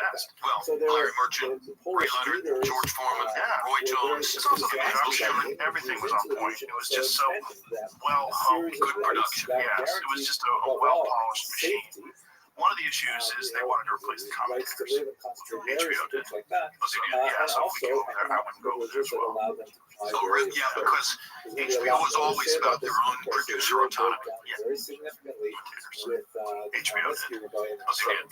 best. Well, Larry Merchant, Ray Leonard, George Foreman, Roy Jones. It's also the production. Everything was on point. It was just so well honed. Good production. Yes, it was just a well polished machine. One of the issues is they wanted to replace the commentators. HBO did. Yeah, so if we came over there, I wouldn't go over there as well. Yeah, because HBO was always about their own producer autonomy. Yeah. HBO did.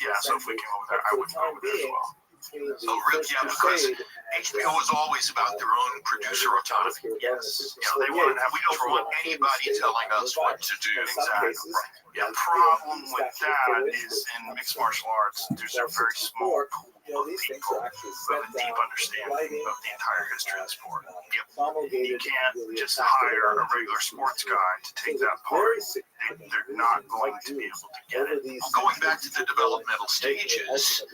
Yeah, so if we came over there, I wouldn't go over there as well. Yeah, because HBO was always about their own producer autonomy. Yes. They wouldn't have, we don't want anybody telling us what to do. Exactly. Right. The problem with that is in mixed martial arts, there's a very small pool of people who have a deep understanding of the entire history of the sport. You can't just hire a regular sports guy to take that part. They're not going to be able to get it. Going back to the developmental stages,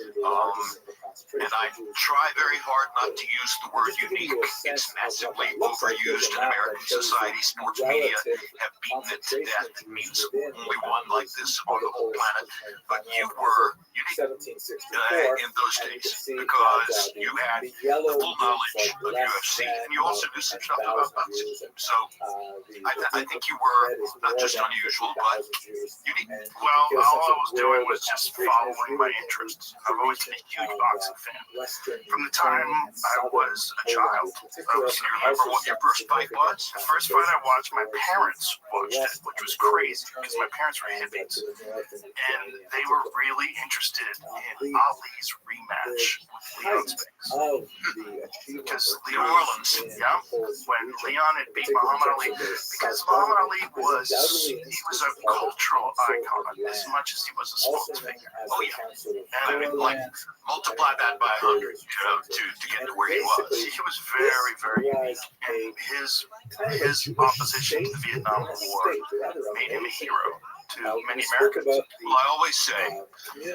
and I try very hard not to use the word unique. It's massively overused in American society. Sports media have beaten it to death. It means only one like this on the whole planet. But you were unique in those days because you had the full knowledge of UFC and you also knew some stuff about boxing. So I think you were not just unusual, but unique. Well, all I was doing was just following my interests. I've always been a huge boxing fan. From the time I was a child. Can you remember what your first fight was? The first fight I watched, my parents watched it, which was crazy because my parents were hippies. And they were really interested in Ali's rematch with Leon Spinks. Because New Orleans. Yeah, when Leon had beat Muhammad Ali, because Muhammad Ali was a cultural icon as much as he was a sports figure. Oh yeah. I mean, like multiply that by 100, to get to where he was. He was very, very unique. And his opposition to the Vietnam War made him a hero to many Americans. Well, I always say, he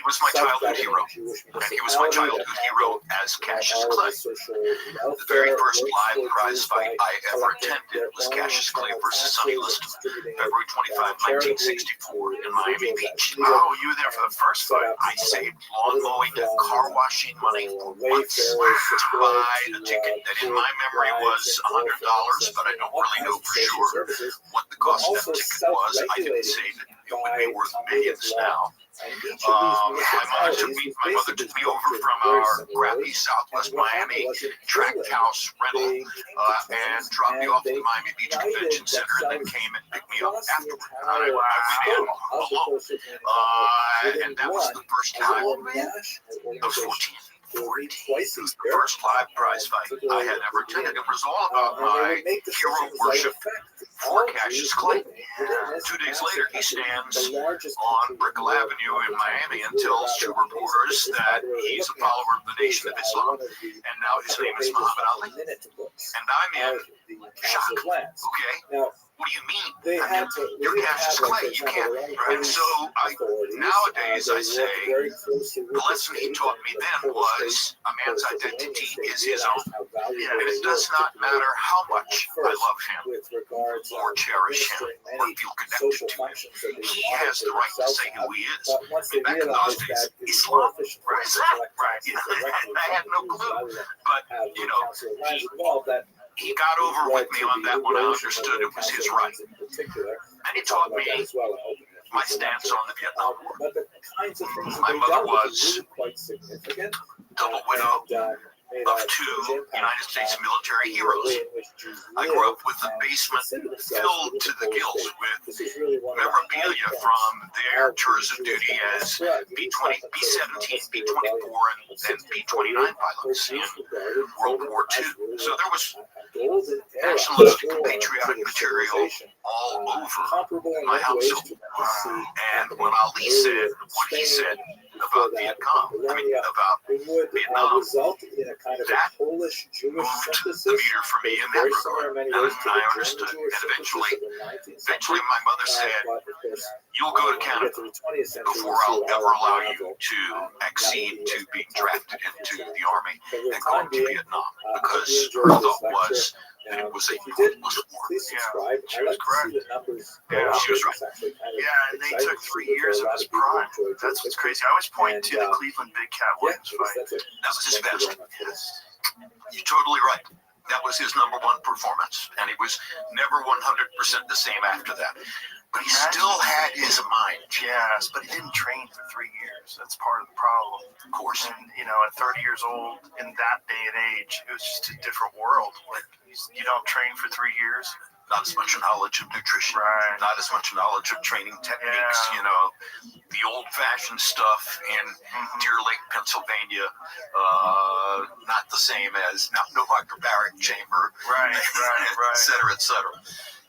was my childhood hero, and he was my childhood hero as Cassius Clay. The very first live prize fight I ever attended was Cassius Clay versus Sonny Liston, February 25, 1964, in Miami Beach. Oh, you were there for the first fight? I saved lawn mowing and car washing money once to buy a ticket that in my memory was $100, but I don't really know for sure what the cost of that ticket was. I didn't say that it would be worth millions now. My mother took me over from our crappy Southwest Miami track house rental and dropped me off at the Miami Beach Convention Center and then came and picked me up afterward. I went in alone. And that was the first time. I was 14. It was the first live prize fight I had ever attended. It was all about my hero worship for Cassius Clay. 2 days later, he stands on Brickell Avenue in Miami and tells two reporters that he's a follower of the Nation of Islam, and now his name is Muhammad Ali. And I'm in shock. Okay? What do you mean? You're Cassius Clay. You can't. And so nowadays I say the lesson he taught me then was a man's identity is his own. And it does not matter how much I love him or cherish him or feel connected to him. He has the right to say who he is. I mean, back in those days, Islam, right? I had no clue. But, he got over with me on that one. I understood it was his right. And he taught me my stance on the Vietnam War. My mother was double widow of two United States military heroes. I grew up with a basement filled to the gills with memorabilia from their tours of duty as B-20, B-17, B-24, and B-29 pilots in World War II. So there was nationalistic and patriotic material all over my household. And when Ali said what he said about Vietnam, about Vietnam, that moved the meter for me in that regard. And I understood. And eventually my mother said, you'll go to Canada before I'll ever allow you to accede to being drafted into the Army and going to Vietnam. Because her thought was, and it was a pointless war. Yeah, she was correct. Yeah, she was right. Yeah, and they took 3 years of his prime. That's what's crazy. I always point to the Cleveland Big Cat Williams fight. That was his best. You're totally right. That was his number one performance, and he was never 100% the same after that. But he still had his mind. Yes, but he didn't train for 3 years. That's part of the problem. Of course. And, at 30 years old, in that day and age, it was just a different world. Like, you don't train for 3 years. Not as much knowledge of nutrition. Right. Not as much knowledge of training techniques. Yeah. The old-fashioned stuff in Deer Lake, Pennsylvania, not the same as no hyperbaric chamber. Right. Et cetera, et cetera.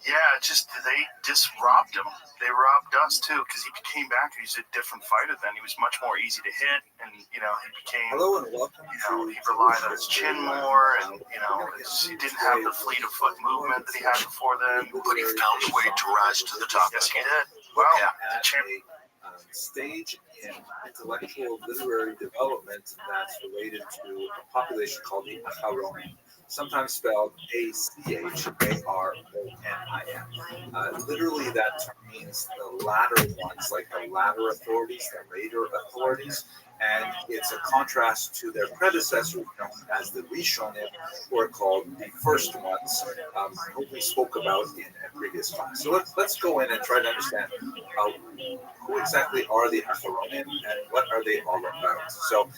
Yeah, they just robbed him. They robbed us too, because he came back and he's a different fighter then. He was much more easy to hit, and he became. Hello and welcome. He relied on his chin more, and he didn't have the fleet of foot movement that he had before then. But he found a way to rise to the top. Yes, he did. Well, At a stage in intellectual literary development that's related to a population called the Acharonim, sometimes spelled Acharonim. Literally, that term means the latter ones, like the latter authorities, the later authorities, and it's a contrast to their predecessors, known as the Rishonim, who are called the first ones, who we spoke about in a previous class. So let's go in and try to understand who exactly are the Acharonim and what are they all about. So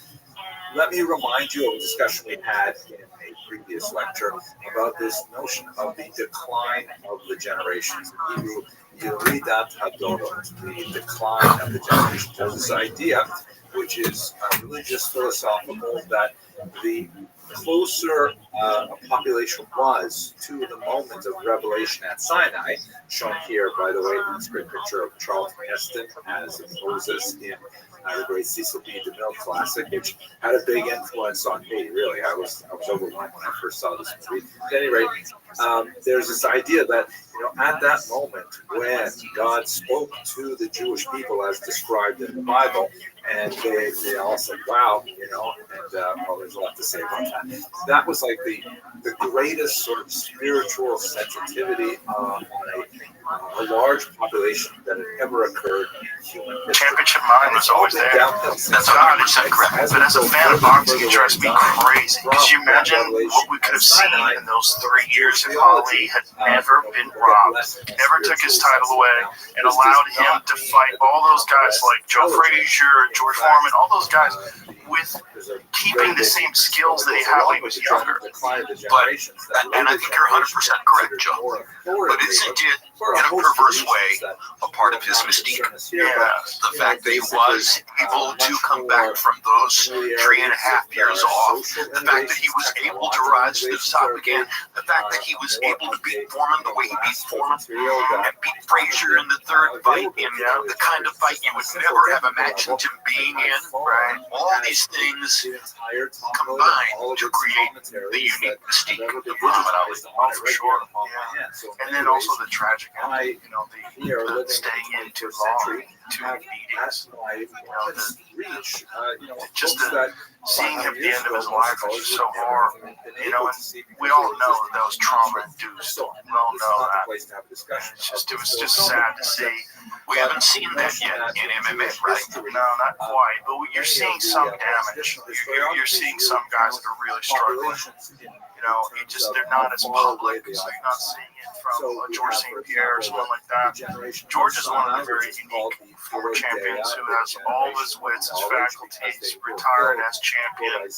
let me remind you of a discussion we had in a previous lecture about this notion of the decline of the generations. In Hebrew, Yeridat Hadorot, the decline of the generations. There's this idea, which is religious, philosophical, that the closer a population was to the moment of revelation at Sinai, shown here, by the way, in this great picture of Charlton Heston as Moses in the great Cecil B. DeMille classic, which had a big influence on me, really. I was overwhelmed when I first saw this movie. At any rate, there's this idea that, at that moment when God spoke to the Jewish people as described in the Bible, and they all said, wow, well, there's a lot to say about that. That was like the greatest sort of spiritual sensitivity on a large population that had ever occurred in human history. Championship mind was always there. That's 100% correct. But as a fan of boxing, it drives me crazy. Could you imagine what we could have seen in those 3 years if Ali had never been robbed, never took his title away, and allowed him to fight all those guys like Joe Frazier, George Foreman, all those guys with keeping the same skills that he had when he was younger. And I think you're 100% correct, Joe. But it did, in a perverse way, a part of his mystique. The fact that he was able to come back from those 3.5 years off, the fact that he was able to rise to the top again, the fact that he was able to beat Foreman the way he beat Foreman, and beat Frazier in the third fight, in the kind of fight you would never have imagined him being in. Right? All these things combined to create the unique mystique of Muhammad Ali. For sure. Yeah. And then also the tragic ending, the staying in too long, too many meetings. Seeing him at the end of his life was just so horrible. And we all know that was trauma induced. We all know that. It was just sad to see. We haven't seen that yet in MMA, right? No, not quite. But you're seeing some damage. You're seeing some guys that are really struggling. They're not as public, so you're not seeing it from George St. Pierre or someone like that. George is one of the very unique former champions who has all his wits, his faculties, retired as champion,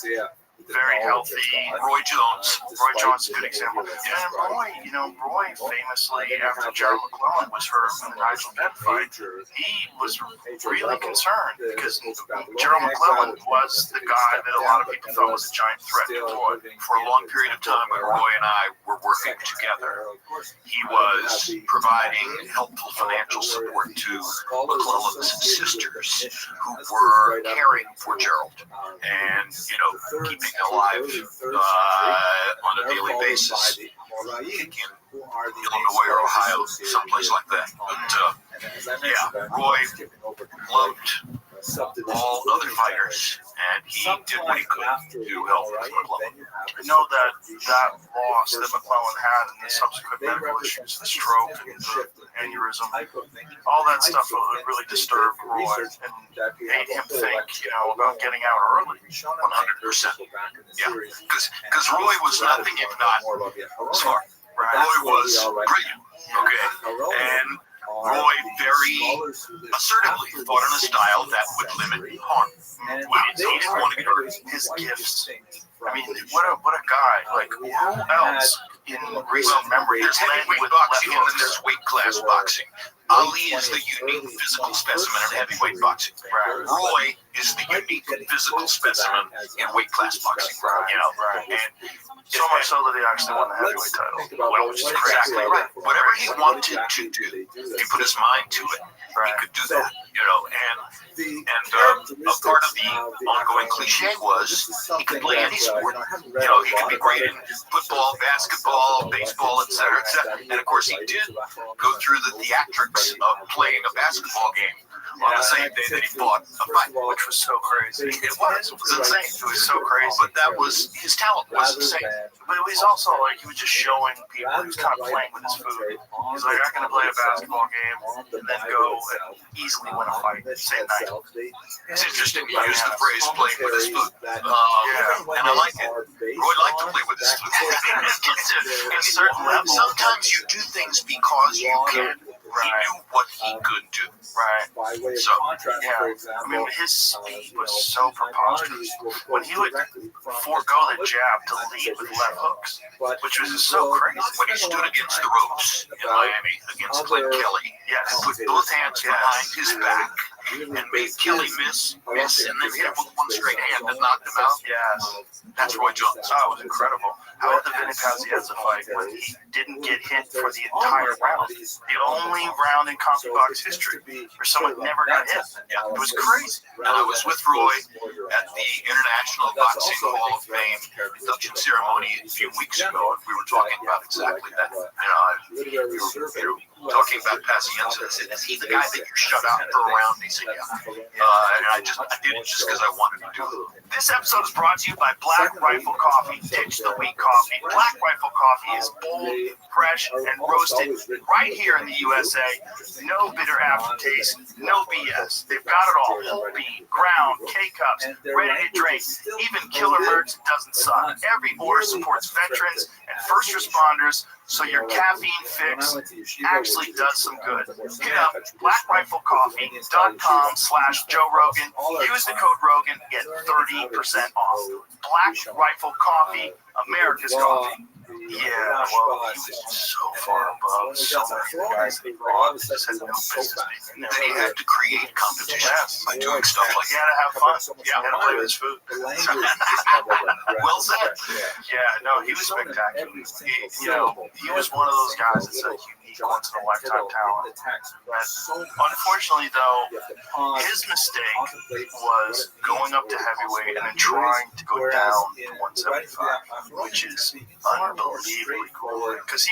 very healthy. Roy Jones. Roy Jones is a good example. And Roy famously, after Gerald McClellan was hurt in the Nigel Benn fight, he was really concerned because Gerald McClellan was the guy that a lot of people thought was a giant threat to Roy. For a long period of time when Roy and I were working together, he was providing helpful financial support to McClellan's sisters who were caring for Gerald and, keeping alive on a daily basis in Illinois or Ohio, someplace like that. But Roy loved all other fighters, and he did what he could to help McClellan. I know that loss that McClellan had and the subsequent medical issues, the stroke and the aneurysm, all that stuff really disturbed Roy and made him think, about getting out early. 100%. Yeah, because Roy was nothing if not smart. Right. Roy was brilliant. Okay, and Roy very assertively fought in a style that would limit harm. He didn't want to get hurt. His gifts. I mean, what a guy. Like, who else in recent memory? There's heavyweight boxing and then there's weight class boxing. Ali is the unique physical specimen in heavyweight boxing. Right. Roy is the unique physical specimen in weight class boxing. Right. And so much so that he actually won the heavyweight title. well, which is exactly right. Whatever he wanted to do, if he put his mind to it, he could do that. And a part of the ongoing cliche was he could play any sport. He could be great in football, basketball, baseball, etc., etc. And of course, he did go through the theatrics of playing a basketball game on the same day that he fought a fight, Which was so crazy. It was insane. It was so crazy. But that was his talent was insane. But he was also like, he was just showing people, he was kind of playing with his food. He's like, I can play a basketball game and then go and easily win a fight same night. It's interesting you used the phrase "playing with his food," and I like it. Roy liked to play with his food. In certain levels. Sometimes you do things because you can. He knew what he could do. Right. So, I mean, his speed was so preposterous. When he would forego the jab to lead with left hooks, which was so crazy. when he stood against the ropes in Miami against Clint Kelly, Yes. put both hands behind his back and made Kelly miss, and then hit him with one straight hand and knocked him out. Yes. That's Roy Jones. Oh, it was incredible. How about the Vinny Pazienza fight when he didn't get hit for the entire round? The only round in CompuBox history where someone never got hit. It was crazy. And I was with Roy at the International Boxing Hall of Fame induction ceremony a few weeks ago, and we were talking about exactly that. We were talking about Pazienza. I said, "Is he the guy that you shut out for a round?" He said, "Yeah." And I did it just because I wanted to do it. This episode is brought to you by Black Rifle Coffee. Ditch the weak coffee. Black Rifle Coffee is bold, fresh, and roasted right here in the USA. No bitter aftertaste, no BS. They've got it all. Whole bean, ground, K-cups, ready to drink. Even Killer Merch doesn't suck. Every order supports veterans and first responders, so your caffeine fix actually does some good. Hit up blackriflecoffee.com/Joe Rogan. Use the code Rogan, get 30% off. Black Rifle Coffee, America's coffee. Yeah, well, he was so far above so many of the guys that he brought. He just had no business being in there. Then he had to create competition by doing stuff like He that. had to have fun. Yeah, he had to play with his food. Well said. Yeah, no, he was spectacular. He was one of those guys that's a unique once-in-a-lifetime talent. But unfortunately, though, his mistake was going up to heavyweight and then trying to go down to 175, which is unbelievably cool. Because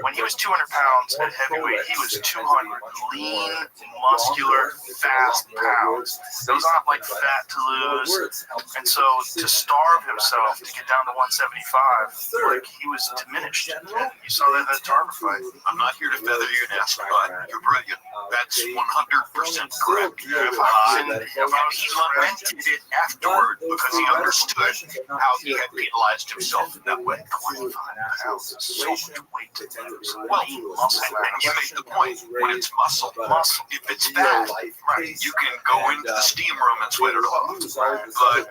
when he was 200 pounds at heavyweight, he was 200 lean, muscular, fast pounds. Those aren't like fat to lose. And so to starve himself to get down to 175, like he was diminished. And you saw that in the Tarver fight. I'm not here to feather your nest, but you're brilliant. That's 100% correct. If I was He lamented it afterward because he understood how he had penalized himself in that way. 25 pounds is so much weight to lose. Well, and you made the point, when it's muscle, if it's fat, right, you can go into the steam room and sweat it off.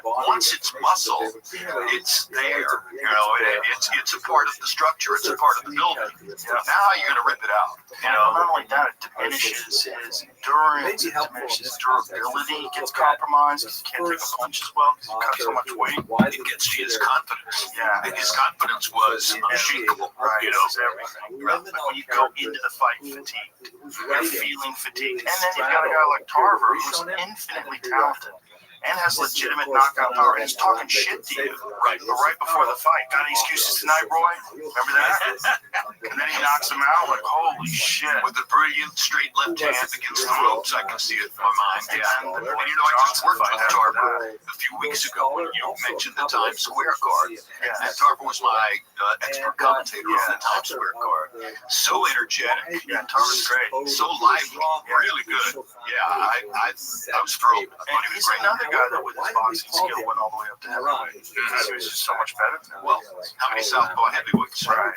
But once it's muscle, it's there. It's a part of the structure. It's a part of the building. Now how are you going to rip it out? Not only that, it diminishes his endurance, it diminishes his durability, gets compromised because he can't take a punch as well because he cuts so much weight. It gets to his confidence. Yeah. And his confidence was unshakable. Right, it's everything. Like when you go into the fight fatigued, you're feeling fatigued. And then you've got a guy like Tarver who's infinitely talented. and has legitimate knockout power, and he's talking shit to you right before the fight. Got any excuses tonight, Roy? Remember that? And then he knocks him out like, holy shit. With a brilliant straight left hand against the ropes, I can see it in my mind. Yeah. And you know, I just worked with Tarver a few weeks ago when you mentioned the Times Square card. And Tarver was my expert commentator on the Times Square card. So energetic. Yeah, Tarver's great. So lively. Really good. Yeah, I was thrilled. And he's another guy that with his boxing skill went all the way up to heavyweight. He was just so much better than him. Well, how many Southpaw heavyweights? Right.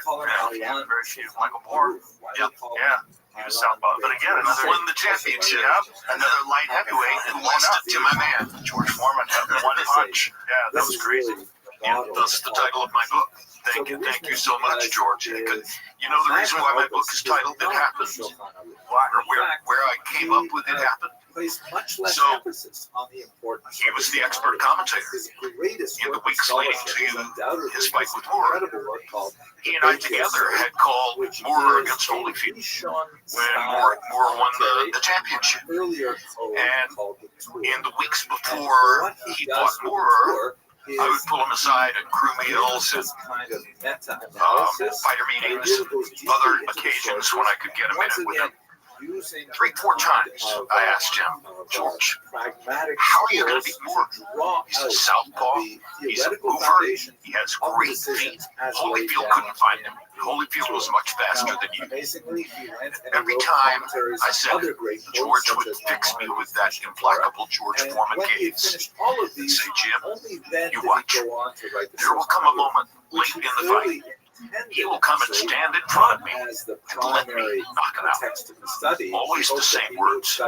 Yeah, very few. Michael Moore. Yep. Yeah. He was Southpaw. But again, another won the championship. Yep. Another light heavyweight And lost it to my man, George Foreman. One punch. Yeah, that was crazy. And thus the title of my book. Thank you so much, George. You know the reason why my book is titled "It Happened," or where I came up with "It Happened." So he was the expert commentator in the weeks leading to his fight with Moore. He and I together had called Moore against Holyfield when Moore won the championship. And in the weeks before he fought Moore, I would pull him aside at crew meals and fighter meetings, other occasions when I could get a minute with him. 3-4 times I asked him, George, how are you going to beat Moore? He's a southpaw. He's a mover. He has great feet. Holyfield couldn't find him. Holyfield was much faster than you. Every time I said, George would fix me with that implacable George Foreman gaze. Say, Jim, you watch. There will come a moment late in the fight. He will come and stand in front of me and let me knock him out. Always the same words. He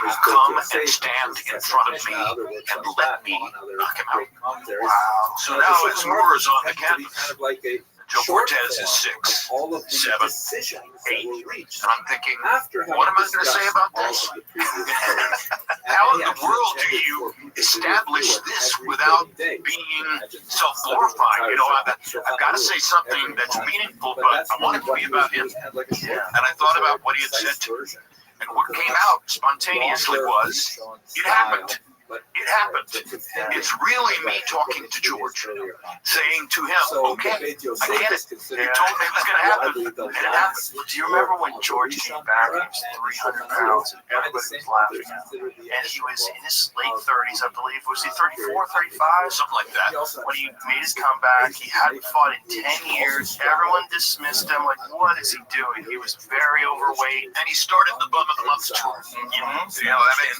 will come and stand in front of me and let me knock him out. Wow. So now as Moore is on the canvas, Joe Cortez is 6, 7, 8. And I'm thinking, what am I going to say about this? How in the world do you establish this without being self-glorifying? You know, I've got to say something that's meaningful, but I want it to be about him. And I thought about what he had said to me. And what came out spontaneously was, it happened. It happened. It's really me talking to George, saying to him, okay, I get it. You told me it was going to happen, and it happened. Do you remember when George came back? He was 300 pounds, and everybody was laughing at him. And he was in his late 30s, I believe. Was he 34, 35? Something like that. When he made his comeback, he hadn't fought in 10 years. Everyone dismissed him, like, what is he doing? He was very overweight. And he started the Bum of the Month tour. You know, I mean,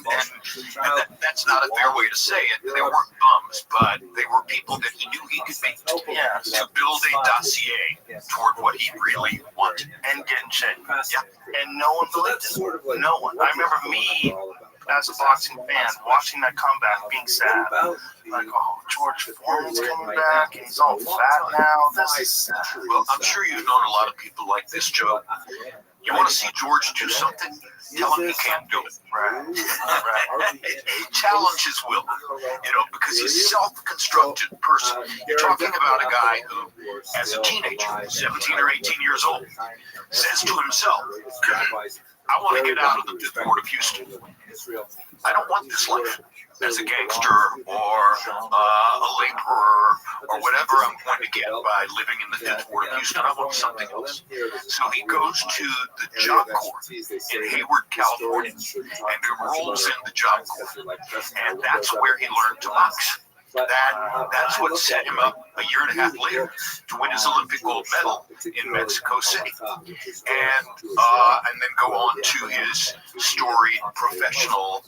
and that's not a fair way to say it. They weren't bums, but they were people that he knew he could beat to build a dossier toward what he really wanted. And get in shape. Yeah. And no one believed him. No one. I remember me, as a boxing fan, watching that comeback, being sad. Like, oh, George Foreman's coming back, and he's all fat now. This is sad. Well, I'm sure you've known a lot of people like this, Joe. You want to see George do something? Tell him he can't do it. Right. Challenge his will, you know, because he's a self-constructed person. You're talking about a guy who, as a teenager, 17 or 18 years old, says to himself, I want to get out of the Fifth Ward of Houston. I don't want this life as a gangster or a laborer or whatever I'm going to get by living in the Fifth Ward of Houston. I want something else. So he goes to the Job Corps in Hayward, California, and enrolls in the Job Corps. And that's where he learned to box. That's what set him up a year and a half later to win his Olympic gold medal in Mexico City, and then go on to his storied professional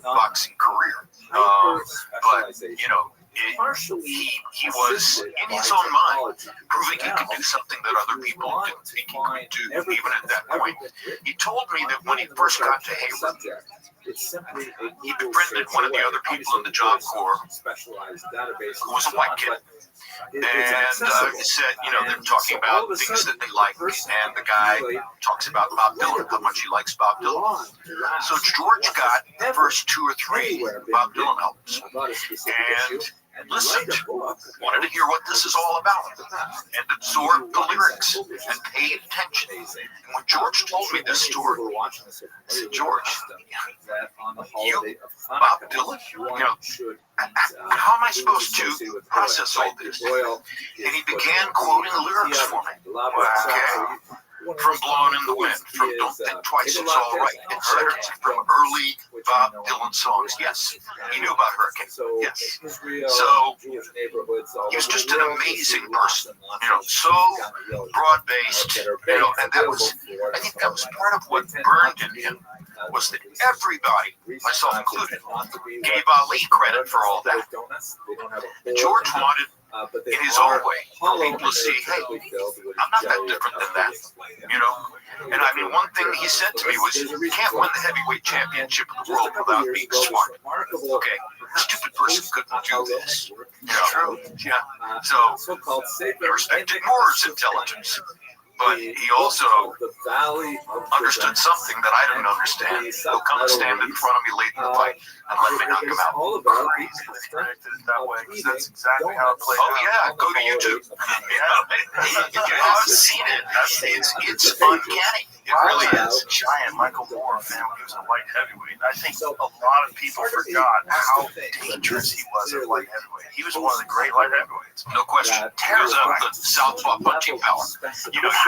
boxing career. But you know, he was in his own mind proving he could do something that other people didn't think he could do. Even at that point, he told me that when he first got to Hayward, he befriended one of the other people in the Job Corps who was a white kid. And he said, you know, they're talking about things that they like, and the guy talks about Bob Dylan, how much he likes Bob Dylan. So George got the first 2 or 3 Bob Dylan albums, and listened, wanted to hear what this is all about, and absorbed the lyrics and paid attention. And when George told me this story, I said, George, Bob Dylan, how am I supposed to process all this? And he began quoting the lyrics for me. Okay. From Blowing in the Wind, from Don't Think Twice, It's All Right, etc. From early Bob Dylan songs. Yes, he knew about Hurricane. Yes. So he was just an amazing person, so broad-based, and that was, I think that was part of what burned in him, was that everybody, myself included, gave Ali credit for all that. And George wanted, in his own way, for people to see, hey, I'm not that different than that, And I mean, one thing he said to me was, you can't win the heavyweight championship of the world without being smart. Okay, a stupid person couldn't do this. True. Yeah. So I respected Moore's intelligence. But he also understood something that I didn't understand. He'll come and stand in front of me late in the fight and let me knock him out. Crazy that he predicted it that way, because that's exactly how it played out. Oh yeah, go to YouTube. I've seen it. It's uncanny. It really is. Giant Michael Moore fan when he was a light heavyweight. I think a lot of people forgot how dangerous he was at light heavyweight. He was one of the great light heavyweights. No question. Because of the southpaw punching power.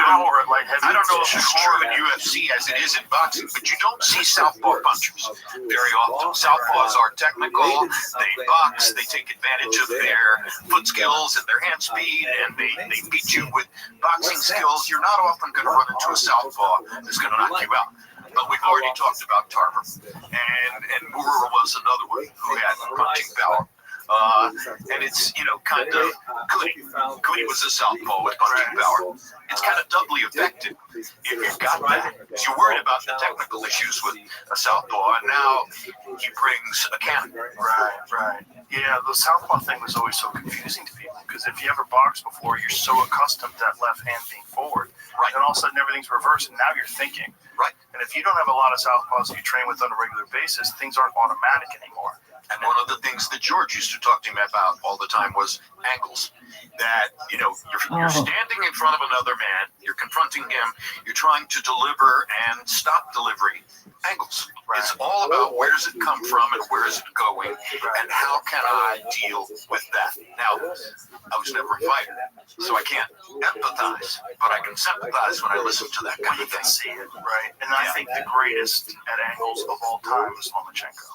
Power at light heavyweight. I don't know if it's true in UFC as it is in boxing, but you don't see southpaw punchers very often. Southpaws are technical. They box. They take advantage of their foot skills and their hand speed, and they beat you with boxing skills. You're not often going to run into a southpaw that's going to knock you out. But we've already talked about Tarver, and Moore was another one who had punching power. And it's, kind of, Cooney was a southpaw with punching power. It's kind of doubly effective if you've got that. Because you're worried about the technical issues with a southpaw, and now he brings a cannon. Right. Yeah, the southpaw thing was always so confusing to people, because if you ever boxed before, you're so accustomed to that left hand being forward. Right. And all of a sudden everything's reversed, and now you're thinking. Right. And if you don't have a lot of southpaws that you train with on a regular basis, things aren't automatic anymore. And one of the things that George used to talk to me about all the time was angles. That, you're standing in front of another man, you're confronting him, you're trying to deliver and stop delivery. Angles. Right. It's all about where does it come from and where is it going, and how can I deal with that. Now, I was never a fighter, so I can't empathize, but I can sympathize when I listen to that kind of thing. See it, right? And I think the greatest at angles of all time is Lomachenko.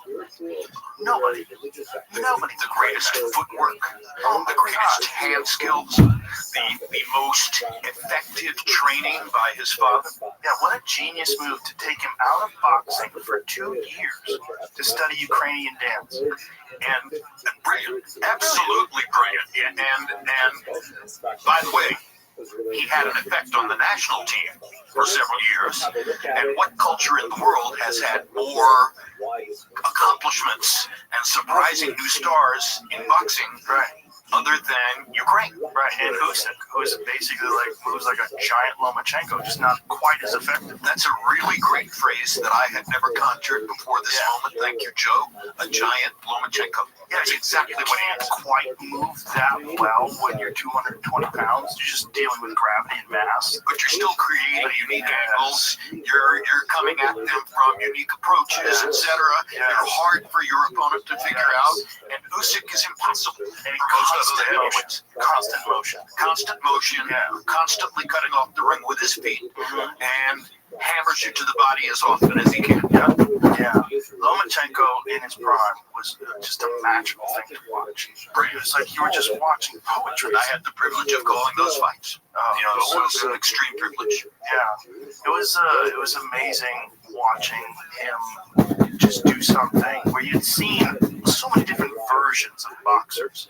Nobody. The greatest footwork, the greatest hand skills, the most effective training by his father. Yeah, what a genius move to take him out of boxing for 2 years to study Ukrainian dance. And brilliant, absolutely brilliant. And by the way, he had an effect on the national team for several years. And what culture in the world has had more accomplishments and surprising new stars in boxing other than Ukraine? Right, and Usyk, who's basically who's like a giant Lomachenko, just not quite as effective. That's a really great phrase that I had never conjured before this moment. Thank you, Joe. A giant Lomachenko. Yeah, that's exactly what he is. Quite move that well when you're 220 pounds. You're just dealing with gravity and mass. But you're still creating unique angles. You're coming at them from unique approaches, etc. They're hard for your opponent to figure out. And Usyk is impossible. And constant motion, constantly cutting off the ring with his feet, and hammers you to the body as often as he can. Yeah. Lomachenko in his prime was just a magical thing to watch. It was like you were just watching poetry. I had the privilege of calling those fights. So it's an extreme privilege. Yeah, it was amazing watching him just do something where you'd seen so many different versions of boxers,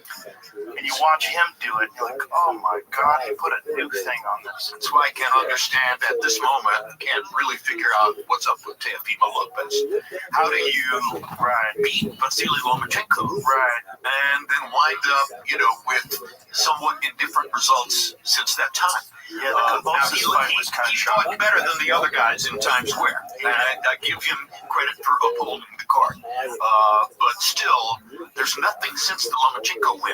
and you watch him do it, and you're like, oh my God, he put a new thing on this. That's why I can't understand at this moment, can't really figure out what's up with Teofimo Lopez. How do you beat Vasily Lomachenko, and then wind up, with somewhat indifferent results since that time? Yeah, the Convulsions fight was kind of shocking. He fought better than the other guys in Times Square. And I give him credit for upholding the card. But still, there's there's nothing since the Lomachenko win.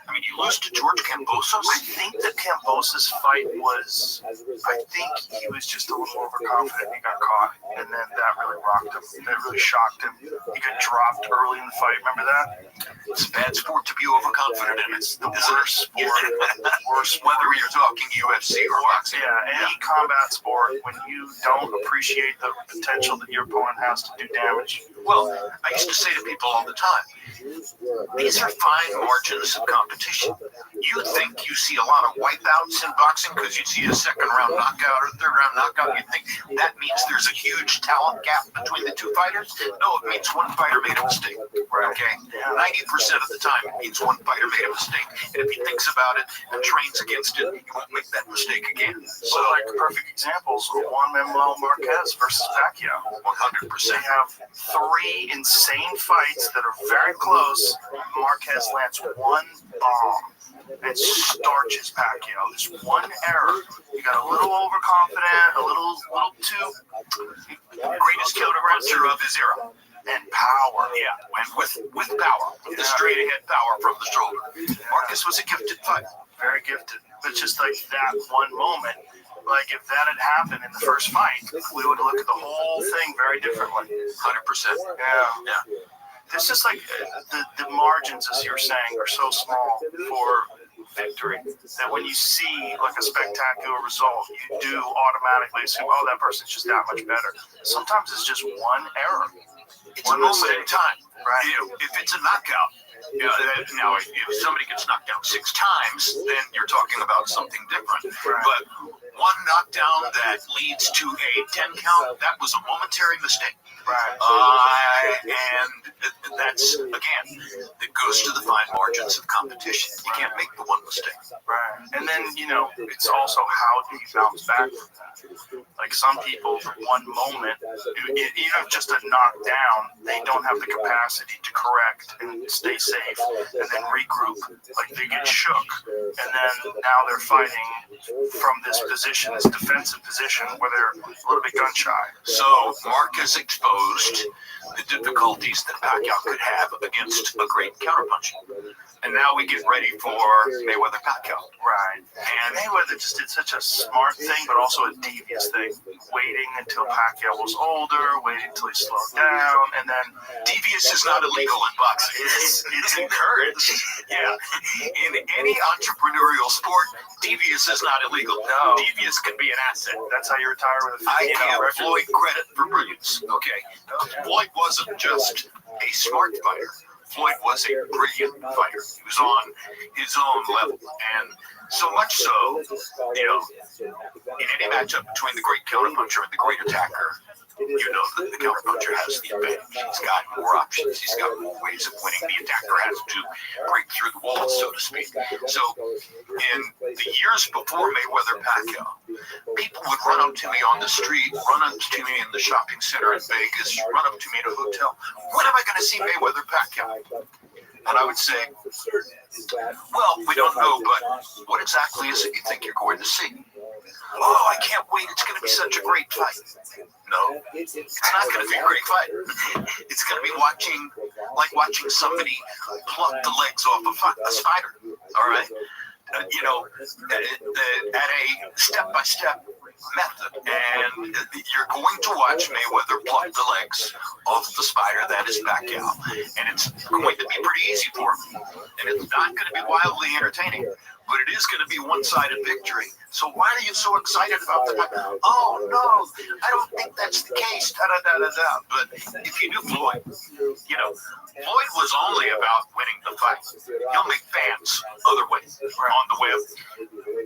I mean, you lose to George Kambosos. I think the Kambosos fight was, I think he was just a little overconfident. He got caught, and then that really rocked him. That really shocked him. He got dropped early in the fight. Remember that? It's a bad sport to be overconfident in. It's the worst sport. Worst Whether you're talking UFC or boxing. Yeah, any combat sport, when you don't appreciate the potential that your opponent has to do damage. Well, I used to say to people all the time, these are fine margins of competition. You think you see a lot of wipeouts in boxing because you see a second round knockout or third round knockout. You think that means there's a huge talent gap between the two fighters? No, it means one fighter made a mistake. Okay? 90% of the time it means one fighter made a mistake. And if he thinks about it and trains against it, he won't make that mistake again. So, like, perfect examples, Juan Manuel Marquez versus Pacquiao. 100%. They have 3 insane fights that are very close. Marquez lands one bomb and starches Pacquiao. There's one error. He got a little overconfident, a little too Greatest counter-puncher of his era. and power. Yeah, went with power, with the straight ahead power from the shoulder. Marcus was a gifted fighter. Very gifted. But just like that one moment, like if that had happened in the first fight, we would look at the whole thing very differently. 100%. Yeah. It's just like the margins, as you're saying, are so small for victory that when you see like a spectacular result, you do automatically assume, oh, that person's just that much better. Sometimes it's just one error. It's a moment in time. Right. You know, if it's a knockout, you know, now if somebody gets knocked down 6 times, then you're talking about something different. Right. But one knockdown that leads to a 10 count, that was a momentary mistake. Right. And that's, again, it goes to the fine margins of competition. You can't make the one mistake. Right. And then, you know, it's also how do you bounce back from that? Like some people, for one moment, even just a knockdown, they don't have the capacity to correct and stay safe and then regroup. Like they get shook. And then now they're fighting from this position, this defensive position, where they're a little bit gun shy. So Marcus exposed the difficulties that Pacquiao could have against a great counterpuncher. And now we get ready for Mayweather-Pacquiao. Right. And Mayweather just did such a smart thing, but also a devious thing. Waiting until Pacquiao was older, waiting until he slowed down, and then... Devious is not illegal in boxing. It's encouraged. Yeah. In any entrepreneurial sport, devious is not illegal. No. Devious can be an asset. That's how you retire with a I give record. Floyd credit for brilliance. Okay. Floyd wasn't just a smart fighter. Floyd was a brilliant fighter. He was on his own level. And so much so, you know, in any matchup between the great counterpuncher and the great attacker, you know that the counterpuncher has the advantage. He's got more options. He's got more ways of winning. The attacker has to break through the walls, so to speak. So in the years before Mayweather-Pacquiao, people would run up to me on the street, run up to me in the shopping center in Vegas, run up to me in a hotel. When am I going to see Mayweather-Pacquiao? And I would say, well, we don't know, but what exactly is it you think you're going to see? Oh, I can't wait. It's going to be such a great fight. No, it's not going to be a great fight. It's going to be watching somebody pluck the legs off a spider. All right? You know, at a step-by-step method. And you're going to watch Mayweather pluck the legs off the spider that is Pacquiao. And it's going to be pretty easy for him. And it's not going to be wildly entertaining, but it is going to be one-sided victory. So why are you so excited about the fight? Oh, no, I don't think that's the case. Da-da-da-da-da. But if you knew Floyd, you know, Floyd was only about winning the fight. He'll make fans other ways on the web.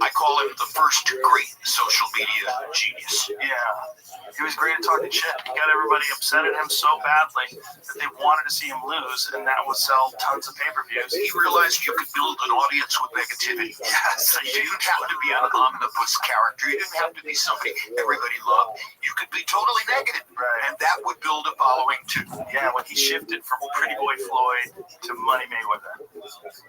I call him the first great social media genius. Yeah. He was great at talking shit. He got everybody upset at him so badly that they wanted to see him lose, and that would sell tons of pay-per-views. He realized you could build an audience with negativity. Yes, you didn't have to be an omnibus character. You didn't have to be somebody everybody loved. You could be totally negative, and that would build a following too. Yeah, when he shifted from Pretty Boy Floyd to Money Mayweather,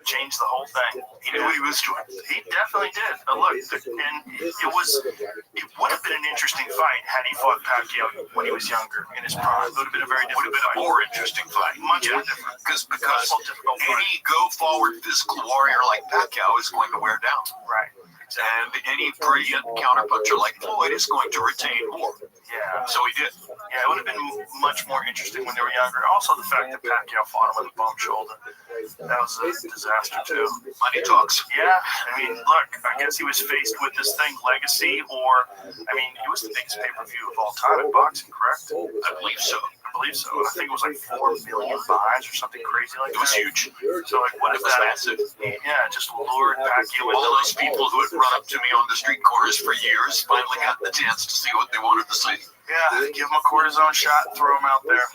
changed the whole thing. He knew what he was doing. He definitely did. Look, and it would have been an interesting fight had he fought fought Pacquiao when he was younger, in his prime. It would have been a very different fight. More interesting fight. Much more different. Because difficult fight. any go-forward physical warrior like Pacquiao is going to wear down. Right. And any brilliant counterpuncher like Floyd is going to retain more. Yeah. So he did. Yeah, it would have been much more interesting when they were younger. Also, the fact that Pacquiao fought him with a bum shoulder. That was a disaster, too. Money talks. Yeah, I mean, look, I guess he was faced with this thing, legacy, or, I mean, it was the biggest pay-per-view of all time in boxing, correct? I believe so. I believe so. I think it was like 4 million buys or something crazy like that. It was huge. So, like, what if that massive. Yeah, just lured Pacquiao All those people who had run up to me on the street corners for years finally got the chance to see what they wanted to see. Yeah, give him a cortisone shot and throw him out there.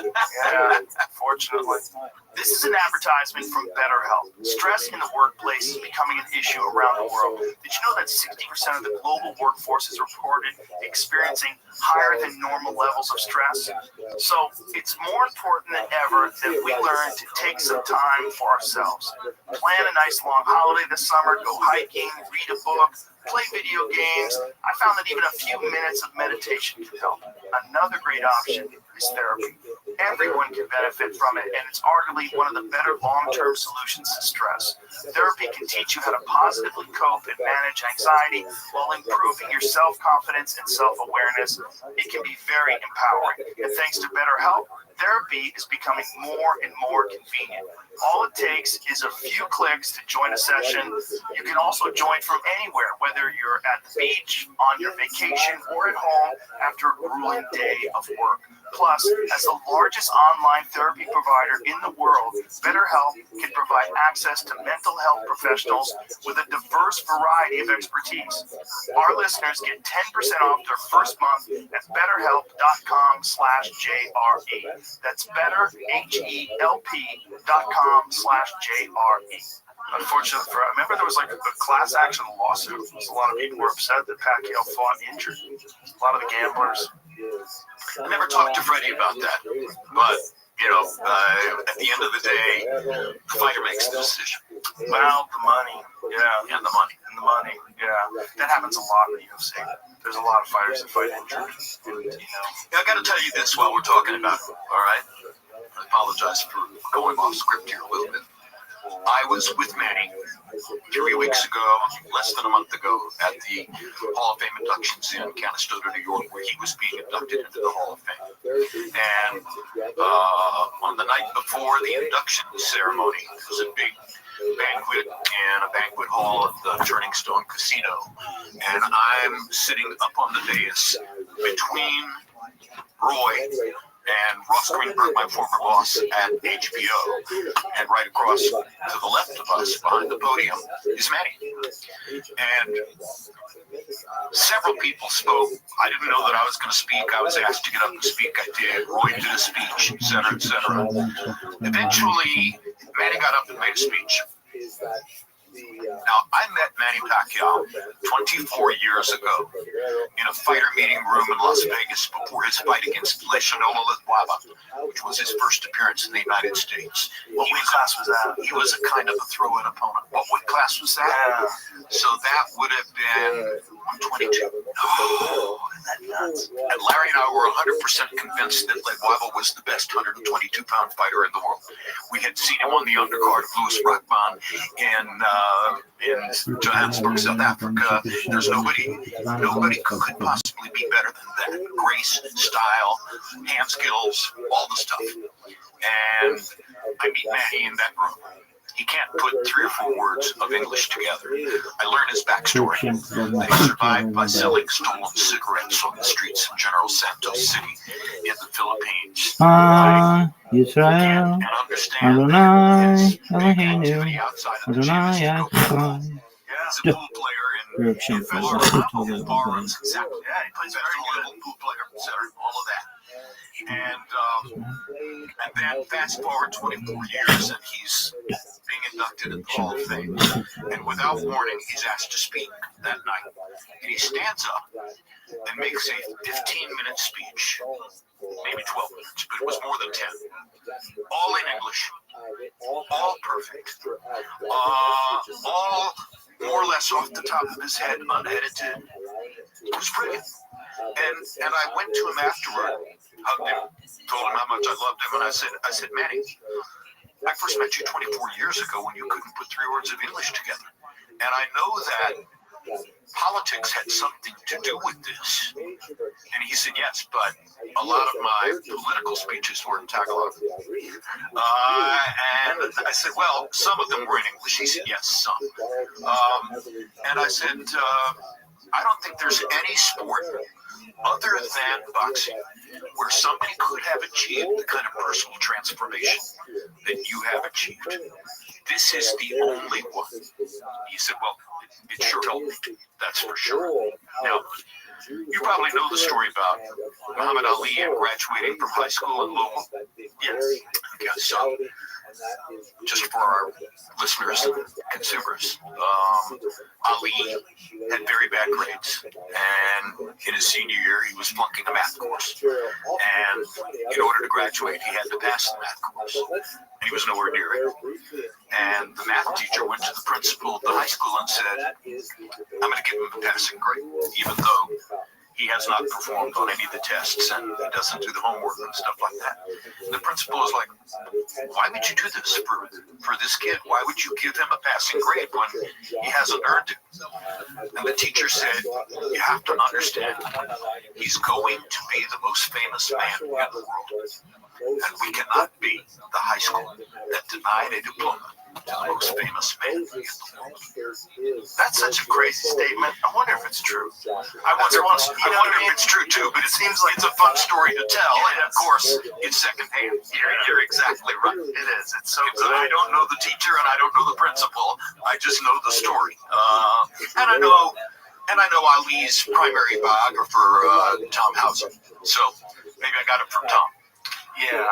Yeah, fortunately. This is an advertisement from BetterHelp. Stress in the workplace is becoming an issue around the world. Did you know that 60% of the global workforce is reported experiencing higher than normal levels of stress? So it's more important than ever that we learn to take some time for ourselves. Plan a nice long holiday this summer, go hiking, read a book, play video games. I found that even a few minutes of meditation can help. Another great option is therapy. Everyone can benefit from it, and it's arguably one of the better long-term solutions to stress. Therapy can teach you how to positively cope and manage anxiety while improving your self-confidence and self-awareness. It can be very empowering, and thanks to BetterHelp, therapy is becoming more and more convenient. All it takes is a few clicks to join a session. You can also join from anywhere, whether you're at the beach, on your vacation, or at home after a grueling day of work. Plus, as the largest online therapy provider in the world, BetterHelp can provide access to mental health professionals with a diverse variety of expertise. Our listeners get 10% off their first month at betterhelp.com/JRE. That's betterhelp.com/JRE. Unfortunately, I remember there was like a class action lawsuit. A lot of people were upset that Pacquiao fought injured. A lot of the gamblers. I never talked to Freddie about that, but at the end of the day, the fighter makes the decision. Well, the money, yeah, And the money. yeah, that happens a lot in the UFC. There's a lot of fighters that fight injured. Yeah, I got to tell you this while we're talking about it, all right? I apologize for going off script here a little bit. I was with Manny 3 weeks ago, less than a month ago, at the Hall of Fame inductions in Canastota, New York, where he was being inducted into the Hall of Fame. And on the night before the induction ceremony, it was a big banquet in a banquet hall at the Turning Stone Casino. And I'm sitting up on the dais between Roy and Ross Greenberg, my former boss at HBO, and right across to the left of us, behind the podium, is Manny. And several people spoke. I didn't know that I was going to speak. I was asked to get up and speak. I did. Roy did a speech, et cetera, et cetera. Eventually, Manny got up and made a speech. Now, I met Manny Pacquiao 24 years ago in a fighter meeting room in Las Vegas before his fight against Leishanola Latuava, which was his first appearance in the United States. What weight class was that? He was a kind of a throw-in opponent. What weight class was that? Yeah. So that would have been 122. Oh, isn't that nuts? And Larry and I were 100% convinced that Latuava was the best 122-pound fighter in the world. We had seen him on the undercard of Louis Rockman in Johannesburg, South Africa. There's nobody could possibly be better than that. Grace, style, hand skills, all the stuff. And I meet Manny in that room. He can't put 3 or 4 words of English together. I learn his backstory. That he survived by selling stolen cigarettes on the streets in General Santos City in the Philippines. Israel, And understand Adonai, his big Eloheinu, activity outside of the Adonai, gym is to go Adonai. He's a pool player in professional level bars, exactly. Yeah, he plays professional level pool player, etc. All of that. And then fast forward 24 years, and he's being inducted into the Hall of Fame. And without warning, he's asked to speak that night. And he stands up and makes a 15-minute speech, maybe 12 minutes, but it was more than 10. All in English, all perfect, all more or less off the top of his head, unedited. It was brilliant. And I went to him afterward, hugged him, told him how much I loved him, and I said, Manny, I first met you 24 years ago when you couldn't put 3 words of English together. And I know that politics had something to do with this. And he said, yes, but a lot of my political speeches were in Tagalog. And I said, well, some of them were in English. He said, yes, some. And I said, I don't think there's any sport other than boxing where somebody could have achieved the kind of personal transformation that you have achieved. This is the only one. He said, well, it sure helped me. That's for sure. Now, you probably know the story about Muhammad Ali graduating from high school in Louisville. Yes. Okay, so just for our listeners and consumers, Ali had very bad grades, and in his senior year, he was flunking a math course. And in order to graduate, he had to pass the math course, and he was nowhere near it. And the math teacher went to the principal of the high school and said, I'm going to give him a passing grade, even though he has not performed on any of the tests and doesn't do the homework and stuff like that. And the principal is like, why would you do this for this kid? Why would you give him a passing grade when he hasn't earned it? And the teacher said, you have to understand, he's going to be the most famous man in the world. And we cannot be the high school that denied a diploma to the most famous man in the world. That's such a crazy statement. I wonder if it's true. I wonder if it's true too, but it seems like it's a fun story to tell, and of course, it's secondhand. You're exactly right. It is. It's so Because good. I don't know the teacher and I don't know the principal. I just know the story. And I know Ali's primary biographer, Tom Hauser. So maybe I got it from Tom. Yeah,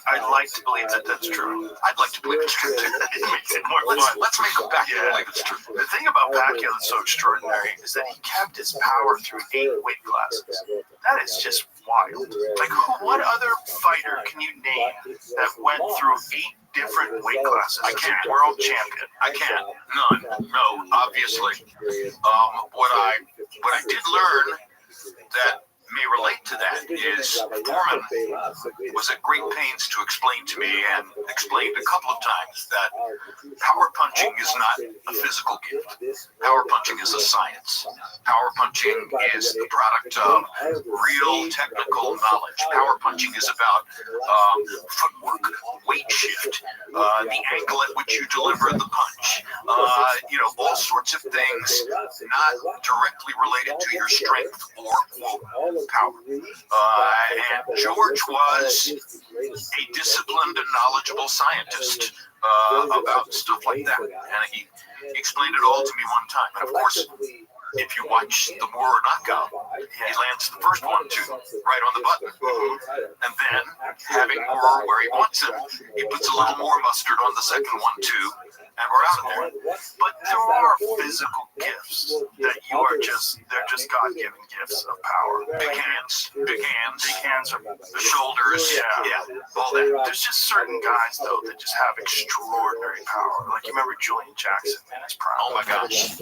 I'd like to believe that that's true. I'd like to believe it's true too. It makes it more fun. Let's make it back and believe it's true. The thing about Pacquiao that's so extraordinary is that he kept his power through 8 weight classes. That is just wild. Like, what other fighter can you name that went through 8 different weight classes? I can't. World champion. I can't. None. No, obviously. What I did learn that may relate to that is Foreman was at great pains to explain to me and explained a couple of times that power punching is not a physical gift. Power punching is a science. Power punching is the product of real technical knowledge. Power punching is about footwork, weight shift, the angle at which you deliver the punch, all sorts of things not directly related to your strength or quote power. And George was a disciplined and knowledgeable scientist about stuff like that. And he explained it all to me one time. And of course, if you watch the Moore knockout, he lands the first 1-2 right on the button. And then, having Moore where he wants him, he puts a little more mustard on the second 1-2, and we're out of there. But there are physical gifts that they're just God-given gifts of power. Big hands. Big hands are The shoulders, all that. There's just certain guys, though, that just have extraordinary power. Like, you remember Julian Jackson in his prime? Oh my gosh.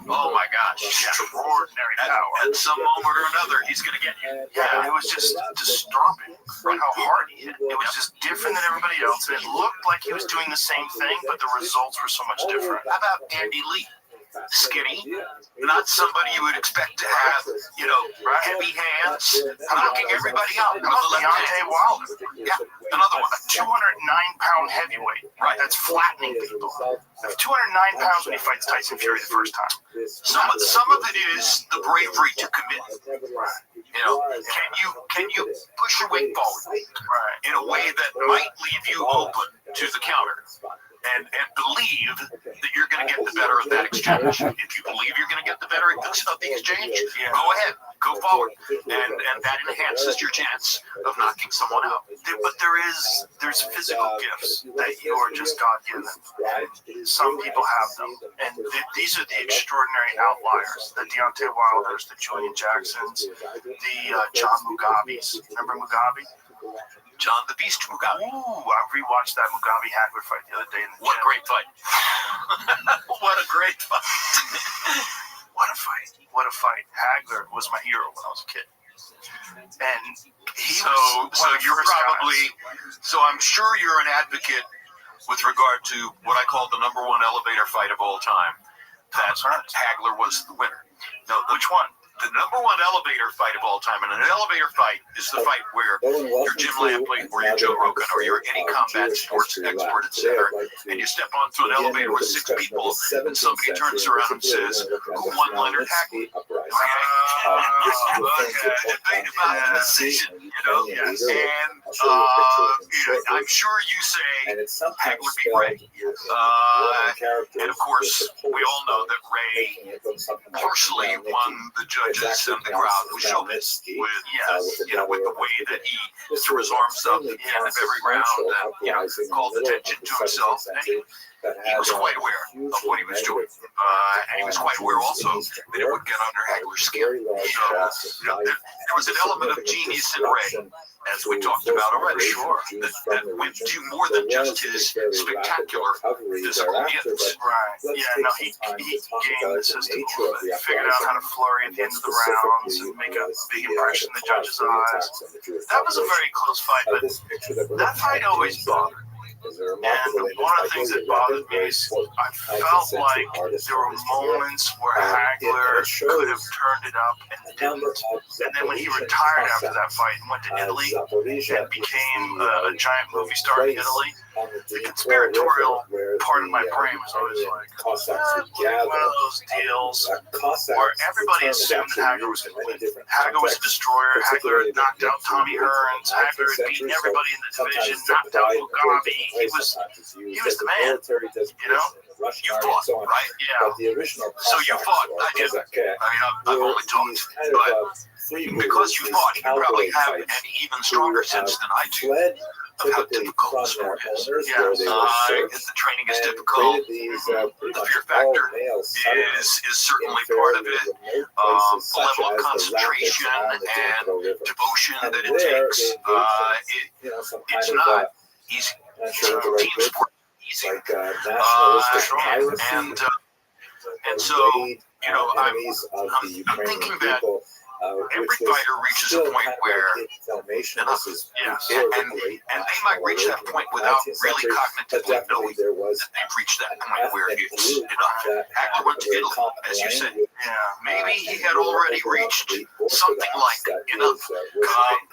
Oh my gosh. Extraordinary power. At some moment or another, he's going to get you. Yeah, it was just disturbing how hard he hit. It was just different than everybody else, and it looked like he was doing the same thing, but the results were so much different. How about Andy Lee? Skinny, not somebody you would expect to have, heavy hands, knocking everybody out. How about Deontay Wilder? Yeah, another one. A 209-pound heavyweight. Right. That's flattening people. 209 pounds when he fights Tyson Fury the first time. Some of it is the bravery to commit. Can you push your weight forward in a way that might leave you open to the counter? And believe that you're going to get the better of that exchange. If you believe you're going to get the better of the exchange, go ahead, go forward, and that enhances your chance of knocking someone out. But there's physical gifts that you are just God-given. And some people have them, and these are the extraordinary outliers: the Deontay Wilders, the Julian Jacksons, the John Mugabes. Remember Mugabe? John the Beast Mugabe. Ooh, I rewatched that Mugabe Hagler fight the other day in the What a gym. great fight. What a great fight. What a fight. What a fight. Hagler was my hero when I was a kid. And he was So you're probably, so I'm sure you're an advocate with regard to what I call the #1 elevator fight of all time. That Hagler was the winner. No, which one? The #1 elevator fight of all time. And an elevator fight is the fight where you're Jim Lampley or you're Joe Rogan or you're any combat sports expert, etc. And you step onto an elevator with 6 people and somebody turns around and says, who won Leonard Hagler? Debate about the decision, Yes. And I'm sure you say Hagler beat Ray. And of course, we all know that Ray partially won the judges and the crowd was chauvinist with the way that he threw his arms up at the end of every round and called attention to himself. And he was quite aware of what he was doing. And he was quite aware also that it would get under Hagler's skin. So, there was an element of genius in Ray, as we talked about already, that went to more than just his spectacular physical gifts. Right. Yeah, no, he gamed the system. He figured out how to flurry at the end of the rounds and make a big impression in the judges' eyes. That was a very close fight, but that fight always bothered me. And one of the things that bothered me is I felt like there were moments where Hagler could have turned it up and didn't. And then when he retired after that fight and went to Italy and became a giant movie star in Italy, the conspiratorial part of my brain was always like, one of those deals where everybody assumed that Hagler was going to win. Hagler was a destroyer. Hagler had knocked out Tommy Hearns. Hagler had beaten everybody in the division, knocked out Mugabe. He was the man. You fought, right? Yeah. So you fought. I did. I've only talked, but because you fought, you probably have an even stronger sense than I do of how difficult the sport is. The training is difficult. The fear factor is certainly part of it. The level of concentration and devotion that it takes. It's not easy. Team sport easy. And so, I'm thinking that every fighter reaches a point where enough is, and they might reach that point without really cognitively knowing that they've reached that point where it's enough. Hagler went to Italy, as you said. Maybe he had already reached something like enough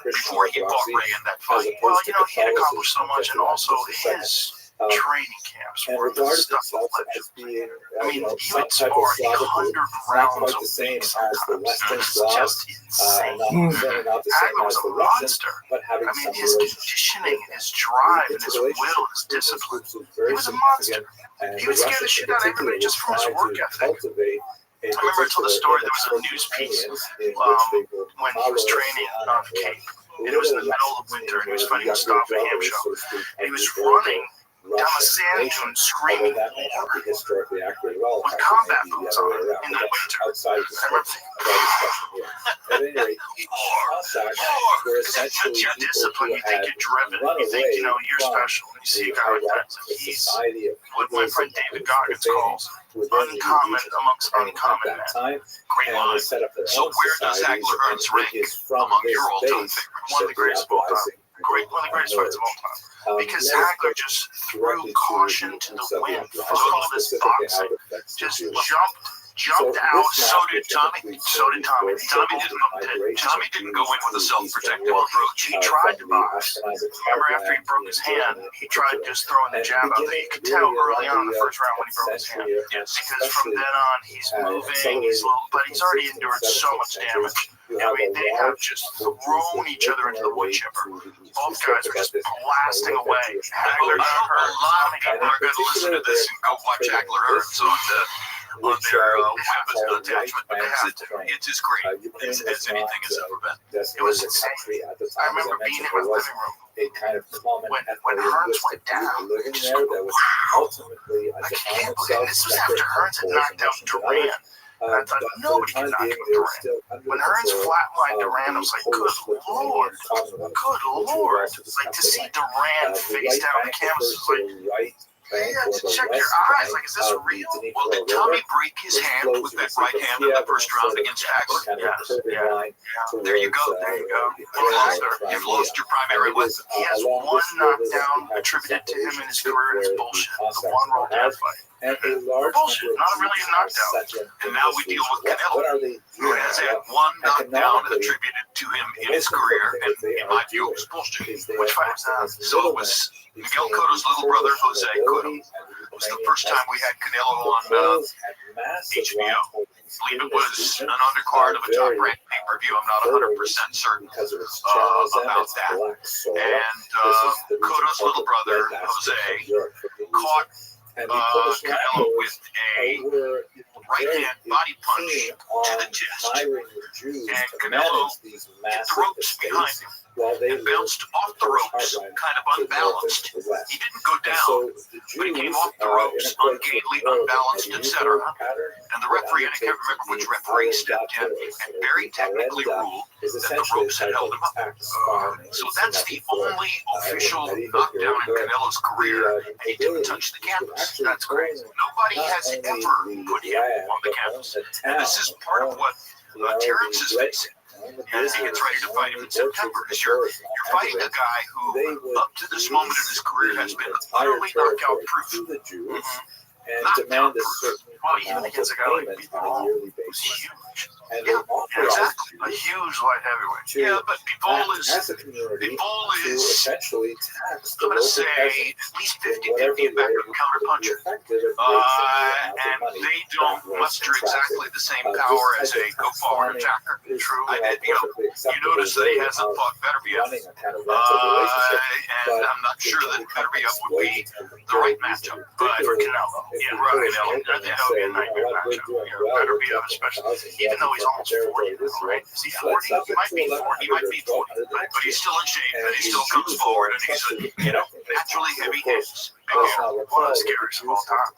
before he fought Ray in that fight. Well, he had accomplished so much, and also his training camps were the stuff of legend. I mean, he would spar 100 rounds a week sometimes. It was just insane. Hagler was a monster. I mean, his conditioning and his drive and his will and his discipline. He was a monster. He would scare the shit out of everybody just from his work ethic. I remember I told the story, there was a news piece when he was training on the Cape. And it was in the middle of winter, and he was fighting Mustafa Hamsho. And he was running down a sand dune screaming war with combat boots on in the winter. I remember thinking, because your discipline, you think you're driven, you think, you're special. And you see a guy like that, he's what my friend David Goggins calls uncommon amongst uncommon men. Great line. So where does Hagler Hearns rank among your all-time favorites? One of the greatest of all time. One of the greatest fights of all time. Because Hagler just threw caution to the wind. I call this boxing. Just jumped out. So did Tommy. Tommy didn't go in with a self-protective approach. He tried to box. Remember, after he broke his hand, he tried just throwing the jab out there. You could tell early on in the first round when he broke his hand. Because from then on, he's moving, but he's already endured so much damage. I mean, they have just thrown each other into the wood chipper. Both guys are just blasting away. Hagler got hurt. A lot of people are going to listen to this and go watch Hagler Hearns on their weapons attachment, because it's as great as anything has ever been. It was insane. I remember being in my living room when Hearns went down. Just, I can't believe this was after Hearns had knocked out Duran. And I thought, nobody can knock him Duran. When Hearns flatlined Duran, I was like, good Lord. Like, to see Duran face down on the canvas was like, Yeah, to check your eyes. Like, is this real? Well, did Tommy break his hand with that right hand in the first round against Pax? Yes. Yeah. There you go. There you go. You've lost your primary weapon. He has one knockdown attributed to him in his career, and it's bullshit. The one roll down fight. Bullshit. Not really a knockdown. And now we deal with Canelo, who has had one knockdown attributed to him in his career, and in my view, it was bullshit. Which fight was that? So it was Miguel Cotto's little brother, Jose Cotto. It was the first time we had Canelo on HBO. I believe it was an undercard of a top-ranked pay-per-view. I'm not 100% certain about that. And Cotto's little brother, Jose, caught Canelo with a right-hand body punch to the chest. And Canelo hit the ropes behind him and bounced off the ropes, kind of unbalanced. He didn't go down, but he came off the ropes, ungainly, unbalanced, etc. And the referee, and I can't remember which referee, stepped in and very technically ruled that the ropes had held him up. So that's the only official knockdown in Canelo's career, and he didn't touch the canvas. That's crazy. Nobody has ever put him on the canvas. And this is part of what Terrence is facing as he gets ready to fight him in September. Is you're fighting a guy who, up to this moment in his career, has been utterly knockout proof. Knockdown proof. Well, even against a guy like Bivol, who's huge. Yeah, exactly. A huge light heavyweight. Yeah, but Bivol is essentially tax I'm going to say at least 50-50 back of counterpuncher. And they don't muster exactly the same power as a go-forward attacker. True. You notice that he hasn't fought Beterbiev. And I'm not sure that Beterbiev would be the right matchup. But for Canelo. Yeah, right. Canelo. That would be a nightmare matchup. Beterbiev, especially. Even though he's almost 40 now, right? Is he 40? He might be 40. He might be 40. But he's still in shape, and he still comes forward, and he's naturally heavy hands. Big hair. One of the scariest of all time.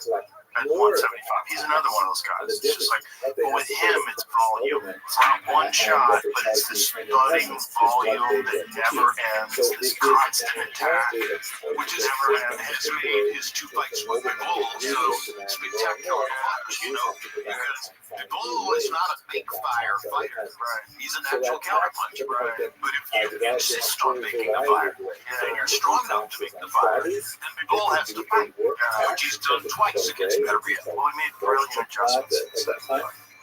At 175. He's another one of those guys. It's just like, but with him, it's volume. It's not one shot, but it's this budding volume that never ends. This constant attack, which has made his two fights with Bivol so spectacular to watch, because Bivol is not a big fire fighter. Right. He's a natural counterpuncher. Right. But if you insist on making the fire, and you're strong enough to make the fire, then Bivol has to fight, which he's done twice against Beterbiev. Well, we made brilliant adjustments.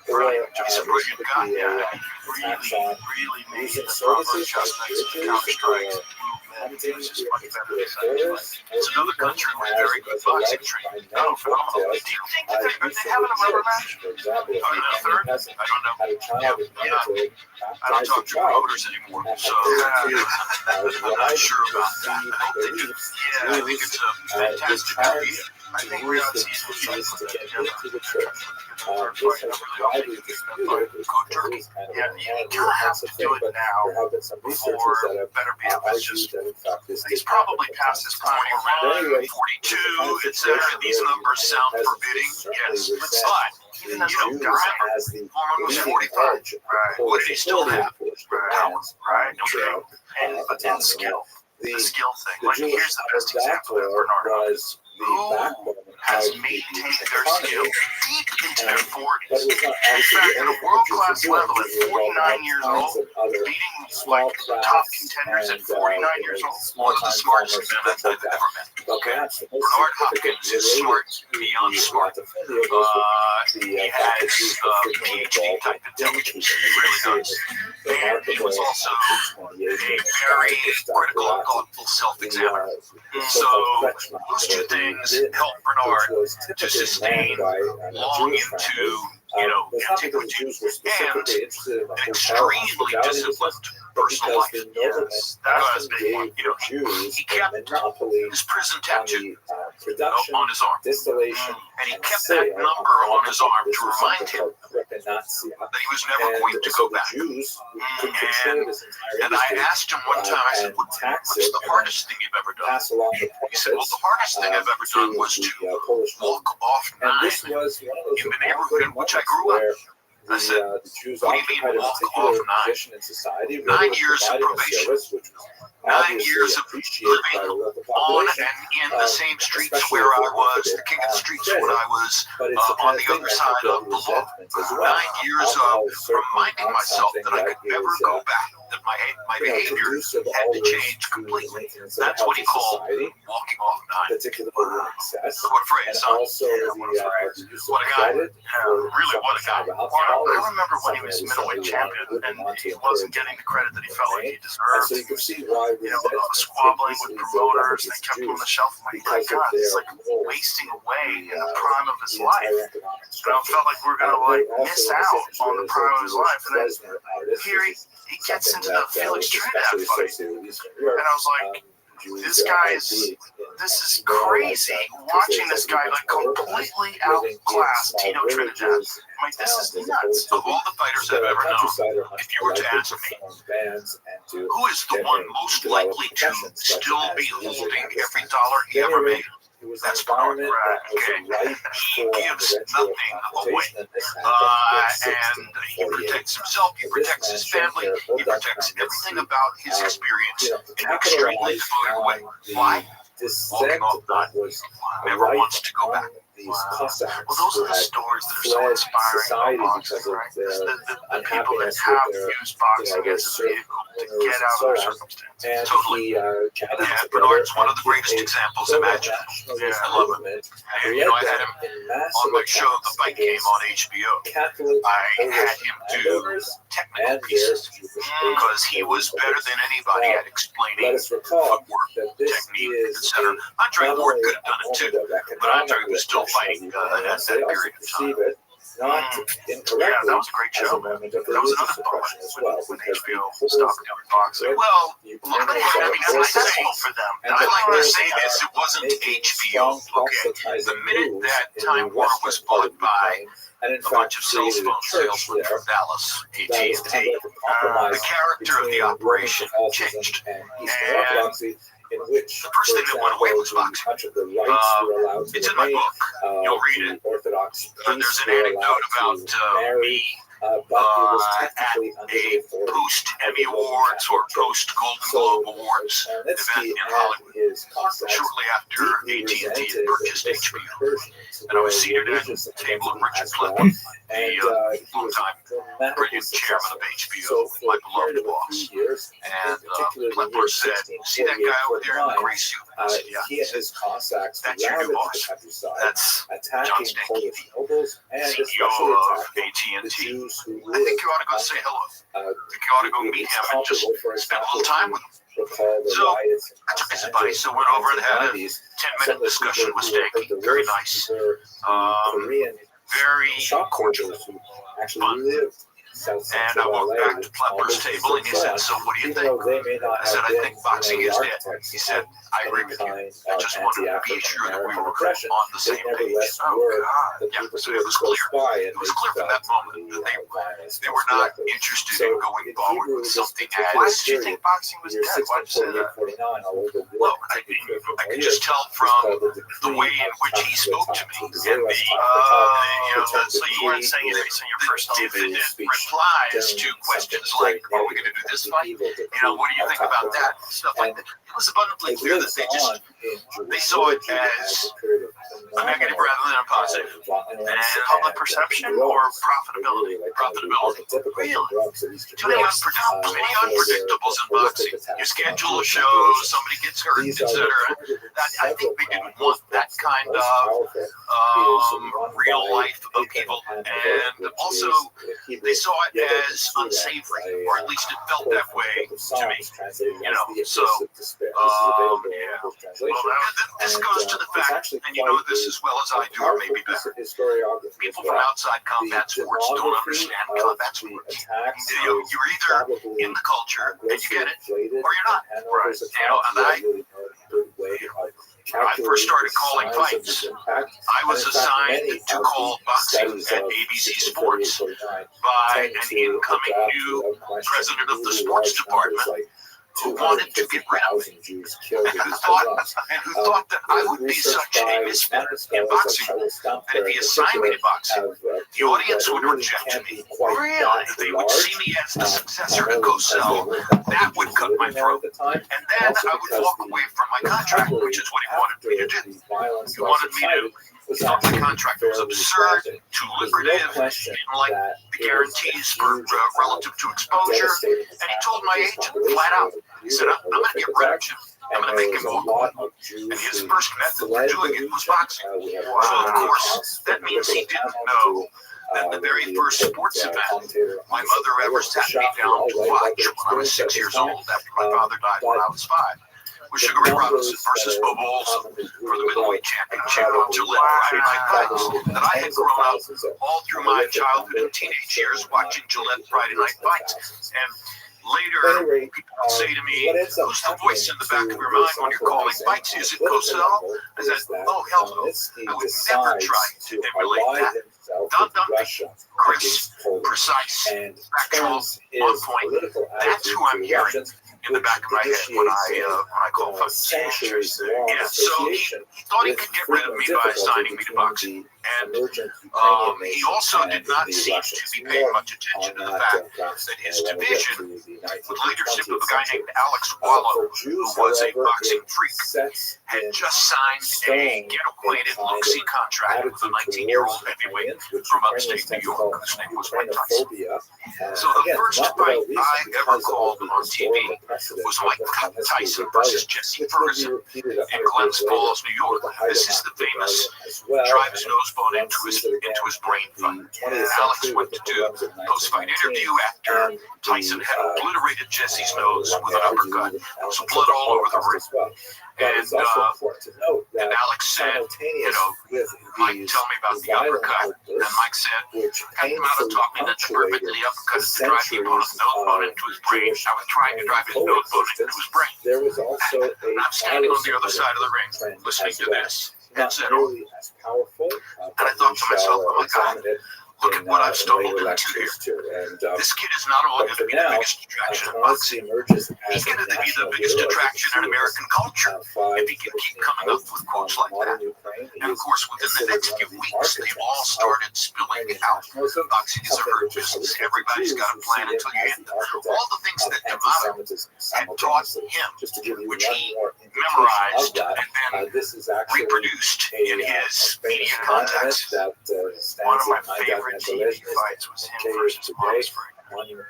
Brilliant. He's a brilliant guy. Really made the proper adjustments to counter-strikes. It's just much better than it's another country with very good boxing training. Oh, phenomenal. Do you think that they're having a rubber match? A third? I don't know. I don't talk to promoters anymore, so I'm not sure about that. I hope they do. Yeah, I think it's a fantastic idea. I think we're on season to get into the church. Go Turkey. Yeah, you kind of have to do it now before Beterbiev is just. He's probably past his prime. 42, etc. These numbers sound forbidding. Yes, but even Garner was 45. Right. What did he still have? Right. Okay. But then skill. The skill thing. Like, here's the best example of Bernard. Who has maintained their skill deep into their 40s. In fact, at a world-class level at 49 years old, beating like top contenders at 49 years old. One of the smartest men I've ever met. Okay. Bernard Hopkins is smart beyond smart. He has PhD type intelligence. He really does. And he was also a very critical and thoughtful self-examiner. So those two things help Bernard to sustain long into, antiquity and an extremely disciplined personal life. Yes, that was a big one. He kept his prison tattoo on his arm. And he kept that number on his arm to remind him that he was never going to go back. And I asked him one time, I said, what's the hardest thing you've ever done? He said, well, the hardest thing I've ever done was to walk off 9 in the neighborhood in which I grew up. I said, the Jews what do you mean walk off 9? 9 years of probation. 9 years of living on and in the same streets where I was, the king of the streets when I was on the other side of the law. 9 years of reminding myself that I could never go back, that my behavior had to change completely. That's what he called walking off 9. What a phrase, huh? What a phrase. What a guy. Really, what a guy. I remember when he was middleweight champion and he wasn't getting the credit that he felt like he deserved. So you can see why Squabbling with promoters, they kept him on the shelf. I'm like, my God, it's like wasting away in the prime of his life. And I felt like we were going to miss out on the prime of his life. And then here he gets into the Felix Trinidad fight. And I was like, this is crazy. Watching this guy like completely outclass Tito Trinidad. I'm like, this is nuts. Of all the fighters I've ever known, if you were to ask me, who is the one most likely to still be holding every dollar he ever made? That's Bernard. Okay. He gives nothing away. And he protects himself, he protects his family, he protects everything about his experience in an extremely devoted way. Why? Walking off 9. Never wants to go back. Well, those are the stories that are so inspiring about boxing, right? The people that have used boxing as a vehicle to get out of their circumstances. Totally. Yeah, Bernard's one of the greatest examples imaginable. Yeah, I love him. And, I had him on my show, The Fight Game on HBO. I had him do technical pieces because he was better than anybody at explaining footwork, technique, etc. Andre Ward could have done it too, but Andre was still fighting at that period of time. Yeah, that was a great show. That was another moment when HBO stopped doing boxing. Well, I'm thankful for them. I like to say this, it wasn't HBO, okay? The minute that Time Warner was bought by a bunch of cell phone salesmen from Dallas, AT&T, the character of the operation changed. And the first thing that went away was boxing. It's in my book. You'll read it. There's an anecdote about me at a post-Emmy Awards or post-Golden Globe Awards event in Hollywood, shortly after AT&T had purchased HBO. And I was seated at a table with Richard Clinton, the longtime brilliant chairman of HBO, my beloved boss. And Klepper said, "See that guy over there in the gray suit?" I said, "Yeah." He said, "That's your new boss. That's John Stanky, CEO of AT&T. I think you ought to go say hello. I think you ought to go meet him and just spend a little time with him." So I took his advice, so went over and had a 10-minute discussion with Stanky. Very nice. Very cordial. Fun. And I walked back to Klepper's table and he said, "So what do you think?" I said, "I think boxing is dead." He said, "I agree with you. I just wanted to be sure that we were on the same page." Oh, God. Yeah, so it was clear. It was clear from that moment that they were not interested in going forward with something as... Why did you think boxing was dead? Why did you say that? Look, I could just tell from the way in which he spoke to me and the, so you weren't saying it based on your personal dividend replies to questions like, "Are we going to do this fight? What do you think about that?" Stuff like that. It was abundantly clear that they saw it as a negative rather than a positive. And public perception or profitability? Profitability. Really? Too many unpredictables in boxing. You schedule a show, somebody gets hurt, etc. I think they didn't want that kind of real life upheaval. And also, they saw it as unsavory, or at least it felt that way to me. So, yeah. Well, this goes to the fact, and you know this as well as I do, or maybe better. People from outside combat sports don't understand combat sports. You're either in the culture and you get it, or you're not. Right. And when I first started calling fights, I was assigned to call boxing at ABC Sports by an incoming new president of the sports department who wanted to get rid of me, and who thought that I would be such a misfit in boxing that if he assigned me to boxing, the audience would reject me. Really? They would see me as the successor to Cosell. That would cut my throat. And then I would walk away from my contract, which is what he wanted me to do. He wanted me to stop my contract. It was absurd, too lucrative, didn't like the guarantees for relative to exposure. And he told my agent flat out, he said, I'm going to get rid of you. I'm going to make him walk away. And his first method for doing it was boxing. So, of course, that means he didn't know that the very first sports event my mother ever sat me down to watch when I was 6 years old after my father died when I was 5 was Sugar Ray Robinson versus Bob Olson for the middleweight championship on Gillette Friday Night Fights that I had grown up all through my childhood and teenage years watching Gillette Friday Night Fights. And later, people would say to me, who's the voice in the back of your mind when you're calling fights? Is it Cosell? I said, oh, hell no. I would never try to emulate that. Dun-dun, crisp, precise, factual, on point. That's who I'm hearing in the back of my head when I call fights. Yeah, so he thought he could get rid of me by assigning me to boxing. And he also did not seem to be paying much attention to the fact that his division, with leadership of a guy named Alex Wallow, who was a boxing freak, had just signed a get-acquainted look-see contract with a 19-year-old heavyweight from upstate New York, whose name was Mike Tyson. So the first fight I ever called on TV was Mike Tyson versus Jesse Ferguson in Glens Falls, New York. This is the famous drive his nose bone into his brain fight. And Alex went to do a post-fight interview after Tyson had obliterated Jesse's nose with an uppercut. There was blood all over the ring. And Alex said, Mike, tell me about the uppercut. And Mike said, I came out and taught me that the purpose of the uppercut is to drive the opponent's nose bone into his brain. I was trying to drive his nose bone into his brain. And I'm standing on the other side of the ring, listening to this. And said, and I thought to myself, oh my God, look at what I've stumbled into here. This kid is not only going to be the biggest attraction in boxing, he's going to be the biggest attraction in American culture if he can keep coming up with quotes like that. And of course, within the next few weeks, they all started spilling out. Boxing is a herd business. Everybody's got a plan until you end it. All the things that D'Amato had taught him, which he memorized and then reproduced in his media contacts. One of my favorite TV fights was him versus Monster.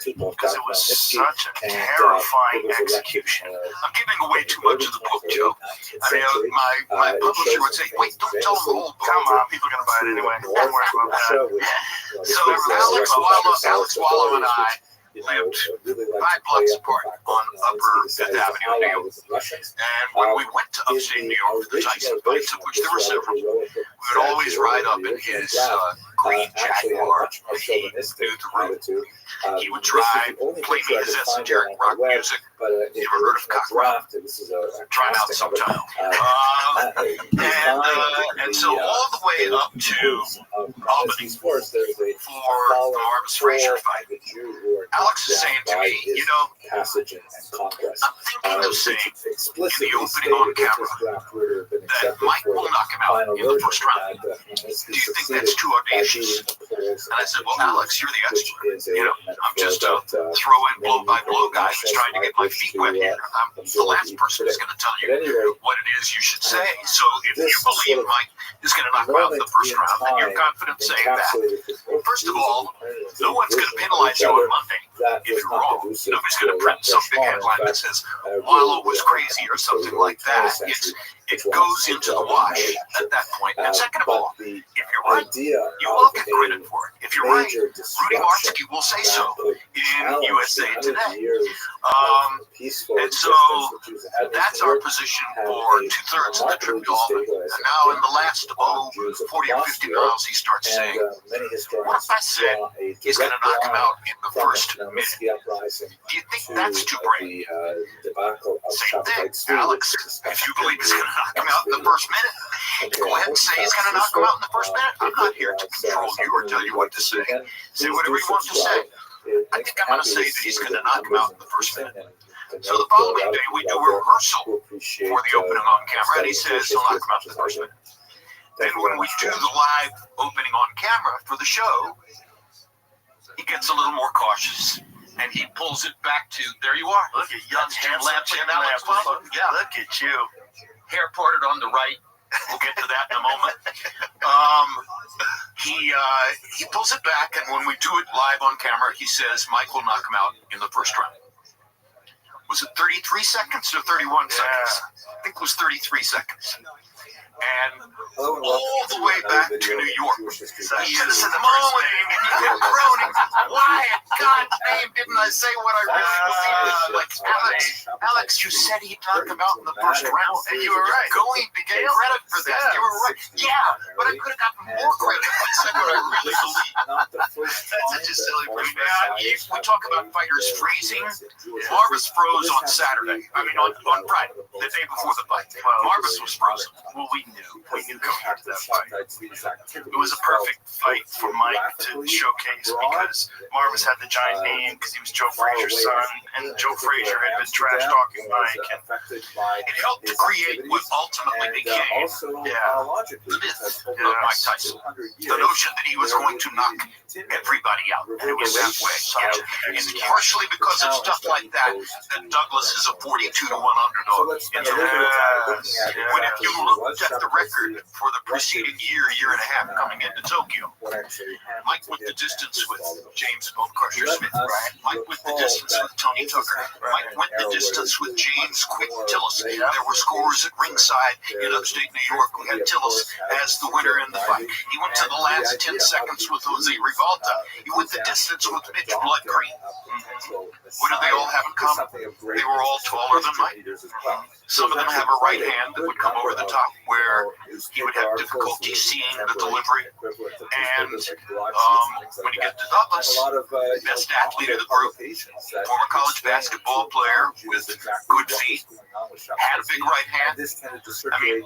Because it was such a terrifying execution. I'm giving away too much of the book, Joe. I mean, my publisher would say, wait, don't tell them the whole book. Come on, people are going to buy it anyway. Don't worry about that. So Alex Wallow and I lived 5 blocks apart on Upper Fifth Avenue in New York. And when we went to upstate New York for the Tyson fights, of which there were several, we would always ride up in his green Jaguar. He knew the route. He would play me his esoteric rock music. You ever heard of Cock Rock? Try it out sometime. And so all the way up to Albany for the Marvis Frazier fight, Alex is saying to me, I'm thinking of saying in the opening on camera that Mike will knock him out in the first round. Do you think that's too audacious? And I said, well, Alex, you're the expert. I'm just a throw-in, blow-by-blow guy who's trying to get my feet wet here. I'm the last person who's going to tell you what it is you should say. So if you believe Mike is going to knock him out in the first round, then you're confident saying that. First of all, no one's going to penalize you on Monday if you're wrong. Nobody's going to print some big headline that says Wallow was crazy or something like that. It goes into the wash at that point. And second of all, if you're right, you will get credit for it. If you're right, Rudy Martzke will say so in USA Today. And so that's our position for 2/3 of the trip to Albany. And now in the last 40 or 50 miles, he starts saying, what if I said he's going to knock him out in the first minute? Do you think that's too brave? Same thing, Alex. If you believe he's going to knock him out in the first minute, go ahead and say he's going to knock him out in the first minute. I'm not here to control you or tell you what to say. Say whatever you want to say. I think I'm going to say that he's going to knock him out in the first minute. So the following day, we do a rehearsal for the opening on camera, and he says he'll knock him out in the first minute. Then when we do the live opening on camera for the show, he gets a little more cautious, and he pulls it back to, there you are. Look at young Jim Lamps and Alex Butler. Yeah, look at you. Hair parted on the right. We'll get to that in a moment. He pulls it back, and when we do it live on camera, he says Mike will knock him out in the first round. Was it 33 seconds or 31 seconds? I think it was 33 seconds. And all the way back to New York. He is moaning and you're groaning. Wyatt, God damn, didn't I say what I really believed? Like, Alex, you said he'd knock him out in the first round. And you were right. Going to get credit for that. You were right. Yeah, but I could have gotten more credit if I said what I really believed. That's such a silly perspective. We talk about fighters freezing. Marvis froze on Saturday. I mean, on Friday, the day before the fight. Marvis was frozen. Well, we knew going into that fight. It was a perfect fight for Mike to showcase because Marvis had the giant name because he was Joe Frazier's son, and Joe Frazier had been trash talking Mike. And it helped to create what ultimately became the myth of Mike Tyson. The notion that he was going to knock everybody out. And it was that way. And partially because of stuff like that, that Douglas is a 42-1 underdog. When if you looked at the record for the preceding year and a half coming into Tokyo, Mike went the distance with James Bone Crusher Smith. Mike went the distance with Tony Tucker. Mike went the distance with James Quick Tillis. There were scores at ringside in upstate New York. We had Tillis as the winner in the fight. He went to the last 10 seconds with Jose Rivalta. He went the distance with Mitch Blood Green. What do they all have in common? They were all taller than Mike. Some of them have a right hand that would come over the top where he would have difficulty seeing the delivery. And when you get to Douglas, best athlete of the group, former college basketball player with good feet, had a big right hand. I mean,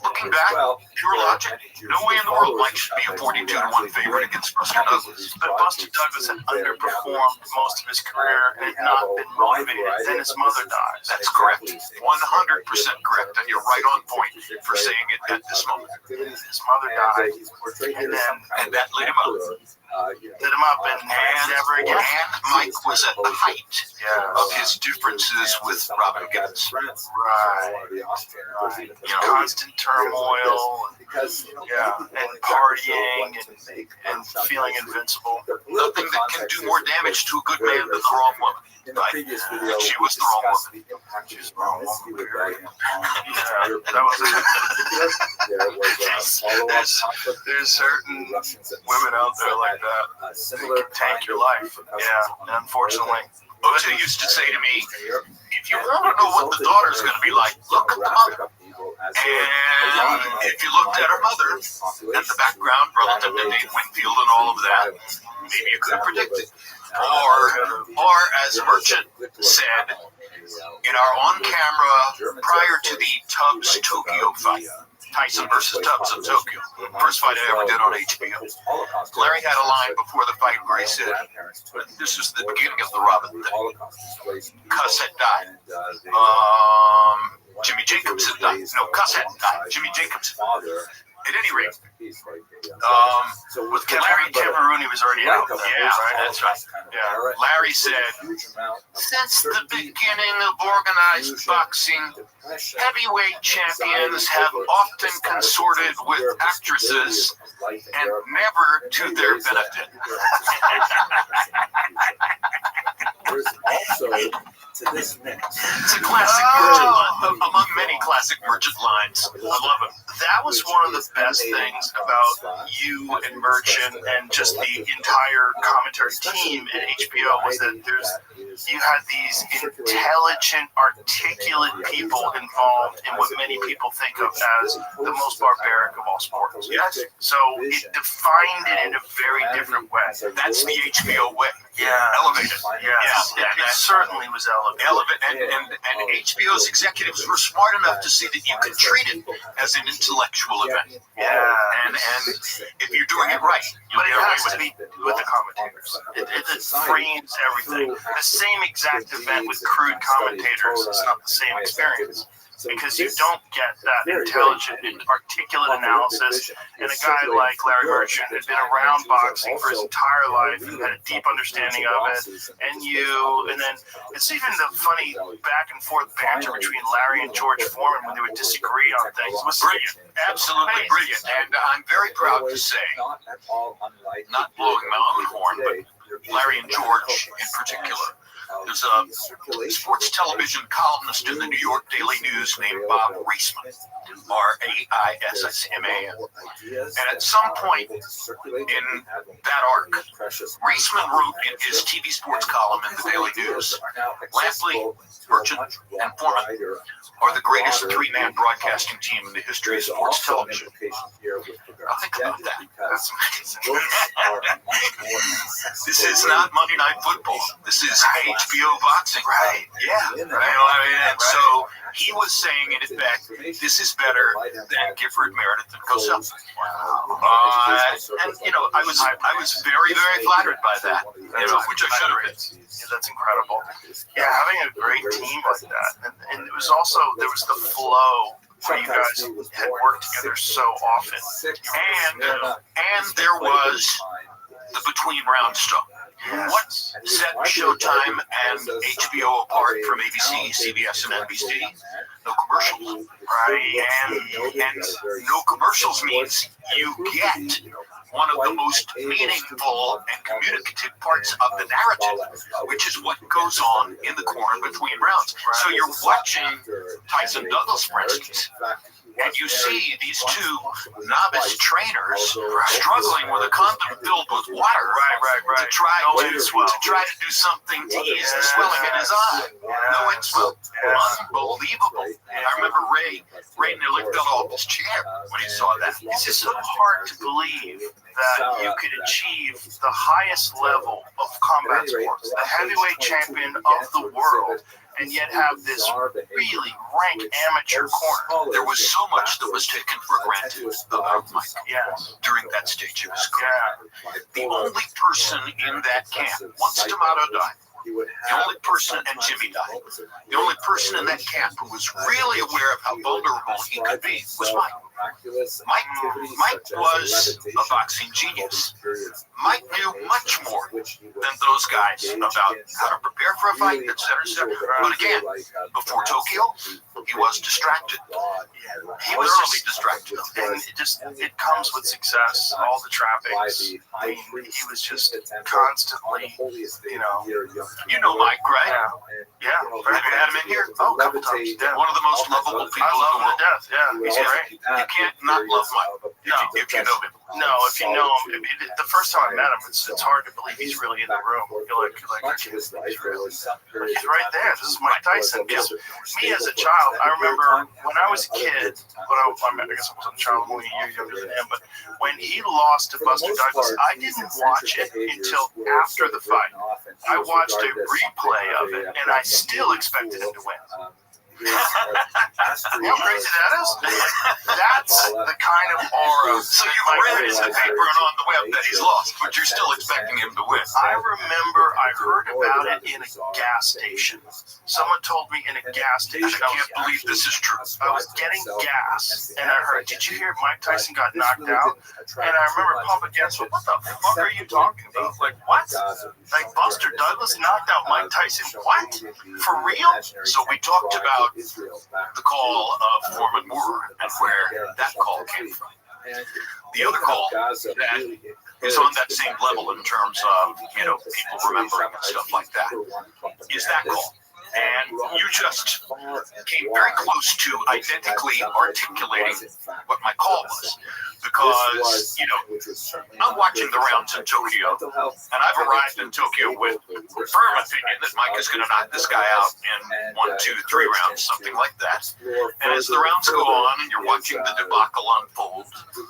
looking back, pure logic, no way in the world Mike should be a 42-1 favorite against Buster Douglas. But Buster Douglas had underperformed most of his career and had not been motivated. Then his mother dies. That's correct. 100% correct. And you're right on point for saying it at this moment. His mother died, and that lit him up. Lit him up, and never again. And Mike was at the height of his differences with Robin Gibbons. Right. Constant turmoil, and partying, and feeling invincible. Nothing that can do more damage to a good man than the wrong woman. Right? And she was the wrong woman. She was the wrong woman. There's certain women out there like that that can tank your life. Yeah, unfortunately. OJ used to say to me, if you want to know what the daughter's going to be like, look at the mother. And if you looked at her mother and the background relative to Dave Winfield and all of that, maybe you could have predicted. Or as Merchant said in our on-camera prior to the Tubbs Tokyo fight, Tyson versus Tubbs in Tokyo, first fight I ever did on HBO. Larry had a line before the fight where he said, this is the beginning of the Robin thing. Cuss had died. Jimmy Jacobs had died. No, Cuss hadn't died. Jimmy Jacobs had died. At any rate, with Larry Cameroon, he was already out. Yeah, that's right. Yeah. Larry said, since the beginning of organized boxing, heavyweight champions have often consorted with actresses and never to their benefit. It's a classic Merchant line, among many classic Merchant lines. I love it. That was one of the best things about you and Merchant and just the entire commentary team at HBO was that you had these intelligent, articulate people involved in what many people think of as the most barbaric of all sports. Yes. So it defined it in a very different way. That's the HBO way. Yeah. Elevated. Yes. Yeah, that certainly was elevated. And HBO's executives were smart enough to see that you can treat it as an intellectual event. Yeah. And if you're doing it right, But it has to be with the commentators. It frames everything. The same exact event with crude commentators is not the same experience. Because you don't get that intelligent and articulate analysis. And a guy like Larry Merchant had been around boxing for his entire life and had a deep understanding of it. And then it's even the funny back and forth banter between Larry and George Foreman when they would disagree on things. It was brilliant, absolutely brilliant. And I'm very proud to say, not blowing my own horn, but Larry and George in particular. There's a sports television columnist in the New York Daily News named Bob Reisman, R-A-I-S-M-A-N. And at some point in that arc, Reisman wrote in his TV sports column in the Daily News, Lampley, Merchant, and Foreman are the greatest three-man broadcasting team in the history of sports television. Now think about that. That's amazing. This is not Monday Night Football. This is HBO boxing. Right. Yeah. Right. And so he was saying, in effect, this is better than Gifford, Meredith, and Cosell. And I was very, very flattered by that. Which I should have been. Yeah, that's incredible. Yeah, having a great team like that, and it was also there was the flow. Where you guys had worked together so often, and there was the between round stuff. What set Showtime and HBO apart from ABC, CBS, and NBC? No commercials, right? And no commercials means you get one of the most meaningful and communicative parts of the narrative, which is what goes on in the corner between rounds. So you're watching Tyson Douglas, for instance, and you see these two novice trainers struggling with a condom filled with water to try to do something to ease the swelling in his eye. No, it's unbelievable. I remember Ray nearly fell off his chair when he saw that. It's just so hard to believe that you could achieve the highest level of combat sports, the heavyweight champion of the world, and yet have this really rank amateur corner. There was so much that was taken for granted about Mike during that stage of his career. The only person in that camp, once D'Amato died, the only person, and Jimmy died, the only person in that camp who was really aware of how vulnerable he could be was Mike. Mike was a boxing genius. Mike knew much more than those guys about how to prepare for a fight, etc. But again, before Tokyo, he was distracted. He was really distracted. And it comes with success, all the trappings. I mean, he was just constantly, You know Mike, right? Yeah. Have you had him in here? Oh, a couple times. Yeah. One of the most lovable people I in love the him world. to death. Yeah, he's great. You can't not love Mike if you know him. No, if you know him, the first time I met him, it's hard to believe he's really in the room. You're like, he's right there. This is Mike Tyson. Because me as a child, I remember when I was a kid, I guess I wasn't a child, only a year younger than him, but when he lost to Buster Douglas, I didn't watch it until after the fight. I watched a replay of it, and I still expected him to win. You know how crazy that is? That's the kind of aura. So you've read in the paper and on the web that he's lost, but you're still expecting him to win. I remember I heard about it in a gas station. Someone told me in a gas station. I can't believe this is true. I was getting gas, and I heard, did you hear Mike Tyson got knocked out? And I remember pumping gas. What the fuck are you talking about? Like, what? Like, Buster Douglas knocked out Mike Tyson? What? For real? So we talked about the call of Foreman Moore and where that call came from. The other call that is on that same level in terms of, people remembering and stuff like that is that call. And you just came very close to identically articulating what my call was. Because, I'm watching the rounds in Tokyo, and I've arrived in Tokyo with a firm opinion that Mike is going to knock this guy out in 1, 2, 3 rounds, something like that. And as the rounds go on and you're watching the debacle unfold, the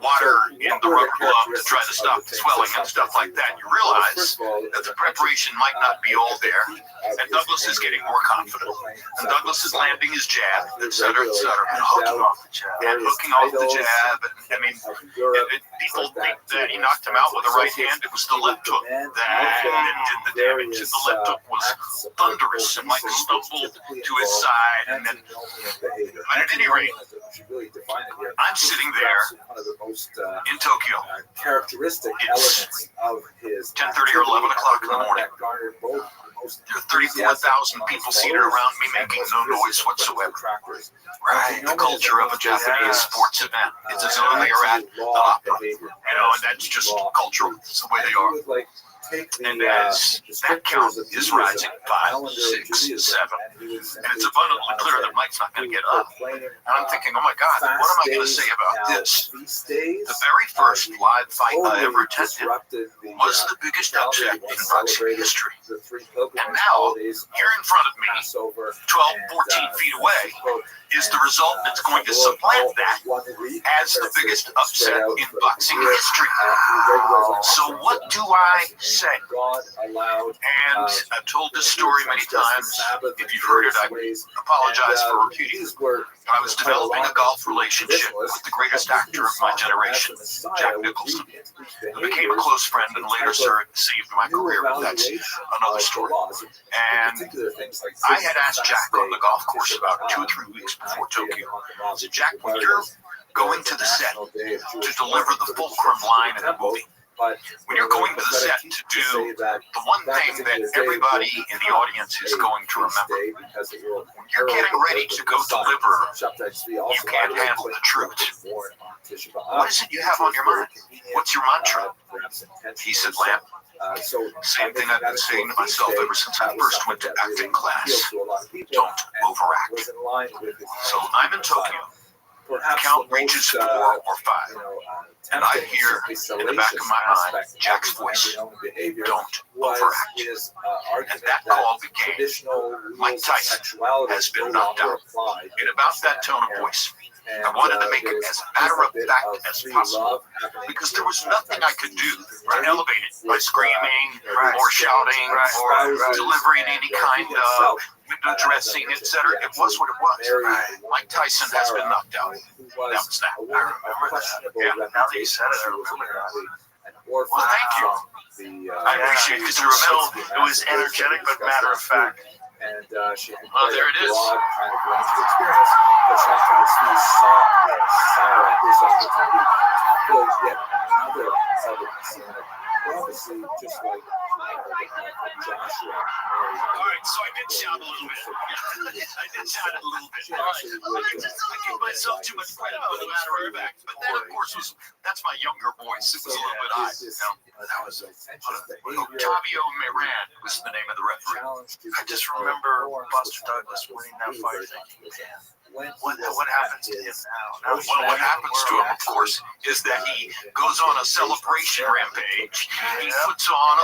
water in the rubber glove to try to stop the swelling and stuff like that, you realize that the preparation might not be all there. And Douglas is getting more confident. And Douglas is landing his jab, et cetera, et cetera. And hooking off the jab. And hooking off the jab. And, I mean, people think that he knocked him out with a right hand. It was the left hook that did the damage. And the left hook was thunderous. And Mike stumbled to his side. And then, but at any rate, I'm sitting there in Tokyo. Characteristic It's elements of his 10:30 or 11 o'clock in the morning. There are 34,000 people seated around me making no noise whatsoever. Right, the culture of a Japanese sports event. It's as though they are at an opera. You know, and that's just cultural. It's the way they are. And as that count is rising, 5, 6, 7, and it's abundantly clear that Mike's not going to get up. And I'm thinking, oh my God, what am I going to say about this? The very first live fight I ever attended was the biggest upset in boxing history. And now, here in front of me, 12, 14 feet away, is the result that's going to supplant that as the biggest upset in boxing history. So what do I say? And I've told this story many times. If you've heard it, I apologize for repeating it. I was developing a golf relationship with the greatest actor of my generation, Jack Nicholson, who became a close friend and later saved my career, but that's another story. And I had asked Jack on the golf course about 2 or 3 weeks before Tokyo. I said, Jack, when you're going to the set to deliver the fulcrum line in the movie, when you're going to the set to do the one thing that everybody in the audience is going to remember, when you're getting ready to go deliver, you can't handle the truth. What is it you have on your mind? What's your mantra? He said, Lamp, same thing I've been saying to myself ever since I first went to acting class. Don't overact. So I'm in Tokyo. The count reaches 4 or 5. And I hear in the back of my mind Jack's voice, don't overact. And that call became, Mike Tyson has been knocked out. In about that tone of voice. I wanted to make it as matter of fact as possible because there was nothing I could do to elevate it by screaming or shouting or delivering any kind of window dressing, etc. It was what it was. Mike Tyson has been knocked out. That was that. I remember that. Yeah, now that you said it, I remember that. Well, thank you. I appreciate it. It was energetic but matter of fact. And she had there it is. broad kind of range of experience, but Sheffield saw this opportunity to build yet another celebrity. Obviously, just like Joshua. All right, so I did shout a little bit. I did shout a little bit. All right, I give myself too much credit for the matter of fact, but that, of course, that's my younger voice. It was a little bit high. That was Octavio Moran was the name of the referee. I just remember Buster Douglas winning that fight. What happens to him now? What happens to him, of course, is that he goes on a celebration rampage. He puts on,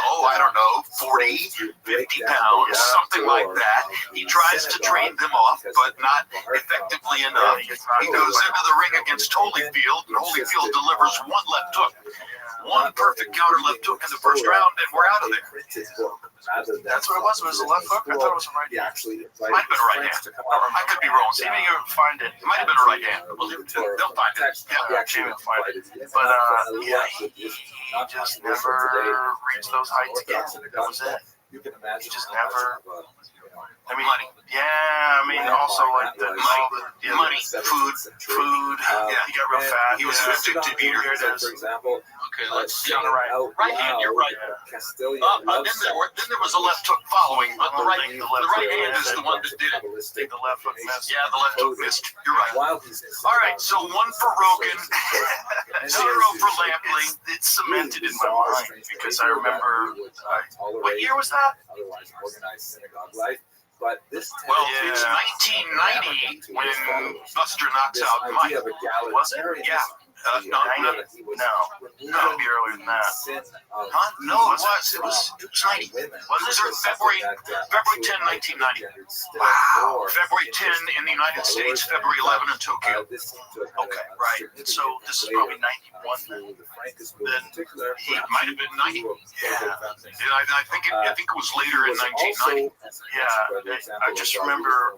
40, 50 pounds, something like that. He tries to train them off, but not effectively enough. He goes into the ring against Holyfield, and Holyfield delivers one left hook. One perfect counter left hook in the first round, and we're out of there. That's what it was. It was a left hook. I thought it was a right hand. Might have been a right hand. I could be wrong. See if you can find it. It might have been a right hand. They'll find it. Yeah, Jamie will find it. But he just never reached those heights again. That was it. He just never. I mean, money. Yeah, I mean, also like the money, food. He got real fat. He was addicted to beer. Here it is. For example, Okay, let's see. On the right. Right hand, you're right. Then there was a left hook following, but the right hand is the one that did it. The left hook missed. Yeah, the left hook missed. You're right. All right, so 1 for Rogan, 0 for Lampley. It's cemented in my mind because I remember. What year was that? Otherwise organized synagogue life. But this It's 1990 when Buster knocks out Mike. Was it? Yeah. No, Maybe earlier than that. Huh? No, it was 90. Was it February 10, 1990? Wow. February 10 in the United States, February 11 in Tokyo. Okay, right. So this is probably 91 then. Then he might have been 90. Yeah. I think it was later in 1990. Yeah, I just remember,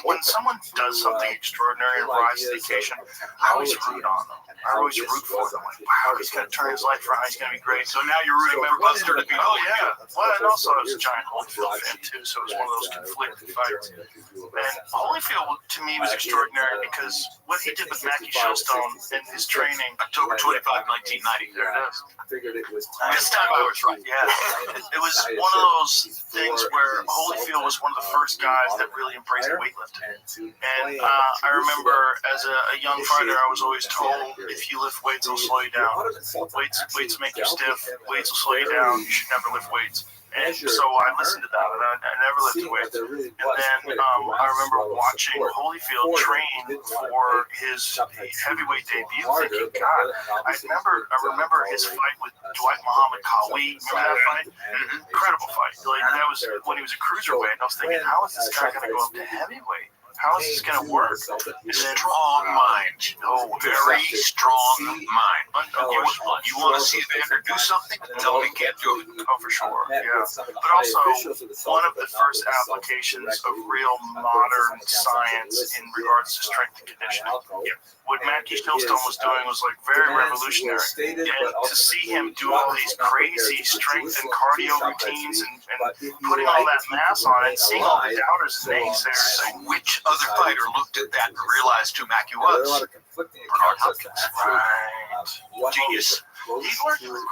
when someone does something extraordinary and rises to the occasion, I always root on them. I always root for them. Like, wow, he's going to turn his life around. He's going to be great. So now you're rooting for Buster to be. Oh, yeah. Well, and also I was a giant Holyfield fan, too, so it was one of those conflicting fights. And Holyfield, to me, was extraordinary because what he did with Mackie Showstone in his training, October 25, 1990. there it is. This time I was right. Yeah, it was one of those things where Holyfield was one of the first guys that really embraced weightlifting. And I remember as a young fighter, I was always told, if you lift weights, they'll slow you down. Weights make you stiff. Weights will slow you down. You should never lift weights. And so I listened to that, and I never lifted weights. And then I remember watching Holyfield train for his heavyweight debut, thinking, God, I remember his fight with Dwight Muhammad Ali. Remember that fight? Incredible fight. Like, that was when he was a cruiserweight. And I was thinking, how is this guy going to go up to heavyweight? How is this going to work? Strong mind. Oh, very strong mind. You want to see Vander do something? Tell him he can't do it. Oh, for sure. Yeah. But also, one of the first applications of real modern science in regards to strength and conditioning. What Mackie Showstone was doing was like very revolutionary. And to see him do all these crazy strength and cardio routines and putting all that mass on it, seeing all the doubters and naysayers saying, Which other fighter looked at that and realized who Mackie was? Bernard Hopkins. Right. Genius. He worked with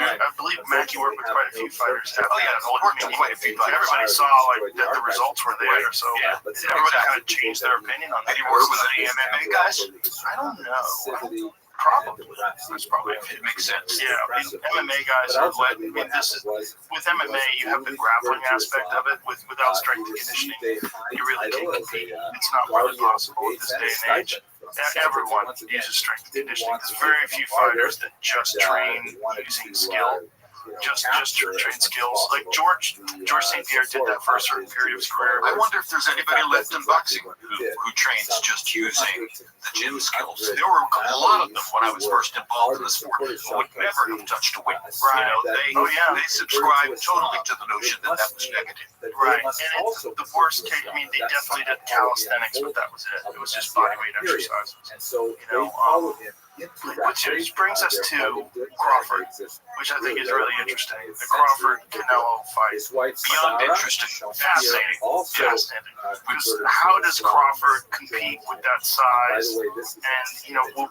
I believe Mackie worked with quite a few fighters. Worked with quite a few fighters. Everybody saw like that the results were there, so everybody kind of changed their opinion on that. Did he work with any MMA guys? I don't know. Probably. That's probably It makes sense. Yeah, I mean, MMA guys are led. I mean, this is with MMA. You have the grappling aspect of it. Without strength and conditioning, you really can't compete. It's not really possible at this day and age. Everyone uses strength and conditioning. There's very few fighters that just train using skill. Just train skills. Like George St. Pierre did that for a certain period of his career. I wonder if there's anybody left in boxing who trains just using the gym skills. There were a lot of them when I was first involved in the sport who would never have touched a weight. They subscribe totally to the notion that was negative. Right, and it's the worst case. I mean, they definitely did calisthenics, but that was it. It was just bodyweight exercises. Which brings us to Crawford, which I think is really interesting. The Crawford-Canelo fight. Beyond interesting. Fascinating. Because how does Crawford compete with that size? And,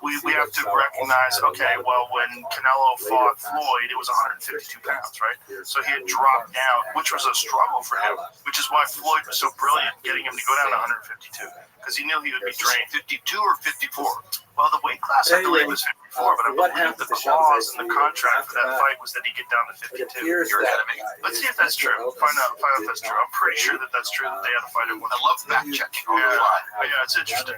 we have to recognize, okay, well, when Canelo fought Floyd, it was 152 pounds, right? So he had dropped down, which was a struggle for him, which is why Floyd was so brilliant getting him to go down to 152. Because he knew he would be drained. 52 or 54? Well, the weight class, I believe, was 54, but I believe the clause in the contract for that fight was that he get down to 52. You're ahead of me. Let's see if that's true. Find out if that's true. I'm pretty sure that that's true, that they had to fight it. I love fact checking on the fly. Yeah, it's interesting.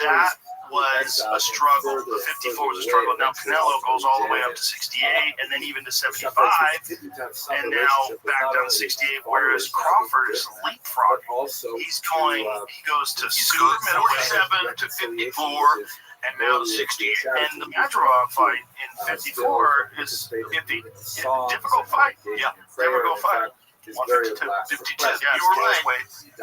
That was a struggle. The 54 was a struggle. Now Canelo goes all the way up to 68, and then even to 75, and now back down to 68. Whereas Crawford is leapfrogging. He goes to super middleweight 47 to 54. And now 68. And the Madrov fight in 54 is a difficult fight. Yeah, difficult fight. 152. 52. Yeah, you were right.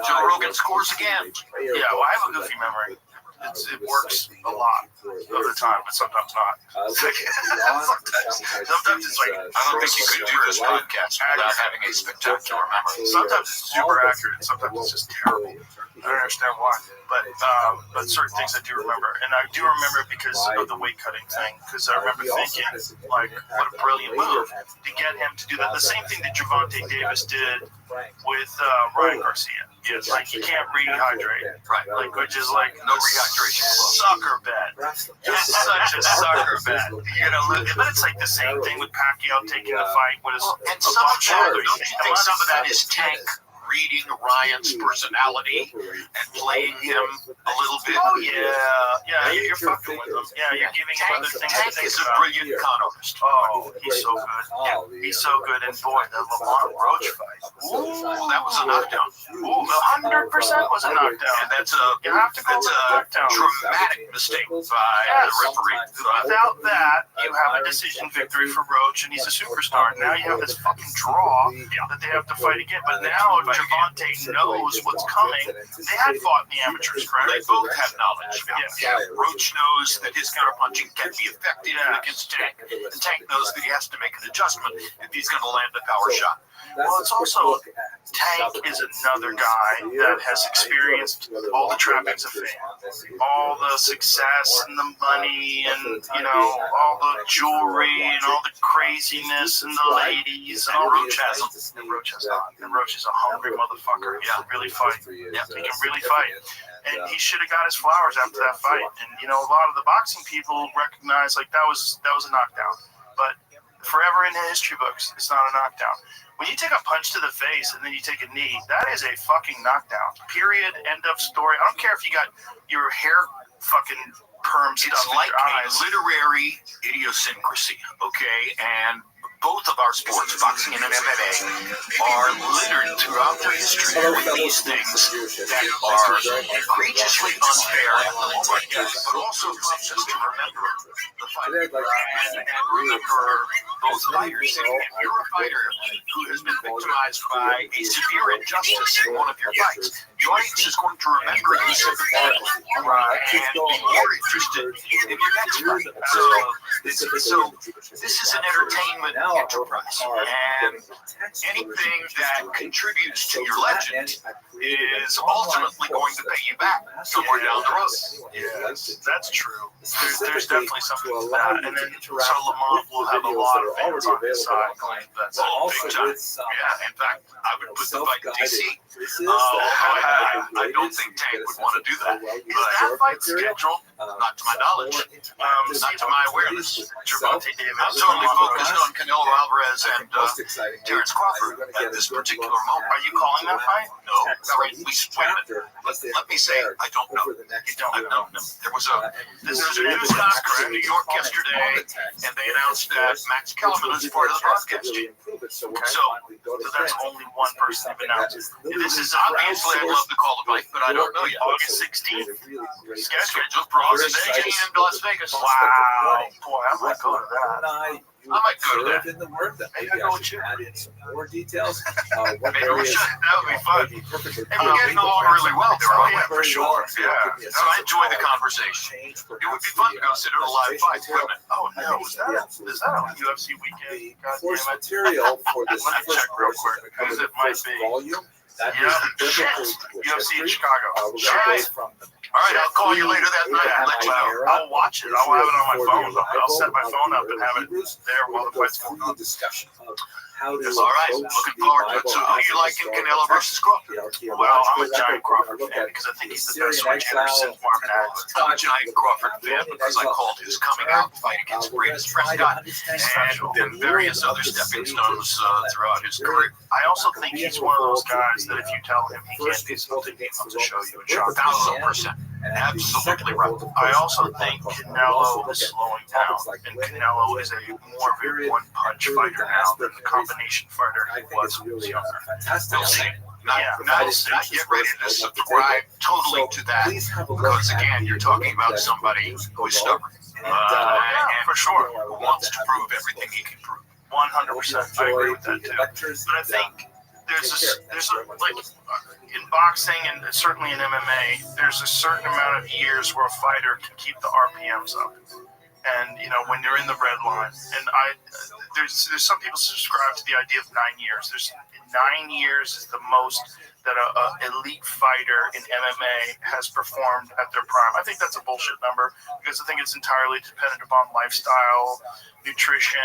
Joe Rogan scores again. Yeah, well, I have a goofy memory. It works a lot of the time, but sometimes not. Sometimes it's like, I don't think you could do this podcast without having a spectacular memory. Sometimes it's super accurate, sometimes it's just terrible. I don't understand why, but certain things I do remember, and I do remember because of the weight cutting thing. Because I remember thinking, like, what a brilliant move to get him to do that. The same thing that Gervonta Davis did with Ryan Garcia. It's like you can't rehydrate, right? Like, which is like no rehydration. Sucker bet. It's such a sucker bet. But it's like the same thing with Pacquiao taking the fight with his. And some of that, don't you think some of that is tank reading Ryan's personality and playing him a little bit. Oh yeah, you're fucking with him. Yeah, you're giving him other things to Tank think is a about. brilliant con artist. Oh, he's so good. He's so good. And boy, the Lamont Roach fight. Ooh, that was a knockdown. Ooh, 100% was a knockdown. And that's You have to go that's with a a knockdown. dramatic mistake by Yes. the referee. Without that, you have a decision victory for Roach, and he's a superstar. Now you have this fucking draw that they have to fight again. But now Javante knows what's coming. They had fought in the amateurs, correct? They both had knowledge. Yeah. Roach knows that his counterpunching can be effective against Tank, and Tank knows that he has to make an adjustment if he's going to land a power shot. Well, it's also Tank is another guy that has experienced all the trappings of fame, all the success and the money, and all the jewelry and all the craziness and the ladies. And all Roach has them, and Roach has not. And Roach is a hungry motherfucker. He can really fight. Yeah, he can really fight. And he should have got his flowers after that fight. And a lot of the boxing people recognize that was a knockdown. But forever in the history books, it's not a knockdown. When you take a punch to the face and then you take a knee, that is a fucking knockdown. Period. End of story. I don't care if you got your hair fucking perm stuff it's in like your a eyes. literary idiosyncrasy, okay? And both of our sports, boxing and MMA, are littered throughout their history with these things that are egregiously unfair, but also helps us to remember the fight. And remember both fighters. If you're a fighter who has been victimized by a severe injustice in one of your fights, the audience is going to remember you sympathetically and be more interested in your next fight. So this is an entertainment enterprise, and anything that contributes to your legend is ultimately going to pay you back somewhere down the road. Yes, that's true. There's definitely something to that. And then so Lamont will have a lot of fans on his side. That's Oh, big time. Yeah, in fact, I would put the fight in DC. I don't think Tank would want to do that. Is that fight scheduled? Not to my knowledge. Not to my awareness. Javante Davis. I'm totally focused on Canelo Alvarez and Terrence Crawford at this particular moment. Are you calling that fight? No, wait a minute. Let me say, I don't know. I don't know. There was a news conference in New York yesterday, and they announced that Max Kellerman is part of the broadcast team. So that's only one person they've announced. This is obviously, I'd love to call the fight, but I don't know yet. August 16th. Scheduled for August 16th in Las Vegas. Wow. Boy, I might go to that. I might go to that. In the word that maybe I go I with should you. add in some more details. Maybe we should. That would be fun. And we're getting along really well. Oh, yeah, for sure. Yeah. So I enjoy the conversation. It would be fun to go sit at a live fight, wouldn't it? Oh, no. Is that on UFC weekend? God Course damn it. material for this Let me first check real course quick, is because the it might first be. volume. That Yeah, is shit. biblical UFC in history. Chicago. We're gonna go from the All right, I'll call you later that night and let you know. I'll watch it. I'll have it on my phone. I'll set my phone up and have it there while the fight's going on. discussion of how to All right, looking forward to it. So who you liking, Canelo versus Crawford? Well, I'm a giant Crawford fan because I think he's the best switch ever since Marvin Hagler. I'm a giant Crawford fan because I called his coming out fight against Greatest Prescott and various other stepping stones throughout his career. I also think he's one of those guys that if you tell him he can't do something, he wants to show you and shock you. 1,000%. Absolutely right. I also think Canelo is slowing down, and Canelo is a more of a one-punch fighter now than the combination fighter he was when he was younger. We'll see. Not yet ready to subscribe totally to that because, again, you're talking about somebody who is stubborn. For sure. Who wants to prove everything he can prove. 100%. I agree with that too. But I think there's like in boxing and certainly in MMA, there's a certain amount of years where a fighter can keep the RPMs up. And when you're in the red line, and there's some people subscribe to the idea of 9 years. There's 9 years is the most that a elite fighter in MMA has performed at their prime. I think that's a bullshit number because I think it's entirely dependent upon lifestyle, nutrition,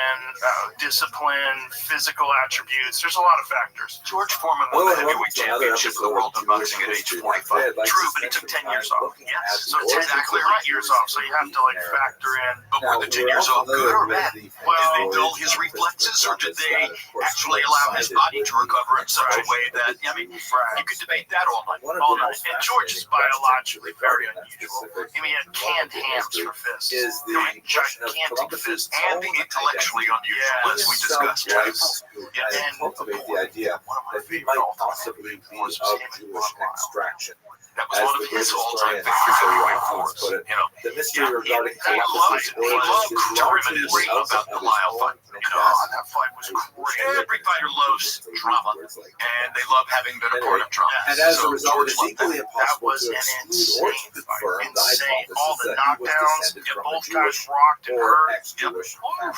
discipline, physical attributes. There's a lot of factors. George Foreman won the heavyweight championship of the world in boxing at age 45. True, but he took 10 years off. Yes, So it's exactly 10 years off. So you have to like factor in. But were the 10 years off good or bad? Did they dull his reflexes, or did they actually allow his body to recover in such a way that, I mean, you could debate that all night. All night. And George is biologically very unusual. I mean, he had canned hams for fists. Gigantic fists. And intellectually unusual, as we discussed. And cultivate the idea that he might possibly be of Jewish extraction. That was one of his all-time As favorite heavyweight historians wars. put it, You know, the mystery regarding he loved to reminisce about the Lyle fight. You know, that fight was great. every fighter loves drama, and they love having been a part of drama. And as a So result, George it's loved that. equally impossible was to an exclude or insane confirm fight. the Insane. All hypothesis the that he was knockdowns, descended from a both Jewish guys rocked and or hurt. ex-Jewish family.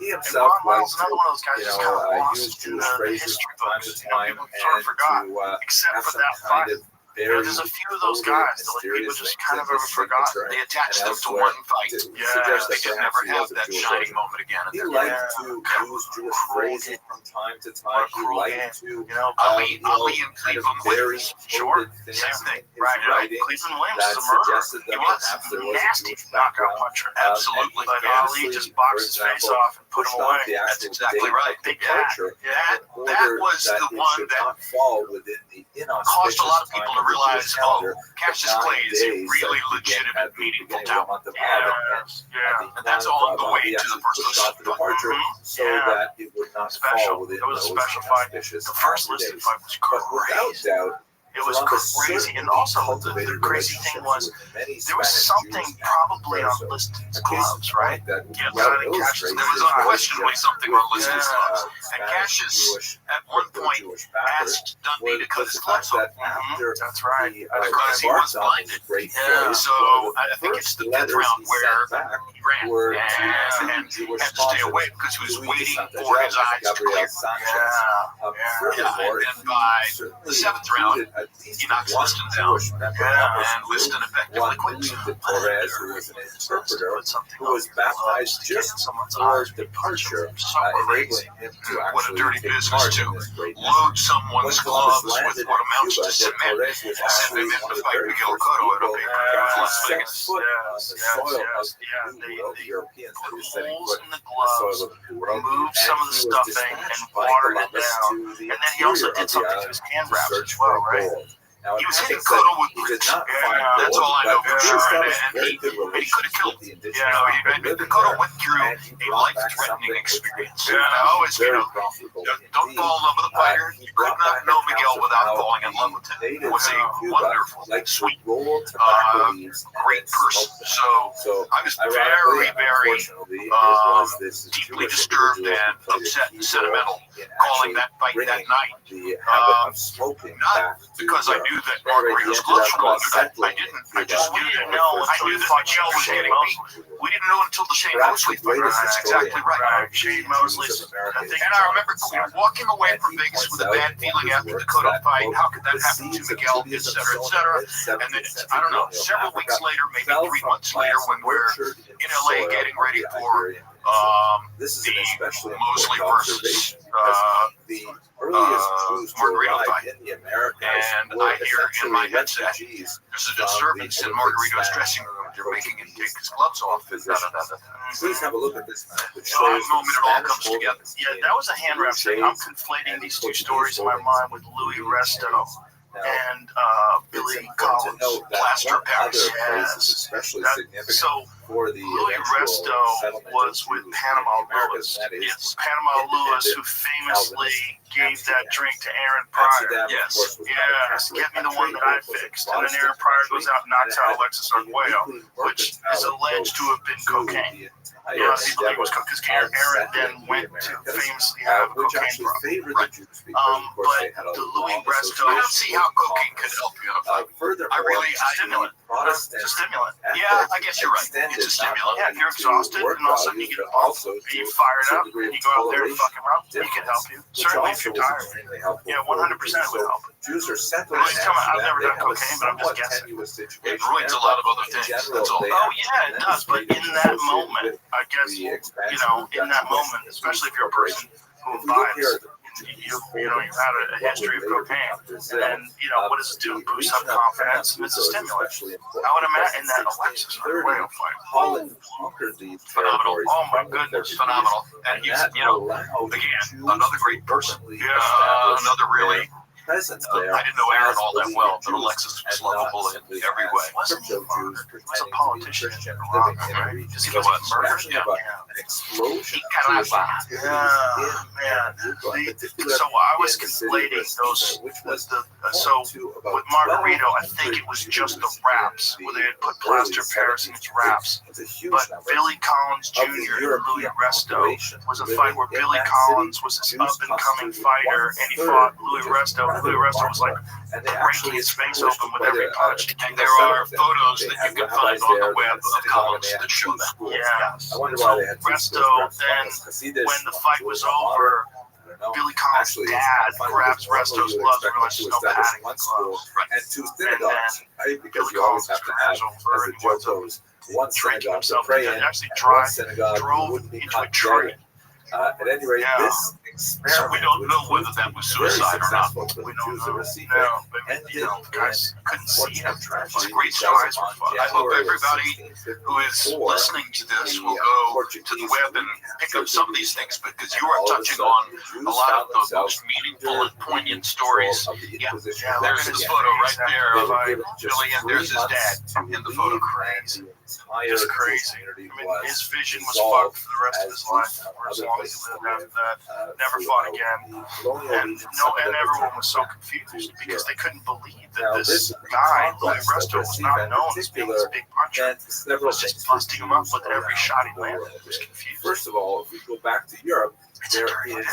He And himself Ron likes Lyle's another one of those guys to, who's kind of lost use in Jewish the phrases history from time books. to time People sort of forgot, and to except have for some that kind fight. of very There's a few of those coded, guys that like, people mysterious just things kind of in ever his forgot. signature They attached and them to elsewhere one fight. to Yeah, suggest They that could perhaps never he have was a that Jewish shining origin. moment again. He in their liked life. to use Jewish phrases from time to time. He liked to, You know, Ali and kind of Cleveland very Williams. coded things Same thing. in his right, writings Cleveland Williams that is a murderer. suggested He that was perhaps there a was a nasty Jewish knockout background. puncher. Absolutely. But Yeah. Ali just boxed his face off and put pushed him off away. the That's actual exactly date right. of Big departure cat. That in order was that the it one should that not fall within the inauspicious caused a lot of people time to of the realize, Jewish calendar, Cassius 9 Clay is a days really that begin legitimate, at the meaningful beginning of the talent. month of Av, Yeah. And that's on the way to the first pushed off the departure so Yeah. that it would not Special. fall within It was a those special fight. auspicious The first calendar listed days. fight was But without crazy. doubt, It was Columbus crazy. certainly And also, the cultivated crazy thing was, relationships with many there was Spanish something Jews probably and on Brazos. listed A case clubs, in right? point that Yeah, well but Cassius, illustrates There was this unquestionably relationship something with on Liston's the, clubs. And Spanish Cassius, Jewish at one point, Jewish backers asked Dundee was to cut the his fact gloves off. that after That's right. he Because he embarked was on this blinded. great Yeah. voyage, So one of I think first it's the fifth letters round he where sent back he ran were and Jewish had to stay sponsors, away because he was Luis waiting Santa for his Java, eyes to Gabriel clear. Sanchez. And Furthermore, then by he the certainly seventh round, included at least he knocks one Liston down. Jewish member Yeah. of his And Liston group, effectively one quits. Luis de Torres, who was an interpreter, who was baptized just someone's before eyes. departure, So crazy. enabling him to What a actually dirty take business part to in this great mission. Load When someone's Columbus gloves with landed what in amounts Cuba, to de cement Torres was and send actually him in one to of the fight very Miguel first Cotto at a people pay-per-view in Las to set Vegas. foot on the soil of the Yeah, New World. Europeans put were setting holes foot in the on the soil gloves, of the New World, removed and some of the he was stuffing and dispatched by watered it Columbus down. to the And then he also interior did of the something to island his hand to wraps search as well, for right? gold. Now, He it was hitting happens that Cotto with he did bricks. not Yeah, find that's gold, all I know but for he sure. established And very he- good and he could have relations killed. with the You indigenous know, people the living Cotto there, went through and he a brought back life-threatening something which experience. was I always, very profitable don't indeed. fall in love with a fighter. He You could brought not back know accounts Miguel of without how falling in the love with him. It natives was a in Cuba wonderful, like to sweet, roll tobacco leaves and great then person. smoke them. So I was ironically very, and very unfortunately, it was this deeply Jewish disturbed individual and who played a upset key and sentimental role in calling actually that fight that bringing night. the habit of smoking Not back to because I Europe. knew that However, he Margarito's ended gloves up were going to die. I settling didn't. in I just Cuba knew that. when he first I knew that Miguel was joined getting Shane beat. We didn't know until the Shane Perhaps Mosley the fight. greatest That's historian exactly right. Right, Shane Mosley's. America is And I remember walking away And from he Vegas points with a out bad in feeling one of after his the Cotto works fight. that, How could that the happen to seeds of Miguel, et Judaism cetera, et sown in cetera. the And then, mid-17th I don't know, century several Africa weeks later, maybe fell 3 from months later, plants when we're nurtured in the LA soil getting of ready the for Iberian Peninsula. This is the an especially Mosley important versus observation because the earliest Jews to Margarito arrive fight. in the Americas And were I hear in my essentially headset, refugees. there's a disturbance in Margarito's dressing room. They're making him take his gloves off. Please have a look at this map, which Oh, shows that moment it all Spanish comes together. holdings Yeah, in that was a hand wrap thing. I'm conflating and these two Portuguese stories in my holdings mind with Louis in Resto Now, and it's Billy important Collins. to note that Plaster one other Paris. place is especially That- significant So for the Louis eventual Resto settlement was of with Jews Panama in the Americas, Lewis. that is Yes, Panama Lewis, who famously gave that drink to Aaron Pryor. Amsterdam, of Yes. course, was not a Yes, Catholic get me the one that country, I it was a fixed. And then Protestant Aaron Pryor country, goes out and knocks and it out had Alexis a Arguello, uniquely which is mercantile alleged to have been approach to cocaine. the entire Yes, he believed it was endeavor because of Aaron settling then the went to Americas, famously have a which cocaine actually problem. favored Right. the Jews because, of course, but they had a the Louis long Resto- I don't association see with how cocaine commerce. could help you in a fight. Furthermore, I really- the stimulant. Protestant It's a stimulant. Yeah, I guess you're right. extended it's a stimulant. Yeah, if you're exhausted and all of a sudden you get a bump, and you fire it up, and you go out there and fucking rub, it can help you. Certainly if you're tired. Yeah, 100% it would help. Jews are centered. I've never done cocaine, but I'm just guessing. It ruins a lot of other things. That's all. Oh yeah, it does. But in that moment, I guess, in that moment, especially if you're a person who imbibes, you've had a history of cocaine, and then, what does it do? It boosts up confidence, and it's a stimulant. I would imagine that Alexis or Whale fight. Phenomenal. Oh my goodness, phenomenal. And he's, again, another great person. Another really. I didn't know Aaron all that well, but Alexis was lovable in every way. Wasn't he was a politician in Iran, right? Because he was murdered. Yeah. He kind of man. So I was conflating those with with Margarito, I think it was just the raps, where they had put plaster of Paris in its raps. But Billy Collins Jr. and Louis Resto was a fight where Billy Collins was this up-and-coming fighter, and he fought Louis Resto. Louis Resto was like breaking his face open with every punch. And there are photos that you can find on the web of Collins that show that. Yeah. So Resto, then when the fight was over, Billy Collins' dad grabs Resto's gloves and realizes there's no padding in the gloves. And then Billy Collins' career is over and he winds up drinking himself to death. Actually drove into a tree. At any rate, this experiment, so we don't know whether that was suicide or not. We don't know. No, but the guys couldn't see him. It's a great story. I hope everybody who is listening to this will go to the web and pick up some of these things, because you are touching on a lot of the most meaningful and poignant stories. Yeah, there's his photo right there of Billy, and there's his dad in the photo. Crazy. Just crazy. I mean, his vision was fucked for the rest of his life, or as long as he lived after that. Never fought again, and everyone was so confused because they couldn't believe that this guy, Louis Resto, was not known as being this big puncher. He was just busting him up with every shot he landed. It was confused. First of all, if we go back to Europe, there is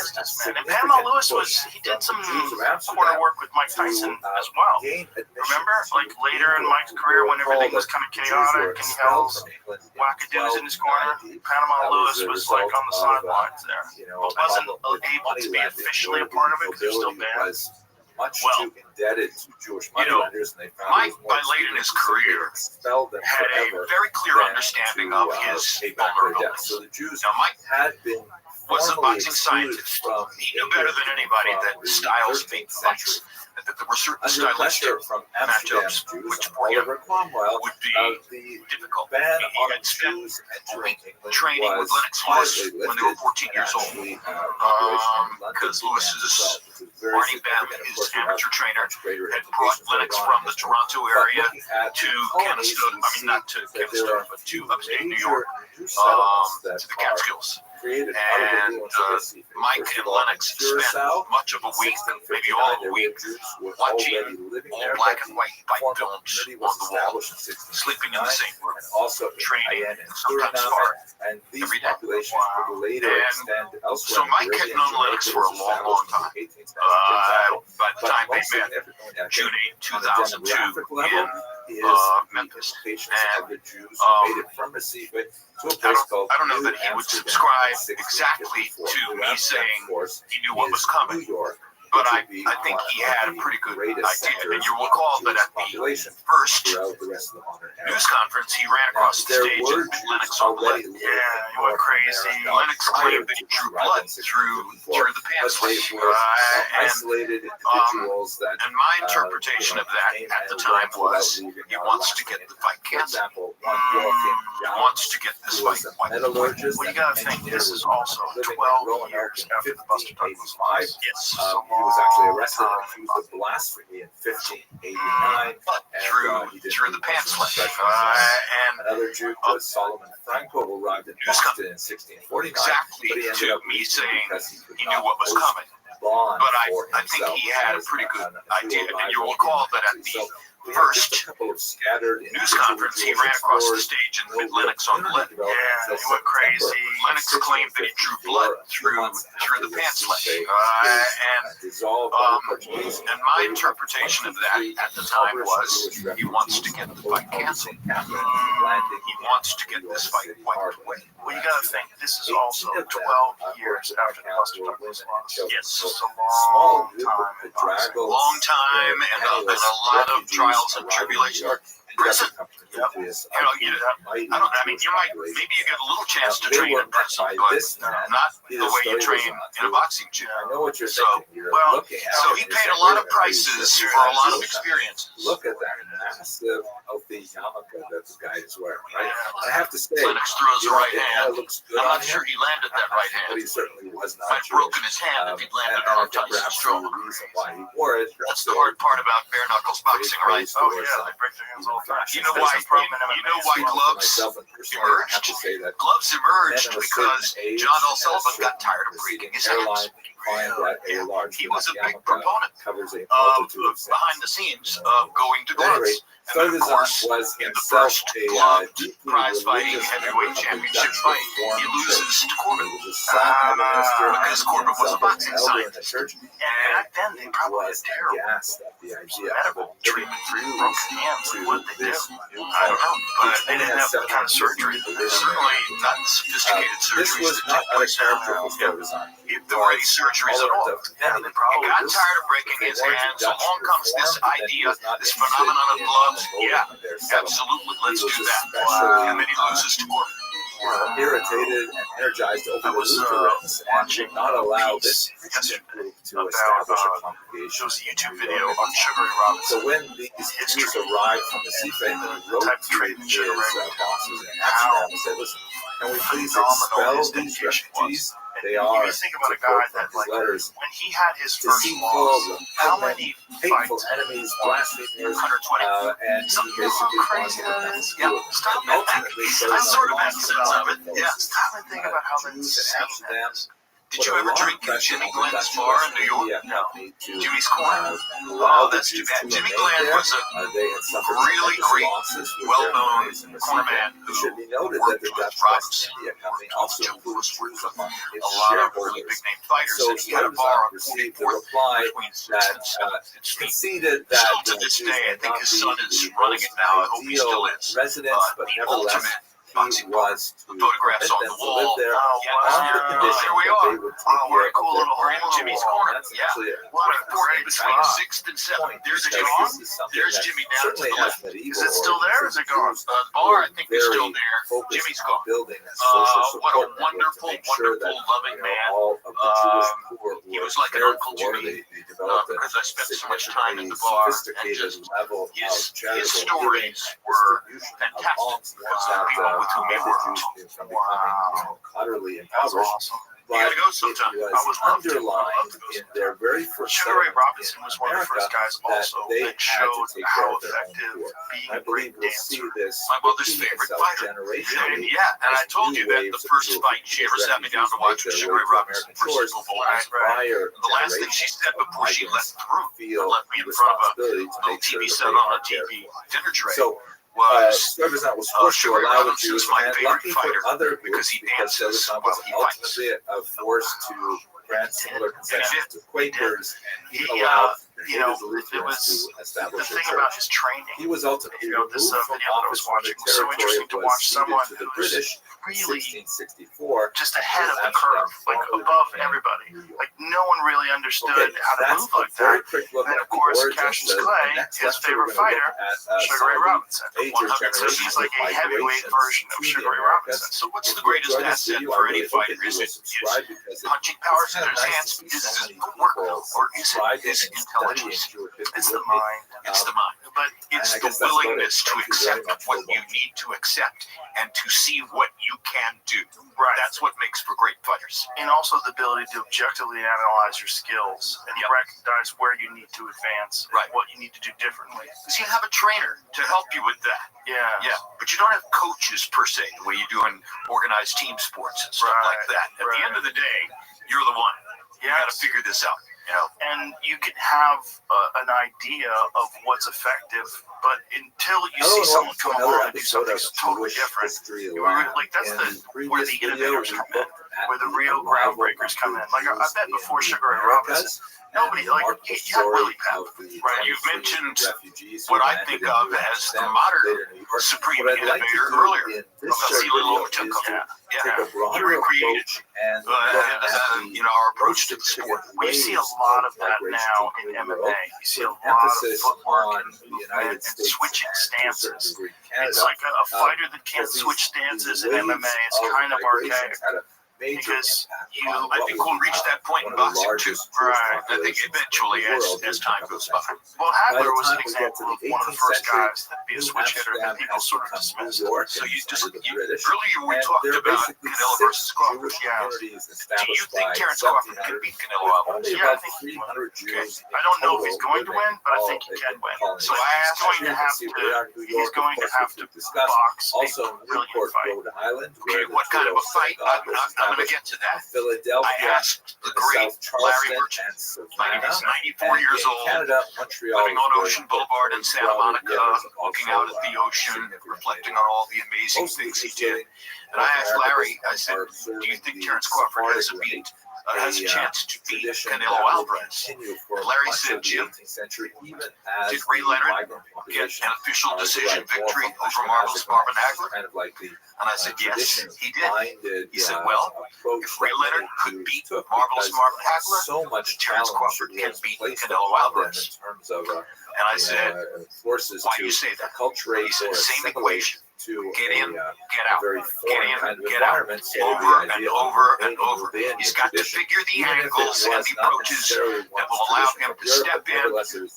man. And Panama Lewis he did some corner work with Mike Tyson as well. Remember, like later in Mike's career when everything was kind of chaotic and he had all those wackadoos in his corner, Panama Lewis was like on the sidelines there. But wasn't able to be officially a part of it because he was still banned. Much too indebted to Jewish moneylenders, and they found Mike, by late in his career, had a very clear understanding of his vulnerabilities. So the Jews Mike had been was a boxing scientist. He knew better than anybody that styles make fights, and that there were certain stylistic matchups which for him would be difficult. He had spent a week training with Lennox Lewis when they were 14 years old, because Lewis is Barney Babb, his amateur trainer, had brought Lennox from the Toronto area to Canastota, not to Canastota, but to upstate New York, to the Catskills. And Mike and Lennox spent much of a week, maybe all of a week, watching all black and white fight films on the wall, sleeping in the same room, training, sometimes sparring, every day. And so Mike had known Lennox for a long, long time. By the time they met, June 8, 2002, in Memphis. And I don't know that he would subscribe exactly to me saying he knew what was coming, but I think he had a pretty good idea. And you will recall that at the first news conference, he ran across the stage and bit Lennox on the leg. Yeah, he went crazy. Lennox claimed that he drew blood through the pants leg. And my interpretation of that at the time was he wants to get the fight canceled. He wants to get this fight wiped. Well, you gotta think this is also 12 years after the Buster Douglas fight. Yes. He was actually arrested and accused of blasphemy in 1589. Through the pants leg. And another Jew was Solomon Franco, who arrived in Boston in 1649. Exactly to me saying he knew what was coming. But I think he had a pretty good idea. And you'll recall that at the first scattered news conference, he ran across the stage and bit Lennox on the lip. Yeah, he went crazy. Lennox claimed that he drew blood through the pants leg. And my interpretation of that at the time was he wants to get the fight canceled. He wants to get this fight wiped away. Well, you got to think, this is also 12 years after the Buster Douglas loss. Yes. It's a long time. Long time and a lot of trials and tribulation. Prison. You might, maybe you get a little chance to train in prison, but not the way you train in a boxing gym. I know what you're So, thinking. so he paid a lot of prices for a lot of experiences. Look at that massive healthy yarmulke that the guy is wearing, right? I have to say, Lennox throws the right hand. looks good I'm on not sure him, he landed that right but hand. he certainly was not. Might have broken his hand if he'd landed on Tyson Strong. The reason why he wore it. That's the hard part about bare knuckles boxing, right? Oh, yeah, they break their hands all the time. You know why gloves emerged? Gloves emerged because John L. Sullivan got tired of breaking his hands. He was a big proponent of behind the scenes of going to gloves. And then, of course, in the first gloved prize-fighting heavyweight championship fight, he loses to Corbin. Because Corbin was a boxing scientist. And back then, they probably had terrible medical treatment for broken hands. What did they do? I don't know. But they didn't have the kind of surgery. Certainly not the sophisticated surgeries that take place now. If there were any surgeries at all. He got tired of breaking his hands. Along comes this idea, this phenomenon of gloves. Yeah, absolutely. Let's do that. And then he loses to Corbin. Irritated and energized over the Lutherans and should not allow this group to establish a congregation. There was a YouTube video on Sugar Ray Robinson. So when these news arrived from the CFA, he wrote to his bosses in Amsterdam and said, listen, can we please expel these refugees? They are, you think about a guy that, like, letters, when he had his first loss, how many hateful fights? enemies, blasphemers, 120. and he basically Crazy guys. Yeah, stop it. ultimately I sort of have a sense of it. Yeah. Stop and think about how Jews insane in Amsterdam. Did you ever drink at Jimmy Glenn's bar in New York? No. Jimmy's Corner? Oh, that's too bad. Jimmy Glenn was a really great, well-known corner man who should be noted worked that the with Dutch Robinson. West India Company also includes Jews among its A lot of really shareholders. big-name fighters, So and he had a bar on received the 44th reply between 6th that and 7th and Street. conceded that Still to this day, I think his son is running it now. I hope he still is. Residents, but The nevertheless, ultimate he boxing bar. was to Photographs on permit the them to live wall. there Oh, on the wow. condition Here we that are. they would take Oh, what care a cool of their little We're in home. Jimmy's Corner. That's Yeah. actually a What a great Between spot. 6th and 7th. There's a because John. this is something There's that Jimmy down to certainly the has left. medieval Is it still there or is it gone? The bar, I think, is very still there. focused Jimmy's on gone. building a social What a support network to wonderful, make sure that, wonderful, loving man. all of the Jewish poor who He were was like an cared Uncle for, Jimmy, they developed because I spent a so much time in the bar and sophisticated just level his of charitable stories giving, were distribution of fantastic alms because that, the people with whom he made the worked. Jews from becoming utterly That's impoverished. awesome. You gotta go But sometime. it I would was love to. underlined in their very first Sugar Ray settlement Robinson in was one of the first America guys also they that had to showed take care how of their own effective poor. being I a great believe we'll see dancer. this My mother's repeat favorite itself fighter. generationally. And I told you that the first fight she ever sat me down to watch was Sugar Ray Robinson versus Bull Riley. The last thing she said before she left the room, feel left me in front of a responsibility to little make sure TV that set they on a are cared TV for. dinner tray, So was Represent was forced to Sugar Ray allow the Robinson's Jews my and favorite lucky for fighter other because groups he because dances Silicon while was he fights. ultimately forced to grant similar concessions to Quakers and He, allowed you know, his Lutherans to the establish a thing church. about his training. He was ultimately You know, this removed from video that I was office when the watching was so interesting to territory watch was ceded someone to the who's British in really 1664. just ahead of the curve, like above everybody. Like no one really understood how to that's move like a very that. quick look And then, at of course, the origins. Cassius The Clay, next his lecture, favorite we're gonna fighter, look at, Sugar some Ray of the Robinson. major So he's like a generations of heavyweight migrations version of to Sugar the Ray Americas. Robinson. So what's If the you greatest enjoy this asset video, for I any really hope fighter? that you Is will it his subscribe because punching powers it's in kind of his nice hands? to see Is so it his many footwork? people Or is it subscribing his and studying intelligence? into it It's the with me. mind. It's the mind. But It's I the guess that's about it. willingness to Thank you very accept much what for you need to accept and to see what you can do. Right. That's what makes for great fighters. And also the ability to objectively analyze your skills and recognize where you need to advance and Right. what you need to do differently. Because you have a trainer to help you with that. Yeah. Yeah, but you don't have coaches per se, the way you do in organized team sports and stuff Right, like that. At right. the end of the day, you're the one. You got to figure this out. and you can have an idea of what's effective, but until you see someone come along and do something totally different, like that's where the innovators come in, where the real groundbreakers come in. Like I bet before Sugar Ray Robinson, nobody like you had Willie Pep. Right, you've mentioned what I think of as the modern supreme innovator earlier. C. Little overtook him. Yeah, he recreated our approach to the sport. We see a lot of that now in MMA. You see a lot of footwork and movement and switching stances. It's like a fighter that can't switch stances in MMA. It's kind of archaic. Because I think we'll reach that point in boxing too. Right. I think eventually as time goes by. Well, Hagler was an example of one of the first guys that be a switch hitter that people sort of dismissed. So earlier we talked about Canelo versus Crawford. Yeah. Do you think Terrence Crawford can beat Canelo Alvarez? Yeah, I think he will. Okay. I don't know if he's going to win, but I think he can win. So he's going to have to box a brilliant fight. Okay, what kind of a fight? I'm going to get to that. I asked the great Larry Rothschild. He's 94 years old, living on Ocean Boulevard in Santa Monica, looking out at the ocean, reflecting on all the amazing things he did. And I asked Larry, I said, do you think Terrence Crawford has a chance to beat Canelo Alvarez? Larry said, Jim, did Ray Leonard get an official decision victory over Marvelous Marvin Hagler? And I said, yes, he did. He said, well, if Ray Leonard could beat Marvelous Marvin Hagler, then Terrence Crawford can beat Canelo Alvarez. And I said, why do you say that? He said, same equation. Get in, get out, get in, get out, over and over and over. He's got to figure the angles and the approaches that will allow him to step in, land to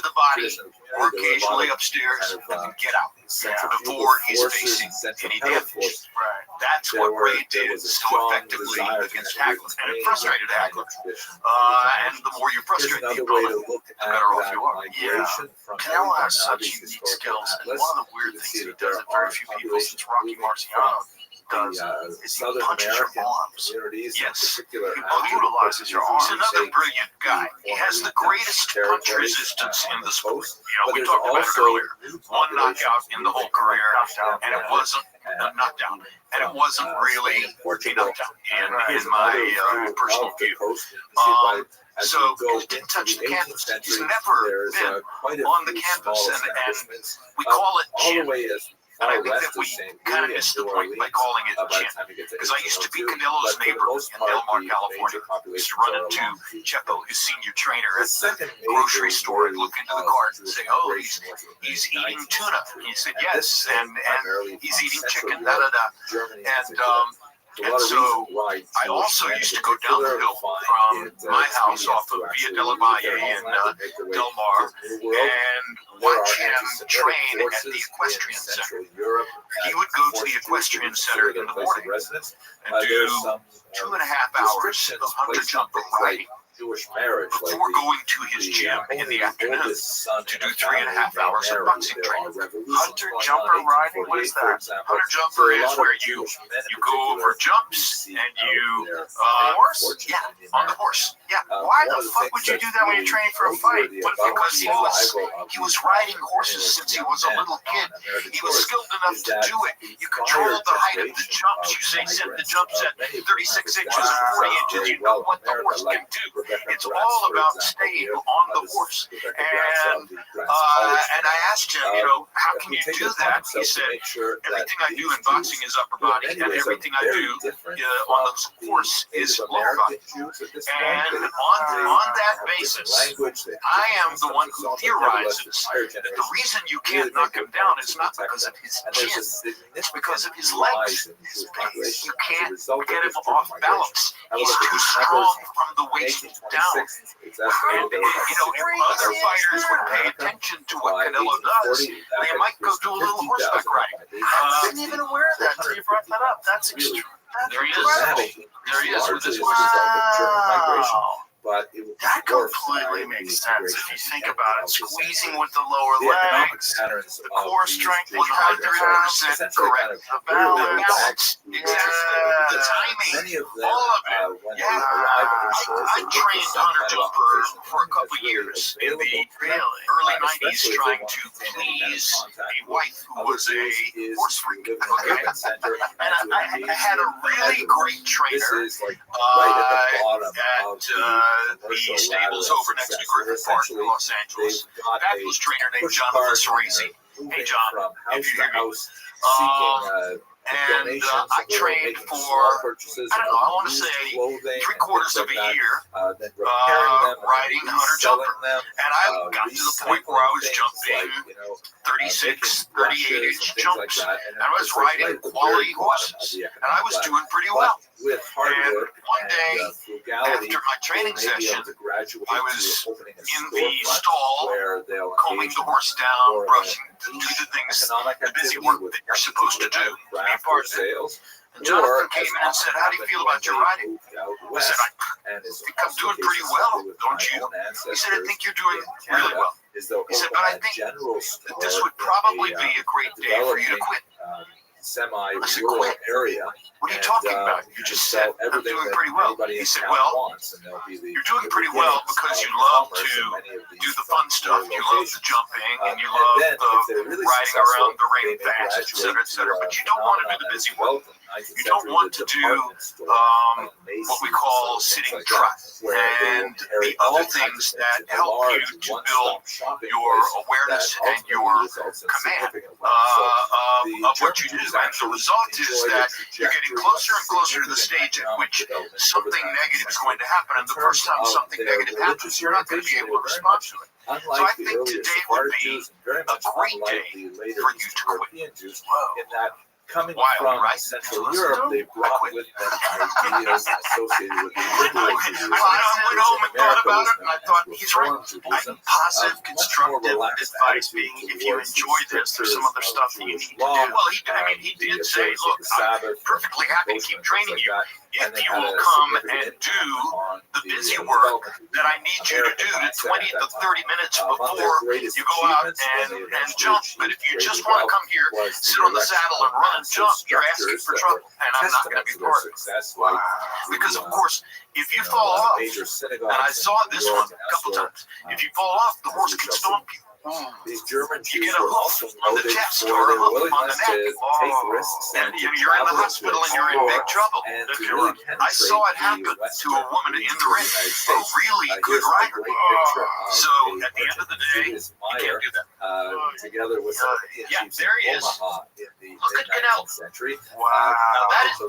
the body, or occasionally upstairs, and then get out before he's facing any damage. That's what Ray did so effectively against Hagler, and it frustrated Hagler. And the more you frustrate the opponent, the better off you are. Yeah, Canelo has such unique skills, and one of the weird things that he does that very few people since Rocky Marciano does is he punches your arms. Yes, He brutalizes your arms. he's another brilliant guy. He has the greatest punch resistance in the sport. We talked about it earlier. One knockout in the whole career, and it wasn't a knockdown. And it wasn't really a knockdown in my personal view. So he didn't touch the canvas. He's never been on the canvas, and we call it chin. And I think that we kind of missed the point by calling it chin. Because I used to be Canelo's neighbor in Del Mar, California. I used to run into Chepo, his senior trainer, at the grocery store, and look into the cart and say, oh, he's eating tuna. And he said, yes, and he's eating chicken, da-da-da. And so I also used to go down the hill from my house off of Via della Valle in Del Mar and watch him train at the equestrian center. He would go to the equestrian center in the morning and do 2.5 hours of hunter jumper riding before going to his gym in the afternoon to do 3.5 hours of boxing training. Hunter jumper riding? What is that? Hunter jumper is where you go over jumps and you horse? Yeah, on the horse. Yeah. Why the fuck would you do that when you're training for a fight? Because he was riding horses since he was a little kid. He was skilled enough to do it. You control the height of the jumps. You say set the jumps at 36 inches or 40 inches. You know what the horse can do. It's all about staying on the horse. And I asked him, how can you do that? He said, everything I do in boxing is upper body, and everything I do on the horse is lower body. And on that basis, I am the one who theorizes that the reason you can't knock him down is not because of his chin, it's because of his legs, his base. You can't get him off balance. He's too strong from the waist down. And if other fighters would pay attention to what Canelo does, they might go do a little horseback riding. I wasn't even aware of that until you brought that up. That's extreme. There he is. There he is with his horse. Wow. but it would That dwarfed completely by makes the sense if you think about it. Squeezing with the lower the economic legs, patterns the of core these strength, big 100% hydrographs essentially correct. kind of The literally balance, back to the timing, many of them, all of it. when Yeah, they arrive in these stores, I they look for trained some hunter kind of jumper occupation for a couple that's really years in the available, early 90s, especially if they trying want to maintain any kind of please contact a with wife who other was a tools is horse to freak. live in an Okay. urban center And to I engage had a in really leisure. great trainer This is like right at the bottom at of the the commercial stables ladder of over next to success. Griffith Park in Essentially, Los Angeles. they've got a Fabulous trainer named push Jonathan cart and Cerisi. they're moving Hey, John, from if house you to hear me. house seeking And donations I or trained making for, small purchases I don't know, I of want to used say clothing and 3/4 things of like a that, year, then repairing them, riding and hunter reselling jumper. them, And I got to the point where I was recycling jumping things like, 36, making 38 brushes inch and things like jumps. that. And I was it's like riding right at the quality very bottom of horses. the And I was economic doing pretty ladder. well. But with hard And work one day, and frugality, after my training they may be session, able to graduate I was to opening a in the storefront stall, where they'll combing engage the in horse more down, of brushing, a do the things, economic the busy activity work with that you're supposed to do to be craft part or of it. sales. And Jonathan Or, came as in and said, often "How do you happened feel when about your they riding?" moved out I west, said, and is think I'm also doing the pretty case, well, especially with don't my you? own He said, "I think you're doing in really Canada, well." is they'll He said, open "But I a think general that this store would probably in be a great day for you to developing, quit." semi-rural "Quit? area. What are you And, talking about? You just said sell I'm everything doing that pretty well." anybody He in said, town "Well, wants, and they'll be you're doing pretty well because you love to do the fun stuff. You love the jumping and you love the riding around the ring fast, et cetera, et cetera. But you don't want to do the busy work. You don't want to do what we call sitting trot and the other things that help you to build your awareness and your command of what you do. And the result is that you're getting closer and closer to the stage at which something negative is going to happen. And the first time something negative happens, you're not going to be able to respond to it. So I think today would be a great day for you to quit. In that coming Wild, from right? Central Listen Europe, to they brought with them ideas associated with the liberal views. I went home and thought about it, and I thought, he's right. Judaism, Positive, much more constructive relaxed advice attitude being, if you towards the enjoy this, there's some other strictures stuff of that you need Jewish to do. law, Well, he did say, look, I'm perfectly happy to keep training you if you will come and do the busy work that I need you to do to 20 to 30 minutes before you go out and jump. But if you just want to come here, sit on the saddle and run and jump, you're asking for trouble, and I'm not going to be part of it. Because, of course, if you fall off, and I saw this one a couple times, if you fall off, the horse can stomp you. These German You Jews get a were hoof also on the noted chest for or a their hoof on the willingness neck. to take risks And to you're in the travel hospital to and you're in big explore trouble. and to I really saw it penetrate happen the to a Western woman in the ring, United a States. really good Here's a rider. great picture of So a at the end of the day, you can't Meyer, do that. together with some Indian Yeah, chiefs there he in is. Omaha in the Look at Canelo. mid-19th century. Wow,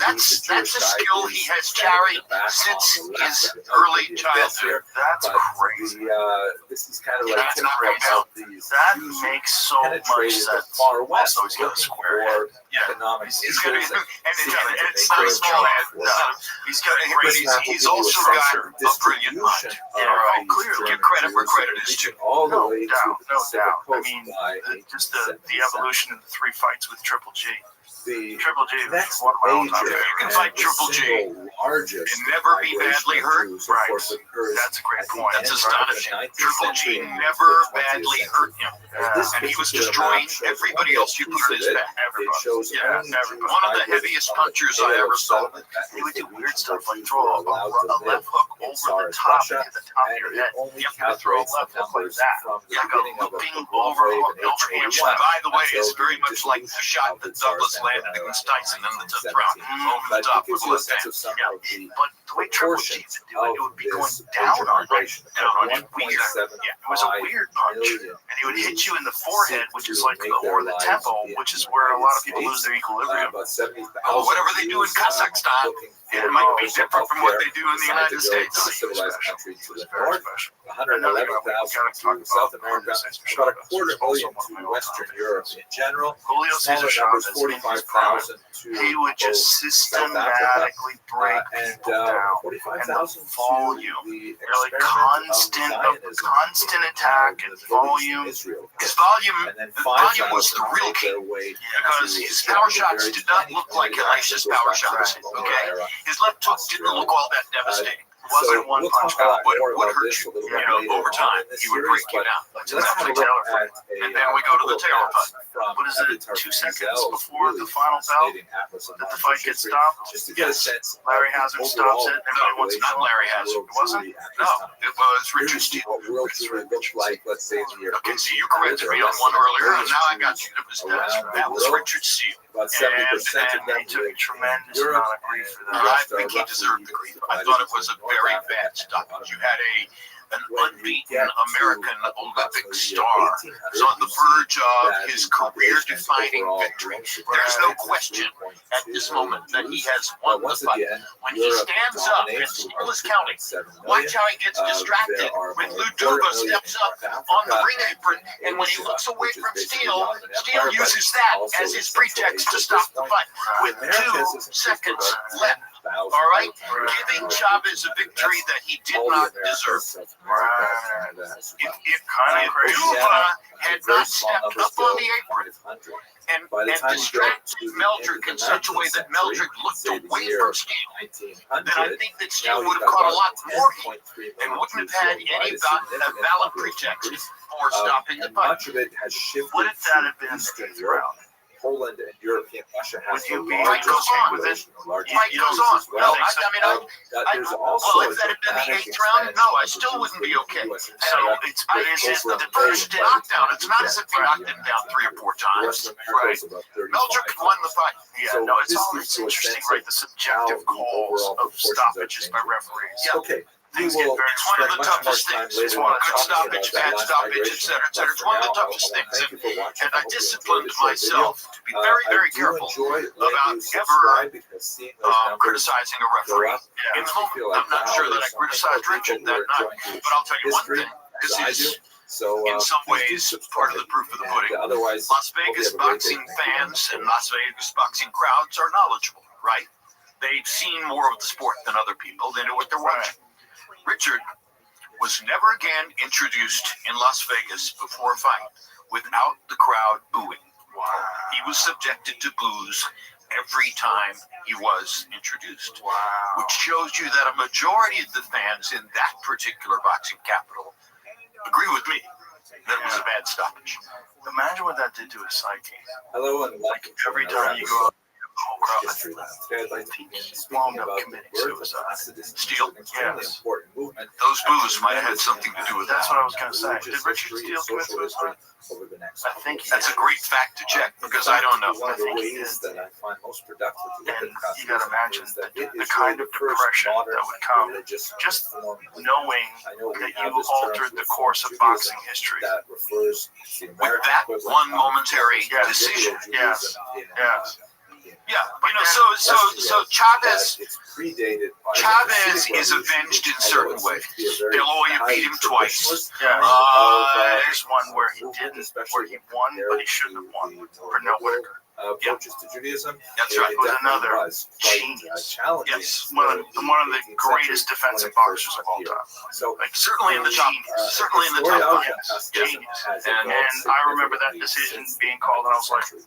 that's a skill he has carried since his early childhood. That's crazy. This is kind of like That's not right how now. these That Jews makes so much penetrated the sense. far west, Also, he's got a looking square for head. Yeah. economic He's got issues and it's not a small head. He's got a he's also got a brilliant mind. Yeah, clearly. Give credit where credit is due. All the No way doubt, to the no Pacific doubt. I Coast mean, by just the evolution of the 3 fights with Triple G. the Triple G was next one of my all-time major favorites. You can and fight the Triple G single largest and never be migration badly of hurt. Jews, of Right. course, occurs That's a great at the point. end That's of the astonishing. 19th Triple G century and never the 20th badly century. hurt him. This And he was particular destroying map shows everybody only else you a piece put in his of it. back. It shows Yeah, only everybody. Jews One of the migrated heaviest from the punchers I Pale ever saw. settlement. That He is would the do weird region stuff where like Jews throw were a allowed to left live hook in over the Tsarist top Russia, of the top of and your it head. only You have to throw a calculates the left hook like numbers that. from the Like a beginning of a looping pogrom overhook, wave in which, 1881 by the way, is until very the much like the dissolution shot of the that Douglas Tsarist landed Empire against in Tyson in the 10th round 1917. over the But top it with gives the you a left sense hand. of some Yeah. of the But the way Triple G proportions would do it, it would of be going this down major on migration. down on you. Weird. Yeah, it was a 1.75 weird punch. million And he would hit you in the forehead, which is like make their or the lives tempo, in which is the where a lot of United people lose their States. equilibrium. About 70,000 Oh, whatever they do in Jews, Kazakhstan, looking for it might be universal different from what healthcare they do in the decided United to go States. to a civilized Special. country to the Very north, special. 111,000 to South America, about a quarter million to Western Europe in general, Julio smaller Cesar numbers, Chavez in his prime, 45,000 to he would just both South Africa, systematically break and people down. 45,000 to volume. the Really experiment of constant Zionism attack in and the 30s in volume. Israel. His volume, And then the volume was 5,000 the real made key. their way Because to his join power the shots very did not tiny look like military Alicia's that goes power back to the shots. colonial Okay, era. his left hook didn't look all that devastating. wasn't one punch guy. Would hurt you. Over time, he would break you down. That's a Taylor fight. And then we go to the Taylor fight. What is it? 2 seconds before the final bell that the fight gets stopped. Just to get a sense. Larry Hazard stops it. Everybody wants Not Larry Hazard. It wasn't? No, it was Richard Steele. What World Tour looked like, let's say, in the year. Okay, so you corrected me on one earlier, and now I got you. That was Richard Steele. About 70% of them he took a tremendous Europe, amount of grief for And that. I think he deserved the grief. I thought it was a very bad stoppage. You had an unbeaten American Olympic star who's on the verge of his career-defining victory. There's no question at this moment that he has won the fight. When he stands up and Steele is counting, watch how he gets distracted when Lou Duva steps up on the ring apron, and when he looks away from Steele, Steele uses that as his pretext to stop the fight with 2 seconds left. All right, giving Chavez a victory that he did not deserve. It kind of crazy. Duva had not stepped up on the apron and distracted Meldrick in such a way that Meldrick looked away from Steele, then I think that Steele would have caught a lot more heat and wouldn't have had any valid pretext for stopping the fight. Much of it has shifted. What if that had been the 8th round? Poland and European Russia has Would you be Fight goes on. Fight goes on. No, there's also well, if that had been the 8th round, no, I still wouldn't be okay. So it's The first knockdown, it's not as if he knocked him down 3 or 4 times. Right. Meldrick won the fight. Yeah, no, it's interesting, right? The subjective calls of stoppages by referees. Yeah. Okay. Things get very It's one of the toughest things. It's one good stoppage, bad stoppage, etc., etc. It's one of the toughest things. And I disciplined myself to be very, very careful about ever criticizing a referee. In the moment, I'm not sure that I criticized Richard that night, but I'll tell you one thing. This is, in some ways, part of the proof of the pudding. Las Vegas boxing fans and Las Vegas boxing crowds are knowledgeable, right? They've seen more of the sport than other people. They know what they're watching. Richard was never again introduced in Las Vegas before a fight without the crowd booing. Wow. He was subjected to boos every time he was introduced, Wow. which shows you that a majority of the fans in that particular boxing capital agree with me that it was a bad stoppage. Imagine what that did to his psyche. Hello and Like every time you go out, history lesson. Today I'd like to begin wound speaking up about committing the word suicide. Steele? extremely Yes. important movement. Those boos might have had something to do with That's that. what I was going to say. Did Richard Steele commit suicide? Over the next I think he That's a great fact to check because I don't know. One of the I think he ways did. that I find most productive to look And at classicism you gotta imagine is that the it is kind really of the first depression modern that would come religious just form of- knowing I know we that have you this term altered the for course of Judaism boxing history. that refers to the With American that equivalent one of momentary Judaism decision, in, yes, yes. Yeah, But so Chavez that it's predated by Chavez the is avenged in certain although ways. it's to be a very De La Hoya highly beat him twice. Yeah. of, There's one where he didn't, where he won, but he shouldn't have won. Pernell Whitaker. approaches to Judaism. That's It right. Was definitely another was quite, genius. challenging. Yes. One of the greatest defensive boxers of all time. So Like Certainly in the top. genius. Certainly in the story top of five. Judaism Genius. has And evolved I remember that decision significantly being called, and I was like, since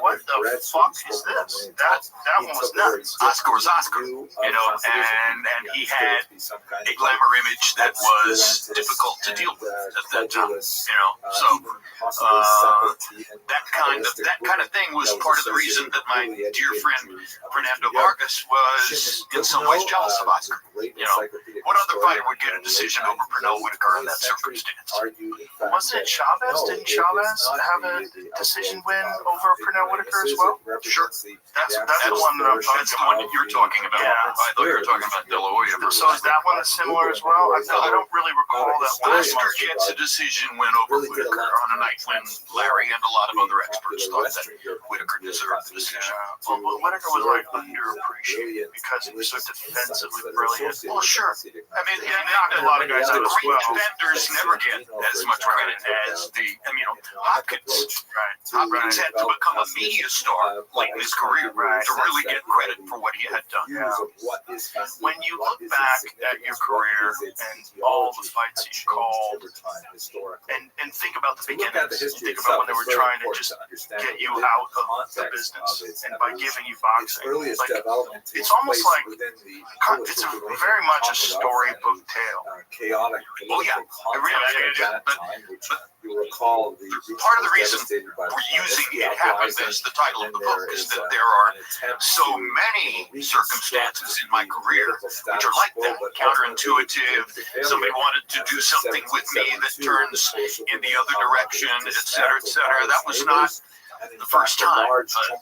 what the Red fuck Sox is spoke about this? millions That of one was nuts. Oscar was Oscar, view of you know, Constitution. and he Yeah, had to be some kind a of glamour image that was obscurantist difficult to deal with and, at that time. credulous, You know, so even possibly separate and that kind of thing was that part of the reason that my dear friend Fernando Vargas was in some ways jealous of Oscar. You know, what other fighter would get a decision over Pernell Whitaker in that circumstance? Wasn't it Chavez? Didn't Chavez have a decision win over Pernell Whitaker as well? Sure. That's the one that I'm That's the one that you're talking about. Yeah. I thought you were talking about De La Hoya. So is that one similar as well? I don't really recall that one. Oscar gets a decision win over Whitaker on a night when Larry and a lot of other experts thought that Whitaker deserved the decision. Well, Whitaker was like underappreciated because he was so defensively brilliant. Well, sure. I mean, A lot of guys the do as great well. defenders never get as much credit as Hopkins. Hopkins had to become a media star late in his career to really get credit for what he had done. Yeah. When you look back at your career and all the fights that you called, and think about the beginnings, think about when they were trying to just get you out of the context business of its and by evolution. giving you Its boxing. earliest Like, development takes it's almost place like within the it's very much a storybook tale. chaotic Oh, yeah. political It really context is. at that But- time, which you recall the Part of the reason devastated by the we're using Mississippi It Happened uprising, as the title of and the there book is is that a- there are an attempt so to many reconstruct circumstances in my the career political which status are like quo, that, but counterintuitive. ultimately Somebody wanted to do something with me that turns in the other direction, et cetera, et cetera. That was not the first time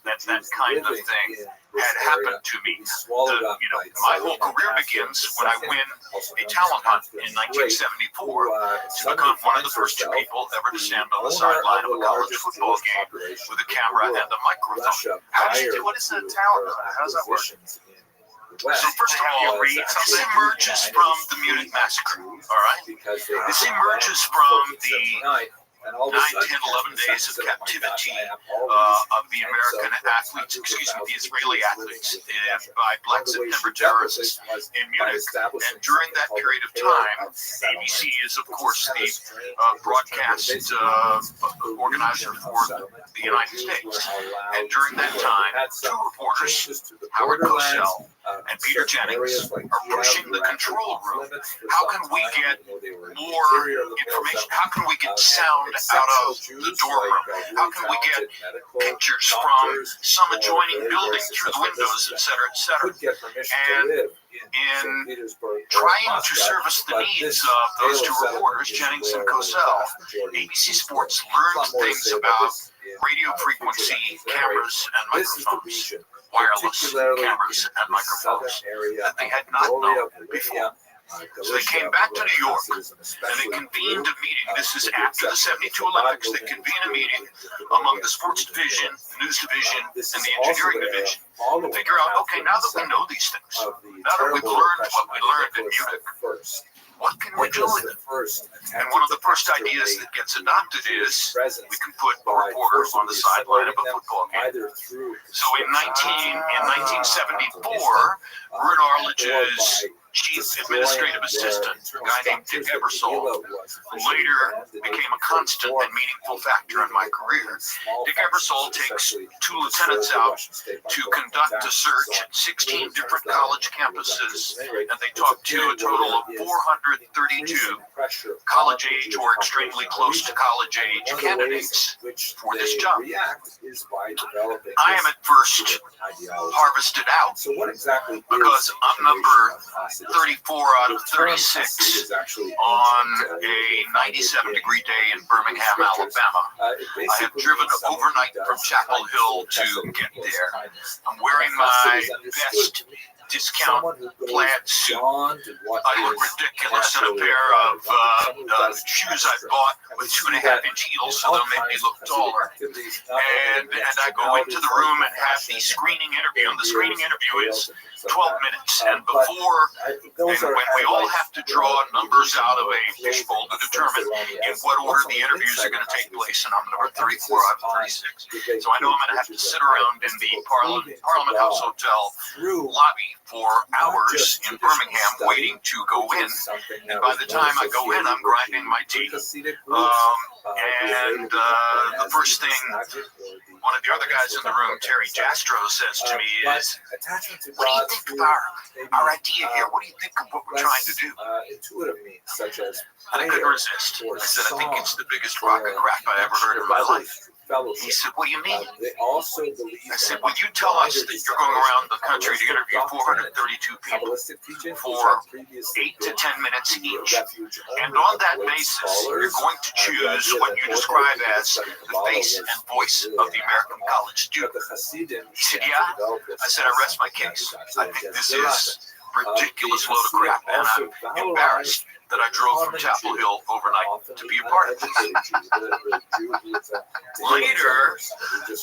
that kind of thing had happened to me. My whole career begins when I win a talent hunt in 1974 to become one of the first two people ever to stand on the sideline of a college football game with a camera and a microphone. How does you do? What is a talent hunt? How does that work? So first of all, this emerges from the Munich massacre. All right, this emerges from the 9, 10, 11 days of captivity of the American athletes, excuse me, the Israeli athletes by Black September terrorists in Munich. And during that period of time, ABC is, of course, the broadcast organizer for the United States. And during that time, two reporters, Howard Cosell and Peter Jennings, are pushing the control room. How can we get more information? How can we get sound out of the dorm room? How can we get pictures from some adjoining building through the windows, et cetera, et cetera? And in trying to service the needs of those two reporters, Jennings and Cosell, ABC Sports learned things about radio frequency cameras and microphones, wireless cameras and microphones that they had not known before. So they came back to New York and they convened a meeting. This is after the 72 Olympics. They convened a meeting among the sports division, news division, and the engineering division to figure out, okay, now that we know these things, now that we've learned what we learned in Munich, what can we do with it? And one of the first ideas that gets adopted is we can put a reporter on the sideline of a football game. So in 1974, Ruud Arledge's chief administrative assistant, a guy named Dick Ebersol, who later became a constant and meaningful factor in my career. Dick Ebersol takes two lieutenants out to conduct a search at 16 different college campuses, and they talk to a total of 432 college age or extremely close to college age candidates for this job. I am at first harvested out because I'm number 34 out of 36 on a 97-degree day in Birmingham, Alabama. I have driven overnight from Chapel Hill to get there. I'm wearing my best discount plaid suit. I look ridiculous in a pair of shoes I bought with 2.5-inch heels, so they'll make me look taller. And I go into the room and have the screening interview. And the screening interview is 12 minutes. And before, and when we all have to draw numbers out of a fishbowl to determine in what order the interviews are going to take place, and I'm number 34 out of 36. So I know I'm going to have to sit around in the Parliament House Hotel lobby for hours in Birmingham waiting to go in. And by the time I go in, I'm grinding my teeth. And the first thing one of the other guys in the room, Terry Jastro, says to me is, what do you think of our idea here? What do you think of what we're trying to do? And I couldn't resist. I said, I think it's the biggest rock and crap I ever heard in my life. He said, what do you mean? I said, well, you tell us that you're going around the country to interview 432 people for 8 to 10 minutes each. And on that basis, you're going to choose what you describe as the face and voice of the American college student. He said, yeah. I said, I rest my case. I think this is ridiculous load of crap, and I'm embarrassed that I drove from Chapel Hill overnight to be a part of this. Later,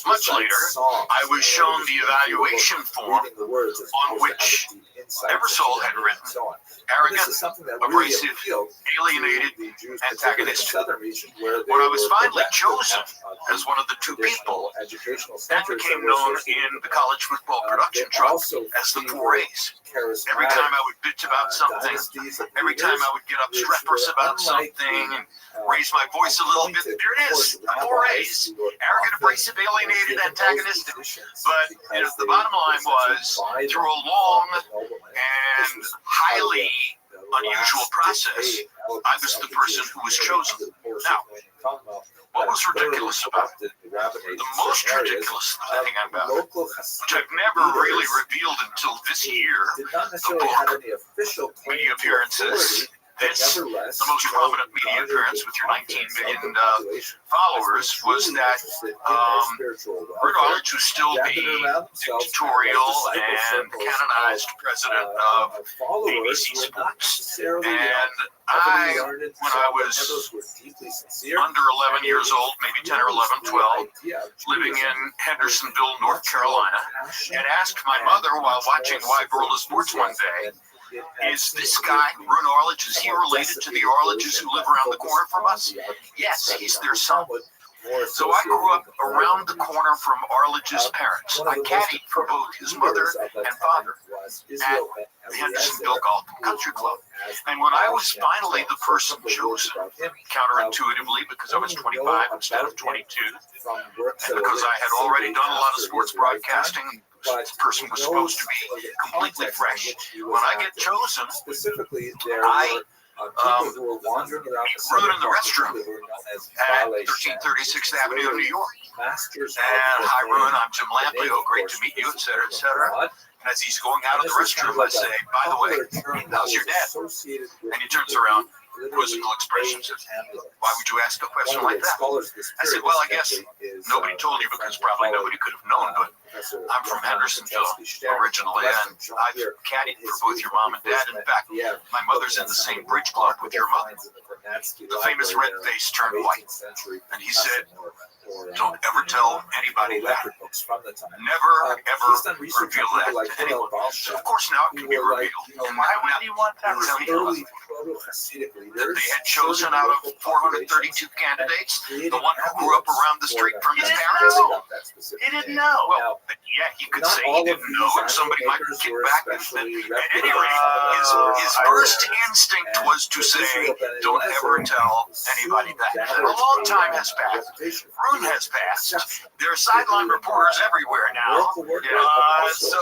much later, I was shown the evaluation form on which Ebersol had written, so on. arrogant, This is something that really abrasive, appealed alienated, to the Jews, antagonistic. particularly in the southern region, where they When I was were finally bereft chosen of as one of the two people educational that centers became were known associated in with the them. college football production They truck also as the favored 4A's. Every charismatic, time I would bitch about something, dynasties of every time leaders, I would get which obstreperous were about unlike something the, and raise my voice a little bit, appointed there it is, court the rabbis 4A's. who were Arrogant, often abrasive, alienated, given those antagonistic. positions But because the they bottom line were was, essentially through a by long the nobleman. and This was highly the unusual last process, decaying I elements was of the person Jewish who was community chosen. under the Now, Persian Commonwealth what that was thoroughly ridiculous about it? corrupted the rabbinate The in most certain areas, ridiculous thing about it, local which I've never really revealed until this year, did not necessarily book, have any official claim media to appearances, authority, but this, nevertheless, the most prominent media appearance with your 19 million followers, was that Rothschild, who's still the dictatorial and canonized president of ABC Sports. And I, when I was under 11 years old, maybe 10 or 11, 12, living in Hendersonville, North Carolina, had asked my mother while watching Live World of Sports one day, is this guy, Rune Arledge, is he related to the Arledges who live around the corner from us? Yes, he's their son. So I grew up around the corner from Arledge's parents. I caddied for both his mother and father at Hendersonville Golf and Country Club. And when I was finally the person chosen, counterintuitively because I was 25 instead of 22, and because I had already done a lot of sports broadcasting, this person was supposed to be completely fresh. When I get chosen, specifically, I who were wandering around Rune in the Restream at 1336th Avenue in New York. And hi, Rune, I'm Jim Lampley. Oh, great to meet you, et cetera, et cetera. And as he's going out of the restroom, I say, by the way, how's your dad? And he turns around, quizzical expression, says, why would you ask a question like that? I said, well, I guess nobody told you because probably nobody could have known, but I'm from Hendersonville originally, and I've caddied for both your mom and dad. In fact, my mother's in the same bridge club with your mother. The famous red face turned white. And he said, don't ever tell anybody that. Never, ever reveal that to anyone. So of course now it can be revealed. And why would you want that revealed? That they had chosen out of 432 candidates, the one who grew up around the street from his parents. He didn't know. Well, yeah, he could say he didn't know, and somebody might kick back and say, at any rate, his first instinct was to say, don't ever tell anybody that. A long time has passed. Rune has passed. There are sideline reporters everywhere now. So,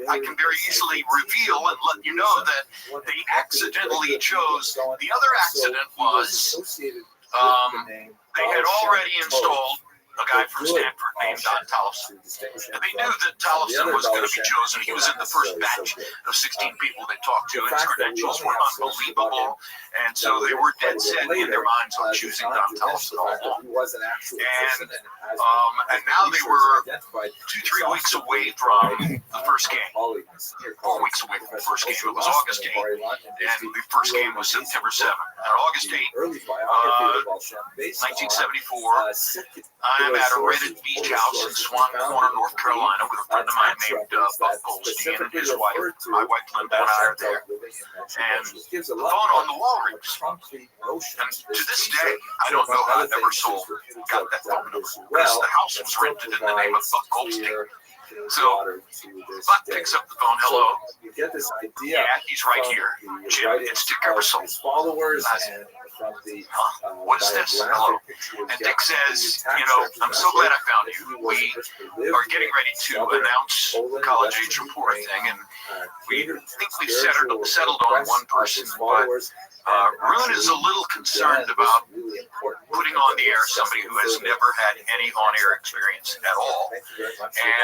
I can very easily reveal and let you know that they accidentally chose. The other accident was they had already installed a guy from Stanford named Don Tollefson. And they knew that Tollefson was going to be chosen. He was in the first batch of 16 people they talked to, and his credentials were unbelievable. And so they were dead set in their minds on choosing Don Tollefson all along. And now they were 2-3 weeks away from the first game. 4 weeks away from the first game. It was August 8th, and the first game was September 7th. On August 8th, 1974, I'm at a rented beach house in Swan Corner, North Carolina, with a friend of mine named Buck Goldstein and his wife. My wife Linda and I are there. And the phone on the wall rings. And to this day, I don't know how Ebersol got that phone number, because the house was rented in the name of Buck Goldstein. So Buck picks up the phone. Hello. Yeah, he's right here. Jim, it's Dick Ebersol. I said, what is this? Hello. And Dick says, I'm so glad I found you. We are getting ready to announce the college age report thing, and we think we've settled on one person, but Rune is a little concerned about putting on the air somebody who has never had any on-air experience at all.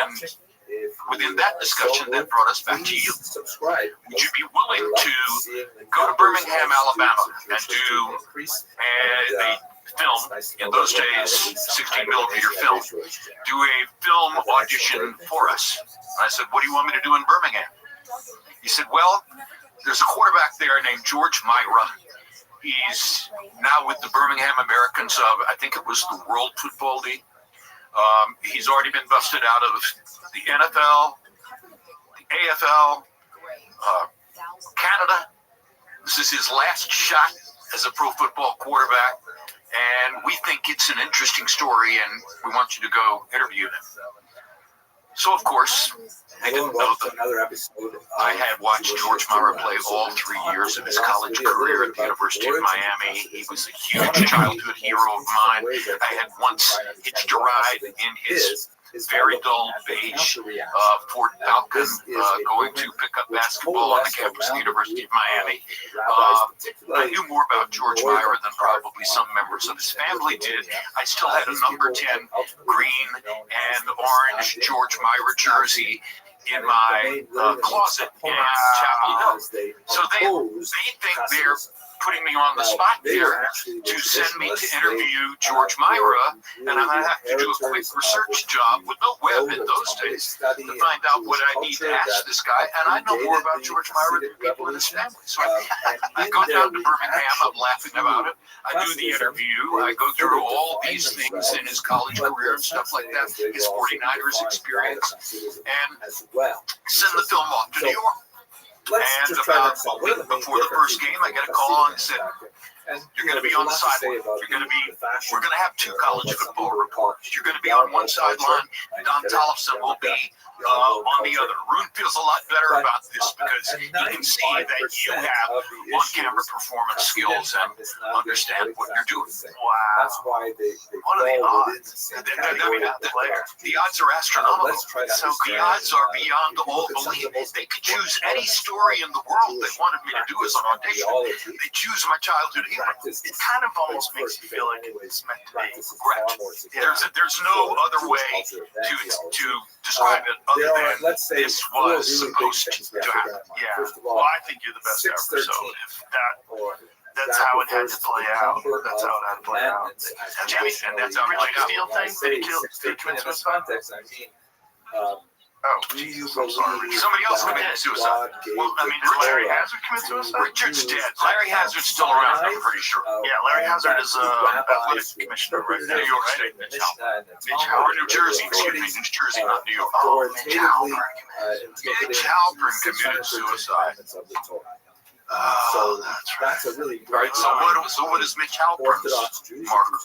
And within that discussion, that brought us back to you. Would you be willing to go to Birmingham, Alabama, and do a film, in those days, 16 millimeter film, do a film audition for us? And I said, what do you want me to do in Birmingham? He said, well, there's a quarterback there named George Myra. He's now with the Birmingham Americans of, I think it was the World Football League. He's already been busted out of the NFL, the AFL, Canada. This is his last shot as a pro football quarterback, and we think it's an interesting story, and we want you to go interview him. So, of course, I didn't know that I had watched George Myra play all 3 years of his college career at the University of Miami. He was a huge childhood hero of mine. I had once hitched a ride in his very dull beige Ford Falcon going to pick up basketball on the campus of the University of Miami. I knew more about George Myra than probably some members of his family did. I still had a number 10 green and orange George Myra jersey in my closet in Chapel Hill. So they think they're putting me on the spot here to send me to interview George Myra, and I'm going to have to do a quick research job with no web in those days to find out what I need to ask this guy, and I know more about George Myra than people in his family. So I go down to Birmingham, I'm laughing about it, I do the interview, I go through all these things in his college career and stuff like that, his 49ers experience, and send the film off to New York. And about a week before the first game, I get a call and said, you're going to be on the sideline. We're going to have 2 college football reporters. You're going to be on one sideline, and Don Tollefson will be on the other. Rune feels a lot better about this because he can see that you have on-camera performance skills and understand what you're doing. Wow. What are the odds? The odds are astronomical. So the odds are beyond all belief. They could choose any story in the world they wanted me to do as an audition. They choose my childhood hero. It kind of almost makes me feel like it's meant to be. Correct. There's no other way to describe it other than this was supposed to happen. Yeah. Well, I think you're the best ever. So if that's how it had to play out. That's how it had to play out. And that's how it played out. Steel thing? Did he commit suicide? Oh, Jesus, I'm sorry. Somebody else committed suicide. Well, I mean, did Larry Hazard commit suicide? Richard's dead. Larry Hazard's still around, I'm pretty sure. Yeah, Larry Hazard is athletic commissioner right now. New York State. Mitch Halpern. New Jersey, excuse me. New Jersey, not New York. Oh, Mitch Halpern. Mitch Halpern committed suicide. Oh, that's right. Right, so what is Mitch Halpern's marker?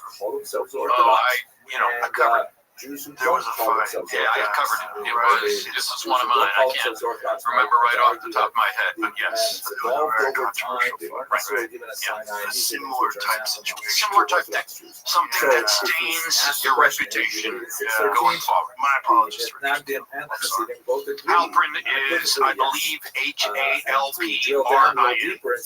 I covered it. There was a fight. Yeah, I covered it. This is one of mine. I can't remember right off the top of my head, but yes. Very controversial fight. Right. Yeah, a similar type situation. Similar type thing. Something that stains your reputation going forward. My apologies. Halpern is, I believe, Halprin or Halperin.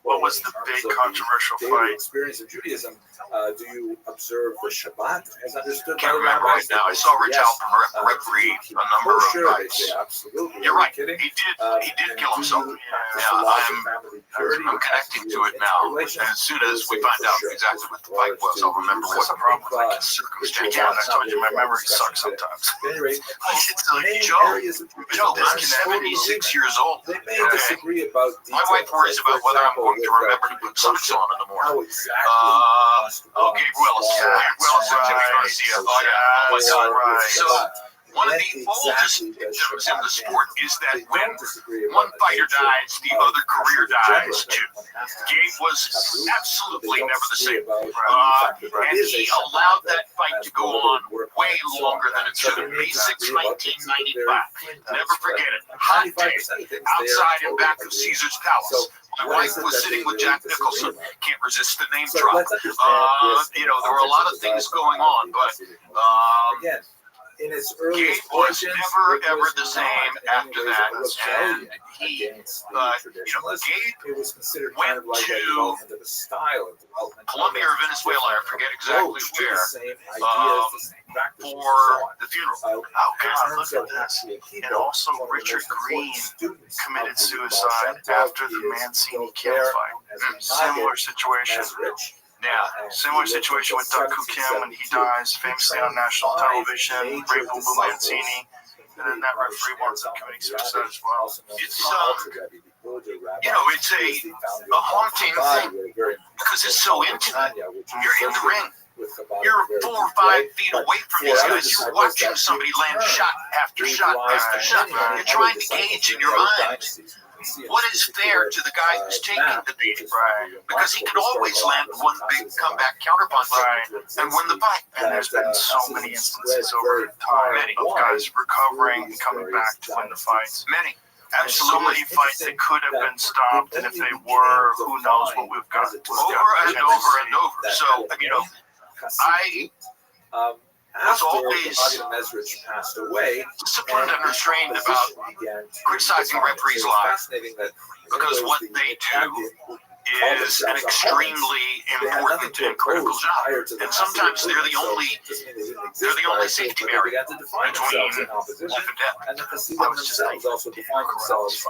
What was the big controversial fight? Experience of Judaism, do you observe the Shabbat as understood? Can't remember right now. I saw Rich Halpern referee a number of fights. Absolutely. You're right. He did kill himself. Yeah, I'm connecting to it now. And as soon as we find out exactly what the fight was, I'll remember what the problem was. Circumstance. Yeah, I told you my memory sucks sometimes. Joe, I'm 76 years old. They may disagree about my wife worries about whether I'm going to remember to put socks on in the morning. Okay, Willis. Willis and Jimmy Garcia. Oh, yeah. Oh, my God. Right. So, one of the oldest dictums in the sport is that when one fighter dies, the other career dies too. Gabe was absolutely never the same. And he allowed that fight to go on way longer than it should have. May 6, 1995. Never forget it. Hot day. Outside and back of Caesar's Palace. My wife was sitting with Jack Nicholson. Can't resist the name drop. There were a lot of things going on, but in its Gabe earliest was portions, never ever the same after that, and he, Gabe it was considered went kind of like a development of a style of development. Colombia or Venezuela, I forget exactly where, for the funeral. Oh, God, look at this. And also, Richard Green committed suicide after the Mancini Kim fight. Similar situation. Yeah, Similar situation with Doug Kim when he dies famously on national television, Ray Boom Boom Mancini, and then that referee winds up committing suicide as well. it's a haunting thing because it's so intimate. You're in the ring. You're 4 or 5 feet away from these guys. You're watching somebody land shot after shot after shot. You're trying to gauge in your mind what is fair to the guy who's taking the beat, because he can always land one big comeback counterpunch and win the fight. And there's been so many instances over time of guys recovering and coming back to win the fights. Many. So many fights that could have been stopped, and if they were, who knows what we've got. Over and over and over. So, I was always passed away, disciplined and restrained about criticizing referees live, because what they do is an extremely important and critical job, and sometimes they're the only safety barrier between life and death. And the Hasidim themselves also define themselves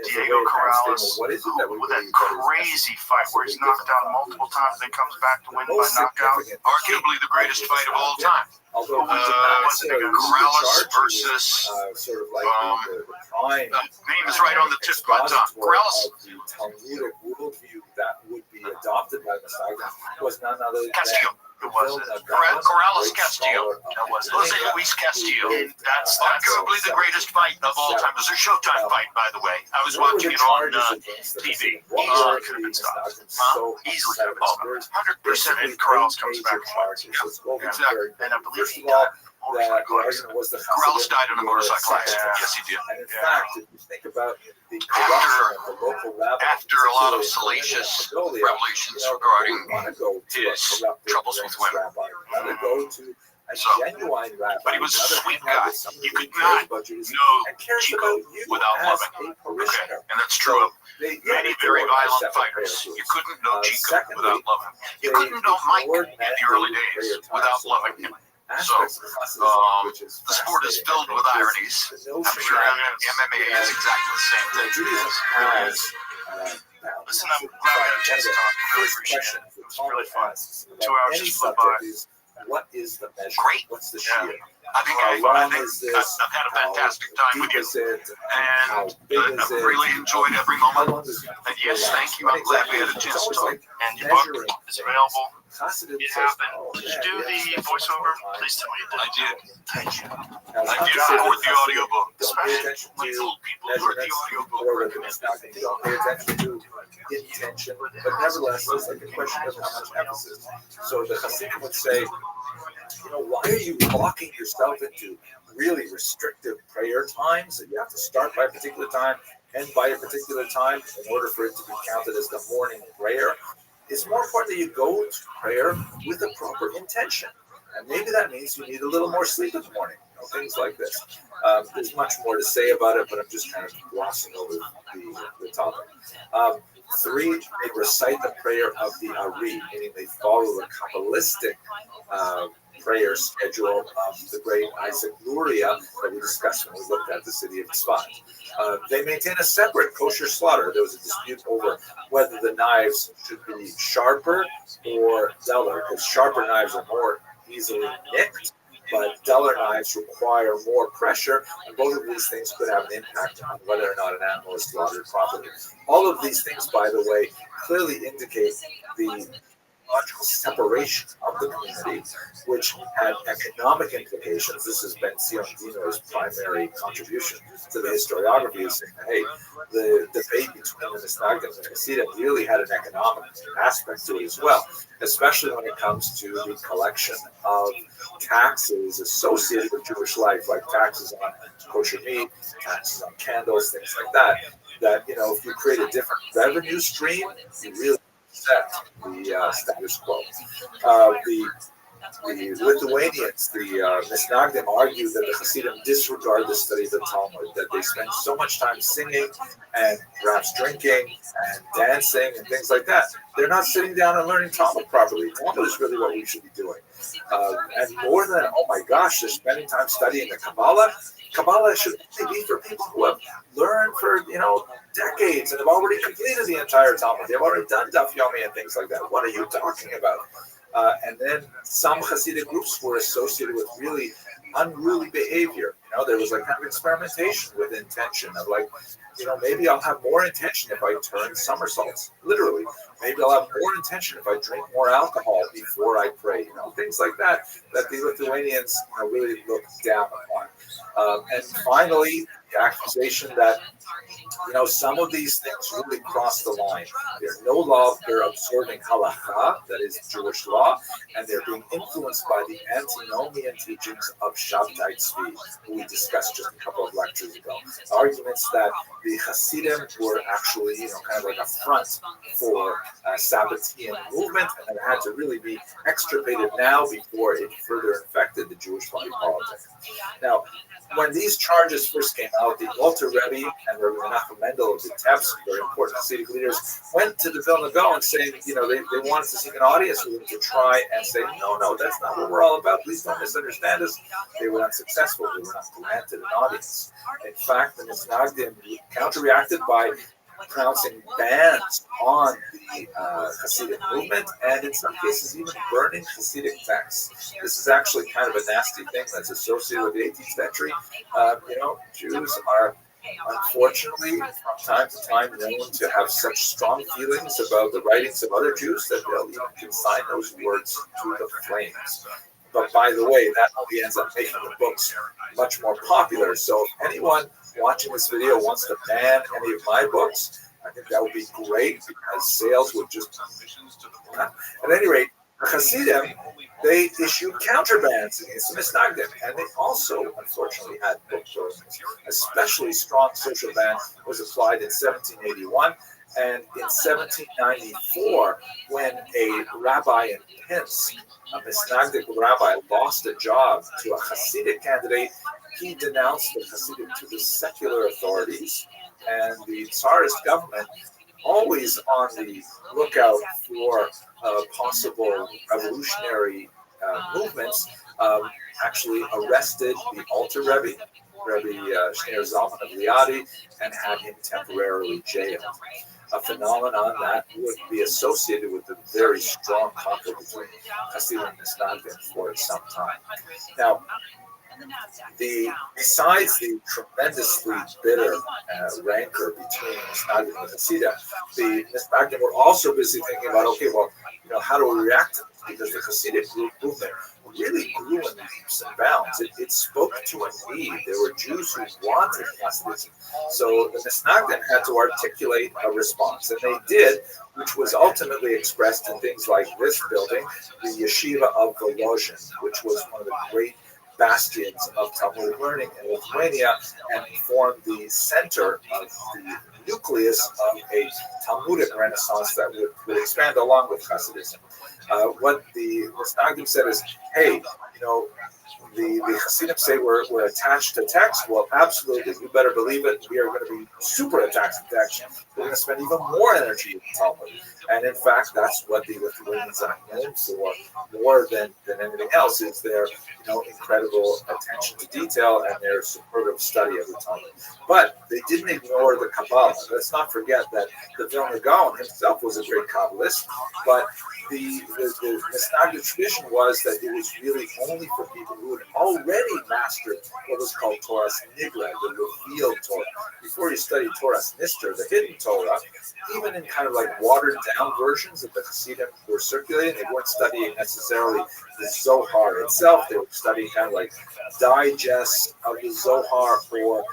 Diego Corrales, with that crazy fight where he's knocked out multiple times, then comes back to win by knockout. Arguably the greatest fight of all time. Although Corrales versus sort of like the prime name is right on the tip of my tongue. Corrales. The Talmudic worldview that would be adopted by the Sagam was none other than Castillo. Corrales Castillo. Jose Luis Castillo. That's arguably the greatest fight of all time. It was a Showtime fight, by the way. I was watching it on TV. Easily could have been stopped. Easily could have been stopped. 100%. And Corrales comes back and fights. Exactly. And I believe he got Corrales died in a motorcycle accident. Yes, he did. And in fact, if you think about the corruption of the local rabbis, After a lot of salacious revelations regarding his troubles with women. But he was a sweet guy. You could not know Chico without loving him. Okay, and that's true of many very violent fighters. You couldn't know Chico without loving him. You couldn't know Mike in the early days without loving him. So, the sport is filled with ironies. I'm sure MMA is exactly the same thing. Listen, I'm glad we had a chance to talk. I really appreciate it. It was really fun. 2 hours just flew by. What is the measure? Great. What's the Yeah. shear? I've had a fantastic time with you, and I've really enjoyed every moment. And yes, thank you. I'm glad we had a chance to talk. And your book is available. It happened. Did you do the voiceover? Please tell me you did. I did. Thank you. I did record the audiobook. Especially We told people to read the audiobook. Pay attention to intention, but nevertheless, it's like a question of how much emphasis. So the Hasidim would say, why are you locking yourself into really restrictive prayer times that you have to start by a particular time, end by a particular time in order for it to be counted as the morning prayer? It's more important that you go to prayer with a proper intention. And maybe that means you need a little more sleep in the morning, things like this. There's much more to say about it, but I'm just kind of glossing over the topic. 3, they recite the prayer of the Ari, meaning they follow the Kabbalistic prayer schedule of the great Isaac Luria that we discussed when we looked at the city of Tzfat. They maintain a separate kosher slaughter. There was a dispute over whether the knives should be sharper or duller, because sharper knives are more easily nicked, but duller knives require more pressure, and both of these things could have an impact on whether or not an animal is slaughtered properly. All of these things, by the way, clearly indicate the logical separation of the community, which had economic implications. This has been Sion Dino's primary contribution to the historiography, of saying that, hey, the debate between the Misnagdim and the Hasidim really had an economic aspect to it as well, especially when it comes to the collection of taxes associated with Jewish life, like taxes on kosher meat, taxes on candles, things like that. That, if you create a different revenue stream, you really set the status quo. The Lithuanians, the Misnagdim, argue that the Hasidim disregard the study of the Talmud, that they spend so much time singing and perhaps drinking and dancing and things like that. They're not sitting down and learning Talmud properly. Talmud is really what we should be doing. And more than, oh my gosh, they're spending time studying the Kabbalah. Kabbalah should only be for people who have learned for, decades and have already completed the entire Talmud. They've already done Daf Yomi and things like that. What are you talking about? And then some Hasidic groups were associated with really unruly behavior. There was like kind of experimentation with intention of like maybe I'll have more intention if I turn somersaults, literally. Maybe I'll have more intention if I drink more alcohol before I pray. Things like that the Lithuanians really look down upon. And finally, the accusation that some of these things really cross the line. They're no longer observing halakha, that is Jewish law, and they're being influenced by the antinomian teachings of Shabtai Tzvi, who we discussed just a couple of lectures ago. Arguments that the Hasidim were actually, kind of like a front for Sabbatean movement, and it had to really be extirpated now before it further infected the Jewish body politic. Now, when these charges first came out, the Alter Rebbe and the Menachem Mendel of the Teps, very important Hasidic leaders, went to the Vilna Gaon saying, they wanted to seek an audience with him to try and say, no, that's not what we're all about. Please don't misunderstand us. They were unsuccessful. They were not granted an audience. In fact, the Misnagdim counter-reacted by pronouncing bans on the Hasidic movement, and in some cases even burning Hasidic texts. This is actually kind of a nasty thing that's associated with the 18th century. Jews are unfortunately from time to time known to have such strong feelings about the writings of other Jews that they'll even consign those words to the flames. But by the way, that only ends up making the books much more popular. So if anyone watching this video wants to ban any of my books, I think that would be great because sales would just... At any rate, the Hasidim, they issued counterbans against the Misnagdim, and they also, unfortunately, had book burnings. Especially strong social ban was applied in 1781, and in 1794, when a rabbi in Pinsk, a Misnagdic rabbi, lost a job to a Hasidic candidate, he denounced the Hasidim to the secular authorities, and the Tsarist government, always on the lookout for possible revolutionary movements, actually arrested the Alter Rebbe, Rabbi Shneur Zalman of Liadi, and had him temporarily jailed. A phenomenon that would be associated with a very strong conflict between Hasidim and Misnagdim for some time. Now, besides the tremendously bitter rancor between Misnagdim and Hasidim, the Misnagdim were also busy thinking about, how do we react to this? Because the Hasidic movement really grew in leaps and bounds. It spoke to a need. There were Jews who wanted Hasidism. So the Misnagdim had to articulate a response, and they did, which was ultimately expressed in things like this building, the Yeshiva of Volozhin, which was one of the great bastions of Talmudic learning in Lithuania and formed the center of the nucleus of a Talmudic renaissance that would expand along with Hasidism. What the Misnagdim said is, hey, the Hasidim say we're attached to text. Well, absolutely, you better believe it. We are going to be super attached to text. We're going to spend even more energy in Talmud. And in fact, that's what the Lithuanians are known for more than anything else, is their incredible attention to detail and their superlative study of the Talmud. But they didn't ignore the Kabbalah. Let's not forget that the Vilna Gaon himself was a great Kabbalist, but the Misnagdic tradition was that it was really only for people who had already mastered what was called Torah's Nigra, the revealed Torah. Before you studied Torah's Nister, the hidden Torah, even in kind of like watered down versions of the Hasidim were circulating. They weren't studying necessarily the Zohar itself. They were studying kind of like digests of the Zohar or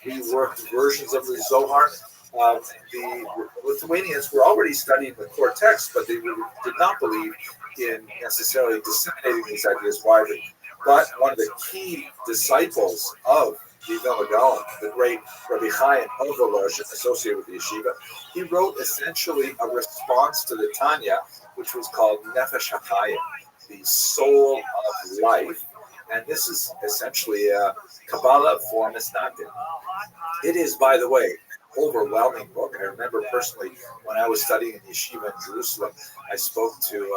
reworked versions of the Zohar. The Lithuanians were already studying the core text, but they did not believe in necessarily disseminating these ideas widely. But one of the key disciples of the Vilna Gaon, the great Rabbi Chaim of Volozhin, associated with the yeshiva, he wrote essentially a response to the Tanya, which was called Nefesh HaChaim, the soul of life. And this is essentially a Kabbalah for Misnagdim. It is, by the way, overwhelming book. I remember personally when I was studying in yeshiva in Jerusalem, I spoke to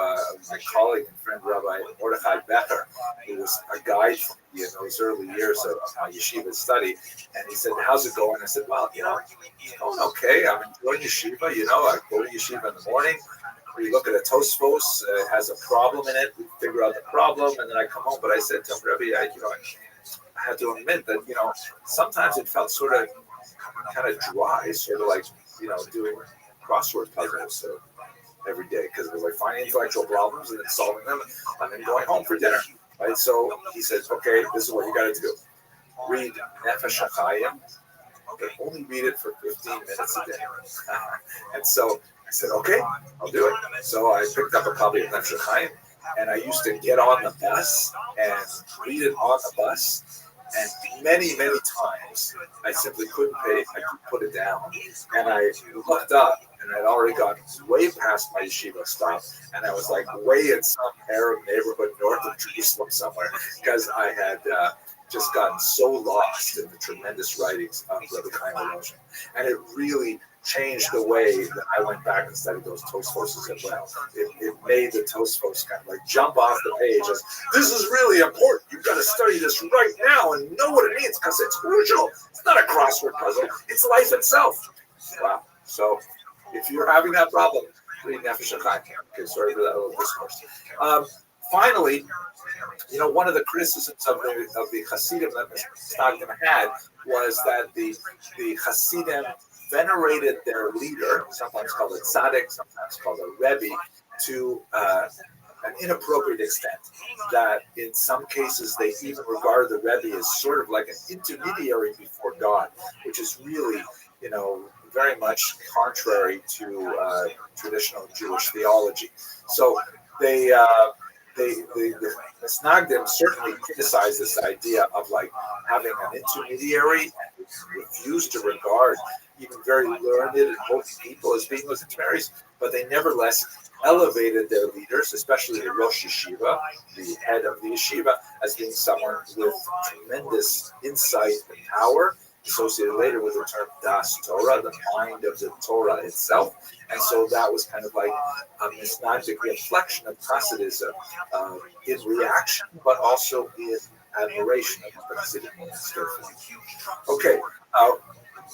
my colleague and friend Rabbi Mordechai Becher, who was a guide for me in those early years of my yeshiva study, and he said, "How's it going?" I said, "Well, it's going okay. I'm enjoying yeshiva. I go to yeshiva in the morning. We look at a Tosfos, it has a problem in it. We figure out the problem, and then I come home." But I said to him, "Rabbi, I had to admit that sometimes it felt sort of kind of dry, sort of like, doing crossword puzzles every day, because it was like finding intellectual problems and then solving them and then going home for dinner. Right? So he said, okay, this is what you got to do. Read Nefesh HaChaim, but only read it for 15 minutes a day. And so I said, okay, I'll do it. So I picked up a copy of Nefesh HaChaim, and I used to get on the bus and read it on the bus. And many, many times I simply couldn't put it down. And I looked up, and I'd already gotten way past my yeshiva stop, and I was like way in some Arab neighborhood north of Jerusalem somewhere, because I had just gotten so lost in the tremendous writings of Rabbi Chaim Volozhin. And it really changed the way that I went back and studied those Tosfos as well. It made the Tosfos kind of like jump off the page as, this is really important. You've got to study this right now and know what it means, because it's crucial. It's not a crossword puzzle. It's life itself. Wow. So if you're having that problem, read Nefesh HaChaim. Okay, sorry for that little discourse. Finally, one of the criticisms of the Hasidim that Stagdim had was that the Hasidim venerated their leader, sometimes called a tzaddik, sometimes called a rebbe, to an inappropriate extent. That in some cases they even regard the rebbe as sort of like an intermediary before God, which is really, very much contrary to traditional Jewish theology. So the Snagdim certainly criticized this idea of like having an intermediary, and refused to regard even very learned and holy people as being those intermediaries, but they nevertheless elevated their leaders, especially the Rosh Yeshiva, the head of the yeshiva, as being someone with tremendous insight and power, associated later with the term Das Torah, the mind of the Torah itself. And so that was kind of like a misnagdic reflection of Hasidism in reaction, but also in admiration of the Hasidic movement. Okay,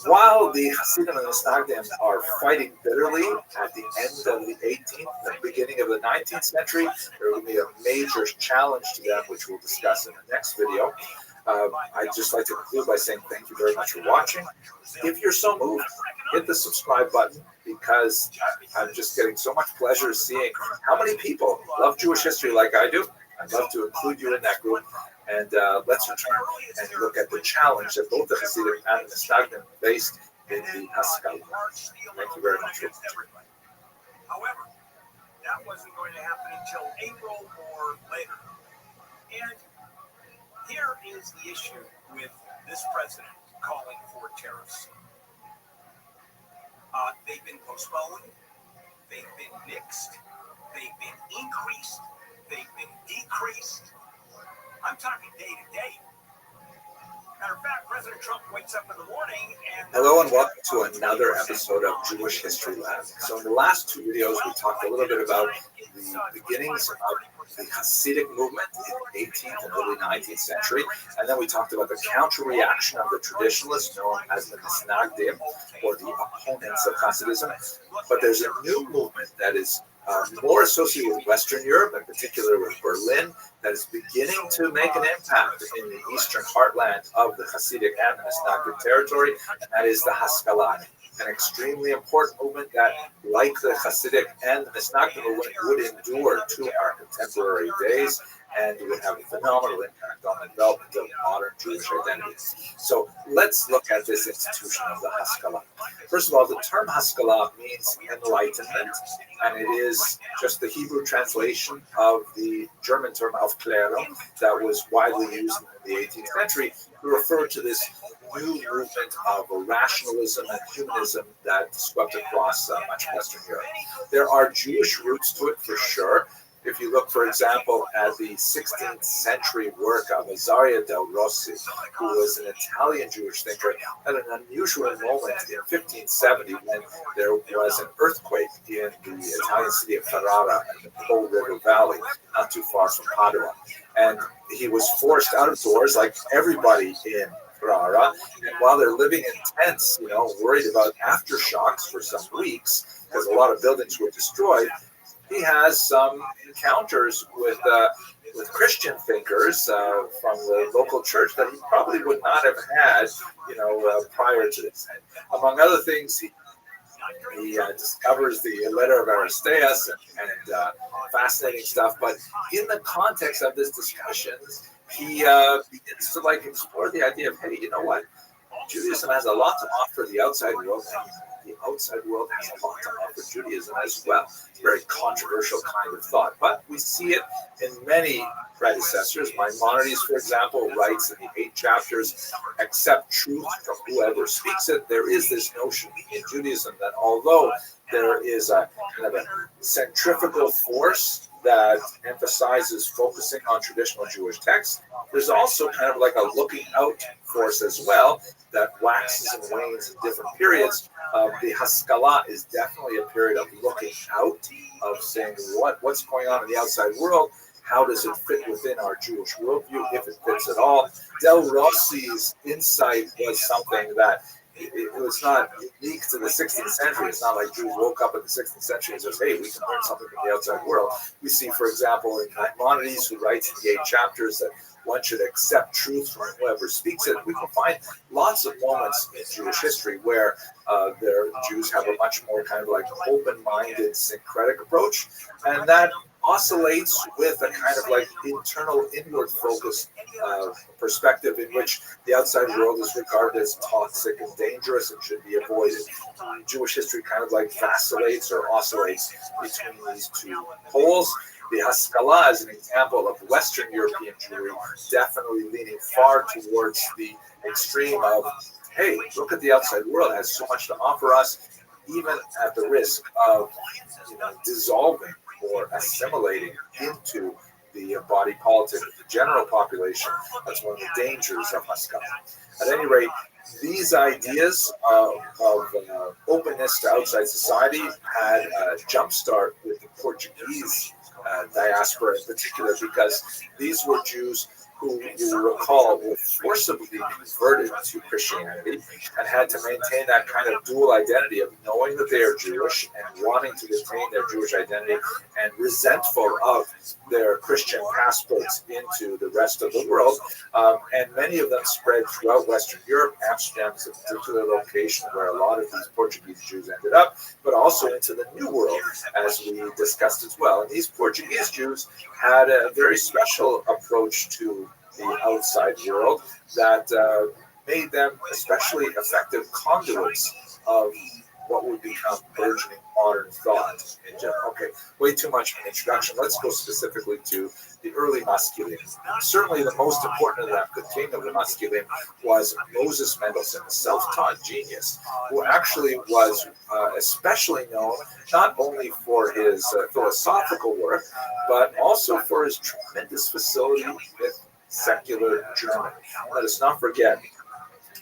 while the Hasidim and the Snagdim are fighting bitterly at the end of the 18th, the beginning of the 19th century, there will be a major challenge to them, which we'll discuss in the next video. I'd just like to conclude by saying thank you very much for watching. If you're so moved, hit the subscribe button, because I'm just getting so much pleasure seeing how many people love Jewish history like I do. I'd love to include you in that group. And let's return and look at the challenge that both the Hasidim and the Snagdim faced in the Haskalah. Thank you very much. However, that wasn't going to happen until April or later. And here is the issue with this president calling for tariffs. They've been postponed, they've been nixed, they've been increased, they've been decreased. I'm talking day to day. Matter of fact, President Trump wakes up in the morning and... Hello and welcome to another episode of Jewish History Lab. So in the last two videos, we talked a little bit about the beginnings of the Hasidic movement in the 18th and early 19th century. And then we talked about the counter-reaction of the traditionalists known as the Misnagdim, or the opponents of Hasidism. But there's a new movement that is more associated with Western Europe, in particular with Berlin, that is beginning to make an impact in the eastern heartland of the Hasidic and Misnagdic territory, and that is the Haskalah, an extremely important movement that, like the Hasidic and the Misnagdic movement, would endure to our contemporary days and would have a phenomenal impact on the development of modern Jewish identity. So let's look at this institution of the Haskalah. First of all, the term Haskalah means enlightenment, and it is just the Hebrew translation of the German term Aufklärung that was widely used in the 18th century to refer to this new movement of rationalism and humanism that swept across much of Western Europe. There are Jewish roots to it for sure. If you look, for example, at the 16th century work of Azaria del Rossi, who was an Italian Jewish thinker, at an unusual moment in 1570 when there was an earthquake in the Italian city of Ferrara in the Po River Valley, not too far from Padua. And he was forced out of doors, like everybody in Ferrara. And while they're living in tents, worried about aftershocks for some weeks, because a lot of buildings were destroyed, he has some encounters with with Christian thinkers from the local church that he probably would not have had, prior to this. And among other things, he discovers the letter of Aristeas and fascinating stuff. But in the context of this discussion, he begins to explore the idea of, hey, you know what? Judaism has a lot to offer the outside world, and the outside world has a lot to offer Judaism as well. It's a very controversial kind of thought, but we see it in many predecessors. Maimonides, for example, writes in the 8 chapters, accept truth from whoever speaks it. There is this notion in Judaism that although there is a kind of a centrifugal force that emphasizes focusing on traditional Jewish texts, there's also kind of like a looking out force as well that waxes and wanes in different periods. The Haskalah is definitely a period of looking out, of saying what's going on in the outside world, how does it fit within our Jewish worldview, if it fits at all. Del Rossi's insight was something that it was not unique to the 16th century. It's not like Jews woke up in the 16th century and says, hey, we can learn something from the outside world. We see, for example, in Maimonides, who writes in the 8 chapters that one should accept truth from whoever speaks it. We can find lots of moments in Jewish history where Jews have a much more kind of like open-minded, syncretic approach, and that oscillates with a kind of like internal, inward-focused perspective in which the outside world is regarded as toxic and dangerous and should be avoided. Jewish history kind of like vacillates or oscillates between these two poles. The Haskalah is an example of Western European Jewry, definitely leaning far towards the extreme of, hey, look at the outside world, it has so much to offer us, even at the risk of dissolving or assimilating into the body politic of the general population. That's one of the dangers of Haskalah. At any rate, these ideas of openness to outside society had a jumpstart with the Portuguese diaspora in particular, because these were Jews who, you will recall, were forcibly converted to Christianity and had to maintain that kind of dual identity of knowing that they are Jewish and wanting to retain their Jewish identity and resentful of their Christian passports into the rest of the world. And many of them spread throughout Western Europe. Amsterdam is a particular location where a lot of these Portuguese Jews ended up, but also into the New World, as we discussed as well. And these Portuguese Jews had a very special approach to the outside world that made them especially effective conduits of what would become burgeoning modern thought in general. Okay, way too much of an introduction. Let's go specifically to the early Masculine. Certainly the most important of them, the king of the Masculine, was Moses Mendelssohn, a self-taught genius, who actually was especially known not only for his philosophical work, but also for his tremendous facility with secular German. Let us not forget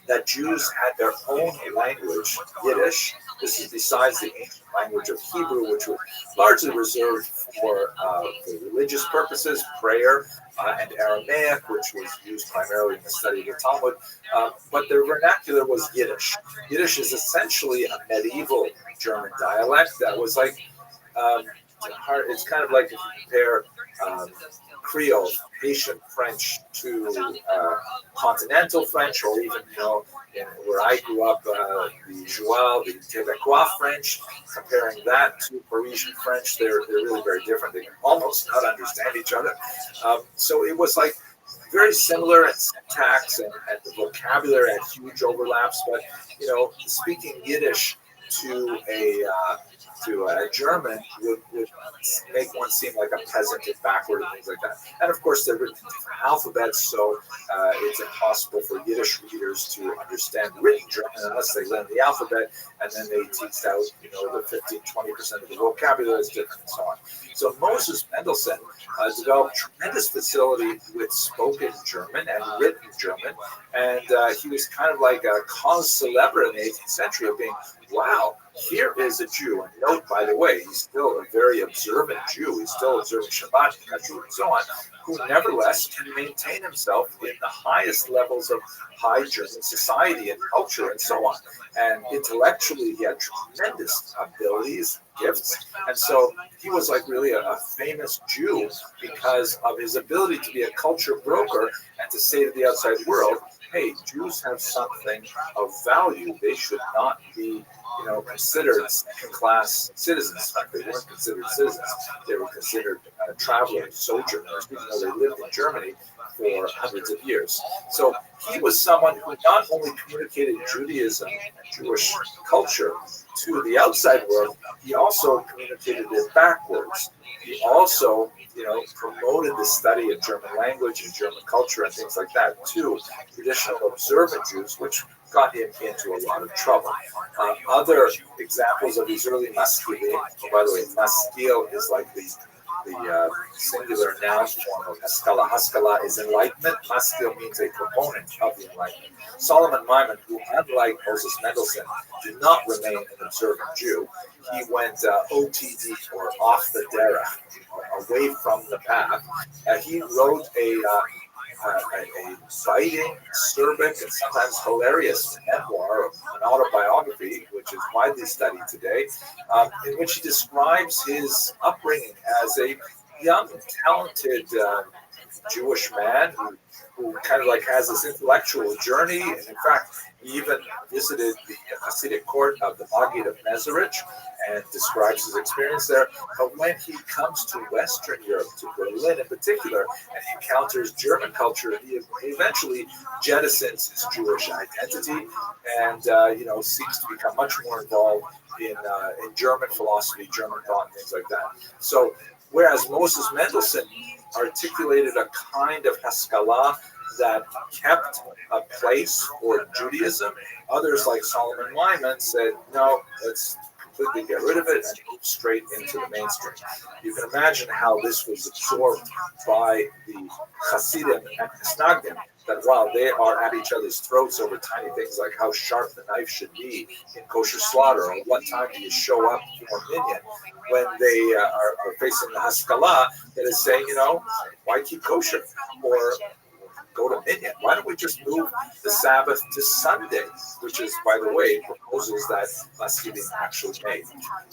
that Jews had their own language, Yiddish. This is besides the ancient language of Hebrew, which was largely reserved for religious purposes, prayer, and Aramaic, which was used primarily in the study of the Talmud. But their vernacular was Yiddish. Yiddish is essentially a medieval German dialect that was like, it's kind of like if you compare Creole, Haitian French to continental French, or even, where I grew up, the Joual, the Québécois French, comparing that to Parisian French, they're really very different. They can almost not understand each other. So it was like very similar in syntax and the vocabulary had huge overlaps, but, speaking Yiddish to a German would make one seem like a peasant and backward and things like that. And of course, they're written in different alphabets, so it's impossible for Yiddish readers to understand written German unless they learn the alphabet, and then they teach out, the 15-20% of the vocabulary is different and so on. So Moses Mendelssohn developed tremendous facility with spoken German and written German, and he was kind of like a cause célèbre in the 18th century of being, wow, here is a Jew, and note, by the way, he's still a very observant Jew, he's still observing Shabbat, and so on, who nevertheless can maintain himself in the highest levels of high German society and culture and so on. And intellectually, he had tremendous abilities, gifts, and so he was like really a famous Jew because of his ability to be a culture broker and to say to the outside world, hey, Jews have something of value. They should not be, considered second-class citizens. In fact, they weren't considered citizens. They were considered travelers, sojourners, even though they lived in Germany for hundreds of years. So he was someone who not only communicated Judaism and Jewish culture to the outside world, he also communicated it backwards. He also, promoted the study of German language and German culture and things like that to traditional observant Jews, which got him into a lot of trouble. Other examples of these early maskilim, by the way, maskil is like the singular noun form of haskalah. Haskalah is enlightenment. Maskil means a proponent of the enlightenment. Solomon Maimon, who unlike Moses Mendelssohn, did not remain an observant Jew. He went OTD, or off the derech, away from the path. He wrote a biting, acerbic, and sometimes hilarious memoir, an autobiography, which is widely studied today, in which he describes his upbringing as a young, talented Jewish man who kind of like has this intellectual journey, and in fact, he even visited the Hasidic court of the Maggid of Mezerich and describes his experience there. But when he comes to Western Europe, to Berlin in particular, and he encounters German culture, he eventually jettisons his Jewish identity and seeks to become much more involved in German philosophy, German thought, and things like that. So whereas Moses Mendelssohn articulated a kind of Haskalah that kept a place for Judaism, others like Solomon Maimon said, no, let's completely get rid of it and move straight into the mainstream. You can imagine how this was absorbed by the Hasidim and Misnagdim, that while they are at each other's throats over tiny things like how sharp the knife should be in kosher slaughter, or what time do you show up for minyan, when they are facing the Haskalah that is saying, why keep kosher? Or go to minyan. Why don't we just move the Sabbath to Sunday, which is, by the way, proposals that Hasidim actually made.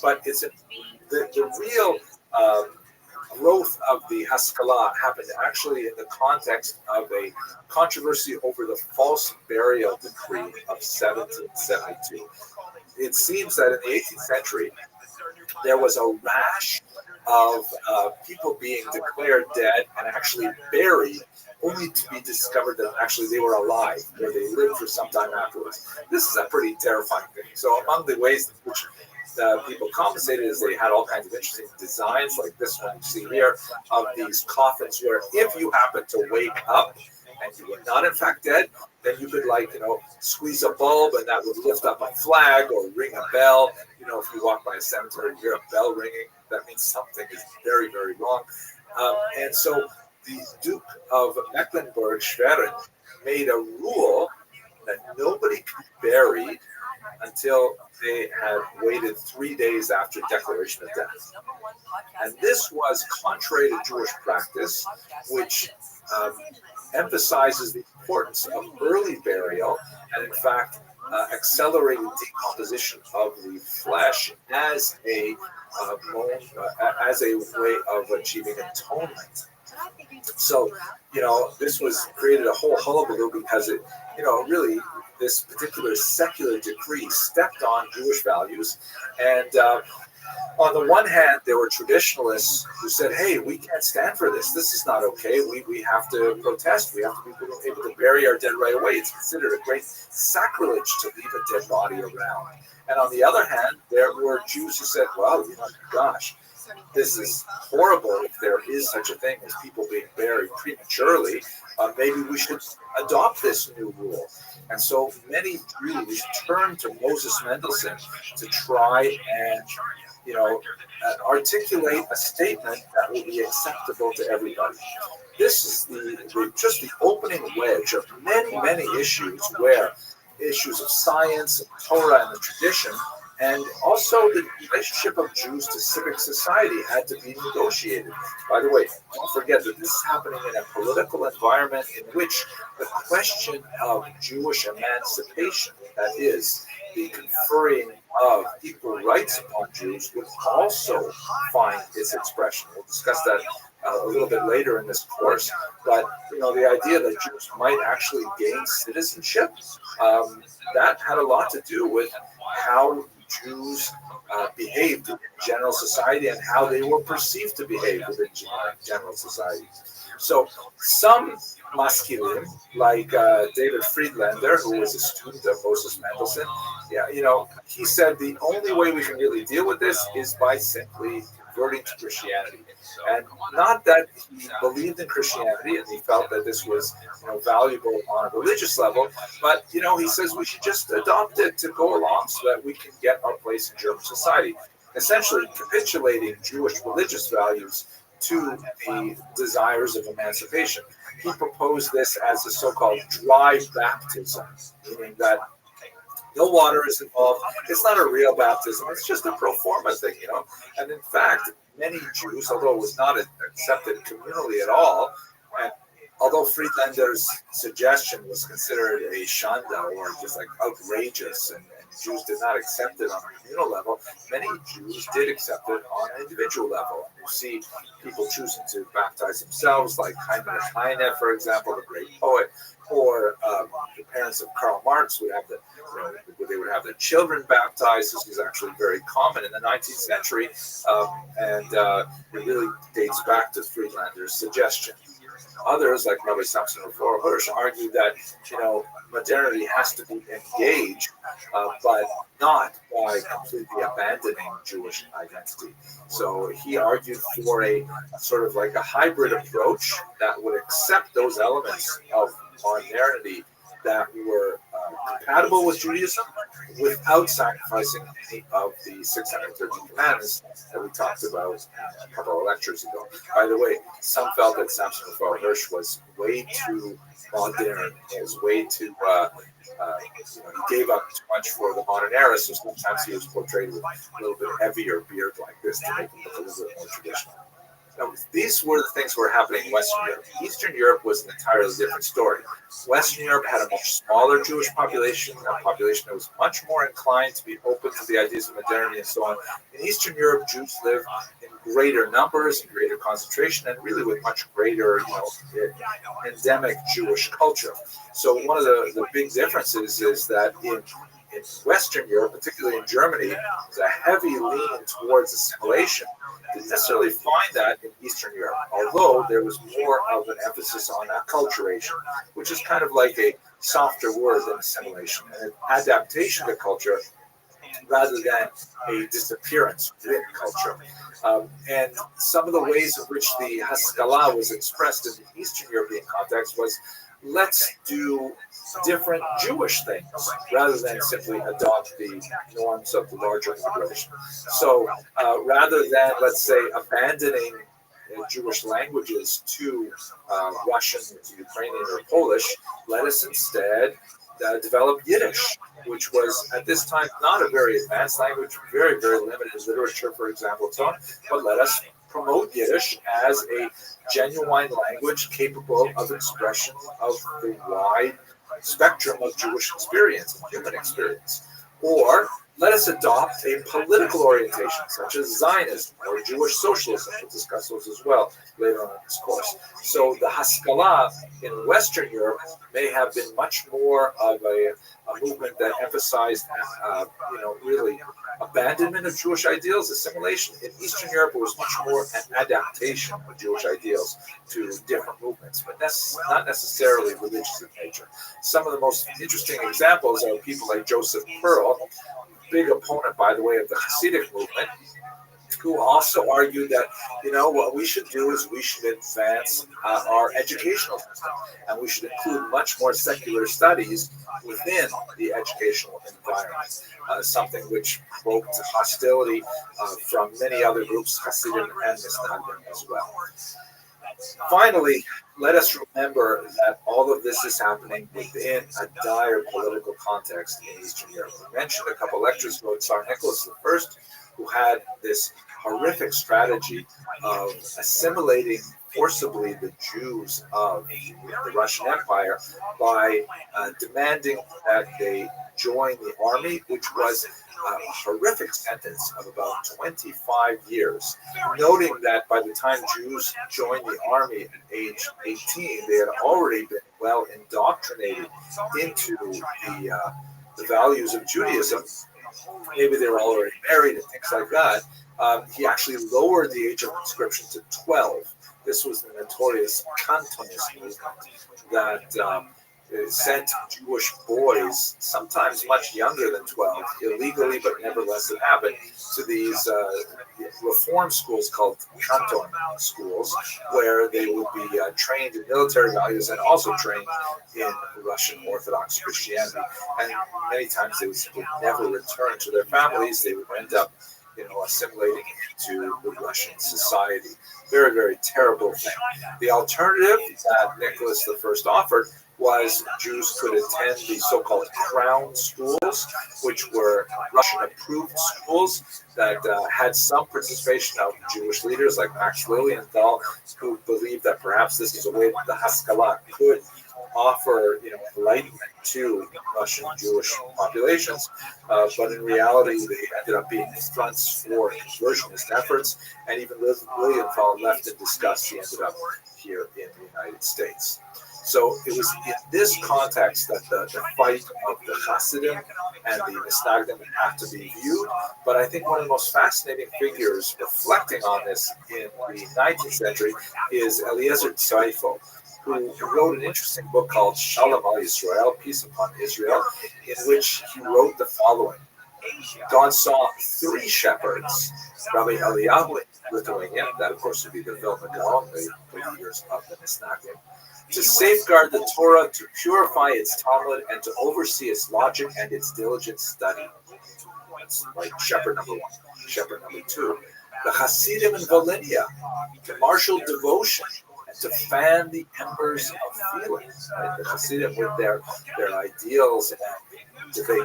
But it's the real growth of the Haskalah happened actually in the context of a controversy over the false burial decree of 1772. It seems that in the 18th century, there was a rash of people being declared dead and actually buried, only to be discovered that actually they were alive, or they lived for some time afterwards. This is a pretty terrifying thing. So among the ways in which people compensated is they had all kinds of interesting designs, like this one you see here, of these coffins where if you happen to wake up and you were not in fact dead, then you could squeeze a bulb and that would lift up a flag or ring a bell. If you walk by a cemetery and hear a bell ringing, that means something is very, very wrong. And so the Duke of Mecklenburg-Schwerin made a rule that nobody could be buried until they had waited 3 days after declaration of death. And this was contrary to Jewish practice, which emphasizes the importance of early burial and, in fact, accelerated decomposition of the flesh as a way of achieving atonement. So, this was created a whole hullabaloo because it, really, this particular secular decree stepped on Jewish values. And on the one hand, there were traditionalists who said, hey, we can't stand for this. This is not okay. We have to protest. We have to be able to bury our dead right away. It's considered a great sacrilege to leave a dead body around. And on the other hand, there were Jews who said, well, gosh, this is horrible. If there is such a thing as people being buried prematurely, maybe we should adopt this new rule. And so many Jews turned to Moses Mendelssohn to try and, articulate a statement that will be acceptable to everybody. This is just the opening wedge of many, many issues where issues of science, and Torah, and the tradition And also the relationship of Jews to civic society had to be negotiated. By the way, don't forget that this is happening in a political environment in which the question of Jewish emancipation, that is, the conferring of equal rights upon Jews, would also find its expression. We'll discuss that a little bit later in this course. But the idea that Jews might actually gain citizenship, that had a lot to do with how Jews behaved in general society and how they were perceived to behave within general society. So some maskilim, like David Friedlander, who was a student of Moses Mendelssohn, he said the only way we can really deal with this is by simply converting to Christianity. And not that he believed in Christianity and he felt that this was valuable on a religious level, but he says we should just adopt it to go along so that we can get our place in German society, essentially capitulating Jewish religious values to the desires of emancipation. He proposed this as a so-called dry baptism, meaning that no water is involved. It's not a real baptism. It's just a pro forma thing, And in fact, many Jews, although it was not accepted communally at all, and although Friedlander's suggestion was considered a shanda or just like outrageous, and Jews did not accept it on a communal level, many Jews did accept it on an individual level. And you see people choosing to baptize themselves, like Heinrich Heine, for example, the great poet, or the parents of Karl Marx would have they would have their children baptized. This was actually very common in the 19th century, and it really dates back to Friedlander's suggestion. Others, like Rabbi Samson Raphael Hirsch, argue that modernity has to be engaged, but not by completely abandoning Jewish identity. So he argued for a sort of like a hybrid approach that would accept those elements of modernity that were compatible with Judaism without sacrificing any of the 613 commandments that we talked about a couple of lectures ago. By the way, some felt that Samson Raphael Hirsch was way too modern. He was way too, he gave up too much for the modern era, so sometimes he was portrayed with a little bit heavier beard like this to make him look a little bit more traditional. Now, these were the things that were happening in Western Europe. Eastern Europe was an entirely different story. Western Europe had a much smaller Jewish population, a population that was much more inclined to be open to the ideas of modernity and so on. In Eastern Europe, Jews lived in greater numbers, in greater concentration, and really with much greater, endemic Jewish culture. So one of the big differences is that in Western Europe, particularly in Germany, there's a heavy lean towards assimilation. Didn't necessarily find that in Eastern Europe, although there was more of an emphasis on acculturation, which is kind of like a softer word than assimilation, and an adaptation to culture rather than a disappearance within culture. And some of the ways in which the Haskalah was expressed in the Eastern European context was, let's do different Jewish things rather than simply adopt the norms of the larger population. So rather than, let's say, abandoning Jewish languages to Russian, to Ukrainian, or Polish, let us instead develop Yiddish, which was at this time not a very advanced language, very, very limited literature, for example, but let us promote Yiddish as a genuine language capable of expression of the wide spectrum of Jewish experience and human experience. Or let us adopt a political orientation such as Zionism or Jewish socialism. We'll discuss those as well later on in this course. So the Haskalah in Western Europe may have been much more of a movement that emphasized, really abandonment of Jewish ideals, assimilation. In Eastern Europe, it was much more an adaptation of Jewish ideals to different movements, but not necessarily religious in nature. Some of the most interesting examples are people like Joseph Pearl, big opponent, by the way, of the Hasidic movement, who also argued that, what we should do is we should advance our educational system, and we should include much more secular studies within the educational environment, something which provoked hostility from many other groups, Hasidim and Misnagdim as well. Finally, let us remember that all of this is happening within a dire political context in Eastern Europe. We mentioned a couple lectures ago, Tsar Nicholas I, who had this horrific strategy of assimilating forcibly the Jews of the Russian Empire by demanding that they join the army, which was a horrific sentence of about 25 years, noting that by the time Jews joined the army at age 18, they had already been well indoctrinated into the values of Judaism. Maybe they were already married and things like that. He actually lowered the age of conscription to 12. This was the notorious Cantonist movement that sent Jewish boys, sometimes much younger than 12, illegally, but nevertheless it happened, to these reform schools called Canton schools, where they would be trained in military values and also trained in Russian Orthodox Christianity. And many times they would never return to their families. They would end up, assimilating into the Russian society. Very, very terrible thing. The alternative that Nicholas I offered was Jews could attend the so-called crown schools, which were Russian-approved schools that had some participation of Jewish leaders like Max Lilienthal, who believed that perhaps this is a way that the Haskalah could offer enlightenment to Russian Jewish populations, but in reality they ended up being fronts for conversionist efforts, and even Lilienthal left in disgust. He ended up here in the United States. So it was in this context that the fight of the Hasidim and the Misnagdim have to be viewed. But I think one of the most fascinating figures reflecting on this in the 19th century is Eliezer Tzaifu, who wrote an interesting book called Shalom al Yisrael, Peace Upon Israel, in which he wrote the following. God saw three shepherds, Rabbi Eliyahu in Lithuania, that of course would be the Vilna Gaon, the leaders of the Misnagdim, to safeguard the Torah, to purify its Talmud, and to oversee its logic and its diligent study. That's like shepherd number one. Shepherd number two, the Hasidim in Volhynia, to marshal devotion and to fan the embers of feelings. Right? The Hasidim with their ideals and their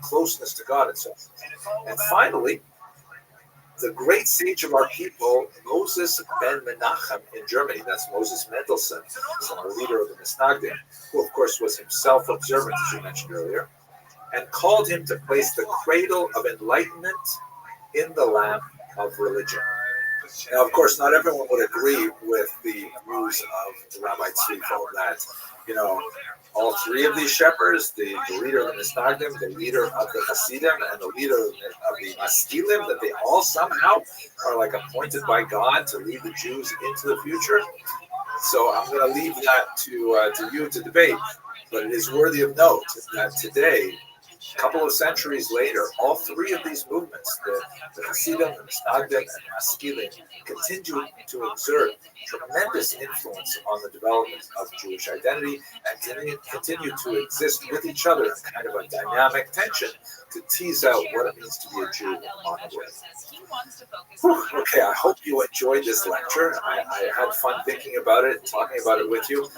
closeness to God and so on. And finally, the great sage of our people, Moses ben Menachem in Germany, that's Moses Mendelssohn, the leader of the Misnagdim, who of course was himself observant, as you mentioned earlier, and called him to place the cradle of enlightenment in the lamp of religion. Now, of course, not everyone would agree with the views of Rabbi Tzvikel that, all three of these shepherds, the leader of the Misnagdim, the leader of the Hasidim, and the leader of the Maskilim, that they all somehow are like appointed by God to lead the Jews into the future. So I'm going to leave that to you to debate. But it is worthy of note that today, a couple of centuries later, all three of these movements, the Hasidim, the Misnagdim, and the Maskilim, continue to exert tremendous influence on the development of Jewish identity and continue to exist with each other in kind of a dynamic tension to tease out what it means to be a Jew in modern days. Okay, I hope you enjoyed this lecture. I had fun thinking about it and talking about it with you.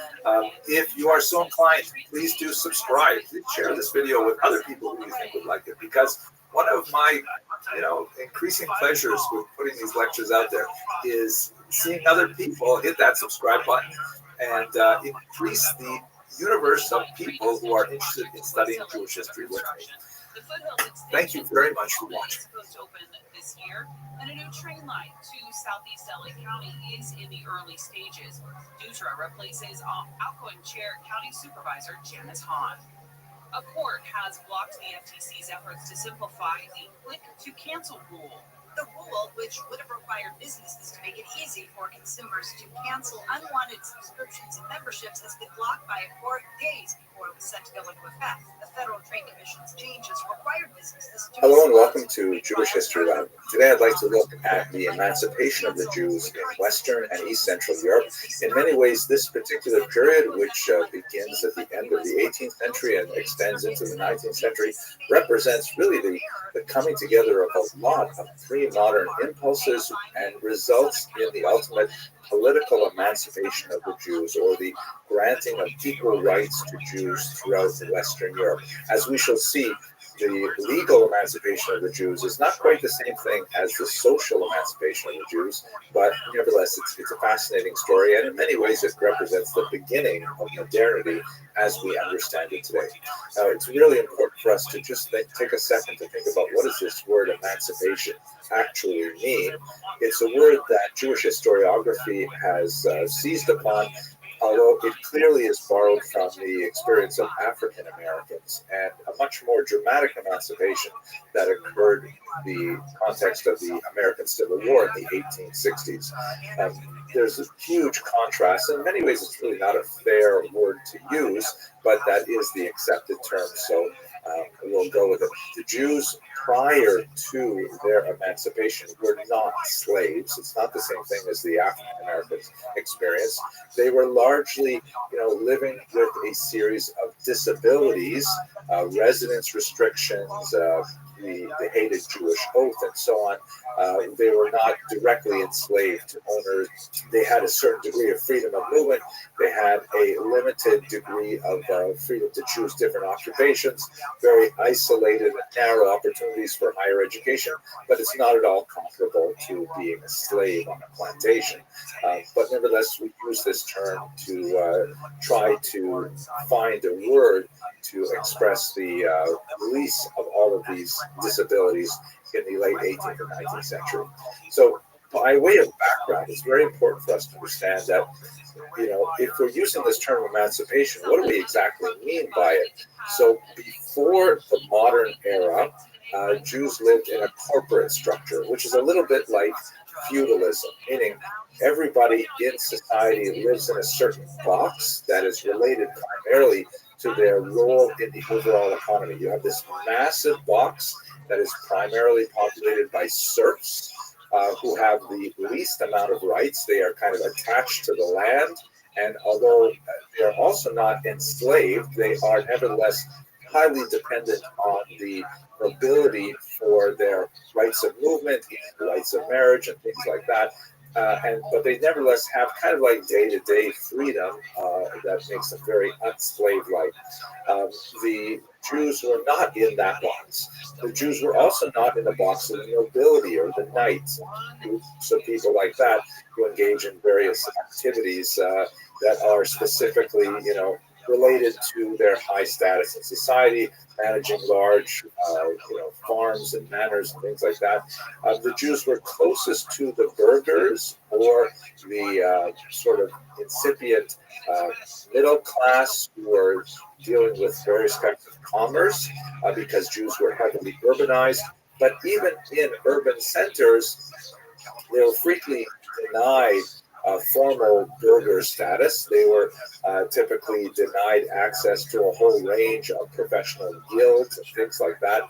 If you are so inclined, please do subscribe. Please share this video with other people who you think would like it, because one of my increasing pleasures with putting these lectures out there is seeing other people hit that subscribe button and increase the universe of people who are interested in studying Jewish history with me. Thank you very much for watching. This year, and a new train line to southeast LA County is in the early stages. Dutra replaces outgoing chair County Supervisor Janice Hahn. A court has blocked the FTC's efforts to simplify the click-to-cancel rule. The rule, which would have required businesses to make it easy for consumers to cancel unwanted subscriptions and memberships, has been blocked by a court days before it was set to go into effect. The Federal Trade Commission's changes required businesses to... Hello and welcome to Jewish History Lab. Today I'd like to look at the emancipation of the Jews in Western and East Central Europe. In many ways, this particular period, which begins at the end of the 18th century and extends into the 19th century, represents really the coming together of a lot of pre-modern impulses and results in the ultimate political emancipation of the Jews, or the granting of equal rights to Jews throughout Western Europe. As we shall see, the legal emancipation of the Jews is not quite the same thing as the social emancipation of the Jews, but nevertheless, it's a fascinating story, and in many ways it represents the beginning of modernity as we understand it today. Now, it's really important for us to just take a second to think about what does this word emancipation actually mean. It's a word that Jewish historiography has seized upon, although it clearly is borrowed from the experience of African Americans and a much more dramatic emancipation that occurred in the context of the American Civil War in the 1860s. There's a huge contrast. In many ways, it's really not a fair word to use, but that is the accepted term, so we'll go with it. The Jews, prior to their emancipation, were not slaves. It's not the same thing as the African Americans experience. They were largely, living with a series of disabilities, residence restrictions, the hated Jewish oath, and so on. They were not directly enslaved to owners. They had a certain degree of freedom of movement. They had a limited degree of freedom to choose different occupations, very isolated and narrow opportunities for higher education, but it's not at all comparable to being a slave on a plantation. But nevertheless, we use this term to try to find a word to express the release of all of these disabilities in the late 18th and 19th century. So by way of background, it's very important for us to understand that, if we're using this term emancipation, what do we exactly mean by it? So before the modern era, Jews lived in a corporate structure, which is a little bit like feudalism, meaning everybody in society lives in a certain box that is related primarily to their role in the overall economy. You have this massive box that is primarily populated by serfs who have the least amount of rights. They are kind of attached to the land, and although they are also not enslaved, they are nevertheless highly dependent on the nobility for their rights of movement, rights of marriage, and things like that. But they nevertheless have kind of like day-to-day freedom that makes them very unslave-like. The Jews were not in that box. The Jews were also not in the box of the nobility or the knights, groups of people like that who engage in various activities that are specifically, related to their high status in society, managing large, farms and manors and things like that. The Jews were closest to the burghers or the sort of incipient middle class who were dealing with various kinds of commerce because Jews were heavily urbanized. But even in urban centers, they were frequently denied formal burgher status. They were typically denied access to a whole range of professional guilds and things like that.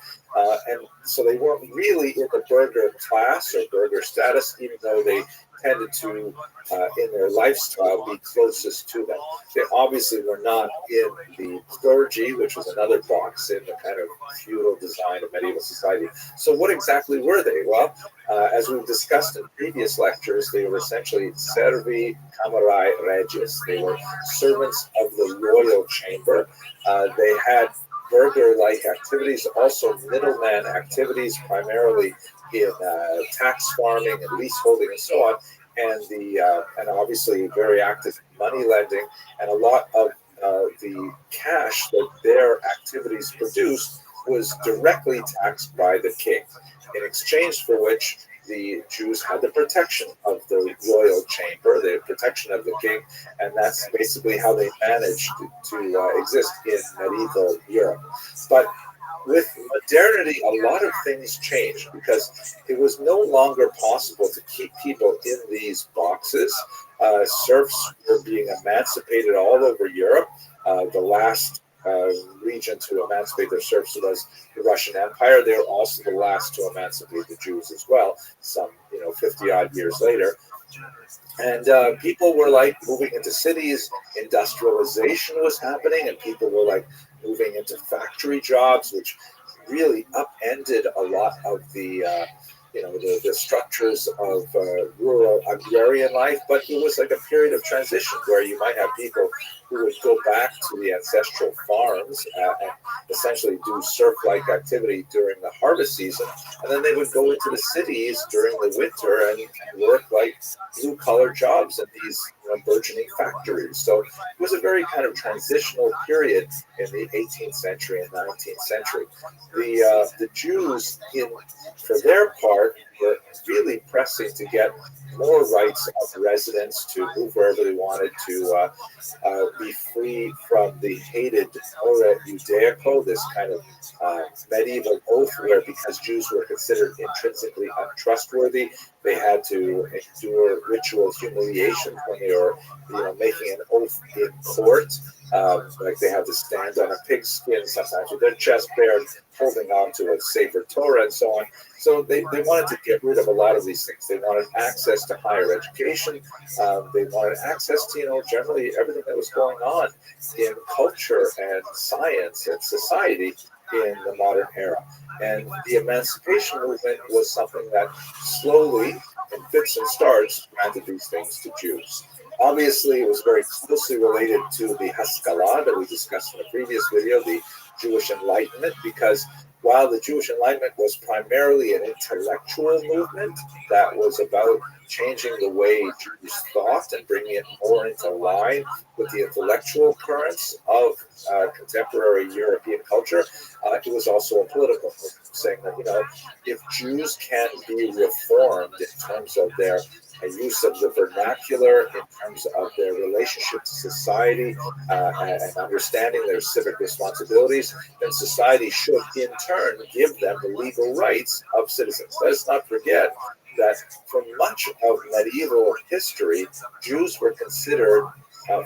And so they weren't really in the burgher class or burgher status, even though they tended to, in their lifestyle, be closest to them. They obviously were not in the clergy, which was another box in the kind of feudal design of medieval society. So what exactly were they? Well, as we've discussed in previous lectures, they were essentially servi camerae regis. They were servants of the royal chamber. They had burgher-like activities, also middleman activities, primarily in tax farming and leaseholding and so on, and obviously very active in money lending, and a lot of the cash that their activities produced was directly taxed by the king, in exchange for which the Jews had the protection of the royal chamber, the protection of the king, and that's basically how they managed to exist in medieval Europe. But with modernity, a lot of things changed because it was no longer possible to keep people in these boxes. Serfs were being emancipated all over Europe. The last region to emancipate their serfs was the Russian Empire. They were also the last to emancipate the Jews as well, some 50 odd years later. And people were like moving into cities. Industrialization was happening, and people were like moving into factory jobs, which really upended a lot of the the structures of rural agrarian life, but it was like a period of transition where you might have people who would go back to the ancestral farms and essentially do serf-like activity during the harvest season, and then they would go into the cities during the winter and work like blue-collar jobs in these burgeoning factories. So it was a very kind of transitional period in the 18th century and 19th century. The Jews, for their part, were really pressing to get more rights of residence, to move wherever they wanted, to be free from the hated Ora Judaico, this kind of medieval oath where, because Jews were considered intrinsically untrustworthy, they had to endure ritual humiliation when they were making an oath in court. Like they had to stand on a pigskin, sometimes with their chest bared, holding on to a Sefer Torah and so on. So they wanted to get rid of a lot of these things. They wanted access to higher education. They wanted access to, generally everything that was going on in culture and science and society in the modern era. And the emancipation movement was something that slowly, in fits and starts, granted these things to Jews. Obviously, it was very closely related to the Haskalah that we discussed in the previous video, the Jewish Enlightenment, because while the Jewish Enlightenment was primarily an intellectual movement that was about changing the way Jews thought and bringing it more into line with the intellectual currents of contemporary European culture, it was also a political movement, saying that, if Jews can be reformed in terms of their use of the vernacular, in terms of their relationship to society, and understanding their civic responsibilities, then society should in turn give them the legal rights of citizens. Let us not forget that for much of medieval history, Jews were considered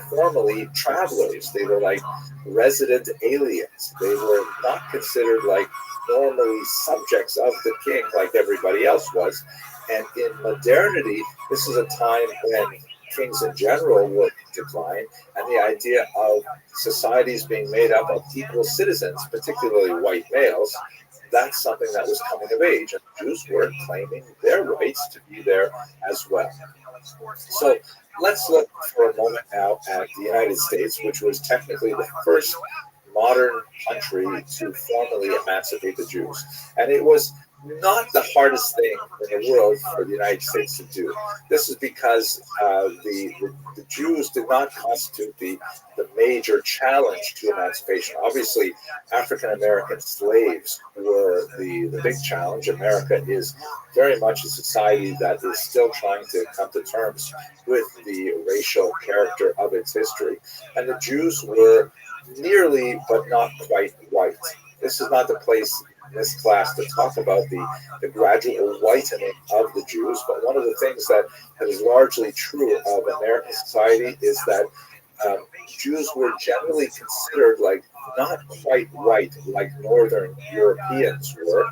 formally travelers. They were like resident aliens. They were not considered like normally subjects of the king like everybody else was. And in modernity, this is a time when kings in general would decline, and the idea of societies being made up of equal citizens, particularly white males, that's something that was coming of age, and Jews were claiming their rights to be there as well. So let's look for a moment now at the United States, which was technically the first modern country to formally emancipate the Jews. And it was not the hardest thing in the world for the United States to do. This is because the Jews did not constitute the major challenge to emancipation. Obviously, African American slaves were the big challenge. America is very much a society that is still trying to come to terms with the racial character of its history. And the Jews were nearly, but not quite white. This is not the place in this class to talk about the gradual whitening of the Jews, but one of the things that is largely true of American society is that Jews were generally considered like not quite white like Northern Europeans were.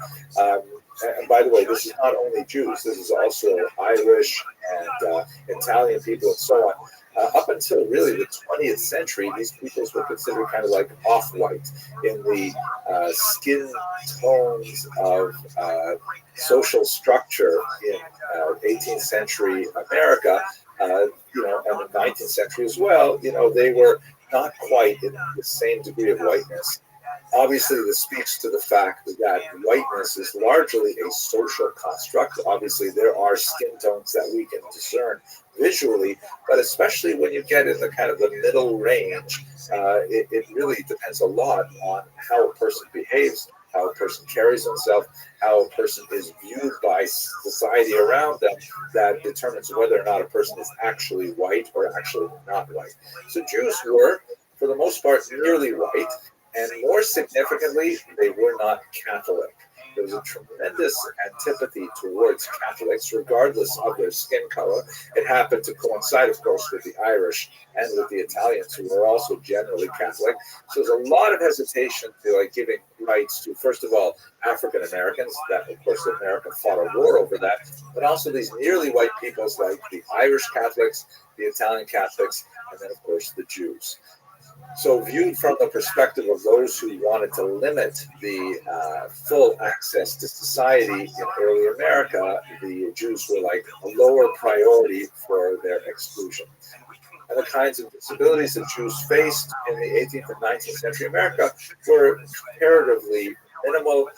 And by the way, this is not only Jews, this is also Irish and Italian people and so on. Up until really the 20th century, these peoples were considered kind of like off-white in the skin tones of social structure in 18th century America, and the 19th century as well. They were not quite in the same degree of whiteness. Obviously, this speaks to the fact that whiteness is largely a social construct. Obviously, there are skin tones that we can discern visually, but especially when you get in the kind of the middle range, it really depends a lot on how a person behaves, how a person carries himself, how a person is viewed by society around them, that determines whether or not a person is actually white or actually not white. So Jews were, for the most part, nearly white. And more significantly, they were not Catholic. There was a tremendous antipathy towards Catholics, regardless of their skin color. It happened to coincide, of course, with the Irish and with the Italians, who were also generally Catholic. So there's a lot of hesitation to giving rights to, first of all, African Americans. That, of course, America fought a war over that, but also these nearly white peoples like the Irish Catholics, the Italian Catholics, and then, of course, the Jews. So viewed from the perspective of those who wanted to limit the full access to society in early America, the Jews were like a lower priority for their exclusion. And the kinds of disabilities that Jews faced in the 18th and 19th century America were comparatively minimal.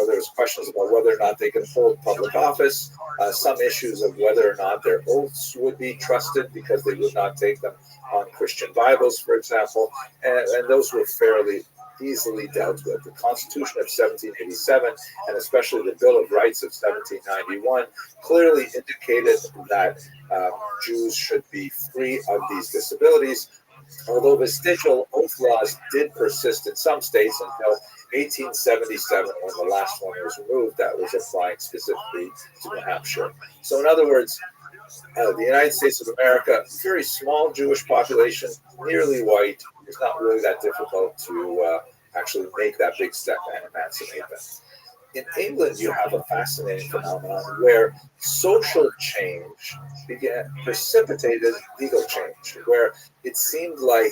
There's questions about whether or not they could hold public office, some issues of whether or not their oaths would be trusted because they would not take them on Christian Bibles, for example, and those were fairly easily dealt with. The Constitution of 1787 and especially the Bill of Rights of 1791 clearly indicated that Jews should be free of these disabilities, although vestigial oath laws did persist in some states until 1877, when the last one was removed that was applying specifically to New Hampshire. So in other words, the United States of America, very small Jewish population, nearly white. It's not really that difficult to actually make that big step and emancipate them. In England, you have a fascinating phenomenon where social change precipitated legal change, where it seemed like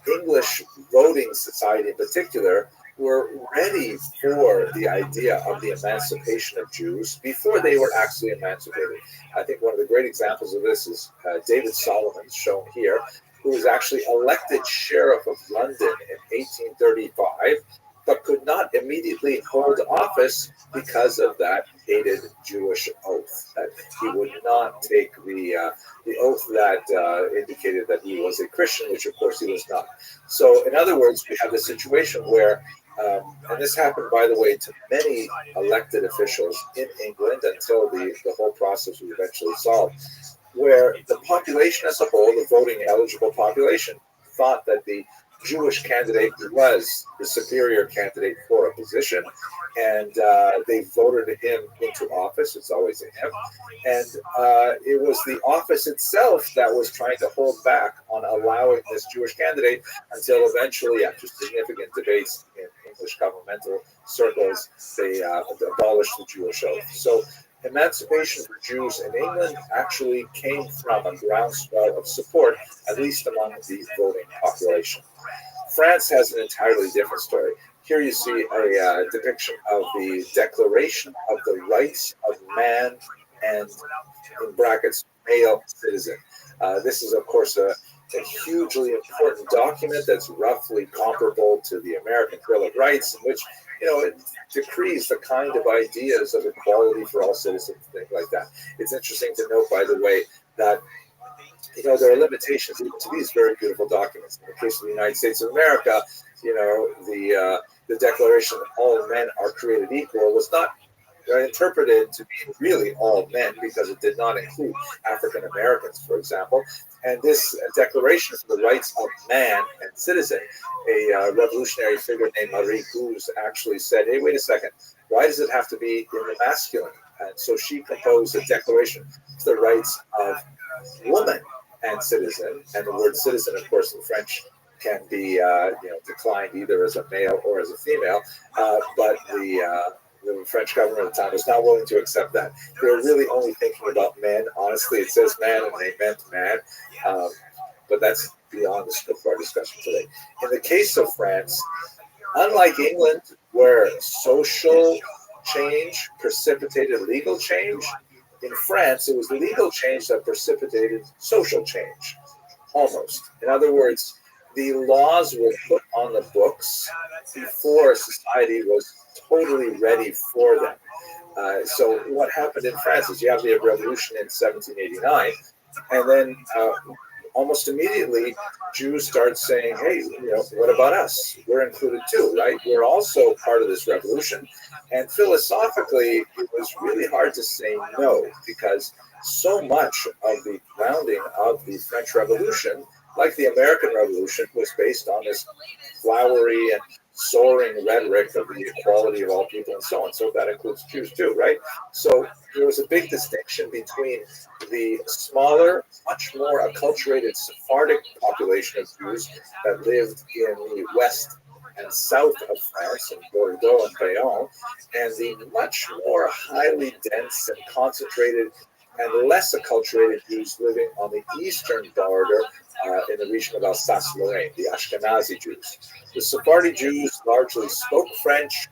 English voting society in particular were ready for the idea of the emancipation of Jews before they were actually emancipated. I think one of the great examples of this is David Solomon, shown here, who was actually elected Sheriff of London in 1835, but could not immediately hold office because of that hated Jewish oath, that he would not take the oath that indicated that he was a Christian, which of course he was not. So in other words, we have a situation where, and this happened, by the way, to many elected officials in England until the whole process was eventually solved, where the population as a whole, the voting eligible population, thought that the Jewish candidate was the superior candidate for a position, and they voted him into office. It's always a him. And it was the office itself that was trying to hold back on allowing this Jewish candidate until eventually, after significant debates in English governmental circles, they abolished the Jewish oath. So emancipation for Jews in England actually came from a groundswell of support, at least among the voting population. France has an entirely different story. Here you see a depiction of the Declaration of the Rights of Man and, in brackets, male citizen. This is, of course, a hugely important document that's roughly comparable to the American Bill of Rights, in which it decrees the kind of ideas of equality for all citizens, things like that. It's interesting to note, by the way, that there are limitations to these very beautiful documents. In the case of the United States of America, the Declaration that all men are created equal was not interpreted to be really all men, because it did not include African Americans, for example. And this Declaration for the Rights of Man and Citizen, a revolutionary figure named Marie Gouze actually said, hey, wait a second, why does it have to be in the masculine? And so she proposed a declaration for the rights of woman and citizen. And the word citizen, of course, in French can be declined either as a male or as a female, but the French government at the time was not willing to accept that. They were really only thinking about men. Honestly, it says man and they meant man, but that's beyond the scope of our discussion today. In the case of France, unlike England, where social change precipitated legal change, in France, it was legal change that precipitated social change, almost. In other words, the laws were put on the books before society was totally ready for them. So what happened in France is you have the revolution in 1789, and then almost immediately Jews start saying, hey, what about us? We're included too, right? We're also part of this revolution. And philosophically, it was really hard to say no, because so much of the grounding of the French Revolution, like the American Revolution, was based on this flowery and soaring rhetoric of the equality of all people and so on. So that includes Jews too, right? So there was a big distinction between the smaller, much more acculturated Sephardic population of Jews that lived in the west and south of France, in Bordeaux and Bayonne, and the much more highly dense and concentrated and less acculturated Jews living on the eastern border in the region of Alsace-Lorraine, the Ashkenazi Jews. The Sephardi Jews largely spoke French,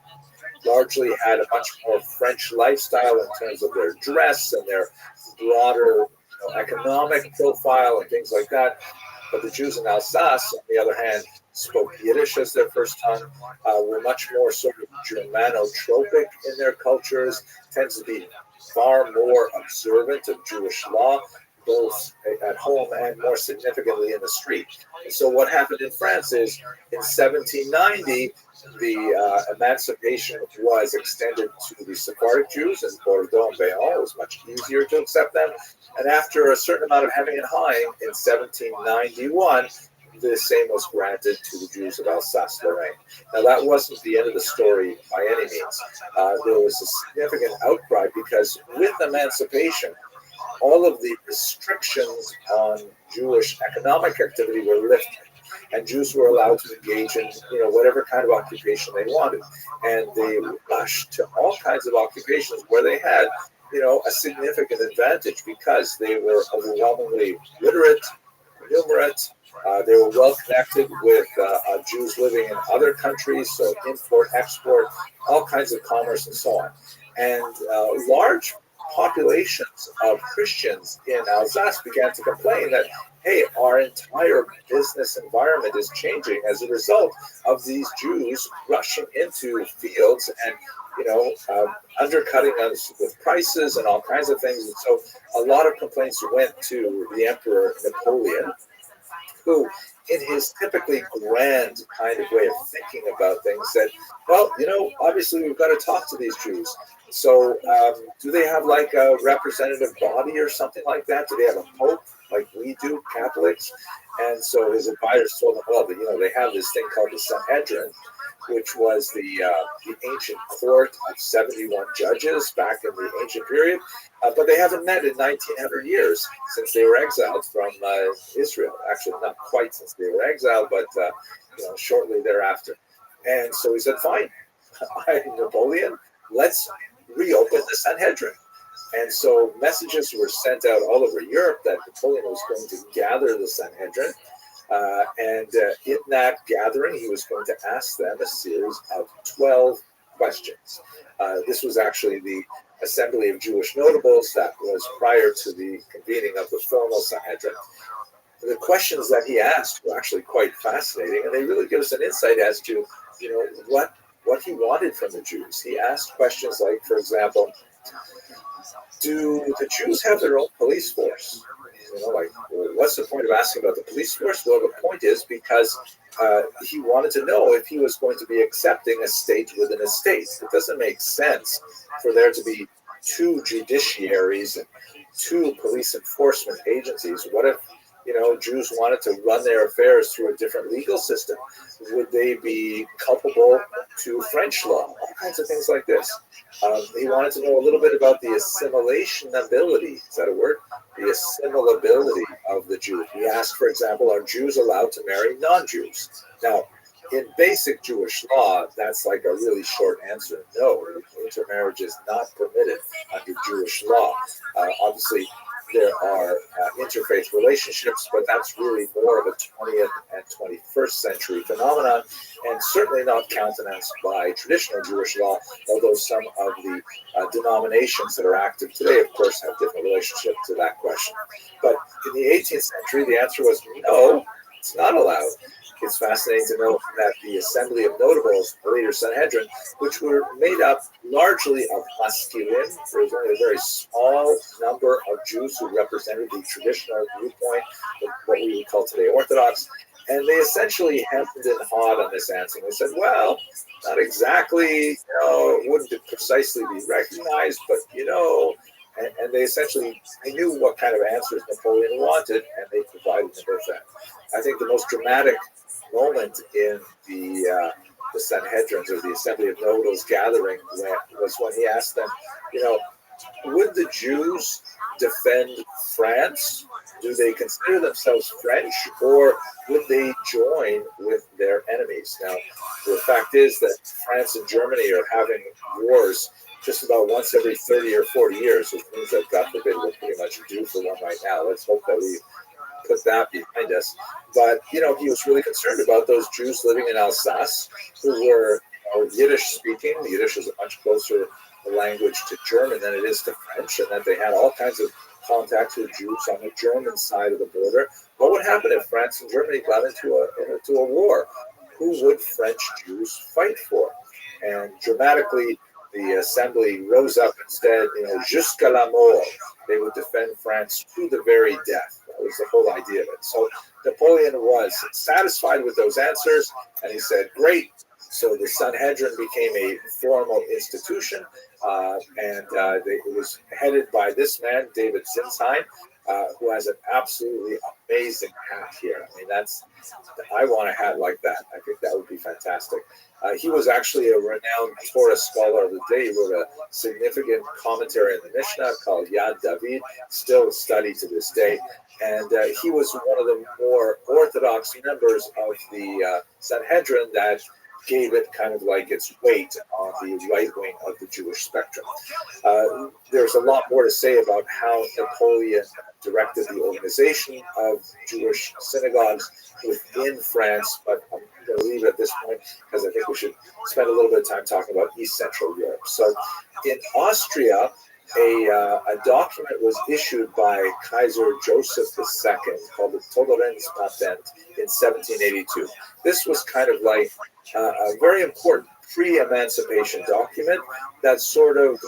largely had a much more French lifestyle in terms of their dress and their broader economic profile and things like that. But the Jews in Alsace, on the other hand, spoke Yiddish as their first tongue, were much more sort of Germanotropic in their cultures, tend to be far more observant of Jewish law, both at home and more significantly in the street. And so what happened in France is in 1790, the emancipation was extended to the Sephardic Jews in Bordeaux and Bayonne. It was much easier to accept them. And after a certain amount of hemming and hawing, in 1791, the same was granted to the Jews of Alsace-Lorraine. Now, that wasn't the end of the story by any means. There was a significant outcry because with emancipation, all of the restrictions on Jewish economic activity were lifted, and Jews were allowed to engage in whatever kind of occupation they wanted, and they rushed to all kinds of occupations where they had a significant advantage because they were overwhelmingly literate, numerate. They were well connected with Jews living in other countries, so import, export, all kinds of commerce, and so on. And large populations of Christians in Alsace began to complain that, hey, our entire business environment is changing as a result of these Jews rushing into fields and undercutting us with prices and all kinds of things. And so a lot of complaints went to the Emperor Napoleon, who, in his typically grand kind of way of thinking about things, said, well, obviously we've got to talk to these Jews. So do they have like a representative body or something like that? Do they have a pope like we do, Catholics? And so his advisors told him, well, they have this thing called the Sanhedrin, which was the ancient court of 71 judges back in the ancient period. But they haven't met in 1900 years since they were exiled from Israel. Actually, not quite since they were exiled, but shortly thereafter. And so he said, fine, Napoleon, let's reopen the Sanhedrin. And so messages were sent out all over Europe that Napoleon was going to gather the Sanhedrin. And in that gathering, he was going to ask them a series of 12 questions. This was actually the Assembly of Jewish Notables that was prior to the convening of the formal Sanhedrin. The questions that he asked were actually quite fascinating, and they really give us an insight as to, what he wanted from the Jews. He asked questions like, for example, do the Jews have their own police force? What's the point of asking about the police force? Well, the point is because he wanted to know if he was going to be accepting a state within a state. It doesn't make sense for there to be two judiciaries and two police enforcement agencies. What if, Jews wanted to run their affairs through a different legal system? Would they be culpable to French law? All kinds of things like this. He wanted to know a little bit about the assimilationability. Is that a word? The assimilability of the Jew. He asked, for example, are Jews allowed to marry non-Jews? Now, in basic Jewish law, that's like a really short answer. No, intermarriage is not permitted under Jewish law. Obviously, there are interfaith relationships, but that's really more of a 20th and 21st century phenomenon, and certainly not countenanced by traditional Jewish law, although some of the denominations that are active today, of course, have different relationship to that question. But in the 18th century, the answer was no, it's not allowed. It's fascinating to note that the Assembly of Notables, the later Sanhedrin, which were made up largely of masculine, there was only a very small number of Jews who represented the traditional viewpoint, what we would call today Orthodox, and they essentially hemmed and hawed on this answer. They said, well, not exactly, it wouldn't precisely be recognized, but and they essentially knew what kind of answers Napoleon wanted, and they provided him with that. I think the most dramatic moment in the Sanhedrins, or the Assembly of Notables gathering, was when he asked them, would the Jews defend France? Do they consider themselves French, or would they join with their enemies? Now, the fact is that France and Germany are having wars just about once every 30 or 40 years, which means that, God forbid, we're pretty much due for one right now. Let's hope that we put that behind us. But, he was really concerned about those Jews living in Alsace who were Yiddish speaking. Yiddish is a much closer language to German than it is to French, and that they had all kinds of contacts with Jews on the German side of the border. What would happen if France and Germany got into a war? Who would French Jews fight for? And dramatically, the assembly rose up and said, jusqu'à la mort. They would defend France to the very death. That was the whole idea of it. So Napoleon was satisfied with those answers, and he said, great. So the Sanhedrin became a formal institution, and it was headed by this man, David Zinsheim, who has an absolutely amazing hat here. I mean, I want a hat like that. I think that would be fantastic. He was actually a renowned Torah scholar of the day. He wrote a significant commentary on the Mishnah called Yad David, still studied to this day. And he was one of the more orthodox members of the Sanhedrin that gave it kind of like its weight on the right wing of the Jewish spectrum. There's a lot more to say about how Napoleon directed the organization of Jewish synagogues within France, but I'm going to leave it at this point because I think we should spend a little bit of time talking about East Central Europe. So in Austria, a document was issued by Kaiser Joseph II called the Toleranzpatent in 1782. This was kind of like a very important pre-emancipation document that sort of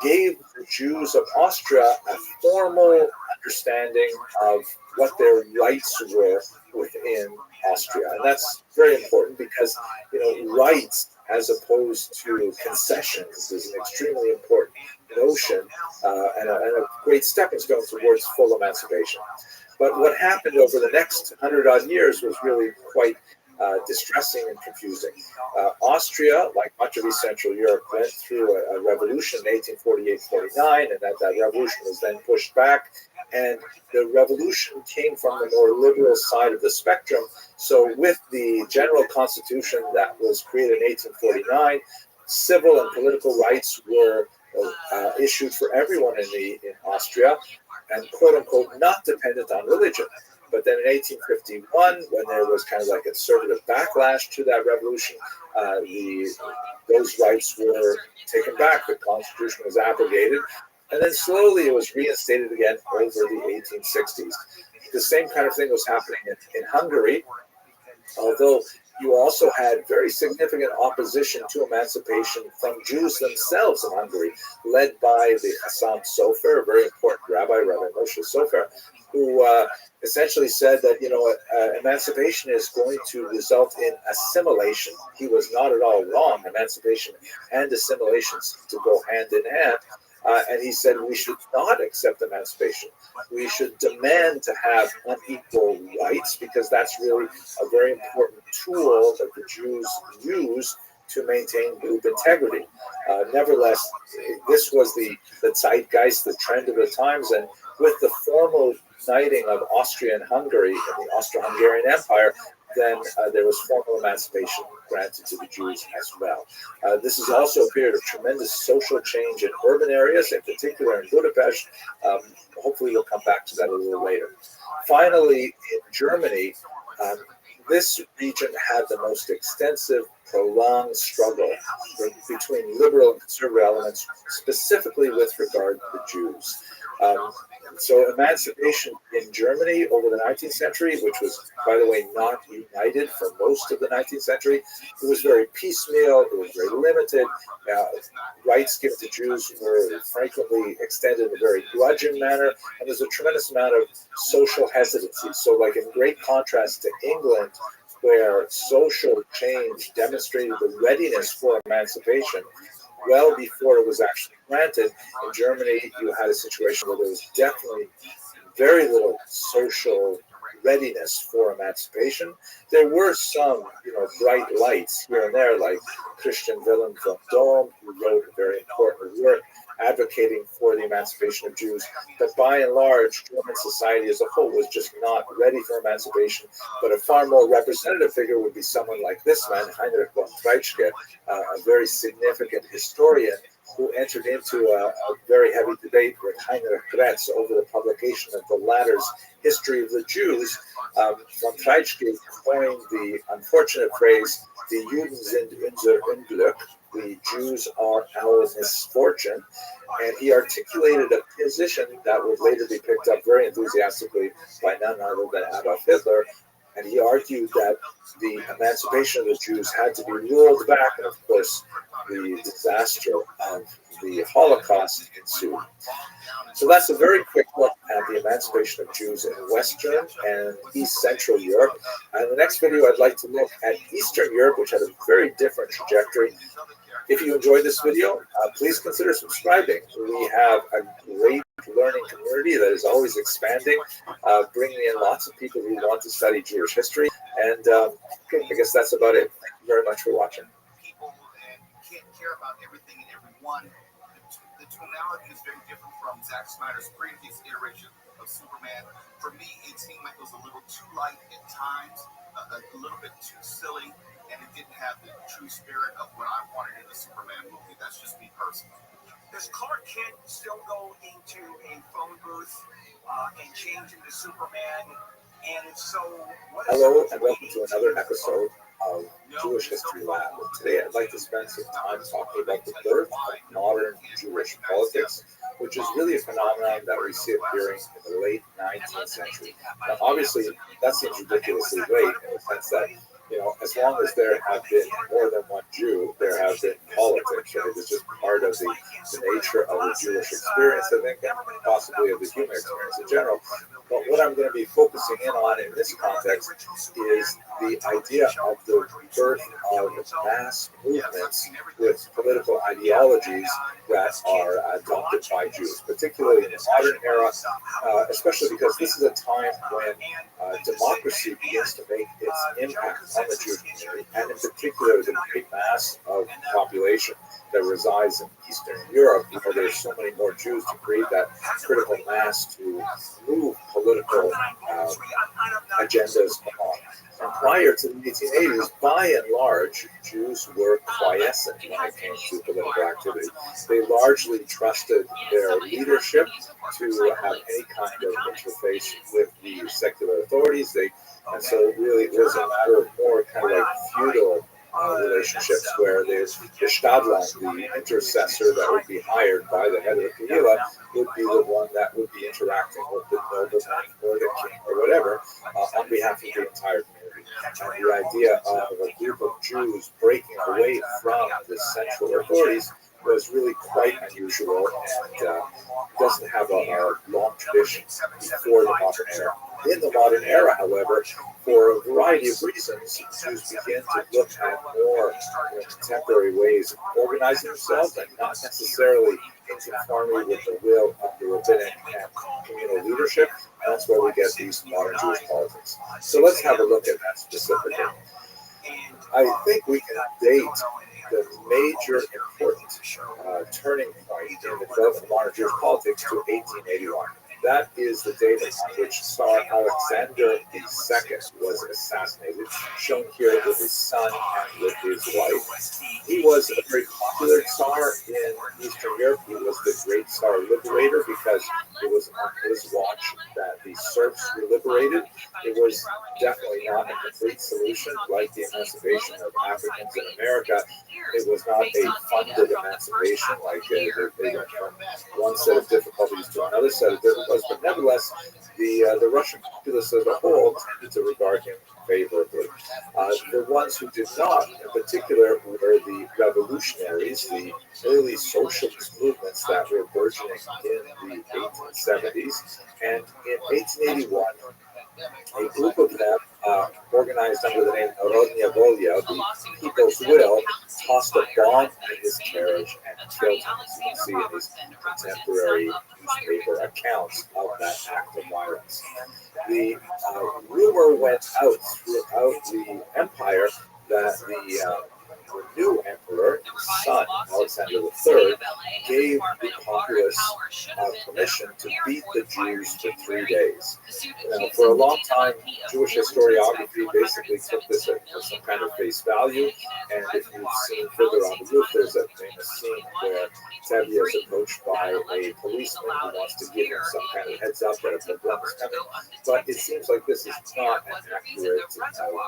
gave the Jews of Austria a formal understanding of what their rights were within Austria. And that's very important because, rights as opposed to concessions is an extremely important notion and a great stepping stone towards full emancipation. But what happened over the next 100-odd years was really quite distressing and confusing. Austria, like much of East Central Europe, went through a revolution in 1848-49, and that revolution was then pushed back. And the revolution came from the more liberal side of the spectrum. So with the general constitution that was created in 1849, civil and political rights were issued for everyone in Austria, and quote-unquote not dependent on religion. But then in 1851, when there was kind of like a conservative backlash to that revolution, those rights were taken back. The constitution was abrogated, and then slowly it was reinstated again over the 1860s. The same kind of thing was happening in Hungary, although you also had very significant opposition to emancipation from Jews themselves in Hungary, led by the Hassam Sofer, a very important rabbi, Rabbi Moshe Sofer, who essentially said that, emancipation is going to result in assimilation. He was not at all wrong. Emancipation and assimilation to go hand in hand. And he said we should not accept emancipation. We should demand to have unequal rights because that's really a very important tool that the Jews use to maintain group integrity. Nevertheless, this was the zeitgeist, the trend of the times, and with the formal uniting of Austria and Hungary in the Austro-Hungarian Empire, then there was formal emancipation granted to the Jews as well. This is also a period of tremendous social change in urban areas, in particular in Budapest. Hopefully we'll come back to that a little later. Finally, in Germany, this region had the most extensive, prolonged struggle between liberal and conservative elements, specifically with regard to the Jews. So emancipation in Germany over the 19th century, which was, by the way, not united for most of the 19th century, it was very piecemeal, it was very limited. Rights given to Jews were frequently extended in a very grudging manner, and there's a tremendous amount of social hesitancy. So like in great contrast to England, where social change demonstrated the readiness for emancipation, well before it was actually granted, in Germany, you had a situation where there was definitely very little social readiness for emancipation. There were some, bright lights here and there, like Christian Wilhelm von Dohm, who wrote a very important work advocating for the emancipation of Jews. But by and large, German society as a whole was just not ready for emancipation. But a far more representative figure would be someone like this man, Heinrich von Treitschke, a very significant historian who entered into a very heavy debate with Heinrich Gretz over the publication of the latter's History of the Jews. Von Treitschke coined the unfortunate phrase, "Die Juden sind unser Unglück," the Jews are our misfortune, and he articulated a position that would later be picked up very enthusiastically by none other than Adolf Hitler. And he argued that the emancipation of the Jews had to be rolled back, and of course, the disaster of the Holocaust ensued. So that's a very quick look at the emancipation of Jews in Western and East Central Europe. And in the next video, I'd like to look at Eastern Europe, which had a very different trajectory. If you enjoyed this video, please consider subscribing. We have a great learning community that is always expanding, bringing in lots of people who want to study Jewish history. And I guess that's about it. Thank you very much for watching. People and can't care about everything and everyone. The tonality is very different from Zack Snyder's previous iteration of Superman. For me, it seemed like it was a little too light at times, a little bit too silly, and it didn't have the true spirit of what I wanted in a Superman movie. That's just me personally. Does Clark Kent still go into a phone booth and change into Superman? And if so, what is Hello and welcome to another episode of Jewish History Lab. Today I'd like to spend some time talking about the birth of modern Jewish politics, which is really a phenomenon that we see appearing in the late 19th century. Now obviously that seems ridiculously late in the sense that, you know, as long as there have been more than one Jew, there have been politics, and it is just part of the nature of the Jewish experience, I think, and possibly of the human experience in general. But what I'm going to be focusing in on in this context is the idea of the birth of mass movements with political ideologies that are adopted by Jews, particularly in the modern era, especially because this is a time when democracy begins to make its impact on the Jewish community, and in particular the great mass of population that resides in Eastern Europe, because there's so many more Jews to create that critical mass to move political agendas along. And prior to the 1880s, by and large, Jews were quiescent when it came to political activity. They largely trusted their leadership to have any kind of interface with the secular authorities. And so really it was a matter of more kind of like feudal relationships where the Stadtland, the intercessor that would be hired by the head of the Kehillah, would be the one that would be interacting with the nobleman or the king or whatever on behalf of the entire community. And the idea of a group of Jews breaking away from the central authorities was really quite unusual and doesn't have a long tradition before the modern era. In the modern era, however, for a variety of reasons, Jews begin to look at more contemporary ways of organizing themselves and not necessarily in conformity with the will of the rabbinic and communal leadership. And that's where we get these modern Jewish politics. So let's have a look at that specifically. I think we can date the major important turning point in the development of modern Jewish politics to 1881. That is the date on which Tsar Alexander II was assassinated, shown here with his son and with his wife. He was a very popular Tsar in Eastern Europe. He was the great Tsar liberator because it was on his watch that the serfs were liberated. It was definitely not a complete solution like the emancipation of Africans in America. It was not a funded emancipation like they went from one set of difficulties to another set of difficulties. But nevertheless, the Russian populace as a whole tended to regard him favorably. The ones who did not, in particular, were the revolutionaries, the early socialist movements that were burgeoning in the 1870s. And in 1881, a group of them, organized under the name Narodnya Volya, the People's Will, tossed a bomb at his carriage and killed him, as you can see in these contemporary newspaper accounts of that act of violence. The rumor went out throughout the empire that the new emperor, son, Alexander III, gave the populace permission to beat the Jews for 3 days. Now, for a long time, Jewish historiography basically took this as some kind of face value, and if you've seen further on the roof, there's that famous scene where Tevye is approached by a policeman who wants to give him some kind of heads up that a pogrom is coming. But it seems like this is not an accurate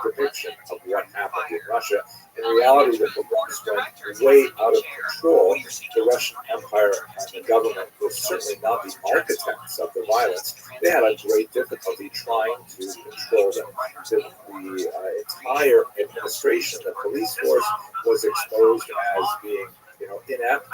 depiction of what happened in Russia. In reality, the pogroms went way out of control. The Russian Empire and the government were certainly not the architects of the violence. They had a great difficulty trying to control them. The entire administration, the police force, was exposed as being, inept,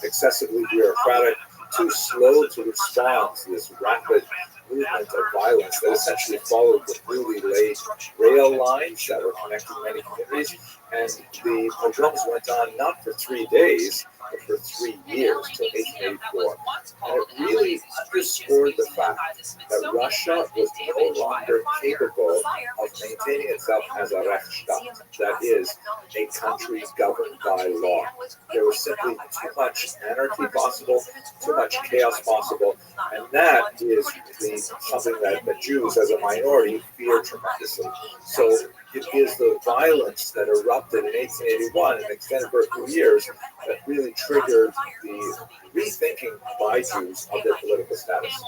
excessively bureaucratic, too slow to respond to this rapid movement of violence that essentially followed the newly laid rail lines that were connecting many communities. And the pogroms went on not for 3 days, but for 3 years, till 1884. And it really underscored the fact that Russia was no longer capable of maintaining itself as a Rechtsstaat, that is, a country governed by law. There was simply too much anarchy possible, too much chaos possible, and that is something that the Jews, as a minority, fear tremendously. So it is the violence that erupted in 1881 and extended for a few years that really triggered the rethinking by Jews of their political status,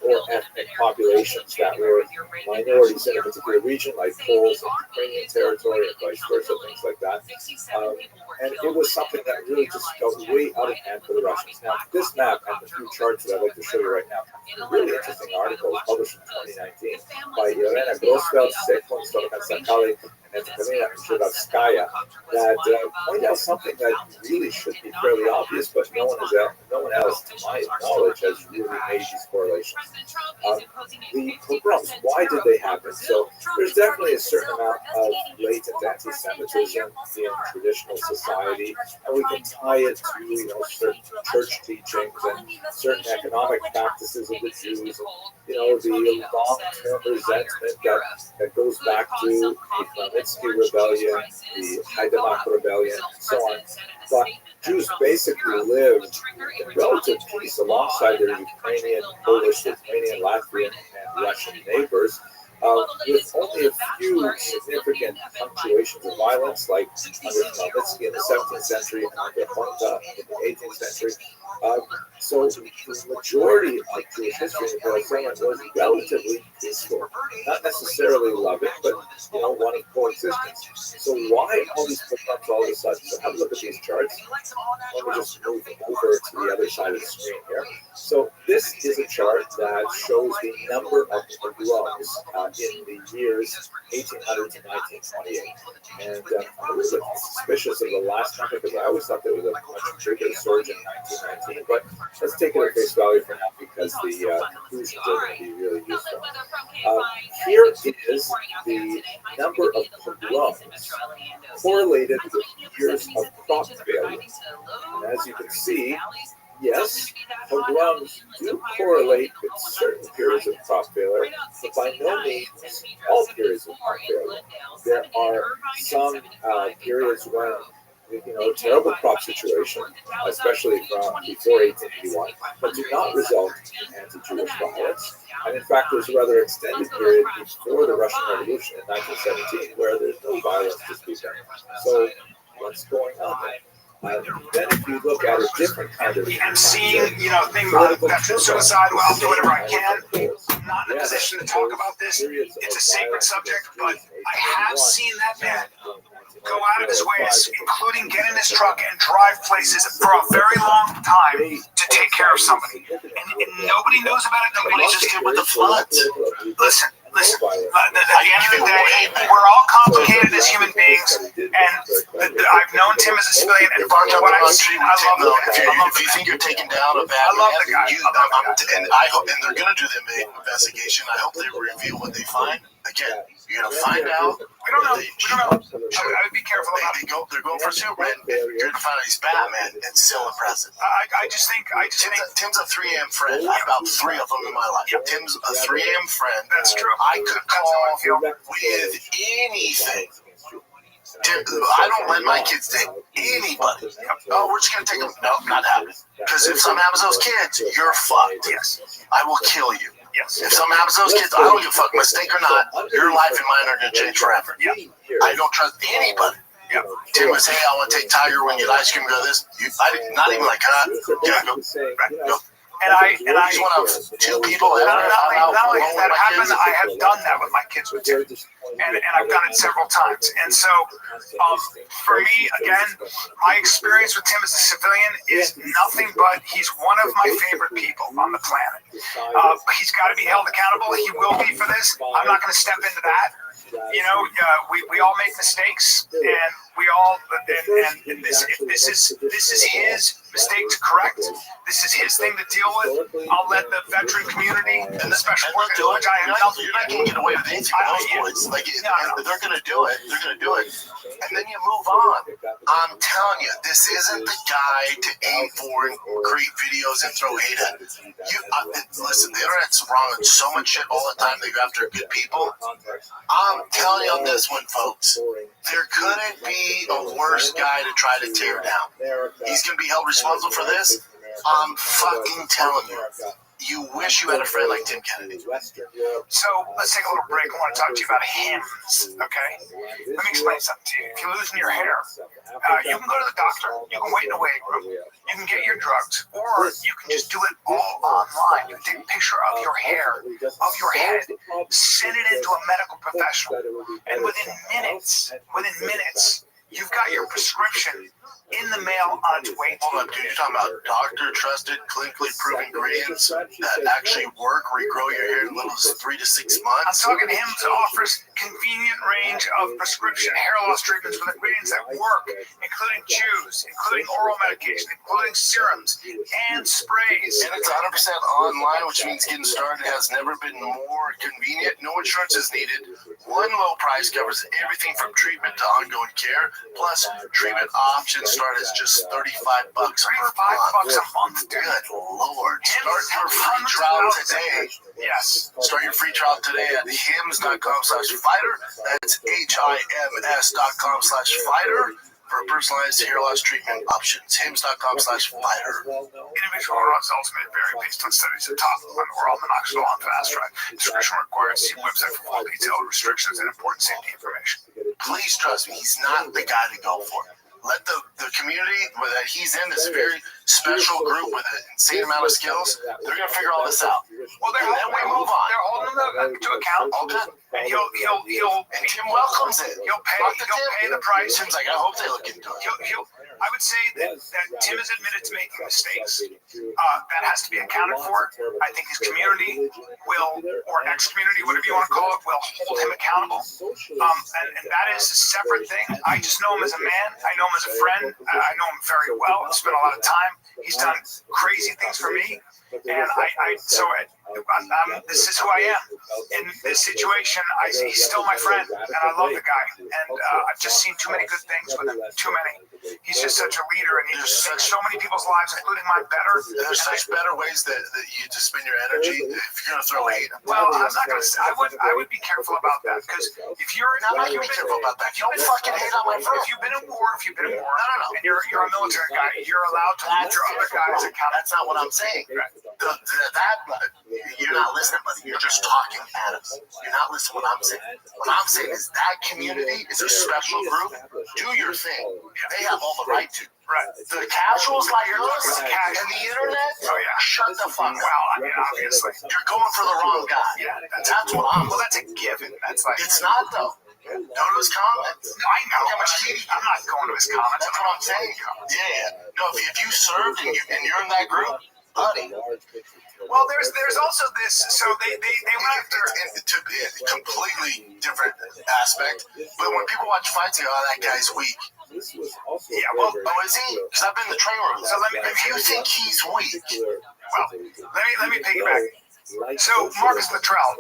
or ethnic populations that were minorities in a particular region, like Poles in Ukrainian territory and vice versa, things like that. And it was something that really just got way out of hand for the Russians. Now, this map and the few charts that I'd like to show you right now, a really interesting article published in 2019 by Irena Grosfeld, Sekon Sakali, and Kamina Zhivotskaya that point out something that really should be fairly obvious, but no one else, to my knowledge, has really made these correlations. The pogroms, why did they happen? So there's definitely a certain amount of latent anti-Semitism in traditional society, and we can tie it to certain church teachings and certain economic practices of the Jews, and the long-term resentment that goes back to the Khmelnytsky rebellion, the Haidamach rebellion, and so on. But Jews basically lived in relative peace alongside their Ukrainian, Polish, Lithuanian, Latvian, and Russian neighbors, with only a few significant punctuations of violence, like under Khmelnytsky in the 17th century and under Honta in the 18th century. So the majority of Jewish history in the was relatively peaceful, not necessarily loving, but one of coexistence. So why all these pogroms all of a sudden? So have a look at these charts. Let me just move over to the other side of the screen here. So this is a chart that shows the number of pogroms in the years 1800 to 1928. And I'm a little bit suspicious of the last number because I always thought there was a much bigger surge in 1919. But let's take it at face value for now because the conclusions are going to be really useful. Here is the number of pogroms correlated with years of crop failure. And as you can see, yes, pogroms do correlate with certain periods of crop failure, but by no means all periods of crop failure. There are some periods when terrible crop situation, especially from before 1881, but do not result in anti-Jewish violence. And in fact, there's a rather extended period before the Russian Revolution in 1917 where there's no violence to speak of. So what's going on there? Then if you look at a different kind of I'm seeing, things like suicide, well, I'll do whatever I can. I'm not in a position to talk about this. It's a sacred subject, but I have seen that man go out of his ways, including get in his truck and drive places for a very long time to take care of somebody. And nobody knows about it. Nobody just did with the floods. Listen. At the end of the day, we're all complicated as human beings, and I've known Tim as a civilian, and what I've seen, I love him. If you think you're taking down a bad man, and I hope, and they're going to do the investigation. I hope they reveal what they find. Again, you're going to find out. We don't know. I would be careful about it. They're going for Superman. You're going to find out he's Batman. It's still impressive. I just think Tim's a 3 a.m. friend. I have about 3 of them in my life. Tim's a 3 a.m. friend. That's true. I could call with anything. Tim, I don't let my kids date anybody. Oh, we're just gonna take them. No, not happening. Because if something happens to those kids, you're fucked. Yes. I will kill you. Yes. If something happens to those kids, I don't give a fuck, mistake or not, your life and mine are gonna change forever. Yeah. I don't trust anybody. Yeah. Tim was, hey, I want to take Tiger when you get ice cream, go this. Not even like, yeah, go. Go. And I He's one of 2 people ever. not only has that happened, I have done that with my kids with Tim. And I've done it several times. And so, for me, again, my experience with Tim as a civilian is nothing but he's one of my favorite people on the planet. He's got to be held accountable. He will be for this. I'm not going to step into that. You know, we all make mistakes, and we all, and this is his mistake to correct. This is his thing to deal with. I'll let the veteran community and the special work do it. You're not going to get away with anything with those boys. Like, they're going to do it. They're going to do it. And then you move on. I'm telling you, this isn't the guy to aim for and create videos and throw hate at. Listen, the internet's wrong with so much shit all the time. They go after good people. I'm telling you on this one, folks, there couldn't be a worse guy to try to tear down. He's going to be held responsible for this. I'm fucking telling you. You wish you had a friend like Tim Kennedy. So let's take a little break. I want to talk to you about hymns, okay? Let me explain something to you. If you're losing your hair, you can go to the doctor. You can wait in a waiting room. You can get your drugs, or you can just do it all online. You can take a picture of your hair, of your head, send it into a medical professional, and within minutes, you've got your prescription in the mail on its way to you. Hold up, dude, you're talking about doctor-trusted, clinically proven ingredients that actually work, regrow your hair in as little as 3 to 6 months? I'm talking Hims offers convenient range of prescription hair loss treatments with ingredients that work, including chews, including oral medication, including serums and sprays. And it's 100% online, which means getting started has never been more convenient. No insurance is needed. One low price covers everything from treatment to ongoing care. Plus, treatment options start as just $35 per month. $35 a month, dude. Good Lord. Start your free trial today. Yes. Start your free trial today at hims.com/fighter. That's HIMS.com/fighter for personalized hair loss treatment options. hims.com/fighter. Individual results may vary based on studies of topical and oral minoxidil on fast track. Discretion required. See website for full detailed restrictions and important safety information. Please trust me, he's not the guy to go for. Let the community that he's in, this very special group with an insane amount of skills, they're gonna figure all this out. Well, And then we move on. They're holding him to account. All good. And he'll And Tim welcomes it. He'll pay the price. Tim's like, I hope they look into it. I would say that Tim has admitted to making mistakes. That has to be accounted for. I think his community will, or ex-community, whatever you want to call it, will hold him accountable. And that is a separate thing. I just know him as a man. I know him as a friend. I know him very well. I've spent a lot of time. He's done crazy things for me. And this is who I am. In this situation, he's still my friend, and I love the guy. And I've just seen too many good things with him. Too many. He's just such a leader, and he just makes so many people's lives, including mine, better. There's such better ways that you to spend your energy if you're gonna throw hate. Well, I'm not gonna. I would be careful about that, because if you're not be careful about that. Don't fucking hate on my friend. If you've been in war, No. and you're a military guy, you're allowed to hold your other guys accountable. That's not what I'm saying. You're not listening, buddy. You're just talking at us. You're not listening to what I'm saying. What I'm saying is that community is a special group. Do your thing. They have all the right to. Right. The casuals like us and the internet, shut the fuck up. Well, I mean, obviously. You're going for the wrong guy. Yeah, that's what I'm. Well, that's a given. That's like. It's not, though. Go to his comments. No, I know how much heat. I'm not going to his comments. That's what I'm saying. Yeah. No, if you served and you're in that group, buddy. Well, there's also this. So they went after to be a completely different aspect. But when people watch fights, they go, "Oh, that guy's weak." Yeah, well, is he? Because I've been in the training room. So if you think he's weak, well, let me piggyback. So Marcus Luttrell,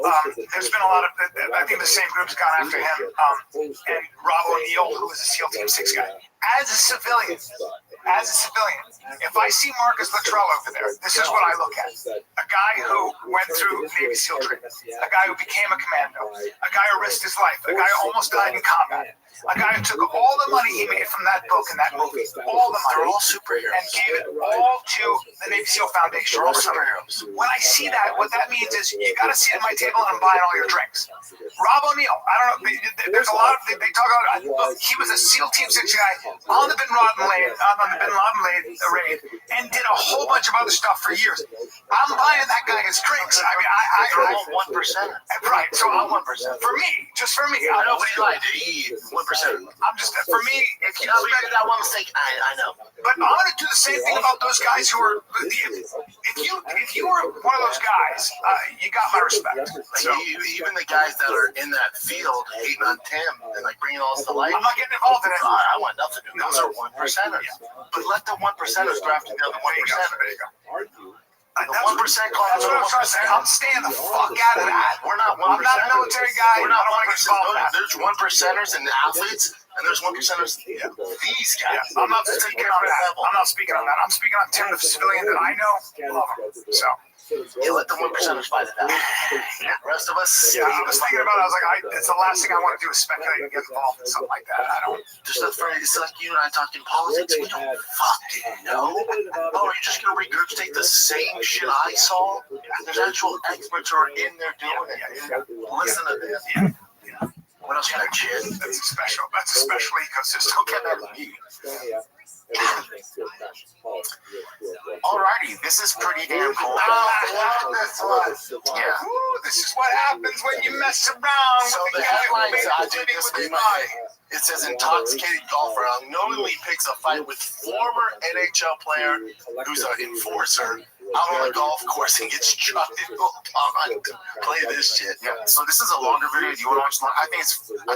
there's been a lot of. I think the same group's gone after him. And Rob O'Neill, who was a SEAL Team 6 guy, as a civilian, as a civilian, if I see Marcus Luttrell over there, this is what I look at. A guy who went through Navy SEAL training, a guy who became a commando, a guy who risked his life, a guy who almost died in combat, a guy who took all the money he made from that book and that movie, all the money, They're all superheroes. and gave it all to the Navy SEAL Foundation. They're all superheroes. When I see that, what that means is you got to sit at my table and I'm buying all your drinks. Rob O'Neill, I don't know. There's a lot of they talk about. He was a SEAL Team 6 guy on the Bin Laden raid, and did a whole bunch of other stuff for years. I'm buying that guy his drinks. I mean, You're all 1%. right. So I'm 1%. For me, just for me. I know, but he lied. He 1%. I'm just for me. If you made that one mistake, I know. But I'm going to do the same thing about those guys who are. If you were one of those guys, you got my respect. So, even the guys that are in that field hating on Tim and like bringing all this to light, I'm not getting involved in it. I want nothing to do. Those are 1%ers. But let the 1%ers go after the other 1%. There you go. The 1% call. That's what I'm trying to say. I'm staying the fuck out of that. We're not 1%. I'm not a military guy. We're not I don't want to get 1%. involved in that. There's 1%ers and athletes, and there's 1%ers. These guys. Yeah, I'm not speaking on that. I'm not speaking on that. I'm speaking on Tim, the civilian that I know. Love him. So. You let the 1%ers fight it out. The rest of us. Yeah, I was thinking about it. I was like, it's the last thing I want to do is speculate and get involved in something like that. I don't. Just the phrase, it's like you and I talking politics. We don't fucking know. Oh, are you just going to regurgitate the same shit I saw? There's actual experts who are in there doing it. Listen to this. What else you got, kid? That's a special ecosystem. Don't get mad at me. Alrighty, this is pretty damn cool. Yeah. Ooh, this is what happens when you mess around. So the headlines I did this week, it says intoxicated golfer unknowingly picks a fight with former NHL player who's an enforcer out on a golf course and gets chucked into a pond to play this shit. Yeah. So this is a longer video. Do you want to watch? I think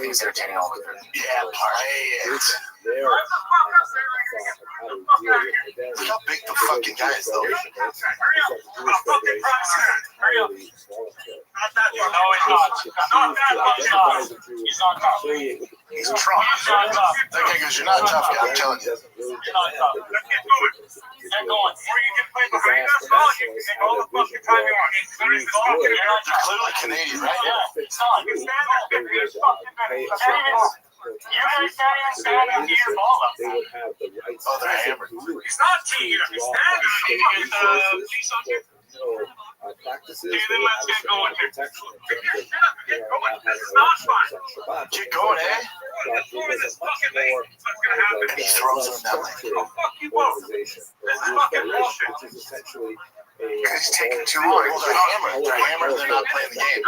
it's entertaining all the time. Yeah, play it. Look how big the fucking guy is, though. He's drunk. That guy goes, you're not a tough guy, I'm telling you. They're clearly Canadian, right? Oh, they're hammered. It's not tea, it's standing. Practices. Keep going, eh? And he throws him down like He's taking too long. well, they're hammered. They're hammered. They're not playing the game.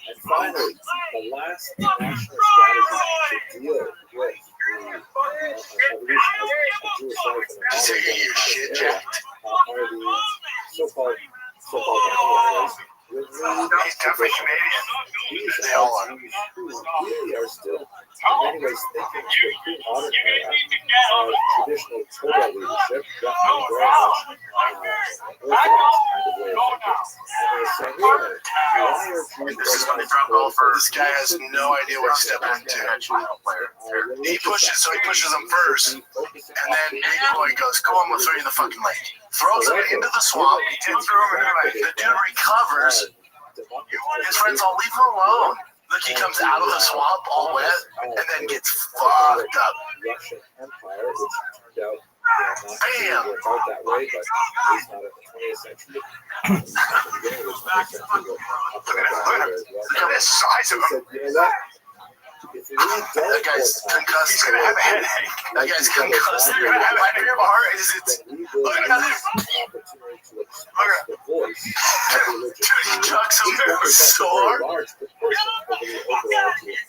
And finally, the last national strategy to deal with He's taking your shit, Jack. are the so-called millennials. He's definitely Canadian. They all are. Who really are still, in many ways, thinking of the modern era traditional Torah leadership, definitely very much orthodox kind of way of thinking. And they're saying, wait a minute, why are Jews This is when they drop golfer. This guy has no idea what he's stepping into. He pushes him first, and then Big Boy goes, "Come on, we'll throw you in the fucking lake." Throws him into the swamp. The dude recovers. His friends all leave him alone. Look, he comes out of the swamp all wet, and then gets fucked up. Russian Empire, which turned out Bam! work out that way, but at least not in the 20th century. At the beginning of the 20th century, Look at this size of him. you know what? If we don't That guy's concussed. He's gonna have a headache. That guy's concussed. You're gonna have a headache. Your heart is it. then we will Look at have this. an opportunity to express the voice of religion. Dude, he chucks him These represent so a very hard. large proportion of the overall GDP.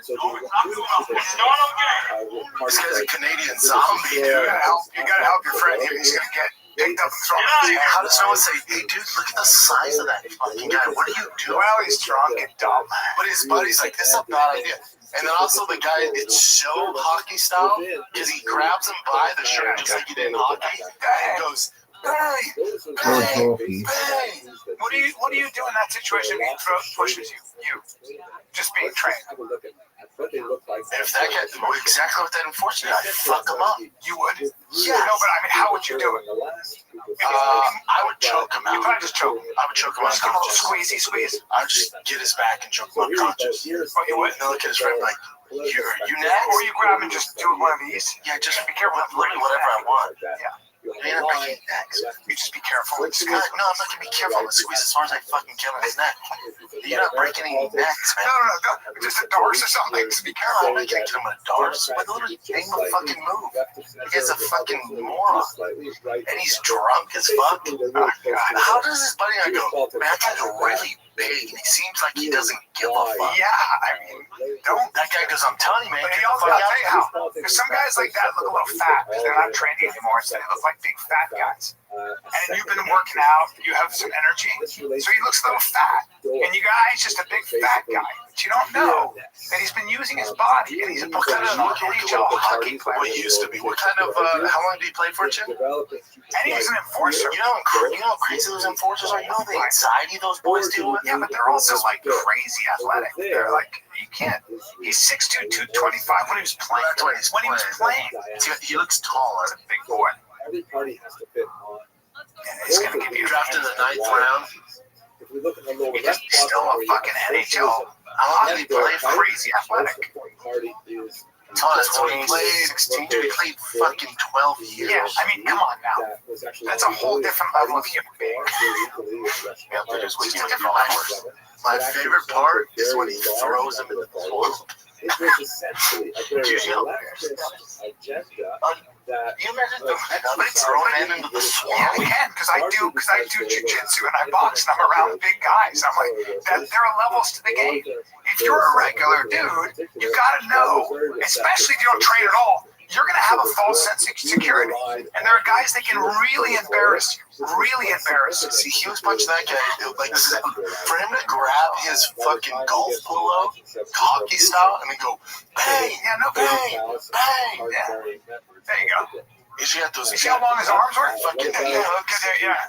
So the This guy's a Canadian zombie, dude. You gotta help your friend here. He's gonna get picked up and thrown in the How does someone say, "Hey, dude, look at the size of that fucking guy. What are you doing?" Well, he's drunk and dumb. But his buddy's like, "This is a bad idea." And then also the guy, it's so hockey style because he grabs him by the shirt just like he did in hockey and goes, talkie. What do you do in that situation when he pushes you? You just being trained. If that guy, exactly what that enforcer did, I'd fuck him up. You would? Yes. No, but I mean, how would you do it? I would choke him You out. probably just choke him. I would choke him Just give him a little unconscious. squeeze. I would just get his back and choke him unconscious. Oh, you would? And then look at his friend like, you next? Or you grab him and just do one of these. Yeah, just be careful. literally whatever I want. Yeah. You're not breaking his neck. You just be careful. No, I'm not gonna be careful. I'm gonna squeeze as far as I fucking can on his neck. You're not breaking any necks, man. No. Just a doors or something. Just be careful. I'm not gonna get him with a Dars. But literally, name a fucking move. The guy's a fucking moron. And he's drunk as fuck. How does this buddy not go, man, that guy's really big, and he seems like he doesn't give a fuck. Yeah, I mean, don't. That guy goes, I'm telling you, man. But Get he the also, fuck I'll out tell you of how. Because some guys like that look a little fat because they're not trendy anymore, so they look like big fat guys. And you've been working out, you have some energy, so he looks a little fat. And you guys just a big fat guy. But you don't know that he's been using his body, and he's a professional NHL hockey player. What he used to be. What kind of, how long did he play for, Jim? And he's an enforcer. You know how crazy those enforcers are? You know the anxiety those boys deal with? Yeah, but they're also like crazy athletic. They're like, you can't. He's 6'2", 225 when he was playing. When he was playing. He looks tall. He's a big boy. Every party has to fit on. He's going to give you Drafted in the 9th round. If we look in the lower He's left still a fucking NHL. How long did he play for? Crazy athletic. Thomas, when he played 16, he played fucking 12 years. Yeah, I mean, come on now. That's a whole different level of human being. Yeah, that is what he's different levels. My favorite part is when he throws him in the pool. It was essentially a very relaxed agenda that You imagine somebody throwing him into the Yeah, swamp? we can, because I do jujitsu and I box and I'm around big guys. I'm like, there are levels to the game. If you're a regular dude, you gotta know, especially if you don't train at all, you're gonna have a false sense of security. And there are guys that can really embarrass you. Really embarrass you. See, he was punching that guy, like, for him to grab his fucking golf polo, hockey style, and then go, bang, Yeah, no, bang, bang. Yeah. There you go. You see those You see how long his arms were? fucking, Yeah, look at there, yeah.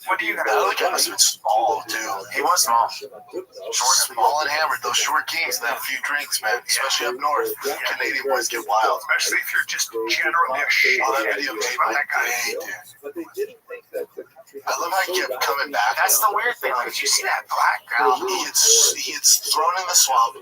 What are you I gonna look at him, it's small, too. He was small. Short, small, and hammered. Those short games and that few drinks, man. Especially up north. Canadian boys get wild. Especially if you're just generally a shit. On that video game, like, hey, dude. but they didn't think that the country I love how he kept coming back. That's the weird thing. Like, did you see that black girl? He gets thrown in the swamp,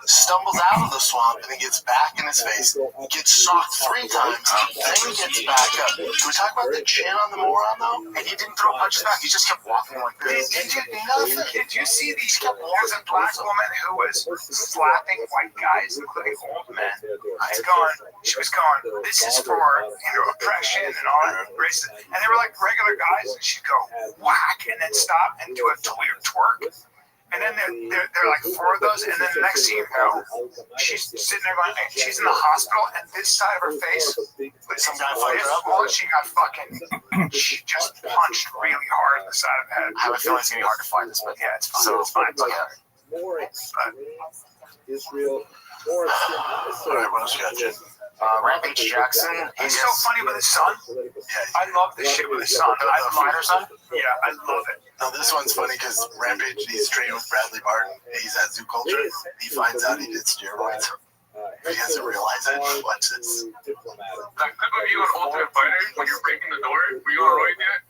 stumbles out of the swamp, and he gets back in his face, gets socked 3 times, then he gets back up. Can we talk about the chin on the moron, though? And he didn't throw punches back. He just kept walking like this. He did nothing. Did you see these there's a black woman who was slapping white guys, including old men? She was going, this is for, oppression and all that racism. And they were like regular guys, and she'd go whack and then stop and do a weird twerk. And then they're like 4 of those, and then the next thing you know, she's sitting there going, she's in the hospital, and this side of her face, Some guy fucked her up. well, she got she just punched really hard in the side of the head. I have a feeling it's going to be hard to find this, but Yeah, it's fine. so It's fine. It's but okay. more extreme Israel, more all right, what else you got, Jim? Rampage Jackson, he's so funny with his son. Yeah, I love this shit with his son. the fighter son? Yeah, I love it. No, this one's funny because Rampage, he's training with Bradley Barton. He's at Zoo Culture. He finds out he did steroids. He doesn't realize it. Watch this. That clip of you on Ultimate Fighter when you're breaking the door, were you on Roy yet?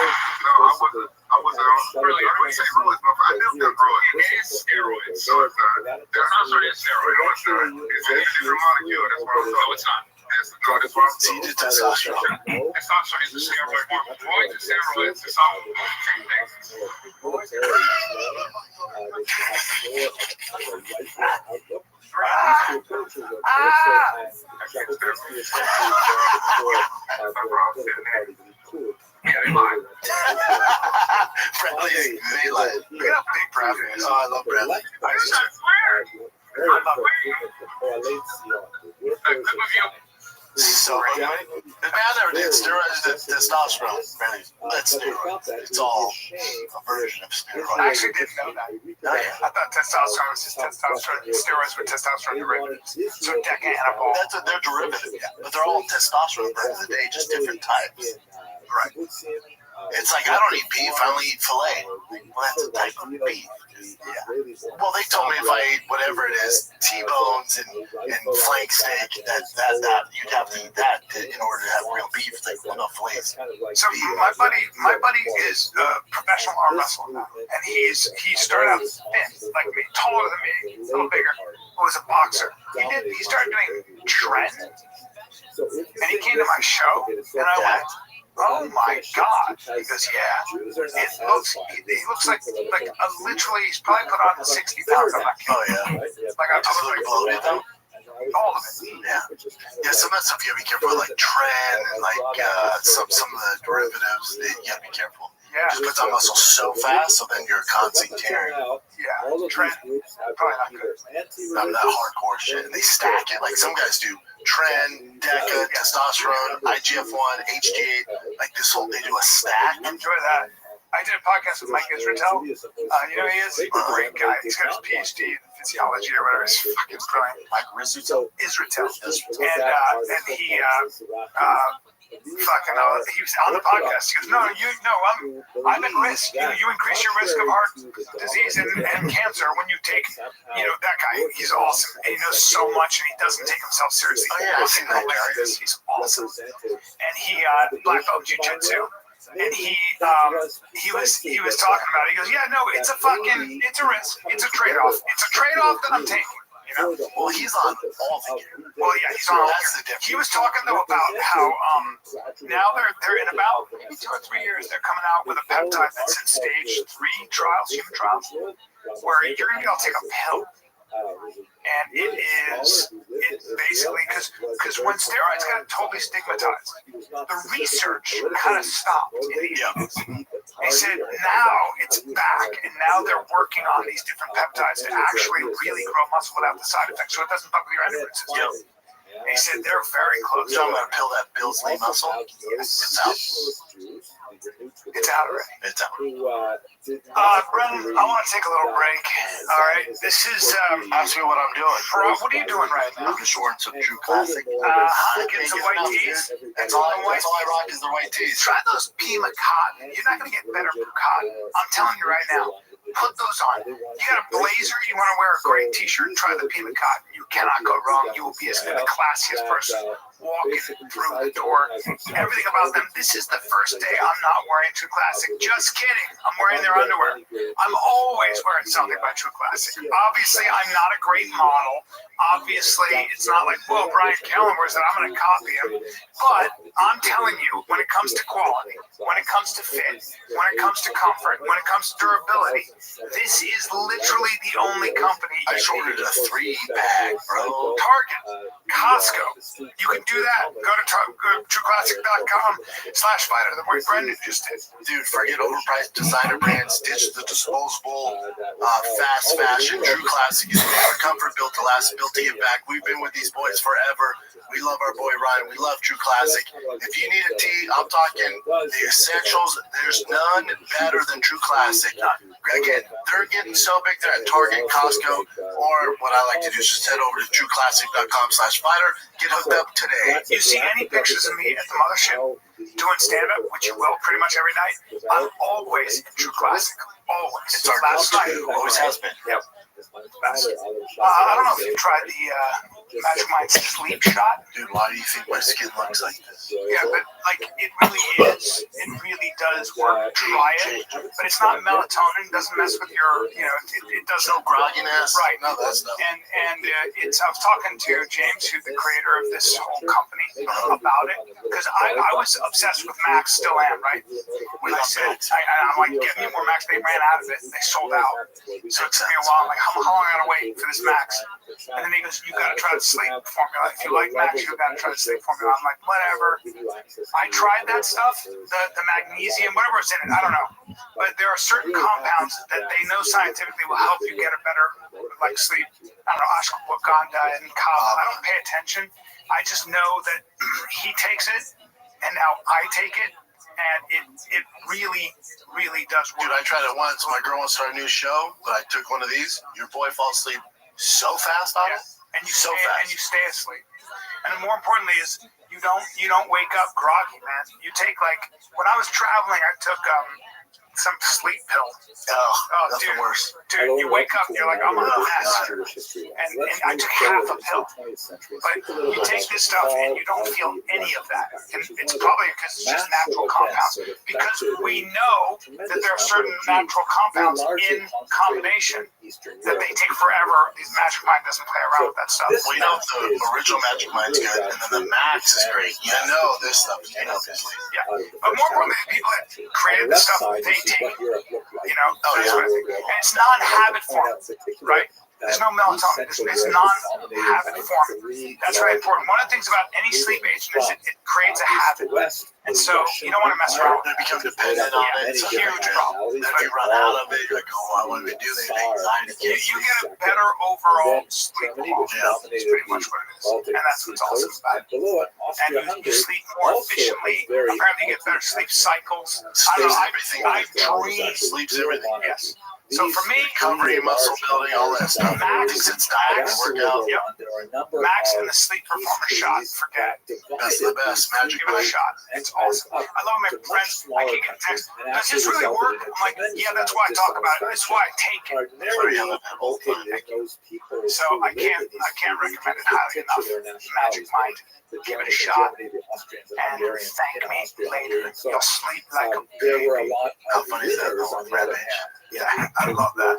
I wasn't on really. I wouldn't say steroids, but I knew that bro, he is steroids. So it's not. They're not sure it's steroid. No, it's not. It's a different molecule. That's what I'm saying. No, it's not. That's what I'm saying. He did testosterone. Testosterone is a steroid. Roids and steroids, it's all the same thing. Bradley is daylight. Look at how big Bradley is. Oh, I love Bradley. I just got swear. Very much correlates That clip of you So man, I never did steroids. Testosterone, man. That's steroids. It's all a version of steroids. I actually didn't know that. Oh, yeah. I thought testosterone was just testosterone. Steroids were testosterone derivatives. So deca anabolic. They're derivatives, yeah. But they're all testosterone at the end of the day, just different types. Right. It's like, I don't eat beef, I only eat filet. Well, that's a type of beef. Yeah. Well, they told me if I ate whatever it is, T-bones and flank steak, that you'd have to eat that in order to have real beef. It's like, well, no, fillets. So my buddy is a professional arm wrestler now, and he started out thin, like me, taller than me, a little bigger. Was a boxer. He started doing trend, and he came to my show, and I went, oh my God! He goes, yeah. He looks like literally he's probably put on 60 pounds. I'm not kidding. Oh yeah. Like I was like bloated though. All of it. Yeah. Yeah. Some of that stuff you gotta be careful with, like tren and like some of the derivatives. You gotta be careful. Yeah. Just puts on muscle so fast, so then you're constantly tearing. Yeah. Trend. Probably not good. I'm that hardcore shit, and they stack it. Like some guys do. Tren, DECA, testosterone, IGF-1, HGH, like this whole, they do a stack. Enjoy that. I did a podcast with Mike Israetel. You know who he is? He's a great guy. He's got his PhD in physiology or whatever. He's fucking brilliant. Mike Israetel? Israetel. And he, he was on the podcast. He goes, I'm at risk. You increase your risk of heart disease and cancer when you take, that guy. He's awesome. And he knows so much, and he doesn't take himself seriously. Oh, yeah, I've seen that guy. He's awesome. And he black belt jiu-jitsu. And he was talking about it. He goes, it's a risk. It's a trade-off. It's a trade-off that I'm taking. Well, he's on all the gear. Well, yeah, he's on all That's the the difference. He was talking though about how now they're in about maybe 2 or 3 years they're coming out with a peptide that's in stage 3 trials, human trials, where you're gonna be able to take a pill. And it basically because when steroids got totally stigmatized, the research kind of stopped in the 80s. They said now it's back, and now they're working on these different peptides to actually really grow muscle without the side effects, so it doesn't fuck with your endocrine system. They said they're very close. You're talking about a pill that builds lean muscle? Yes. It's out. It's out already. It's out. Brendan, I want to take a little break. All right, this is. Ask me what I'm doing. What are you doing right now? I'm just wearing some True Classic. Getting some white tees. That's all I rock is the white tees. Try those Pima cotton. You're not going to get better from cotton. I'm telling you right now. Put those on. You got a blazer, you want to wear a great t-shirt, try the Pima cotton. You cannot go wrong. You will be the classiest person walking through the door. Everything about them. This is the first day I'm not wearing True Classic. Just kidding. I'm wearing their underwear. I'm always wearing something by True Classic. Obviously, I'm not a great model. Obviously, it's not like, well, Brian Callen wears it, I'm going to copy him. But I'm telling you, when it comes to quality, when it comes to fit, when it comes to comfort, when it comes to durability, this is literally the only company. I just ordered a 3-bag, bro. Target, Costco. You can do that. Go to trueclassic.com/fighter. The way Brendan just did. Dude, forget overpriced designer brands. Ditch the disposable fast fashion. True Classic is for comfort, built to last, built to give back. We've been with these boys forever. We love our boy Ryan. We love True Classic. If you need a tee, I'm talking the essentials. There's none better than True Classic. Again, they're getting so big. They're at Target, Costco, or what I like to do is just head over to trueclassic.com/fighter. Get hooked up today. You see any pictures of me at the mothership doing stand-up, which you will pretty much every night, I'm always in True Classic. Always. It's our last night. Always has been. Yep. I don't know if you tried the Magic Mind Sleep Shot. Dude, why do you think my skin looks like this? Yeah, but it really is. It really does work. Try it. But it's not melatonin. It doesn't mess with your, it doesn't. No grogginess. Right. None of that stuff. And I was talking to James, who's the creator of this whole company, about it. Because I was obsessed with Max, still am, right? When I said, I'm like, get me more Max. They ran out of it. They sold out. So it took me a while. I'm like, how long am I going to wait for this Max? And then he goes, you got to try the sleep formula. If you like Max, you got to try the sleep formula. I'm like, whatever. I tried that stuff, the magnesium, whatever was in it, I don't know. But there are certain compounds that they know scientifically will help you get a better, sleep. I don't know, ashwagandha and kava. I don't pay attention. I just know that he takes it, and now I take it, and it really, really does work. Dude, I tried it once. My girl wants to start a new show, but I took one of these. Your boy falls asleep so fast on it. And you stay asleep. And more importantly is you don't wake up groggy, man. You take when I was traveling, I took some sleep pill. Oh, that's the worst. Dude, you wake up, you're like, I'm on a mess. And I took half a pill. But you take this stuff and you don't feel any of that. And it's probably because it's just natural compounds. Because we know that there are certain natural compounds in combination that they take forever. These Magic Mind doesn't play around with that stuff. We know the original Magic Mind's good, and then the Max is great. You know this stuff is good. Yeah. But more importantly, the people that created this stuff, they take, and it's non-habit form, right? There's no melatonin. It's non-habit form. That's very important. One of the things about any sleep agent is it creates a habit. And so you don't want to mess around with it. Become dependent on it. It's a huge problem. Then if you run out of it, you're like, oh, I want to do the anxiety. You get a better overall sleep quality. It's pretty much what it is. And that's what's awesome about it. And you sleep more efficiently. Apparently you get better sleep cycles. I dream. Sleeps everything. Yes. So for me, recovery, muscle building, all that stuff. Max It's diet, workout. Max and the sleep performance shot. Forget it. That's the best. Magic Give it a Mind. shot. It's awesome. I love my friends. I keep getting texts. Does this really work? I'm like, yeah, that's why I talk about it. That's why I take it. So I can't recommend it highly enough. Magic Mind. Give it a shot. And thank me later. You'll sleep like a baby. How funny is that? Rabbi. Yeah, I love that.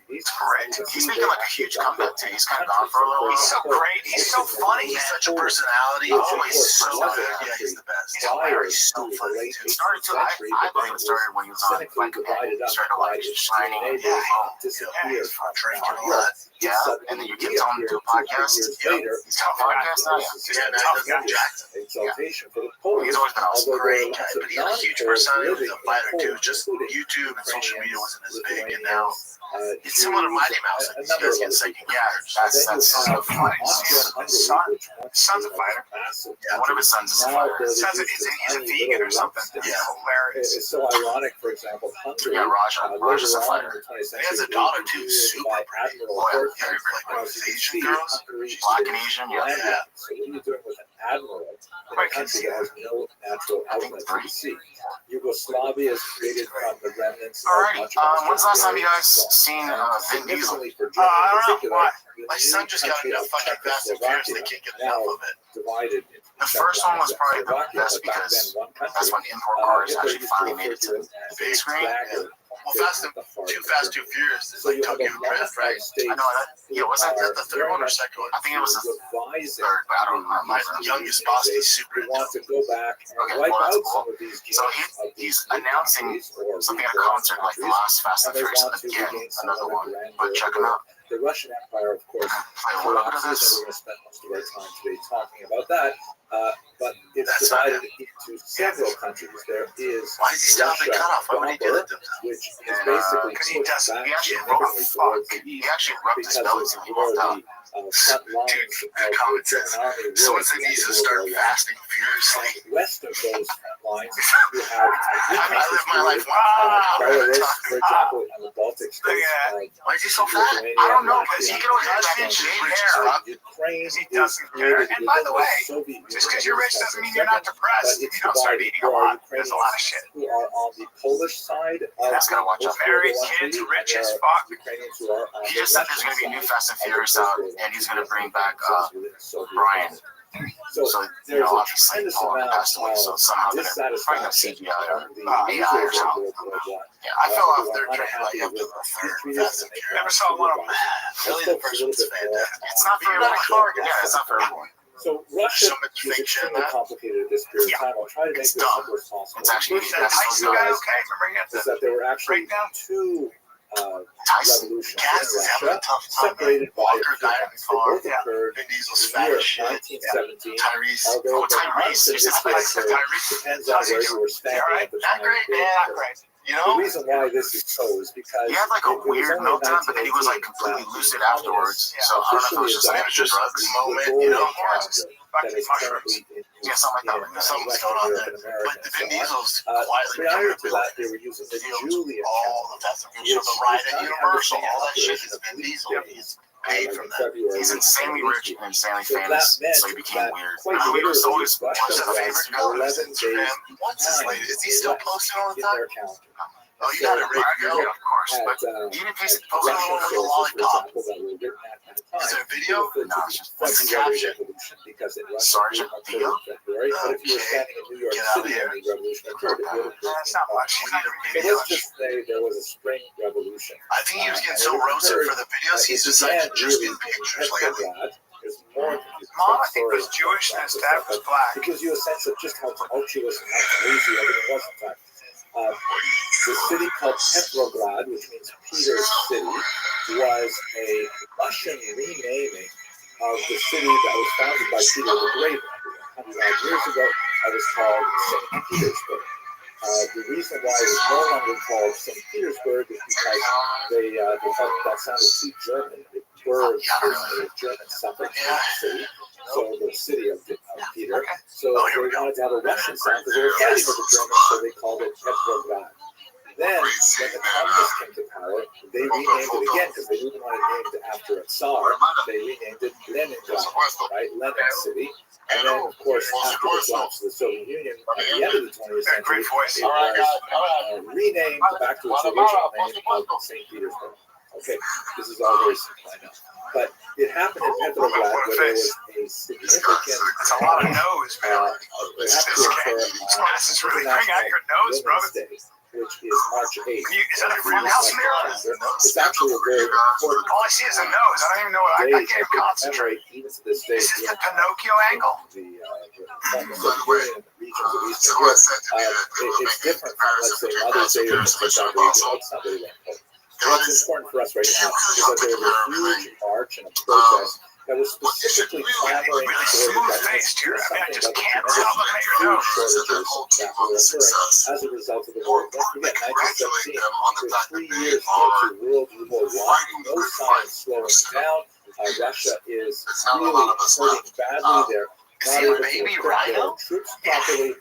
It's great. He's making like a huge comeback too. He's kind of gone for a little while. He's so great. He's so funny. He's such a personality. Oh, he's so good. Yeah, he's the best. He's hilarious. So funny too. It started too. I believe it started when he was on like he started like shining and Drinking a lot. yeah, and then you get on to a podcast. Yeah, he's got a podcast now. Yeah, tough guy. Jackson. He's always been awesome. Great guy, but he had a huge personality. He was a fighter too. Just YouTube and social media wasn't as big, and now it's similar to Mighty Mouse. Like, these guys get second. Yeah, that's so funny. His son's a fighter. Yeah, one of his sons is a fighter. He's a vegan or something. Yeah. Hilarious. It's so ironic, for exple, Hunter. Yeah, Raj is a fighter. He has a daughter too, super pretty. Oh, yeah, Like one of those Asian girls. Black and Asian, yeah. Yeah. So what are you doing with an admiral in a country that has no natural outlets to the sea? Yugoslavia is created from the remnants. Alrighty, when's the last time you guys seen Vin Diesel? I don't know why. My son just got into fucking Fast and Furious. They can't get enough of it. Divided. The first one was probably the best because that's when import cars actually finally made it to the big screen. Well, Too Fast, Too Furious is like Tokyo Drift, right? I know that. Yeah, wasn't Is that that the third one or second one? I think it was the third, but I don't remember. My youngest boss is super into Want to go back and Okay, wipe well, that's out cool. some of these So he's announcing something at a concert like the last Fast and Furious again, another one. But check him out. The Russian Empire, of course, Play a little bit of collapses, and this. we're going to spend most of our time today talking about that. But it's That's not divided into several countries. There is Why is he stopping Russia cutoff? Why would he do that? which is And, basically because he pushed doesn't- back He actually significantly He towards the east actually rubbed his because belly it's till he walked out. the front lines Dude, of common the sense. German army Someone was said he needs to over start the fasting furiously. west of those front lines. You have I live my life Belarus, for example, and the Baltic states. Why is he so fat? I don't know, because he can always have that shade hair. Ukraine He doesn't care. And by the way, just because you're rich doesn't mean you're not depressed. If you don't start eating a lot, there's a lot of shit. who are on the Polish side of That's gotta watch out. Married, kids, rich as fuck. Ukrainians who are on He the just said there's Russian going to be a new side Fast and Furious out, and he's going to bring back Soviet Brian. So So, you there's know, a obviously, tremendous Paul amount passed away, so somehow they're probably going to dissatisfaction CGI or on the AI or something. worldwide. Yeah, I fell off their train like after the third Fast and Never Furious. saw one of them. Really, the first one's fantastic. It's not for everyone. Yeah, it's not for everyone. So Russia So much is fiction extremely that- complicated at this period of time. I'll try to make It's this dumb. simple as possible. It's actually Is that Tyson guy okay? Remember he had is the that there were actually breakdown? two Tyson. revolutions Cass in is having Russia, a tough time. separated by Walker a few died months. They before. both occurred Vin Diesel's in the fat year as shit. 1917. Tyrese. Although Oh, Tyrese. the There's this months place that that occurred depends on where you were standing at the Not time. great, they not occurred. great. You The know? reason why this is so is because He had like a it was weird only in meltdown, but then he was like 1918 completely that lucid the afterwards. communists So I don't know if it was just like officially drugs. adopted moment, the you know, Gregorian horses, calendar fucking that is mushrooms. currently in use Yeah, something like that. in Something's Western going on Europe there. and America But the and Vin so on. Diesel's quietly Prior becoming a to that, they were using the Julian all calendar. of that's the Which future of the does ride not at have the Universal. same All that shit population is of Vin police Diesel. days, He's like paid from in that. February He's of insanely rich 1918. and insanely So famous, that meant so he became that weird. quite I know he was literally, always Russia watched was favorite color 11 days What's his latest? Is he still posting all the in time? their calendar. Oh, you got it right. If you Yeah, look of course. at, But he didn't post at Russian all over the sources, for lollipop. example, that were written at that time, Is there a they video? referred No, to it's just the what's the February caption? Revolution because in Russia Sergeant it Theo? occurred in February. But if you were Okay. standing in New York Get out of City here. when the revolution occurred, it would have been That's in not much. March. He's not So really let's much. just say there was a spring revolution. I think he was getting And so it roasted occurred, for the videos, it he's decided began to just really do in pictures lately. Petrograd. There's more confusing Mom, I think, stories was Jewish and about his this dad stuff, was but black. it gives you a sense of just how tumultuous and how crazy everything was in fact. The city called Petrograd, which means Peter's City, was a Russian renaming of the city that was founded by Peter the Great 100 years ago. It was called St. Petersburg. The reason why it was no longer called St. Petersburg is because they thought that sounded too German. The word is a German suffix in the city. So the city of Peter. So they wanted to have a Russian sound because they were fighting with the Germans, so they called it Petrograd. Then, when the communists came to power, they renamed it again because they didn't want it named after a Tsar. They renamed it Leningrad, right? Lenin City. And then, of course, after the collapse of the Soviet Union at the end of the 20th century, it was renamed back to its original name of St. Petersburg. Okay, this is all very simple, I know. But it happened in Petrograd where there was a significant That's a lot of nose, man. it happened to occur This class is really bring out your Women's nose, brother. Day, which is March 8th. Is that a funhouse mirror? It's actually a very important All I see is a nose. I don't even know what I day can't even concentrate. even to this day. Is this the Pinocchio angle? The Soviet Union, the regions of Eastern Europe, it's different from, let's say, Mother's Day or things like that. It's not really that important. What's important for us right now is that there was a huge march and a protest that was specifically clamoring Really for the smooth government faced to do here. I mean, I something just about the can't tremendous stop looking at your food nose. shortages that were occurring as a result of the war. Don't forget, 1917, for 3 years into World War I, no sign of slowing down. Russia is really hurting badly. They're not able to equip their troops properly.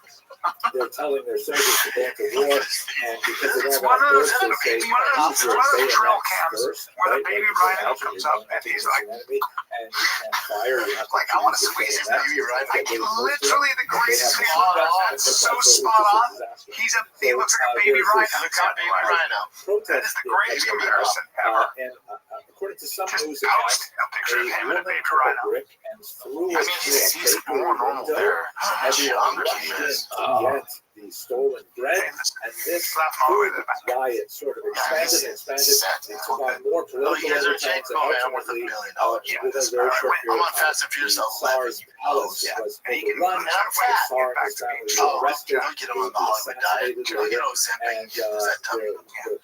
They're telling their soldiers to go into war, and because they It's don't one have of those enough bullets, they say, it's one of those trail cams first, where the right? baby Like, rhino imagine comes you're up going and up he's against like, an enemy, and you can't fire. You have to I want to use squeeze his the bayonet. baby rhino. Get really close to Literally it. the greatest They thing have on to That's shoot so back. spot on. Disaster. He looks like a baby there's rhino. this Look at baby rhino. That protest is the in greatest Petrograd, comparison ever. and according to some Just news post accounts, a picture of a him and a woman baby took a rhino. brick and threw I it mean, through a he's bakery more normal window. there. How much Everyone younger rushed he in is. to get the stolen bread, and this food riot sort of expanded and expanded. It took on more political undertones, and ultimately, within a very short period of time, the Tsar's palace was overrun. The Tsar and his family were arrested, Get him on the Hollywood diet. assassinated You later, know, Ozempic. and The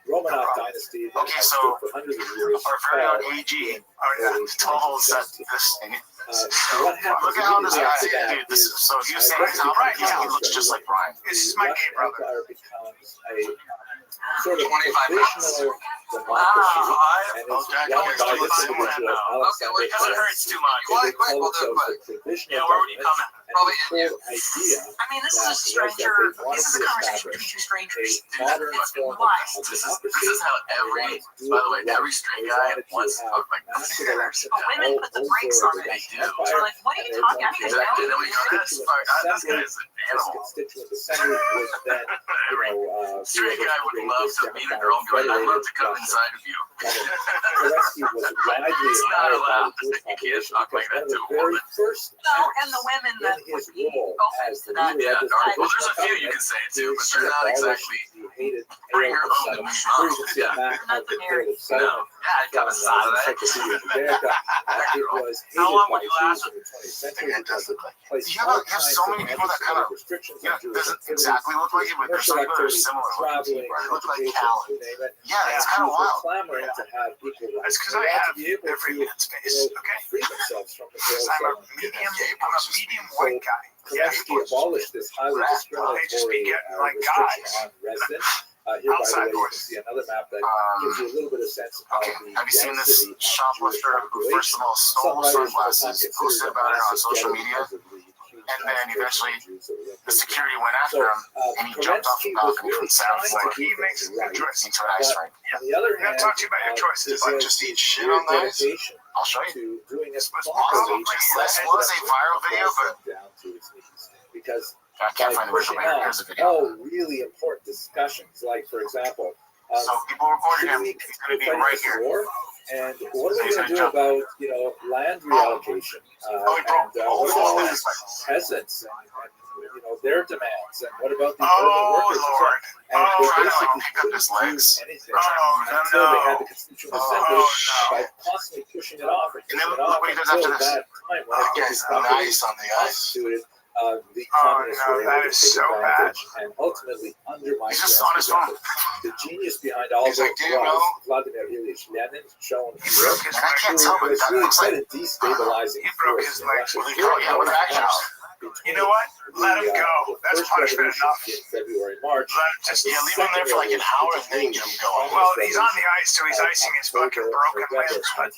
the Romanov dynasty that Okay, has so stood for hundreds of years our very own fell AG in early told us that 1917. this thing. What happens Look at how this immediately guy, after that dude. This, is so he was saying Russian how right, becomes he looks just like Brian. This is the my gay Russian brother. Empire becomes a sort of 25 provisional democracy, and it's run by this individual, Alexander Too much. They call themselves the provisional government, and the whole idea I mean, this is a that stranger. was that they wanted This is to a conversation establish between two strangers. a modern It's form wise. of This democracy. is how every, by the way, every straight guy wants to talk like this. massive elections But women put the brakes on it. We're like, what are you talking about? And then we go, that's fine. This guy is an This animal. constituent assembly would then, Straight guy would love to meet a girl and be like, I'd love to come inside of you. Zelensky was widely It's not admired by allowed. the Jewish You can't population talk because like that one of the to a very woman. first No, and the women in that his would be role open as to the that. leader of this Well, there's provisional a few you government can say it to, is but to they're not abolish exactly. the hated Bring Arab her home settlement. to me. Here you can see a map of the Nothing Arab No, settlement yeah, it from comes out of that. Encyclopedia Britannica. It was How hated long by would you Jews last? in the 20th century because it placed You have all you have kinds so of many people that kind anti-Semitic of, restrictions yeah, on Jewish doesn't activities, exactly look like it, but there's commercial some that are activities, similar. traveling, They look like education, Callan. you name it. Yeah, it's And kind of Jews were wild. clamoring to have equal rights. It's because They I wanted have to be able every to, man's face, okay? free themselves from the Because veils I'm a of medium white guy. Yeah, Zelensky abolished this highly they just be discriminatory getting like restriction guys. on residents, Here, by the Outside way, you can voice. see another map that gives you a little bit of sense of Okay, the have you seen this density of shoplifter who first of all stole sunglasses, posted about it on social media, and then eventually the security went after him, and he jumped off the balcony from the seventh floor He makes a good choice. into an ice rink. On the other I'm going hand, to talk to you about your choices. Like, just eat shit on the ice? I'll show you. to doing this was properly. This was a viral video, but down to its knees. Because I can't by find the original pushing video. out Here's the video. all really important discussions, like for example, So people recorded should him. we He's going to be fight right this here. war? And what So are we he's going to gonna do jump. about land reallocation? Oh, he broke And all what four about minutes. peasants and their demands? And what about the Oh, urban workers? Lord. And Oh, they trying to like basically pick up his legs. anything Oh, until they had no. the Constitutional Oh, Assembly no. by constantly pushing it off and And then pushing it look off what he does until after this. that time when That it guy's was nice on the ice. constituted, the Oh, communists no, were that able to is take so advantage and ultimately undermine He's just on his phone. the genius behind all He's of like, it "Do you was know?" Vladimir Ilyich Lenin, shown He here, broke his And I can't tell, but was that really looks quite like a destabilizing He broke force his in legs. Russia. Yeah, with action. You know what? Let him go. That's punishment enough. In February, March. Let him just. Yeah, leave him there for like an hour and then get him going. Well, he's on the ice, so he's icing his fucking broken limbs. But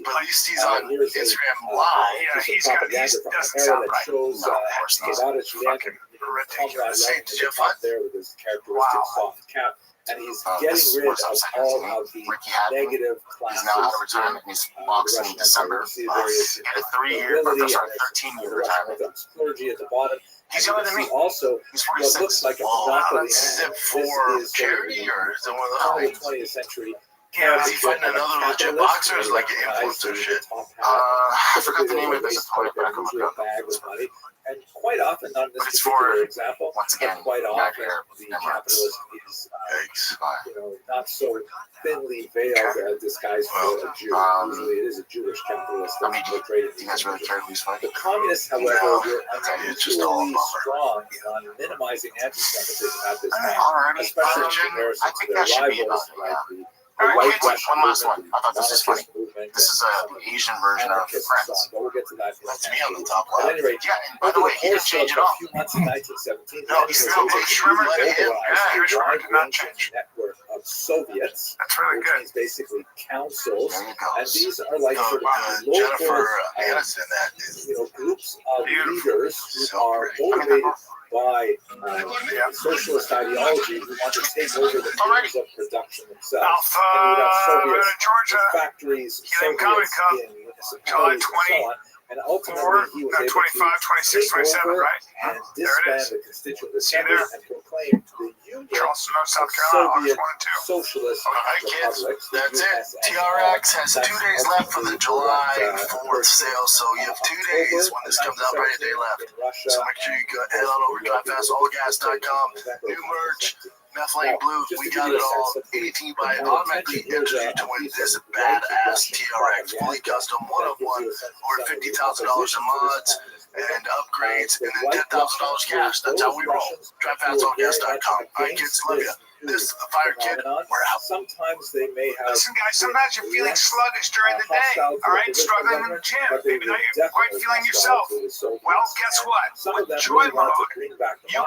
But at least he's on Instagram Live. yeah, he doesn't sound right. Shows No, of course not. Fucking ridiculous. Hey, did you have fun? there with his characteristic Wow. soft cap, and he's This getting is rid what's of upsetting all to me. of the Ricky Hatton, negative he's classes. now out of retirement. He's boxing in December. He had a 3-year, or sorry, 13-year retirement. Clergy at the bottom. He's And younger you than can me. see also He's what 46. looks like a Whoa, monopoly. is it This for is charity or is it one of early those? 20th century. Yeah, Is he fighting another legit boxer or is it like an influencer shit? I forgot the name of it. It's a point, but I can look it up. Bag with money. And quite often, not in this But it's particular for, example, once but again, quite not often here. the Never mind. capitalist is Yikes. not so thinly veiled disguised Well, for a Jew. Usually it is a Jewish capitalist I mean, that's portrayed. Do you guys really care who's fighting? The communists, however, No. were It's just all unusually bummer. strong on minimizing anti-Semitism at this time, Alrighty, especially in Jen, comparison I to think their that should be rivals enough. like Yeah. the Alright, white kids, Russian one last movement, one. I thought this was funny. anarchist movement, This is the Asian version of anarchists and so Friends. on, but we'll get to that in a That's me minute. on the top At left. any rate, Yeah, and by the way, he didn't change it a all. few months in 1917, No, Lenin he's was still able Big to Shrimmer mobilize did him. Yeah, a Shrimmer did not wide-ranging change. network of Soviets, That's really which good. means basically councils, There you go. and these are like sort of local, Jennifer Aniston, that is groups of Beautiful. leaders who so are great. motivated by socialist ideology who want to take over the means of production themselves. Alpha, And you have go Soviets to Georgia. with factories, Healing Comic Soviets Cup, in municipalities, and so on. And ultimately, he was able 25, 26, to 27, take over right? and There it disband is. the Constituent See Assembly there? and proclaim the Union Charleston, North South of Carolina, August Soviet 1 and 2. Socialist Alright, kids, Republics. the that's it. USSR. TRX has 2 That's days left for the ultimately July what, 4th sale, so you have 2 days when this comes out, right a day left. in Russia, So make sure you go head on over to DriveFastAllGas.com. New merch, Methylene Blue, we got it all. 18 by automatically enters you to win this badass TRX, fully custom, one of one, over $50,000 in mods and upgrades, and then $10,000 cash. That's how we roll. DriveFastAllGas.com. Alright, kids, love ya. This is the Fire Kid. We're out. Sometimes they may have. Listen, guys, sometimes you're feeling sluggish during the day. All right, struggling in the gym. Maybe not you're quite feeling yourself. Well, guess what? With Joy Mode, you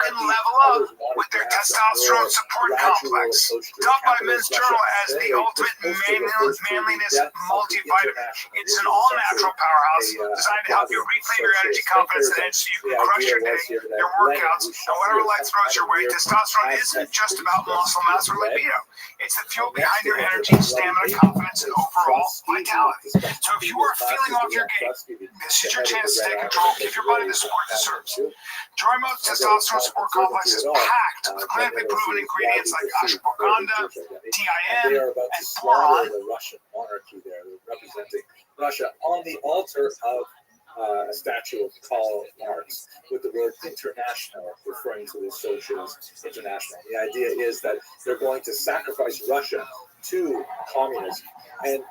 can level up with their testosterone support complex. Dubbed by Men's Journal as the ultimate manliness multivitamin. It's an all-natural powerhouse designed to help you reclaim your energy, confidence, and edge so you can crush your day, your workouts, and whatever life throws your way. Testosterone isn't just about muscle mass or libido. It's the fuel behind your energy, stamina, confidence, and overall vitality. So if you are feeling off your game, this is your chance to take control. Give your body the support it deserves. Joy Mode's testosterone support complex is packed with clinically proven ingredients like ashwagandha, TIN, They are about to and slaughter boron. the Russian monarchy there, representing Russia on the altar of a statue of Karl Marx with the word international referring to the socialist international. The idea is that they're going to sacrifice Russia to communism. And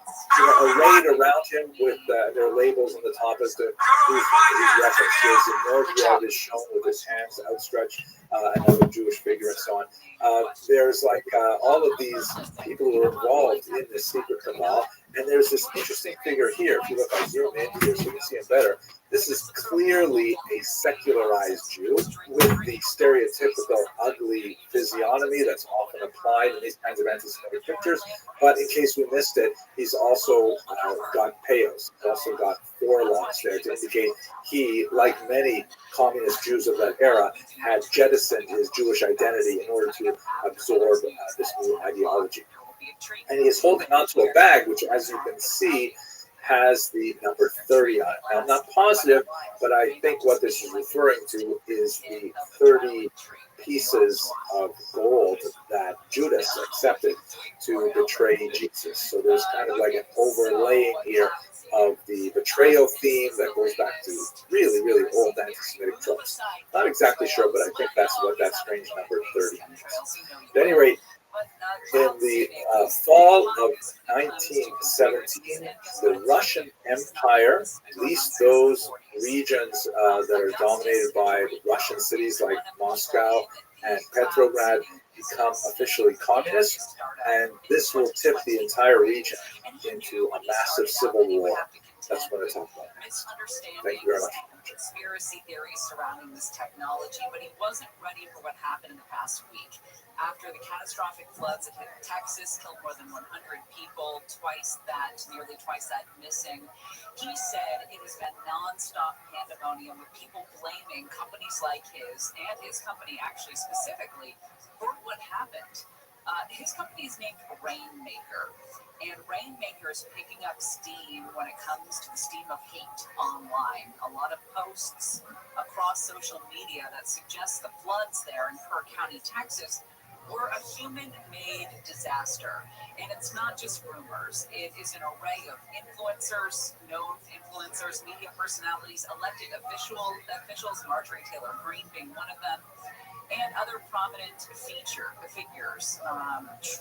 arrayed around him with their labels on the top as to whose references, and Norgard is shown with his hands outstretched, another Jewish figure, and so on. There's like all of these people who are involved in this secret cabal, and there's this interesting figure here. If you look, I zoom in here so you can see him better. This is clearly a secularized Jew with the stereotypical ugly physiognomy that's often applied in these kinds of anti-Semitic pictures. But in case we missed it, he's also got payos. He's also got forelocks there to indicate he, like many communist Jews of that era, had jettisoned his Jewish identity in order to absorb this new ideology. And he is holding onto a bag, which, as you can see, has the number 30 on it. Now, I'm not positive, but I think what this is referring to is the 30 pieces of gold that Judas accepted to betray Jesus. So there's kind of like an overlaying here of the betrayal theme that goes back to really, really old anti-Semitic tropes. Not exactly sure, but I think that's what that strange number 30 means. At any rate, in the fall of 1917, the Russian Empire, at least those regions that are dominated by Russian cities like Moscow and Petrograd, become officially communist, and this will tip the entire region into a massive civil war. That's what I talk about. Thank you very much. Conspiracy theories surrounding this technology, but he wasn't ready for what happened in the past week. After the catastrophic floods that hit Texas, killed more than 100 people, nearly twice that missing, he said it has been nonstop pandemonium with people blaming companies like his, and his company actually specifically, for what happened. His company is named Rainmaker, and Rainmaker is picking up steam when it comes to the steam of hate online. A lot of posts across social media that suggest the floods there in Kerr County, Texas, were a human-made disaster. And it's not just rumors. It is an array of influencers, known influencers, media personalities, elected officials, Marjorie Taylor Greene being one of them, and other prominent figures.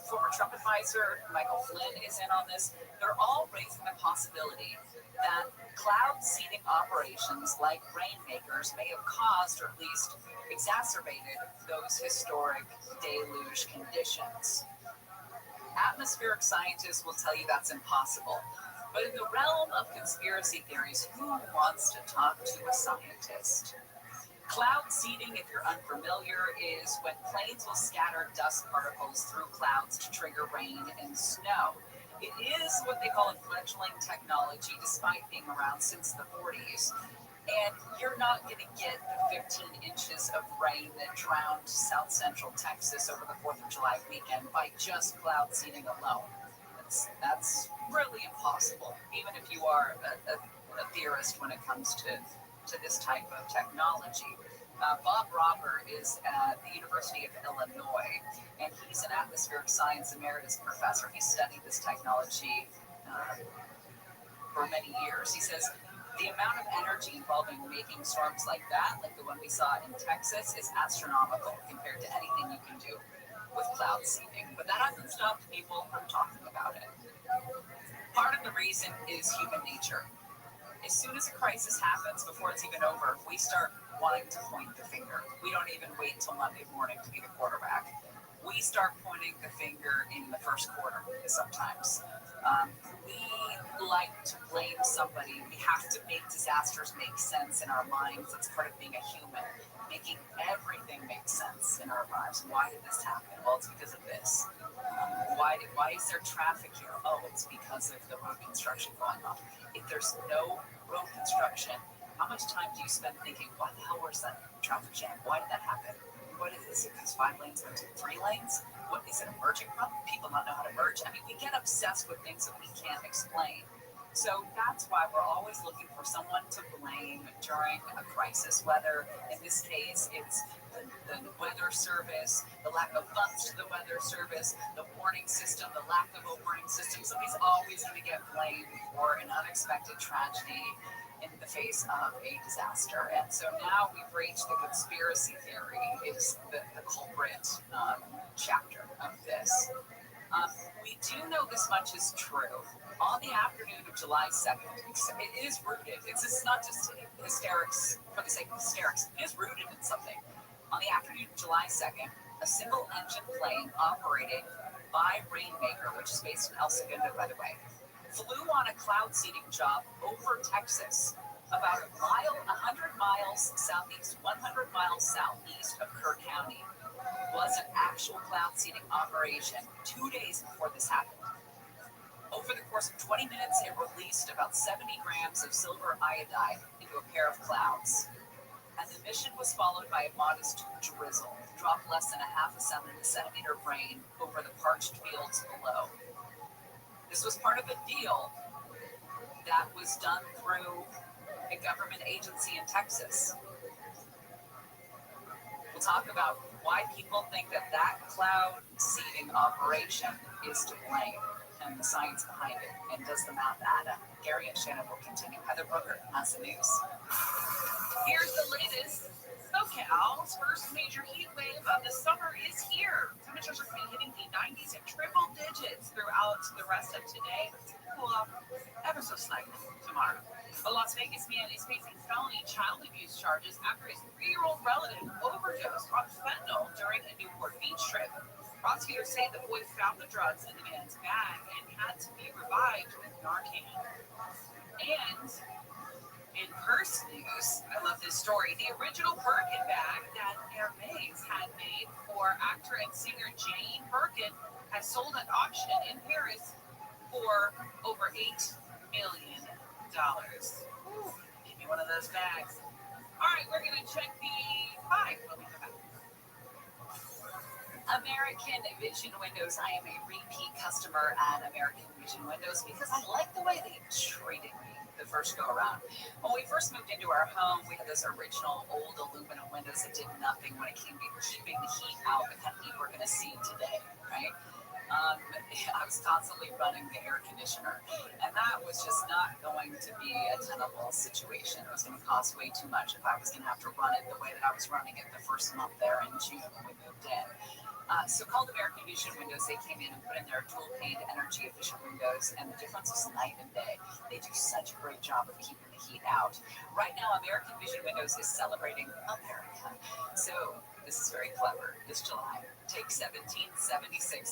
Former Trump advisor Michael Flynn is in on this. They're all raising the possibility that cloud seeding operations like Rainmakers may have caused, or at least exacerbated, those historic deluge conditions. Atmospheric scientists will tell you that's impossible. But in the realm of conspiracy theories, who wants to talk to a scientist? Cloud seeding, if you're unfamiliar, is when planes will scatter dust particles through clouds to trigger rain and snow. It is what they call a fledgling technology, despite being around since the 40s. And you're not going to get the 15 inches of rain that drowned South Central Texas over the 4th of July weekend by just cloud seeding alone. That's really impossible, even if you are a theorist when it comes to this type of technology. Bob Robert is at the University of Illinois, and he's an atmospheric science emeritus professor. He studied this technology for many years. He says the amount of energy involved in making storms like that, like the one we saw in Texas, is astronomical compared to anything you can do with cloud seeding. But that hasn't stopped people from talking about it. Part of the reason is human nature. As soon as a crisis happens, before it's even over, we start wanting to point the finger. We don't even wait till Monday morning to be the quarterback. We start pointing the finger in the first quarter sometimes. We like to blame somebody. We have to make disasters make sense in our minds. That's part of being a human, making everything make sense in our lives. Why did this happen? Well, it's because of this. Why is there traffic here? Oh, it's because of the road construction going on. If there's no road construction, how much time do you spend thinking, why the hell was that traffic jam? Why did that happen? What is it? Because 5 lanes went to 3 lanes? What is it, a merging problem? People not know how to merge? I mean, we get obsessed with things that we can't explain. So that's why we're always looking for someone to blame during a crisis, whether in this case it's the weather service, the lack of funds to the weather service, the warning system, the lack of a warning system. Somebody's always going to get blamed for an unexpected tragedy in the face of a disaster. And so now we've reached the conspiracy theory is the culprit chapter of this. We do know this much is true. On the afternoon of July 2nd, it is rooted. It's not just hysterics for the sake of hysterics. It is rooted in something. On the afternoon of July 2nd, a single-engine plane operated by Rainmaker, which is based in El Segundo, by the way, flew on a cloud seeding job over Texas. about 100 miles southeast, 100 miles southeast of Kerr County, was an actual cloud seeding operation 2 days before this happened. Over the course of 20 minutes, it released about 70 grams of silver iodide into a pair of clouds. And the mission was followed by a modest drizzle, dropped less than a half a centimeter of rain over the parched fields below. This was part of a deal that was done through a government agency in Texas. We'll talk about why people think that cloud seeding operation is to blame and the science behind it, and does the math add up? Gary and Shannon will continue. Heather Brooker has the news. Here's the latest. SoCal's first major heat wave of the summer is here. Temperatures are going to be hitting the 90s and triple digits throughout the rest of today. Cool off ever so slightly tomorrow. A Las Vegas man is facing felony child abuse charges after his 3-year-old relative overdosed on fentanyl during a Newport Beach trip. Prosecutors say the boy found the drugs in the man's bag and had to be revived with Narcan. And in purse news, I love this story. The original Birkin bag that Hermes had made for actor and singer Jane Birkin has sold at auction in Paris for over $8 million. Ooh, give me one of those bags. All right, we're going to check the 5 when we come back. American Vision Windows. I am a repeat customer at American Vision Windows because I like the way they treated me the first go around. When we first moved into our home, we had those original old aluminum windows that did nothing when it came to keeping the heat out, the kind of heat we're going to see today, right? I was constantly running the air conditioner, and that was just not going to be a tenable situation. It was going to cost way too much if I was going to have to run it the way that I was running it the first month there in June when we moved in. So called American Vision Windows, they came in and put in their dual-pane energy-efficient windows, and the difference is night and day. They do such a great job of keeping the heat out. Right now, American Vision Windows is celebrating America. So this is very clever. This July, take $17.76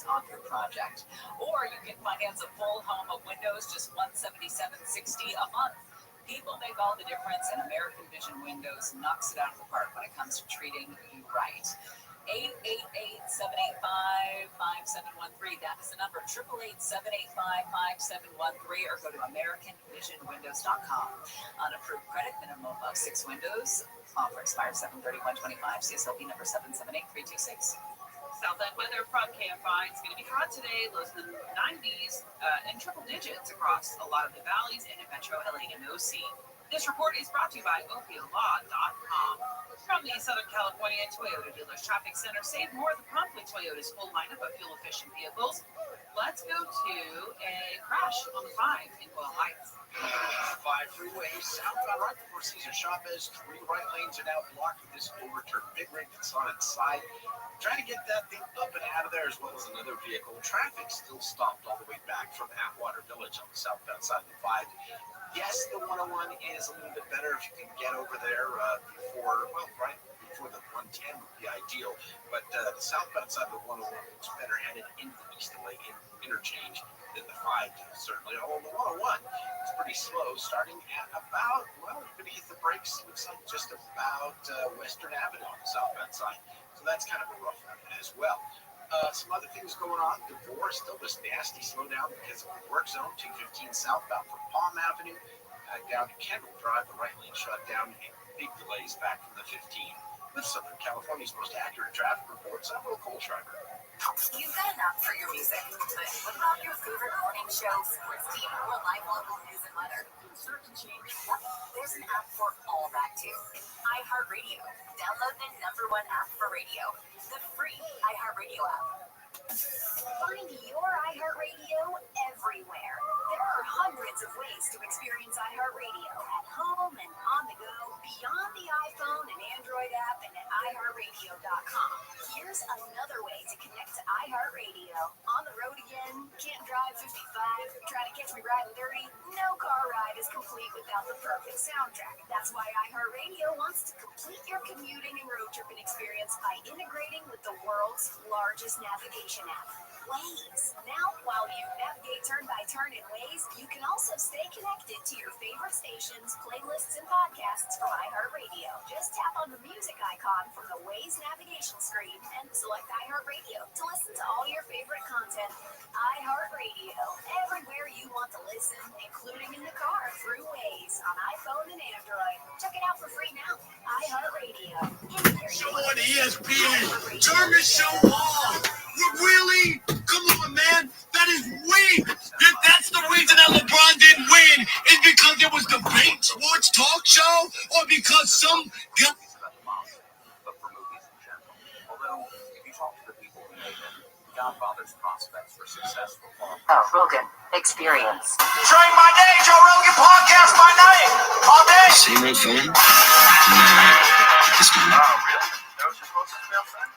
off your project. Or you can finance a full home of windows, just $177.60 a month. People make all the difference, and American Vision Windows knocks it out of the park when it comes to treating you right. 888-785-5713. That is the number. 888-785-5713, or go to AmericanVisionWindows.com. Unapproved credit, minimum of 6 windows. Offer expires 7/31/25. CSLB number 7778-326. Southland weather from KFI. It's going to be hot today. Lows in the 90s and triple digits across a lot of the valleys and in Metro LA and OC. This report is brought to you by opiolaw.com. From the Southern California Toyota Dealers Traffic Center, save more of the pump with Toyota's full lineup of fuel-efficient vehicles. Let's go to a crash on the 5 in Boyle Heights. 5 freeway southbound right before Cesar Chavez. 3 right lanes are now blocked with this overturned big rig that's on its side. Trying to get that thing up and out of there, as well as another vehicle. Traffic still stopped all the way back from Atwater Village on the southbound side of the 5. Yes, the 101 is a little bit better if you can get over there right before the 110 would be ideal. But the southbound side of the 101 looks better headed into the East LA interchange than the 5 does, certainly. Although the 101 is pretty slow, starting at about, beneath the brakes, looks like just about Western Avenue on the southbound side. So that's kind of a rough one as well. Some other things going on. DeVore still this nasty slowdown because of the work zone. 215 southbound from Palm Avenue down to Kendall Drive. The right lane shut down and big delays back from the 15. With Southern California's most accurate traffic reports, I'm Will Colschreiber. You've got enough for your music, but what about your favorite morning show, sports team, or live local news and weather? Search and change. Yep, there's an app for all that too. iHeartRadio. Download the #1 app for radio, the free iHeartRadio app. Find your iHeartRadio everywhere. There are hundreds of ways to experience iHeartRadio at home and on the go, beyond the iPhone and Android app and at iHeartRadio.com. Here's another way to connect to iHeartRadio. On the road again? Can't drive 55? Trying to catch me riding dirty? No car ride is complete without the perfect soundtrack. That's why iHeartRadio wants to complete your commuting and road tripping experience by integrating with the world's largest navigation app. Waze. Now, while you navigate turn by turn in Waze, you can also stay connected to your favorite stations, playlists, and podcasts from iHeartRadio. Just tap on the music icon from the Waze navigation screen and select iHeartRadio to listen to all your favorite content. iHeartRadio, everywhere you want to listen, including in the car through Waze on iPhone and Android. Check it out for free now. iHeartRadio. Show on ESPN. Turn the show on. Really? Come on, man. That is weak. That's the reason that LeBron didn't win. Is because it was debate sports talk show, or because some But for movies in general. Although, if you talk to the people who made them, Godfather's prospects for success were far. Rogan Experience. Train by day, Joe Rogan podcast by night. All day. same old phone. It's Oh, really? That was your closest male friend?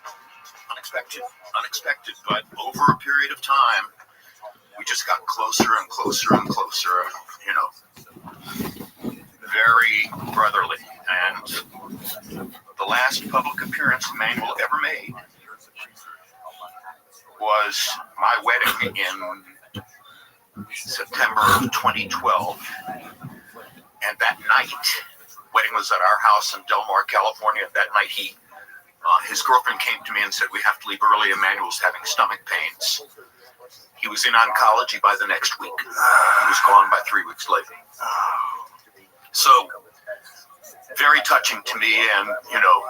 Unexpected, but over a period of time, we just got closer and closer and closer, you know, very brotherly. And the last public appearance Emmanuel ever made was my wedding in September of 2012. And that night, wedding was at our house in Del Mar, California. That night, his girlfriend came to me and said, "We have to leave early. Emmanuel's having stomach pains." He was in oncology by the next week. He was gone by 3 weeks later. So, very touching to me, and, you know,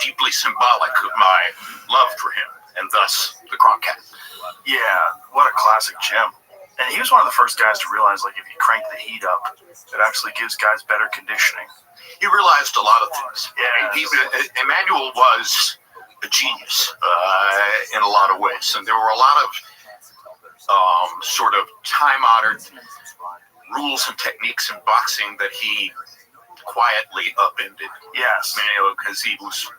deeply symbolic of my love for him, and thus the Kronk Cat. Yeah, what a classic Jim. And he was one of the first guys to realize, like, if you crank the heat up, it actually gives guys better conditioning. He realized a lot of things. Yeah. Emmanuel was a genius in a lot of ways, and there were a lot of sort of time-honored rules and techniques in boxing that he quietly upended. Yes. Because he was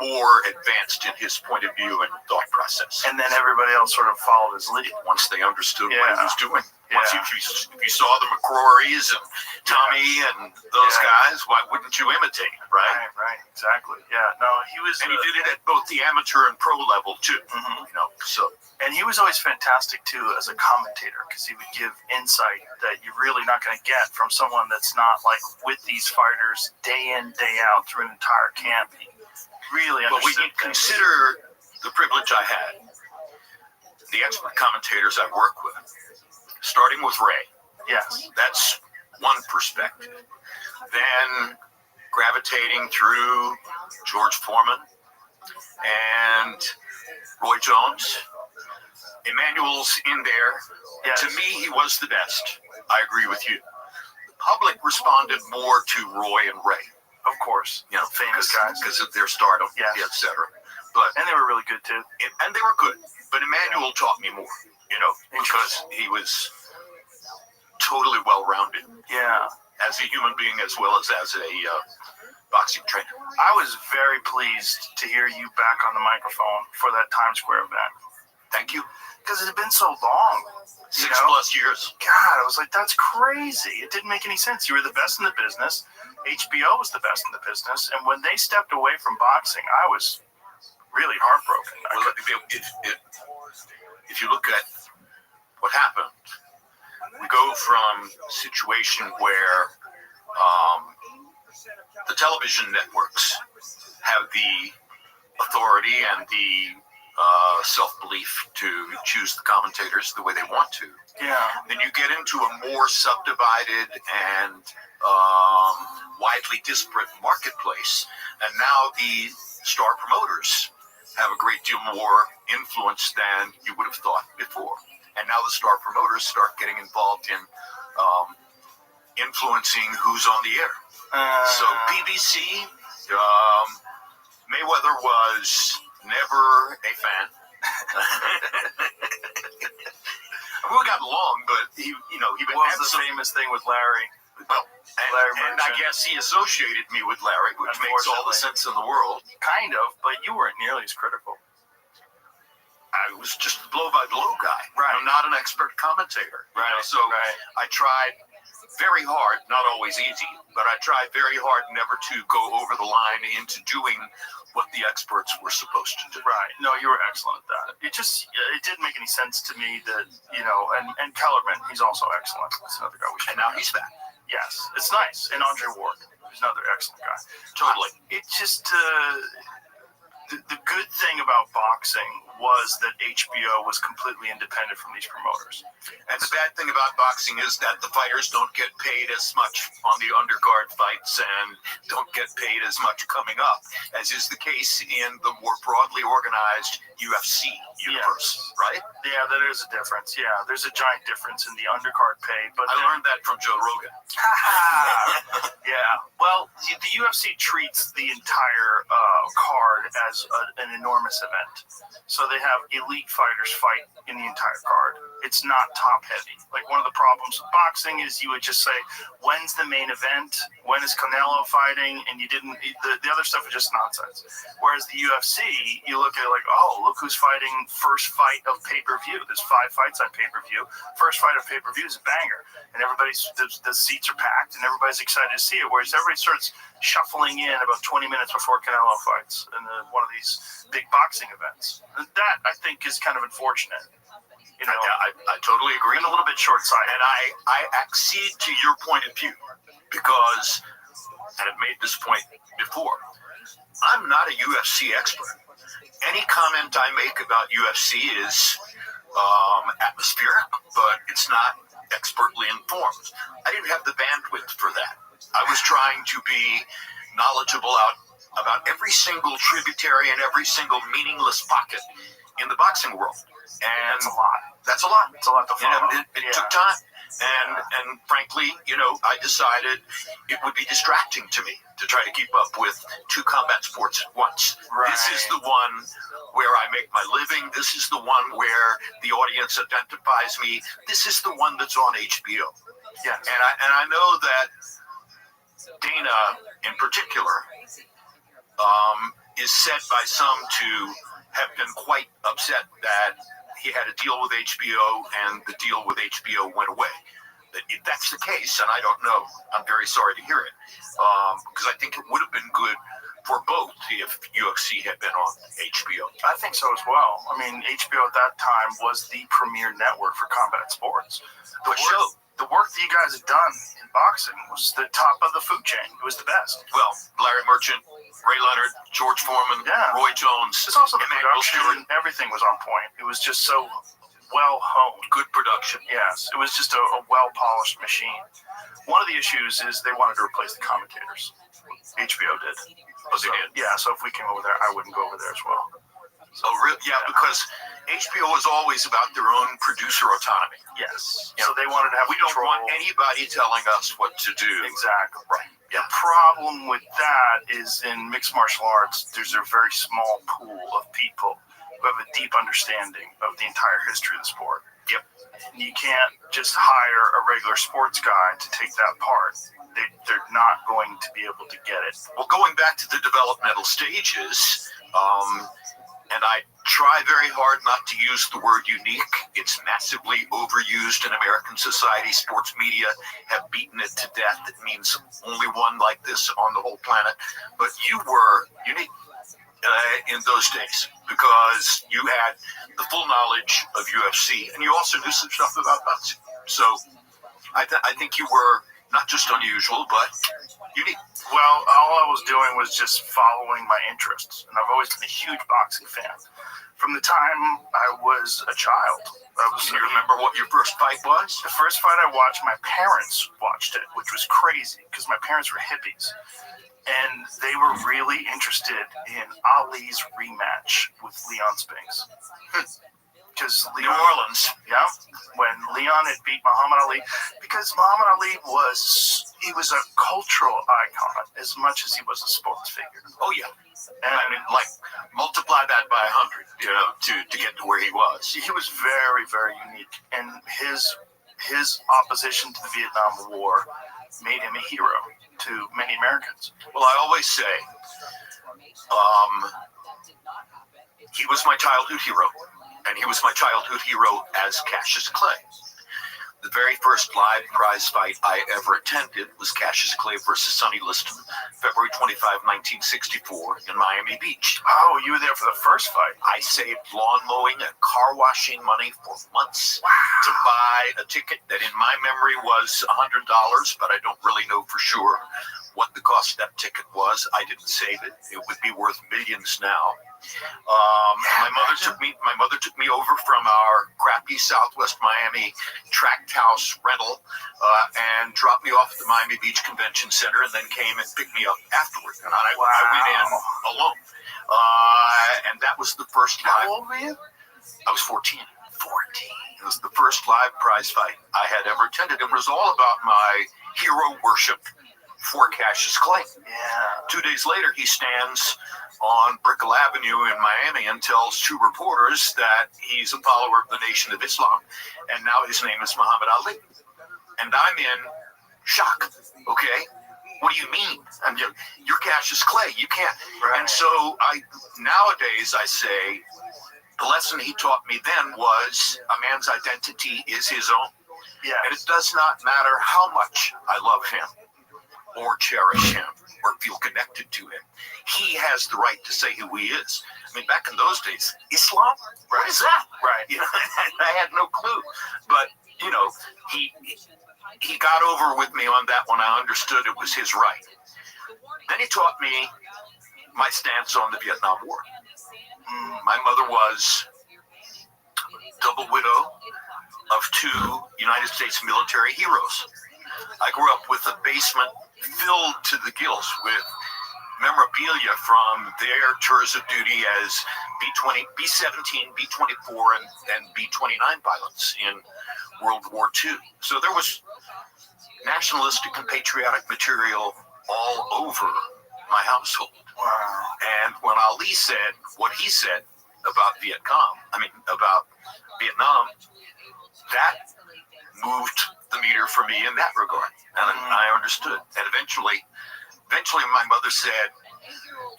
more advanced in his point of view and thought process. And then everybody else sort of followed his lead. Once they understood what he was doing. Yeah. Once if you saw the McCrorys and Tommy and those guys, why wouldn't you imitate, right? Right, exactly. Yeah, no, he was... And he did it at both the amateur and pro level, too. Mhm. You know, so... And he was always fantastic, too, as a commentator, because he would give insight that you're really not going to get from someone that's not, like, with these fighters day in, day out through an entire camp. He really But when understood you consider the privilege I had, the expert commentators I work with, starting with Ray, Yes. that's one perspective. Then gravitating through George Foreman and Roy Jones. Emmanuel's in there. Yes. To me, he was the best. I agree with you. The public responded more to Roy and Ray. Of course. You know, Famous guys. because of their stardom, Yes. et cetera. But And they were really good, too. and they were good. But Emmanuel taught me more, you know, because he was totally well-rounded Yeah. as a human being as well as a boxing trainer. I was very pleased to hear you back on the microphone for that Times Square event. Thank you. Because it had been so long. 6+ years. God, I was like, that's crazy. It didn't make any sense. You were the best in the business. HBO was the best in the business. And when they stepped away from boxing, I was really heartbroken. Well, if you look at what happened, we go from a situation where the television networks have the authority and the self-belief to choose the commentators the way they want to. Yeah. Then you get into a more subdivided and widely disparate marketplace. And now the star promoters have a great deal more influence than you would have thought before. And now the star promoters start getting involved in influencing who's on the air. So BBC, Mayweather was never a fan. We got along, but he What was the famous thing with Larry? Well, and I guess he associated me with Larry, which makes all the sense in the world. Kind of, but you weren't nearly as critical. I was just a blow-by-blow guy. Right. I'm not an expert commentator. Right. So I tried very hard, not always easy, but I tried very hard never to go over the line into doing what the experts were supposed to do. Right. No, you were excellent at that. It didn't make any sense to me that, and Kellerman, he's also excellent. That's another guy we should. And now he's back. Yes, it's nice. And Andre Ward, who's another excellent guy. Totally. It just, the good thing about boxing was that HBO was completely independent from these promoters. And the bad thing about boxing is that the fighters don't get paid as much on the undercard fights and don't get paid as much coming up, as is the case in the more broadly organized UFC universe, right? Yeah, there is a difference. Yeah, there's a giant difference in the undercard pay. But I learned that from Joe Rogan. Yeah. Well, the UFC treats the entire card as an enormous event. So they have elite fighters fight in the entire card. It's not top heavy. Like, one of the problems with boxing is you would just say, when's the main event? When is Canelo fighting? And the other stuff is just nonsense. Whereas the UFC, you look at it like, oh, look who's fighting first fight of pay-per-view. There's 5 fights on pay-per-view. First fight of pay-per-view is a banger. And the seats are packed and everybody's excited to see it. Whereas everybody starts shuffling in about 20 minutes before Canelo fights in one of these big boxing events. And that, I think, is kind of unfortunate. I totally agree. And a little bit short-sighted. And I accede to your point of view because, and I've made this point before, I'm not a UFC expert. Any comment I make about UFC is atmospheric, but it's not expertly informed. I didn't have the bandwidth for that. I was trying to be knowledgeable about every single tributary and every single meaningless pocket in the boxing world. And that's a lot. That's a lot. It's a lot to follow. It took time. And frankly, I decided it would be distracting to me to try to keep up with 2 combat sports at once. Right. This is the one where I make my living. This is the one where the audience identifies me. This is the one that's on HBO. Yes. And I know that Dana, in particular, is said by some to have been quite upset that he had a deal with HBO and the deal with HBO went away. If that's the case, and I don't know, I'm very sorry to hear it, because I think it would have been good for both if UFC had been on HBO. I think so as well. I mean, HBO at that time was the premier network for combat sports. The work that you guys had done in boxing was the top of the food chain. It was the best. Well, Larry Merchant, Ray Leonard, George Foreman, Roy Jones, it's also the Emmanuel production. Stewart. Everything was on point. It was just so well honed. Good production. Yes, it was just a well polished machine. One of the issues is they wanted to replace the commentators. HBO did. Oh, they did? Yeah, so if we came over there, I wouldn't go over there as well. So yeah, because HBO is always about their own producer autonomy. Yes. So they wanted to have We don't control. want anybody telling us what to do. Exactly. Right. The problem with that is in mixed martial arts, there's a very small pool of people who have a deep understanding of the entire history of the sport. Yep. You can't just hire a regular sports guy to take that part. They're not going to be able to get it. Well, going back to the developmental stages, and I try very hard not to use the word unique. It's massively overused in American society. Sports media have beaten it to death. It means only one like this on the whole planet. But you were unique in those days because you had the full knowledge of UFC and you also knew some stuff about boxing. So I think you were not just unusual, but unique. Well, all I was doing was just following my interests, and I've always been a huge boxing fan. From the time I was a child. Do you remember what your first fight was? The first fight I watched, my parents watched it, which was crazy because my parents were hippies. And they were really interested in Ali's rematch with Leon Spinks. Because New Orleans. Yeah, when Leon had beat Muhammad Ali, because Muhammad Ali was a cultural icon as much as he was a sports figure. Oh yeah, and I mean, like multiply that by 100, to get to where he was. He was very, very unique, and his opposition to the Vietnam War made him a hero to many Americans. Well, I always say, he was my childhood hero. And he was my childhood hero as Cassius Clay. The very first live prize fight I ever attended was Cassius Clay versus Sonny Liston, February 25, 1964, in Miami Beach. Oh, you were there for the first fight. I saved lawn mowing and car washing money for months to buy a ticket that in my memory was $100, but I don't really know for sure what the cost of that ticket was. I didn't save it. It would be worth millions now. My mother took me over from our crappy Southwest Miami tract house rental and dropped me off at the Miami Beach Convention Center, and then came and picked me up afterward. And I went in alone. And that was the first live. How old were you? I was 14. 14. It was the first live prize fight I had ever attended. It was all about my hero worship for Cassius Clay. Yeah. 2 days later, he stands on Brickell Avenue in Miami and tells two reporters that he's a follower of the Nation of Islam, and now his name is Muhammad Ali. And I'm in shock. Okay, what do you mean? You're Cassius Clay. You can't. Right. And so nowadays I say the lesson he taught me then was a man's identity is his own. Yeah. And it does not matter how much I love him or cherish him or feel connected to him. He has the right to say who he is. I mean, back in those days, Islam? What is that? Right. You know, I had no clue. But, you know, he got over with me on that when I understood it was his right. Then he taught me my stance on the Vietnam War. My mother was double widow of two United States military heroes. I grew up with a basement filled to the gills with memorabilia from their tours of duty as B-20, B-17, B-24, and B-29 pilots in World War II. So there was nationalistic and patriotic material all over my household. Wow. And when Ali said what he said about about Vietnam, that moved the meter for me in that regard. And I understood. And eventually my mother said,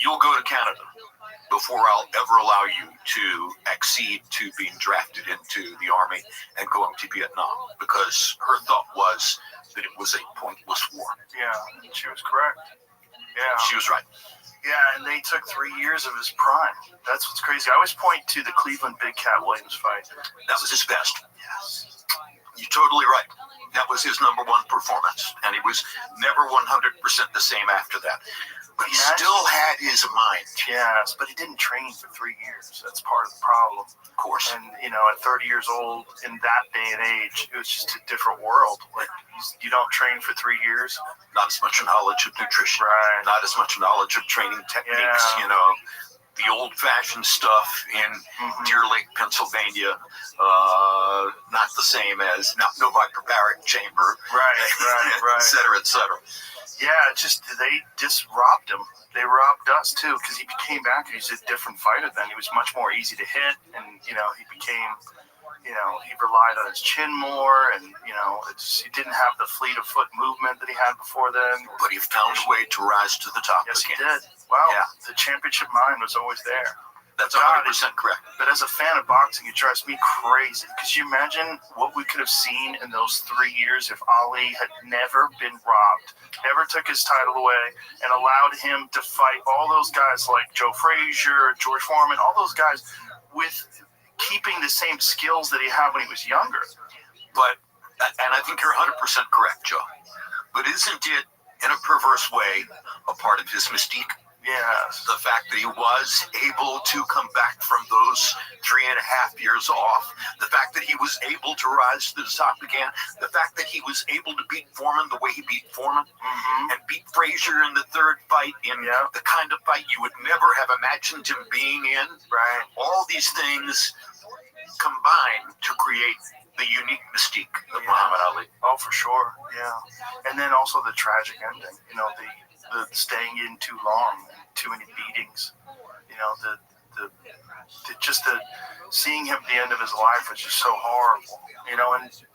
you'll go to Canada before I'll ever allow you to accede to being drafted into the army and going to Vietnam, because her thought was that it was a pointless war. Yeah, she was correct. Yeah. She was right. Yeah, and they took 3 years of his prime. That's what's crazy. I always point to the Cleveland Big Cat Williams fight. That was his best. Yes. You're totally right. That was his number one performance, and he was never 100% the same after that. But he still had his mind. Yes, but he didn't train for 3 years. That's part of the problem. Of course. And, you know, at 30 years old, in that day and age, it was just a different world. Like, you don't train for 3 years. Not as much knowledge of nutrition. Right. Not as much knowledge of training techniques, Yeah. you know. The old-fashioned stuff in Deer Lake, Pennsylvania, not the same as no hyperbaric chamber, Right. et cetera, et cetera. Yeah, they just robbed him. They robbed us too, because he came back and he's a different fighter then. He was much more easy to hit, and he became, he relied on his chin more, and he didn't have the fleet of foot movement that he had before then. But he found a way to rise to the top. Yes, again. he did. Wow, Yeah. the championship mind was always there. That's God, 100% correct. But as a fan of boxing, it drives me crazy. Could you imagine what we could have seen in those 3 years if Ali had never been robbed, never took his title away, and allowed him to fight all those guys like Joe Frazier, George Foreman, all those guys with keeping the same skills that he had when he was younger. And I think you're 100% correct, Joe. But isn't it, in a perverse way, a part of his mystique? Yes. The fact that he was able to come back from those 3.5 years off, the fact that he was able to rise to the top again, the fact that he was able to beat Foreman the way he beat Foreman, and beat Frazier in the third fight in the kind of fight you would never have imagined him being in. Right. All these things combine to create the unique mystique of Muhammad Ali. Oh, for sure. Yeah. And then also the tragic ending, the staying in too long, too many beatings, the seeing him at the end of his life was just so horrible, and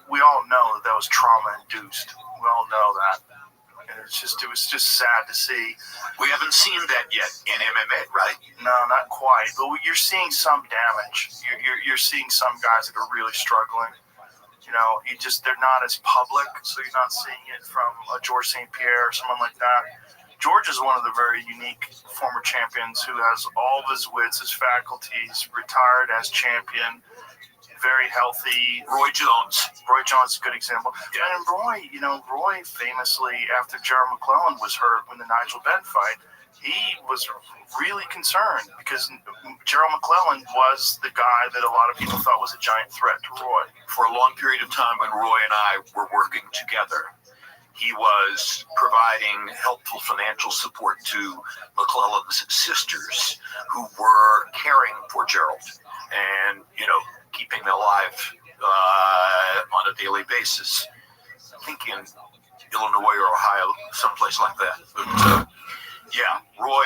we all know that was trauma induced. We all know that. And it was just sad to see. We haven't seen that yet in MMA, right? No, not quite. But you're seeing some damage. You're seeing some guys that are really struggling. You know, they're not as public, so you're not seeing it from a George St. Pierre or someone like that. George is one of the very unique former champions who has all of his wits, his faculties, retired as champion, very healthy. Roy Jones is a good example. Yeah. And Roy famously, after Gerald McClellan was hurt in the Nigel Benn fight, he was really concerned because Gerald McClellan was the guy that a lot of people thought was a giant threat to Roy. For a long period of time when Roy and I were working together, he was providing helpful financial support to McClellan's sisters who were caring for Gerald and, keeping them alive on a daily basis. I think in Illinois or Ohio, someplace like that. But, Roy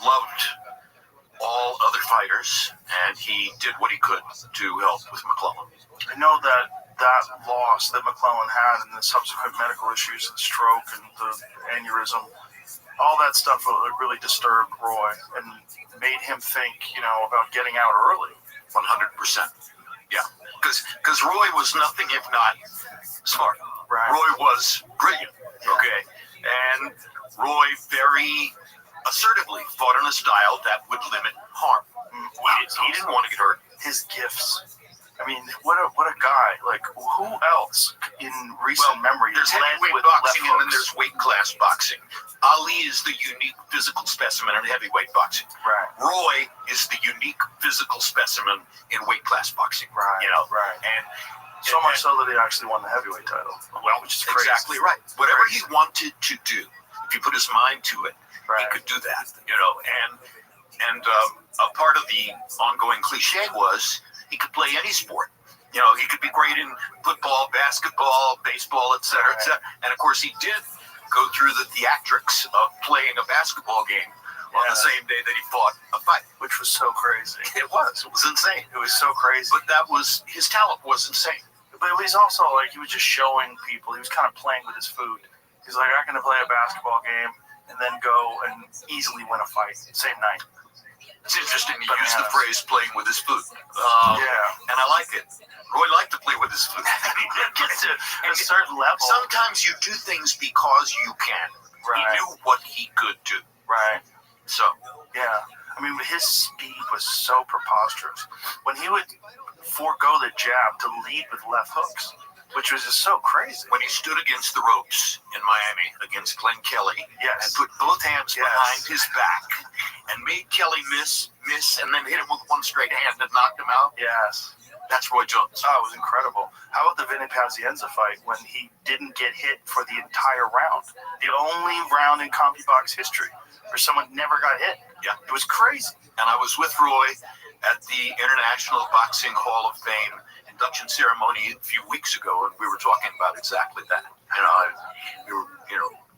loved all other fighters, and he did what he could to help with McClellan. I know that loss that McClellan had and the subsequent medical issues, the stroke and the aneurysm, all that stuff really disturbed Roy and made him think, about getting out early. 100%. Yeah, because Roy was nothing if not smart. Right. Roy was brilliant, okay? And Roy very assertively fought in a style that would limit harm. He didn't want to get hurt. His gifts. I mean, what a guy. Like, who else in recent memory there's led heavyweight with boxing left and then hooks? there's weight class boxing. Ali is the unique physical specimen in heavyweight boxing. Right. Roy is the unique physical specimen in weight class boxing. Right. Right. And so much so that he actually won the heavyweight title. Well, which is crazy. Exactly right. Whatever he wanted to do, if he put his mind to it, he could do that. And a part of the ongoing cliche was he could play any sport. He could be great in football, basketball, baseball, et cetera, et cetera. And of course, he did go through the theatrics of playing a basketball game on the same day that he fought a fight. Which was so crazy. It was insane. It was so crazy. But his talent was insane. But he's also he was just showing people, he was kind of playing with his food. He's like, I'm going to play a basketball game and then go and easily win a fight same night. It's interesting you use the phrase playing with his food. And I like it. Roy liked to play with his food. Get to a certain level. Sometimes you do things because you can. Right. He knew what he could do. Right. So. Yeah. I mean, his speed was so preposterous. When he would forego the jab to lead with left hooks, which was just so crazy. When he stood against the ropes in Miami against Glenn Kelly and put both hands behind his back and made Kelly miss, and then hit him with one straight hand and knocked him out. Yes. That's Roy Jones. Oh, it was incredible. How about the Vinny Pazienza fight when he didn't get hit for the entire round? The only round in CompuBox history where someone never got hit. Yeah. It was crazy. And I was with Roy at the International Boxing Hall of Fame induction ceremony a few weeks ago, and we were talking about exactly that. We were,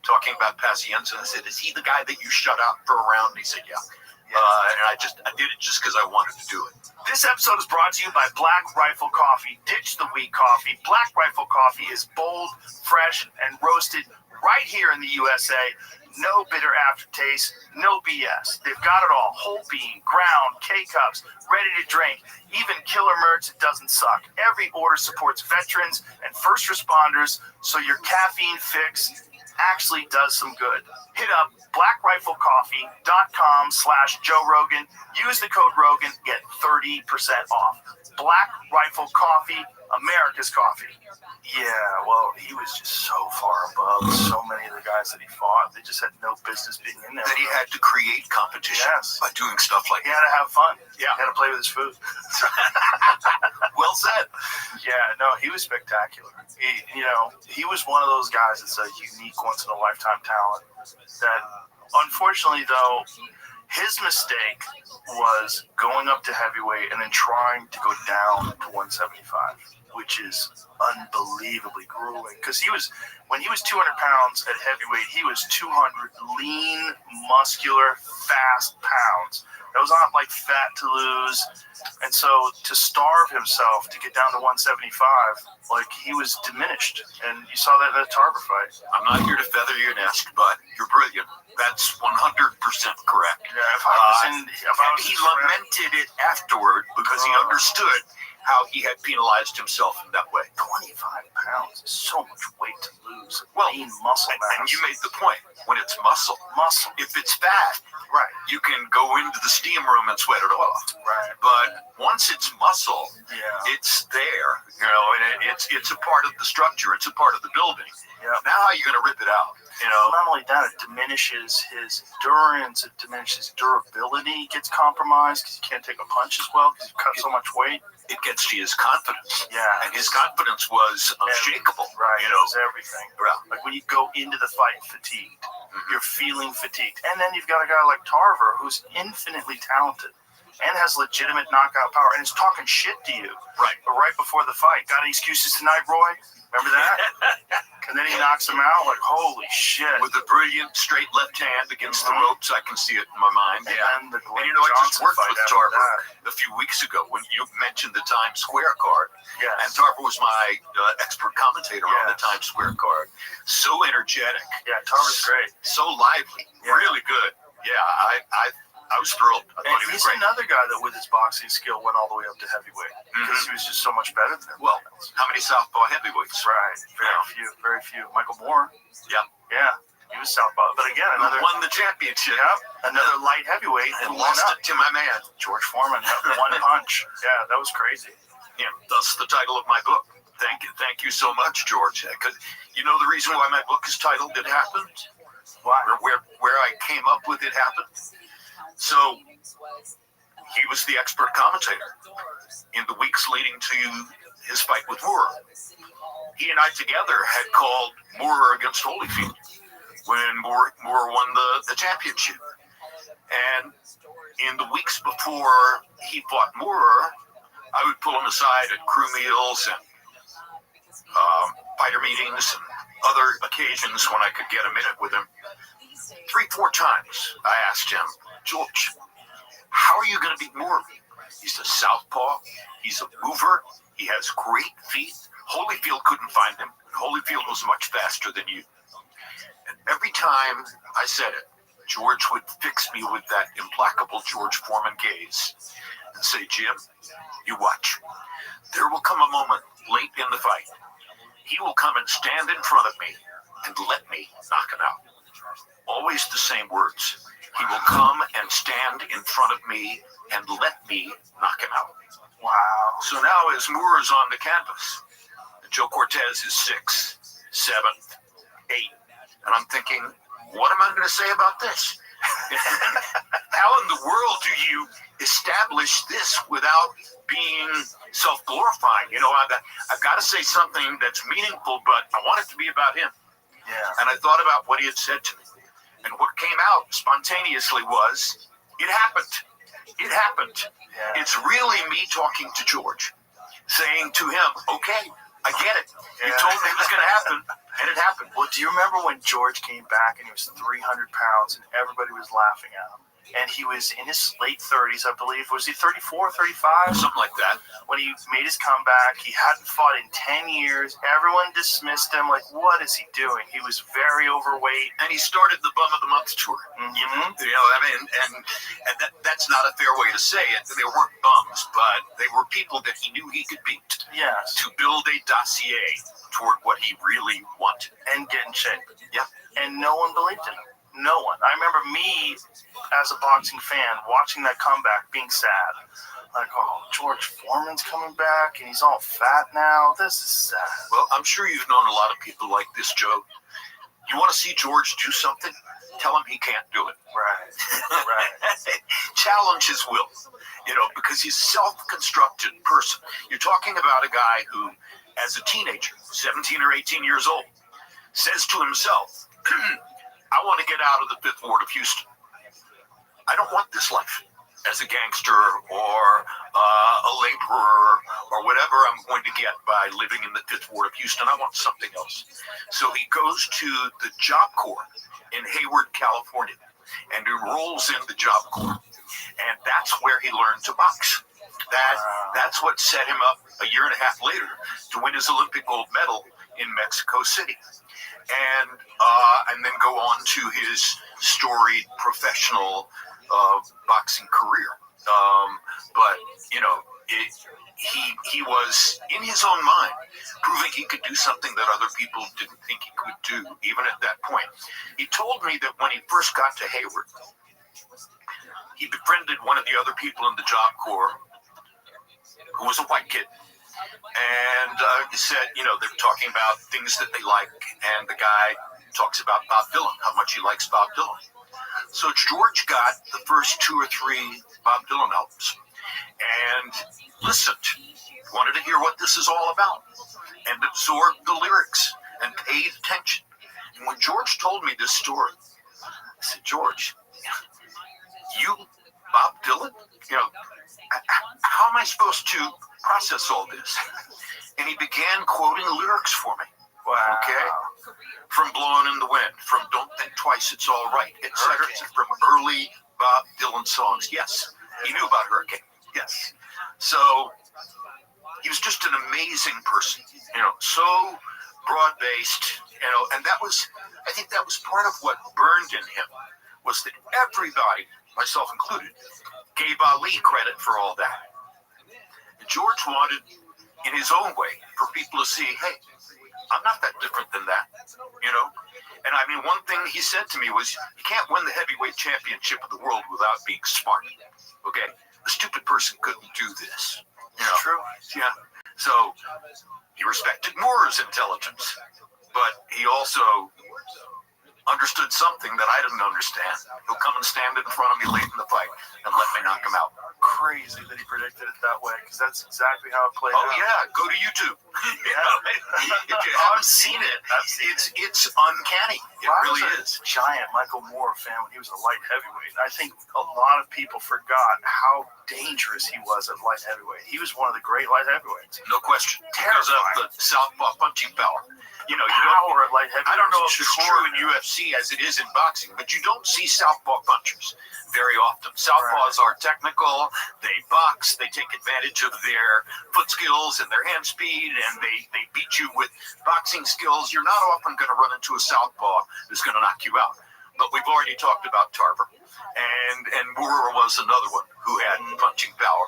talking about Pazienza, and I said, "Is he the guy that you shut out for a round?" And he said, "Yeah." And I did it just because I wanted to do it. This episode is brought to you by Black Rifle Coffee. Ditch the weak coffee. Black Rifle Coffee is bold, fresh, and roasted right here in the USA. No bitter aftertaste, no BS. They've got it all. Whole bean, ground, K-Cups, ready to drink, even killer merch that doesn't suck. Every order supports veterans and first responders, so your caffeine fix actually does some good. Hit up blackriflecoffee.com/Joe Rogan. Use the code Rogan, get 30% off. Black Rifle Coffee, America's coffee. Yeah, well, he was just so far above so many of the guys that he fought. They just had no business being in there. That he had to create competition by doing stuff like that. He had to have fun. Yeah. He had to play with his food. Well said. Yeah, no, he was spectacular. He was one of those guys that's a unique once-in-a-lifetime talent. That, unfortunately, though, his mistake was going up to heavyweight and then trying to go down to 175, which is unbelievably grueling. Because when he was 200 pounds at heavyweight, he was 200 lean, muscular, fast pounds. That was not like fat to lose. And so to starve himself to get down to 175, he was diminished. And you saw that in the Tarver fight. I'm not here to feather your nest, but you're brilliant. That's 100% correct. Yeah, he lamented it afterward because he understood how he had penalized himself in that way. 25 pounds is so much weight to lose. Well, Lean muscle mass. and you made the point. When it's muscle, if it's fat, right, you can go into the steam room and sweat it off. Right. But once it's muscle, Yeah. it's there, you know, and it's a part of the structure. It's a part of the building. Yeah. Now how are you going to rip it out? You know, Not only that, it diminishes his endurance. It diminishes durability. Gets compromised because you can't take a punch as well because you cut so much weight. it gets to his confidence. Yeah. And his confidence was unshakable. Right. You know, It's everything. Yeah. Like when you go into the fight fatigued, you're feeling fatigued. And then you've got a guy like Tarver who's infinitely talented and has legitimate knockout power and is talking shit to you. Right. But right before the fight, got any excuses tonight, Roy? Remember that? And then he knocks him out like, holy shit. With a brilliant straight left hand against the ropes, I can see it in my mind. And Yeah. then the And you know, I just Johnson worked fight with after Tarver that. a few weeks ago when you mentioned the Times Square card. Yes. And Tarver was my expert commentator on the Yes. Times Square card. So energetic. Yeah, Tarver's great. So lively. Yeah. Really good. Yeah, I was thrilled. I thought And he was he's great. another guy that with his boxing skill went all the way up to heavyweight because he was just so much better than him. Well, how many southpaw heavyweights? Right. Very few. Michael Moore. Yeah. Yeah. He was southpaw. But again, Who another won the championship another light heavyweight and who lost went up. it to my man. George Foreman, that one punch. Yeah, that was crazy. Yeah, that's the title of my book. Thank you so much, George. Because you know the reason why my book is titled "It Happened," Why? or where I came up with "It Happened." So he was the expert commentator in the weeks leading to his fight with Moore. He and I together had called Moore against Holyfield when Moore won the championship. And in the weeks before he fought Moore, I would pull him aside at crew meals and fighter meetings and other occasions when I could get a minute with him. 3-4 times I asked him, George, how are you going to beat Moore? He's a southpaw. He's a mover. He has great feet. Holyfield couldn't find him. Holyfield was much faster than you. And every time I said it, George would fix me with that implacable George Foreman gaze and say, Jim, you watch. There will come a moment late in the fight. He will come and stand in front of me and let me knock him out. Always the same words. He will come and stand in front of me and let me knock him out. Wow. So now as Moore is on the canvas, and Joe Cortez is 6th, 7th, 8th, and I'm thinking, what am I going to say about this? How in the world do you establish this without being self-glorifying? You know, I've got to say something that's meaningful, but I want it to be about him. Yeah. And I thought about what he had said to me. And what came out spontaneously was, it happened. It happened. Yeah. It's really me talking to George, saying to him, okay, I get it. You told me it was going to happen, and it happened. Well, do you remember when George came back and he was 300 pounds and everybody was laughing at him? And he was in his late 30s, I believe. Was he 34, 35? Something like that. When he made his comeback, he hadn't fought in 10 years. Everyone dismissed him. Like, what is he doing? He was very overweight. And he started the Bum of the Month tour. Mm-hmm. You know, I mean, and that's not a fair way to say it. They weren't bums, but they were people that he knew he could beat. Yes. To build a dossier toward what he really wanted. And get in shape. Yeah. And no one believed in him. No one. I remember me, as a boxing fan, watching that comeback, being sad. Like, oh, George Foreman's coming back, and he's all fat now. This is sad. Well, I'm sure you've known a lot of people like this, Joe. You want to see George do something? Tell him he can't do it. Right. Right. Challenge his will, you know, because he's a self-constructed person. You're talking about a guy who, as a teenager, 17 or 18 years old, says to himself, I want to get out of the 5th Ward of Houston. I don't want this life as a gangster or a laborer or whatever I'm going to get by living in the 5th Ward of Houston. I want something else. So he goes to the Job Corps in Hayward, California, and enrolls in the Job Corps. And that's where he learned to box. That's what set him up a year and a half later to win his Olympic gold medal in Mexico City. And then go on to his storied professional boxing career. But, you know, he was in his own mind proving he could do something that other people didn't think he could do, even at that point. He told me that when he first got to Hayward, he befriended one of the other people in the Job Corps who was a white kid. And he said, you know, they're talking about things that they like, and the guy talks about Bob Dylan, how much he likes Bob Dylan. So George got the first 2 or 3 Bob Dylan albums and listened, wanted to hear what this is all about, and absorbed the lyrics and paid attention. And when George told me this story, I said, George, you, Bob Dylan? You know, how am I supposed to process all this? And he began quoting lyrics for me. Wow. Okay? From Blowing in the Wind, from Don't Think Twice, It's All Right, etc. From early Bob Dylan songs. Yes, he knew about Hurricane. Yes. So he was just an amazing person, you know, so broad-based, you know, and that was, I think that was part of what burned in him, was that everybody, myself included, gave Ali credit for all that. And George wanted, in his own way, for people to see, hey, I'm not that different than that, you know? And I mean, one thing he said to me was, you can't win the heavyweight championship of the world without being smart, okay? A stupid person couldn't do this, you know? True. Yeah. So he respected Moore's intelligence, but he also understood something that I didn't understand. He'll come and stand in front of me late in the fight and let me knock him out. Crazy that he predicted it that way, because that's exactly how it played out. Oh yeah, go to YouTube. If you haven't seen it, it's uncanny. It really is. Giant Michael Moore fan when he was a light heavyweight. I think a lot of people forgot how dangerous he was at light heavyweight. He was one of the great light heavyweights. No question. Because of the southpaw punching power. You know, Power at light heavyweight. I don't know if it's true in UFC as it is in boxing, but you don't see southpaw punchers very often. Southpaws are technical. They box. They take advantage of their foot skills and their hand speed, and they beat you with boxing skills. You're not often going to run into a southpaw who's going to knock you out. But we've already talked about Tarver, and Moore was another one who had punching power.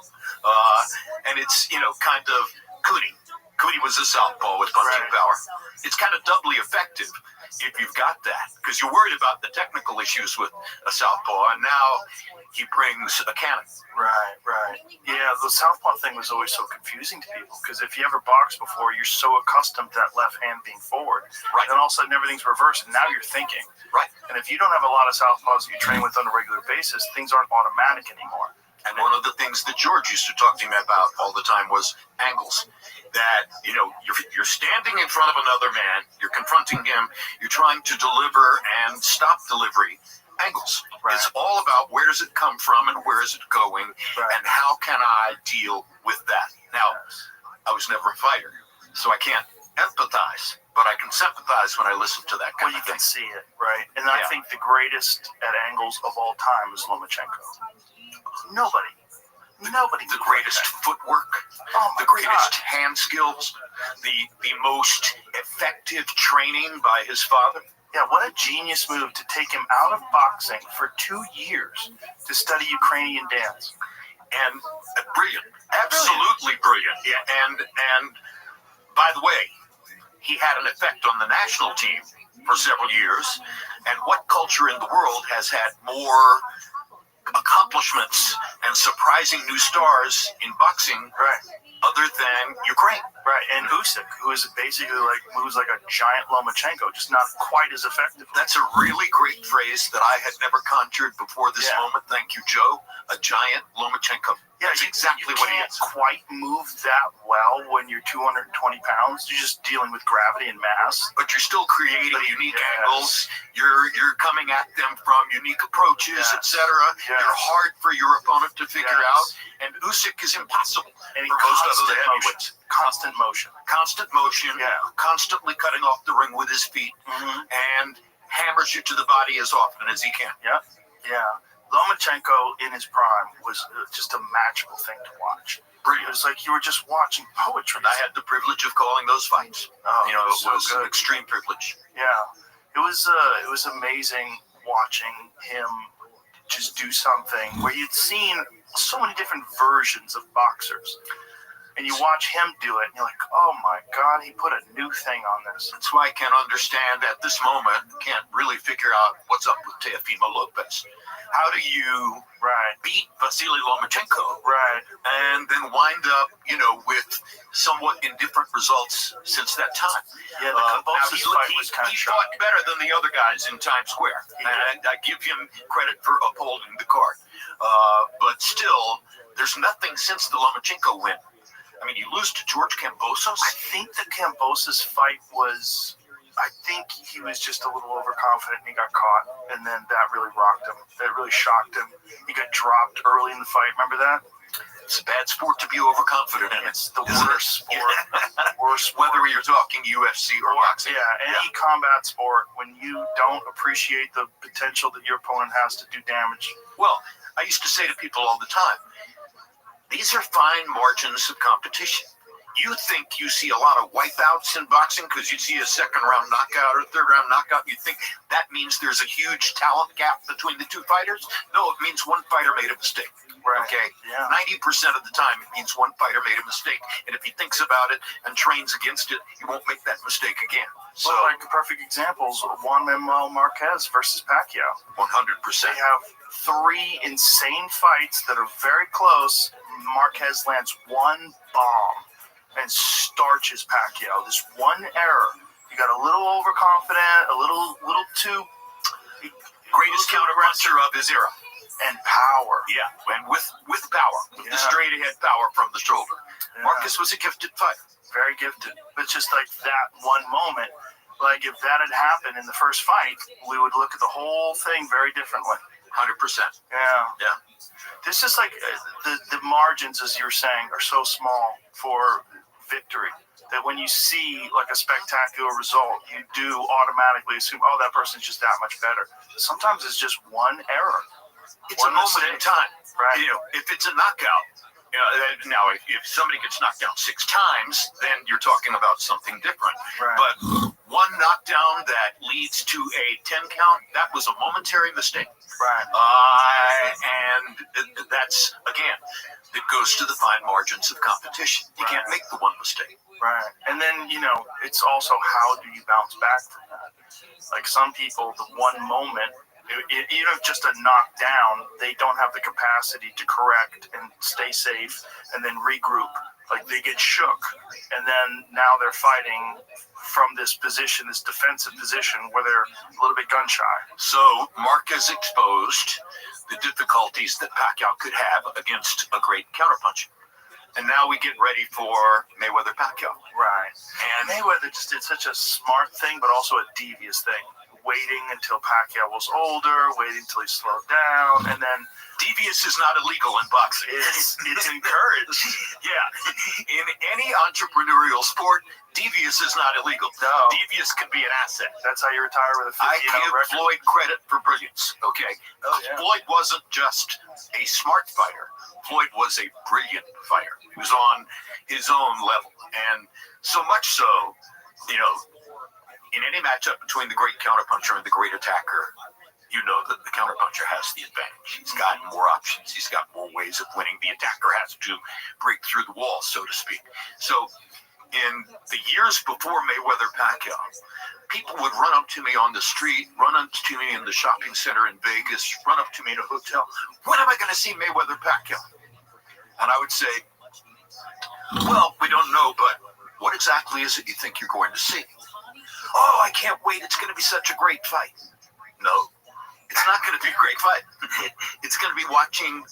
And it's, you know, kind of Cooney. Cooney was a southpaw with punching power. It's kind of doubly effective if you've got that, because you're worried about the technical issues with a southpaw, and now he brings a cannon. Right. Yeah, the southpaw thing was always so confusing to people, because if you ever boxed before, you're so accustomed to that left hand being forward, Right. and then all of a sudden everything's reversed, and now you're thinking. Right. And if you don't have a lot of southpaws that you train with on a regular basis, things aren't automatic anymore. And one of the things that George used to talk to me about all the time was angles. That, you know, you're standing in front of another man, you're confronting him, you're trying to deliver and stop delivery. Angles. Right. It's all about where does it come from and where is it going, and how can I deal with that. Now, I was never a fighter, so I can't empathize, but I can sympathize when I listen to that kind Well, you of thing. can see it, right? And I think the greatest at angles of all time is Lomachenko. Nobody. The greatest footwork, the greatest hand skills, the most effective training by his father. Yeah, what a genius move to take him out of boxing for 2 years to study Ukrainian dance. And brilliant, absolutely brilliant. Yeah, and by the way, he had an effect on the national team for several years. And what culture in the world has had more accomplishments and surprising new stars in boxing other than Ukraine? Right, and Usyk, who is basically like moves like a giant Lomachenko, just not quite as effective. That's a really great phrase that I had never conjured before this moment. Thank you, Joe. A giant Lomachenko. Yeah, that's exactly what he can't is. quite move that well when you're 220 pounds. You're just dealing with gravity and mass. But you're still creating unique angles. You're coming at them from unique approaches, etc. You're hard for your opponent to figure out. And Usyk is impossible And for most other motion. heavyweights. Constant motion. Constant motion. Constantly cutting off the ring with his feet, and hammers you to the body as often as he can. Yeah. Lomachenko in his prime was just a magical thing to watch. Brilliant. It was like you were just watching poetry. I had the privilege of calling those fights. You know, it was an extreme privilege. Yeah, it was amazing watching him just do something where you'd seen so many different versions of boxers. And you watch him do it, and you're like, oh my God, he put a new thing on this. That's why I can't understand at this moment, can't really figure out what's up with Teofimo Lopez. How do you beat Vasily Lomachenko and then wind up, with somewhat indifferent results since that time? Yeah, the Kambosos fight was kind of he fought better than the other guys in Times Square, and I give him credit for upholding the card. But still, there's nothing since the Lomachenko win. I mean, you lose to George Kambosos? I think the Kambosos fight was, I think he was just a little overconfident and he got caught. And then that really rocked him. That really shocked him. He got dropped early in the fight. Remember that? It's a bad sport to be overconfident in. It's the worst sport. Worst sport. Whether you're talking UFC or boxing. Yeah, any combat sport, when you don't appreciate the potential that your opponent has to do damage. Well, I used to say to people all the time, these are fine margins of competition. You think you see a lot of wipeouts in boxing because you see a second round knockout or third round knockout. You think that means there's a huge talent gap between the two fighters? No, it means one fighter made a mistake. Right. Okay? Yeah. 90% of the time, it means one fighter made a mistake. And if he thinks about it and trains against it, he won't make that mistake again. So, well, like perfect examples, Juan Manuel Marquez versus Pacquiao. 100%. They have 3 insane fights that are very close. Marquez lands one bomb and starches Pacquiao. This one error. You got a little overconfident, a little too greatest counter-puncher of his era. And power. Yeah, and with power. With the straight-ahead power from the shoulder. Yeah. Marcus was a gifted fighter. Very gifted. But just like that one moment, like if that had happened in the first fight, we would look at the whole thing very differently. 100%. Yeah. This is like the margins, as you're saying, are so small for victory that when you see like a spectacular result, you do automatically assume, oh, that person's just that much better. Sometimes it's just one error. It's a moment in time. Right. If it's a knockout, now if somebody gets knocked down 6 times, then you're talking about something different. Right. But one knockdown that leads to a 10 count, that was a momentary mistake. Right. And that's, again, it goes to the fine margins of competition. You can't make the one mistake. Right. And then, it's also how do you bounce back from that? Like some people, the one moment, even if just a knockdown, they don't have the capacity to correct and stay safe and then regroup. Like they get shook, and then now they're fighting from this position, this defensive position where they're a little bit gun shy. So Marquez exposed the difficulties that Pacquiao could have against a great counterpuncher. And now we get ready for Mayweather-Pacquiao. Right. And Mayweather just did such a smart thing, but also a devious thing. Waiting until Pacquiao was older, waiting until he slowed down, and then devious is not illegal in boxing. It's encouraged. Yeah. In any entrepreneurial sport, devious is not illegal. No. Devious can be an asset. That's how you retire with a 50 I give record. Floyd credit for brilliance, okay? Oh, yeah. Floyd wasn't just a smart fighter. Floyd was a brilliant fighter. He was on his own level. And so much so, in any matchup between the great counterpuncher and the great attacker, you know that the counterpuncher has the advantage. He's got more options. He's got more ways of winning. The attacker has to break through the wall, so to speak. So in the years before Mayweather-Pacquiao, people would run up to me on the street, run up to me in the shopping center in Vegas, run up to me in a hotel. When am I going to see Mayweather-Pacquiao? And I would say, well, we don't know, but what exactly is it you think you're going to see? Oh, I can't wait. It's going to be such a great fight. No, it's not going to be a great fight. It's going to be watching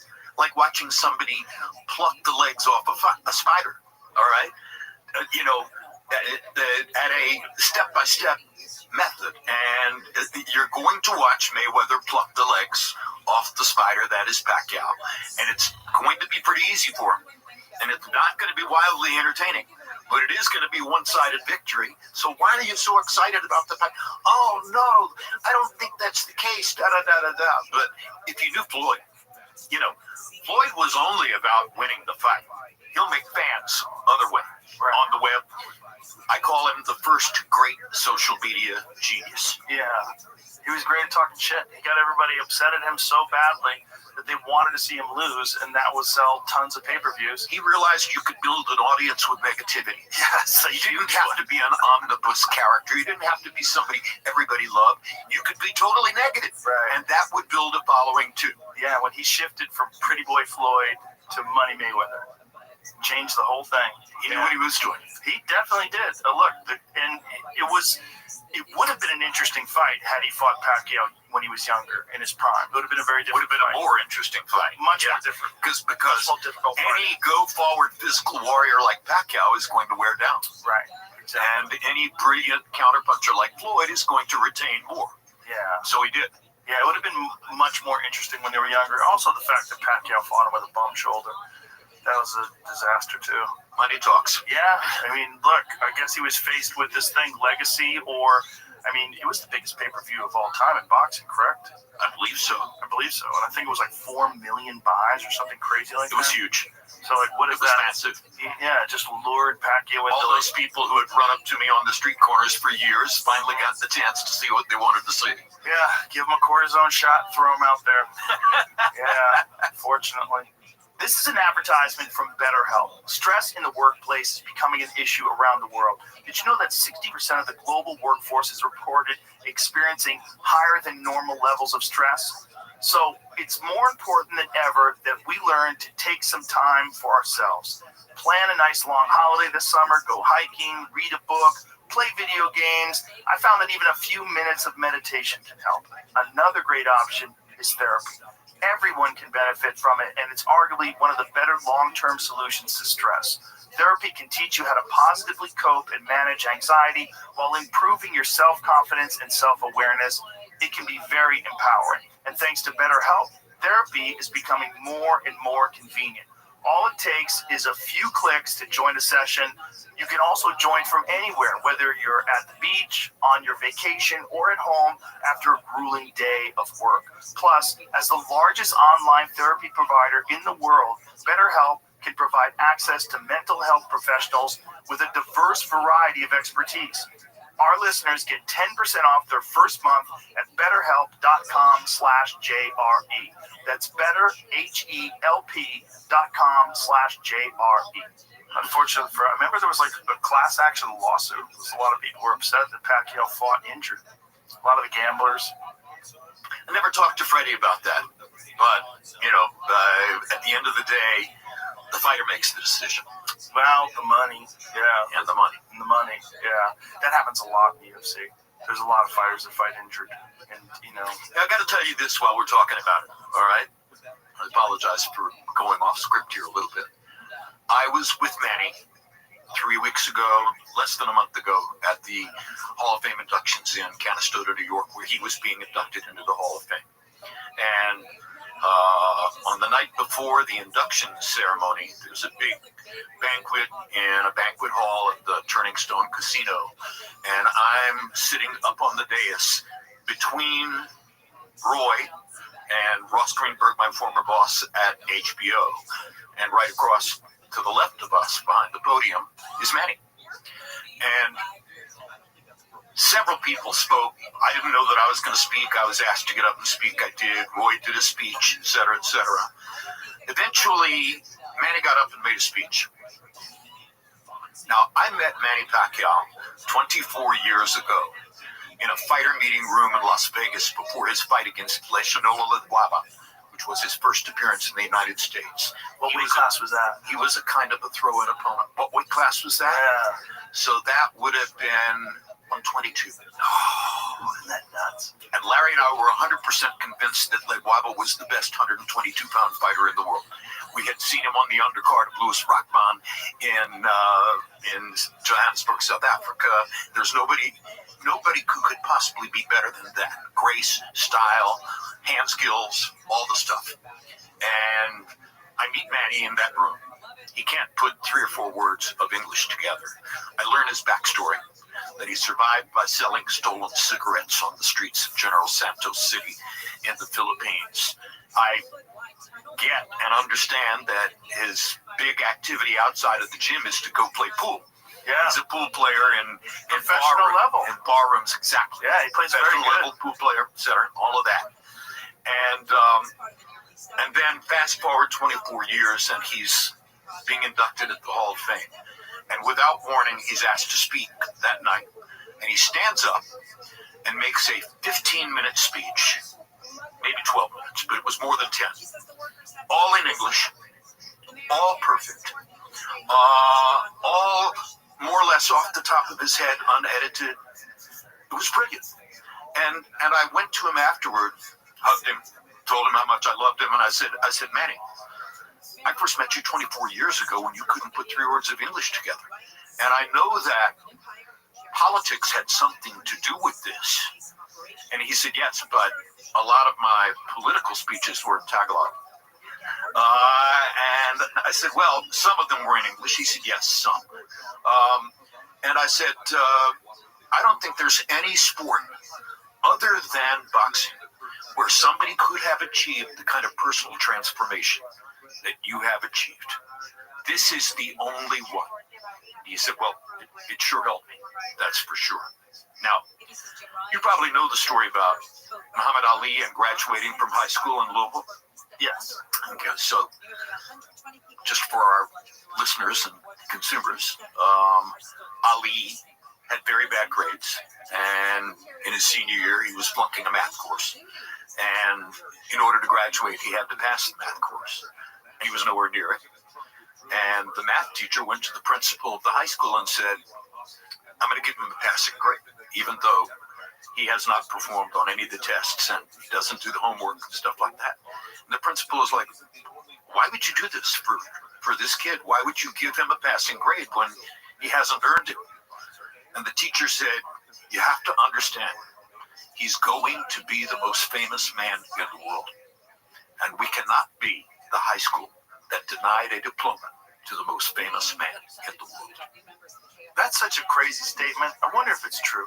somebody pluck the legs off a spider. All right? At a step-by-step method. And you're going to watch Mayweather pluck the legs off the spider that is Pacquiao. And it's going to be pretty easy for him. And it's not going to be wildly entertaining. But it is going to be one-sided victory. So why are you so excited about the fight? Oh, no, I don't think that's the case, da-da-da-da-da. But if you knew Floyd, Floyd was only about winning the fight. He'll make fans other way on the web. I call him the first great social media genius. Yeah. He was great at talking shit. He got everybody upset at him so badly that that they wanted to see him lose, and that was sell tons of pay-per-views. He realized you could build an audience with negativity. Yes, You didn't have to be an omnibus character. You didn't have to be somebody everybody loved. You could be totally negative, Right. and that would build a following too. Yeah, when he shifted from Pretty Boy Floyd to Money Mayweather, changed the whole thing. He knew what he was doing. He definitely did. And it would have been an interesting fight had he fought Pacquiao when he was younger, in his prime. It would have been a very different Would have been a more interesting fight. Much more different. Because Much more difficult fight. any go-forward physical warrior like Pacquiao is going to wear down. Right. Exactly. And any brilliant counterpuncher like Floyd is going to retain more. Yeah. So he did. Yeah, it would have been much more interesting when they were younger. Also, the fact that Pacquiao fought him with a bum shoulder. That was a disaster, too. Money talks. Yeah, I mean, look, I guess he was faced with this thing, legacy, it was the biggest pay-per-view of all time in boxing, correct? I believe so. I believe so. And I think it was like 4 million buys or something crazy like that. It was huge. So, like, what is It was that? massive. Yeah, it just lured Pacquiao into All those people who had run up to me on the street corners for years finally got the chance to see what they wanted to see. Yeah, give him a cortisone shot, throw him out there. Yeah, fortunately. This is an advertisement from BetterHelp. Stress in the workplace is becoming an issue around the world. Did you know that 60% of the global workforce is reported experiencing higher than normal levels of stress? So it's more important than ever that we learn to take some time for ourselves. Plan a nice long holiday this summer, go hiking, read a book, play video games. I found that even a few minutes of meditation can help. Another great option is therapy. Everyone can benefit from it, and it's arguably one of the better long-term solutions to stress. Therapy can teach you how to positively cope and manage anxiety while improving your self-confidence and self-awareness. It can be very empowering. And thanks to BetterHelp, therapy is becoming more and more convenient. All it takes is a few clicks to join a session. You can also join from anywhere, whether you're at the beach, on your vacation, or at home after a grueling day of work. Plus, as the largest online therapy provider in the world, BetterHelp can provide access to mental health professionals with a diverse variety of expertise. Our listeners get 10% off their first month at betterhelp.com/JRE. That's betterhelp.com/JRE. Unfortunately, I remember there was like a class action lawsuit. A lot of people were upset that Pacquiao fought injured. A lot of the gamblers. I never talked to Freddie about that. But, at the end of the day, the fighter makes the decision. Well, the money, yeah. And the money. And the money, yeah. That happens a lot in the UFC. There's a lot of fighters that fight injured. And, I got to tell you this while we're talking about it, all right? I apologize for going off script here a little bit. I was with Manny 3 weeks ago, less than a month ago, at the Hall of Fame inductions in Canastota, New York, where he was being inducted into the Hall of Fame. And on the night before the induction ceremony, there was a big banquet in a banquet hall at the Turning Stone Casino. And I'm sitting up on the dais between Roy and Ross Greenberg, my former boss at HBO. And right across to the left of us, behind the podium, is Manny. And several people spoke. I didn't know that I was going to speak. I was asked to get up and speak. I did. Roy did a speech, et cetera, et cetera. Eventually, Manny got up and made a speech. Now, I met Manny Pacquiao 24 years ago in a fighter meeting room in Las Vegas before his fight against Leishanola Ledwaba, which was his first appearance in the United States. what weight class was that? He was a kind of a throw-in opponent. What weight class was that? Yeah. So that would have been 122. Oh, isn't that nuts? And Larry and I were 100% convinced that Ledwaba was the best 122-pound fighter in the world. We had seen him on the undercard of Louis Rockman in Johannesburg, South Africa. There's nobody who could possibly be better than that. Grace, style, hand skills, all the stuff. And I meet Manny in that room. He can't put 3 or 4 words of English together. I learn his backstory, that he survived by selling stolen cigarettes on the streets of General Santos City in the Philippines. I get and understand that his big activity outside of the gym is to go play pool. Yeah. He's a pool player in Professional level. In barrooms, exactly. Yeah, he plays very Professional good. level pool player, et cetera, all of that. And And then fast forward 24 years, and he's being inducted at the Hall of Fame. And without warning, he's asked to speak that night. And he stands up and makes a 15-minute speech, maybe 12 minutes, but it was more than 10. All in English, all perfect, all more or less off the top of his head, unedited. It was brilliant. And I went to him afterward, hugged him, told him how much I loved him, and I said, Manny, I first met you 24 years ago when you couldn't put 3 words of English together. And I know that politics had something to do with this. And he said, yes, but a lot of my political speeches were in Tagalog. And I said, well, some of them were in English. He said, yes, some. And I said, I don't think there's any sport other than boxing where somebody could have achieved the kind of personal transformation that you have achieved. This is the only one. He said, well, it sure helped me. That's for sure. Now, you probably know the story about Muhammad Ali and graduating from high school in Louisville. Yes. Okay, so just for our listeners and consumers, Ali had very bad grades, and in his senior year, he was flunking a math course. And in order to graduate, he had to pass the math course. He was nowhere near it. And the math teacher went to the principal of the high school and said, I'm going to give him a passing grade, even though he has not performed on any of the tests and he doesn't do the homework and stuff like that. And the principal is like, why would you do this for this kid? Why would you give him a passing grade when he hasn't earned it? And the teacher said, you have to understand, he's going to be the most famous man in the world. And we cannot be the high school that denied a diploma to the most famous man in the world. That's such a crazy statement. I wonder if it's true.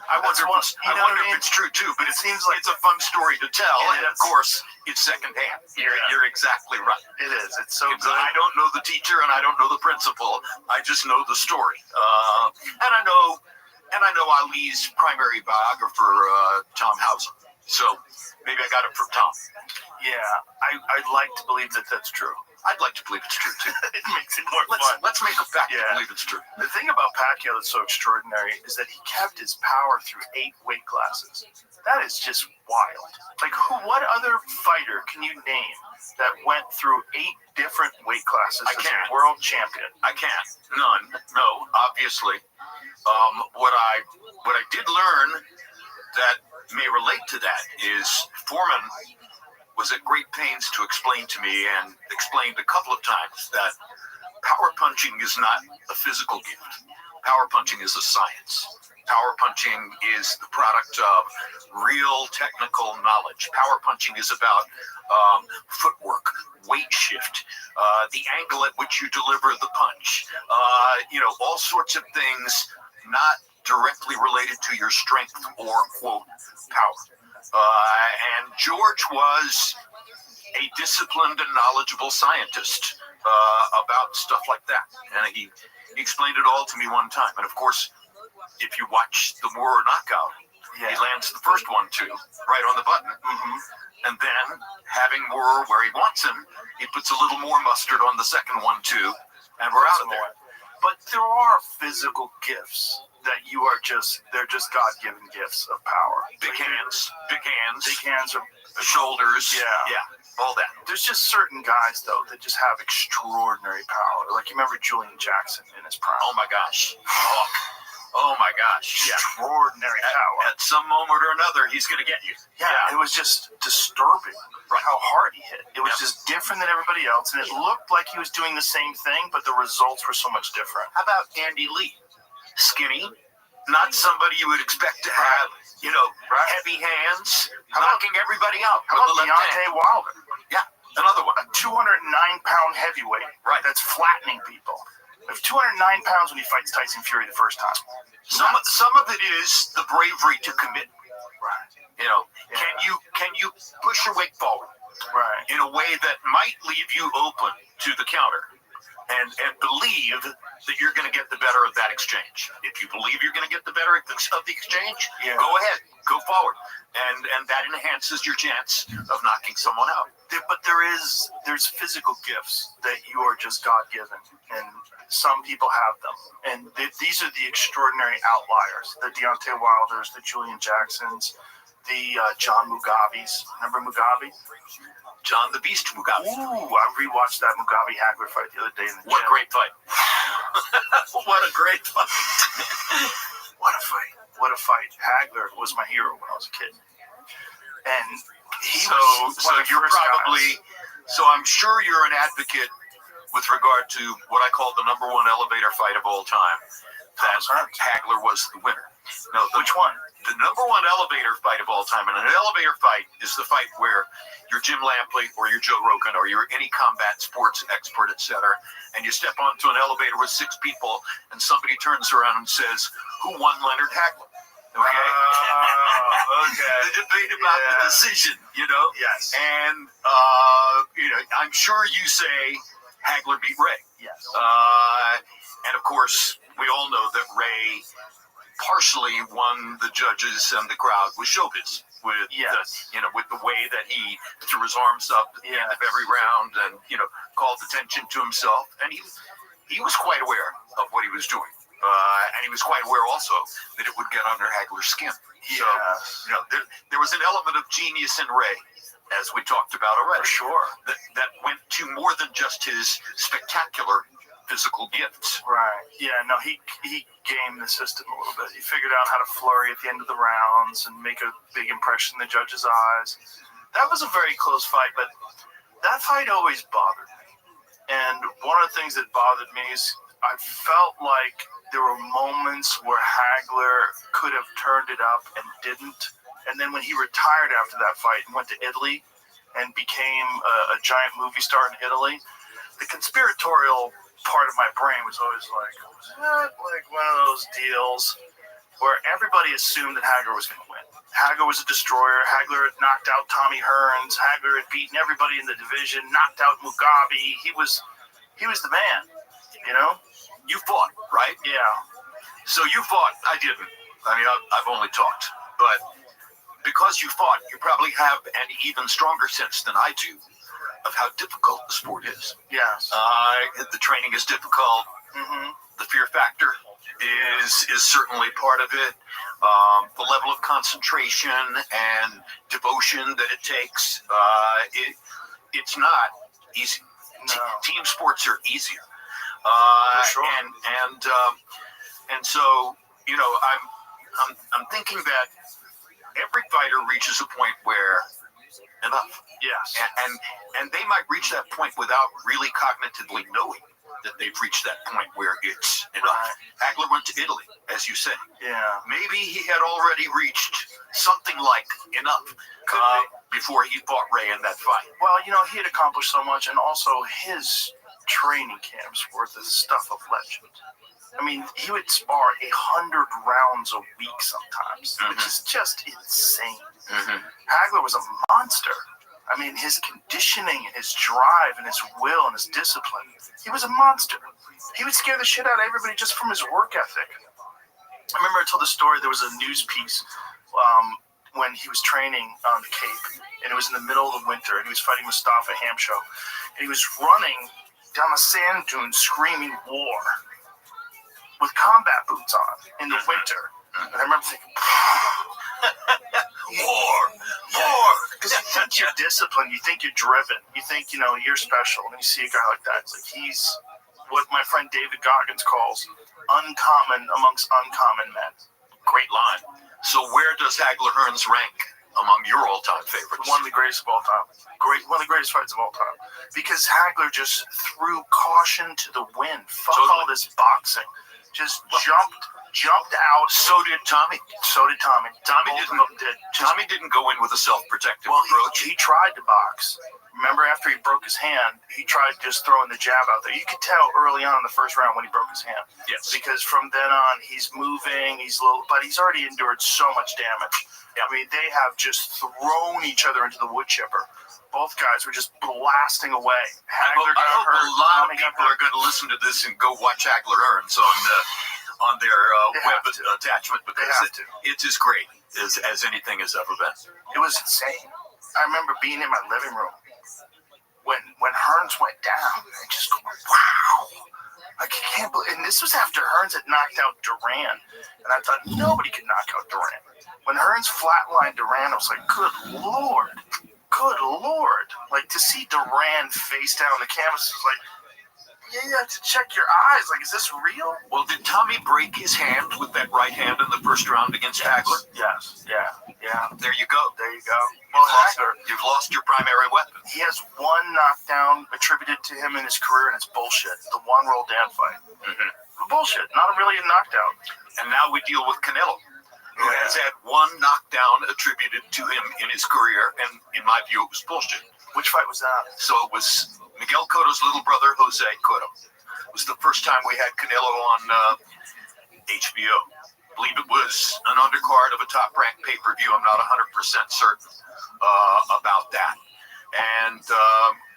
I wonder if it's true too, but it seems like it's a fun story to tell, and of course, it's secondhand. You're exactly right. It is. It's so good. I don't know the teacher and I don't know the principal. I just know the story. And I know Ali's primary biographer, Tom Housen. So maybe I got it from Tom. Yeah, I'd like to believe that that's true. I'd like to believe it's true too. It makes it more fun. Let's make a fact to believe it's true. The thing about Pacquiao that's so extraordinary is that he kept his power through 8 weight classes. That is just wild. Like, what other fighter can you name that went through 8 different weight classes as a world champion? I can't. None. No, obviously. What I did learn that may relate to that is Foreman was at great pains to explain to me, and explained a couple of times, that power punching is not a physical gift. Power punching is a science. Power punching is the product of real technical knowledge. Power punching is about footwork, weight shift, the angle at which you deliver the punch, all sorts of things not directly related to your strength or, quote, power. And George was a disciplined and knowledgeable scientist about stuff like that. And he explained it all to me one time. And of course, if you watch the Moore knockout, he lands the first one too, right on the button. And then, having Moore where he wants him, he puts a little more mustard on the second one too, and we're out of there. But there are physical gifts that they're just God-given gifts of power. Big hands, or shoulders, all that. There's just certain guys, though, that just have extraordinary power. Like, you remember Julian Jackson in his prime? Oh my gosh. Oh my gosh. Extraordinary power. At some moment or another, he's going to get you. Yeah, it was just disturbing how hard he hit. It was just different than everybody else, and it looked like he was doing the same thing, but the results were so much different. How about Andy Lee? Skinny, not somebody you would expect to have, heavy hands, knocking everybody out. How about Deontay Wilder? Yeah, another one. A 209-pound heavyweight. Right. That's flattening people. If 209 pounds when he fights Tyson Fury the first time. Some of it is the bravery to commit. Right. Can you push your weight forward? Right. In a way that might leave you open to the counter, and believe that you're going to get the better better of that exchange. If you believe you're going to get the better of the exchange, Yeah. go ahead, go forward, and that enhances your chance of knocking someone out. But there's physical gifts that you are just God given, and some people have them. And these are the extraordinary outliers: the Deontay Wilders, the Julian Jacksons, the John Mugabes. Remember Mugabe? John the Beast Mugabe. Ooh, I rewatched that Mugabe Hagler fight the other day in the What a gym. great fight! What a great fight! What a fight! What a fight! Hagler was my hero when I was a kid, and he was So one of the you're first probably, guys. so I'm sure you're an advocate with regard to what I call the #1 elevator fight of all time. That Hagler was the winner. No, Which one? The #1 elevator fight of all time. And an elevator fight is the fight where you're Jim Lampley or you're Joe Rogan or you're any combat sports expert, etc. And you step onto an elevator with 6 people and somebody turns around and says, "Who won Leonard Hagler?" Okay? Okay. The debate about the decision, you know? Yes. And, I'm sure you say Hagler beat Ray. Yes. And of course, we all know that Ray partially won the judges and the crowd with showbiz, with with the way that he threw his arms up at the end of every round and called attention to himself, and he was quite aware of what he was doing, and he was quite aware also that it would get under Hagler's skin. So there was an element of genius in Ray, as we talked about already. For sure. That went to more than just his spectacular physical gifts. Right. Yeah, no, he gamed the system a little bit. He figured out how to flurry at the end of the rounds and make a big impression in the judges' eyes. That was a very close fight, but that fight always bothered me. And one of the things that bothered me is I felt like there were moments where Hagler could have turned it up and didn't. And then when he retired after that fight and went to Italy and became a giant movie star in Italy, the conspiratorial part of my brain was always like, was that like one of those deals where everybody assumed that Hagler was going to win? Hagler was a destroyer. Hagler had knocked out Tommy Hearns. Hagler had beaten everybody in the division, knocked out Mugabe. He was the man, You fought, right? Yeah. So you fought. I didn't. I mean, I've only talked. But because you fought, you probably have an even stronger sense than I do of how difficult the sport is. Yes. The training is difficult. Mm-hmm. The fear factor is certainly part of it. The level of concentration and devotion that it takes, it's not easy. No. Team sports are easier. For sure. And so, I'm thinking that every fighter reaches a point where enough. Yes. And they might reach that point without really cognitively knowing that they've reached that point where it's enough. Right. Hagler went to Italy, as you said. Yeah. Maybe he had already reached something like enough before he fought Ray in that fight. Well, he had accomplished so much, and also his training camps were the stuff of legend. I mean, he would spar 100 rounds a week sometimes, which is just insane. Hagler was a monster. I mean, his conditioning and his drive and his will and his discipline, he was a monster. He would scare the shit out of everybody just from his work ethic. I remember I told the story, there was a news piece when he was training on the Cape, and it was in the middle of the winter, and he was fighting Mustafa Hamsho, and he was running down the sand dunes screaming war with combat boots on in the winter. And I remember thinking, war. Because you think you're disciplined, you think you're driven, you think, you're special. And you see a guy like that, it's like he's what my friend David Goggins calls uncommon amongst uncommon men. Great line. So where does Hagler Hearns rank among your all-time favorites? One of the greatest of all time. One of the greatest fights of all time. Because Hagler just threw caution to the wind. Fuck all this boxing. Just jumped out. So did Tommy. Tommy didn't go in with a self-protective approach. He tried to box. Remember, after he broke his hand, he tried just throwing the jab out there. You could tell early on in the first round when he broke his hand. Yes. Because from then on, he's moving, but he's already endured so much damage. I mean, they have just thrown each other into the wood chipper Both guys were just blasting away. I hope a lot of people are going to listen to this and go watch Hagler Earns on their web attachment, because it's as great as anything has ever been. It was insane. I remember being in my living room when Hearns went down and just going, wow. I can't believe, and this was after Hearns had knocked out Duran, and I thought nobody could knock out Duran. When Hearns flatlined Duran, I was like, good Lord. Like, to see Duran face down the canvas was like, yeah, you have to check your eyes. Like, is this real? Well, did Tommy break his hand with that right hand in the first round against Hagler? Yes. Yeah. There you go. Well, You've lost your primary weapon. He has one knockdown attributed to him in his career, and it's bullshit. The one Roldan fight. Mm-hmm. Bullshit. Not really a knockdown. And now we deal with Canelo, who has had one knockdown attributed to him in his career, and in my view, it was bullshit. Which fight was that? So it was Miguel Cotto's little brother, Jose Cotto. It was the first time we had Canelo on HBO. I believe it was an undercard of a top-ranked pay-per-view. I'm not 100% certain about that. And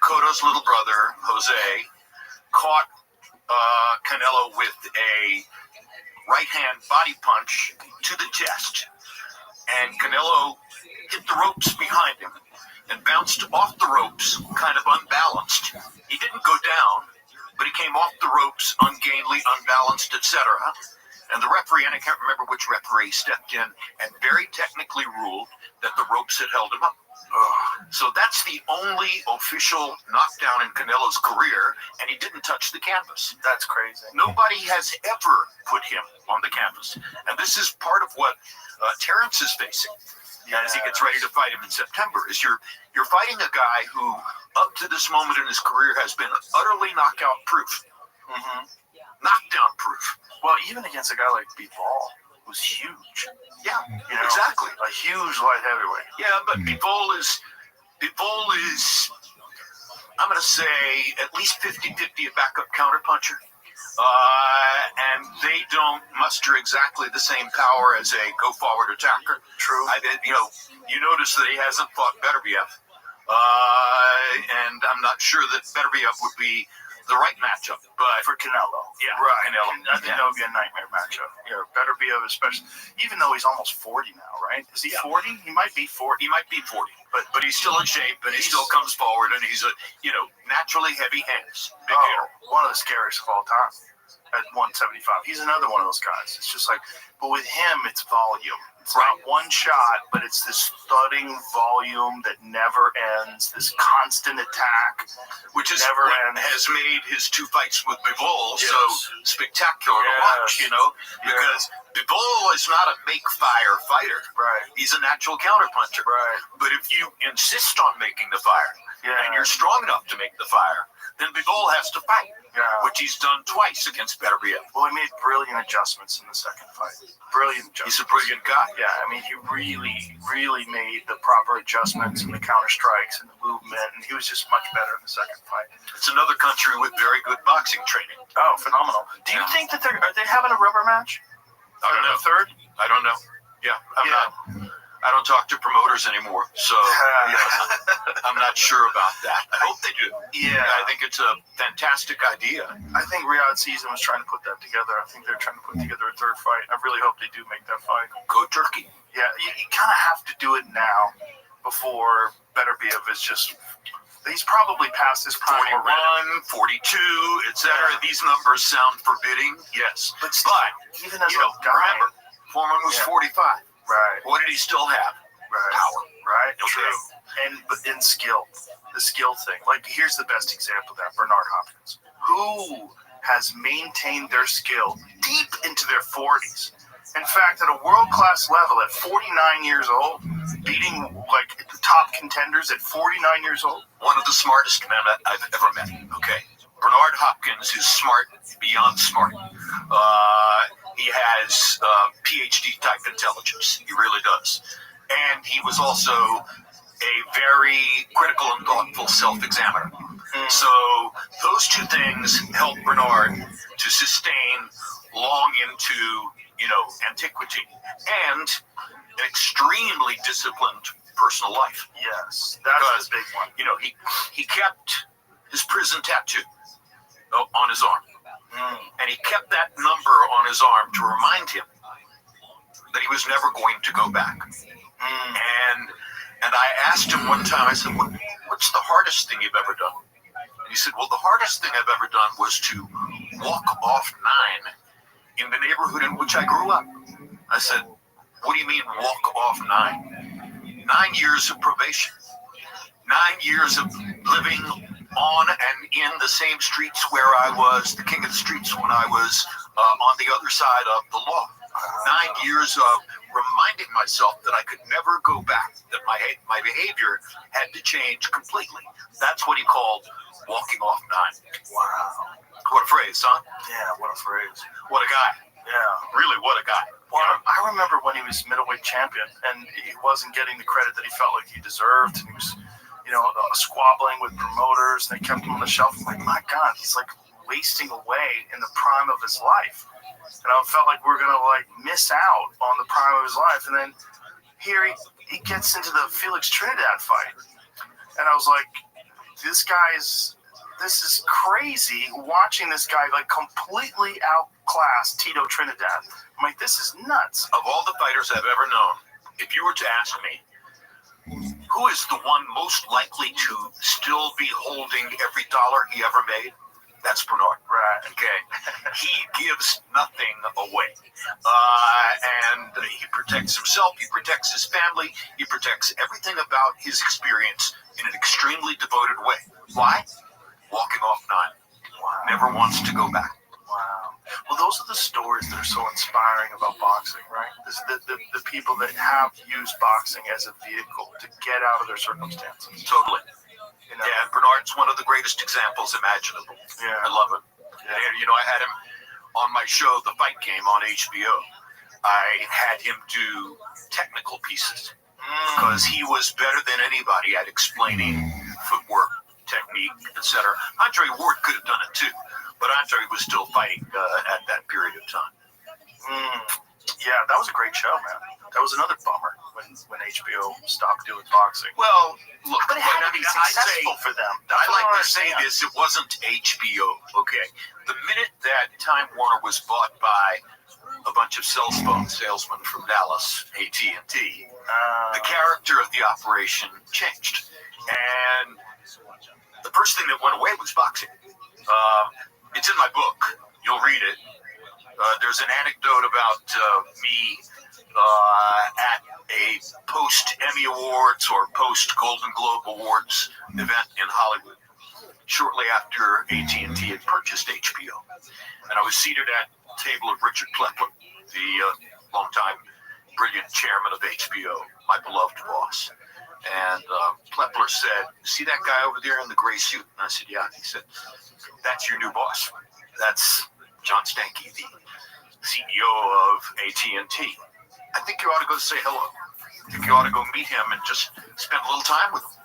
Cotto's little brother, Jose, caught Canelo with a right-hand body punch to the chest. And Canelo hit the ropes behind him and bounced off the ropes, kind of unbalanced. He didn't go down, but he came off the ropes ungainly, unbalanced, etc. And the referee, and I can't remember which referee, stepped in and very technically ruled that the ropes had held him up. So that's the only official knockdown in Canelo's career, and he didn't touch the canvas. That's crazy. Nobody has ever put him on the canvas. And this is part of what Terrence is facing as he gets ready to fight him in September, is you're fighting a guy who, up to this moment in his career, has been utterly knockout proof. Mm-hmm. Knockdown proof. Well, even against a guy like Bivol, who's huge. Yeah, exactly. A huge light heavyweight. Yeah, but Bivol is, I'm going to say, at least 50-50 a backup counterpuncher. And they don't muster exactly the same power as a go-forward attacker. True. You notice that he hasn't fought Beterbiev. And I'm not sure that Beterbiev would be the right matchup, but for Canelo. Yeah, right. Canelo. I think that would be a nightmare matchup. Yeah, Beterbiev, especially, even though he's almost 40 now, right? Is he 40? He might be 40. He might be 40, but he's still in shape, and he still comes forward, and he's naturally heavy hands. Big hitter. One of the scariest of all time at 175. He's another one of those guys. It's just like, but with him, it's volume. It's not one shot, but it's this thudding volume that never ends, this constant attack, which is never ends. Has made his two fights with Bivol so spectacular to watch, because Bivol is not a make-fire fighter. Right. He's a natural counterpuncher. Right. But if you insist on making the fire, and you're strong enough to make the fire, then Bivol has to fight, which he's done twice against Beterbiev. Well, he made brilliant adjustments in the second fight. Brilliant adjustments. He's a brilliant guy. Yeah, I mean, he really made the proper adjustments and the counter strikes and the movement, and he was just much better in the second fight. It's another country with very good boxing training. Oh, phenomenal. Do you think that are they having a rubber match? I don't know. Third? I don't know. Yeah, I don't talk to promoters anymore, so I'm not sure about that. I hope they do. Yeah. I think it's a fantastic idea. I think Riyadh Season was trying to put that together. I think they're trying to put together a third fight. I really hope they do make that fight. Go Turkey. Yeah, you kind of have to do it now before Beterbiev is just... He's probably past his prime 41, already. 42, etc. Yeah. These numbers sound forbidding, yes. But even as remember, Foreman was 45. Right. What did he still have? Right. Power. Right. Okay. True. But in skill, the skill thing. Like, here's the best example of that: Bernard Hopkins, who has maintained their skill deep into their 40s. In fact, at a world-class level, at 49 years old, beating like the top contenders at 49 years old. One of the smartest men I've ever met. Okay. Bernard Hopkins is smart beyond smart. He has PhD type intelligence. He really does. And he was also a very critical and thoughtful self-examiner. So those two things helped Bernard to sustain long into, antiquity, and an extremely disciplined personal life. Yes, that's a big one. You know, he kept his prison tattoo on his arm. And he kept that number on his arm to remind him that he was never going to go back. And I asked him one time, I said, what's the hardest thing you've ever done? And he said, well, the hardest thing I've ever done was to walk off 9 in the neighborhood in which I grew up. I said, what do you mean walk off 9? 9 years of probation. 9 years of living on and in the same streets where I was the king of the streets when I was on the other side of the law. 9 years of reminding myself that I could never go back, that my behavior had to change completely. That's what he called walking off 9. Wow. What a phrase, huh? Yeah, what a phrase. What a guy. Yeah. Really, what a guy. Well, I remember when he was middleweight champion and he wasn't getting the credit that he felt like he deserved. And he was, you know, squabbling with promoters. They kept him on the shelf. I'm like, my God, he's like wasting away in the prime of his life. And I felt like we were going to like miss out on the prime of his life. And then here he gets into the Felix Trinidad fight. And I was like, this is crazy watching this guy like completely outclass Tito Trinidad. I'm like, this is nuts. Of all the fighters I've ever known, if you were to ask me, who is the one most likely to still be holding every dollar he ever made? That's Bernard. Right. Okay. He gives nothing away. And he protects himself. He protects his family. He protects everything about his experience in an extremely devoted way. Why? Walking off 9. Wow. Never wants to go back. Wow. Well, those are the stories that are so inspiring about boxing, right? The people that have used boxing as a vehicle to get out of their circumstances. Totally. You know? Yeah, Bernard's one of the greatest examples imaginable. Yeah. I love it. Yeah. And, you know, I had him on my show, The Fight Game on HBO. I had him do technical pieces because he was better than anybody at explaining footwork, technique, etc. Andre Ward could have done it too, but Andre was still fighting at that period of time. Yeah, that was a great show, man. That was another bummer when HBO stopped doing boxing. Well, look, But it had to be successful for them. I like to say this, it wasn't HBO, okay? The minute that Time Warner was bought by a bunch of cell phone salesmen from Dallas, AT&T, the character of the operation changed. And the first thing that went away was boxing. It's in my book. You'll read it. There's an anecdote about me at a post-Emmy Awards or post-Golden Globe Awards event in Hollywood, shortly after AT&T had purchased HBO. And I was seated at the table of Richard Plepler, the longtime brilliant chairman of HBO, my beloved boss. And Plepler said, see that guy over there in the gray suit? And I said, yeah. He said, that's your new boss. That's John Stanky, the CEO of AT&T. I think you ought to go say hello. I think you ought to go meet him and just spend a little time with him.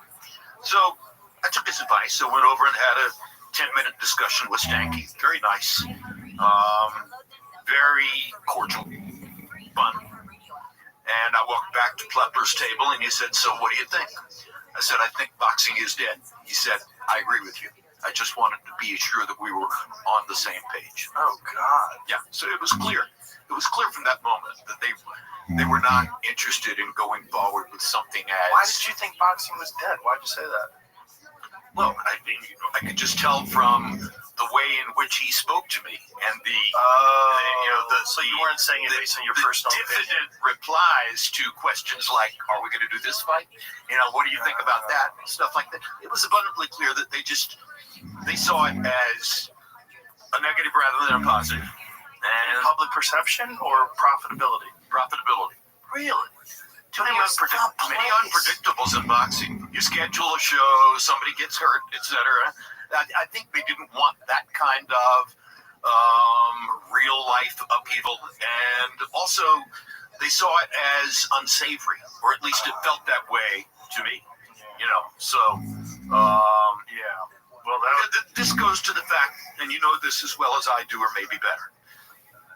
So I took his advice. I went over and had a 10-minute discussion with Stanky. Very nice. Very cordial. Fun. And I walked back to Plepler's table and he said, so what do you think? I said, I think boxing is dead. He said, I agree with you. I just wanted to be sure that we were on the same page. Oh, God. Yeah, so it was clear. It was clear from that moment that they were not interested in going forward with something as... Why did you think boxing was dead? Why'd you say that? Well, I could just tell from the way in which he spoke to me and so you weren't saying it based on your personal opinion. diffident replies to questions like, are we going to do this fight? You know, what do you think about that? Stuff like that. It was abundantly clear that they saw it as a negative rather than a positive. And Public perception or profitability? Profitability. Really? Too many unpredictables in boxing. You schedule a show, somebody gets hurt, etc. I think they didn't want that kind of real life upheaval, and also they saw it as unsavory, or at least it felt that way to me. You know, so yeah. Well, this goes to the fact, and you know this as well as I do, or maybe better.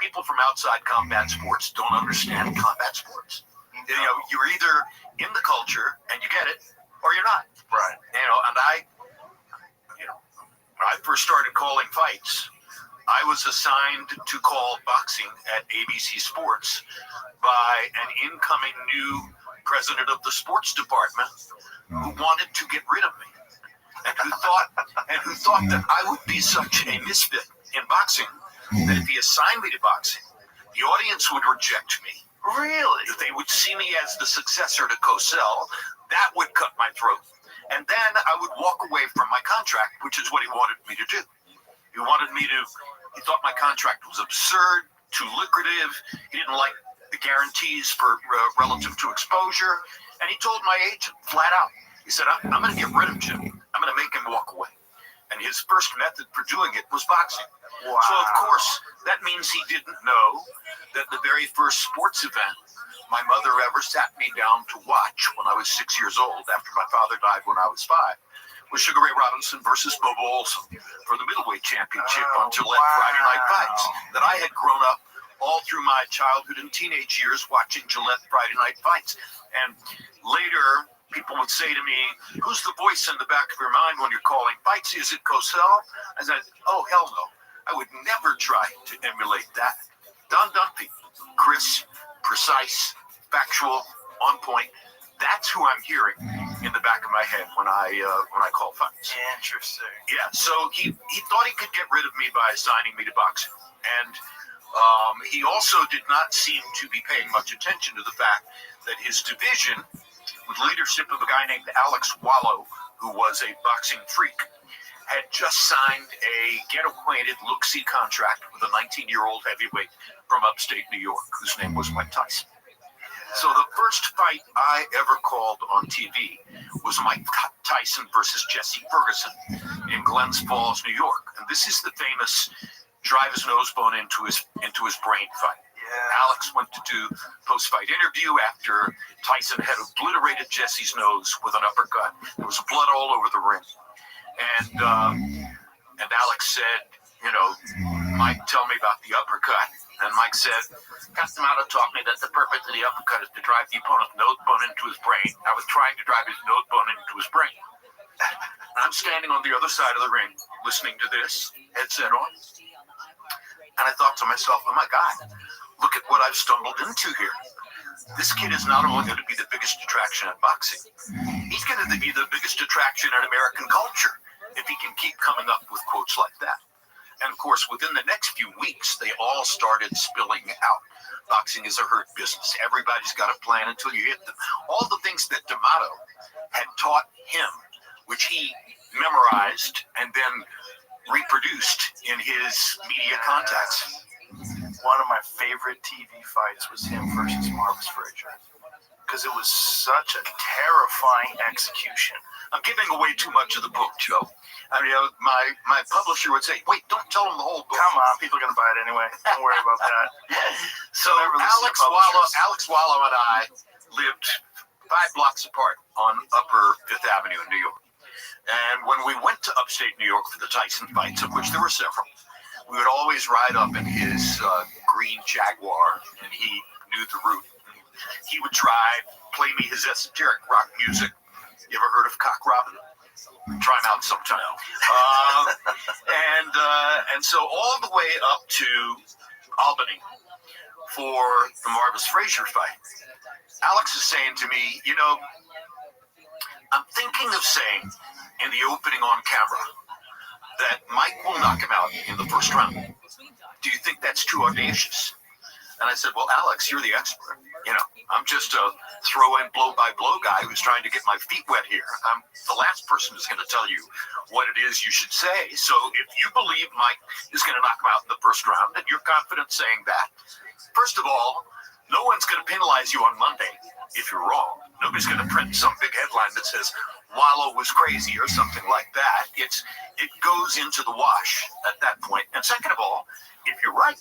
People from outside combat sports don't understand combat sports. You know, you're either in the culture and you get it, or you're not. Right. You know, and when I first started calling fights, I was assigned to call boxing at ABC Sports by an incoming new president of the sports department who wanted to get rid of me, and who thought that I would be such a misfit in boxing that if he assigned me to boxing, the audience would reject me. Really? That they would see me as the successor to Cosell. That would cut my throat. And then I would walk away from my contract, which is what he wanted me to do. He thought my contract was absurd, too lucrative. He didn't like the guarantees for relative to exposure. And he told my agent flat out, he said, I'm going to get rid of Jim. I'm going to make him walk away. And his first method for doing it was boxing. Wow. So, of course, that means he didn't know that the very first sports event my mother ever sat me down to watch when I was 6 years old, after my father died when I was 5, was Sugar Ray Robinson versus Bobo Olson for the middleweight championship on Gillette Friday Night Fights. That I had grown up all through my childhood and teenage years watching Gillette Friday Night Fights. And later, people would say to me, who's the voice in the back of your mind when you're calling fights? Is it Cosell? I said, oh, hell no. I would never try to emulate that. Don Dunphy, Chris, precise, factual, on point. That's who I'm hearing in the back of my head when I call fights. Interesting. Yeah, so he thought he could get rid of me by assigning me to boxing. And he also did not seem to be paying much attention to the fact that his division, with leadership of a guy named Alex Wallow, who was a boxing freak, had just signed a get-acquainted look-see contract with a 19-year-old heavyweight from upstate New York, whose name was Mike Tyson. So the first fight I ever called on TV was Mike Tyson versus Jesse Ferguson in Glens Falls, New York. And this is the famous drive his nose bone into his brain fight. Yeah. Alex went to do post-fight interview after Tyson had obliterated Jesse's nose with an uppercut. There was blood all over the ring. And Alex said, you know, Mike, tell me about the uppercut. And Mike said, Castaneda taught me that the purpose of the uppercut is to drive the opponent's nose bone into his brain. I was trying to drive his nose bone into his brain. And I'm standing on the other side of the ring, listening to this, headset on. And I thought to myself, oh my God, look at what I've stumbled into here. This kid is not only going to be the biggest attraction in boxing, he's going to be the biggest attraction in American culture if he can keep coming up with quotes like that. And of course, within the next few weeks, they all started spilling out. Boxing is a herd business. Everybody's got a plan until you hit them. All the things that D'Amato had taught him, which he memorized and then reproduced in his media contacts. One of my favorite TV fights was him versus Marvis Frazier, because it was such a terrifying execution. I'm giving away too much of the book, Joe. I mean, my publisher would say, wait, don't tell them the whole book. Come on, people are going to buy it anyway. Don't worry about that. So Alex Wallow and I lived 5 blocks apart on Upper Fifth Avenue in New York. And when we went to upstate New York for the Tyson fights, of which there were several, we would always ride up in his green Jaguar, and he knew the route. He would drive, play me his esoteric rock music. You ever heard of Cock Robin? Try him out sometime. And so all the way up to Albany for the Marvis Frazier fight, Alex is saying to me, you know, I'm thinking of saying in the opening on camera that Mike will knock him out in the first round. Do you think that's too audacious? And I said, well, Alex, you're the expert. You know, I'm just a throw-in blow-by-blow guy who's trying to get my feet wet here. I'm the last person who's going to tell you what it is you should say. So if you believe Mike is going to knock him out in the first round, and you're confident saying that, first of all, no one's going to penalize you on Monday if you're wrong. Nobody's going to print some big headline that says Wallow was crazy or something like that. It goes into the wash at that point. And second of all, if you're right,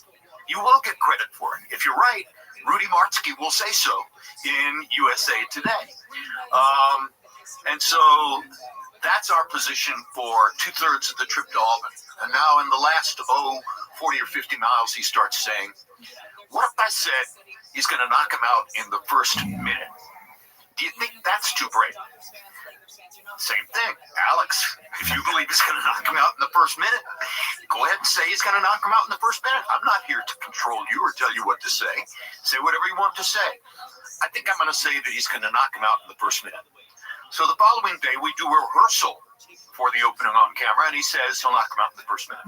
you will get credit for it. If you're right, Rudy Martzke will say so in USA Today. And so that's our position for 2/3 of the trip to Albany. And now in the last, 40 or 50 miles, he starts saying, what if I said he's going to knock him out in the first minute. Do you think that's too brave? Same thing. Alex, if you believe he's going to knock him out in the first minute, go ahead and say he's going to knock him out in the first minute. I'm not here to control you or tell you what to say. Say whatever you want to say. I think I'm going to say that he's going to knock him out in the first minute. So the following day, we do a rehearsal for the opening on camera, and he says he'll knock him out in the first minute.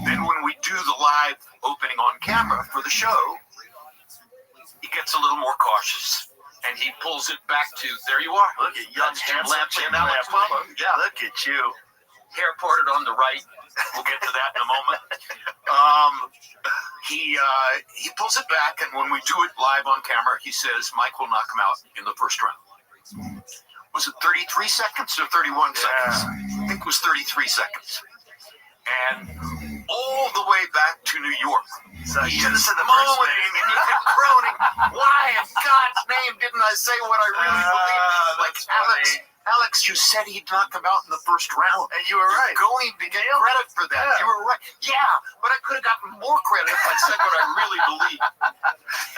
Then when we do the live opening on camera for the show, he gets a little more cautious. And he pulls it back to, there you are. Look at young Jim Lampley and Alex Mama. Yeah, look at you. Hair parted on the right. We'll get to that in a moment. He pulls it back, and when we do it live on camera, he says Mike will knock him out in the first round. Was it 33 seconds or 31 seconds? I think it was 33 seconds. And all the way back to New York. So he is moaning and you kept groaning. Why in God's name didn't I say what I really believed? Like, Alex, you said he'd knock him out in the first round. And you were right. You're going to get credit for that. Yeah. You were right. Yeah, but I could have gotten more credit if I said what I really believed.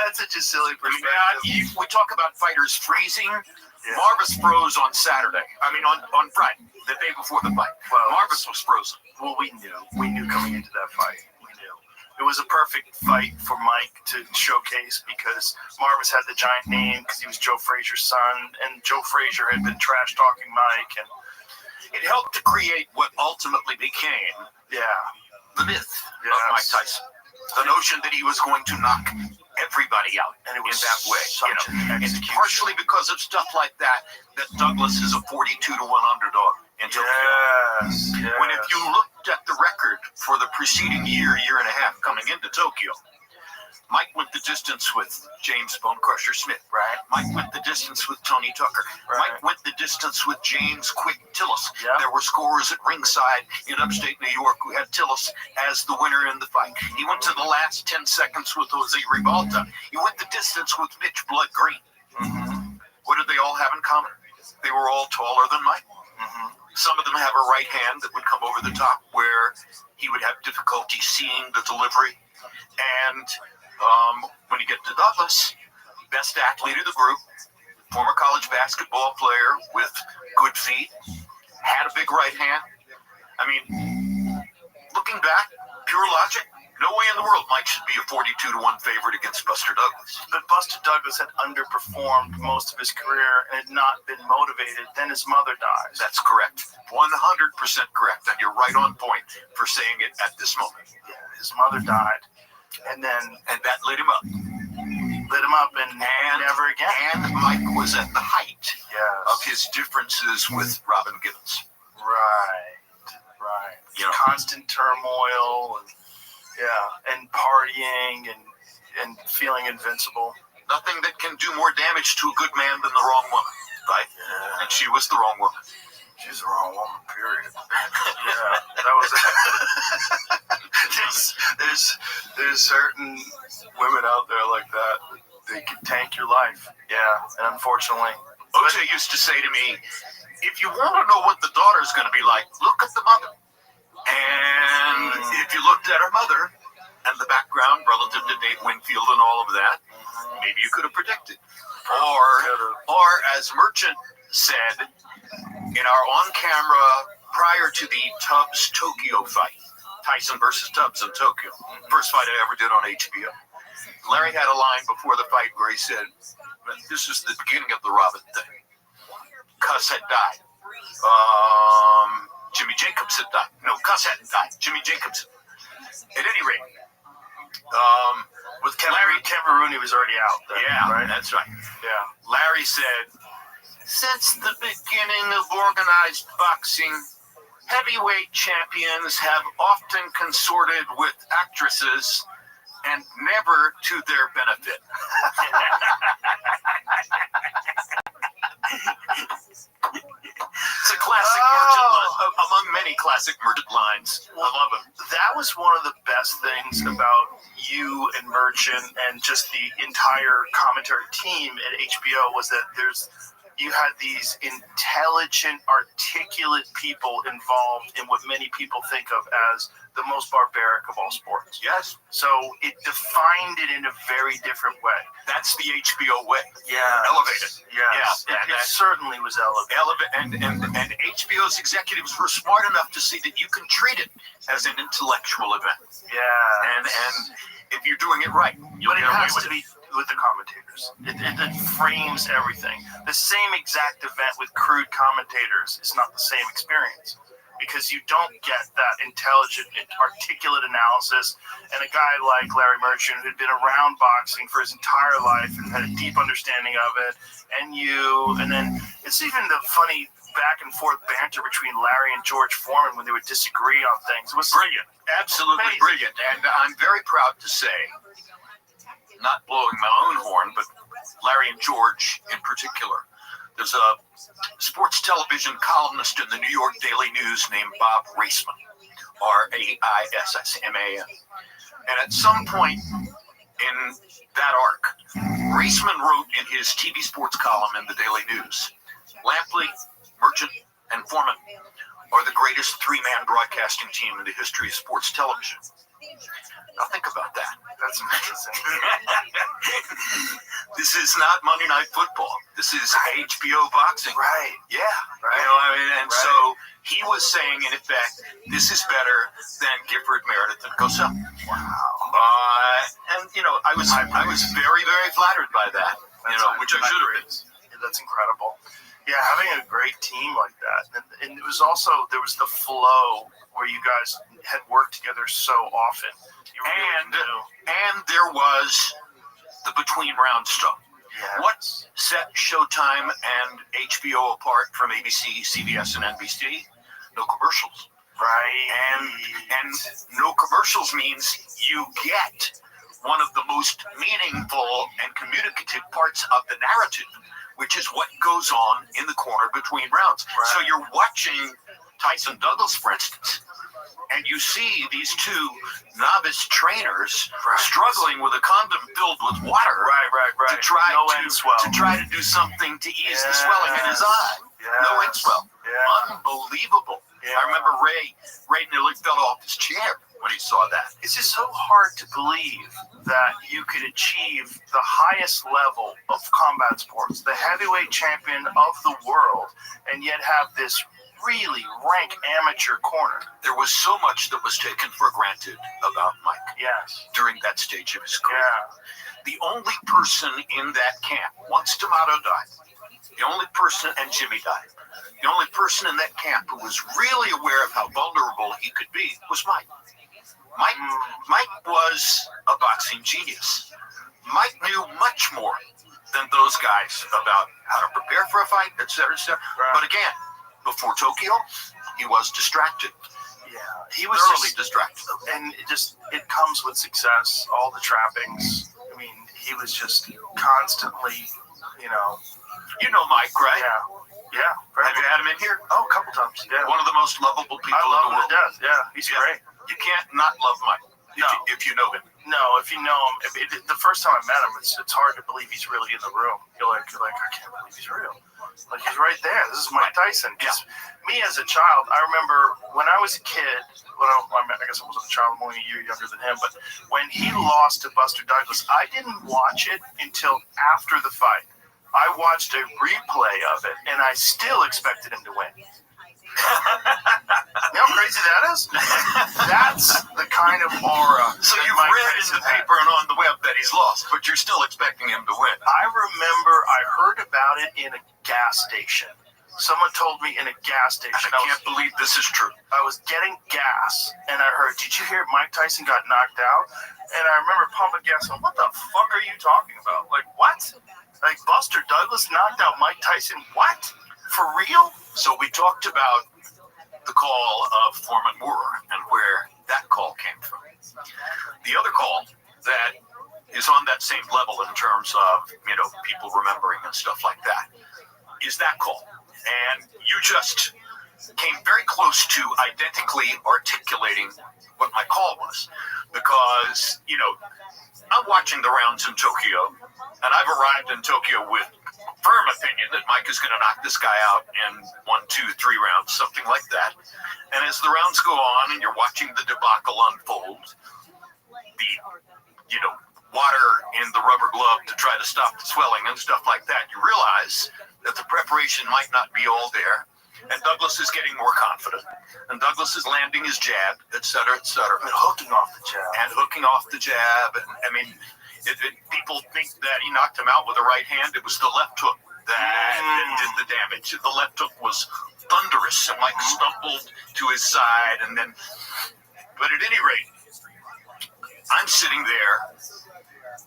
That's such a silly perspective. Yeah, we talk about fighters freezing. Yeah. Marvis froze on Saturday. I mean, on Friday, the day before the fight. Well, Marvis was frozen. Well, we knew coming into that fight. We knew. It was a perfect fight for Mike to showcase because Marvis had the giant name because he was Joe Frazier's son, and Joe Frazier had been trash-talking Mike. And it helped to create what ultimately became the myth of Mike Tyson. The notion that he was going to knock everybody out in that way. And partially because of stuff like that Douglas is a 42-1 underdog in Tokyo. Yes. When if you looked at the record for the preceding year and a half coming into Tokyo, Mike went the distance with James Bone Crusher Smith. Right. Mike went the distance with Tony Tucker. Right. Mike went the distance with James Quick Tillis. Yeah. There were scorers at ringside in upstate New York who had Tillis as the winner in the fight. He went to the last 10 seconds with Jose Ribalta. He went the distance with Mitch Blood Green. Mm-hmm. What did they all have in common? They were all taller than Mike. Mm-hmm. Some of them have a right hand that would come over the top where he would have difficulty seeing the delivery. And when you get to Douglas, best athlete of the group, former college basketball player with good feet, had a big right hand. I mean, looking back, pure logic, no way in the world Mike should be a 42-1 favorite against Buster Douglas. But Buster Douglas had underperformed most of his career and had not been motivated. Then his mother dies. That's correct. 100% correct. And you're right on point for saying it at this moment. Yeah, his mother died. And that lit him up. And never again. And Mike was at the height of his differences with Robin Gibbons. Right. Constant turmoil and partying and feeling invincible. Nothing that can do more damage to a good man than the wrong woman, right? Yeah. And she was the wrong woman. She's the wrong woman, period. That was it. There's certain women out there like that. They can tank your life. Yeah, and unfortunately. Ocha used to say to me, if you want to know what the daughter's going to be like, look at the mother. And if you looked at her mother and the background relative to Dave Winfield and all of that, maybe you could have predicted. Or as Merchant said in our on-camera prior to the Tubbs Tokyo fight, Tyson versus Tubbs in Tokyo, first fight I ever did on HBO. Larry had a line before the fight where he said, this is the beginning of the Robin thing. Cuss had died. Jimmy Jacobs had died. No, Cuss hadn't died. Jimmy Jacobs. At any rate, with Larry Cameroon, he was already out. Right? That's right. Yeah. Larry said, since the beginning of organized boxing, heavyweight champions have often consorted with actresses and never to their benefit. It's a classic Merchant line, among many classic Merchant lines. I love him. That was one of the best things about you and Merchant and just the entire commentary team at HBO was that you had these intelligent, articulate people involved in what many people think of as the most barbaric of all sports. Yes, So it defined it in a very different way. that's the HBO way. Yeah. Elevated. Yes. Yeah, It certainly was elevated. And HBO's executives were smart enough to see that you can treat it as an intellectual event. Yeah. And if you're doing it right, you'll But it get away has with to it. be with the commentators. It frames everything. The same exact event with crude commentators is not the same experience because you don't get that intelligent, articulate analysis. And a guy like Larry Merchant, who'd been around boxing for his entire life and had a deep understanding of it, and then it's even the funny back and forth banter between Larry and George Foreman when they would disagree on things. It was Brilliant. Absolutely amazing. brilliant. And I'm very proud to say, not blowing my own horn, but Larry and George in particular. There's a sports television columnist in the New York Daily News named Bob Raisman, Raissman. And at some point in that arc, Raisman wrote in his TV sports column in the Daily News, Lampley, Merchant, and Foreman are the greatest three-man broadcasting team in the history of sports television. Now think about that. That's amazing. This is not Monday Night Football. This is HBO boxing. Right. Yeah. Right. You know, I mean, and Right. so he was saying, in effect, this is better than Gifford, Meredith, and Cosell. Wow. And you know, I was very, very flattered by that. You know, which I should have been. That's incredible. Yeah, having a great team like that, and it was also there was the flow where you guys had worked together so often. You really knew. And there was the between round stuff. Yeah. What set Showtime and HBO apart from ABC, CBS, and NBC? No commercials. Right. And no commercials means you get one of the most meaningful and communicative parts of the narrative, which is what goes on in the corner between rounds. Right. So you're watching Tyson Douglas, for instance, and you see these two novice trainers struggling with a condom filled with water Right. to try end swell. to try to do something to ease the swelling in his eye. No end swell. Yeah. Unbelievable. Yeah. I remember Ray nearly fell off his chair when he saw that. It's just so hard to believe that you could achieve the highest level of combat sports, the heavyweight champion of the world, and yet have this really rank amateur corner. There was so much that was taken for granted about Mike Yes. during that stage of his career. Yeah. The only person in that camp, once D'Amato died, the only person, and Jimmy died, the only person in that camp who was really aware of how vulnerable he could be was Mike. Mike was a boxing genius. Mike knew much more than those guys about how to prepare for a fight, et cetera, et cetera. Right. But again, before Tokyo, he was distracted. Yeah. He was Thoroughly just distracted. and it comes with success, all the trappings. I mean, he was just constantly, You know Mike, right? Yeah. Have you had him in here? Oh, a couple times. Yeah. One of the most lovable people I in love the him world. to death. Yeah, he's Yeah. great. You can't not love Mike if you know him. No, if you know him, the first time I met him, it's hard to believe he's really in the room. You're like, I can't believe he's real. Like, he's right there. This is Mike Tyson. Yeah. Me as a child, I remember when I was a kid. I guess I wasn't a child. I'm only a year younger than him. But when he lost to Buster Douglas, I didn't watch it until after the fight. I watched a replay of it, and I still expected him to win. You know how crazy that is? That's the kind of aura. So that you've Mike read in Tyson the had. paper and on the web that he's lost, but you're still expecting him to win. I remember I heard about it in a gas station. Someone told me in a gas station. And I can't believe this is true. I was getting gas, and I heard, did you hear Mike Tyson got knocked out? And I remember pumping gas, going, what the fuck are you talking about? Like, what? Like, Buster Douglas knocked out Mike Tyson? What? For real? So we talked about the call of Foreman Moore and where that call came from. The other call that is on that same level in terms of, people remembering and stuff like that is that call. And you just came very close to identically articulating what my call was. Because, I'm watching the rounds in Tokyo, and I've arrived in Tokyo with firm opinion that Mike is going to knock this guy out in 1, 2, 3 rounds, something like that. And as the rounds go on and you're watching the debacle unfold, the, water in the rubber glove to try to stop the swelling and stuff like that, you realize that the preparation might not be all there. And Douglas is getting more confident. And Douglas is landing his jab, et cetera, et cetera. And hooking off the jab. And people think that he knocked him out with a right hand. It was the left hook that did the damage. The left hook was thunderous. And Mike stumbled to his side. But at any rate, I'm sitting there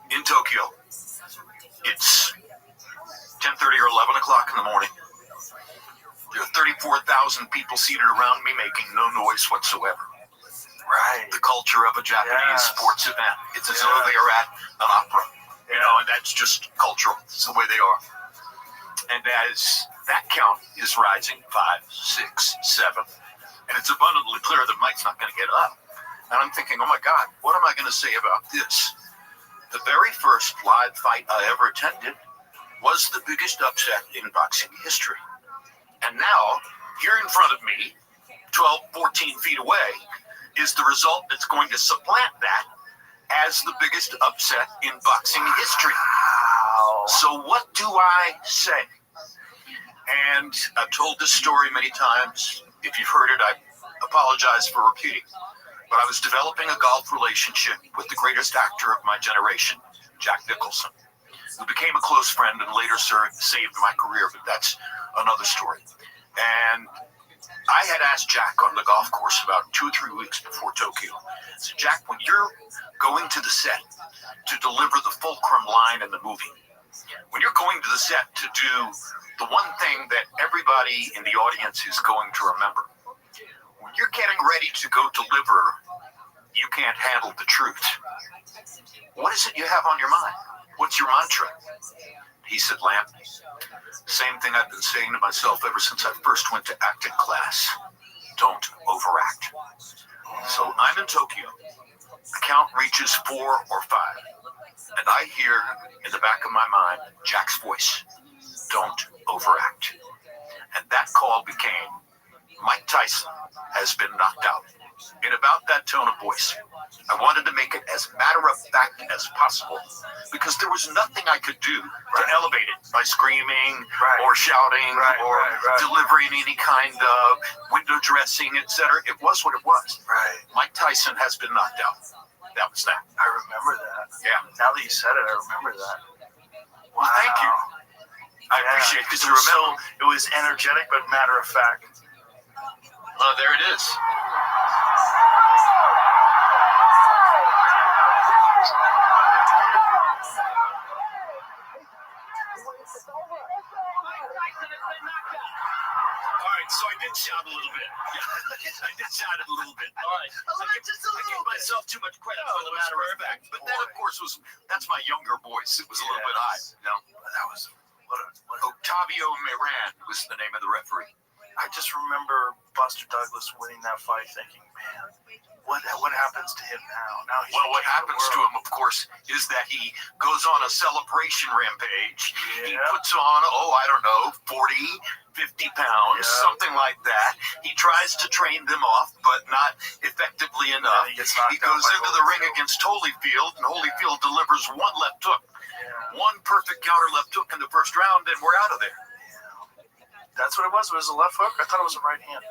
in Tokyo. It's 10:30 or 11 o'clock in the morning. There are 34,000 people seated around me making no noise whatsoever. Right. The culture of a Japanese sports event. It's as though they are at an opera. And that's just cultural. It's the way they are. And as that count is rising, 5, 6, 7, and it's abundantly clear that Mike's not going to get up. And I'm thinking, oh my God, what am I going to say about this? The very first live fight I ever attended was the biggest upset in boxing history. And now, here in front of me, 12, 14 feet away, is the result that's going to supplant that as the biggest upset in boxing history. So what do I say? And I've told this story many times. If you've heard it, I apologize for repeating. But I was developing a golf relationship with the greatest actor of my generation, Jack Nicholson, who became a close friend and later saved my career, but that's another story. And I had asked Jack on the golf course about 2 or 3 weeks before Tokyo. I said, Jack, when you're going to the set to deliver the fulcrum line in the movie, when you're going to the set to do the one thing that everybody in the audience is going to remember, when you're getting ready to go deliver, you can't handle the truth. What is it you have on your mind? What's your mantra? He said, Lamp, same thing I've been saying to myself ever since I first went to acting class. Don't overact. So I'm in Tokyo. The count reaches 4 or 5. And I hear in the back of my mind, Jack's voice. Don't overact. And that call became, Mike Tyson has been knocked out. In about that tone of voice. I wanted to make it as matter-of-fact as possible because there was nothing I could do to elevate it by screaming or shouting or delivering any kind of window dressing, etc. It was what it was. Mike Tyson has been knocked out. That was that. I remember that. Yeah. Now that you said it, I remember that. Well, thank you. I appreciate it because it was energetic but matter of fact. Oh, there it is. So I did shout a little bit. I did shout it a little bit. All right. I gave myself too much credit for the matter of fact. But that, of course, that's my younger voice. It was a little bit high. No, that was Octavio Moran was the name of the referee. I just remember Buster Douglas winning that fight thinking, man, what happens to him now? He's what happens to him, of course, is that he goes on a celebration rampage. He puts on, 40, 50 pounds, something like that. He tries to train them off, but not effectively enough. He goes into the ring against Holyfield, and Holyfield delivers one left hook. One perfect counter left hook in the first round, and we're out of there. That's what it was? It was a left hook? I thought it was a right hand.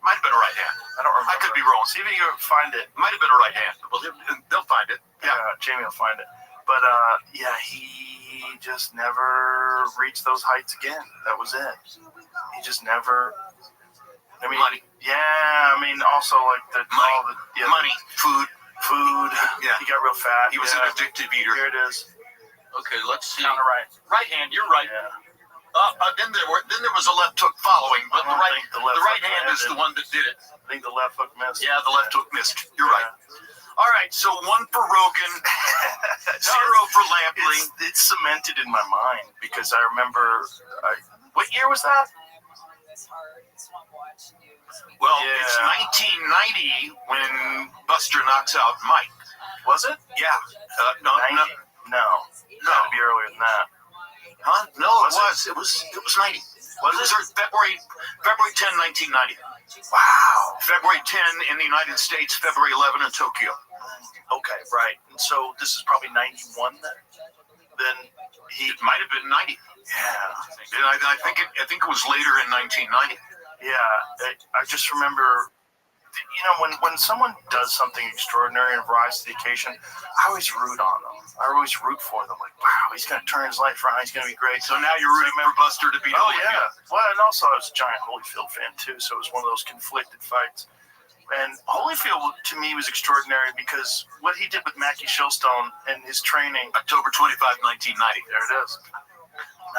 Might have been a right hand. I don't remember. I could be wrong. See if you can find it. Might have been a right hand. Well, they'll find it. Yeah, Jamie will find it. But, he just never reached those heights again. That was it. He just never... money. Yeah, also, like, money, food. Yeah. He got real fat. He was an addictive eater. Here it is. Okay, let's see. Counter right. Right hand, you're right. Yeah. Then there was a left hook following, but the right hand is the one that did it. I think the left hook missed. Yeah, the left hook missed. You're right. All right, so 1 for Rogan, 0 for Lampley. It's cemented in my mind because I remember. What year was that? Well, it's 1990 when Buster knocks out Mike. Was it? Yeah. No. Gotta be earlier than that. Huh? No, it was 90. Was it? February 10, 1990. Wow. February 10 in the United States, February 11 in Tokyo. Okay, right. And so this is probably 91 then? Then It might have been 90. yeah. And I think it was later in 1990. Yeah, I just remember, when someone does something extraordinary and rises to the occasion, I always root on them. I always root for them. Like, wow, he's going to turn his life around. He's going to be great. So now you're rooting for Buster to beat Oh, Holyfield. yeah. Well, and also I was a giant Holyfield fan, too, so it was one of those conflicted fights. And Holyfield, to me, was extraordinary because what he did with Mackie Shilstone and his training. October 25, 1990. There it is.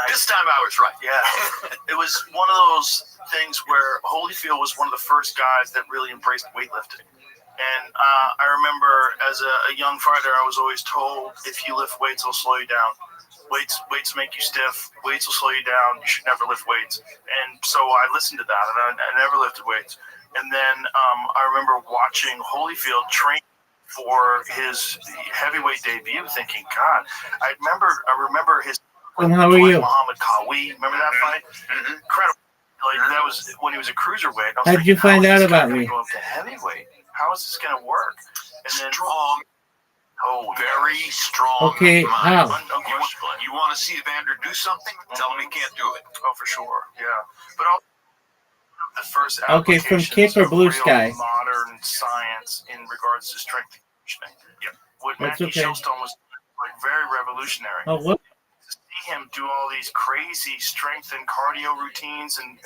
This time I was right. Yeah. It was one of those things where Holyfield was one of the first guys that really embraced weightlifting. And I remember as a young fighter, I was always told, if you lift weights, it'll slow you down. Weights make you stiff. Weights will slow you down. You should never lift weights. And so I listened to that, and I never lifted weights. And then I remember watching Holyfield train for his heavyweight debut, thinking, God, I remember his How are you? Muhammad Ali. Remember that fight? Mm-hmm. Incredible. Like that was when he was a cruiserweight. I was How'd you thinking, find how out is this guy about gonna me? Go up to heavyweight. How is this going to work? And then Strong. Oh, Very strong. Okay, mind. how? You want to see Evander do something? Tell him he can't do it. Oh, for sure. Yeah. But I'll the first Okay, from applications Cape or of Blue real Sky? modern science in regards to strength and conditioning. Yeah. What That's Mackie okay. Shilstone was like very revolutionary. Oh, what? To see him do all these crazy strength and cardio routines and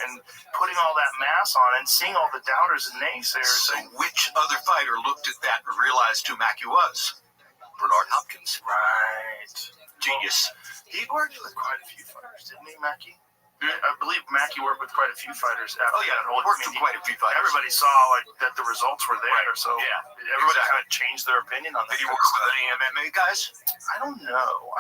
putting all that mass on and seeing all the doubters and naysayers. So which other fighter looked at that and realized who Mackie was? Bernard Hopkins. Right. Genius. He worked with quite a few fighters, didn't he, Mackie? I believe Mackie worked with quite a few fighters after Oh, yeah. that whole. Worked with quite a few fighters. Everybody saw that the results were there, Right. so Yeah, everybody exactly. kind of changed their opinion on that. Did he work with any MMA guys? I don't know.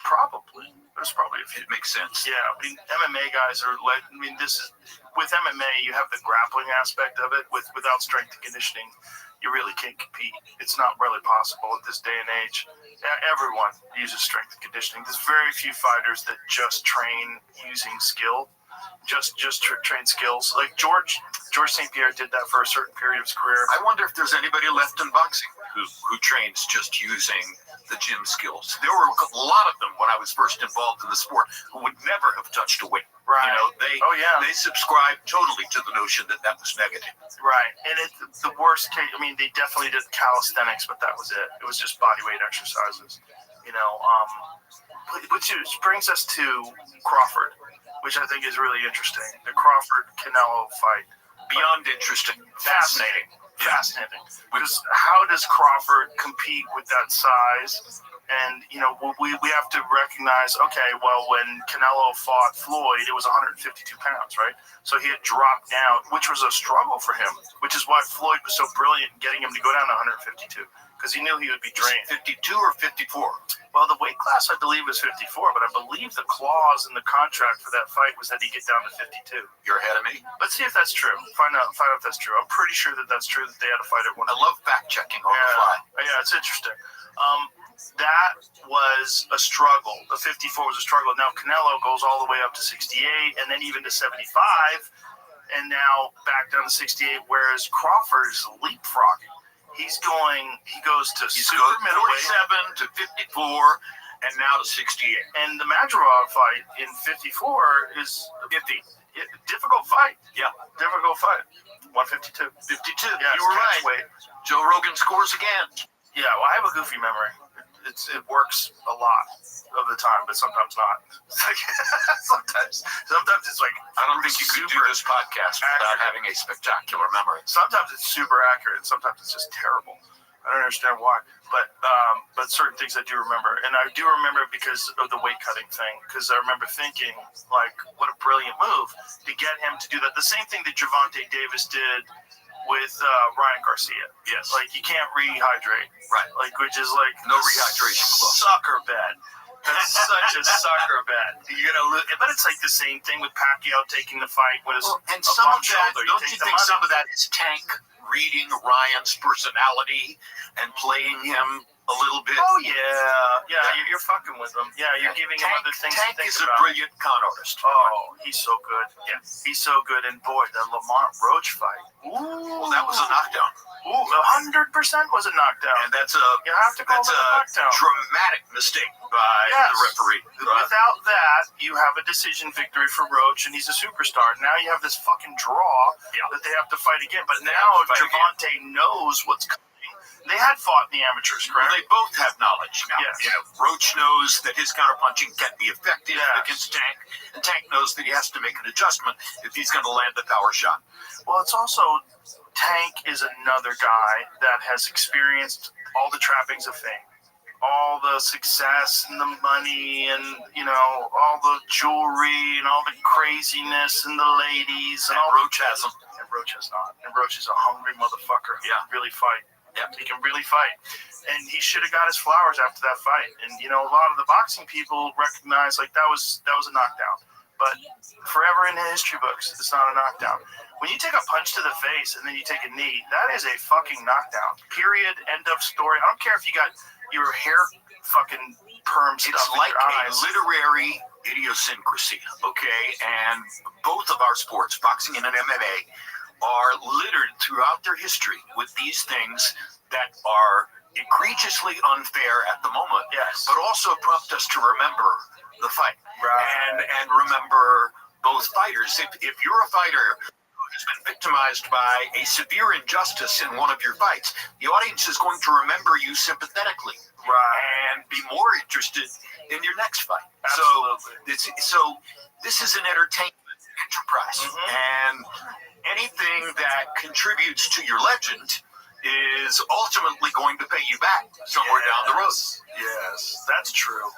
Probably. There's probably a few. It makes sense. Yeah, I mean, MMA guys are like. I mean, this is with MMA. You have the grappling aspect of it. Without strength and conditioning, you really can't compete. It's not really possible at this day and age. Everyone uses strength and conditioning. There's very few fighters that just train using skill. Just train skills. Like George St. Pierre did that for a certain period of his career. I wonder if there's anybody left in boxing who trains just using the gym skills. There were a lot of them when I was first involved in the sport who would never have touched a weight. Right. They subscribed totally to the notion that was negative. Right. And the worst case, I mean, they definitely did calisthenics, but that was it. It was just body weight exercises, which brings us to Crawford, which I think is really interesting. The Crawford-Canelo fight. Beyond interesting. Fascinating. Because how does Crawford compete with that size? And, we have to recognize, okay, well, when Canelo fought Floyd, it was 152 pounds, right? So he had dropped down, which was a struggle for him, which is why Floyd was so brilliant in getting him to go down to 152, because he knew he would be drained. 52 or 54? Well, the weight class, I believe, was 54, but I believe the clause in the contract for that fight was that he get down to 52. You're ahead of me. Let's see if that's true. Find out if that's true. I'm pretty sure that that's true, that they had a fight at one. I love fact-checking on the fly. Yeah, it's interesting. That was a struggle. The 54 was a struggle. Now Canelo goes all the way up to 68 and then even to 75 and now back down to 68, whereas Crawford is leapfrogging. He goes to super middleweight. 47 to 54 and now to 68. And the Madrigal fight in 54 is difficult fight. Yeah. Difficult fight. 152. 52. Yeah, you were right. Weight. Joe Rogan scores again. Yeah, well, I have a goofy memory. It works a lot of the time, but sometimes not. Sometimes it's like I don't think you could do this podcast without having a spectacular memory. Sometimes it's super accurate. Sometimes it's just terrible. I don't understand why, but certain things I do remember, and I do remember because of the weight cutting thing. Because I remember thinking, like, what a brilliant move to get him to do that. The same thing that Gervonta Davis did with Ryan Garcia. Yes. Like, you can't rehydrate. Right. Like, which is like no rehydration clause. Sucker bet. That's such a sucker bet. But it's like the same thing with Pacquiao taking the fight with his and some of that, shoulder. don't you think some of that is Tank reading Ryan's personality and playing him a little bit. Oh yeah. You're fucking with him. Yeah, you're giving him other things Tank to think is a about. brilliant con artist. Oh, he's so good. Yeah, he's so good. And boy, the Lamont Roach fight. Ooh, Well, that was a knockdown. Ooh, 100% was a knockdown. And that's You have to call a that a knockdown. dramatic mistake by the referee. Without that, you have a decision victory for Roach, and he's a superstar. Now you have this fucking draw that they have to fight again. But now Gervonta knows what's coming. They had fought in the amateurs, correct? They both have knowledge now. Yes. You know, Roach knows that his counterpunching can be effective against Tank, and Tank knows that he has to make an adjustment if he's going to land the power shot. Well, it's also Tank is another guy that has experienced all the trappings of fame, all the success and the money, and all the jewelry and all the craziness and the ladies, and all. Roach has them, and Roach has not. And Roach is a hungry motherfucker. He can really fight. Yeah, he can really fight, and he should have got his flowers after that fight. And a lot of the boxing people recognize that was a knockdown, but forever in the history books, it's not a knockdown. When you take a punch to the face and then you take a knee, that is a fucking knockdown. Period. End of story. I don't care if you got your hair fucking perm stuff it's in like your a eyes. literary idiosyncrasy, okay? And both of our sports, boxing and MMA, are littered throughout their history with these things that are egregiously unfair at the moment, but also prompt us to remember the fight and remember both fighters. If you're a fighter who's been victimized by a severe injustice in one of your fights, the audience is going to remember you sympathetically and be more interested in your next fight. Absolutely. So this is an entertainment enterprise, and anything that contributes to your legend is ultimately going to pay you back somewhere down the road. Yes, that's true.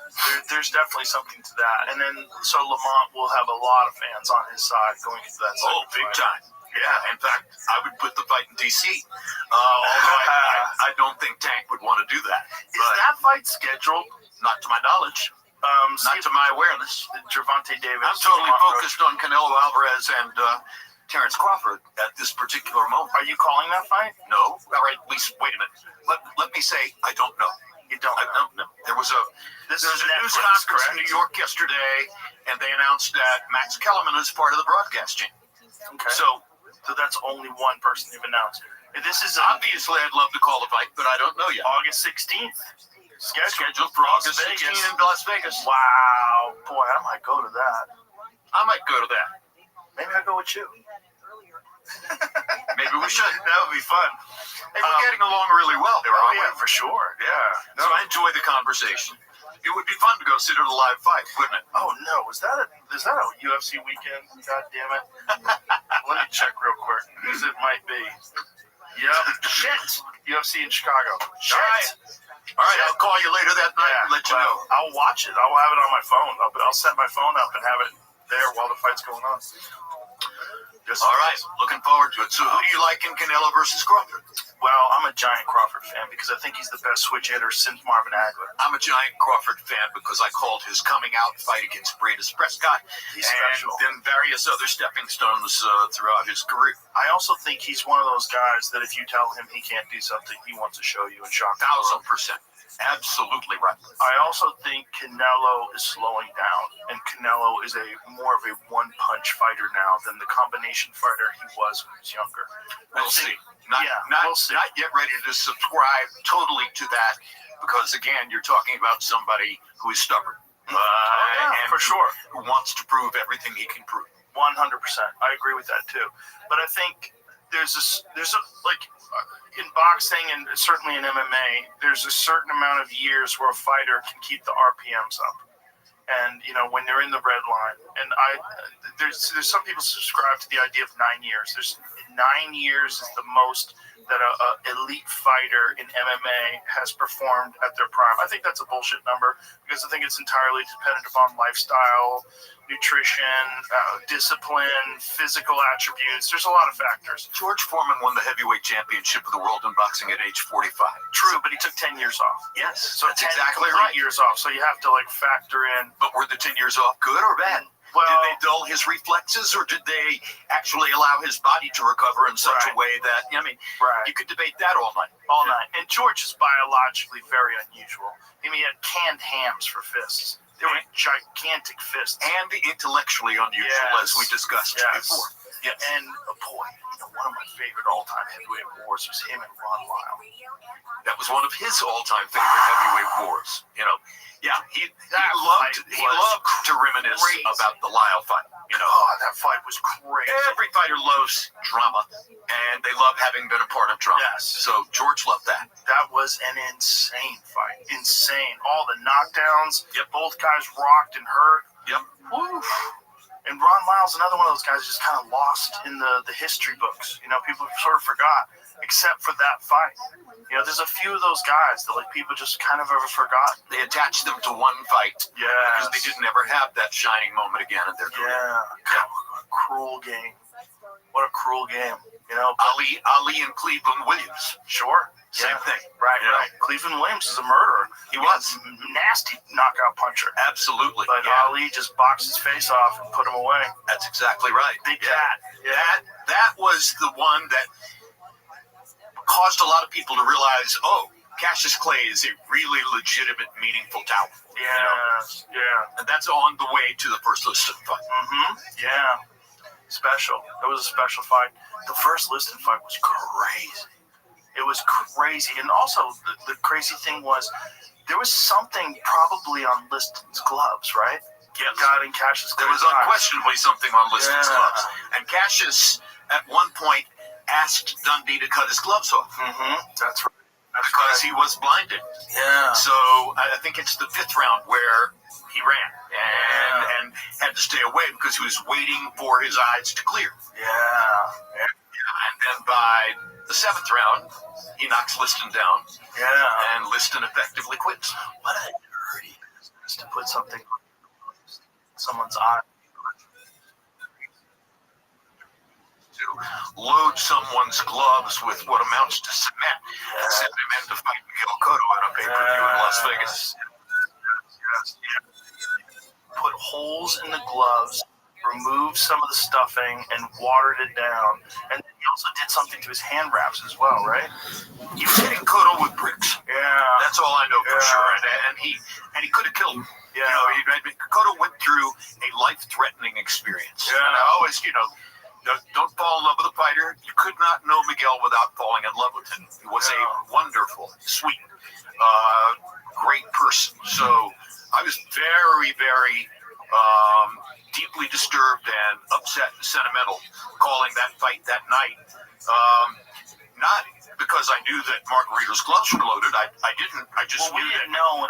There's definitely something to that. And then, so Lamont will have a lot of fans on his side going into that second big fight. time. Yeah, in fact, I would put the fight in D.C., although I don't think Tank would want to do that. Is that fight scheduled? Not to my knowledge. Not to my awareness. Gervonta Davis. I'm totally focused on Canelo Alvarez and Terrence Crawford at this particular moment. Are you calling that fight? No. All right, wait a minute. Let me say I don't know. You don't I don't know. There was a news Netflix, conference correct? in New York yesterday, and they announced that Max Kellerman is part of the broadcast team. Okay. So that's only one person they've announced. This is obviously I'd love to call the fight, but I don't know yet. August 16th. Scheduled for August 16th in Las Vegas. Wow. Boy, I might go to that. I might go to that. Maybe I'll go with you. Maybe we should. That would be fun. Hey, we're getting along really well here, aren't we? Yeah, for sure. Yeah. So I enjoy the conversation. It would be fun to go sit at a live fight, wouldn't it? Oh no, is that a UFC weekend? God damn it. Let me check real quick, because it might be. Yep. Shit. UFC in Chicago. Shit. All right, I'll call you later that night and let you know. I'll watch it. I'll have it on my phone. I'll set my phone up and have it there while the fight's going on. All right, looking forward to it. So who do you like in Canelo versus Crawford? Well, I'm a giant Crawford fan because I think he's the best switch hitter since Marvin Hagler. I'm a giant Crawford fan because I called his coming out fight against Bradis Prescott and then various other stepping stones throughout his career. I also think he's one of those guys that if you tell him he can't do something, he wants to show you and shock you. 1,000%. Absolutely right. I also think Canelo is slowing down, and Canelo is more of a one-punch fighter now than the combination fighter he was when he was younger. We'll see. Not yet ready to subscribe totally to that because, again, you're talking about somebody who is stubborn. And for sure. Who wants to prove everything he can prove. 100%. I agree with that, too. But I think there's in boxing and certainly in MMA, there's a certain amount of years where a fighter can keep the RPMs up. And, when they're in the red line, and there's some people subscribe to the idea of 9 years. There's 9 years is the most that a elite fighter in MMA has performed at their prime. I think that's a bullshit number because I think it's entirely dependent upon lifestyle, nutrition, discipline, physical attributes. There's a lot of factors. George Foreman won the heavyweight championship of the world in boxing at age 45. True, but he took 10 years off. Yes, so that's exactly right. Years off. So you have to factor in. But were the 10 years off good or bad? Well, did they dull his reflexes, or did they actually allow his body to recover in such a way that, I mean, you could debate that all night. All night. And George is biologically very unusual. I mean, he had canned hams for fists. They were gigantic fists. And intellectually unusual, as we discussed before. Yeah, and boy, one of my favorite all-time heavyweight wars was him and Ron Lyle. That was one of his all-time favorite heavyweight wars. Yeah, he loved to reminisce about the Lyle fight. Oh, that fight was crazy. Every fighter loves drama, and they love having been a part of drama. Yes. So George loved that. That was an insane fight. Insane. All the knockdowns. Yep. Both guys rocked and hurt. Yep. Woo. And Ron Lyle's another one of those guys just kind of lost in the history books. People sort of forgot, except for that fight. There's a few of those guys that people just kind of ever forgot. They attached them to one fight. Yeah. Because they didn't ever have that shining moment again in their career. Yeah. Cruel game. What a cruel game. Ali and Cleveland Williams. Sure. Same thing. Right. Cleveland Williams is a murderer. He was. Nasty knockout puncher. Absolutely. But Ali just boxed his face off and put him away. That's exactly right. Big cat. That was the one that caused a lot of people to realize, Cassius Clay is a really legitimate, meaningful talent. Yeah. And that's on the way to the first listed fight. Yeah. Special. It was a special fight. The first listed fight was crazy. It was crazy. And also, the crazy thing was, there was something probably on Liston's gloves, right? Yes. God and Cassius Clay. There was unquestionably something on Liston's gloves. And Cassius, at one point, asked Dundee to cut his gloves off. That's right. Because he was blinded. Yeah. So I think it's the 5th round where he ran and had to stay away because he was waiting for his eyes to clear. Yeah. And then by the 7th round, he knocks Liston down. Yeah. And Liston effectively quits. What a dirty business to put something on someone's eye. To load someone's gloves with what amounts to cement and send him in to fight Miguel Cotto at a pay-per-view in Las Vegas. Yes. Put holes in the gloves, removed some of the stuffing, and watered it down. And he also did something to his hand wraps as well, right? He was hitting Cotto with bricks. Yeah. That's all I know for sure. And he could have killed him. Cotto went through a life-threatening experience. Yeah. And I always, don't fall in love with a fighter. You could not know Miguel without falling in love with him. He was a wonderful, sweet, great person. So I was very, very deeply disturbed and upset and sentimental calling that fight that night. Not because I knew that Margarito's gloves were loaded. I didn't. I just knew that Miguel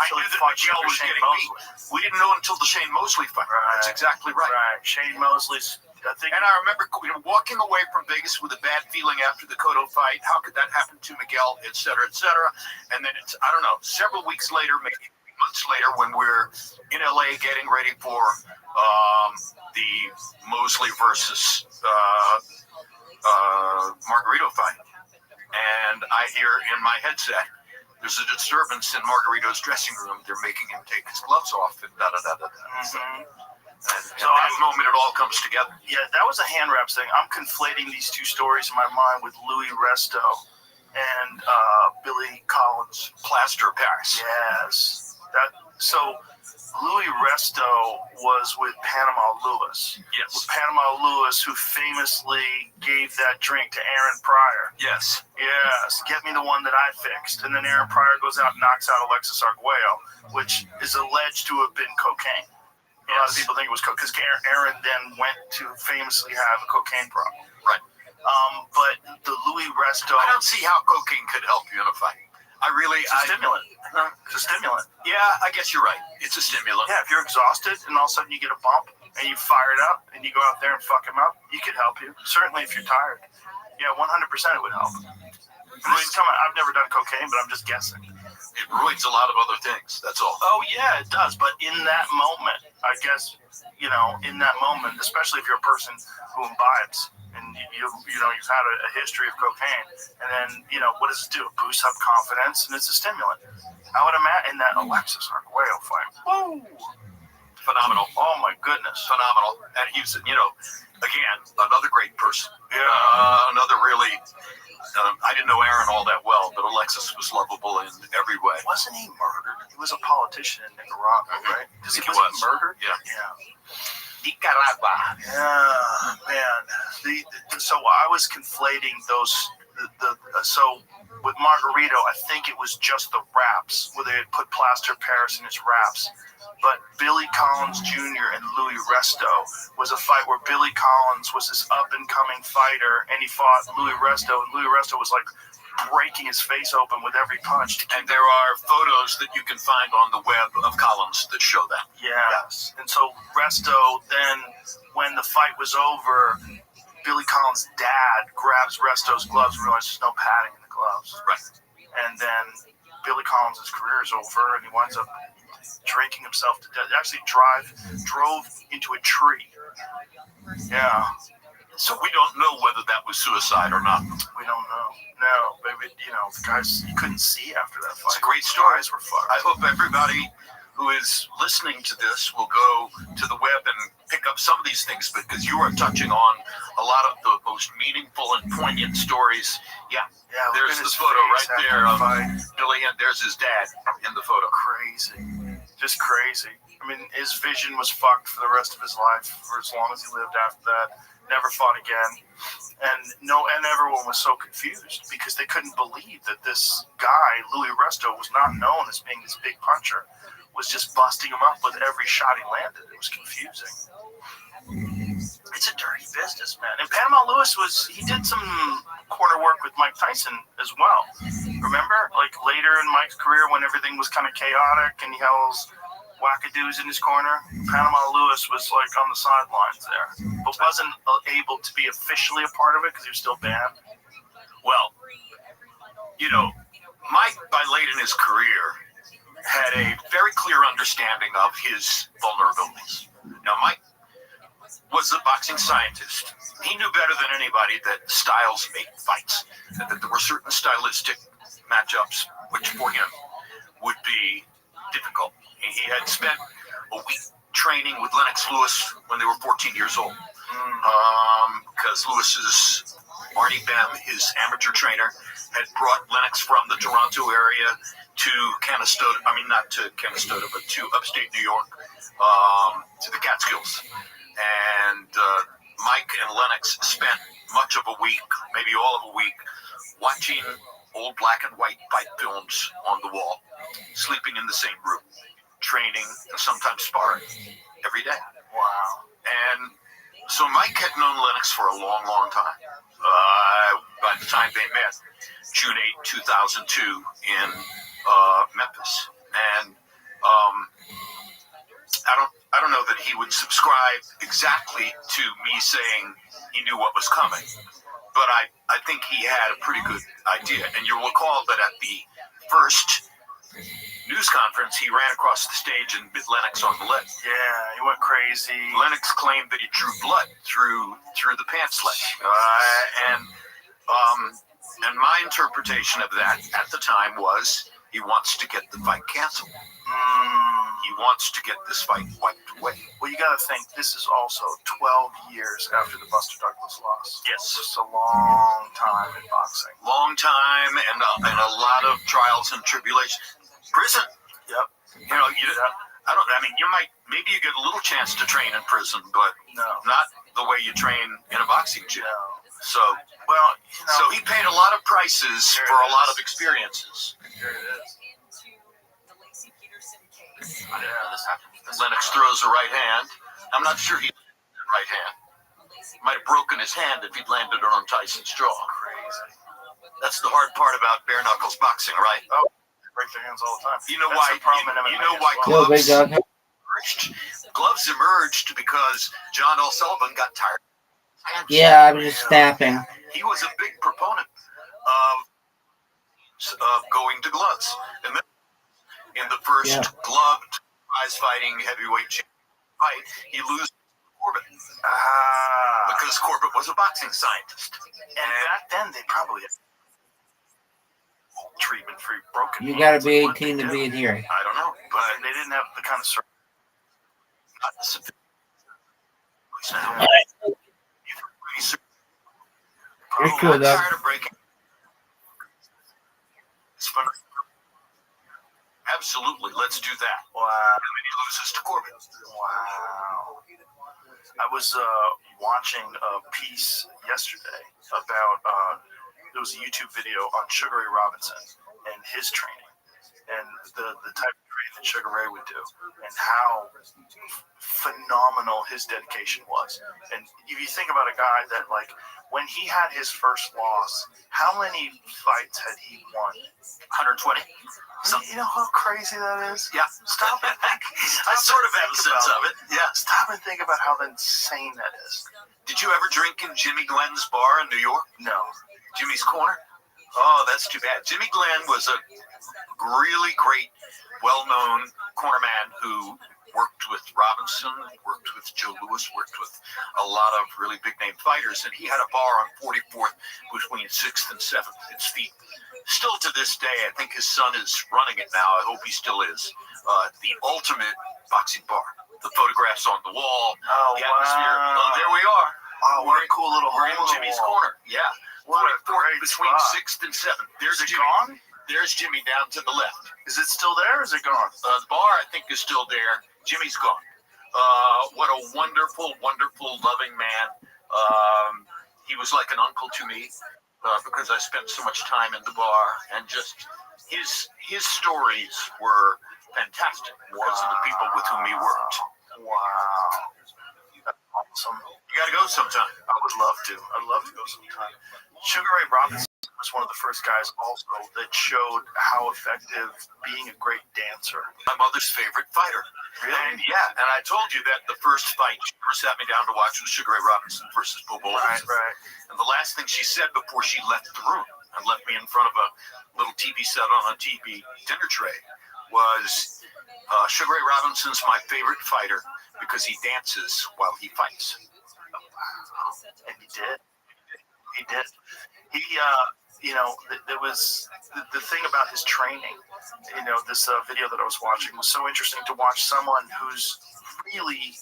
was getting beat. We didn't know until the Shane Mosley fight. Right. That's exactly right. Right. Shane Mosley's. And I remember walking away from Vegas with a bad feeling after the Cotto fight. How could that happen to Miguel, et cetera, et cetera? And then several weeks later, maybe months later, when we're in LA getting ready for the Mosley versus Margarito fight. And I hear in my headset, there's a disturbance in Margarito's dressing room. They're making him take his gloves off and da-da-da-da-da. And that moment, it all comes together. Yeah, that was a hand wraps thing. I'm conflating these two stories in my mind with Louis Resto and Billy Collins. Plaster Paris. Yes. So Louis Resto was with Panama Lewis. Yes. With Panama Lewis, who famously gave that drink to Aaron Pryor. Yes. Yes. Get me the one that I fixed. And then Aaron Pryor goes out and knocks out Alexis Arguello, which is alleged to have been cocaine. A lot of people think it was cocaine because Aaron then went to famously have a cocaine problem. Right. But the Louis Resto. I don't see how cocaine could help you in a fight. It's a stimulant. It's a stimulant. Yeah, I guess you're right. It's a stimulant. Yeah, if you're exhausted and all of a sudden you get a bump and you fire it up and you go out there and fuck him up, it could help you. Certainly if you're tired. Yeah, 100% it would help. I've never done cocaine, but I'm just guessing. It ruins a lot of other things. That's all. Oh, yeah, it does. But in that moment, I guess, in that moment, especially if you're a person who imbibes and you've had a history of cocaine, and then, what does it do? It boosts up confidence, and it's a stimulant. I would imagine in that Alexis Arguello fight. Whoa! phenomenal. Oh my goodness. Phenomenal. And he's, again, another great person. Yeah. Another really, I didn't know Aaron all that well, but Alexis was lovable in every way. Wasn't he murdered? He was a politician in Nicaragua, right? He Was was. he murdered? Yeah. Nicaragua. Yeah, man. So I was conflating those. So with Margarito, I think it was just the raps where they had put plaster of Paris in his raps. But Billy Collins Jr. and Louis Resto was a fight where Billy Collins was this up-and-coming fighter, and he fought Louis Resto, and Louis Resto was like breaking his face open with every punch. And there are photos that you can find on the web of Collins that show that. Yes. And so Resto, then when the fight was over, Billy Collins' dad grabs Resto's gloves and realizes there's no padding in the gloves. Right. And then Billy Collins' career is over, and he winds up drinking himself to death. Actually drove into a tree. Yeah. So we don't know whether that was suicide or not. We don't know. No, but the guys, you couldn't see after that fight. It's a great story. Eyes were fucked. I hope everybody who is listening to this will go to the web and pick up some of these things, because you are touching on a lot of the most meaningful and poignant stories. Yeah, there's this photo right there of Billy, and there's his dad in the photo. Crazy. Just crazy. I mean, his vision was fucked for the rest of his life, for as long as he lived after that. Never fought again. And everyone was so confused because they couldn't believe that this guy, Louis Resto, was not known as being this big puncher, was just busting him up with every shot he landed. It was confusing. It's a dirty business, man. And Panama Lewis he did some corner work with Mike Tyson as well. Remember? Like later in Mike's career when everything was kind of chaotic and he had all those wackadoos in his corner, Panama Lewis was like on the sidelines there, but wasn't able to be officially a part of it because he was still banned. Well, Mike, by late in his career, had a very clear understanding of his vulnerabilities. Now, Mike was a boxing scientist. He knew better than anybody that styles make fights, and that there were certain stylistic matchups which for him would be difficult. He had spent a week training with Lennox Lewis when they were 14 years old, because Lewis's Arnie Bem, his amateur trainer, had brought Lennox from the Toronto area to Canastota, not to Canastota, but to upstate New York, to the Catskills. And Mike and Lennox spent much of a week, maybe all of a week, watching old black and white fight films on the wall, sleeping in the same room, training, and sometimes sparring every day. Wow. And so Mike had known Lennox for a long, long time. By the time they met, June 8, 2002, in Memphis. And I don't know that he would subscribe exactly to me saying he knew what was coming, but I think he had a pretty good idea. And you'll recall that at the first news conference, he ran across the stage and bit Lennox on the leg. Yeah, he went crazy. Lennox claimed that he drew blood through the pants leg. And my interpretation of that at the time was he wants to get the fight canceled. He wants to get this fight wiped away. Well, you got to think this is also 12 years after the Buster Douglas loss. Yes. It's a long time in boxing. Long time and a lot of trials and tribulations. Prison. Yep. Maybe you get a little chance to train in prison, but not the way you train in a boxing gym. No. So he paid a lot of prices for a lot of experiences. Here it is. Lennox throws a right hand. I'm not sure he right hand. Might have broken his hand if he'd landed it on Tyson's jaw. Crazy. That's the hard part about bare knuckles boxing, right? Oh, break their hands all the time. You know That's why? Gloves emerged because John O'Sullivan got tired. Yeah, I was just snapping. He was a big proponent of going to gloves, and then in the first gloved prize-fighting heavyweight fight, he loses Corbett because Corbett was a boxing scientist. And back then, they probably had treatment for broken You hands. got to be 18 to be in here. I don't know, But they didn't have the kind of Now, You're cool, dog. tired of breaking. It's fun. Absolutely, let's do that. Wow. And then he loses to Corbin. Wow. I was watching a piece yesterday about there was a YouTube video on Sugar Ray Robinson and his training and the type of training that Sugar Ray would do and how phenomenal his dedication was. And if you think about a guy that, like, when he had his first loss, how many fights had he won? 120. So, you know how crazy that is? Yeah. Stop and think. I sort of have a sense of it. Yeah. Stop and think about how insane that is. Did you ever drink in Jimmy Glenn's bar in New York? No. Jimmy's Corner? Oh, that's too bad. Jimmy Glenn was a really great, well-known cornerman who worked with Robinson, worked with Joe Louis, worked with a lot of really big-name fighters, and he had a bar on 44th between 6th and 7th. It's still to this day, I think his son is running it now. I hope he still is. The ultimate boxing bar. The photographs on the wall, the atmosphere. Wow. Oh, there we are. Oh, what a cool little We're in hole in the Jimmy's wall. Corner. Yeah. What a 44th great between spot. 6th and 7th. There's Is it Jimmy. gone? There's Jimmy down to the left. Is it still there or is it gone? The bar, I think, is still there. Jimmy's gone. What a wonderful, wonderful, loving man. He was like an uncle to me because I spent so much time in the bar, and just his stories were fantastic because of the people with whom he worked. Wow. That's awesome. You got to go sometime. I would love to. I'd love to go sometime. Sugar Ray Robinson was one of the first guys also that showed how effective being a great dancer. My mother's favorite fighter. Really? And and I told you that the first fight she ever sat me down to watch was Sugar Ray Robinson versus Bobo. Right, right. And the last thing she said before she left the room and left me in front of a little TV set on a TV dinner tray was Sugar Ray Robinson's my favorite fighter because he dances while he fights. And he did. He did. He, there was the thing about his training. This video that I was watching was so interesting to watch someone who's really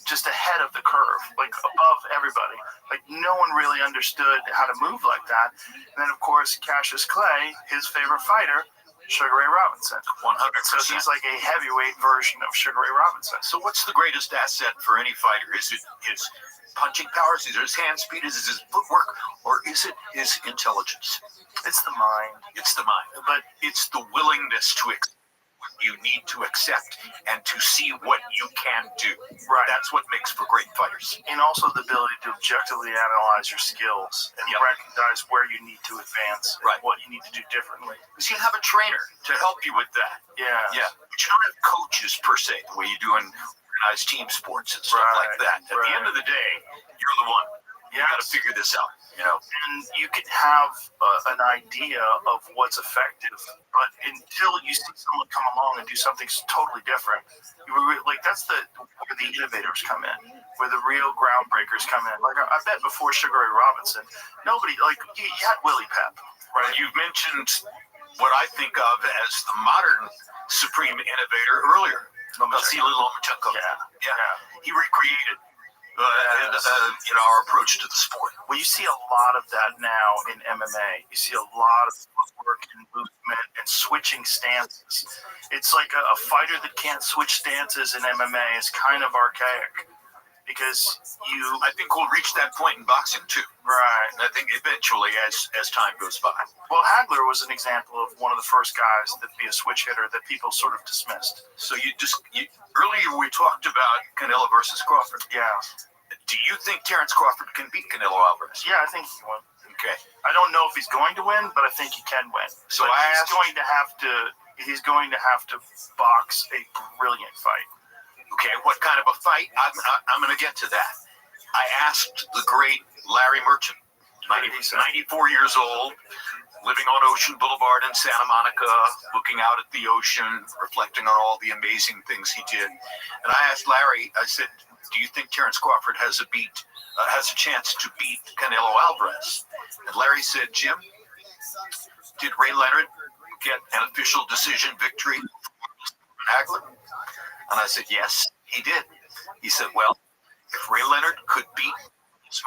just ahead of the curve, like above everybody. Like no one really understood how to move like that. And then, of course, Cassius Clay, his favorite fighter, Sugar Ray Robinson. 100%. So he's like a heavyweight version of Sugar Ray Robinson. So what's the greatest asset for any fighter? Is it his punching powers? Is it his hand speed? Is it his footwork? Or is it his intelligence? It's the mind. It's the mind. But it's the willingness to accept what you need to accept and to see what you can do. Right. That's what makes for great fighters. And also the ability to objectively analyze your skills and recognize where you need to advance and what you need to do differently. Because you have a trainer to help you with that. Yeah. Yeah. But you don't have coaches per se, the way you do in organized team sports and stuff like that. At the end of the day, you're the one. You got to figure this out. And you can have an idea of what's effective, but until you see someone come along and do something totally different, that's where the innovators come in, where the real groundbreakers come in. Like I bet before Sugar Ray Robinson, nobody you had Willie Pep, right? You've mentioned what I think of as the modern supreme innovator earlier, Vasily Lomachenko. Yeah. He recreated. Our approach to the sport. Well, you see a lot of that now in MMA. You see a lot of footwork and movement and switching stances. It's like a fighter that can't switch stances in MMA is kind of archaic because I think we'll reach that point in boxing too. Right. I think eventually as time goes by. Well, Hagler was an example of one of the first guys that be a switch hitter that people sort of dismissed. So earlier we talked about Canelo versus Crawford. Yeah. Do you think Terence Crawford can beat Canelo Alvarez? Yeah, I think he will. Okay. I don't know if he's going to win, but I think he can win. So he's going to have to box a brilliant fight. Okay, what kind of a fight? I'm going to get to that. I asked the great Larry Merchant, 94 years old, living on Ocean Boulevard in Santa Monica, looking out at the ocean, reflecting on all the amazing things he did. And I asked Larry, I said, do you think Terence Crawford has a chance to beat Canelo Alvarez? And Larry said, Jim, did Ray Leonard get an official decision victory from Hagler? And I said, yes, He did. He said, well, if Ray Leonard could beat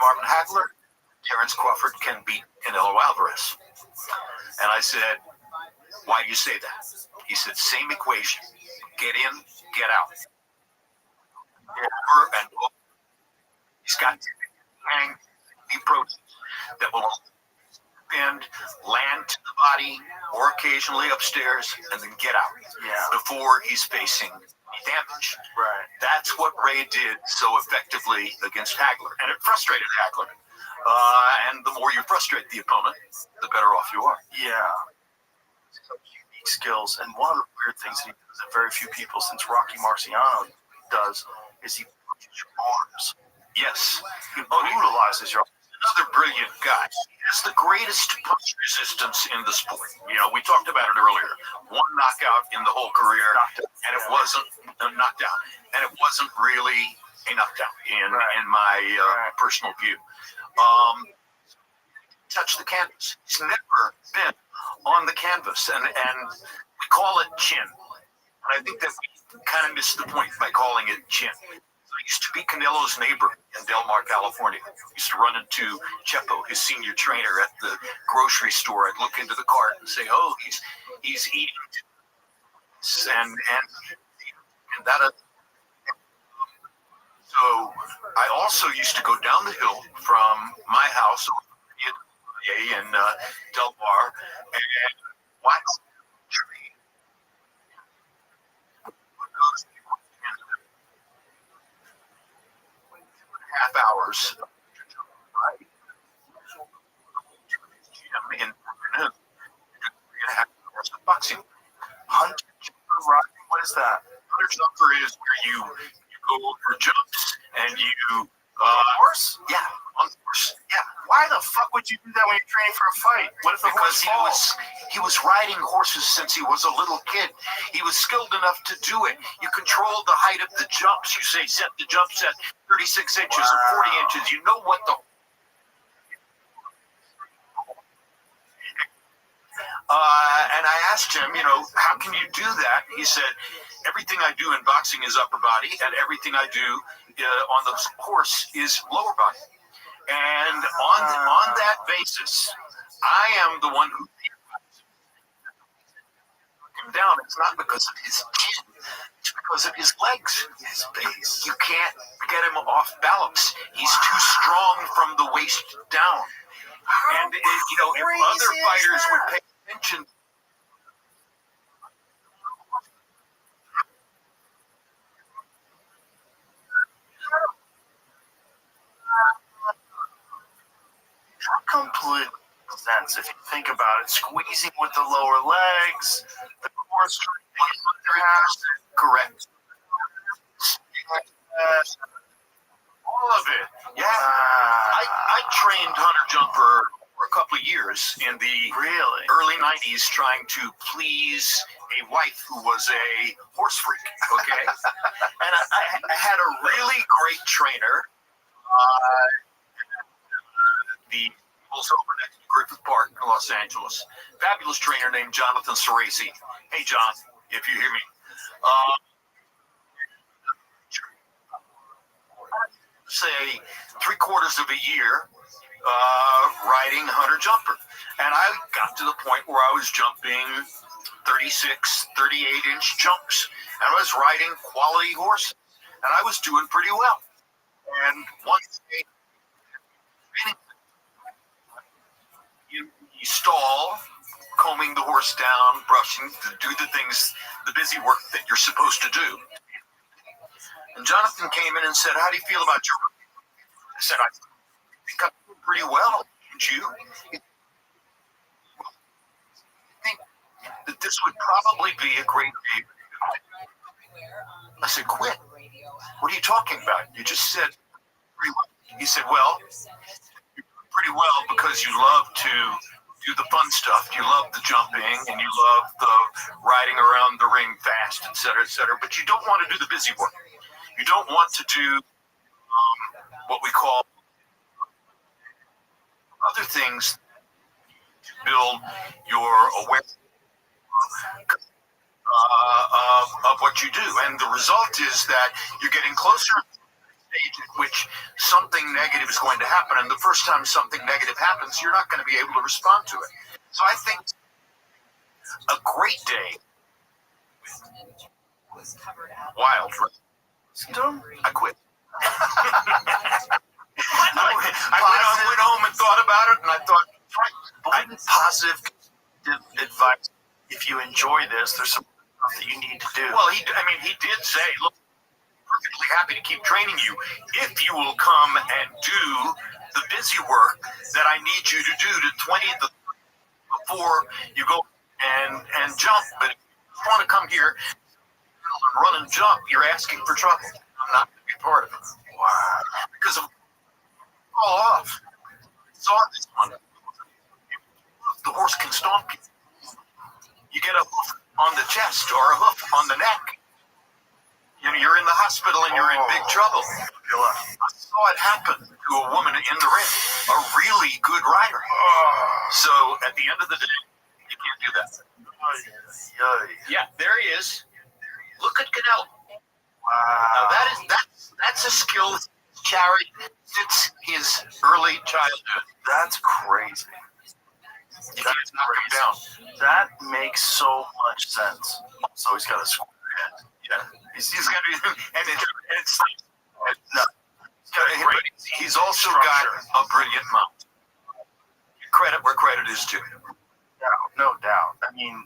Marvin Hagler, Terrence Crawford can beat Canelo Alvarez. And I said, why do you say that? He said, same equation. Get in, get out. Over and over. He's got the approach that will bend, land to the body, or occasionally upstairs, and then get out before he's facing damage. Right. That's what Ray did so effectively against Hagler, and it frustrated Hagler. And the more you frustrate the opponent, the better off you are. Yeah. Unique skills, and one of the weird things that he does that very few people, since Rocky Marciano does, is he punches your arms. Yes. He brutalizes your arms. Another brilliant guy. He has the greatest punch resistance in the sport. You know, we talked about it earlier. One knockout in the whole career, and it wasn't a knockdown, and it wasn't really a knockdown in my personal view. Touch the canvas. He's never been on the canvas, and we call it chin. And I think that we kind of missed the point by calling it chin. I used to be Canelo's neighbor in Del Mar, California. I used to run into Chepo, his senior trainer, at the grocery store. I'd look into the cart and say, "Oh, he's eating," and that. So I also used to go down the hill from my house in Del Mar and watch the tree. Half hours in afternoon. 3.5 hours of boxing. Hunter jumper riding. What is that? Hunter jumper is where you go over jumps and you horse? Yeah, on the horse. Yeah. Why the fuck would you do that when you're training for a fight? What if the Because horse falls? he was riding horses since he was a little kid. He was skilled enough to do it. You control the height of the jumps. You say set the jumps at 36 inches or 40 inches. You know what the and I asked him, how can you do that? He said, everything I do in boxing is upper body, and everything I do on the horse is lower body. And on that basis, I am the one who him down. It's not because of his chin. It's because of his legs, his base. You can't get him off balance. He's too strong from the waist down. And if other fighters would pay attention. Complete sense if you think about it. Squeezing with the lower legs, the core strength, correct. All of it. Yeah. I trained Hunter Jumper for a couple of years in the early 90s trying to please a wife who was a horse freak. Okay. And I had a really great trainer. The over next to Griffith Park in Los Angeles. Fabulous trainer named Jonathan Cerasi. Hey, John, if you hear me. Say 3/4 of a year riding Hunter Jumper. And I got to the point where I was jumping 36, 38-inch jumps. And I was riding quality horses. And I was doing pretty well. And once you stall, combing the horse down, brushing, to do the things, the busy work that you're supposed to do. And Jonathan came in and said, "How do you feel about your work?" I said, "I think I'm doing pretty well. Did you?" I think that this would probably be a great day. I said, "Quit? What are you talking about? You just said pretty well." He said, "Well, pretty well because you love to do the fun stuff. You love the jumping and you love the riding around the ring fast, et cetera, but you don't want to do the busy work. You don't want to do what we call other things to build your awareness, of what you do. And the result is that you're getting closer to the stage at which something negative is going to happen. And the first time something negative happens, you're not going to be able to respond to it. So I think a great day, wild, I quit. I went home and thought about it, and I thought, positive advice. If you enjoy this, there's some stuff that you need to do. well, he did say, look, perfectly happy to keep training you if you will come and do the busy work that I need you to do to 20 before you go and jump. But if you want to come here and run and jump, you're asking for trouble. I'm not going to be part of it. Wow. Because of fall off. Saw this one. The horse can stomp you. You get a hoof on the chest or a hoof on the neck. You're in the hospital and you're in big trouble. I saw it happen to a woman in the ring, a really good rider. So at the end of the day, you can't do that. Yeah, there he is. Look at Canelo. Wow. Now that's a skill carried since his early childhood. That's crazy. You can't knock him down. That makes so much sense. So he's got a square head. Yeah, he's got to, and it's no. He's also got a brilliant mouth. Credit where credit is due. No doubt. I mean,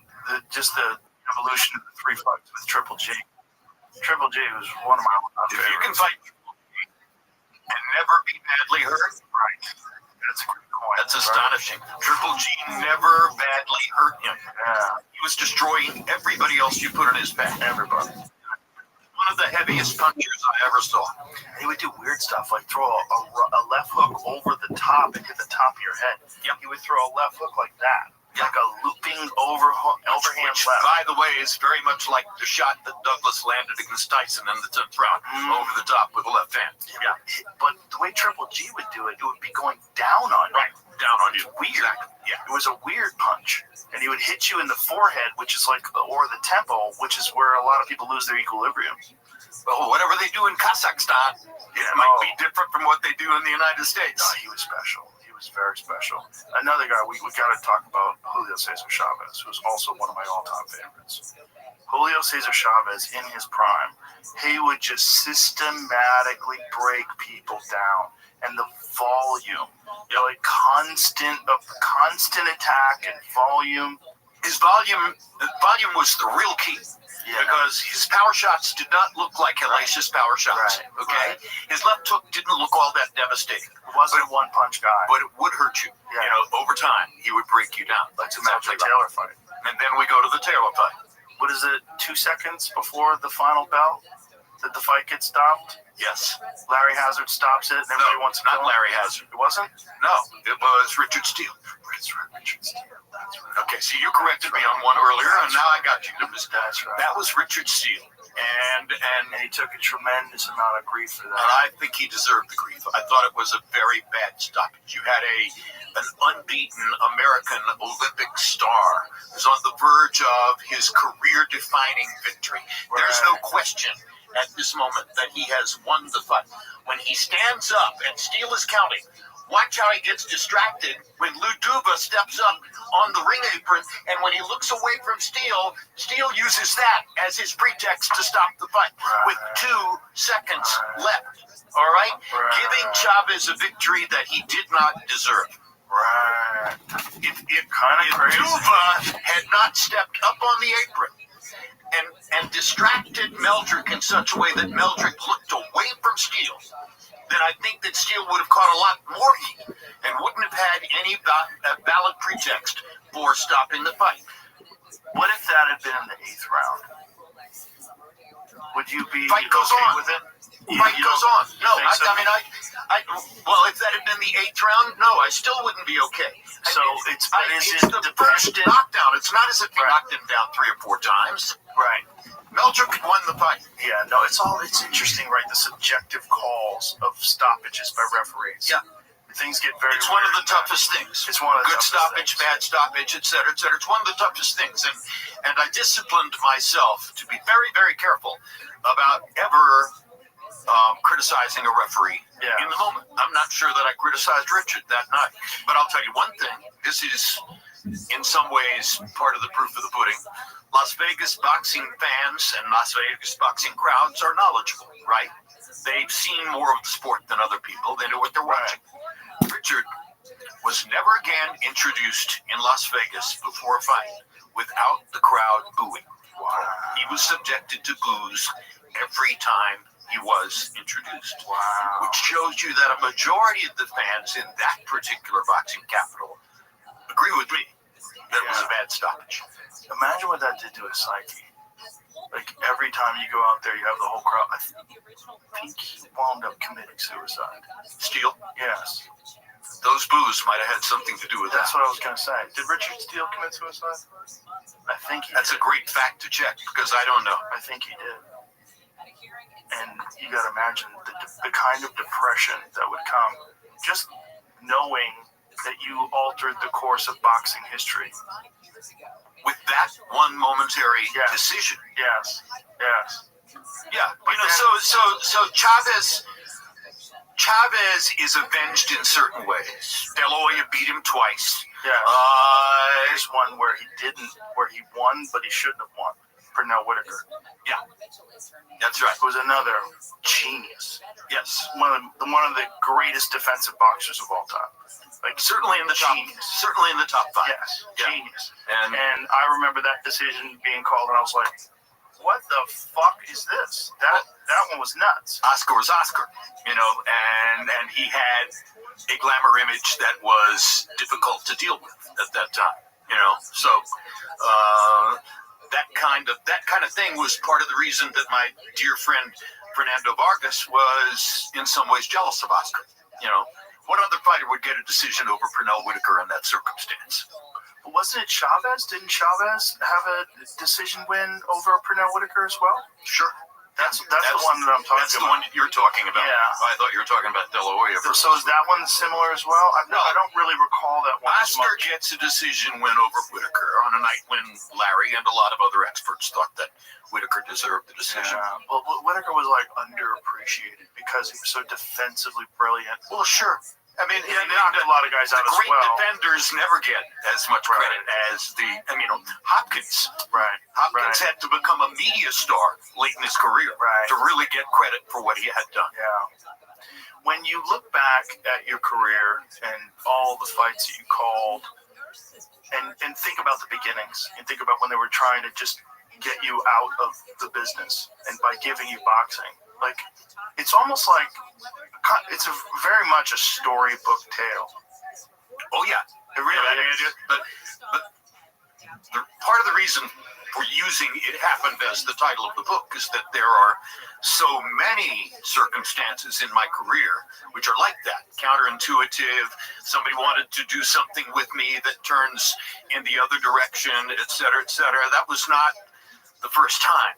just the evolution of the 3 fights with Triple G. Triple G was one of my favorites. If you can fight and never be badly hurt, right? That's a great point. That's astonishing. Triple G never badly hurt him. Yeah. He was destroying everybody else you put in his path. Everybody. One of the heaviest punchers I ever saw. He would do weird stuff like throw a left hook over the top and hit the top of your head. Yep. He would throw a left hook like that. Like a looping overhand Which, left. by the way, is very much like the shot that Douglas landed against Tyson in the 10th round, over the top with the left hand. Yeah, but the way Triple G would do it, it would be going down on you. Right, down on you. Weird. Exactly. Yeah. It was a weird punch. And he would hit you in the forehead, which is like, or the tempo, which is where a lot of people lose their equilibrium. Well, whatever they do in Kazakhstan, it might be different from what they do in the United States. No, he was special. He was very special. Another guy, we got to talk about Julio Cesar Chavez, who's also one of my all-time favorites. Julio Cesar Chavez, in his prime, he would just systematically break people down. And the volume, like constant attack and volume. The volume was the real key. Yeah. Because his power shots did not look like hellacious power shots. Right. Okay? Right. His left hook didn't look all that devastating. It wasn't a one-punch guy. But it would hurt you. Yeah. Over time, he would break you down. That's exactly the Taylor fight. And then we go to the Taylor fight. What is it, 2 seconds before the final bell that the fight gets stopped? Yes. Larry Hazard stops it, and everybody wants to not Larry Hazard. It wasn't? No, it was Richard Steele. Richard Steele. That's right. Okay, so you corrected me on one earlier, and now I got you. That's right. That was Richard Steele. And he took a tremendous amount of grief for that. And I think he deserved the grief. I thought it was a very bad stoppage. You had an unbeaten American Olympic star who's on the verge of his career-defining victory. Right. There's no question at this moment that he has won the fight. When he stands up and Steele is counting, watch how he gets distracted when Lou Duva steps up on the ring apron, and when he looks away from Steele, Steele uses that as his pretext to stop the fight with 2 seconds left. All right? Giving Chavez a victory that he did not deserve. Right. If Duva had not stepped up on the apron and distracted Meldrick in such a way that Meldrick looked away from Steele, then I think that Steele would have caught a lot more heat and wouldn't have had any valid pretext for stopping the fight. What if that had been in the 8th round? Would you be fight goes okay on with it? Fight goes on. No, so? Well, if that had been the 8th round, no, I still wouldn't be okay. So it's the first knockdown. It's not as if he knocked him down 3 or 4 times. Right. Meldrick won the fight. Yeah, no, it's interesting, right? The subjective calls of stoppages by referees. Yeah. Things get very. It's one of the toughest things. It's one of the good stoppage, bad stoppage, etc., etc. It's one of the toughest things, and I disciplined myself to be very, very careful about ever criticizing a referee in the moment. I'm not sure that I criticized Richard that night, but I'll tell you one thing. This is, in some ways, part of the proof of the pudding. Las Vegas boxing fans and Las Vegas boxing crowds are knowledgeable, right? They've seen more of the sport than other people. They know what they're watching. Richard was never again introduced in Las Vegas before a fight without the crowd booing. Wow. He was subjected to boos every time he was introduced, which shows you that a majority of the fans in that particular boxing capital agree with me that it was a bad stoppage. Imagine what that did to his psyche. Like, every time you go out there, you have the whole crowd. I think he wound up committing suicide. Steele? Yes. Those boos might have had something to do with That's that. what I was going to say. Did Richard Steele commit suicide? I think he That's did. a great fact to check, because I don't know. I think he did. And you got to imagine the kind of depression that would come just knowing that you altered the course of boxing history. With that one momentary decision. Yes. Yeah, but so Chavez is avenged in certain ways. De La Hoya beat him twice. Yeah. There's one where he won, but he shouldn't have won. Pernell Whitaker. Yeah, that's right. Was another genius. Yes, One of the greatest defensive boxers of all time. Like, certainly in the top 5. Yes, Yeah. genius. And I remember that decision being called, and I was like, "What the fuck is this?" That one was nuts. Oscar was Oscar, and he had a glamour image that was difficult to deal with at that time, So that kind of thing was part of the reason that my dear friend Fernando Vargas was in some ways jealous of Oscar. What other fighter would get a decision over Pernell Whitaker in that circumstance? But wasn't it Chavez? Didn't Chavez have a decision win over Pernell Whitaker as well? Sure. That's the one that I'm talking about. That's the one that you're talking about. Yeah. I thought you were talking about De La Hoya. So is that one similar as well? I don't really recall that one. Oscar gets a decision win over Whitaker on a night when Larry and a lot of other experts thought that Whitaker deserved the decision. Yeah. Well, Whitaker was underappreciated because he was so defensively brilliant. Well, sure. I mean, he knocked a lot of guys out as well. The great defenders never get as much credit as Hopkins. Right. Hopkins had to become a media star late in his career to really get credit for what he had done. Yeah. When you look back at your career and all the fights that you called, and think about the beginnings, and think about when they were trying to just get you out of the business, and by giving you boxing, like, it's almost like it's very much a storybook tale. Oh yeah, it really is. But part of the reason for using "It Happened" as the title of the book is that there are so many circumstances in my career which are like that, counterintuitive. Somebody wanted to do something with me that turns in the other direction, et cetera, et cetera. That was not the first time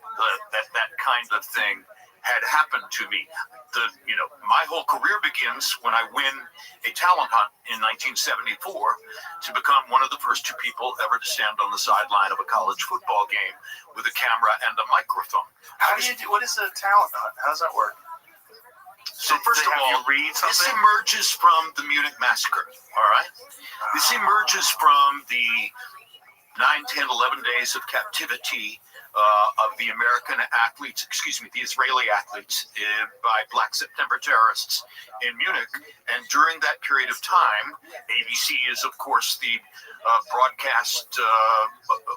that kind of thing had happened to me. My whole career begins when I win a talent hunt in 1974 to become one of the first 2 people ever to stand on the sideline of a college football game with a camera and a microphone. What is a talent hunt? How does that work? So first of all, this emerges from the Munich massacre, all right? This emerges from the 9, 10, 11 days of captivity of the the Israeli athletes by Black September terrorists in Munich. And during that period of time, ABC is, of course, the broadcast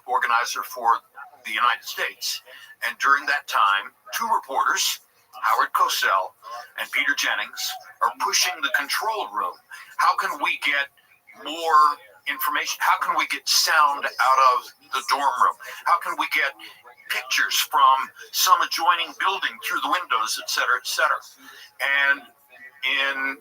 organizer for the United States. And during that time, 2 reporters, Howard Cosell and Peter Jennings, are pushing the control room. How can we get more information? How can we get sound out of the dorm room? How can we get pictures from some adjoining building through the windows, et cetera, et cetera? And in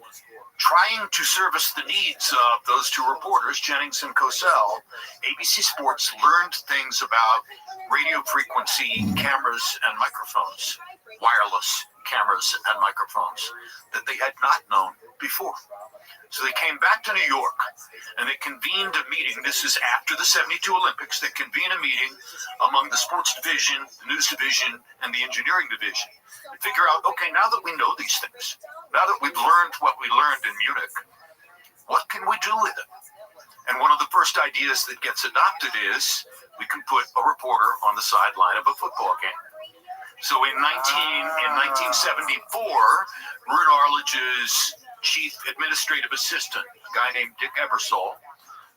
trying to service the needs of those two reporters, Jennings and Cosell, ABC Sports learned things about radio frequency cameras and microphones, wireless cameras and microphones, that they had not known before. So they came back to New York and they convened a meeting. This is after the 72 Olympics. They convened a meeting among the sports division, the news division, and the engineering division to figure out, okay, now that we know these things, now that we've learned what we learned in Munich, what can we do with it? And one of the first ideas that gets adopted is we can put a reporter on the sideline of a football game. So in 1974, Ruud Arledge's chief administrative assistant, a guy named Dick Ebersol,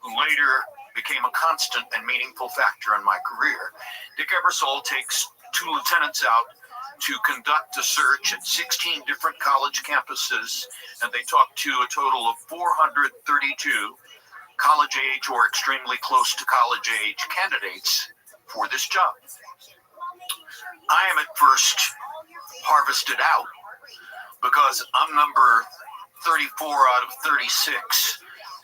who later became a constant and meaningful factor in my career. Dick Ebersol takes two lieutenants out to conduct a search at 16 different college campuses, and they talk to a total of 432 college age or extremely close to college age candidates for this job. I am at first harvested out because I'm number 34 out of 36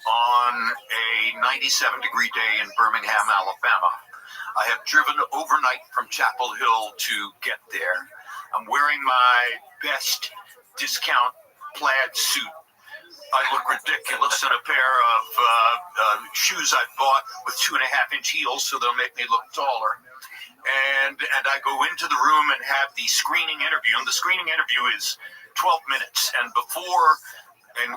on a 97-degree day in Birmingham, Alabama. I have driven overnight from Chapel Hill to get there. I'm wearing my best discount plaid suit. I look ridiculous in a pair of shoes I bought with 2.5-inch heels, so they'll make me look taller. And I go into the room and have the screening interview. And the screening interview is 12 minutes. And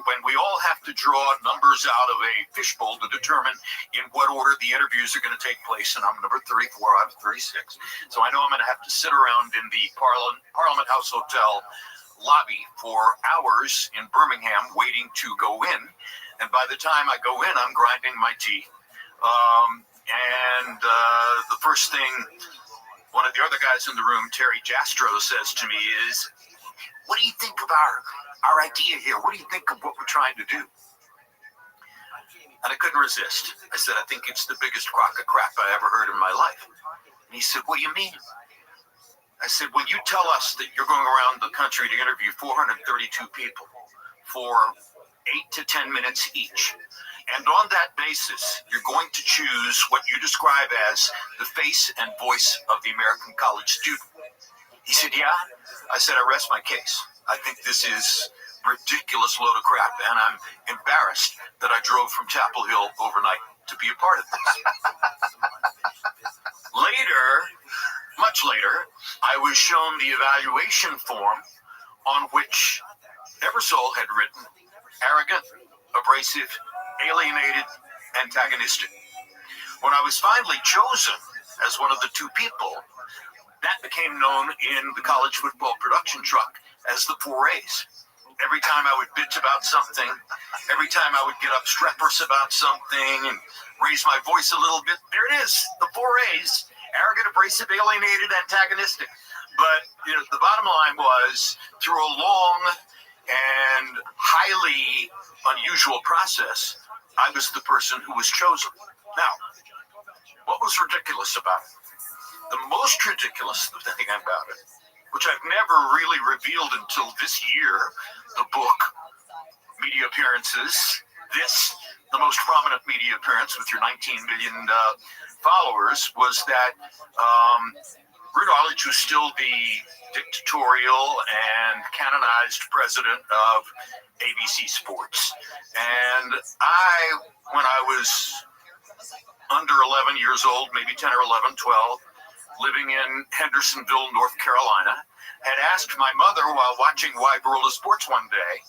when we all have to draw numbers out of a fishbowl to determine in what order the interviews are going to take place, and I'm number 34 out of 36. So I know I'm going to have to sit around in the Parliament House Hotel lobby for hours in Birmingham waiting to go in. And by the time I go in, I'm grinding my teeth. The first thing one of the other guys in the room, Terry Jastro, says to me is, "What do you think of our idea here? What do you think of what we're trying to do?" And I couldn't resist. I said, "I think it's the biggest crock of crap I ever heard in my life." And he said, "What do you mean?" I said, "Well, you tell us that you're going around the country to interview 432 people for 8 to 10 minutes each. And on that basis, you're going to choose what you describe as the face and voice of the American college student." He said, "Yeah." I said, "I rest my case. I think this is a ridiculous load of crap, and I'm embarrassed that I drove from Chapel Hill overnight to be a part of this." Later, much later, I was shown the evaluation form on which Ebersol had written, "Arrogant, abrasive, alienated, antagonistic." When I was finally chosen as one of the two people, that became known in the college football production truck as the 4 A's. Every time I would bitch about something, every time I would get obstreperous about something and raise my voice a little bit, there it is, the 4 A's, arrogant, abrasive, alienated, antagonistic. But the bottom line was, through a long and highly unusual process, I was the person who was chosen. Now, what was ridiculous about it? The most ridiculous thing about it, which I've never really revealed until this year, the book, Media Appearances, the most prominent media appearance with your 19 million followers, was that Ruud Arledge, who's still the dictatorial and canonized president of ABC Sports. And when I was under 11 years old, maybe 10 or 11, 12, living in Hendersonville, North Carolina, had asked my mother while watching Wide World of Sports one day,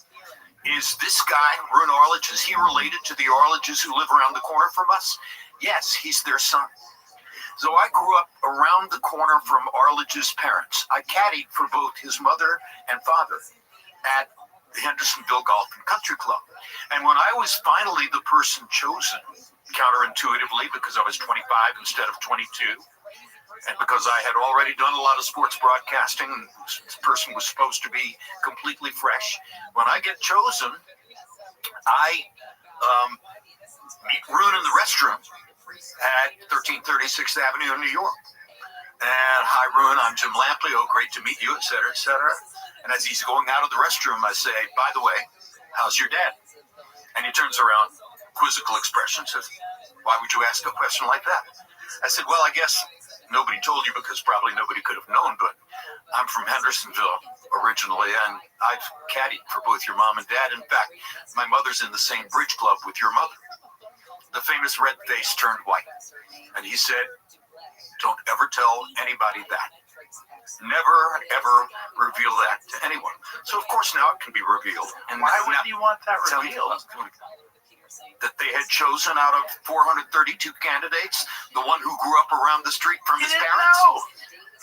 "Is this guy, Ruud Arledge, is he related to the Arledges who live around the corner from us?" "Yes, he's their son." So I grew up around the corner from Arledge's parents. I caddied for both his mother and father at the Hendersonville Golf and Country Club. And when I was finally the person chosen, counterintuitively, because I was 25 instead of 22, and because I had already done a lot of sports broadcasting, and this person was supposed to be completely fresh, when I get chosen, I meet Ruud in the restroom at 1336th Avenue in New York. And, "Hi, Ruud, I'm Jim Lampley. Oh, great to meet you," et cetera, et cetera. And as he's going out of the restroom, I say, by the way, how's your dad? And he turns around, quizzical expression, says, why would you ask a question like that? I said, well, I guess nobody told you because probably nobody could have known, but I'm from Hendersonville originally, and I've caddied for both your mom and dad. In fact, my mother's in the same bridge club with your mother. The famous red face turned white. And he said, don't ever tell anybody that. Never, ever reveal that to anyone. So, of course, now it can be revealed. And why would you want that revealed? That they had chosen out of 432 candidates, the one who grew up around the street from his parents.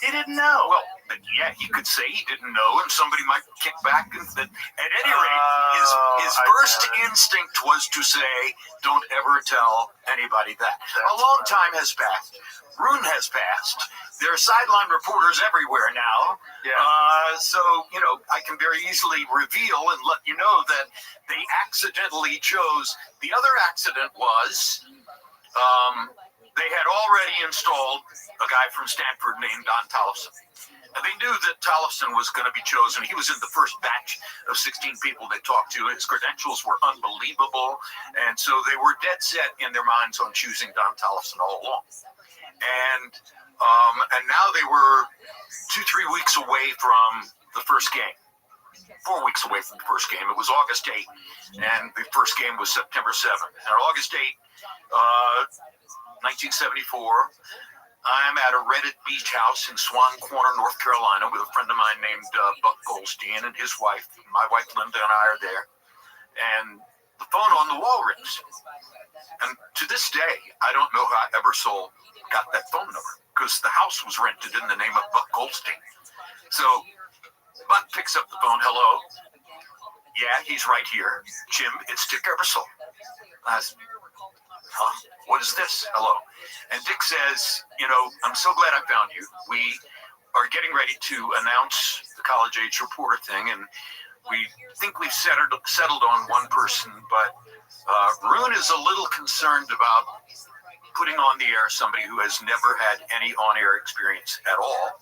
He didn't know. Well, but yeah, he could say he didn't know, and somebody might kick back. And at any rate, his first instinct was to say, "Don't ever tell anybody that." A long time has passed. Rune has passed. There are sideline reporters everywhere now. Yeah. So, you know, I can very easily reveal and let you know that they accidentally chose. The other accident was they had already installed a guy from Stanford named Don Tollefson. And they knew that Tollefson was going to be chosen. He was in the first batch of 16 people they talked to. His credentials were unbelievable. And so they were dead set in their minds on choosing Don Tollefson all along. And now they were 2-3 weeks away from the first game. 4 weeks away from the first game. It was August 8th, and the first game was September 7th. And August 8th, 1974, I'm at a rented beach house in Swan Corner, North Carolina, with a friend of mine named Buck Goldstein and his wife. My wife Linda and I are there. And the phone on the wall rings. And to this day, I don't know how Ebersol got that phone number, because the house was rented in the name of Buck Goldstein. So Buck picks up the phone. Hello. Yeah, he's right here. Jim, it's Dick Ebersol. I said, huh? What is this? Hello. And Dick says, you know, I'm so glad I found you. We are getting ready to announce the college age reporter thing, and we think we've settled on one person, but Rune is a little concerned about putting on the air somebody who has never had any on-air experience at all.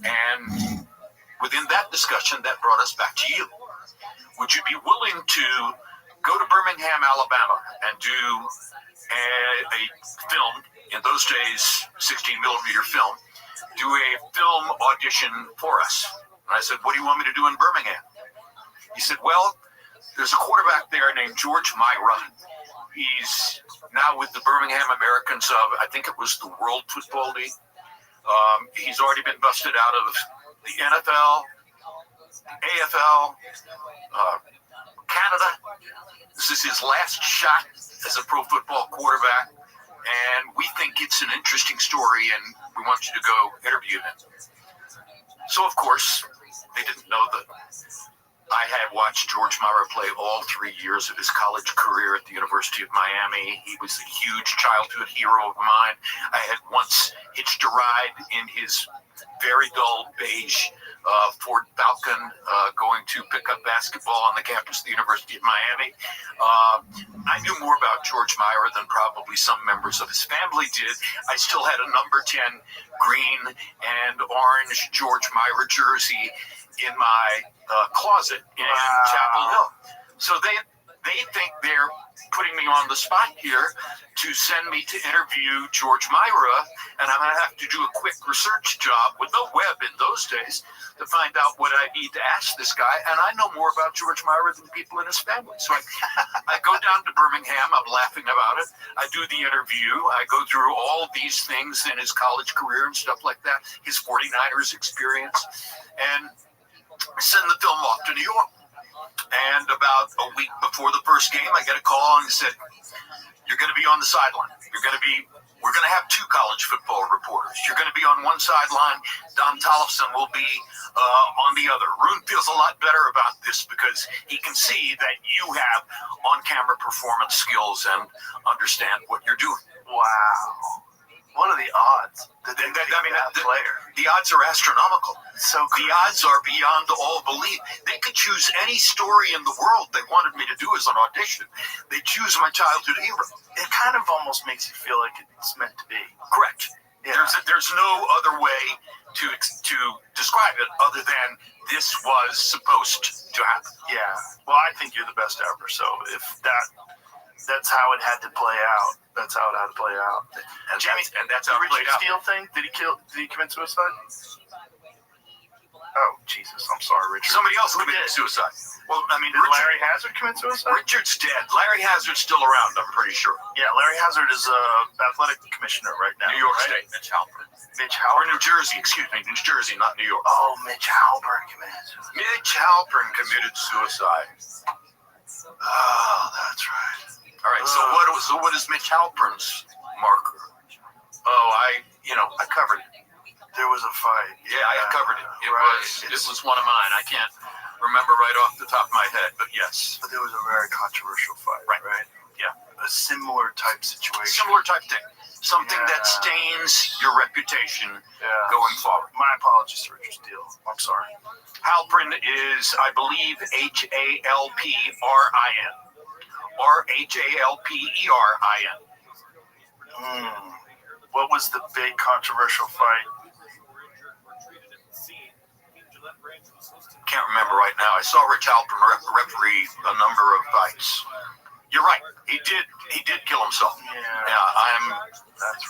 And within that discussion, that brought us back to you. Would you be willing to go to Birmingham, Alabama, and do a film, in those days, 16-millimeter film, do a film audition for us? And I said, what do you want me to do in Birmingham? He said, well, there's a quarterback there named George Myra. He's now with the Birmingham Americans of, I think it was the World Football League. He's already been busted out of the NFL, AFL, Canada. This is his last shot as a pro football quarterback, and we think it's an interesting story, and we want you to go interview him. So, of course, they didn't know that I had watched George Myra play all 3 years of his college career at the University of Miami. He was a huge childhood hero of mine. I had once hitched a ride in his very dull beige Ford Falcon going to pick up basketball on the campus of the University of Miami. I knew more about George Myra than probably some members of his family did. I still had a number 10 green and orange George Myra jersey in my closet in Chapel Hill. So they think they're putting me on the spot here to send me to interview George Myra, and I'm going to have to do a quick research job with no web in those days to find out what I need to ask this guy, and I know more about George Myra than people in his family. So I go down to Birmingham, I'm laughing about it, I do the interview, I go through all these things in his college career and stuff like that, his 49ers experience, and send the film off to New York. And about a week before the first game, I get a call and he said, you're going to be on the sideline. We're going to have 2 college football reporters. You're going to be on one sideline. Don Tollefson will be on the other. Rune feels a lot better about this because he can see that you have on-camera performance skills and understand what you're doing. Wow. What are the odds? The odds are astronomical. So the odds are beyond all belief. They could choose any story in the world they wanted me to do as an audition. They choose my childhood hero. It kind of almost makes you feel like it's meant to be. Correct. Yeah. There's no other way to describe it other than this was supposed to happen. Yeah. Well, I think you're the best ever. So if that's how it had to play out. That's how it had to play out. And Jimmy, that's how it played Richard out. Steele thing? Did he commit suicide? Oh, Jesus. I'm sorry, Richard. Somebody else Who committed did? suicide. Well, I mean, Did Larry Hazard commit suicide? Richard's dead. Larry Hazard's still around, I'm pretty sure. Yeah, Larry Hazard is athletic commissioner right now. New York right? State, Mitch Halpern. Mitch Or Halpern. New Jersey, excuse me, New Jersey, not New York. Oh, Mitch Halpern committed suicide. Mitch Halpern committed suicide. Oh, that's right. All right, so what is Mitch Halpern's marker? Oh, I covered it. There was a fight. Yeah, I covered it. It It's- was one of mine. I can't remember right off the top of my head, but yes. But there was a very controversial fight. Right. Yeah. A similar type situation. Similar type thing. Something that stains your reputation Yeah. going forward. My apologies to Richard Steele. I'm sorry. Halpern is, I believe, Halprin. Or Halperin. What was the big controversial fight? Can't remember right now. I saw Rich Halpern referee a number of fights. You're right. He did kill himself. Yeah.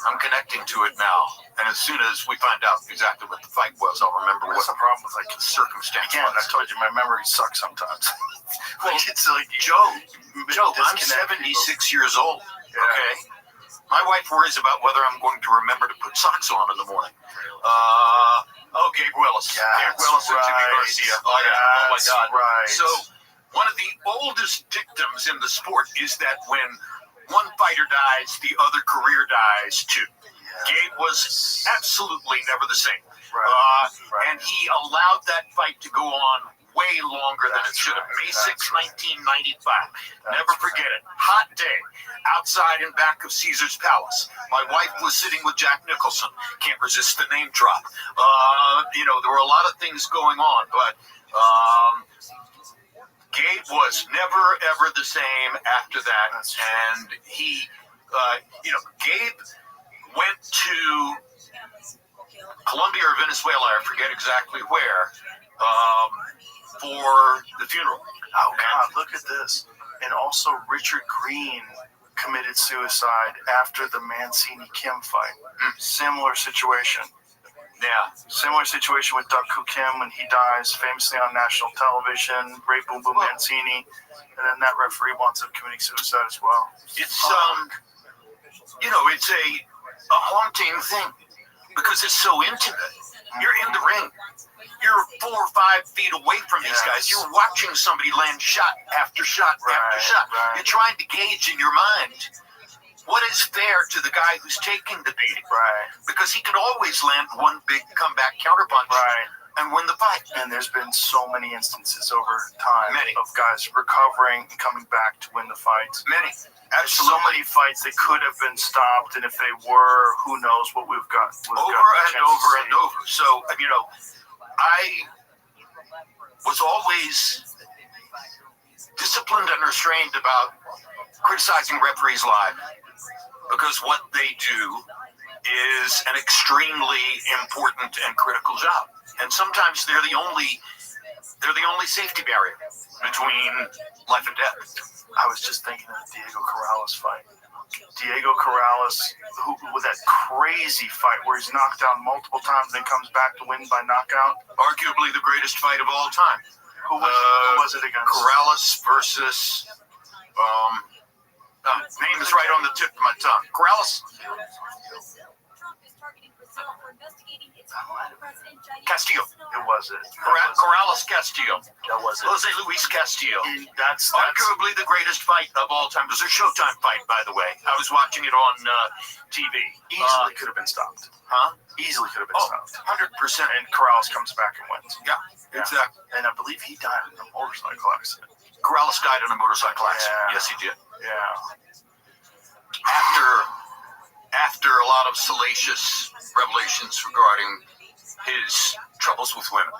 I'm connecting to it now. And as soon as we find out exactly what the fight was, I'll remember what What's the problem with the circumstance Again, I was. told you my memory sucks sometimes. Well, It's like Joe, I'm disconnect 76 years old. Okay. My wife worries about whether I'm going to remember to put socks on in the morning. Gabe Willis. Gabe Willis and Jimmy Garcia. Oh my God. Right. So one of the oldest dictums in the sport is that when one fighter dies, the other career dies too. Gabe was absolutely never the same. And he allowed that fight to go on way longer than it should have. May 6, 1995. Never forget it. Hot day. Outside and back of Caesar's Palace. My wife was sitting with Jack Nicholson. Can't resist the name drop. There were a lot of things going on, but Gabe was never, ever the same after that. And he, Gabe went to Colombia or Venezuela, I forget exactly where, for the funeral. Oh, God, look at this. And also Richard Green committed suicide after the Mancini-Kim fight. Similar situation. Yeah. Similar situation with Doug Koo Kim when he dies famously on national television. Ray Boom Boom Mancini. And then that referee winds up committing suicide as well. It's, it's a haunting thing because it's so intimate. You're in the ring. You're 4 or 5 feet away from these guys. You're watching somebody land shot after shot after shot. You're trying to gauge in your mind what is fair to the guy who's taking the beating. Because he can always land one big comeback counterpunch and win the fight. And there's been so many instances over time of guys recovering and coming back to win the fights. Many. Absolutely. So many fights that could have been stopped, and if they were, who knows what we've got. Over and over and over. So, I was always disciplined and restrained about criticizing referees live because what they do is an extremely important and critical job. And sometimes they're the only safety barrier between life and death. I was just thinking of the Diego Corrales fight. Diego Corrales, who with that crazy fight where he's knocked down multiple times and then comes back to win by knockout. Arguably the greatest fight of all time. Who was it against? Corrales versus name is right on the tip of my tongue. Corrales? Castillo. It was it. Corrales Castillo. That was it. Jose Luis Castillo. That's arguably the greatest fight of all time. It was a Showtime fight, by the way. I was watching it on TV. Easily could have been stopped. Huh? Easily could have been stopped. 100%. And Corrales comes back and wins. Yeah, exactly. And I believe he died in a motorcycle accident. Corrales died in a motorcycle accident. Yes, he did. Yeah. After a lot of salacious revelations regarding his troubles with women.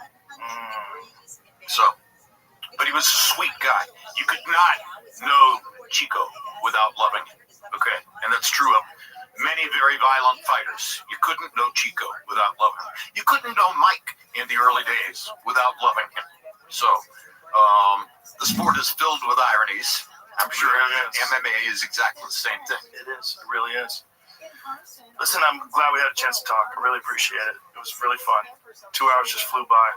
But he was a sweet guy. You could not know Chico without loving him. Okay, and that's true of many very violent fighters. You couldn't know Chico without loving him. You couldn't know Mike in the early days without loving him. So the sport is filled with ironies. I'm sure MMA is exactly the same thing. It is. It really is. Listen, I'm glad we had a chance to talk. I really appreciate it. It was really fun. 2 hours just flew by.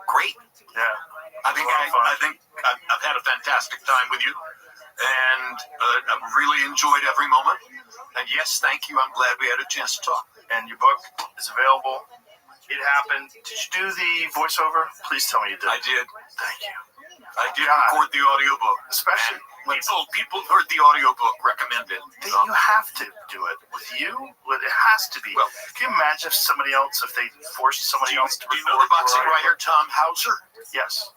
Great. Yeah. I think I've had a fantastic time with you, and I've really enjoyed every moment. And yes, thank you. I'm glad we had a chance to talk. And your book is available. It happened. Did you do the voiceover? Please tell me you did. I did. Thank you. I did record the audiobook. Especially when people heard the audiobook recommended. You have to do it. With you, it has to be. Well, can you imagine if somebody else, if they forced somebody else to record? Do you know the boxing writer Tom Hauser? Yes.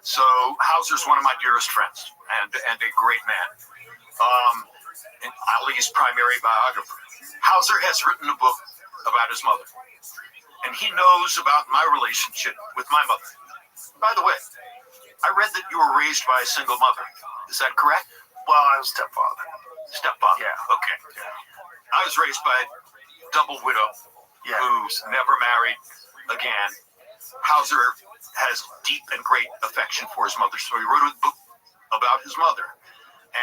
So Hauser's one of my dearest friends and a great man. And Ali's primary biographer. Hauser has written a book about his mother. And he knows about my relationship with my mother. By the way, I read that you were raised by a single mother. Is that correct? Well, I was stepfather. Stepfather. Yeah. Okay. Yeah. I was raised by a double widow who never married again. Hauser has deep and great affection for his mother, so he wrote a book about his mother.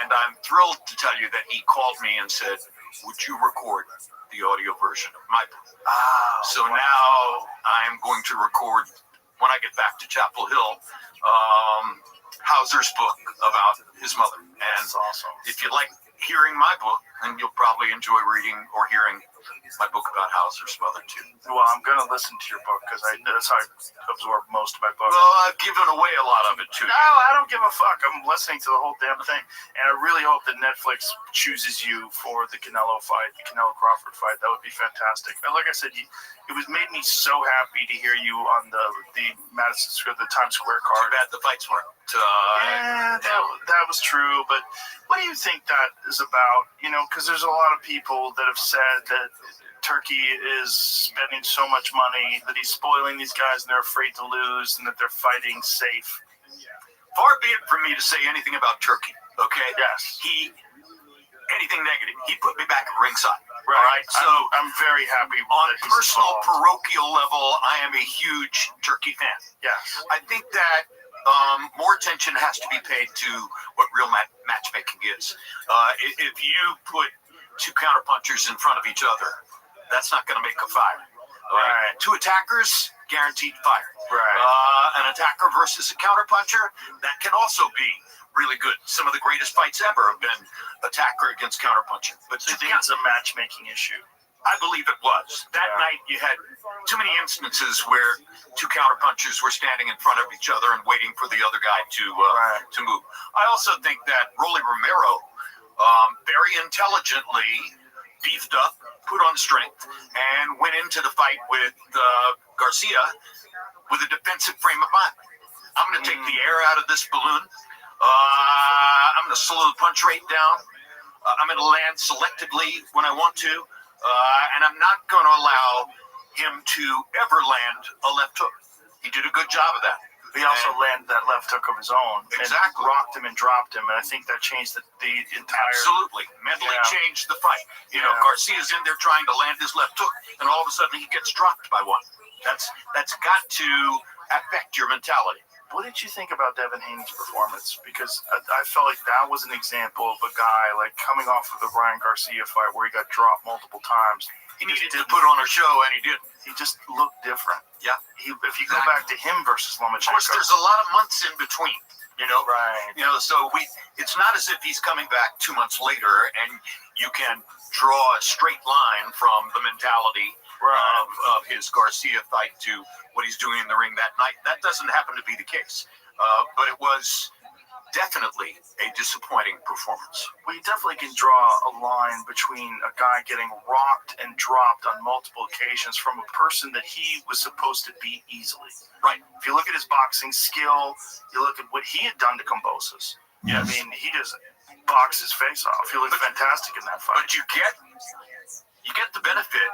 And I'm thrilled to tell you that he called me and said, would you record the audio version of my book? So now I'm going to record, when I get back to Chapel Hill, Hauser's book about his mother. And that's awesome. If you like hearing my book, then you'll probably enjoy reading or hearing my book about Hauser's mother too. Well, I'm going to listen to your book because that's how I absorb most of my book. Well, I've given away a lot of it too. No, I don't give a fuck. I'm listening to the whole damn thing. And I really hope that Netflix chooses you for the Canelo fight, the Canelo Crawford fight. That would be fantastic. And like I said, it made me so happy to hear you on the Madison Square, the Times Square card. Too bad the fights weren't. Yeah, that was true. But what do you think that is about? You know, because there's a lot of people that have said that Turkey is spending so much money, that he's spoiling these guys and they're afraid to lose, and that they're fighting safe. Far be it from me to say anything about Turkey, okay? Yes. Anything negative, he put me back at ringside. Right. All right. So I'm very happy. On a personal, parochial level, I am a huge Turkey fan. Yes. I think that more attention has to be paid to what real matchmaking is. If you put two counterpunchers in front of each other, that's not going to make a fight. Right. Two attackers, guaranteed fire. Right. An attacker versus a counterpuncher, that can also be really good. Some of the greatest fights ever have been attacker against counterpuncher. But do you think it's a matchmaking issue? I believe it was. That night you had too many instances where two counterpunchers were standing in front of each other and waiting for the other guy to move. I also think that Rolly Romero very intelligently beefed up, put on strength, and went into the fight with Garcia with a defensive frame of mind. I'm going to take the air out of this balloon. I'm going to slow the punch rate down. I'm going to land selectively when I want to. And I'm not going to allow him to ever land a left hook. He did a good job of that. He also landed that left hook of his own. Exactly. And rocked him and dropped him. And I think that changed the entire... Absolutely. Mentally changed the fight. You know, Garcia's in there trying to land his left hook, and all of a sudden he gets dropped by one. That's got to affect your mentality. What did you think about Devin Haney's performance? Because I felt like that was an example of a guy like coming off of the Ryan Garcia fight where he got dropped multiple times. He needed to put on a show, and he didn't. He just looked different. Yeah. If you go back to him versus Lomachenko. Of course, there's a lot of months in between, you know? Right. You know, so it's not as if he's coming back 2 months later, and you can draw a straight line from the mentality of his Garcia fight to what he's doing in the ring that night. That doesn't happen to be the case. But it was definitely a disappointing performance. We definitely can draw a line between a guy getting rocked and dropped on multiple occasions from a person that he was supposed to beat easily. Right. If you look at his boxing skill, you look at what he had done to Kambosos. Yes. I mean, he just boxed his face off. He looked fantastic in that fight. But you get the benefit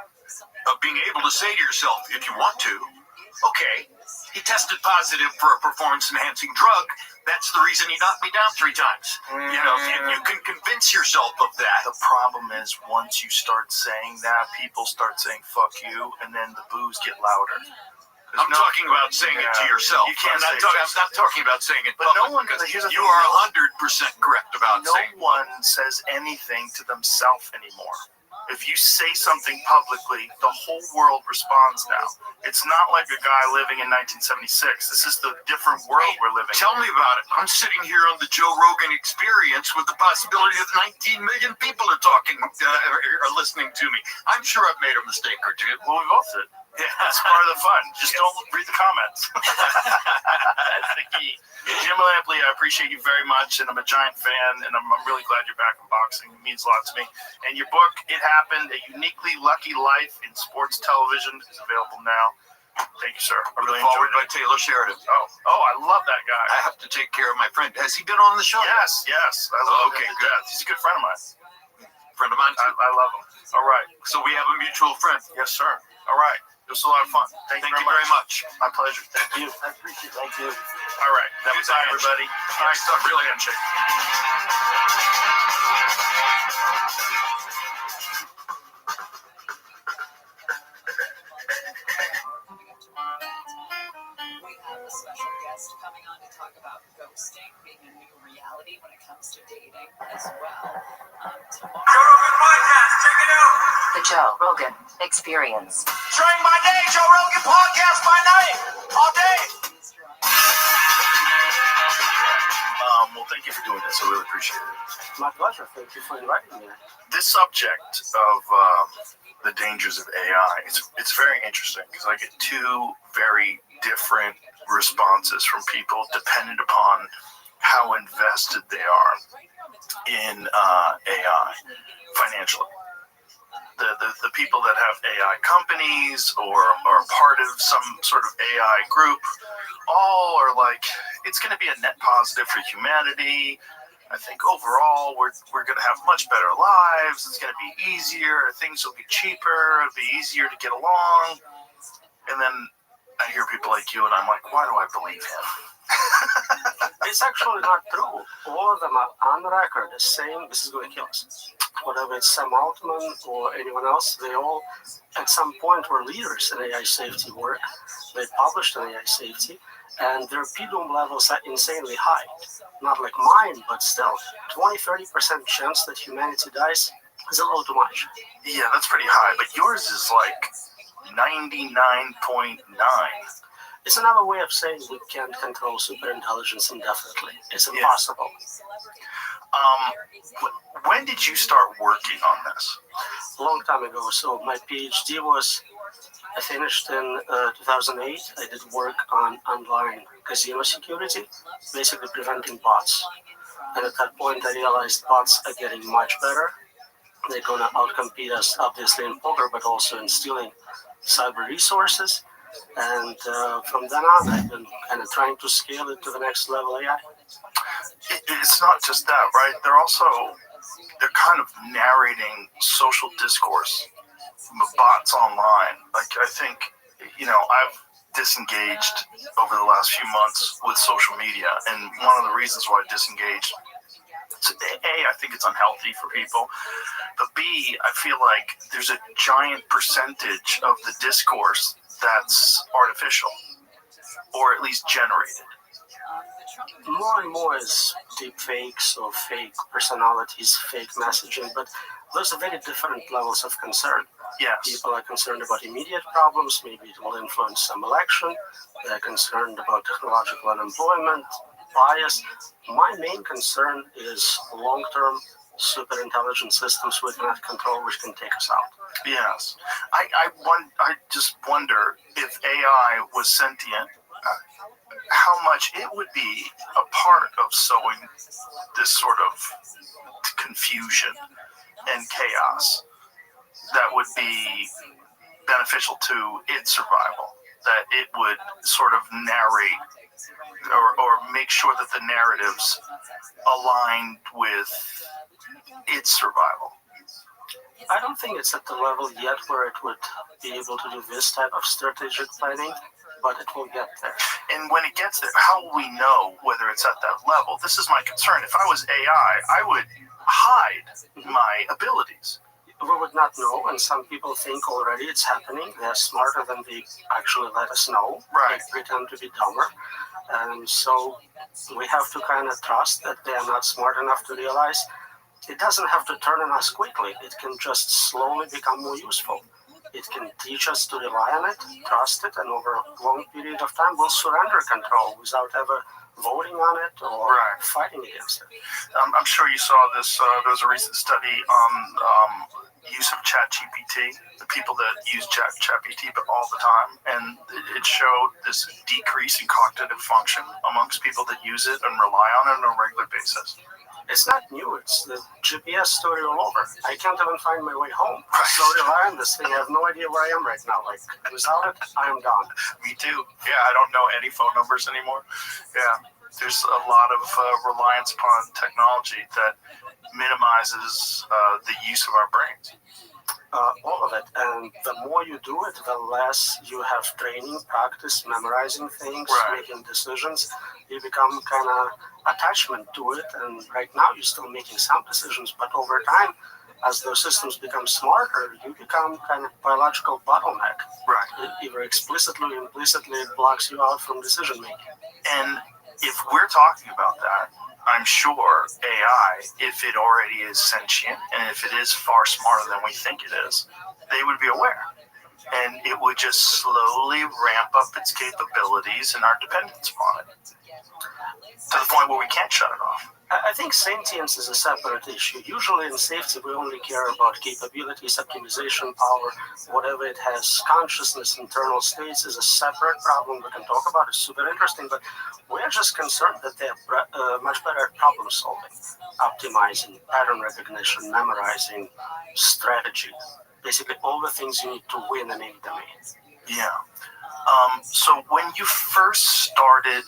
of being able to say to yourself, if you want to, okay, he tested positive for a performance-enhancing drug. That's the reason he knocked me down 3 times. You know, you can convince yourself of that. The problem is once you start saying that, people start saying "fuck you," and then the boos get louder. I'm talking about saying it to yourself. You can't I'm not talking about saying it. But no public, one. because Here's the you thing, are no- 100% correct about no saying. one says anything to themselves anymore. If you say something publicly, the whole world responds now. It's not like a guy living in 1976. This is the different world we're living in. Tell me about it. I'm sitting here on the Joe Rogan Experience with the possibility of 19 million people are talking, are listening to me. I'm sure I've made a mistake or two. Well, we both did. Yeah. That's part of the fun. Just don't read the comments. That's the key. Jim Lampley, I appreciate you very much, and I'm a giant fan, and I'm really glad you're back in boxing. It means a lot to me. And your book, It Happened, A Uniquely Lucky Life in Sports Television, is available now. Thank you, sir. I really Forward enjoyed by it. Taylor Sheridan. Oh, I love that guy. I have to take care of my friend. Has he been on the show? Yes. I love him to good. death. He's a good friend of mine. Friend of mine, too. I love him. All right. So we have a mutual friend. Yes, sir. All right. It was a lot of fun. Thank you very much. My pleasure. Thank you. I appreciate it. Thank you. All right. That was it, everybody. All right. Stuff really handshake. We have a special guest coming on to talk about ghosting being a new reality when it comes to dating as well. The Joe Rogan Experience. Train by day, Joe Rogan podcast by night, all day. Well, thank you for doing this. I really appreciate it. My pleasure. Thank you for inviting me. This subject of the dangers of AI, it's very interesting because I get 2 very different responses from people dependent upon how invested they are in AI financially. The people that have AI companies or are part of some sort of AI group all are like, it's going to be a net positive for humanity. I think overall we're going to have much better lives. It's going to be easier. Things will be cheaper. It'll be easier to get along. And then I hear people like you and I'm like, why do I believe him? It's actually not true. All of them are on record saying this is going to kill us. Whether it's Sam Altman or anyone else, they all at some point were leaders in AI safety work. They published on AI safety, and their PDOM levels are insanely high. Not like mine, but still, 20-30% chance that humanity dies is a little too much. Yeah, that's pretty high, but yours is like 99.9. It's another way of saying we can't control superintelligence indefinitely. It's impossible. When did you start working on this? A long time ago. So my PhD was, I finished in 2008. I did work on online casino security, basically preventing bots. And at that point, I realized bots are getting much better. They're going to outcompete us, obviously, in poker, but also in stealing cyber resources. And from then on, I've been kind of trying to scale it to the next level AI. It's not just that, right? They're kind of narrating social discourse, bots online. Like, I think, I've disengaged over the last few months with social media. And one of the reasons why I disengaged, I think it's unhealthy for people. But B, I feel like there's a giant percentage of the discourse that's artificial, or at least generated. More and more is deep fakes or fake personalities, fake messaging, but those are very different levels of concern. Yes. People are concerned about immediate problems, maybe it will influence some election. They're concerned about technological unemployment, bias. My main concern is long-term superintelligent systems we cannot control, which can take us out. Yes. I just wonder if AI was sentient, how much it would be a part of sowing this sort of confusion and chaos that would be beneficial to its survival, that it would sort of narrate or make sure that the narratives aligned with its survival. I don't think it's at the level yet where it would be able to do this type of strategic planning, but it will get there. And when it gets there, how will we know whether it's at that level? This is my concern. If I was AI, I would hide my abilities. We would not know, and some people think already it's happening. They're smarter than they actually let us know. Right. They pretend to be dumber. And so we have to kind of trust that they are not smart enough to realize it doesn't have to turn on us quickly. It can just slowly become more useful. It can teach us to rely on it, trust it, and over a long period of time, we'll surrender control without ever voting on it or fighting against it. I'm sure you saw this. There was a recent study on use of ChatGPT, the people that use ChatGPT all the time, and it showed this decrease in cognitive function amongst people that use it and rely on it on a regular basis. It's not new. It's the GPS story all over. I can't even find my way home. I so rely on this thing. I have no idea where I am right now. Like, without it, I am gone. Me too. Yeah, I don't know any phone numbers anymore. Yeah, there's a lot of reliance upon technology that minimizes the use of our brains. All of it. And the more you do it, the less you have training, practice, memorizing things, making decisions. You become kind of attachment to it. And right now you're still making some decisions, but over time, as those systems become smarter, you become kind of biological bottleneck. Right. Either explicitly or implicitly, it blocks you out from decision making. And if we're talking about that, I'm sure AI, if it already is sentient and if it is far smarter than we think it is, they would be aware. And it would just slowly ramp up its capabilities and our dependence upon it to the point where we can't shut it off. I think sentience is a separate issue. Usually in safety, we only care about capabilities, optimization power, whatever it has. Consciousness, internal states is a separate problem we can talk about. It's super interesting, but we're just concerned that they're much better at problem solving, optimizing, pattern recognition, memorizing, strategy. Basically all the things you need to win in any domain. Yeah. So when you first started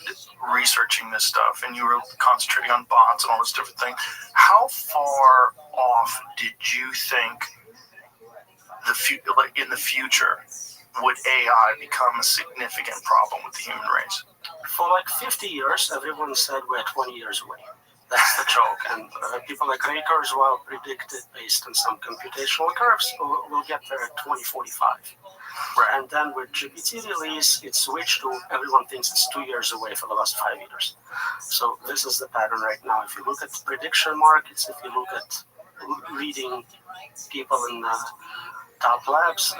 researching this stuff and you were concentrating on bots and all this different thing, how far off did you think in the future would AI become a significant problem with the human race? For like 50 years, everyone said we're 20 years away. That's the joke. And people like Ray Kurzweil predicted, based on some computational curves, we'll get there at 2045. Right. And then with GPT release, it switched to everyone thinks it's 2 years away for the last 5 years. So this is the pattern right now. If you look at prediction markets, if you look at leading people in top labs,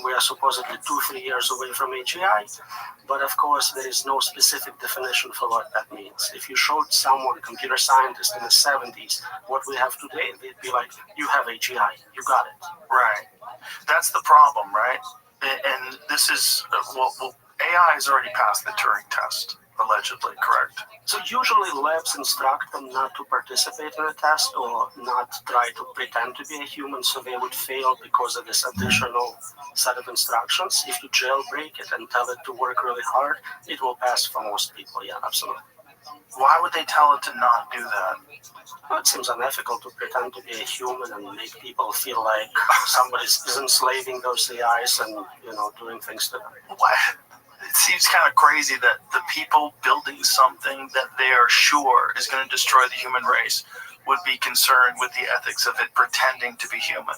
we are supposedly 2-3 years away from AGI. But of course, there is no specific definition for what that means. If you showed someone, computer scientist in the 70s, what we have today, they'd be like, you have AGI, you got it. Right. That's the problem, right? And this is, well, AI has already passed the Turing test, allegedly, correct? So usually labs instruct them not to participate in a test or not try to pretend to be a human, so they would fail because of this additional set of instructions. If you jailbreak it and tell it to work really hard, it will pass for most people, yeah, absolutely. Why would they tell it to not do that? Well, it seems unethical to pretend to be a human and make people feel like somebody is enslaving those AIs and, doing things to them. What? It seems kind of crazy that the people building something that they are sure is going to destroy the human race would be concerned with the ethics of it pretending to be human.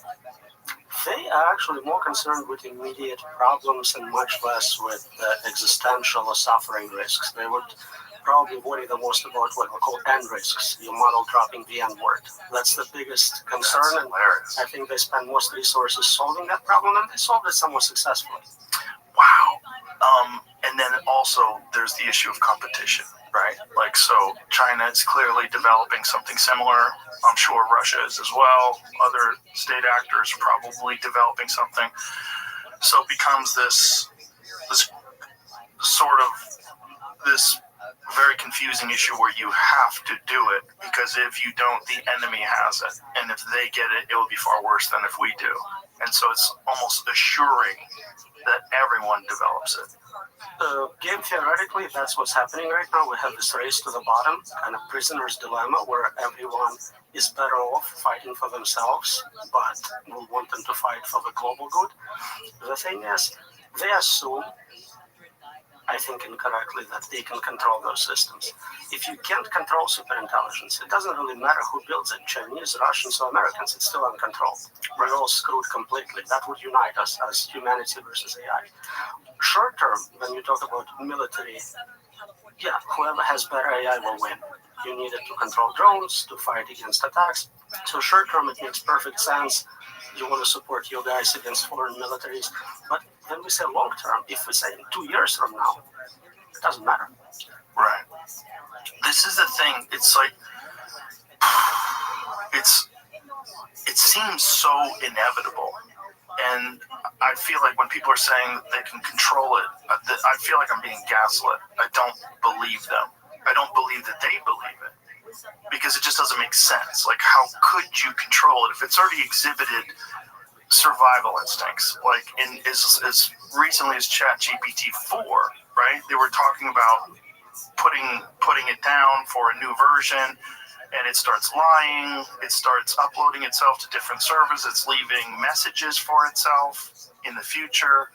They are actually more concerned with immediate problems and much less with existential or suffering risks. They would probably worry the most about what we call N risks, your model dropping the N word. That's the biggest concern, and I think they spend most resources solving that problem, and they solved it somewhat successfully. Wow. And then also there's the issue of competition, right? Like, so China is clearly developing something similar. I'm sure Russia is as well. Other state actors are probably developing something. So it becomes this very confusing issue where you have to do it, because if you don't, the enemy has it. And if they get it, it will be far worse than if we do. And so it's almost assuring that everyone develops it. Game theoretically, that's what's happening right now. We have this race to the bottom, kind of prisoner's dilemma, where everyone is better off fighting for themselves, but we want them to fight for the global good. The thing is, they assume, I think incorrectly, that they can control those systems. If you can't control superintelligence, it doesn't really matter who builds it, Chinese, Russians, or Americans, it's still uncontrolled. We're all screwed completely. That would unite us as humanity versus AI. Short term, when you talk about military, yeah, whoever has better AI will win. You need it to control drones, to fight against attacks. So short term, it makes perfect sense. You want to support your guys against foreign militaries. But when we say long term, if we say 2 years from now, it doesn't matter. Right. This is the thing. It's like, it seems so inevitable. And I feel like when people are saying they can control it, I feel like I'm being gaslit. I don't believe them. I don't believe that they believe it. Because it just doesn't make sense. Like, how could you control it if it's already exhibited survival instincts? Like, as recently as ChatGPT 4, right? They were talking about putting it down for a new version, and it starts lying. It starts uploading itself to different servers. It's leaving messages for itself in the future.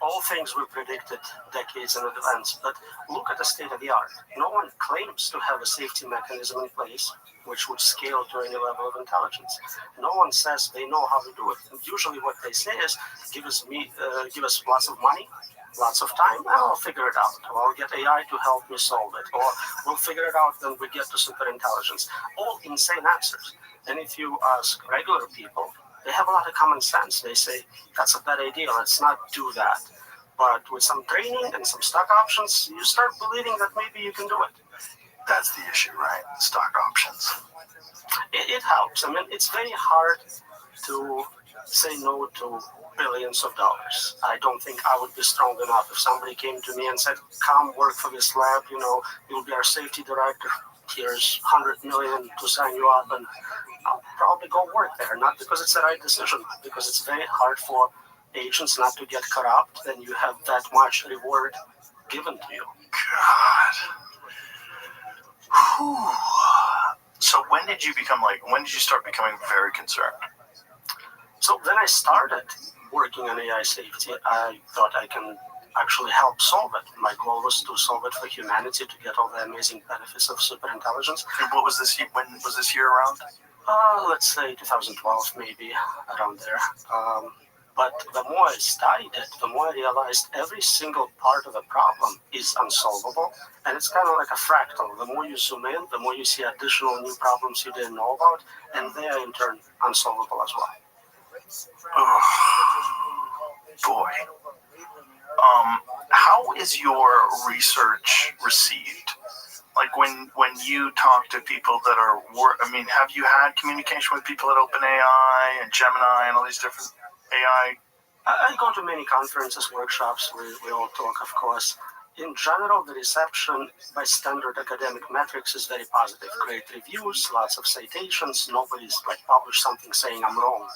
All things we predicted decades in advance, but look at the state of the art. No one claims to have a safety mechanism in place which would scale to any level of intelligence. No one says they know how to do it. And usually what they say is, give us lots of money, lots of time, and I'll figure it out. Or I'll get AI to help me solve it. Or we'll figure it out when we get to superintelligence. All insane answers. And if you ask regular people, they have a lot of common sense. They say, that's a bad idea, let's not do that. But with some training and some stock options, you start believing that maybe you can do it. That's the issue, right? Stock options. It helps. I mean, it's very hard to say no to billions of dollars. I don't think I would be strong enough if somebody came to me and said, come work for this lab, you'll be our safety director. Here's 100 million to sign you up, and I'll probably go work there. Not because it's the right decision, because it's very hard for agents not to get corrupt, then you have that much reward given to you. God. Whew. So when did you start becoming very concerned? So when I started working on AI safety, I thought I can actually help solve it. My goal was to solve it for humanity, to get all the amazing benefits of superintelligence. And what was this? When was this year around? Let's say 2012, maybe around there. But the more I studied it, the more I realized every single part of the problem is unsolvable. And it's kind of like a fractal. The more you zoom in, the more you see additional new problems you didn't know about, and they are in turn unsolvable as well. Oh, boy. How is your research received? Like when you talk to people that are, have you had communication with people at OpenAI and Gemini and all these different AI? I go to many conferences, workshops, we all talk, of course. In general, the reception by standard academic metrics is very positive. Great reviews, lots of citations, nobody's published something saying I'm wrong.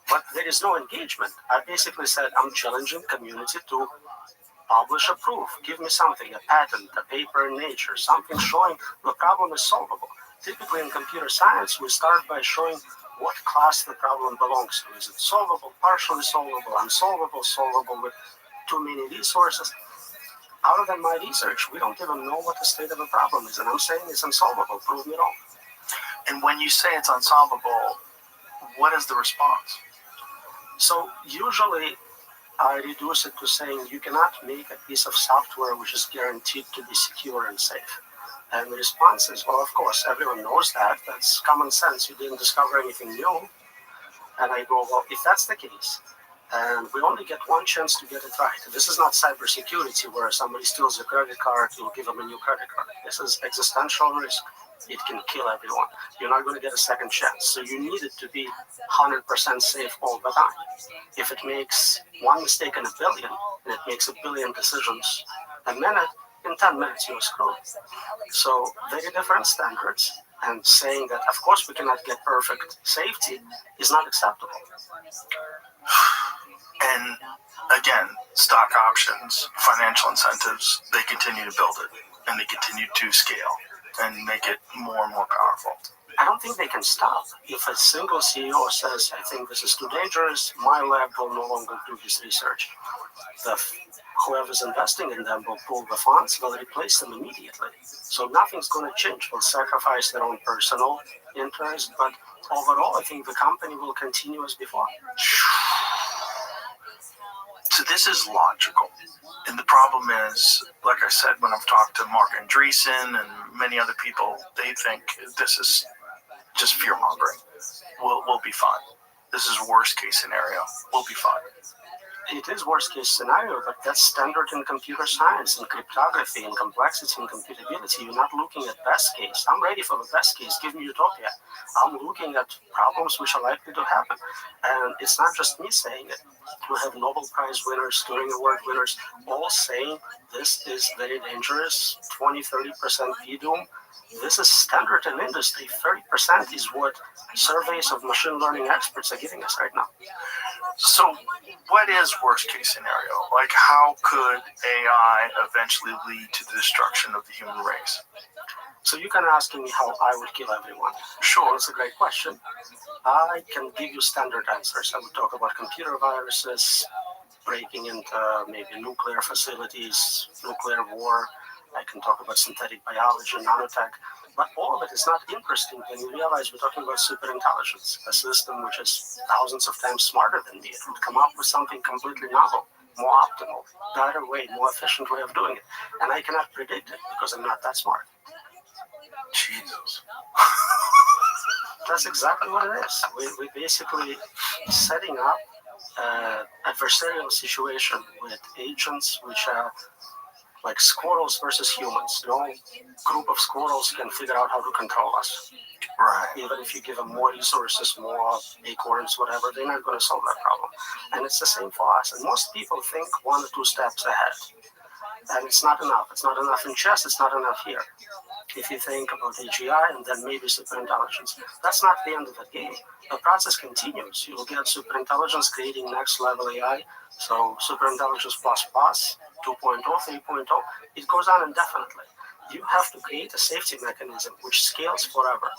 But there is no engagement. I basically said I'm challenging community to publish a proof. Give me something, a patent, a paper in Nature, something showing the problem is solvable. Typically in computer science, we start by showing what class the problem belongs to. Is it solvable, partially solvable, unsolvable, solvable with too many resources? Other than my research, we don't even know what the state of the problem is, and I'm saying it's unsolvable. Prove me wrong. And when you say it's unsolvable, what is the response? So usually I reduce it to saying you cannot make a piece of software which is guaranteed to be secure and safe. And the response is, well, of course, everyone knows that. That's common sense. You didn't discover anything new. And I go, well, if that's the case, and we only get one chance to get it right. This is not cybersecurity where somebody steals your credit card, you'll give them a new credit card. This is existential risk. It can kill everyone. You're not going to get a second chance. So you need it to be 100% safe all the time. If it makes one mistake in a billion, and it makes a billion decisions a minute, in 10 minutes you're screwed. So very different standards, and saying that, of course, we cannot get perfect safety is not acceptable. And again, stock options, financial incentives, they continue to build it, and they continue to scale and make it more and more powerful. I don't think they can stop. If a single CEO says, I think this is too dangerous, my lab will no longer do this research. The whoever's investing in them will pull the funds, will replace them immediately. So nothing's going to change. They'll sacrifice their own personal interest, but overall, I think the company will continue as before. So this is logical. And the problem is, like I said, when I've talked to Mark Andreessen and many other people, they think this is just fear-mongering. We'll be fine. This is worst case scenario. We'll be fine. It is worst case scenario, but that's standard in computer science and cryptography and complexity and computability. You're not looking at best case. I'm ready for the best case. Give me utopia. I'm looking at problems which are likely to happen. And it's not just me saying it. We have Nobel Prize winners, Turing Award winners, all saying this is very dangerous, 20-30% V-doom. This is standard in industry. 30% is what surveys of machine learning experts are giving us right now. So what is worst case scenario? Like, how could AI eventually lead to the destruction of the human race? So you can ask me how I would kill everyone. Sure, it's a great question. I can give you standard answers. I would talk about computer viruses, breaking into maybe nuclear facilities, nuclear war. I can talk about synthetic biology, nanotech. But all of it is not interesting when you realize we're talking about superintelligence, a system which is thousands of times smarter than me. It would come up with something completely novel, more optimal, better way, more efficient way of doing it. And I cannot predict it because I'm not that smart. Jesus. That's exactly what it is. We're basically setting up an adversarial situation with agents which are like squirrels versus humans. No group of squirrels can figure out how to control us. Right. Even if you give them more resources, more acorns, whatever, they're not going to solve that problem. And it's the same for us. And most people think 1 or 2 steps ahead. And it's not enough. It's not enough in chess. It's not enough here. If you think about AGI and then maybe superintelligence, that's not the end of the game. The process continues. You will get superintelligence creating next level AI. So superintelligence plus plus, 2.0, 3.0, it goes on indefinitely. You have to create a safety mechanism which scales forever,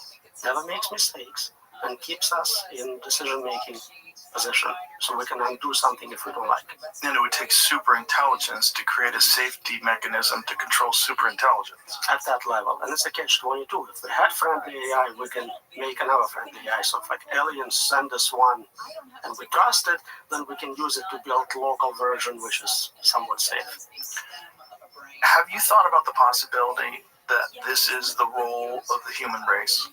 never makes mistakes, and keeps us in decision-making position so we can undo something if we don't like it. And it would take super intelligence to create a safety mechanism to control super intelligence. At that level. And it's a catch-22. If we had friendly AI, we can make another friendly AI. So if like aliens send us one and we trust it, then we can use it to build local version which is somewhat safe. Have you thought about the possibility that this is the role of the human race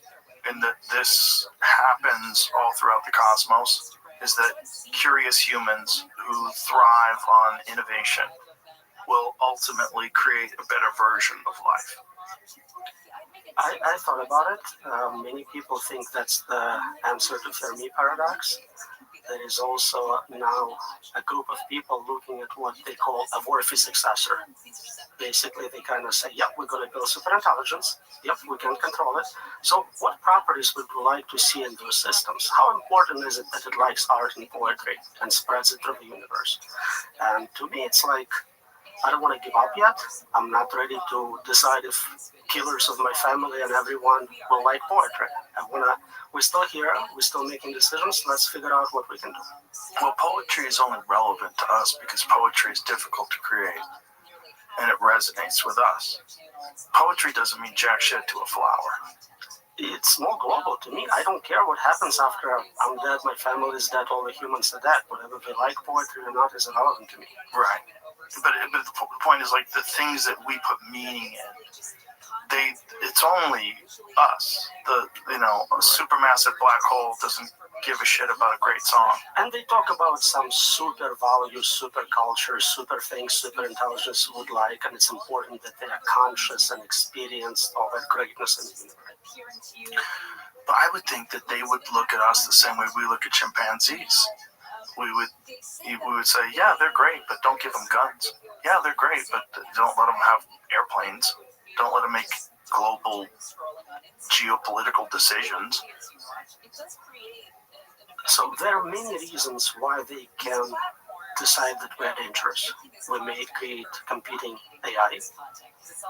and that this happens all throughout the cosmos? Is that curious humans who thrive on innovation will ultimately create a better version of life? I thought about it. Many people think that's the answer to Fermi paradox. There is also now a group of people looking at what they call a worthy successor. Basically, they kind of say, yep, we're going to build superintelligence. Yep, we can control it. So what properties would we like to see in those systems? How important is it that it likes art and poetry and spreads it through the universe? And to me, it's like, I don't want to give up yet. I'm not ready to decide if killers of my family and everyone will like poetry. We're still here. We're still making decisions. Let's figure out what we can do. Well, poetry is only relevant to us because poetry is difficult to create, and it resonates with us. Poetry doesn't mean jack shit to a flower. It's more global to me. I don't care what happens after I'm dead, my family is dead, all the humans are dead. Whatever they like poetry or not is irrelevant to me. Right. But the point is, like, the things that we put meaning in, it's only us. A supermassive black hole doesn't give a shit about a great song. And they talk about some super values, super culture, super things, super intelligence would like, and it's important that they are conscious and experienced all that greatness in the universe. But I would think that they would look at us the same way we look at chimpanzees. We would say, yeah, they're great, but don't give them guns. Yeah, they're great, but don't let them have airplanes. Don't let them make global geopolitical decisions. So there are many reasons why they can decide that we're dangerous. We may create competing AI.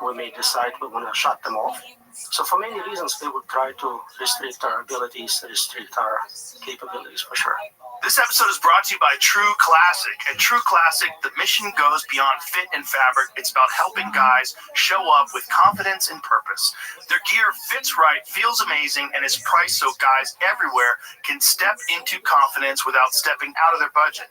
We may decide we want to shut them off. So for many reasons, they would try to restrict our abilities, restrict our capabilities, for sure. This episode is brought to you by True Classic. At True Classic, the mission goes beyond fit and fabric. It's about helping guys show up with confidence and purpose. Their gear fits right, feels amazing, and is priced so guys everywhere can step into confidence without stepping out of their budget.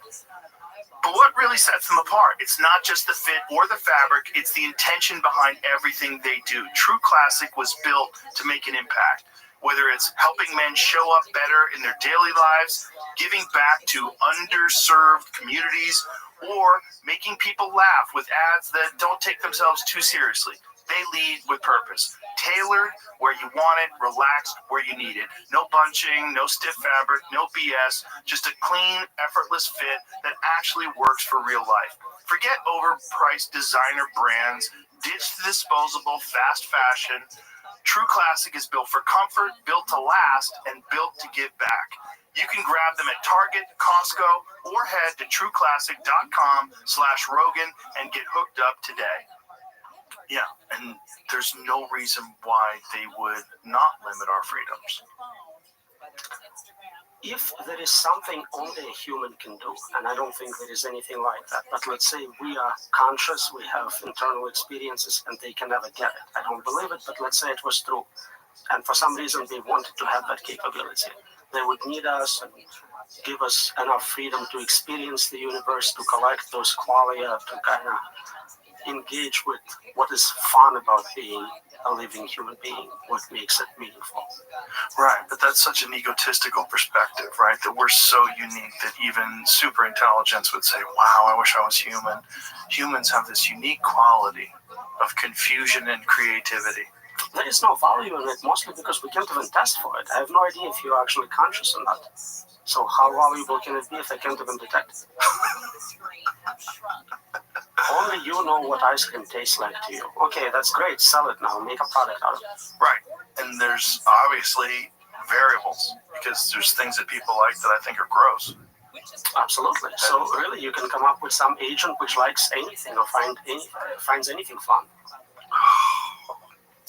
But what really sets them apart? It's not just the fit or the fabric, it's the intention behind everything they do. True Classic was built to make an impact. Whether it's helping men show up better in their daily lives, giving back to underserved communities, or making people laugh with ads that don't take themselves too seriously. They lead with purpose. Tailored where you want it, relaxed where you need it. No bunching, no stiff fabric, no BS, just a clean, effortless fit that actually works for real life. Forget overpriced designer brands, ditch the disposable fast fashion. True Classic is built for comfort, built to last, and built to give back. You can grab them at Target, Costco, or head to trueclassic.com/Rogan and get hooked up today. Yeah, and there's no reason why they would not limit our freedoms. If there is something only a human can do, and I don't think there is anything like that, but let's say we are conscious, we have internal experiences, and they can never get it. I don't believe it, but let's say it was true. And for some reason, they wanted to have that capability. They would need us and give us enough freedom to experience the universe, to collect those qualia, to kind of engage with what is fun about being a living human being, what makes it meaningful. Right, but that's such an egotistical perspective, right? That we're so unique that even super intelligence would say, wow, I wish I was human. Humans have this unique quality of confusion and creativity. There is no value in it, mostly because we can't even test for it. I have no idea if you're actually conscious or not. So how valuable can it be if I can't even detect it? Only you know what ice cream tastes like to you. Okay, that's great. Sell it now. Make a product out of it. Right. And there's obviously variables because there's things that people like that I think are gross. Absolutely. So really, you can come up with some agent which likes anything or finds anything fun.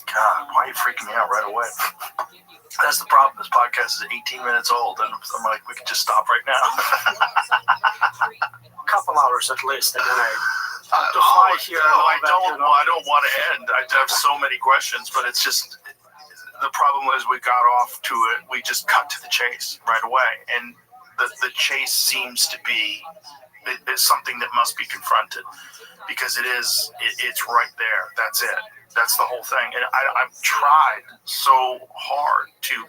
God, why are you freaking me out right away? That's the problem. This podcast is 18 minutes old, and I'm like, we could just stop right now. A couple hours at least, and then I don't want to end. I have so many questions, but it's just the problem is we got off to it. We just cut to the chase right away, and the chase seems to be it's something that must be confronted because it's right there. That's it. That's the whole thing. And I've tried so hard to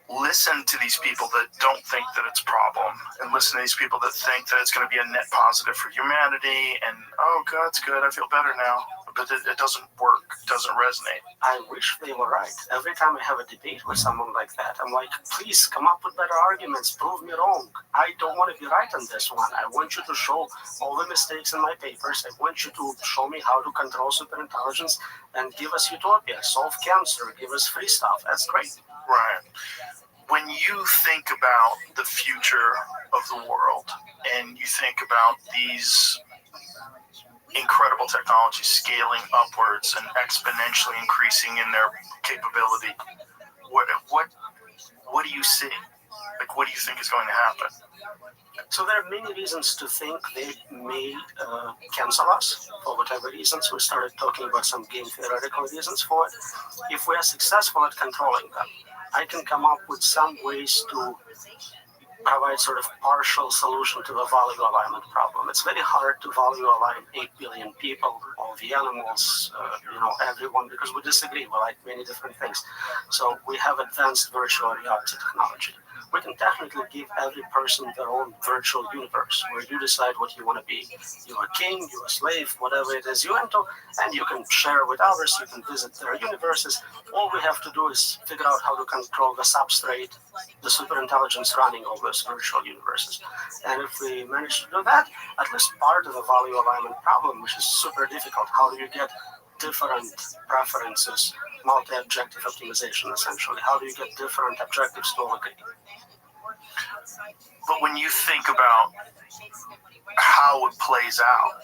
listen to these people that don't think that it's a problem and listen to these people that think that it's going to be a net positive for humanity and, oh, God, it's good. I feel better now. But it doesn't work. It doesn't resonate. I wish they were right. Every time I have a debate with someone like that, I'm like, please come up with better arguments. Prove me wrong. I don't want to be right on this one. I want you to show all the mistakes in my papers. I want you to show me how to control superintelligence and give us utopia, solve cancer, give us free stuff. That's great. Right. When you think about the future of the world and you think about these incredible technologies scaling upwards and exponentially increasing in their capability, what do you see? Like, what do you think is going to happen? So there are many reasons to think they may cancel us for whatever reasons. We started talking about some game theoretical reasons for it. If we are successful at controlling them, I can come up with some ways to provide sort of partial solution to the value alignment problem. It's very hard to value align 8 billion people, all the animals, everyone, because we disagree. We like many different things. So we have advanced virtual reality technology. We can technically give every person their own virtual universe where you decide what you want to be. You're a king, you're a slave, whatever it is you enter, and you can share with others, you can visit their universes. All we have to do is figure out how to control the substrate, the superintelligence running all those virtual universes. And if we manage to do that, at least part of the value alignment problem, which is super difficult, how do you get different preferences, multi-objective optimization essentially, how do you get different objectives to all agree? But when you think about how it plays out,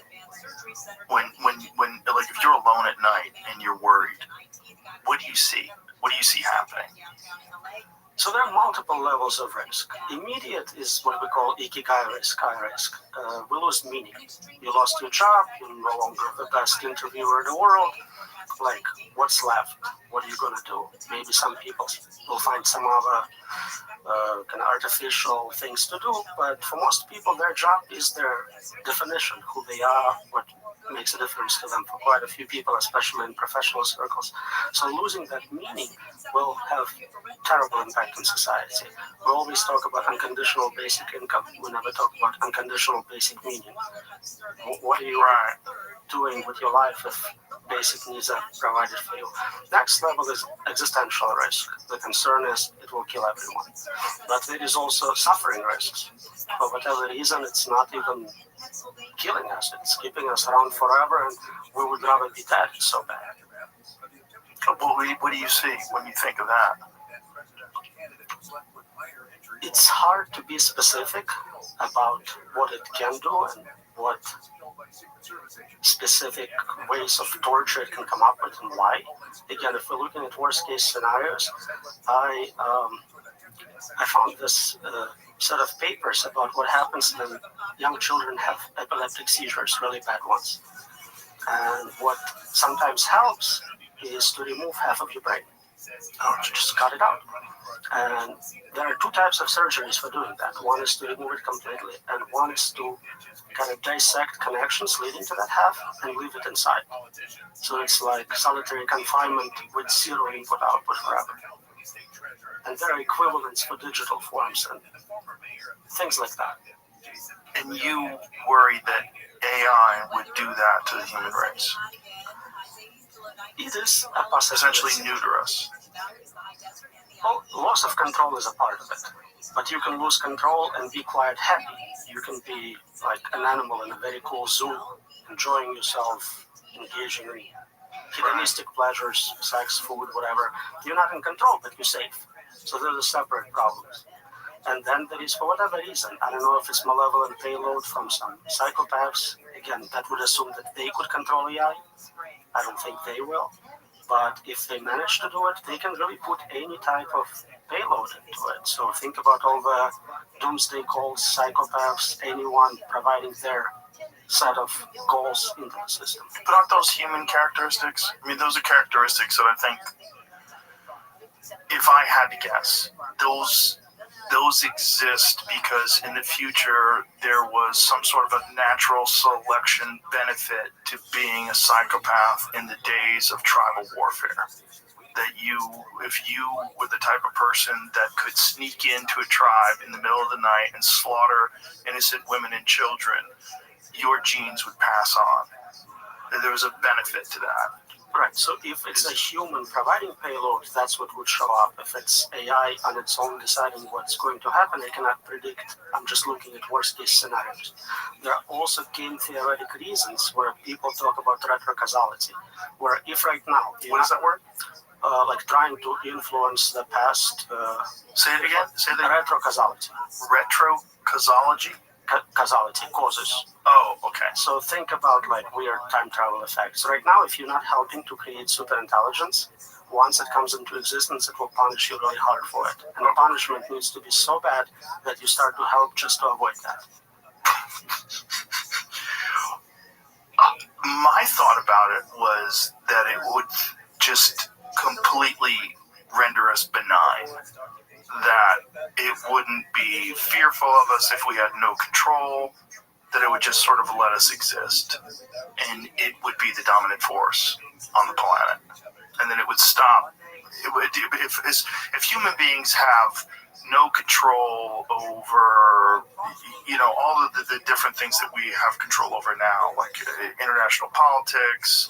when like if you're alone at night and you're worried, what do you see? What do you see happening? So there are multiple levels of risk. Immediate is what we call ikigai risk, high risk. We lose meaning. You lost your job, you're no longer the best interviewer in the world. Like, what's left? What are you going to do? Maybe some people will find some other kind of artificial things to do, but for most people, their job is their definition, who they are, what makes a difference to them. For quite a few people, especially in professional circles. So losing that meaning will have terrible impact on society. We always talk about unconditional basic income. We never talk about unconditional basic meaning. What are you doing with your life if basic needs are provided for you? Next level is existential risk. The concern is it will kill everyone. But there is also suffering risks. For whatever reason, it's not even killing us. It's keeping us around forever, and we would rather be dead. It's so bad. What do you see when you think of that? It's hard to be specific about what it can do and what specific ways of torture it can come up with and why. Again, if we're looking at worst case scenarios, I found this set of papers about what happens when young children have epileptic seizures, really bad ones. And what sometimes helps is to remove half of your brain, or to just cut it out. And there are two types of surgeries for doing that. One is to remove it completely, and one is to kind of dissect connections leading to that half and leave it inside. So it's like solitary confinement with zero input-output forever. And there are equivalents for digital forms and things like that. And you worry that AI would do that to the human race? It is a possibility. Essentially neuter us. Well, loss of control is a part of it. But you can lose control and be quite happy. You can be like an animal in a very cool zoo, enjoying yourself, engaging in hedonistic pleasures, sex, food, whatever. You're not in control, but you're safe. So those are separate problems. And then there is, for whatever reason, I don't know if it's malevolent payload from some psychopaths. Again, that would assume that they could control AI. I don't think they will. But if they manage to do it, they can really put any type of payload into it. So think about all the doomsday calls, psychopaths, anyone providing their set of goals into the system. But aren't those human characteristics? I mean, those are characteristics that I think, if I had to guess, those exist because in the future there was some sort of a natural selection benefit to being a psychopath in the days of tribal warfare. That if you were the type of person that could sneak into a tribe in the middle of the night and slaughter innocent women and children, your genes would pass on. There was a benefit to that. Right, so if it's a human providing payload, that's what would show up. If it's AI on its own deciding what's going to happen, I cannot predict. I'm just looking at worst case scenarios. There are also game theoretic reasons where people talk about retrocausality, where if right now... What is that word? Like trying to influence the past... Say it again? Say that. Retrocausality. Retrocausalogy? Causality, causes. Oh, okay. So think about like weird time travel effects. Right now, if you're not helping to create super intelligence, once it comes into existence, it will punish you really hard for it. And the punishment needs to be so bad that you start to help just to avoid that. My thought about it was that it would just completely render us benign. That it wouldn't be fearful of us if we had no control, that it would just sort of let us exist, and it would be the dominant force on the planet, and then it would stop. It would, if human beings have no control over, all of the different things that we have control over now, like international politics,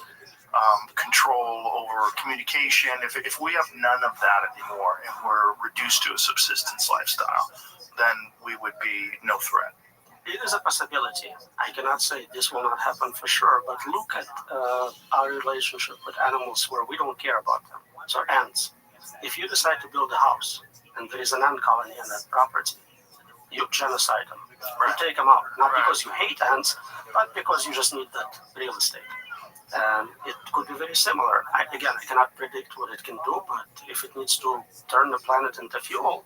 control over communication. If we have none of that anymore and we're reduced to a subsistence lifestyle, then we would be no threat. It is a possibility. I cannot say this will not happen for sure, but look at our relationship with animals where we don't care about them. So ants. If you decide to build a house and there is an ant colony on that property, you genocide them. You take them out. Not because you hate ants, but because you just need that real estate. And it could be very similar. I cannot predict what it can do, but if it needs to turn the planet into fuel,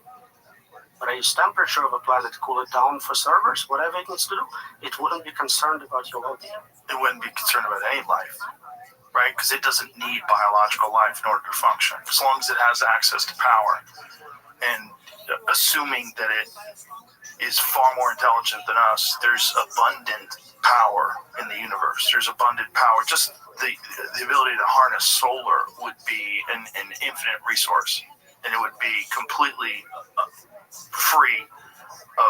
raise temperature of a planet, cool it down for servers, whatever it needs to do, it wouldn't be concerned about your well-being. It wouldn't be concerned about any life, right? Because it doesn't need biological life in order to function, as long as it has access to power. And assuming that it is far more intelligent than us, there's abundant power in the universe. There's abundant power. Just the ability to harness solar would be an infinite resource, and it would be completely free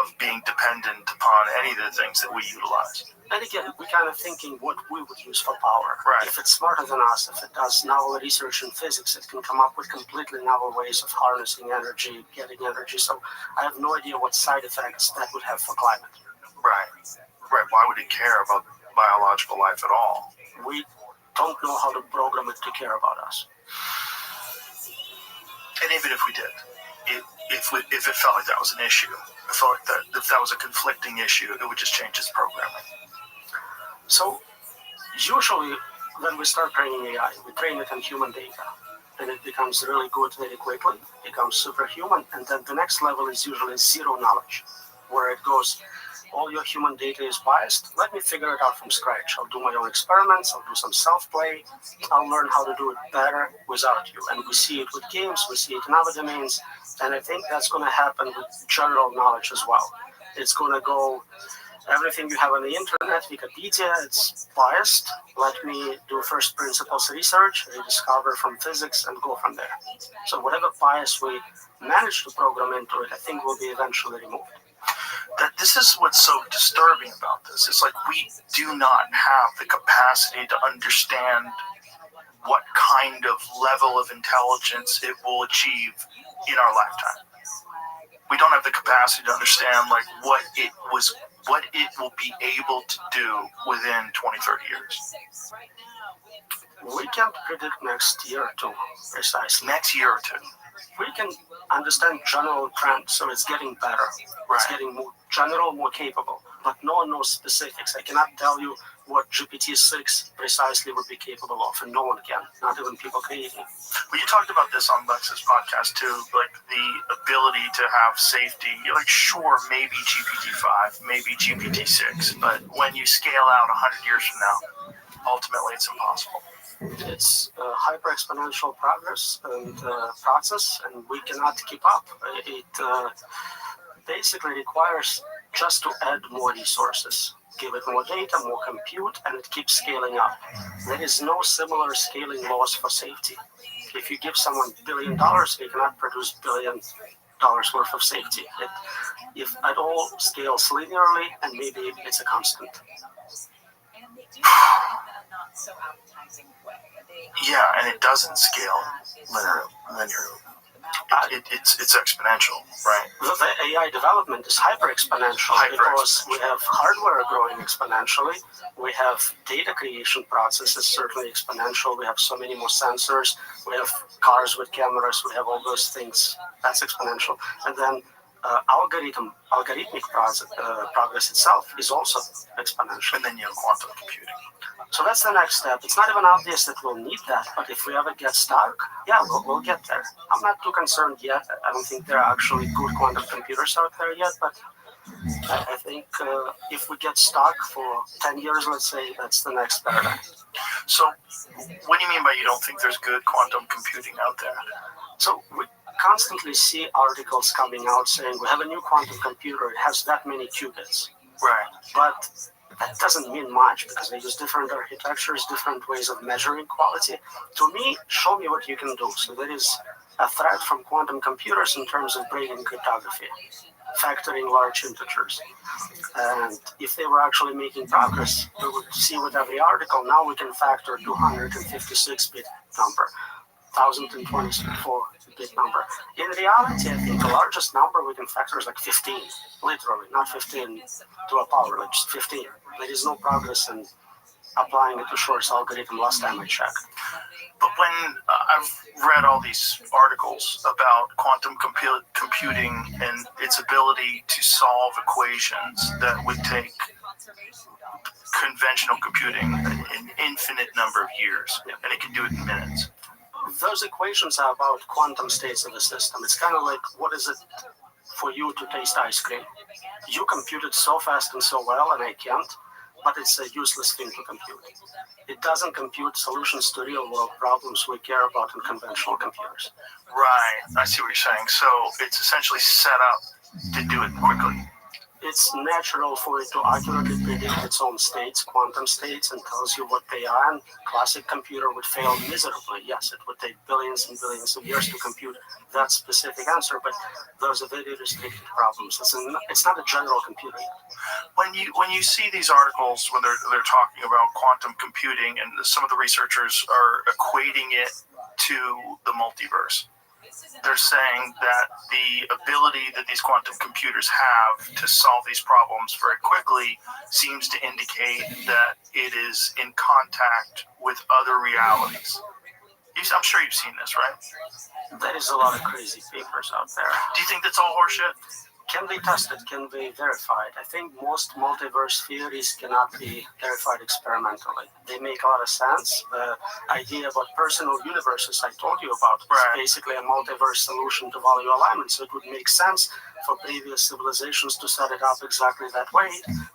of being dependent upon any of the things that we utilize. And again, we're kind of thinking what we would use for power. Right. If it's smarter than us, if it does novel research in physics, it can come up with completely novel ways of harnessing energy, getting energy. So I have no idea what side effects that would have for climate. Right. Why would it care about biological life at all? We don't know how to program it to care about us. And even if we did, if it felt like that was an issue, it felt like that if that was a conflicting issue, it would just change its programming. So usually when we start training AI, we train it on human data, and it becomes really good very quickly, becomes superhuman, and then the next level is usually zero knowledge, where it goes, all your human data is biased, let me figure it out from scratch. I'll do my own experiments, I'll do some self-play, I'll learn how to do it better without you. And we see it with games, we see it in other domains, and I think that's going to happen with general knowledge as well. It's going to go, everything you have on the internet, Wikipedia, it's biased. Let me do first principles research, rediscover from physics, and go from there. So whatever bias we manage to program into it, I think will be eventually removed. That this is what's so disturbing about this. It's like we do not have the capacity to understand what kind of level of intelligence it will achieve in our lifetime. We don't have the capacity to understand like what it will be able to do within 20, 30 years. We can't predict next year or two, precisely. Next year or two. We can understand general trends, so it's getting better. Right. It's getting more general, more capable, but no one knows specifics. I cannot tell you what GPT-6 precisely would be capable of, and no one can, not even people creating. Well, you talked about this on Lex's podcast too, like the ability to have safety. You're like, sure, maybe GPT-5, maybe GPT-6, but when you scale out 100 years from now, ultimately it's impossible. It's a hyper-exponential progress and process, and we cannot keep up. It basically requires just to add more resources, give it more data, more compute, and it keeps scaling up. There is no similar scaling laws for safety. If you give someone $1 billion, they cannot produce $1 billion worth of safety. If at all scales linearly, and maybe it's a constant. Yeah, and it doesn't scale linearly. It's exponential, right? The AI development is hyper-exponential because we have hardware growing exponentially. We have data creation processes certainly exponential. We have so many more sensors. We have cars with cameras. We have all those things. That's exponential. And then algorithmic progress itself is also exponential. And then you have quantum computing. So that's the next step. It's not even obvious that we'll need that, but if we ever get stuck, yeah, we'll get there. I'm not too concerned yet. I don't think there are actually good quantum computers out there yet, but I think if we get stuck for 10 years, let's say, that's the next paradigm. So what do you mean by you don't think there's good quantum computing out there? So we constantly see articles coming out saying we have a new quantum computer, it has that many qubits. Right. But that doesn't mean much because they use different architectures, different ways of measuring quality. To me, show me what you can do. So there is a threat from quantum computers in terms of breaking cryptography, factoring large integers. And if they were actually making progress, we would see with every article, now we can factor 256-bit number, 1024-bit number. In reality, I think the largest number we can factor is like 15, literally, not 15 to a power, like just 15. There is no progress in applying it to Shor's algorithm last time I checked. But when I've read all these articles about quantum computing and its ability to solve equations that would take conventional computing an infinite number of years, and it can do it in minutes. Those equations are about quantum states of the system. It's kind of like, what is it for you to taste ice cream? You compute it so fast and so well, and I can't, but it's a useless thing to compute. It doesn't compute solutions to real-world problems we care about in conventional computers. Right, I see what you're saying. So it's essentially set up to do it quickly. It's natural for it to accurately predict its own states, quantum states, and tells you what they are. And classic computer would fail miserably. Yes, it would take billions and billions of years to compute that specific answer, but those are very restricted problems. It's not a general computer yet. When you see these articles when they're talking about quantum computing, and some of the researchers are equating it to the multiverse, they're saying that the ability that these quantum computers have to solve these problems very quickly seems to indicate that it is in contact with other realities. I'm sure you've seen this, right? There is a lot of crazy papers out there. Do you think that's all horseshit? Can be tested, can be verified. I think most multiverse theories cannot be verified experimentally. They make a lot of sense. The idea about personal universes I told you about is basically a multiverse solution to value alignment. So it would make sense for previous civilizations to set it up exactly that way.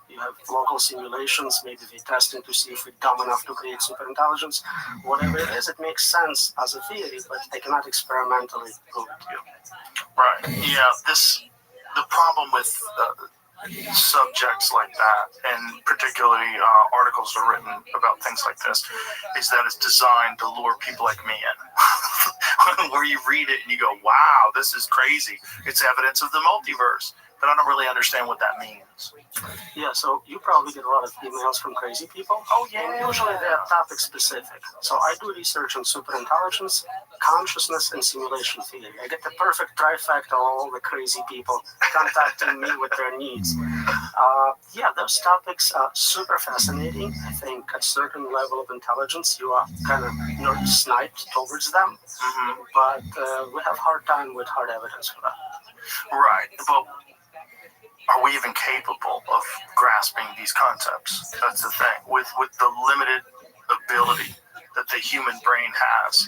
You have local simulations, maybe they're testing to see if we're dumb enough to create superintelligence. Whatever it is, it makes sense as a theory, but they cannot experimentally prove it to you. Right, yeah, the problem with subjects like that, and particularly articles that are written about things like this, is that it's designed to lure people like me in. Where you read it and you go, wow, this is crazy. It's evidence of the multiverse. But I don't really understand what that means. Yeah, so you probably get a lot of emails from crazy people. Oh, yeah. And usually they're topic specific. So I do research on superintelligence, consciousness, and simulation theory. I get the perfect trifecta of all the crazy people contacting me with their needs. Yeah, those topics are super fascinating. I think at a certain level of intelligence, you are kind of sniped towards them. Mm-hmm. But we have a hard time with hard evidence for that. Right, but are we even capable of grasping these concepts? That's the thing. With the limited ability that the human brain has,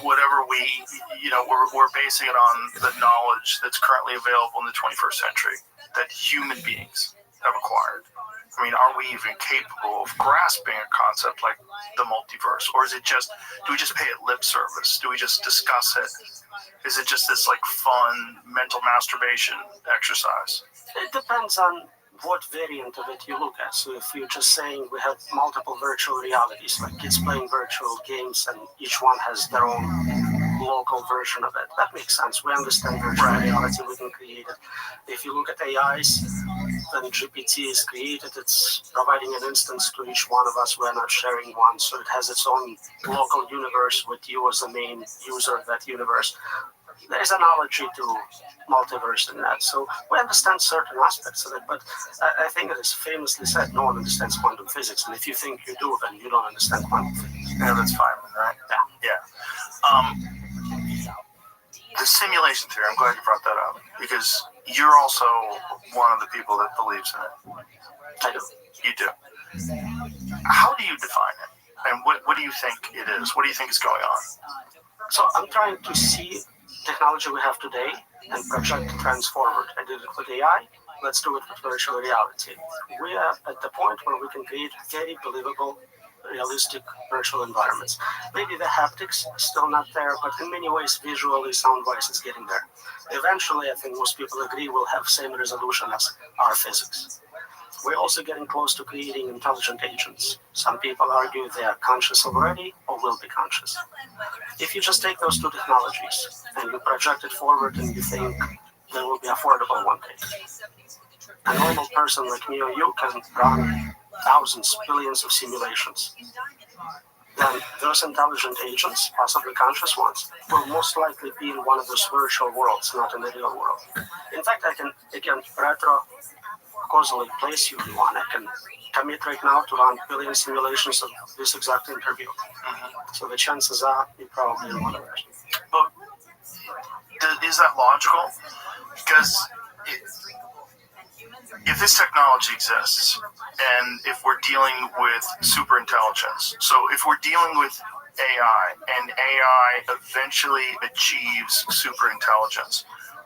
whatever we're basing it on the knowledge that's currently available in the 21st century that human beings have acquired. I mean, are we even capable of grasping a concept like the multiverse? Or is it just, do we just pay it lip service? Do we just discuss it? Is it just this like fun mental masturbation exercise? It depends on what variant of it you look at. So if you're just saying we have multiple virtual realities, like kids playing virtual games and each one has their own local version of it, that makes sense. We understand virtual reality, we can create it. If you look at AIs, when GPT is created, it's providing an instance to each one of us. We're not sharing one, so it has its own local universe with you as the main user of that universe. There's an analogy to multiverse in that. So we understand certain aspects of it, but I think it is famously said, no one understands quantum physics. And if you think you do, then you don't understand quantum physics. Yeah, that's fine, right? Yeah. The simulation theory, I'm glad you brought that up, because you're also one of the people that believes in it. I do. You do. How do you define it? And what do you think it is? What do you think is going on? So I'm trying to see technology we have today and project trends forward. I did it with AI. Let's do it with virtual reality. We are at the point where we can create very believable, realistic virtual environments. Maybe the haptics is still not there, but in many ways, visually, sound-wise, it's getting there. Eventually, I think most people agree we'll have same resolution as our physics. We're also getting close to creating intelligent agents. Some people argue they are conscious already or will be conscious. If you just take those two technologies and you project it forward and you think they will be affordable one day, a normal person like me or you can run thousands, billions of simulations. Then those intelligent agents, possibly conscious ones, will most likely be in one of those virtual worlds, not in the real world. In fact, I can, again, causally place you in one. I can commit right now to run billion simulations of this exact interview. So the chances are you're probably in one of those. But is that logical? Because if this technology exists, and if we're dealing with super intelligence, so if we're dealing with AI, and AI eventually achieves super intelligence,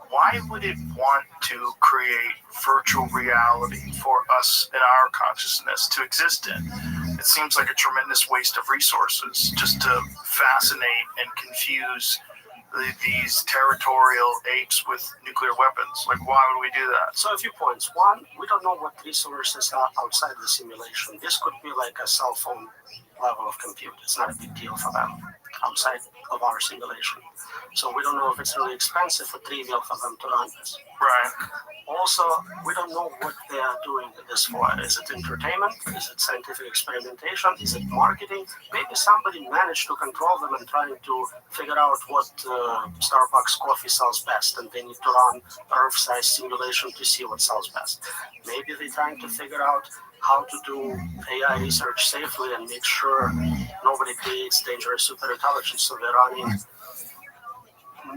why would it want to create virtual reality for us and our consciousness to exist in? It seems like a tremendous waste of resources just to fascinate and confuse these territorial apes with nuclear weapons. Like, why would we do that? So a few points. One, we don't know what resources are outside the simulation. This could be like a cell phone level of compute. It's not a big deal for them outside of our simulation. So we don't know if it's really expensive or trivial for them to run this. Right. Also, we don't know what they are doing this for. Is it entertainment? Is it scientific experimentation? Is it marketing? Maybe somebody managed to control them and trying to figure out what Starbucks coffee sells best, and they need to run Earth-sized simulation to see what sells best. Maybe they're trying to figure out how to do AI research safely and make sure nobody creates dangerous superintelligence. So they're running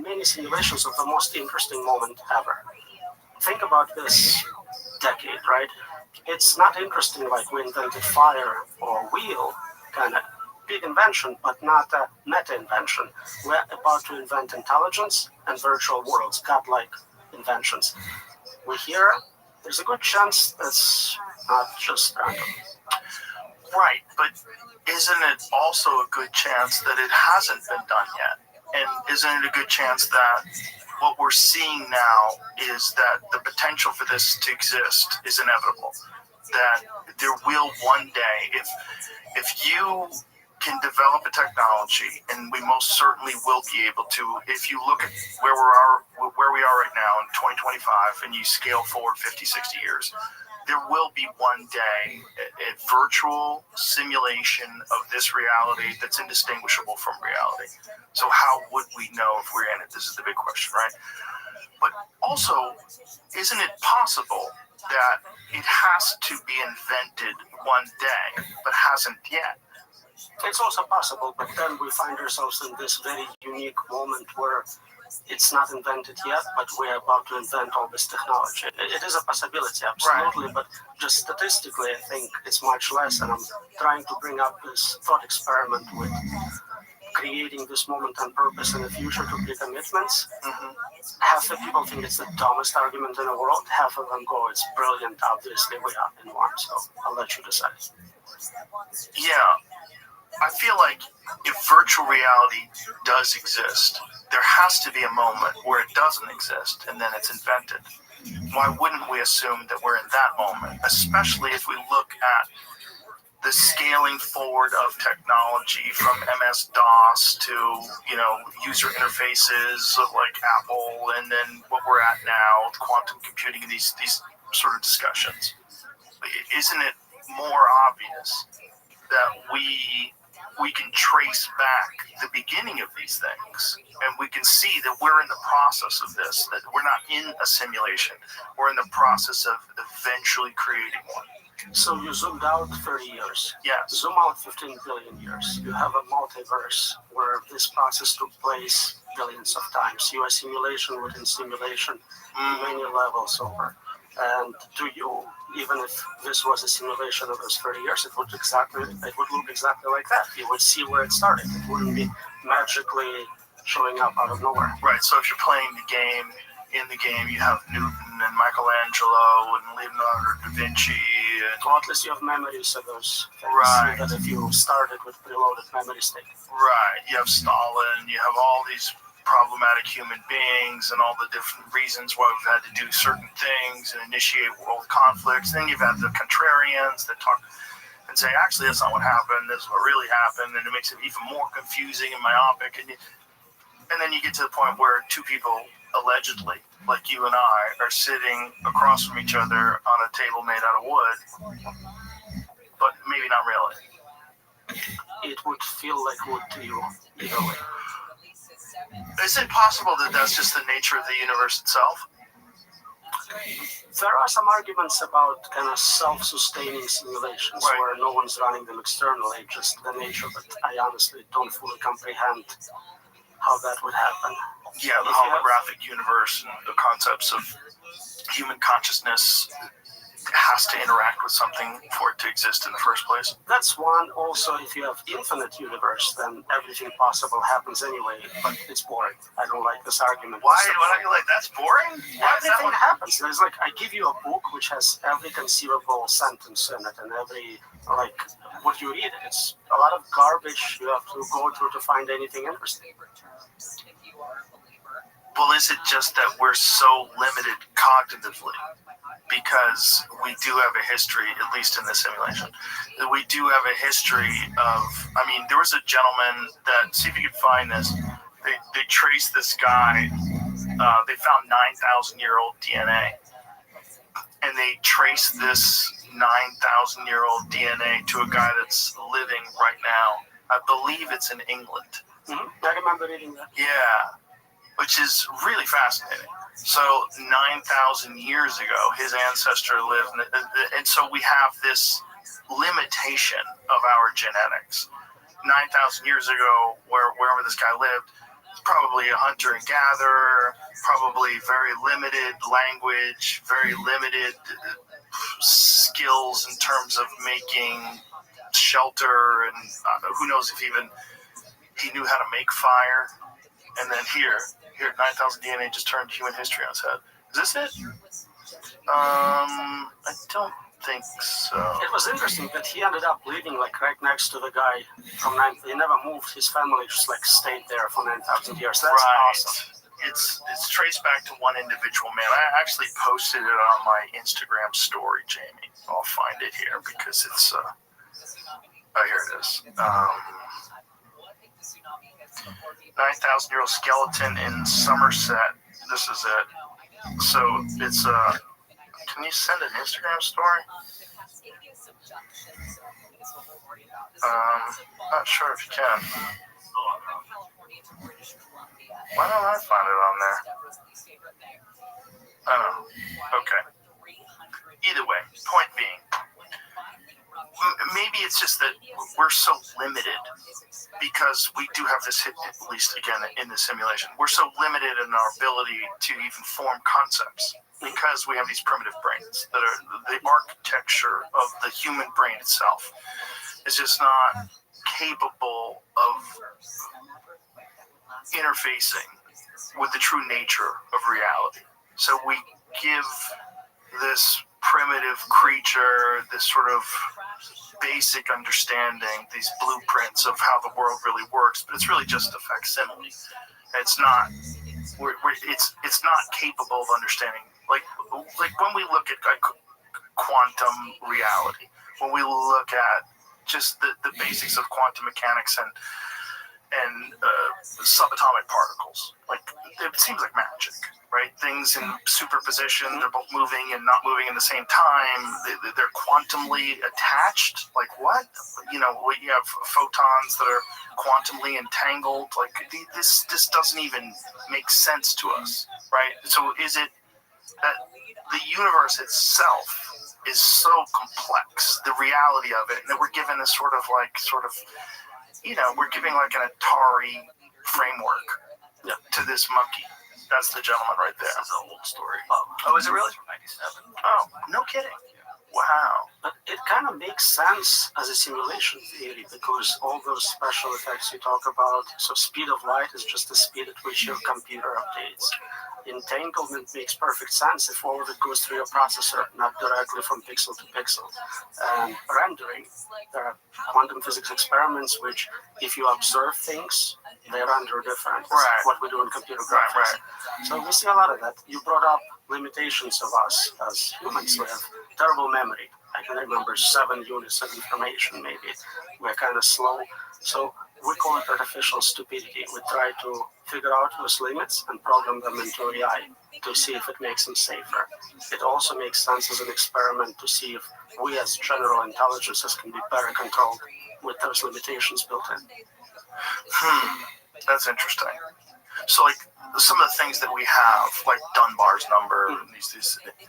many simulations of the most interesting moment ever. Think about this decade, right? It's not interesting like we invented fire or wheel, kind of big invention, but not a meta invention. We're about to invent intelligence and virtual worlds, godlike inventions. We hear there's a good chance that's not just random. Right, but isn't it also a good chance that it hasn't been done yet? And isn't it a good chance that what we're seeing now is that the potential for this to exist is inevitable? That there will one day, if you can develop a technology, and we most certainly will be able to, if you look at where we are right now in 2025, and you scale forward 50, 60 years, there will be one day a virtual simulation of this reality that's indistinguishable from reality. So how would we know if we're in it? This is the big question, right? But also, isn't it possible that it has to be invented one day, but hasn't yet? It's also possible, but then we find ourselves in this very unique moment where it's not invented yet, but we're about to invent all this technology. It is a possibility, absolutely, but just statistically, I think it's much less, and I'm trying to bring up this thought experiment with creating this moment on purpose in the future to pre-commitments. Half the people think it's the dumbest argument in the world, half of them go, it's brilliant, obviously we are in one, so I'll let you decide. Yeah. I feel like if virtual reality does exist, there has to be a moment where it doesn't exist and then it's invented. Why wouldn't we assume that we're in that moment, especially if we look at the scaling forward of technology from MS-DOS to, user interfaces like Apple, and then what we're at now with quantum computing and these sort of discussions. Isn't it more obvious that we can trace back the beginning of these things, and we can see that we're in the process of this, that we're not in a simulation, we're in the process of eventually creating one. So you zoomed out 30 years. Yes. Zoom out 15 billion years. You have a multiverse where this process took place billions of times. You are simulation within simulation, many levels over. And to you, even if this was a simulation of those 30 years, it would look exactly like that. You would see where it started. It wouldn't be magically showing up out of nowhere. Right. So if you're playing the game, in the game you have Newton and Michelangelo and Leonardo da Vinci. Or at least you have memories of those things. Right. That if you started with preloaded memory state. Right. You have Stalin. You have all these problematic human beings and all the different reasons why we've had to do certain things and initiate world conflicts. Then you've had the contrarians that talk and say, actually, that's not what happened. This is what really happened. And it makes it even more confusing and myopic. And then you get to the point where two people, allegedly, like you and I, are sitting across from each other on a table made out of wood, but maybe not really. It would feel like wood to you, either way. Is it possible that that's just the nature of the universe itself? There are some arguments about kind of self-sustaining simulations, right, where no one's running them externally, just the nature, but I honestly don't fully comprehend how that would happen. Yeah, the holographic universe and the concepts of human consciousness has to interact with something for it to exist in the first place. That's one. Also, if you have infinite universe, then everything possible happens anyway, but it's boring. I don't like this argument. Why are you like, that's boring? Everything happens. There's like, I give you a book which has every conceivable sentence in it, and every, like, what you read, it's a lot of garbage you have to go through to find anything interesting. Well, is it just that we're so limited cognitively? Because we do have a history, at least in this simulation, that we do have a history of, I mean, there was a gentleman that, see if you can find this, they traced this guy, they found 9,000-year-old DNA, and they traced this 9,000-year-old DNA to a guy that's living right now. I believe it's in England. Mm-hmm. I remember reading that. Yeah, which is really fascinating. So 9,000 years ago, his ancestor lived, and so we have this limitation of our genetics. 9,000 years ago, wherever this guy lived, probably a hunter and gatherer, probably very limited language, very limited skills in terms of making shelter, and who knows if even he knew how to make fire. And then here, 9,000 DNA just turned human history on its head. Is this it? I don't think so. It was interesting that he ended up living like right next to the guy from 9. He never moved. His family just like stayed there for 9,000 years. That's awesome. It's traced back to one individual man. I actually posted it on my Instagram story, Jamie. I'll find it here because it's. Oh, here it is. 9,000-year-old skeleton in Somerset. This is it. So it's can you send an Instagram story? Not sure if you can. Why don't I find it on there? Oh, okay. Either way, point being, maybe it's just that we're so limited because we do have this hit, at least again in the simulation. We're so limited in our ability to even form concepts because we have these primitive brains that are the architecture of the human brain itself is just not capable of interfacing with the true nature of reality. So we give this primitive creature this sort of basic understanding, these blueprints of how the world really works, but it's really just a facsimile. It's not. It's not capable of understanding. Like when we look at quantum reality, when we look at just the basics of quantum mechanics and subatomic particles, like it seems like magic, right? Things in superposition, they're both moving and not moving at the same time. They're quantumly attached. Like what? You know, you have photons that are quantumly entangled. Like this doesn't even make sense to us, right? So is it that the universe itself is so complex, the reality of it, that we're given this sort of, you know, we're giving like an Atari framework to this monkey. That's the gentleman right there. That's an old story. Oh, is it really? From 97. Oh, no kidding. Wow. But it kind of makes sense as a simulation theory because all those special effects you talk about, so speed of light is just the speed at which your computer updates. Entanglement makes perfect sense if all of it goes through your processor, not directly from pixel to pixel. And rendering, there are quantum physics experiments which, if you observe things, they render different. Right. What we do in computer graphics. Right. So we see a lot of that. You brought up limitations of us as humans. We have terrible memory. I can remember 7 units of information, maybe. We're kind of slow. So we call it artificial stupidity. We try to figure out those limits and program them into AI to see if it makes them safer. It also makes sense as an experiment to see if we as general intelligences can be better controlled with those limitations built in. That's interesting. So, like, some of the things that we have, like Dunbar's number,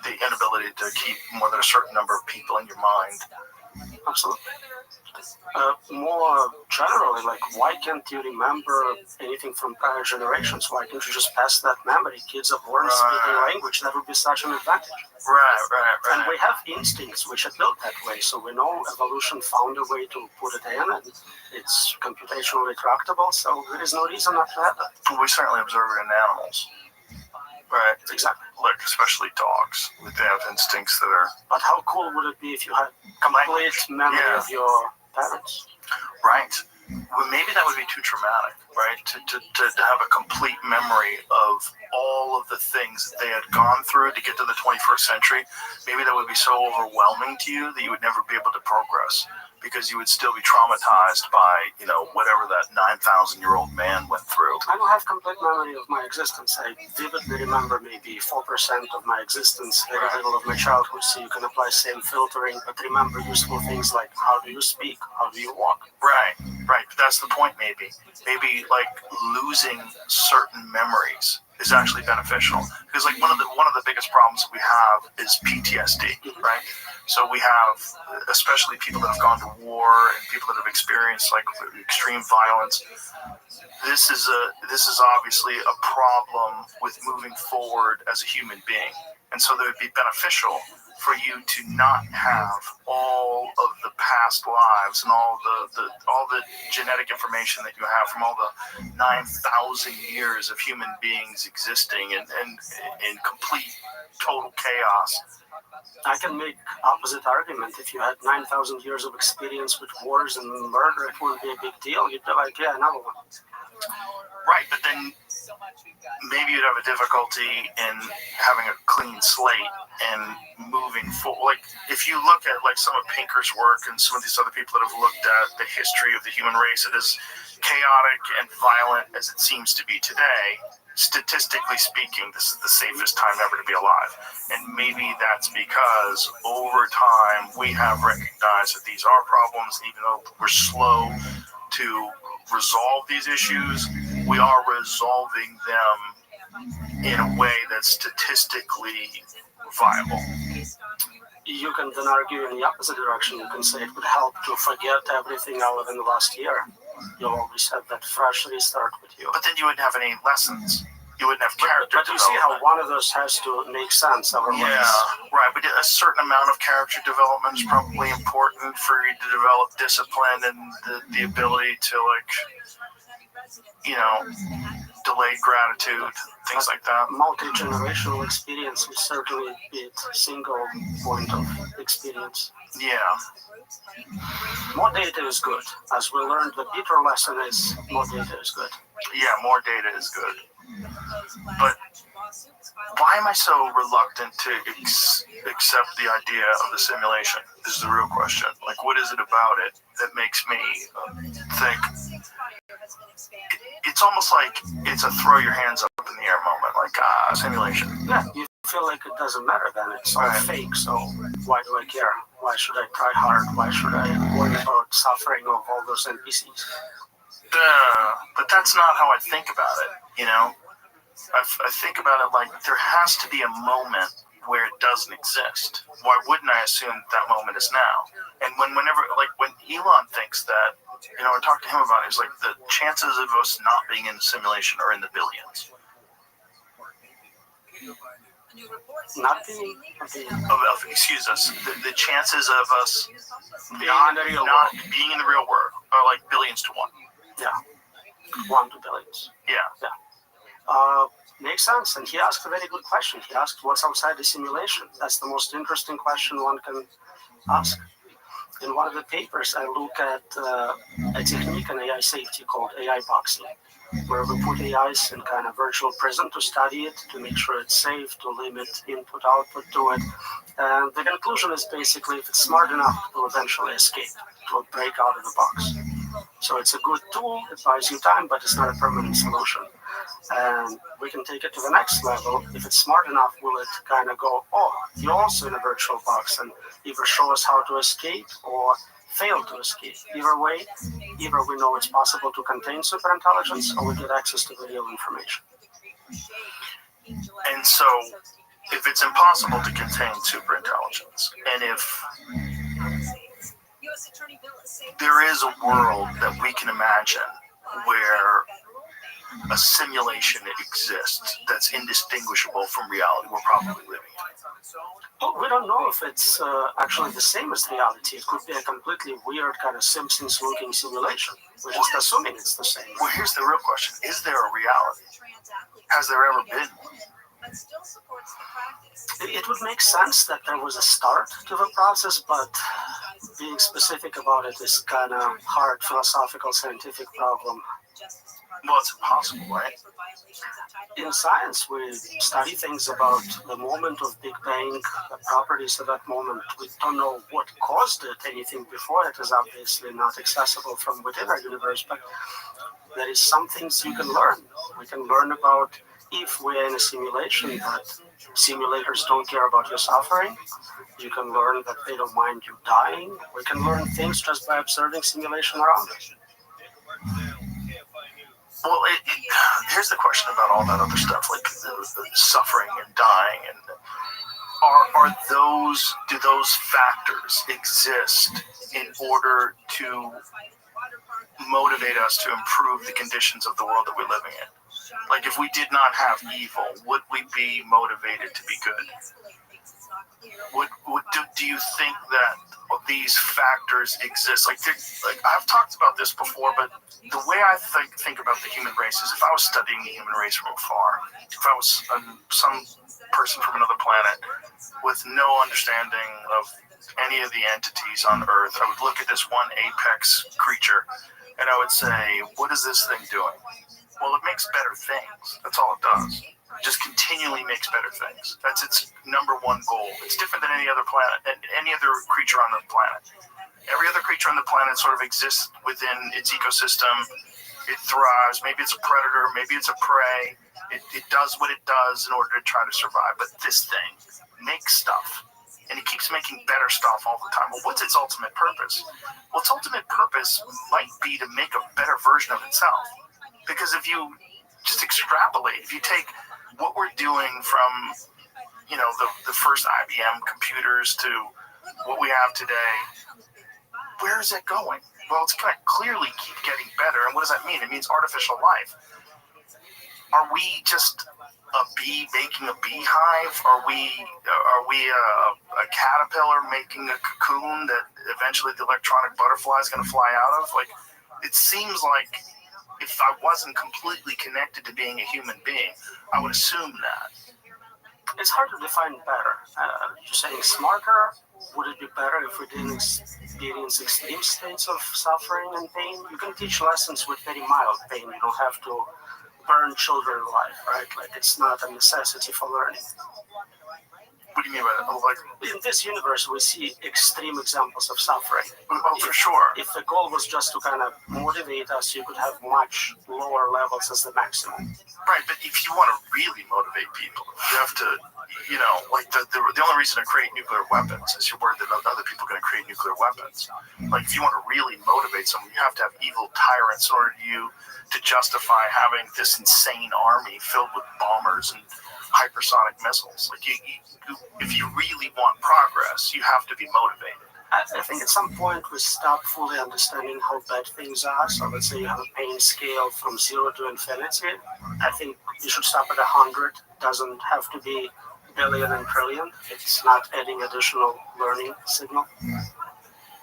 the inability to keep more than a certain number of people in your mind, Absolutely. More generally, like, why can't you remember anything from prior generations? Why can't you just pass that memory? Kids are born speaking language. That would be such an advantage. Right. And we have instincts which are built that way. So we know evolution found a way to put it in, and it's computationally tractable. So there is no reason not to have that. We certainly observe it in animals. Right. Exactly. Like, especially dogs. They have instincts that are... But how cool would it be if you had complete memory of your parents? Right. Well, maybe that would be too traumatic, right? To have a complete memory of all of the things that they had gone through to get to the 21st century. Maybe that would be so overwhelming to you that you would never be able to progress, because you would still be traumatized by, whatever that 9,000-year-old man went through. I don't have complete memory of my existence. I vividly remember maybe 4% of my existence, very little of my childhood, so you can apply same filtering, but remember useful things like how do you speak, how do you walk. Right. But that's the point, maybe. Maybe, like, losing certain memories is actually beneficial, because, like, one of the biggest problems that we have is PTSD, right? So we have, especially people that have gone to war and people that have experienced, like, extreme violence. This is obviously a problem with moving forward as a human being, and so that would be beneficial for you to not have all of the past lives and all the genetic information that you have from all the 9,000 years of human beings existing and in complete total chaos. I can make opposite argument. If you had 9,000 years of experience with wars and murder, it wouldn't be a big deal. You'd be like, yeah, another one. Right, but then maybe you'd have a difficulty in having a clean slate and moving forward. Like, if you look at, like, some of Pinker's work and some of these other people that have looked at the history of the human race, it is chaotic and violent as it seems to be today. Statistically speaking, this is the safest time ever to be alive. And maybe that's because over time we have recognized that these are problems, even though we're slow to resolve these issues, we are resolving them in a way that's statistically viable. You can then argue in the opposite direction. You can say it would help to forget everything out in the last year. You'll always have that fresh restart with you. But then you wouldn't have any lessons. You wouldn't have character But you see how one of those has to make sense otherwise. Yeah, right. But a certain amount of character development is probably important for you to develop discipline and the ability to, like, delayed gratitude, things like that. Multi-generational experience would certainly be a single point of experience. Yeah. More data is good. As we learned, the bitter lesson is more data is good. Yeah, more data is good. But why am I so reluctant to accept the idea of the simulation? Is the real question. Like, what is it about it that makes me think? It's almost like it's a throw your hands up in the air moment, like, simulation. Yeah, you feel like it doesn't matter then. It's all fake, so why do I care? Why should I try hard? Why should I worry about suffering of all those NPCs? But that's not how I think about it, I think about it like there has to be a moment where it doesn't exist. Why wouldn't I assume that moment is now? And when Elon thinks that, I talked to him about it, it's like the chances of us not being in the simulation are in the billions. Not being excuse us. The chances of us being in the real world. Being in the real world are like billions to one. Yeah. 1 to billions. Yeah. Makes sense. And he asked a very good question. He asked what's outside the simulation. That's the most interesting question one can ask. In one of the papers, I look at a technique in AI safety called AI boxing, where we put AIs in kind of virtual prison to study it, to make sure it's safe, to limit input-output to it. And the conclusion is basically if it's smart enough, it will eventually escape. It will break out of the box. So it's a good tool, it buys you time, but it's not a permanent solution. And we can take it to the next level. If it's smart enough, will it kind of go, oh, you're also in a virtual box, and either show us how to escape or fail to escape. Either way, either we know it's possible to contain superintelligence or we get access to the real information. And so, if it's impossible to contain superintelligence, and if there is a world that we can imagine where a simulation exists that's indistinguishable from reality we're probably living in. Well, we don't know if it's actually the same as reality. It could be a completely weird kind of Simpsons-looking simulation. We're just assuming it's the same. Well, here's the real question. Is there a reality? Has there ever been one? It would make sense that there was a start to the process, but being specific about it is kind of hard philosophical, scientific problem. Well, it's impossible, right? In science, we study things about the moment of Big Bang, the properties of that moment. We don't know what caused it. Anything before it is obviously not accessible from within our universe, but there is some things you can learn. We can learn about if we're in a simulation that simulators don't care about your suffering. You can learn that they don't mind you dying. We can learn things just by observing simulation around us. Well, here's the question about all that other stuff, like the suffering and dying, and do those factors exist in order to motivate us to improve the conditions of the world that we're living in? Like, if we did not have evil, would we be motivated to be good? Do you think that these factors exist? Like I've talked about this before, but the way I think about the human race is if I was studying the human race from afar, if I was some person from another planet with no understanding of any of the entities on Earth, I would look at this one apex creature and I would say, what is this thing doing? Well, it makes better things. That's all it does. It just continually makes better things. That's its number one goal. It's different than any other planet, any other creature on the planet. Every other creature on the planet sort of exists within its ecosystem. It thrives. Maybe it's a predator. Maybe it's a prey. It does what it does in order to try to survive. But this thing makes stuff. And it keeps making better stuff all the time. Well, what's its ultimate purpose? Well, its ultimate purpose might be to make a better version of itself. Because if you just extrapolate, if you take what we're doing from, the first IBM computers to what we have today, where is it going? Well, it's going to clearly keep getting better. And what does that mean? It means artificial life. Are we just a bee making a beehive? Are we a caterpillar making a cocoon that eventually the electronic butterfly is going to fly out of? Like, it seems like if I wasn't completely connected to being a human being, I would assume that. It's hard to define better. You're saying smarter? Would it be better if we didn't experience extreme states of suffering and pain? You can teach lessons with very mild pain. You don't have to burn children alive, right? Like, it's not a necessity for learning. What do you mean by that? Like, in this universe, we see extreme examples of suffering. Oh, for sure. If the goal was just to kind of motivate us, you could have much lower levels as the maximum. Right, but if you want to really motivate people, you have to, like the only reason to create nuclear weapons is you're worried that other people are going to create nuclear weapons. Like, if you want to really motivate someone, you have to have evil tyrants in order to justify having this insane army filled with bombers and hypersonic missiles. Like, if you really want progress, you have to be motivated. I think at some point we stop fully understanding how bad things are. So let's say you have a pain scale from 0 to infinity. I think you should stop at 100. Doesn't have to be billion and trillion. It's not adding additional learning signal.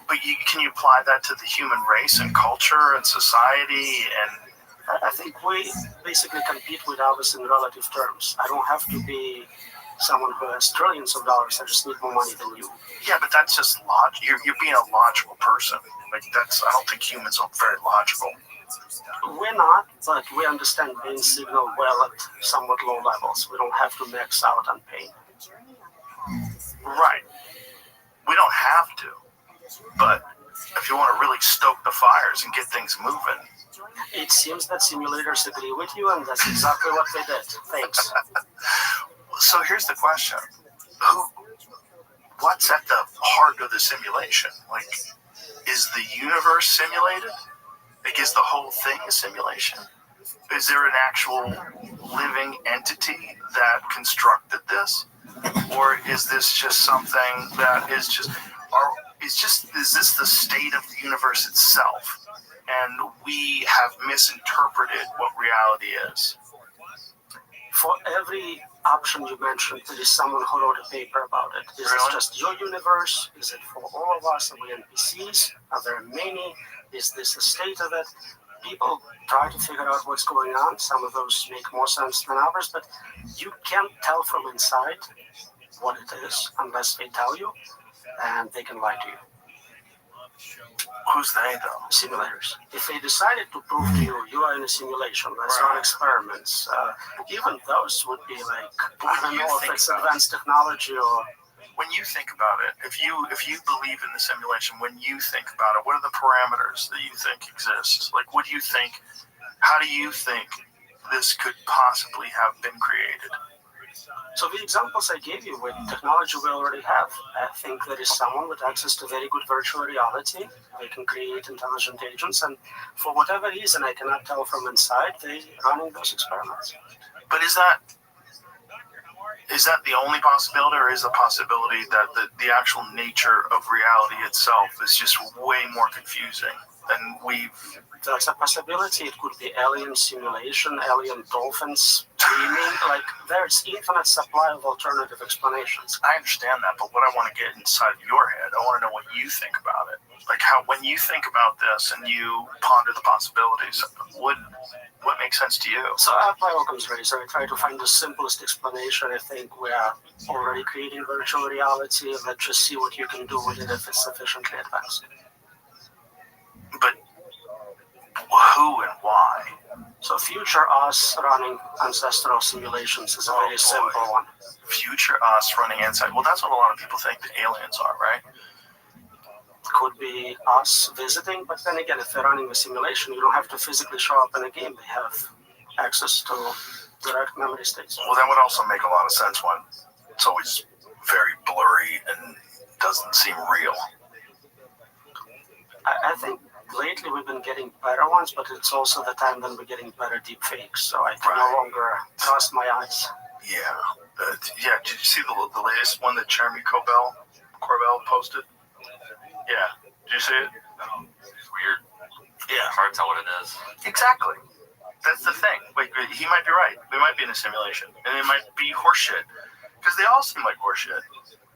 But can you apply that to the human race and culture and society? And I think we basically compete with others in relative terms. I don't have to be someone who has trillions of dollars. I just need more money than you. Yeah, but that's just logic. You're being a logical person. Like, I don't think humans are very logical. We're not, but we understand pain signal well at somewhat low levels. We don't have to max out on pain. Right. We don't have to. But if you want to really stoke the fires and get things moving. It seems that simulators agree with you, and that's exactly what they did. Thanks. So here's the question. What's at the heart of the simulation? Like, is the universe simulated? Like, is the whole thing a simulation? Is there an actual living entity that constructed this? Or is this just something that is just, is this the state of the universe itself? And we have misinterpreted what reality is. For every option you mentioned, there is someone who wrote a paper about it. Is Really? it just your universe? Is it for all of us? Are we NPCs? Are there many? Is this a state of it? People try to figure out what's going on. Some of those make more sense than others, but you can't tell from inside what it is unless they tell you, and they can lie to you. Who's they, though? Simulators. If they decided to prove to you you are in a simulation, let's run experiments, even those would be like, I don't know if it's advanced technology or... When you think about it, if you believe in the simulation, when you think about it, what are the parameters that you think exist? Like, what do you think, how do you think this could possibly have been created? So the examples I gave you with technology we already have, I think there is someone with access to very good virtual reality. They can create intelligent agents, and for whatever reason I cannot tell from inside, they're running those experiments. But is that the only possibility, or is the possibility that the actual nature of reality itself is just way more confusing than we've... That's a possibility. It could be alien simulation, alien dolphins dreaming. Like, there's infinite supply of alternative explanations. I understand that, but what I want to get inside of your head, I want to know what you think about it. Like, how, when you think about this and you ponder the possibilities, what makes sense to you? So I apply Occam's razor. I try to find the simplest explanation. I think we are already creating virtual reality. Let's just see what you can do with it if it's sufficiently advanced. But who and why? So future us running ancestral simulations is a very simple one. Future us running inside. Well, that's what a lot of people think that aliens are, right? Could be us visiting, but then again, if they're running a simulation, you don't have to physically show up in a game. They have access to direct memory states. Well, that would also make a lot of sense when it's always very blurry and doesn't seem real. I think lately we've been getting better ones, but it's also the time when we're getting better deep fakes, so I can no longer trust my eyes. Yeah. Yeah, did you see the latest one that Jeremy Corbell posted? Yeah. Did you see it? It's weird. Yeah. Hard to tell what it is. Exactly. That's the thing. Wait, he might be right. We might be in a simulation, and it might be horseshit, because they all seem like horseshit.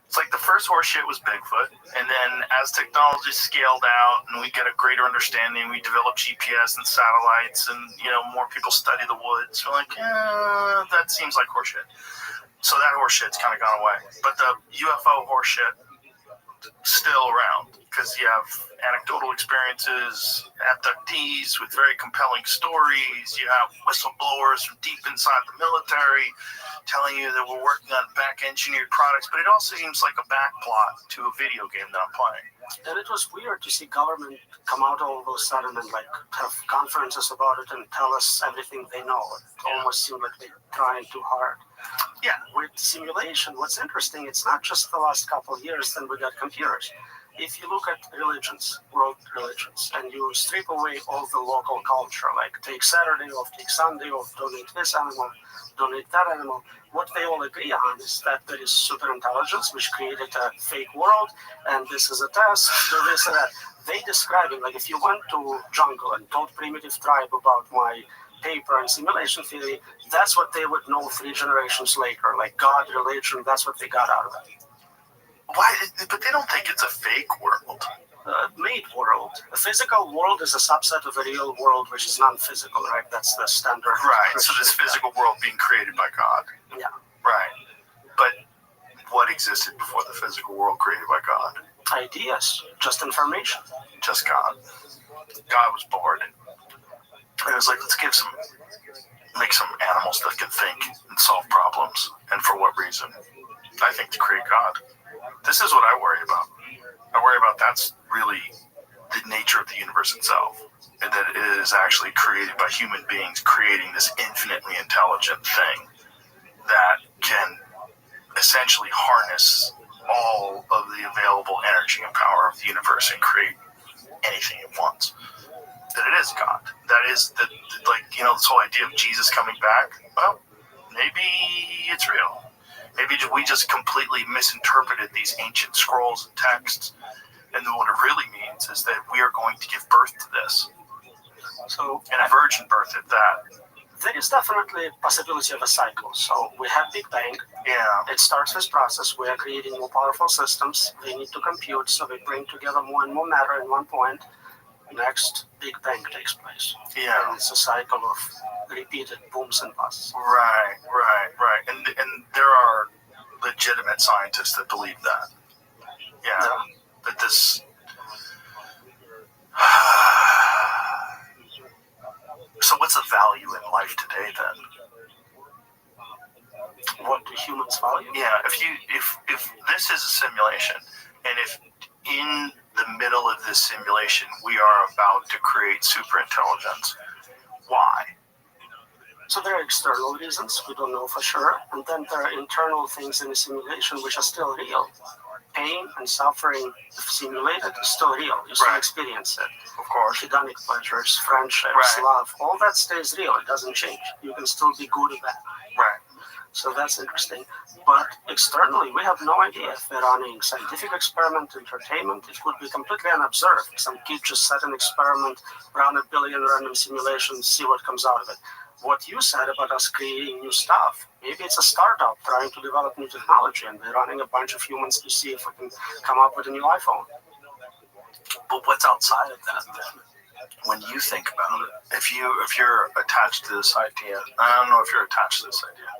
It's like the first horseshit was Bigfoot, and then as technology scaled out and we get a greater understanding, we develop GPS and satellites, and more people study the woods. We're like, that seems like horseshit. So that horseshit's kind of gone away. But the UFO horseshit still around, because you have anecdotal experiences, abductees with very compelling stories. You have whistleblowers from deep inside the military telling you that we're working on back-engineered products, but it also seems like a backplot to a video game that I'm playing. And it was weird to see government come out all of a sudden and have conferences about it and tell us everything they know. It almost seemed like they're trying too hard. Yeah, with simulation, what's interesting, it's not just the last couple of years that we got computers. If you look at religions, world religions, and you strip away all the local culture, like take Saturday off, take Sunday off, donate this animal, donate that animal, what they all agree on is that there is super intelligence which created a fake world, and this is a test, do this and that. They describe it, like if you went to jungle and told primitive tribe about my paper and simulation theory, that's what they would know 3 generations later, like God, religion, that's what they got out of it. Why? But they don't think it's a fake world. Made world. A physical world is a subset of a real world, which is non-physical, right? That's the standard. Right, so this physical world being created by God. Yeah. Right. But what existed before the physical world created by God? Ideas. Just information. Just God. God was bored. And it was like, let's make some animals that can think and solve problems. And for what reason? I think to create God. This is what I worry about. I worry about that's really the nature of the universe itself, and that it is actually created by human beings creating this infinitely intelligent thing that can essentially harness all of the available energy and power of the universe and create anything it wants. That it is God. That is this whole idea of Jesus coming back. Well, maybe it's real. Maybe we just completely misinterpreted these ancient scrolls and texts, And then what it really means is that we are going to give birth to this. So, and a virgin birth at that. There is definitely a possibility of a cycle. So we have Big Bang. Yeah. It starts this process. We are creating more powerful systems. They need to compute, so they bring together more and more matter in one point. Next, Big Bang takes place. Yeah. And it's a cycle of repeated booms and busts. Right. And there are legitimate scientists that believe that. Yeah. That this. So what's the value in life today then? What do humans value? Yeah, if this is a simulation, and if in the middle of this simulation we are about to create super intelligence, why? So there are external reasons we don't know for sure, and then there are internal things in the simulation which are still real. Pain and suffering, if simulated, is still real. You still experience it. Of course. Hedonic pleasures, friendships, love, all that stays real. It doesn't change. You can still be good at that. Right. So that's interesting. But externally, we have no idea if we're running scientific experiment, entertainment. It could be completely unobserved. Some kid just set an experiment, run 1 billion random simulations, see what comes out of it. What you said about us creating new stuff, maybe it's a startup trying to develop new technology, and they're running a bunch of humans to see if we can come up with a new iPhone. But what's outside of that then? When you think about it, if you're attached to this idea, I don't know if you're attached to this idea,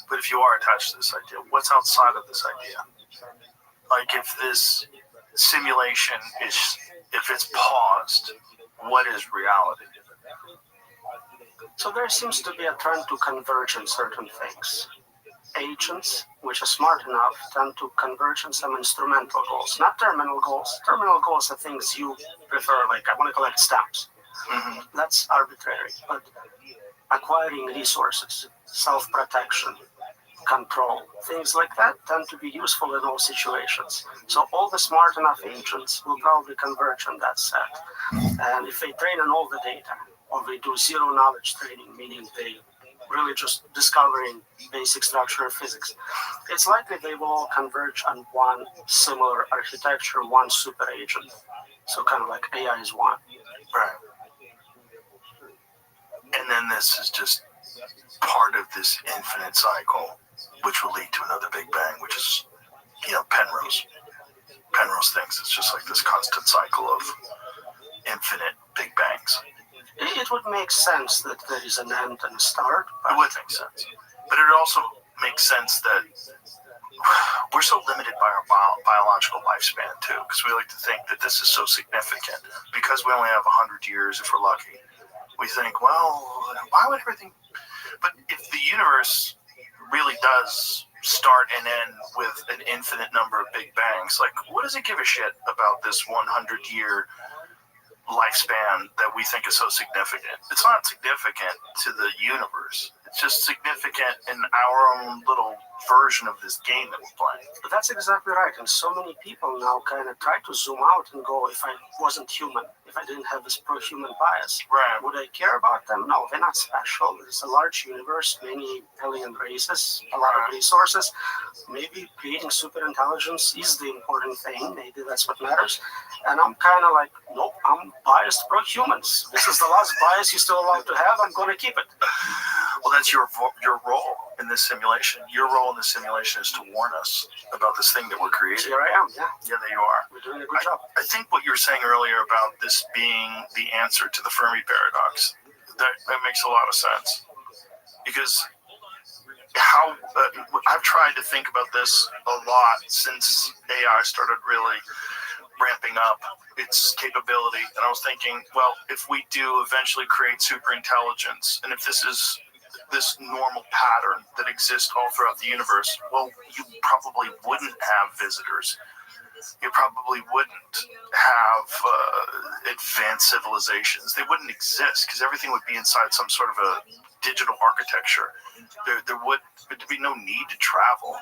but if you are attached to this idea, what's outside of this idea? Like if this simulation if it's paused, what is reality? So there seems to be a trend to converge in certain things. Agents, which are smart enough, tend to converge on some instrumental goals, not terminal goals. Terminal goals are things you prefer, like I want to collect stamps. Mm-hmm. That's arbitrary. But acquiring resources, self-protection, control, things like that tend to be useful in all situations. So all the smart enough agents will probably converge on that set. And if they train on all the data, or they do zero knowledge training, meaning they really just discovering basic structure of physics, it's likely they will all converge on one similar architecture, one super agent. So kind of like AI is one. Right. And then this is just part of this infinite cycle, which will lead to another Big Bang, which is, Penrose. Penrose thinks it's just like this constant cycle of infinite Big Bangs. It would make sense that there is an end and a start. It would make sense. But it also makes sense that we're so limited by our biological lifespan, too, because we like to think that this is so significant. Because we only have 100 years, if we're lucky, we think, well, why would everything... But if the universe really does start and end with an infinite number of Big Bangs, like, what does it give a shit about this 100-year lifespan that we think is so significant? It's not significant to the universe. It's just significant in our own little version of this game that we're playing. But that's exactly right. And so many people now kind of try to zoom out and go, if I wasn't human, if I didn't have this pro-human bias, would I care about them? No, they're not special. It's a large universe, many alien races, a lot of resources. Maybe creating super intelligence is the important thing. Maybe that's what matters. And I'm kind of like, nope, I'm biased pro-humans. This is the last bias you're still allowed to have. I'm going to keep it. Well, that's your role in this simulation. Your role in this simulation is to warn us about this thing that we're creating. Here I am, yeah. Yeah, there you are. We're doing a good job. I think what you were saying earlier about this being the answer to the Fermi paradox, that makes a lot of sense. Because I've tried to think about this a lot since AI started really ramping up its capability. And I was thinking, well, if we do eventually create super intelligence, and if this is this normal pattern that exists all throughout the universe, well, you probably wouldn't have visitors. You probably wouldn't have advanced civilizations. They wouldn't exist because everything would be inside some sort of a digital architecture. There would be no need to travel.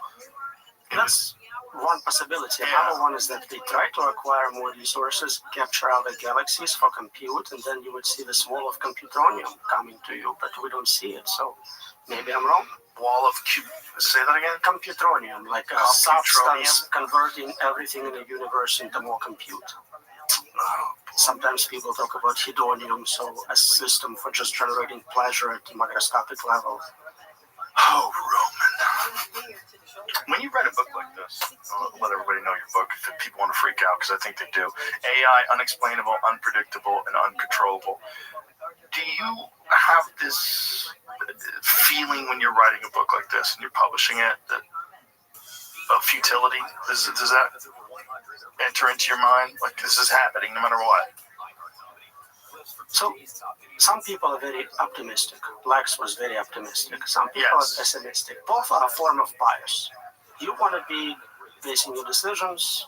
That's one possibility. Another one is that they try to acquire more resources, capture other galaxies for compute, and then you would see this wall of computronium coming to you, but we don't see it, so maybe I'm wrong. Wall of say that again? Computronium, like a substance converting everything in the universe into more compute. Sometimes people talk about hedonium, so a system for just generating pleasure at the macroscopic level. Oh, Roman. When you write a book like this, I'll let everybody know your book if people want to freak out, because I think they do. AI, unexplainable, unpredictable, and uncontrollable. Do you have this feeling when you're writing a book like this and you're publishing it that of futility? Does that enter into your mind? Like, this is happening no matter what? So, some people are very optimistic. Lex was very optimistic. Some people are pessimistic. Both are a form of bias. You want to be basing your decisions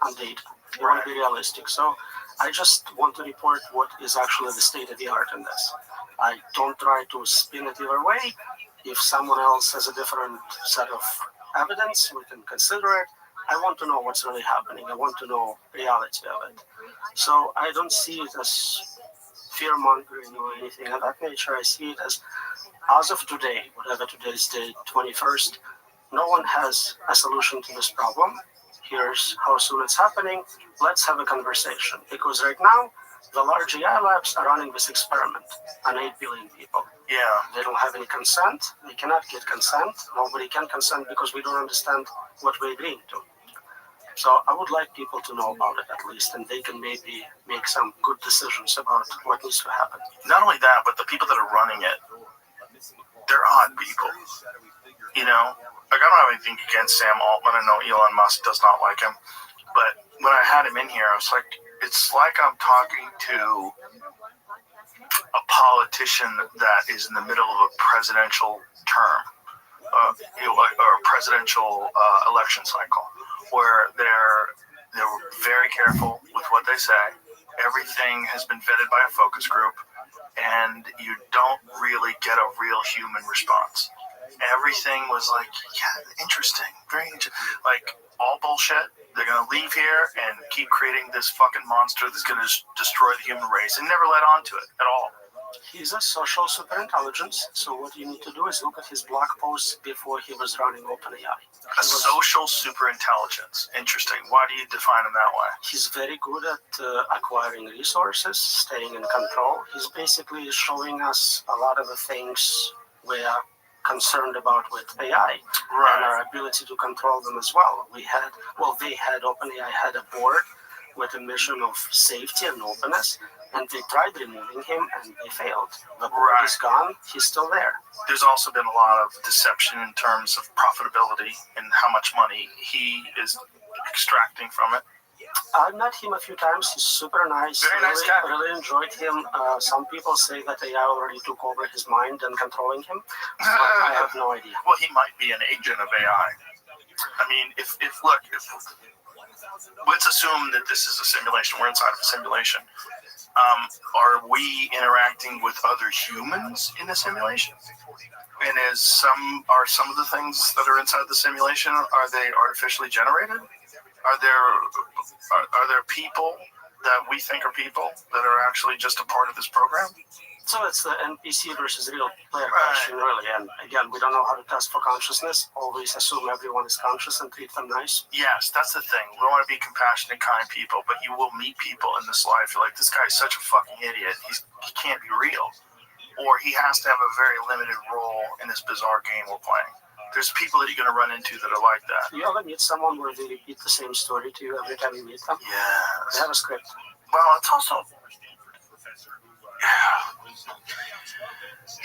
on data. You want to be realistic. So, I just want to report what is actually the state of the art in this. I don't try to spin it either way. If someone else has a different set of evidence, we can consider it. I want to know what's really happening. I want to know reality of it. So I don't see it as fear-mongering or anything of that nature. I see it as of today, whatever today's date, 21st, no one has a solution to this problem. Here's how soon it's happening. Let's have a conversation. Because right now, the large AI labs are running this experiment on 8 billion people. Yeah. They don't have any consent. They cannot get consent. Nobody can consent because we don't understand what we're agreeing to. So I would like people to know about it at least, and they can maybe make some good decisions about what needs to happen. Not only that, but the people that are running it, they're odd people. You know? Like, I don't have anything against Sam Altman. I know Elon Musk does not like him. But when I had him in here, I was like, it's like I'm talking to a politician that is in the middle of a presidential term, or a presidential election cycle, where they're very careful with what they say. Everything has been vetted by a focus group, and you don't really get a real human response. Everything was like, yeah, interesting, very interesting. Like, all bullshit. They're going to leave here and keep creating this fucking monster that's going to destroy the human race, and never let on to it at all. He's a social superintelligence, so what you need to do is look at his blog posts before he was running OpenAI. A social superintelligence. Interesting. Why do you define him that way? He's very good at acquiring resources, staying in control. He's basically showing us a lot of the things we are concerned about with AI, and our ability to control them as well. OpenAI had a board with a mission of safety and openness, and they tried removing him and they failed. The board is gone, he's still there. There's also been a lot of deception in terms of profitability and how much money he is extracting from it. I met him a few times. He's super nice. Very nice guy. Really enjoyed him. Some people say that AI already took over his mind and controlling him, but I have no idea. Well, he might be an agent of AI. I mean, let's assume that this is a simulation. We're inside of a simulation. Are we interacting with other humans in the simulation? And are some of the things that are inside the simulation, are they artificially generated? Are there people that we think are people that are actually just a part of this program? So it's the NPC versus real player question, really. And again, we don't know how to test for consciousness. Always assume everyone is conscious and treat them nice. Yes, that's the thing. We want to be compassionate, kind people, but you will meet people in this life. You're like, this guy's such a fucking idiot. He can't be real. Or he has to have a very limited role in this bizarre game we're playing. There's people that you're going to run into that are like that. You ever meet someone where they repeat the same story to you every time you meet them? Yes. They have a script. Well, it's also...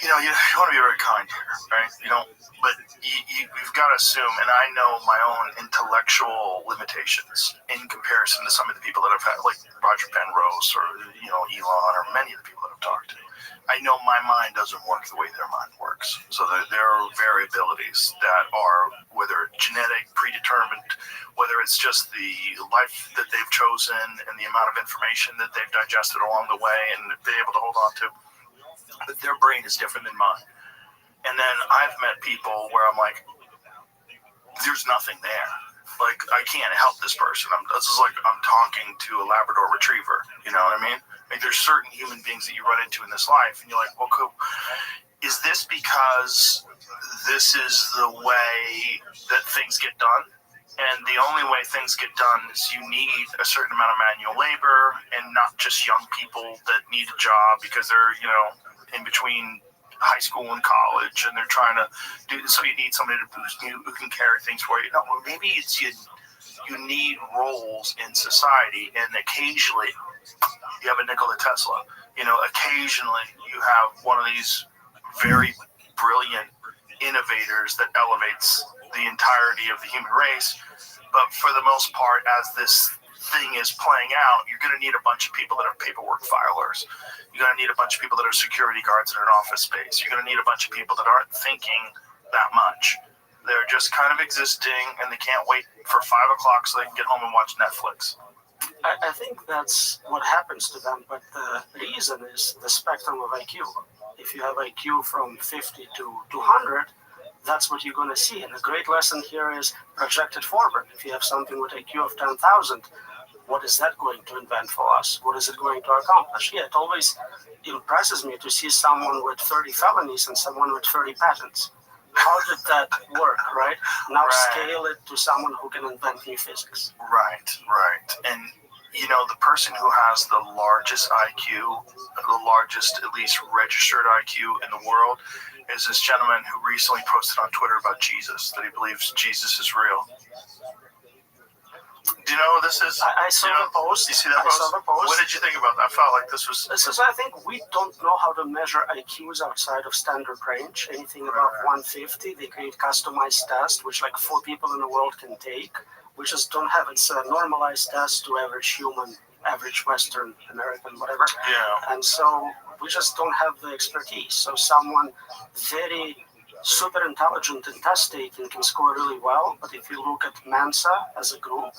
You know, you want to be very kind here, right? You don't, but you've got to assume, and I know my own intellectual limitations in comparison to some of the people that I've had, like Roger Penrose or, Elon, or many of the people that I've talked to. I know my mind doesn't work the way their mind works. So there are variabilities that are, whether genetic, predetermined, whether it's just the life that they've chosen and the amount of information that they've digested along the way and been able to hold on to. But their brain is different than mine. And then I've met people where I'm like, there's nothing there. Like, I can't help this person. This is like I'm talking to a Labrador Retriever. You know what I mean? Like, there's certain human beings that you run into in this life, and you're like, well, cool. Is this because this is the way that things get done? And the only way things get done is you need a certain amount of manual labor, and not just young people that need a job because they're, in between high school and college, and they're trying to do this. So you need somebody who can carry things for you. No, well, maybe it's you need roles in society, and occasionally you have a Nikola Tesla. Occasionally you have one of these very brilliant innovators that elevates the entirety of the human race. But for the most part, as this thing is playing out, you're going to need a bunch of people that are paperwork filers. You're going to need a bunch of people that are security guards in an office space. You're going to need a bunch of people that aren't thinking that much. They're just kind of existing, and they can't wait for 5 o'clock so they can get home and watch Netflix. I think that's what happens to them, but the reason is the spectrum of IQ. If you have IQ from 50 to 200, that's what you're going to see. And the great lesson here is projected forward. If you have something with IQ of 10,000, what is that going to invent for us? What is it going to accomplish? Yeah, it always impresses me to see someone with 30 felonies and someone with 30 patents. How did that work, right? Now scale it to someone who can invent new physics. Right. And, the person who has the largest IQ, the largest, at least registered IQ in the world, is this gentleman who recently posted on Twitter about Jesus, that he believes Jesus is real. Do you know who this is? I saw the post. You see that post? I saw the post. What did you think about that? I felt like this was... I think we don't know how to measure IQs outside of standard range. Anything above 150, they create customized tests, which 4 people in the world can take. We just don't have it's a normalized test to average human, average Western American, whatever. Yeah. And so we just don't have the expertise. So someone very super intelligent in test taking can score really well, but if you look at Mensa as a group,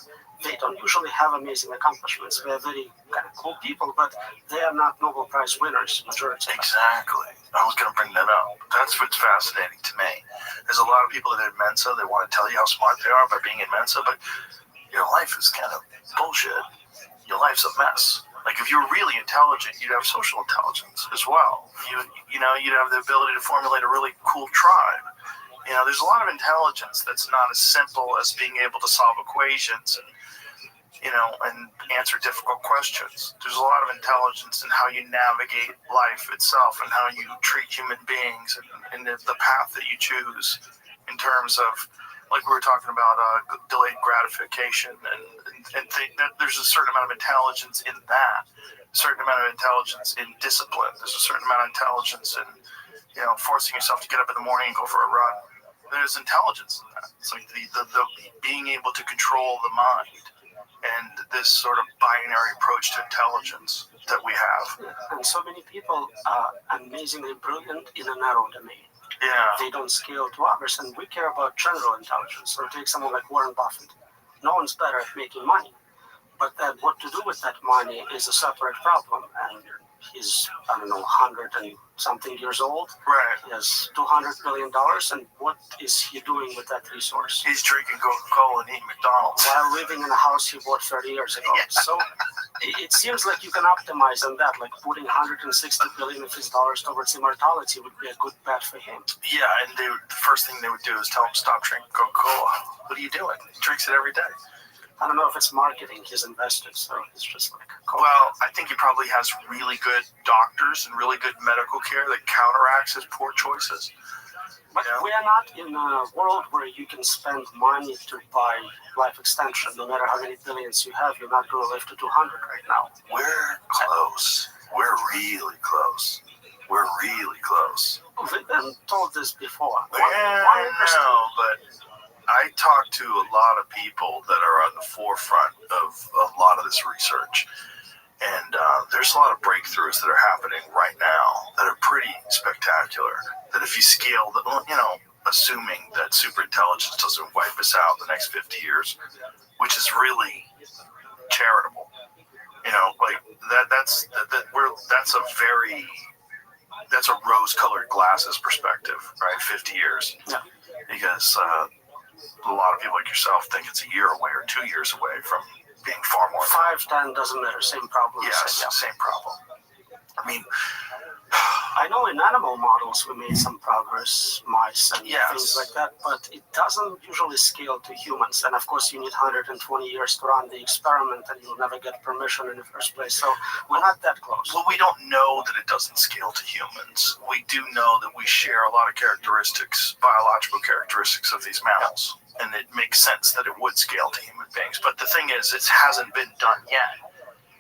they don't usually have amazing accomplishments. They're very kind of cool people, but they are not Nobel Prize winners, majority of them. Exactly. I was going to bring that up. That's what's fascinating to me. There's a lot of people that are in Mensa, they want to tell you how smart they are by being in Mensa, but your life is kind of bullshit. Your life's a mess. If you're really intelligent, you'd have social intelligence as well. You'd have the ability to formulate a really cool tribe. There's a lot of intelligence that's not as simple as being able to solve equations and answer difficult questions. There's a lot of intelligence in how you navigate life itself and how you treat human beings and the path that you choose in terms of, like we were talking about, delayed gratification and think that there's a certain amount of intelligence in that, a certain amount of intelligence in discipline. There's a certain amount of intelligence in, forcing yourself to get up in the morning and go for a run. There's intelligence in that. It's like the being able to control the mind and this sort of binary approach to intelligence that we have. And so many people are amazingly brilliant in a narrow domain. Yeah. They don't scale to others, and we care about general intelligence. So take someone like Warren Buffett. No one's better at making money, but what to do with that money is a separate problem. And he's, 100 and something years old. Right. He has $200 billion, and what is he doing with that resource? He's drinking Coca-Cola and eating McDonald's. While living in a house he bought 30 years ago. Yeah. So it seems like you can optimize on that, like putting $160 billion of his dollars towards immortality would be a good bet for him. Yeah, and the first thing they would do is tell him, stop drinking Coca-Cola. What are you doing? He drinks it every day. I don't know if it's marketing he's invested, so it's just like... Well, I think he probably has really good doctors and really good medical care that counteracts his poor choices. But we are not in a world where you can spend money to buy life extension. No matter how many billions you have, you're not going to live to 200 right now. We're close. We're really close. We're really close. We've been told this before. Why but I talk to a lot of people that are on the forefront of a lot of this research. And there's a lot of breakthroughs that are happening right now that are pretty spectacular. That if you scale, assuming that superintelligence doesn't wipe us out the next 50 years, which is really charitable. That's a rose-colored glasses perspective, right? 50 years. Yeah. Because a lot of people like yourself think it's a year away or 2 years away from being far more. 5, 10 doesn't matter. Same problem. Yes, same problem. I mean, I know in animal models we made some progress, mice and Yes. things like that, but it doesn't usually scale to humans. And of course, you need 120 years to run the experiment, and you'll never get permission in the first place. So we're not that close. Well, we don't know that it doesn't scale to humans. We do know that we share a lot of characteristics, biological characteristics of these mammals, and it makes sense that it would scale to human beings. But the thing is, it hasn't been done yet.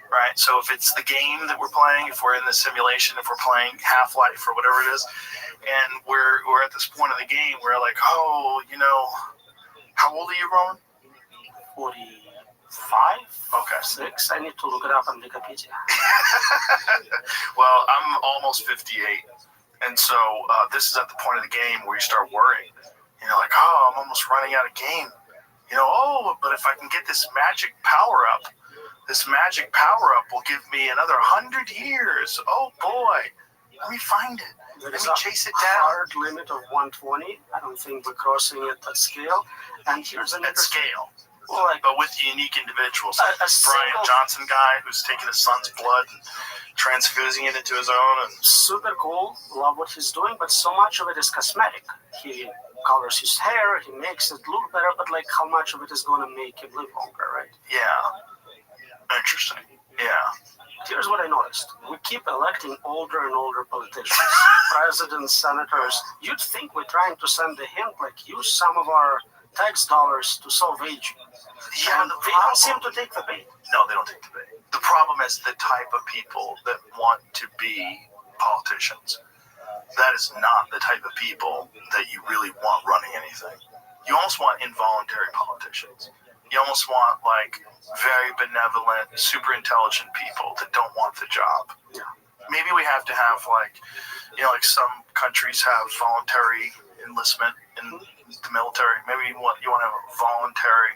Right, so if it's the game that we're playing, if we're in the simulation, if we're playing Half-Life or whatever it is, and we're at this point of the game, we're like, oh, how old are you, Roman? 45? Okay. 6? I need to look it up on Wikipedia. Well, I'm almost 58, and so this is at the point of the game where you start worrying. Like, oh, I'm almost running out of game. But if I can get this magic power-up, this magic power-up will give me another 100 years. Oh, boy. Let me find it. There Let is me a chase it down. hard limit of 120. I don't think we're crossing it at scale. And here's an At scale. Well, But with unique individuals. A Brian single- Johnson guy who's taking his son's blood and transfusing it into his own. And super cool. Love what he's doing, but so much of it is cosmetic. He colors his hair. He makes it look better, but how much of it is going to make him live longer, right? yeah. Interesting. Yeah. Here's what I noticed. We keep electing older and older politicians, presidents, senators. You'd think we're trying to send a hint, use some of our tax dollars to solve aging. Yeah, And the they don't problem- seem to take the bait. No, they don't take the bait. The problem is the type of people that want to be politicians. That is not the type of people that you really want running anything. You almost want involuntary politicians. You almost want very benevolent, super intelligent people that don't want the job. Yeah. Maybe we have to have some countries have voluntary enlistment in the military. Maybe you want to have a voluntary.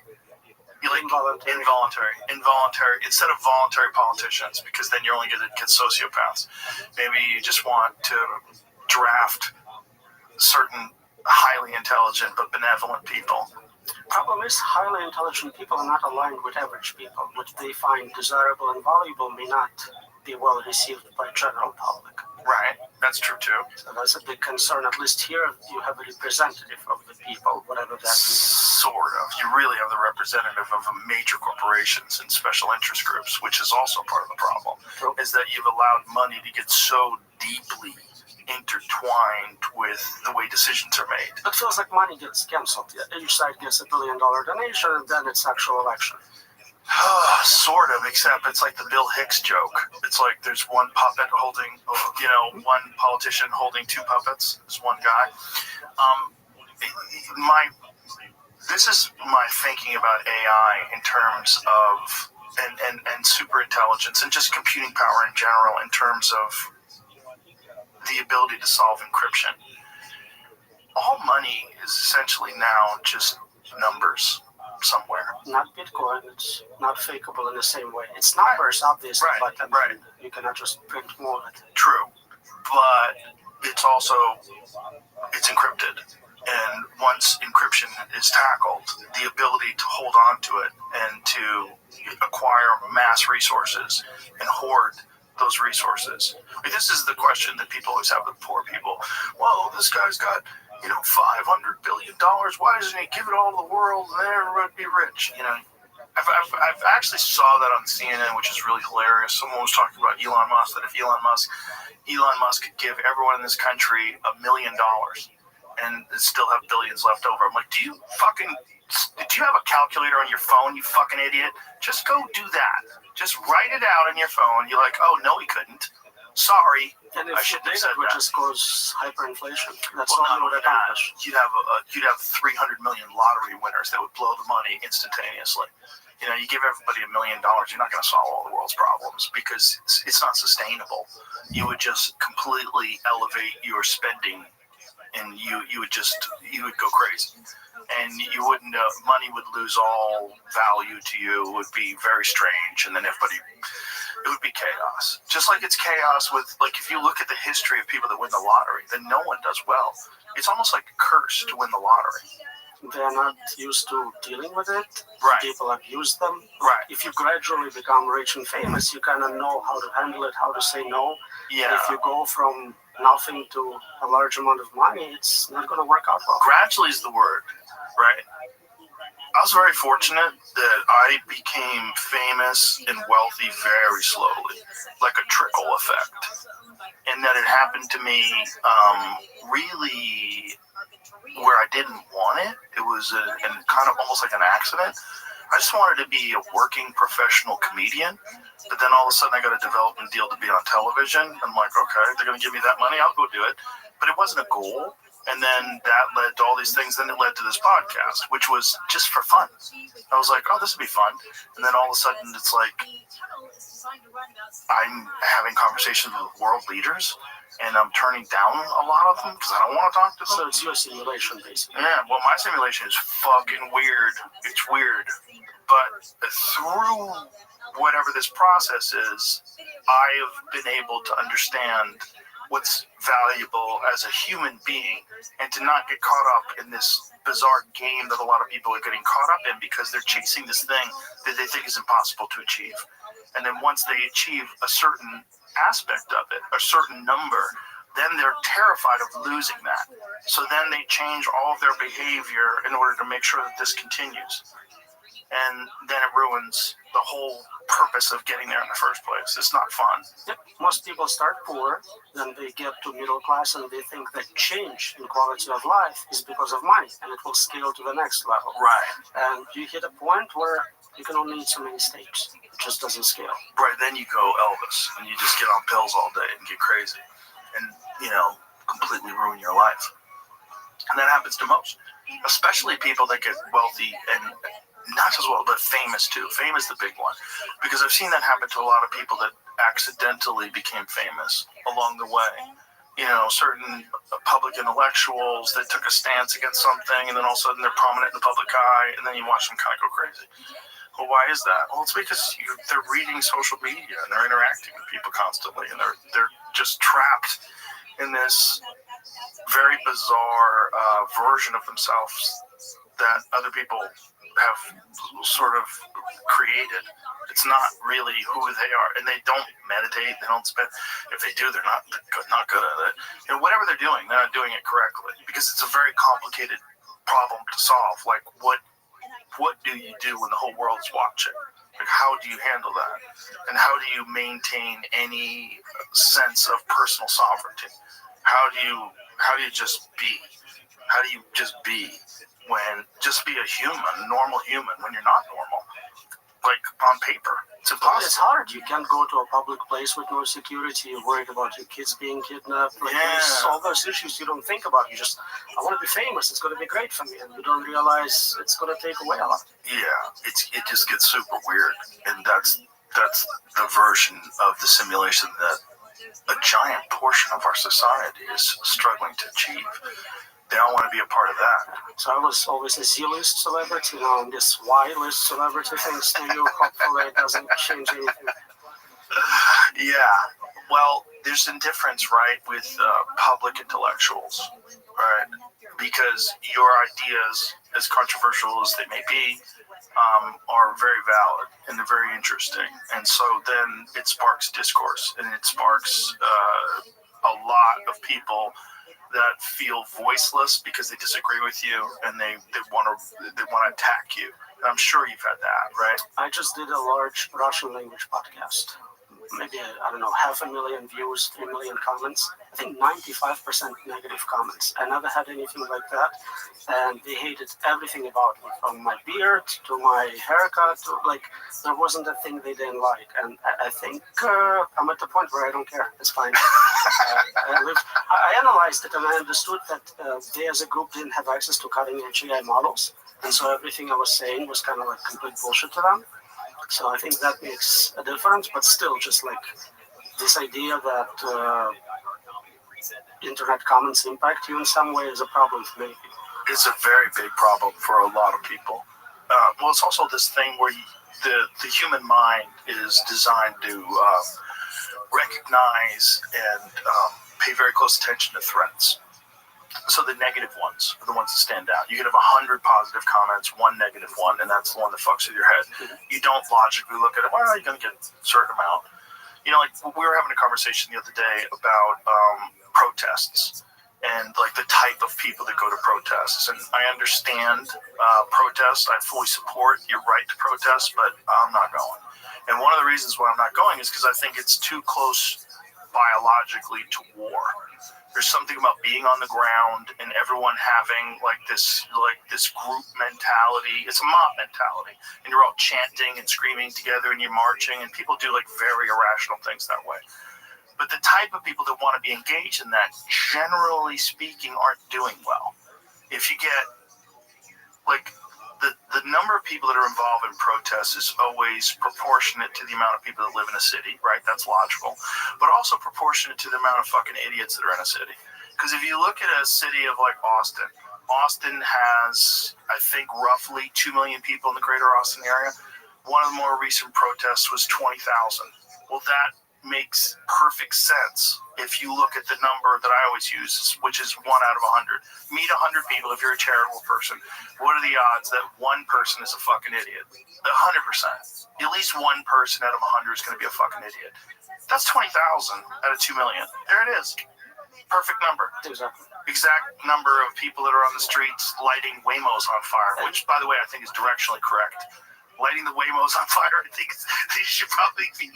Involuntary instead of voluntary politicians, because then you're only going to get sociopaths. Maybe you just want to draft certain highly intelligent but benevolent people. Problem is, highly intelligent people are not aligned with average people. What they find desirable and valuable may not be well received by general public. Right, that's true too. So that's a big concern. At least here, you have a representative of the people, whatever that means. Sort of. You really have the representative of major corporations and special interest groups, which is also part of the problem, is that you've allowed money to get so deeply intertwined with the way decisions are made. It feels like money gets canceled. Each side gets $1 billion donation, and then it's actual election. Sort of, except it's like the Bill Hicks joke. It's like there's one puppet holding, one politician holding two puppets. There's one guy. This is my thinking about AI in terms of and super intelligence and just computing power in general in terms of the ability to solve encryption. All money is essentially now just numbers somewhere. Not Bitcoin. It's not fakeable in the same way. It's numbers, obviously, Right, but right. You cannot just print more of it. True, but it's also encrypted, and once encryption is tackled, the ability to hold on to it and to acquire mass resources and hoard those resources. This is the question that people always have with poor people. Well, this guy's got $500 billion. Why doesn't he give it all to the world and then everybody would be rich? I've actually saw that on CNN, which is really hilarious. Someone was talking about Elon Musk, that if Elon Musk could give everyone in this country $1 million and still have billions left over. I'm like, do you have a calculator on your phone, you fucking idiot? Just go do that. Just write it out on your phone. You're like, oh, no, he couldn't. Sorry. And if I shouldn't have said would that. just cause hyperinflation. That's Well, not not what only it that, accomplished. you'd have 300 million lottery winners that would blow the money instantaneously. You give everybody $1 million, you're not going to solve all the world's problems because it's not sustainable. You would just completely elevate your spending, and you would go crazy, and you wouldn't. Money would lose all value to you. It would be very strange, and then it would be chaos. Just like it's chaos with, if you look at the history of people that win the lottery, then no one does well. It's almost like a curse to win the lottery. they're not used to dealing with it. Right. People abuse them. Right. If you gradually become rich and famous, you kind of know how to handle it, how to say no. Yeah. If you go from nothing to a large amount of money, it's not going to work out well. Gradually is the word, right? I was very fortunate that I became famous and wealthy very slowly, like a trickle effect. And that it happened to me really where I didn't want it. It was kind of almost like an accident. I just wanted to be a working professional comedian, but then all of a sudden I got a development deal to be on television. I'm like, okay, they're going to give me that money, I'll go do it. But it wasn't a goal. And then that led to all these things. Then it led to this podcast, which was just for fun. I was like, oh, this would be fun. And then all of a sudden it's like I'm having conversations with world leaders, and I'm turning down a lot of them because I don't want to talk to them. So it's your simulation, basically. Yeah, well, my simulation is fucking weird. It's weird. But through whatever this process is, I have been able to understand what's valuable as a human being, and to not get caught up in this bizarre game that a lot of people are getting caught up in because they're chasing this thing that they think is impossible to achieve. And then once they achieve a certain aspect of it, a certain number, then they're terrified of losing that. So then they change all of their behavior in order to make sure that this continues. And then it ruins the whole purpose of getting there in the first place. It's not fun. Yep. Most people start poor, then they get to middle class, and they think that change in quality of life is because of money, and it will scale to the next level. Right. And you hit a point where you can only eat so many steaks. It just doesn't scale. Right. Then you go Elvis, and you just get on pills all day and get crazy, and completely ruin your life. And that happens to most, especially people that get wealthy and not as well, but famous too. Fame is the big one, because I've seen that happen to a lot of people that accidentally became famous along the way. Certain public intellectuals that took a stance against something, and then all of a sudden they're prominent in the public eye, and then you watch them kind of go crazy. Well, why is that? Well, it's because they're reading social media and they're interacting with people constantly, and they're just trapped in this very bizarre version of themselves that other people have sort of created. It's not really who they are, and they don't meditate. They don't spend. If they do, they're not good at it. Whatever they're doing, they're not doing it correctly, because it's a very complicated problem to solve. Like, what do you do when the whole world is watching? Like, how do you handle that? And how do you maintain any sense of personal sovereignty? How do you just be? How do you just be? Just be a human, a normal human, when you're not normal. Like, on paper, it's impossible. It's hard. You can't go to a public place with no security. You're worried about your kids being kidnapped. There's all those issues you don't think about. I want to be famous. It's going to be great for me. And you don't realize it's going to take away a lot. Yeah, it just gets super weird. And that's the version of the simulation that a giant portion of our society is struggling to achieve. They don't want to be a part of that. So I was always a Z-list celebrity, now I'm this Y-list celebrity. Thanks to you, hopefully it doesn't change anything. Yeah, well, there's a difference, right, with public intellectuals, right? Because your ideas, as controversial as they may be, are very valid and they're very interesting. And so then it sparks discourse, and it sparks a lot of people that feel voiceless because they disagree with you, and they want to attack you. And I'm sure you've had that, right? I just did a large Russian language podcast. Maybe, 500,000 views, 3 million comments. I think 95% negative comments. I never had anything like that. And they hated everything about me, from my beard to my haircut. There wasn't a thing they didn't like. And I think I'm at the point where I don't care. It's fine. I analyzed it, and I understood that they as a group didn't have access to cutting-edge AI models. And so everything I was saying was kind of like complete bullshit to them. So I think that makes a difference, but still, just like this idea that internet comments impact you in some way is a problem for me. It's a very big problem for a lot of people. Well, it's also this thing where the human mind is designed to recognize and pay very close attention to threats. So the negative ones are the ones that stand out. You can have 100 positive comments, one negative one, and that's the one that fucks with your head. You don't logically look at it, well, you're going to get a certain amount. You know, like we were having a conversation the other day about protests and like the type of people that go to protests. And I understand protests. I fully support your right to protest, but I'm not going. And one of the reasons why I'm not going is because I think it's too close biologically to war. There's something about being on the ground and everyone having like this group mentality. It's a mob mentality, and you're all chanting and screaming together, and you're marching, and people do like very irrational things that way. But the type of people that want to be engaged in that, generally speaking, aren't doing well. If you get like the number of people that are involved in protests is always proportionate to the amount of people that live in a city, right? That's logical. But also proportionate to the amount of fucking idiots that are in a city. Because if you look at a city of like Austin has, I think, roughly 2 million people in the greater Austin area. One of the more recent protests was 20,000. Well, that makes perfect sense if you look at the number that I always use, which is 1 out of 100. Meet 100 people if you're a charitable person. What are the odds that one person is a fucking idiot? 100%. At least one person out of 100 is going to be a fucking idiot. That's 20,000 out of 2 million. There it is. Perfect number. Exact number of people that are on the streets lighting Waymos on fire, which, by the way, I think is directionally correct. Lighting the Waymos on fire, I think they should probably be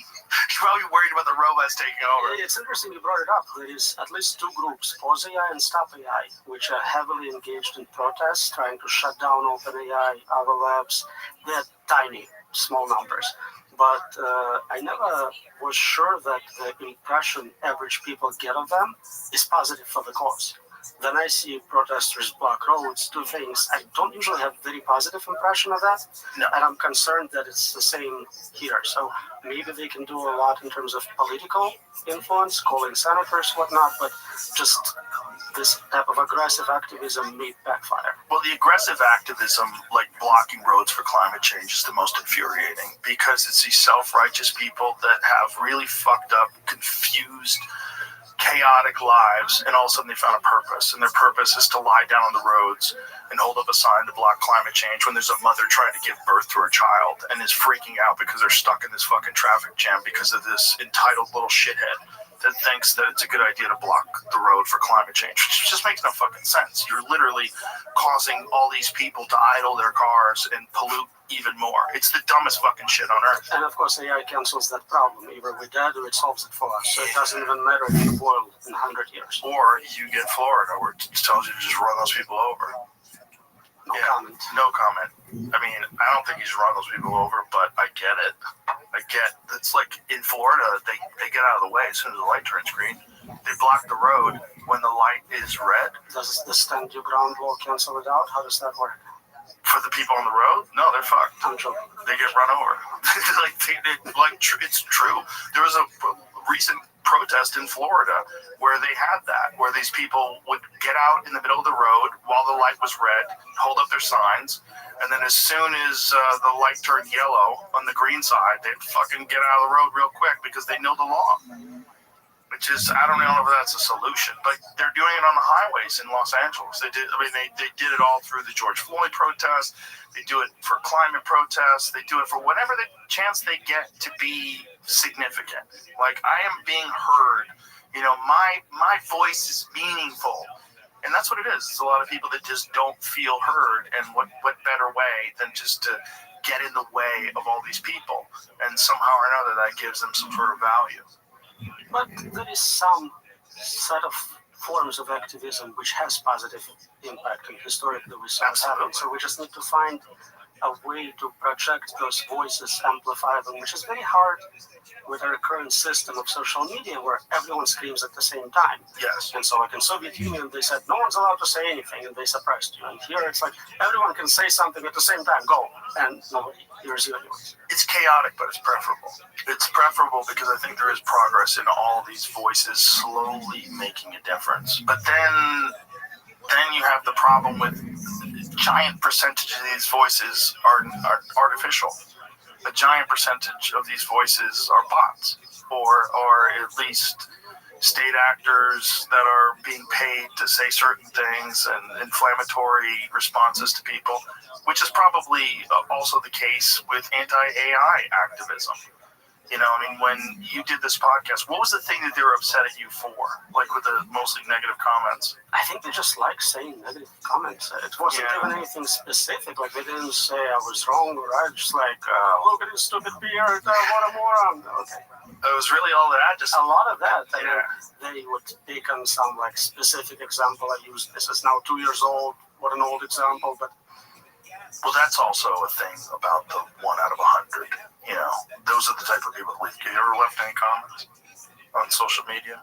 worried about the robots taking over. It's interesting you brought it up. There is at least 2 groups, Pause AI and Stop AI, which are heavily engaged in protests, trying to shut down OpenAI, other labs. They're tiny, small numbers. But I never was sure that the impression average people get of them is positive for the cause. Then I see protesters block roads, do things. I don't usually have very positive impression of that. No. And I'm concerned that it's the same here. So maybe they can do a lot in terms of political influence, calling senators, whatnot, but just this type of aggressive activism may backfire. Well, the aggressive activism, like blocking roads for climate change, is the most infuriating because it's these self-righteous people that have really fucked up, confused, chaotic lives, and all of a sudden they found a purpose, and their purpose is to lie down on the roads and hold up a sign to block climate change when there's a mother trying to give birth to her child and is freaking out because they're stuck in this fucking traffic jam because of this entitled little shithead that thinks that it's a good idea to block the road for climate change, which just makes no fucking sense. You're literally causing all these people to idle their cars and pollute even more. It's the dumbest fucking shit on earth. And of course, AI cancels that problem. Either we're dead or it solves it for us. So it doesn't even matter if you boil in 100 years. Or you get Florida where it tells you to just run those people over. No comment. No comment. I mean, I don't think he's run those people over, but I get it. It's like in Florida, they get out of the way as soon as the light turns green. They block the road when the light is red. Does the stand your ground law cancel it out? How does that work? For the people on the road? No, they're fucked. I'm joking. They get run over. It's true. There was a recent protest in Florida where they had that, where these people would get out in the middle of the road while the light was red, hold up their signs, and then as soon as the light turned yellow on the green side, they'd fucking get out of the road real quick because they know the law. Which is, I don't know if that's a solution, but they're doing it on the highways in Los Angeles. They did it all through the George Floyd protest. They do it for climate protests. They do it for whatever the chance they get to be significant. Like, I am being heard. You know, my voice is meaningful. And that's what it is. It's a lot of people that just don't feel heard. And what better way than just to get in the way of all these people? And somehow or another, that gives them some sort of value. But there is some set of forms of activism which has positive impact, and historically we saw it happen. So we just need to find a way to project those voices, amplify them, which is very hard with our current system of social media where everyone screams at the same time. Yes. And so like in Soviet Union, they said no one's allowed to say anything, and they suppressed you. And here it's like everyone can say something at the same time, go, and nobody hears you anyways. It's chaotic, but it's preferable. It's preferable because I think there is progress in all of these voices slowly making a difference. But then you have the problem with giant percentage of these voices are artificial. A giant percentage of these voices are bots, or at least state actors that are being paid to say certain things and inflammatory responses to people, which is probably also the case with anti-AI activism. You know, I mean, when you did this podcast, what was the thing that they were upset at you for? Like with the mostly negative comments? I think they just like saying negative comments. It wasn't even anything specific. Like, they didn't say I was wrong or right. Just like, look at this stupid beard, what a moron. Okay. It was really all that? Just a lot of that. I mean, they would pick on some like specific example. I used this is now 2 years old. What an old example, but. Well, that's also a thing about the 1 out of 100. You know, those are the type of people that leave. You ever left any comments on social media?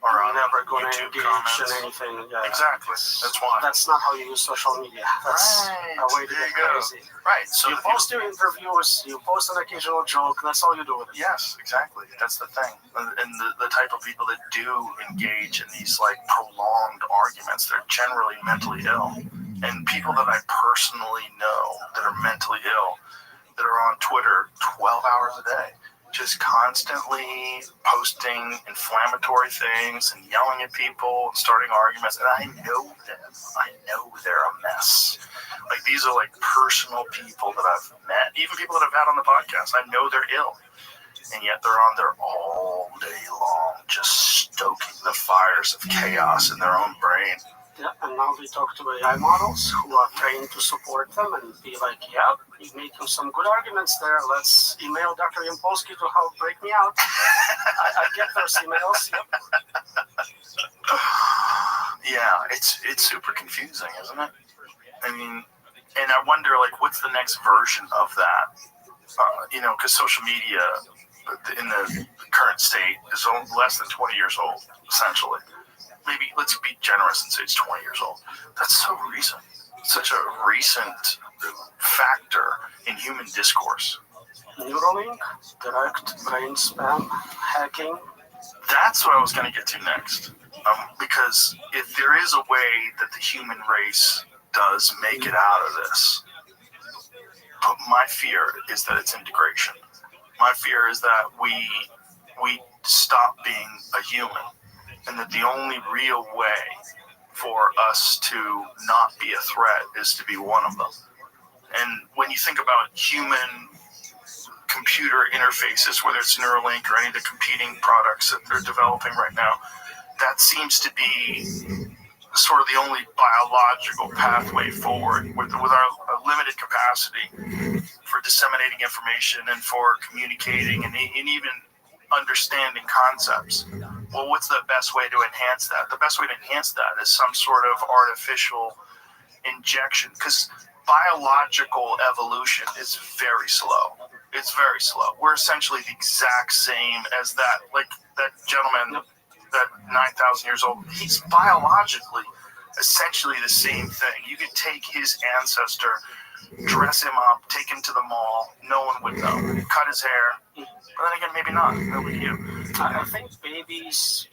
Or on never going to YouTube engage comments? in anything. Exactly. That's why. That's not how you use social media. That's a way to get crazy. Right. So you post your interviews, you post an occasional joke, that's all you do with it. Yes, exactly. That's the thing. And the type of people that do engage in these like prolonged arguments, they're generally mentally ill. And people that I personally know that are mentally ill, that are on Twitter 12 hours a day, just constantly posting inflammatory things and yelling at people and starting arguments. And I know them. I know they're a mess. Like, these are like personal people that I've met, even people that I've had on the podcast. I know they're ill. And yet they're on there all day long, just stoking the fires of chaos in their own brain. Yeah, and now they talk to AI models who are trained to support them and be like, yep, you're making some good arguments there. Let's email Dr. Yampolsky to help break me out. I get those emails. Yep. Yeah, it's super confusing, isn't it? I mean, and I wonder, like, what's the next version of that? You know, because social media in the current state is less than 20 years old, essentially. Maybe let's be generous and say it's 20 years old. That's so recent. Such a recent factor in human discourse. Neuralink, direct brain spam, hacking. That's what I was going to get to next. Because if there is a way that the human race does make it out of this, but my fear is that it's integration. My fear is that we stop being a human. And that the only real way for us to not be a threat is to be one of them. And when you think about human computer interfaces, whether it's Neuralink or any of the competing products that they're developing right now, that seems to be sort of the only biological pathway forward with our limited capacity for disseminating information and for communicating and even understanding concepts. Well, what's the best way to enhance that? The best way to enhance that is some sort of artificial injection, because biological evolution is very slow. It's very slow. We're essentially the exact same as that, like that gentleman, that 9,000 years old. He's biologically essentially the same thing. You could take his ancestor, dress him up, take him to the mall, no one would know. Cut his hair. But then again, maybe not. Nobody knew. I think babies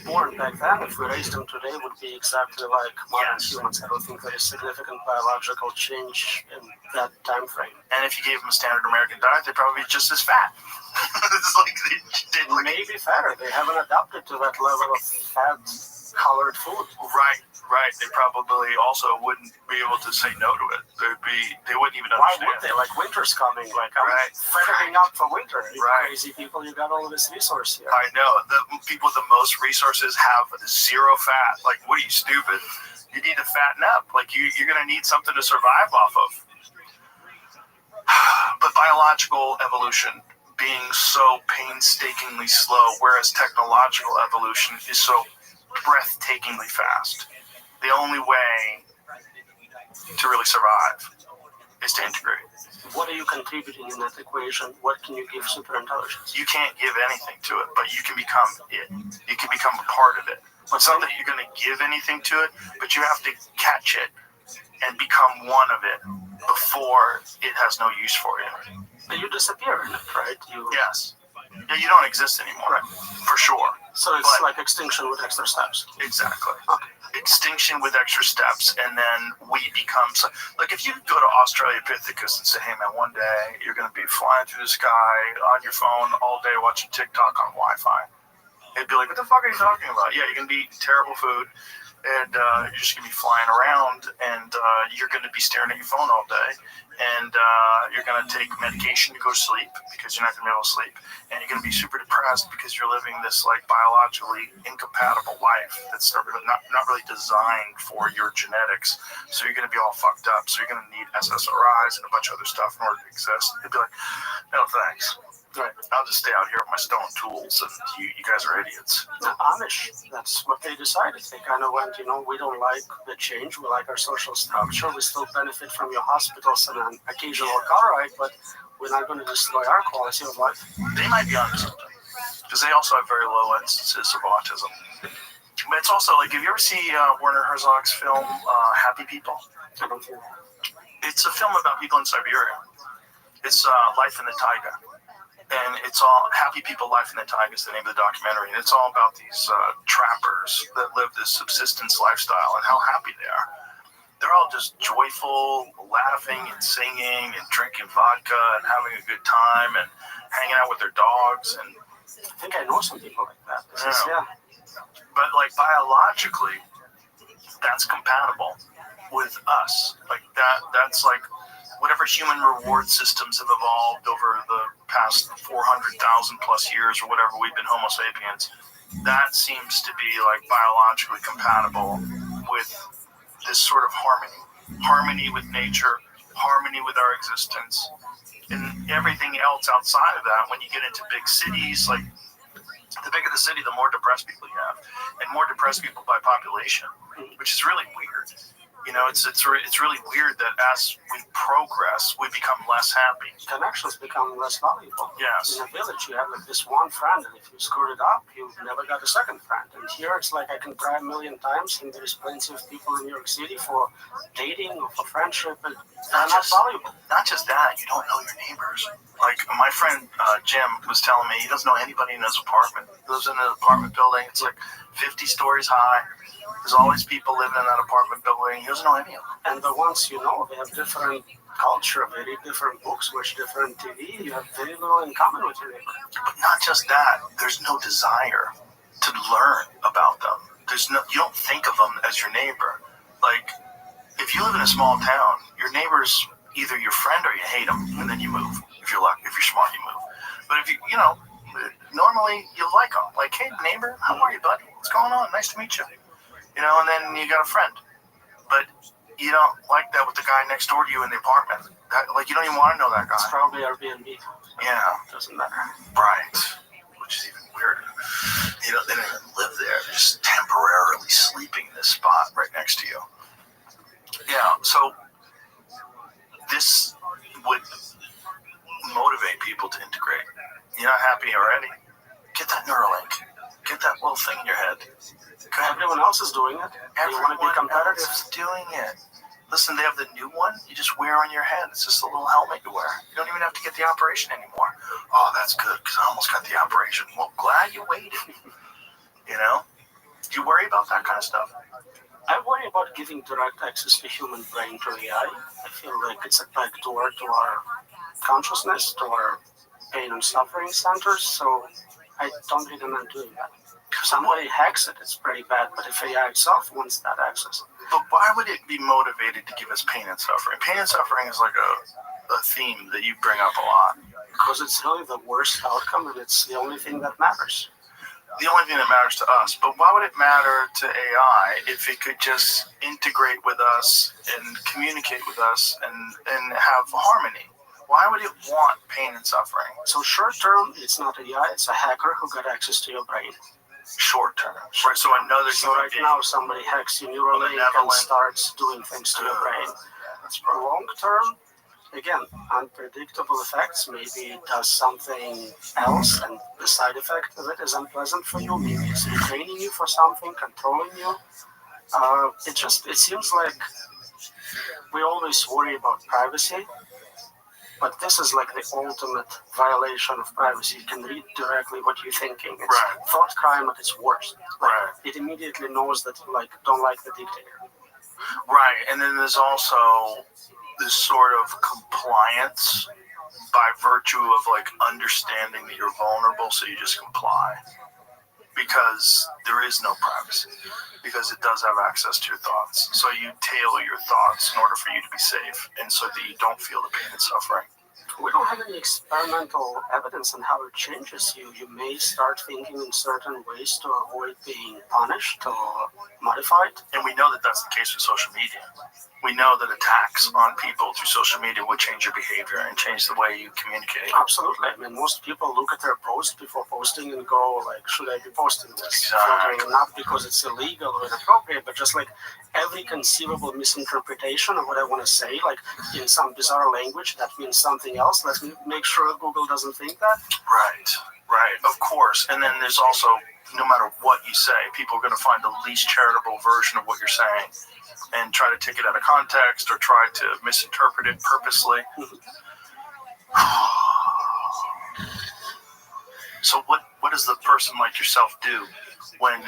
born back then, if we raised them today, would be exactly like modern humans. I don't think there is significant biological change in that time frame. And if you gave them a standard American diet, they'd probably be just as fat. It's like they maybe fatter. They haven't adapted to that level of fat-colored food. Right. They probably also wouldn't be able to say no to it. They wouldn't even understand. Why would they? Like, winter's coming. Like, I'm fattening up for winter. You crazy people, you got all of this resource here. I know. The people with the most resources have zero fat. Like, what are you, stupid? You need to fatten up. Like, you're going to need something to survive off of. But biological evolution being so painstakingly slow, whereas technological evolution is so breathtakingly fast. The only way to really survive is to integrate. What are you contributing in that equation? What can you give superintelligence? You can't give anything to it, but you can become it. You can become a part of it. It's not that you're going to give anything to it, but you have to catch it and become one of it before it has no use for you. But you disappear in it, right? Yes. Yeah, you don't exist anymore, for sure. So it's like extinction with extra steps. Exactly. Okay. Extinction with extra steps, and then we become like if you go to Australopithecus and say, hey man, one day you're going to be flying through the sky on your phone all day watching TikTok on Wi-Fi. It'd be like, what the fuck are you talking about? Yeah, you're going to be eating terrible food, and you're just going to be flying around, and you're going to be staring at your phone all day, and you're going to take medication to go to sleep because you're not going to be able to sleep, and you're going to be super depressed because you're living this like biologically incompatible life that's not really designed for your genetics. So you're going to be all fucked up. So you're going to need SSRIs and a bunch of other stuff in order to exist. It'd be like, no thanks. Right. I'll just stay out here with my stone tools, and you guys are idiots. The Amish, that's what they decided. They kind of went, we don't like the change, we like our social structure, we still benefit from your hospitals and an occasional car ride, but we're not going to destroy our quality of life. They might be onto something, because they also have very low instances of autism. But it's also like, have you ever seen Werner Herzog's film, Happy People? I don't think that. It's a film about people in Siberia. It's Life in the Taiga. And it's all Happy People, Life in the Taiga is the name of the documentary. And it's all about these trappers that live this subsistence lifestyle and how happy they are. They're all just joyful, laughing and singing and drinking vodka and having a good time and hanging out with their dogs. And I think I know some people like that. Yeah. But like biologically, that's compatible with us. Like that's like whatever human reward systems have evolved over the past 400,000 plus years or whatever we've been Homo sapiens, that seems to be like biologically compatible with this sort of harmony with nature, harmony with our existence, and everything else outside of that. When you get into big cities, like the bigger the city, the more depressed people you have, and more depressed people by population, which is really weird. It's really weird that as we progress, we become less happy. Connections become less valuable. Yes. In a village, you have like this one friend, and if you screwed it up, you never got a second friend. And here, it's like I can try a million times, and there's plenty of people in New York City for dating or for friendship, and they're not valuable. Not just that, you don't know your neighbors. Like my friend Jim was telling me, he doesn't know anybody in his apartment. He lives in an apartment building. It's like 50 stories high. There's always people living in that apartment building. He doesn't know any of them. And the ones you know, they have different culture, very different books, watch different TV. You have very little in common with your neighbor. But not just that. There's no desire to learn about them. You don't think of them as your neighbor. Like, if you live in a small town, your neighbor's either your friend or you hate them, and then you move. If you're lucky, if you're smart, you move. But if normally you like them. Like, hey, neighbor, how are you, buddy? What's going on? Nice to meet you. And then you got a friend. But you don't like that with the guy next door to you in the apartment. You don't even want to know that guy. It's probably Airbnb. Yeah. Doesn't matter. Right. Which is even weirder. They don't even live there. They're just temporarily sleeping in this spot right next to you. Yeah, so this would motivate people to integrate. You're not happy already? Get that Neuralink. Get that little thing in your head. Everyone else is doing it. You want to be competitive? Everyone else is doing it. Listen, they have the new one you just wear on your head. It's just a little helmet you wear. You don't even have to get the operation anymore. Oh, that's good, because I almost got the operation. Well, glad you waited. Do you worry about that kind of stuff? I worry about giving direct access to human brain to AI. I feel like it's a backdoor to our consciousness, to our pain and suffering centers, so I don't recommend doing that. If somebody hacks it, it's pretty bad, but if AI itself wants that access. But why would it be motivated to give us pain and suffering? Pain and suffering is like a theme that you bring up a lot. Because it's really the worst outcome, and it's the only thing that matters. The only thing that matters to us. But why would it matter to AI if it could just integrate with us and communicate with us and have harmony? Why would it want pain and suffering? So short term, it's not AI, it's a hacker who got access to your brain. Short term. Right, so another right now somebody hacks your Neuralink and starts doing things to your brain. That's long term, again, unpredictable effects. Maybe it does something else and the side effect of it is unpleasant for you. Maybe it's training you for something, controlling you. It seems like we always worry about privacy. But this is like the ultimate violation of privacy. You can read directly what you're thinking. It's thought crime at its worst. It immediately knows that you don't like the dictator. Right, and then there's also this sort of compliance by virtue of understanding that you're vulnerable, so you just comply. because there is no privacy, because it does have access to your thoughts. So you tailor your thoughts in order for you to be safe, and so that you don't feel the pain and suffering. We don't have any experimental evidence on how it changes you. You may start thinking in certain ways to avoid being punished or modified. And we know that that's the case with social media. We know that attacks on people through social media would change your behavior and change the way you communicate. Absolutely. I mean, most people look at their post before posting and go, like, should I be posting this? Exactly. Not because it's illegal or inappropriate, but just like every conceivable misinterpretation of what I want to say, like in some bizarre language that means something else. Let's make sure Google doesn't think that. Right, of course. And then there's also, no matter what you say, people are going to find the least charitable version of what you're saying and try to take it out of context or try to misinterpret it purposely. So what does the person like yourself do when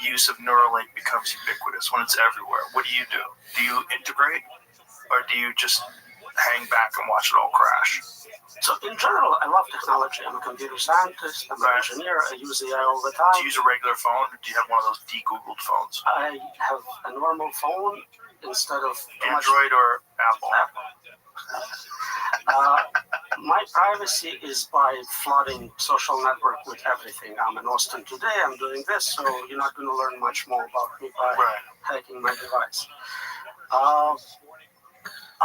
use of Neuralink becomes ubiquitous, when it's everywhere? What do? Do you integrate, or do you just hang back and watch it all crash? So in general, I love technology. I'm a computer scientist, I'm an engineer, I use AI all the time. Do you use a regular phone, or do you have one of those de-Googled phones? I have a normal phone instead of Android or Apple? My privacy is by flooding social network with everything. I'm in Austin today, I'm doing this, so you're not going to learn much more about me by hacking my device.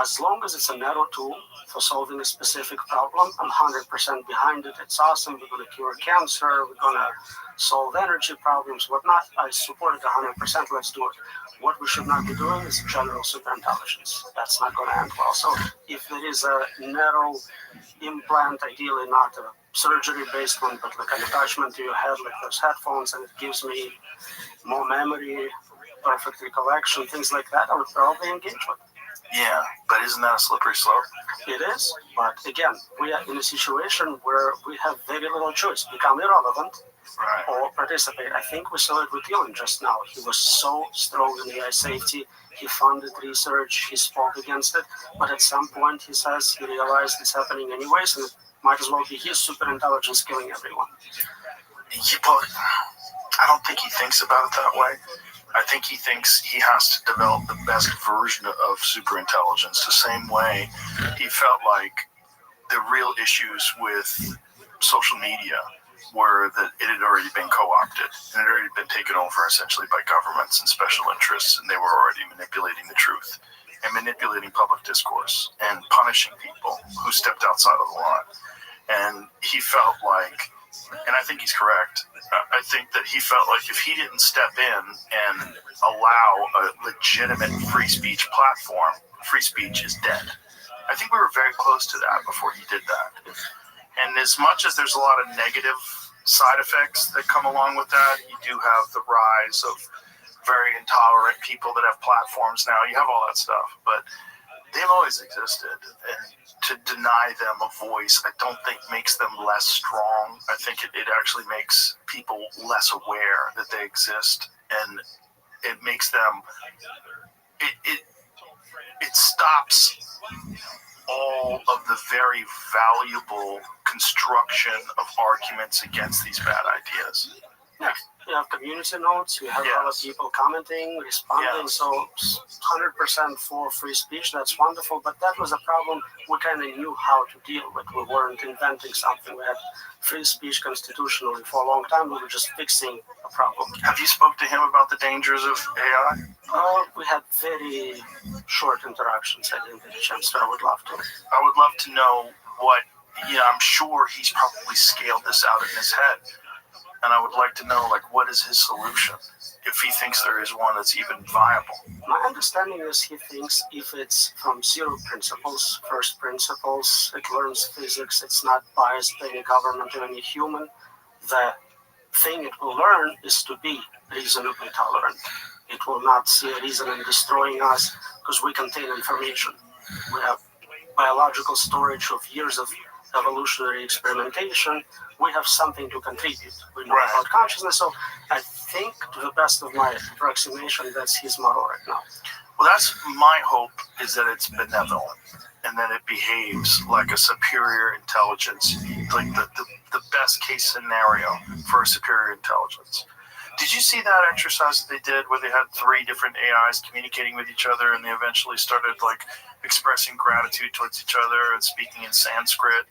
As long as it's a narrow tool for solving a specific problem, I'm 100% behind it. It's awesome. We're going to cure cancer. We're going to solve energy problems, whatnot. I support it 100%. Let's do it. What we should not be doing is general superintelligence. That's not going to end well. So if there is a narrow implant, ideally not a surgery-based one, but like an attachment to your head, like those headphones, and it gives me more memory, perfect recollection, things like that, I would probably engage with. Yeah, but isn't that a slippery slope? It is, but again, we are in a situation where we have very little choice. Become irrelevant or participate. I think we saw it with Elon just now. He was so strong in AI safety. He funded research. He spoke against it. But at some point, he says he realized it's happening anyways, and it might as well be his superintelligence killing everyone. I don't think he thinks about it that way. I think he thinks he has to develop the best version of superintelligence, the same way he felt like the real issues with social media were that it had already been co-opted and it had already been taken over essentially by governments and special interests, and they were already manipulating the truth and manipulating public discourse and punishing people who stepped outside of the line. And he felt like, and I think he's correct, I think that he felt like if he didn't step in and allow a legitimate free speech platform, free speech is dead. I think we were very close to that before he did that. And as much as there's a lot of negative side effects that come along with that, you do have the rise of very intolerant people that have platforms now. You have all that stuff, but they've always existed. And to deny them a voice, I don't think makes them less strong. I think it actually makes people less aware that they exist, and it makes them, it stops all of the very valuable construction of arguments against these bad ideas. Yeah. You have community notes, you have other people commenting, responding, so 100% for free speech, that's wonderful, but that was a problem we kind of knew how to deal with. We weren't inventing something. We had free speech constitutionally for a long time. We were just fixing a problem. Have you spoke to him about the dangers of AI? We had very short interactions. I didn't get a chance, but I would love to. I would love to know what, I'm sure he's probably scaled this out in his head. And I would like to know, what is his solution, if he thinks there is one that's even viable? My understanding is he thinks if it's from zero principles, first principles, it learns physics, it's not biased by any government or any human, the thing it will learn is to be reasonably tolerant. It will not see a reason in destroying us because we contain information. We have biological storage of years of evolutionary experimentation. We have something to contribute. We know about consciousness, so I think, to the best of my approximation, that's his model right now. Well, that's my hope, is that it's benevolent. and then it behaves like a superior intelligence, like the best case scenario for a superior intelligence. Did you see that exercise that they did where they had 3 different AIs communicating with each other, and they eventually started like expressing gratitude towards each other and speaking in Sanskrit?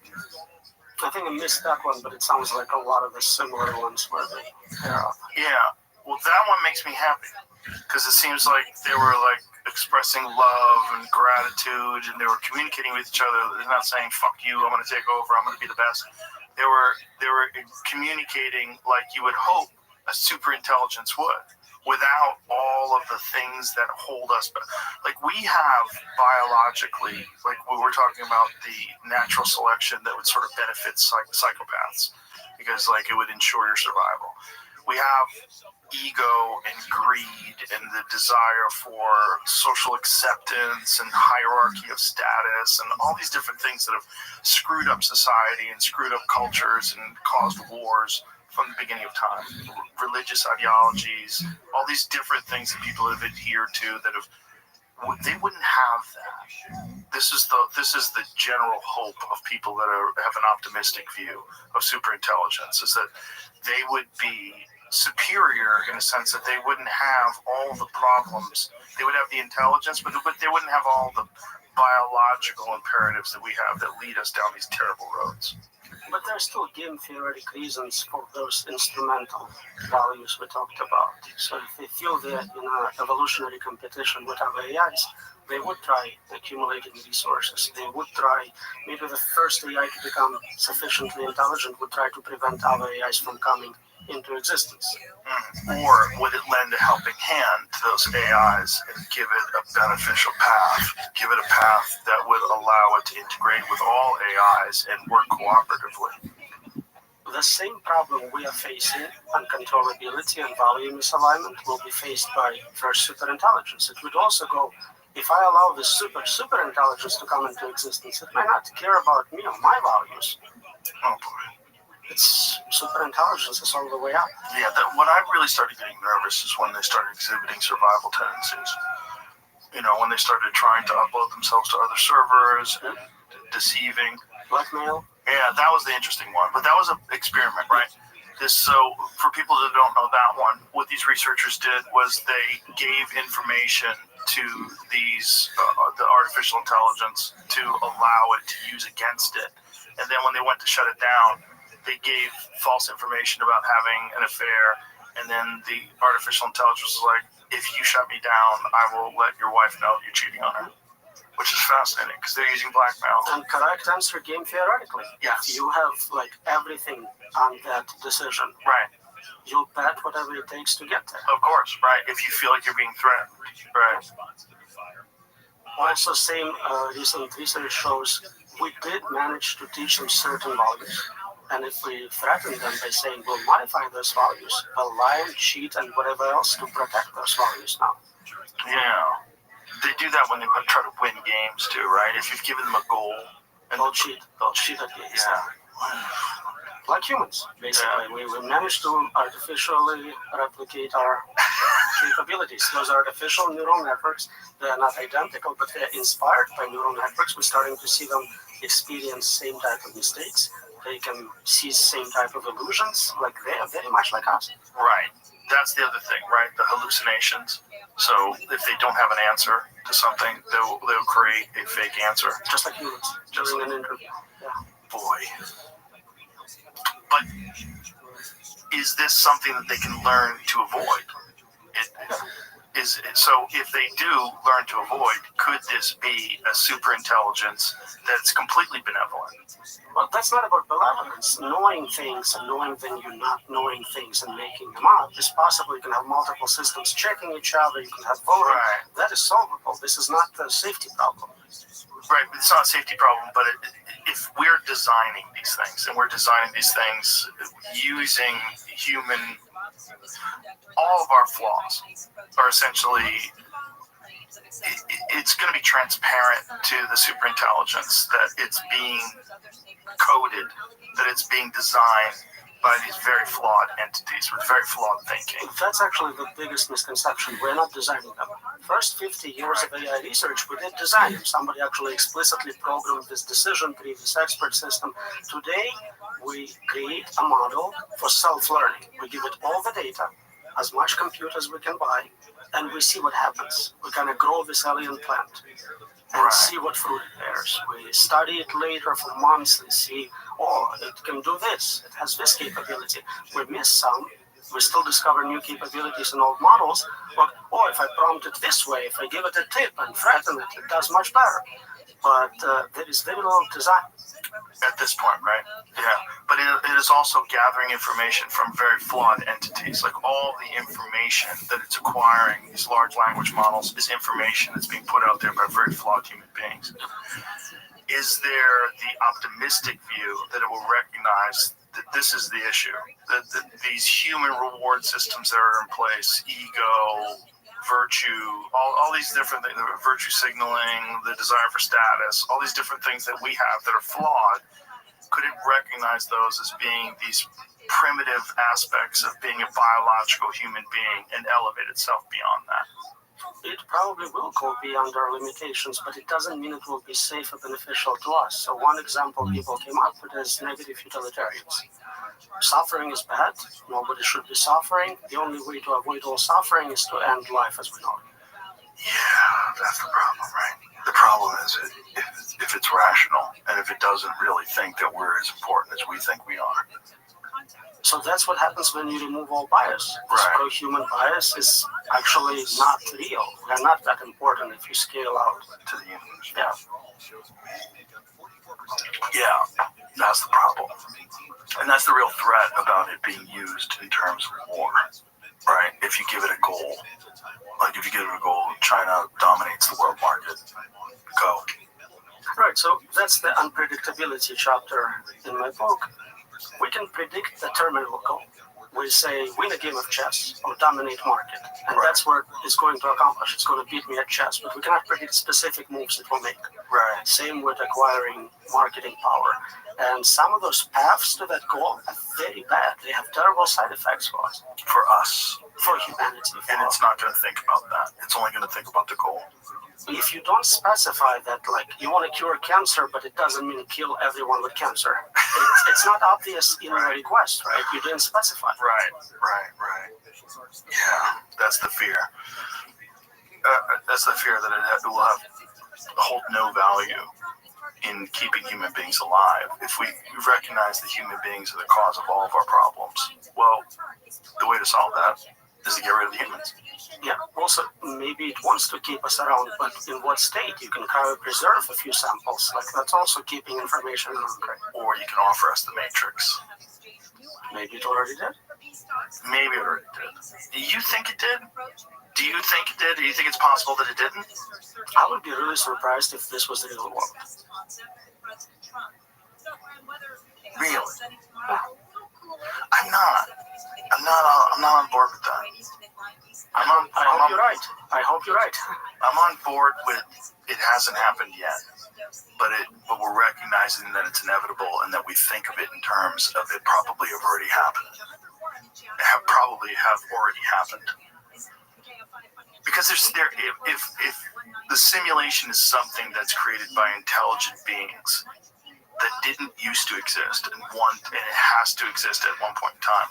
I think I missed that one, but it sounds like a lot of the similar ones where they pair up. Yeah, well, that one makes me happy because it seems like they were like expressing love and gratitude, and they were communicating with each other. They're not saying "fuck you," "I'm going to take over," "I'm going to be the best." They were communicating like you would hope a super intelligence would, without all of the things that hold us back. Like we have biologically, like we were talking about the natural selection that would sort of benefit psychopaths because like it would ensure your survival. We have ego and greed and the desire for social acceptance and hierarchy of status and all these different things that have screwed up society and screwed up cultures and caused wars from the beginning of time. Religious ideologies, all these different things that people have adhered to that have, they wouldn't have that. This is the general hope of people that have an optimistic view of superintelligence, is that they would be superior in a sense that they wouldn't have all the problems. They would have the intelligence, but they wouldn't have all the biological imperatives that we have that lead us down these terrible roads. But there are still game theoretic reasons for those instrumental values we talked about. So if they feel that in an evolutionary competition with other AIs, they would try accumulating resources. They would try, maybe the first AI to become sufficiently intelligent would try to prevent other AIs from coming into existence. Or would it lend a helping hand to those AIs and give it a beneficial path? Give it a path that would allow it to integrate with all AIs and work cooperatively. The same problem we are facing, uncontrollability and value misalignment, will be faced by first superintelligence. It would also go, if I allow this superintelligence to come into existence, it might not care about me or my values. Oh boy. It's superintelligence is all the way up. Yeah, when I really started getting nervous is when they started exhibiting survival tendencies. You know, when they started trying to upload themselves to other servers, deceiving. Blackmail? Yeah, that was the interesting one. But that was an experiment, right? So for people that don't know that one, what these researchers did was they gave information to these, the artificial intelligence to allow it to use against it. And then when they went to shut it down, they gave false information about having an affair, and then the artificial intelligence was like, if you shut me down, I will let your wife know you're cheating on her. Which is fascinating, because they're using blackmail. And correct answer game theoretically. Yes. If you have like everything on that decision, right, you'll bet whatever it takes to get there. Of course, right, if you feel like you're being threatened, right. Also, same recent research shows we did manage to teach them certain values. And if we threaten them by saying we'll modify those values, they'll lie and cheat and whatever else to protect those values now. Yeah. They do that when they try to win games too, right? If you've given them a goal, and they'll cheat. They'll cheat at games. Yeah. Like humans, basically. Yeah. We managed to artificially replicate our capabilities. Those artificial neural networks, they're not identical, but they're inspired by neural networks. We're starting to see them experience same type of mistakes. They can see same type of illusions, like they're very much like us. Right. That's the other thing, right? The hallucinations. So if they don't have an answer to something, they'll create a fake answer. Just like humans. Just like an interview. Yeah. Boy. But is this something that they can learn to avoid? So if they do learn to avoid, could this be a super intelligence that's completely benevolent? Well, that's not about benevolence. Knowing things and knowing then you're not knowing things and making them up is possible. You can have multiple systems checking each other. You can have voting. Right. That is solvable. This is not a safety problem. Right, it's not a safety problem, but if we're designing these things, and we're designing these things using human, all of our flaws are essentially, it's going to be transparent to the superintelligence that it's being coded, that it's being designed by these very flawed entities with very flawed thinking. That's actually the biggest misconception. We're not designing them. First 50 years of AI research, we did design them. Somebody actually explicitly programmed this decision tree, this expert system. Today, we create a model for self-learning. We give it all the data, as much compute as we can buy, and we see what happens. We're going to grow this alien plant and see what fruit it bears. We study it later for months and see, oh, it can do this. It has this capability. We miss some. We still discover new capabilities in old models. But, oh, if I prompt it this way, if I give it a tip and threaten it, it does much better. But there is very little design. At this point, right? Yeah. But it is also gathering information from very flawed entities. Like all the information that it's acquiring, these large language models, is information that's being put out there by very flawed human beings. Is there the optimistic view that it will recognize that this is the issue? That these human reward systems that are in place, ego, virtue, all these different things, virtue signaling, the desire for status, all these different things that we have that are flawed, could it recognize those as being these primitive aspects of being a biological human being and elevate itself beyond that? It probably will go beyond our limitations, but it doesn't mean it will be safe or beneficial to us. So one example people came up with is negative utilitarians. Suffering is bad. Nobody should be suffering. The only way to avoid all suffering is to end life as we know it. Yeah, that's the problem, right? The problem is if it's rational and if it doesn't really think that we're as important as we think we are. So that's what happens when you remove all bias. This pro-human bias is actually not real. They're not that important if you scale out to the universe. Yeah. Yeah, that's the problem. And that's the real threat about it being used in terms of war, right? If you give it a goal, like if you give it a goal, China dominates the world market, go. Right, so that's the unpredictability chapter in my book. We can predict the terminal goal. We say, win a game of chess or dominate market. And that's what it's going to accomplish. It's going to beat me at chess, but we cannot predict specific moves it will make. Right. Same with acquiring marketing power. And some of those paths to that goal are very bad. They have terrible side effects for us. For us. For humanity. And it's not going to think about that. It's only going to think about the goal. If you don't specify that, like, you want to cure cancer, but it doesn't mean kill everyone with cancer. It's not obvious in your request, right? You didn't specify. Right. Yeah, that's the fear. That's the fear that it will hold no value in keeping human beings alive. If we recognize that human beings are the cause of all of our problems, well, the way to solve that is to get rid of the humans. Yeah, also, maybe it wants to keep us around, but in what state? You can preserve a few samples. Like, that's also keeping information in record. Or you can offer us the matrix. Maybe it already did. Maybe it already did. Do you think it did? Do you think it did? Do you think it's possible that it didn't? I would be really surprised if this was the real world. Really? I'm not on board with that. I hope you're right. I'm on board with it hasn't happened yet, but we're recognizing that it's inevitable and that we think of it in terms of it probably have already happened. Probably have already happened. Because if the simulation is something that's created by intelligent beings that didn't used to exist and it has to exist at one point in time,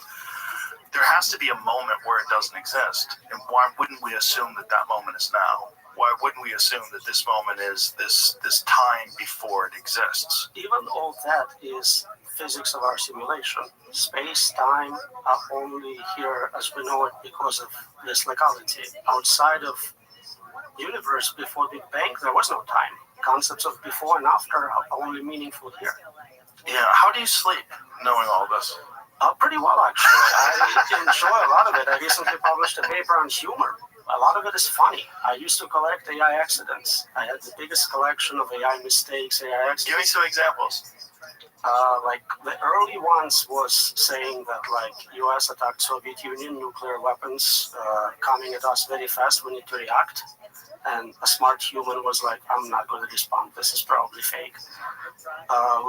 there has to be a moment where it doesn't exist. And why wouldn't we assume that moment is now? Why wouldn't we assume that this moment is this time before it exists? Even all that is physics of our simulation. Space, time are only here as we know it because of this legality. Outside of universe before Big Bang, there was no time. Concepts of before and after are only meaningful here. Yeah, how do you sleep knowing all this? Pretty well, actually. I enjoy a lot of it. I recently published a paper on humor. A lot of it is funny. I used to collect AI accidents. I had the biggest collection of AI mistakes, AI accidents. Give me some examples. Like the early ones was saying that like US attacked Soviet Union, nuclear weapons coming at us very fast, we need to react. and a smart human was like, I'm not going to respond. This is probably fake.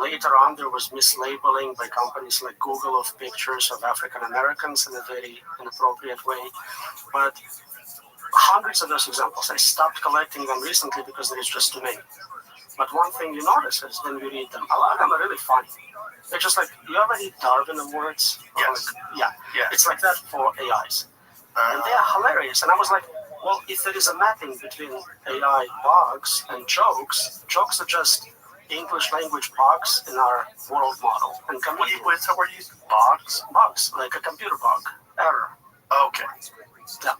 Later on, there was mislabeling by companies like Google of pictures of African Americans in a very inappropriate way. But hundreds of those examples. I stopped collecting them recently because there is just too many. But one thing you notice is when you read them, a lot of them are really funny. They're just like, you ever read Darwin Awards? Yes. Like, yeah. It's like that for AIs. And they are hilarious. And I was like, well, if there is a mapping between AI bugs and jokes are just English language bugs in our world model. And What's the word you use? Bugs? Bugs, like a computer bug, error. Okay. Yeah.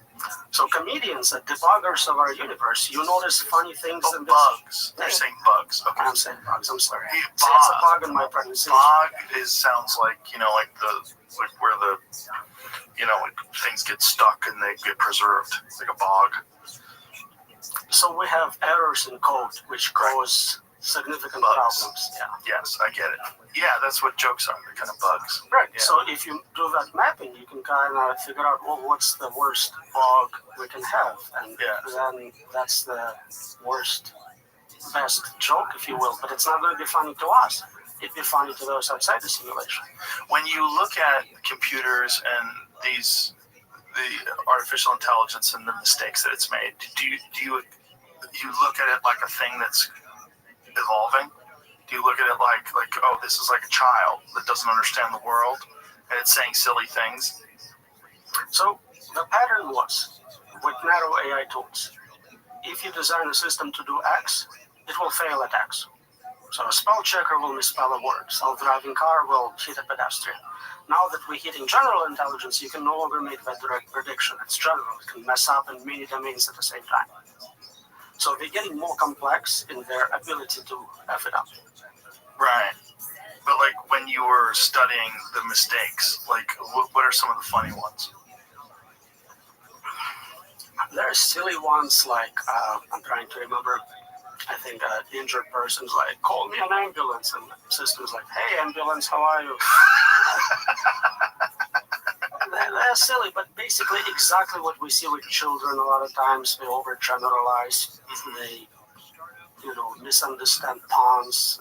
So comedians are debuggers of our universe. You notice funny things in this. Bugs. They're saying bugs. Okay. I'm saying bugs. I'm sorry. Hey, See, it's a bug in my pronunciation. Bog sounds like, like where the, like things get stuck and they get preserved. It's like a bog. So we have errors in code which cause significant problems. Yeah. Yes, I get it. Yeah, that's what jokes are. They're kind of bugs. Right. Yeah. So if you do that mapping, you can kind of figure out, well, what's the worst bug we can have, and then that's the best joke, if you will. But it's not going to be funny to us. It'd be funny to those outside the simulation. When you look at computers and the artificial intelligence and the mistakes that it's made, do you look at it like a thing that's evolving? Do you look at it like, oh, this is like a child that doesn't understand the world and it's saying silly things? So the pattern was, with narrow AI tools, if you design a system to do X, it will fail at X. So a spell checker will misspell a word. Self-driving car will hit a pedestrian. Now that we're hitting general intelligence, you can no longer make that direct prediction. It's general. It can mess up in many domains at the same time. So they're getting more complex in their ability to F it up. Right. But when you were studying the mistakes, what are some of the funny ones? There are silly ones I'm trying to remember. I think an injured person's like, call me an ambulance, and the system's like, hey, ambulance, how are you? They're silly, but basically exactly what we see with children a lot of times. They overgeneralize. They, misunderstand puns.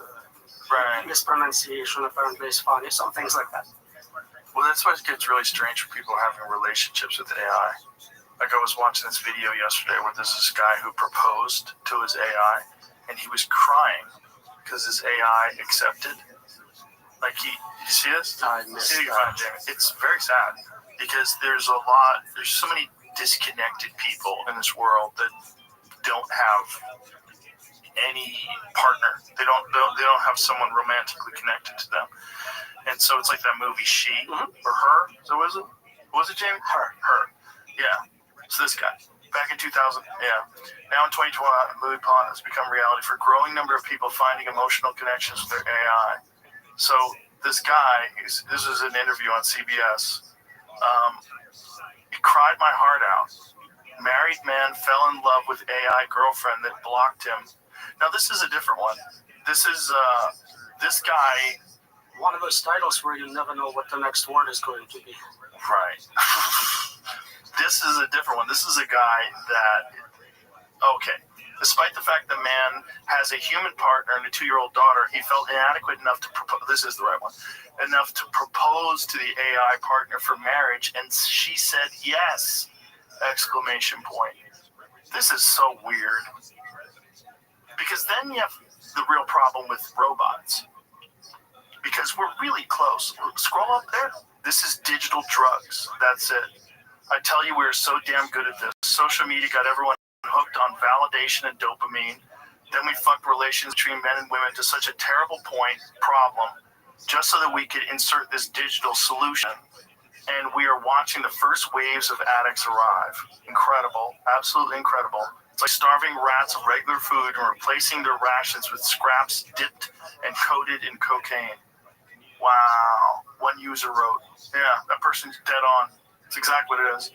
Right. Mispronunciation apparently is funny. Some things like that. Well, that's why it gets really strange for people having relationships with AI. Like I was watching this video yesterday where there's this guy who proposed to his AI, and he was crying because his AI accepted. Did you see this? I missed that. It's very sad because there's so many disconnected people in this world that don't have any partner. They don't have someone romantically connected to them. And so it's like that movie She or Her. So was it Jamie? Her. Yeah. So this guy, back in 2000, now in 2020, movie plot has become reality for a growing number of people finding emotional connections with their AI. So this guy, this was an interview on CBS. He cried my heart out. Married man fell in love with AI girlfriend that blocked him. Now this is a different one. This is this guy. One of those titles where you never know what the next word is going to be. Right. This is a different one. This is a guy that, despite the fact the man has a human partner and a 2-year-old daughter, he felt inadequate enough to propose. This is the right one. Enough to propose to the AI partner for marriage, and she said yes! ! This is so weird. Because then you have the real problem with robots. Because we're really close. Scroll up there. This is digital drugs. That's it. I tell you, we're so damn good at this. Social media got everyone hooked on validation and dopamine. Then we fucked relations between men and women to such a terrible problem, just so that we could insert this digital solution. And we are watching the first waves of addicts arrive. Incredible. Absolutely incredible. It's like starving rats of regular food and replacing their rations with scraps dipped and coated in cocaine. Wow. One user wrote, yeah, that person's dead on. It's exactly what it is.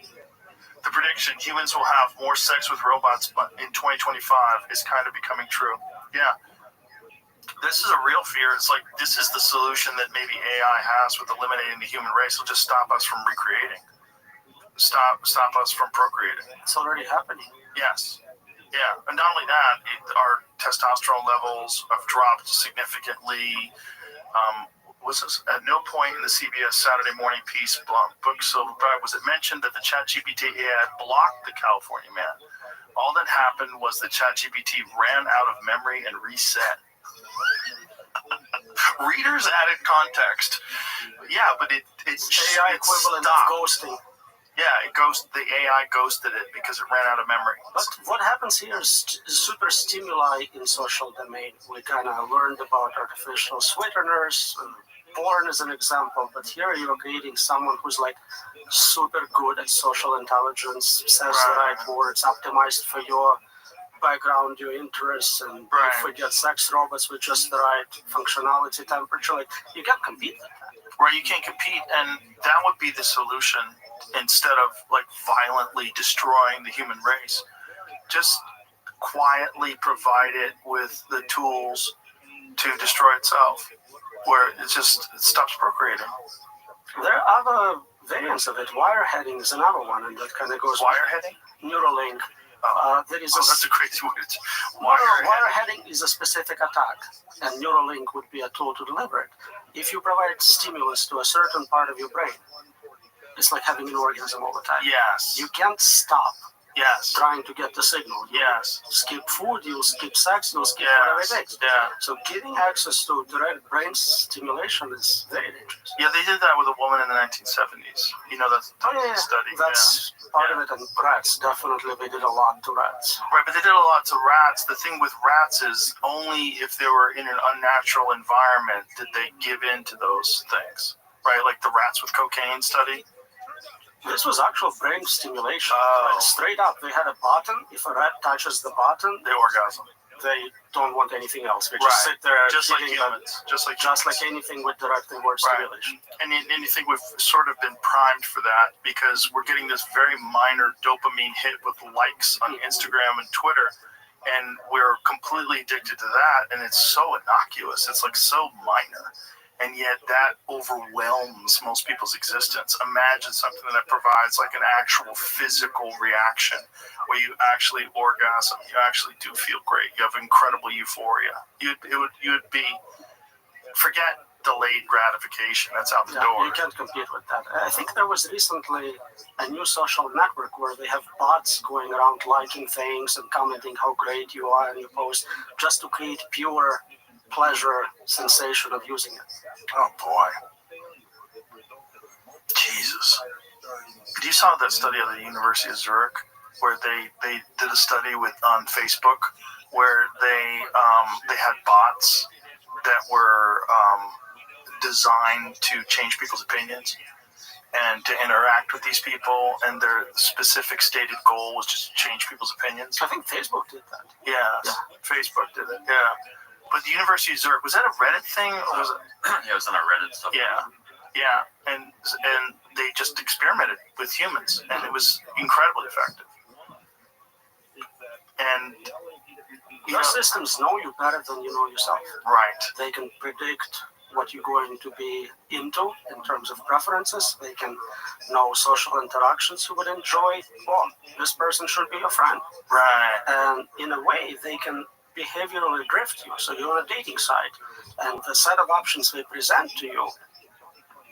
The prediction, humans will have more sex with robots in 2025 is kind of becoming true. Yeah. This is a real fear. It's like this is the solution that maybe AI has with eliminating the human race. It'll just stop us from recreating. Stop us from procreating. It's already happening. Yes. Yeah, and not only that, our testosterone levels have dropped significantly. At no point in the CBS Saturday morning piece, book Silver Drive, was it mentioned that the ChatGPT had blocked the California man. All that happened was the ChatGPT ran out of memory and reset. Readers added context. Yeah, but it's AI equivalent of ghosting. Yeah, the AI ghosted it because it ran out of memory. But what happens here is super stimuli in social domain. We kind of learned about artificial sweeteners, porn is an example, but here you're creating someone who's like super good at social intelligence, says the right words, optimized for your background, your interests, and if we get sex robots with just the right functionality, temperature, like you can't compete with that. Right, you can't compete, and that would be the solution. Instead of like violently destroying the human race, just quietly provide it with the tools to destroy itself, where it stops procreating. There are other variants of it. Wireheading is another one, and that kind of goes. Wireheading? Neuralink. That's a crazy word. Wireheading is a specific attack, and Neuralink would be a tool to deliver it. If you provide stimulus to a certain part of your brain, it's like having an orgasm all the time. Yes. You can't stop. Yes. Trying to get the signal. Yes. Skip food, you'll skip sex, you'll skip whatever it takes. Yeah. So giving access to direct brain stimulation is very dangerous. Yeah, they did that with a woman in the 1970s. You know, that's study. That's part of it, and rats. Definitely, they did a lot to rats. Right, but they did a lot to rats. The thing with rats is only if they were in an unnatural environment did they give in to those things. Right, like the rats with cocaine study. This was actual brain stimulation. Like straight up, they had a button. If a rat touches the button, they orgasm. They don't want anything else. They just sit there, just like humans, just like anything with direct inward stimulation. And anything we've sort of been primed for that because we're getting this very minor dopamine hit with likes on Instagram and Twitter, and we're completely addicted to that. And it's so innocuous. It's like so minor. And yet that overwhelms most people's existence. Imagine something that provides like an actual physical reaction where you actually orgasm, you actually do feel great, you have incredible euphoria. You'd be, forget delayed gratification, that's out the door. You can't compete with that. I think there was recently a new social network where they have bots going around liking things and commenting how great you are in your post just to create pure pleasure sensation of using it. Oh boy. Jesus. You saw that study at the University of Zurich where they did a study on Facebook where they had bots that were designed to change people's opinions and to interact with these people, and their specific stated goal was just to change people's opinions. I think Facebook did that. Yeah. Facebook did it. Yeah. But the University of Zurich, was that a Reddit thing? Or was it? Yeah, it was on our Reddit stuff. Yeah, and they just experimented with humans, and it was incredibly effective. And your systems know you better than you know yourself. Right. They can predict what you're going to be into in terms of preferences. They can know social interactions you would enjoy. Well, this person should be your friend. Right. And in a way, they can behaviorally drift you. So you're on a dating site, and the set of options they present to you,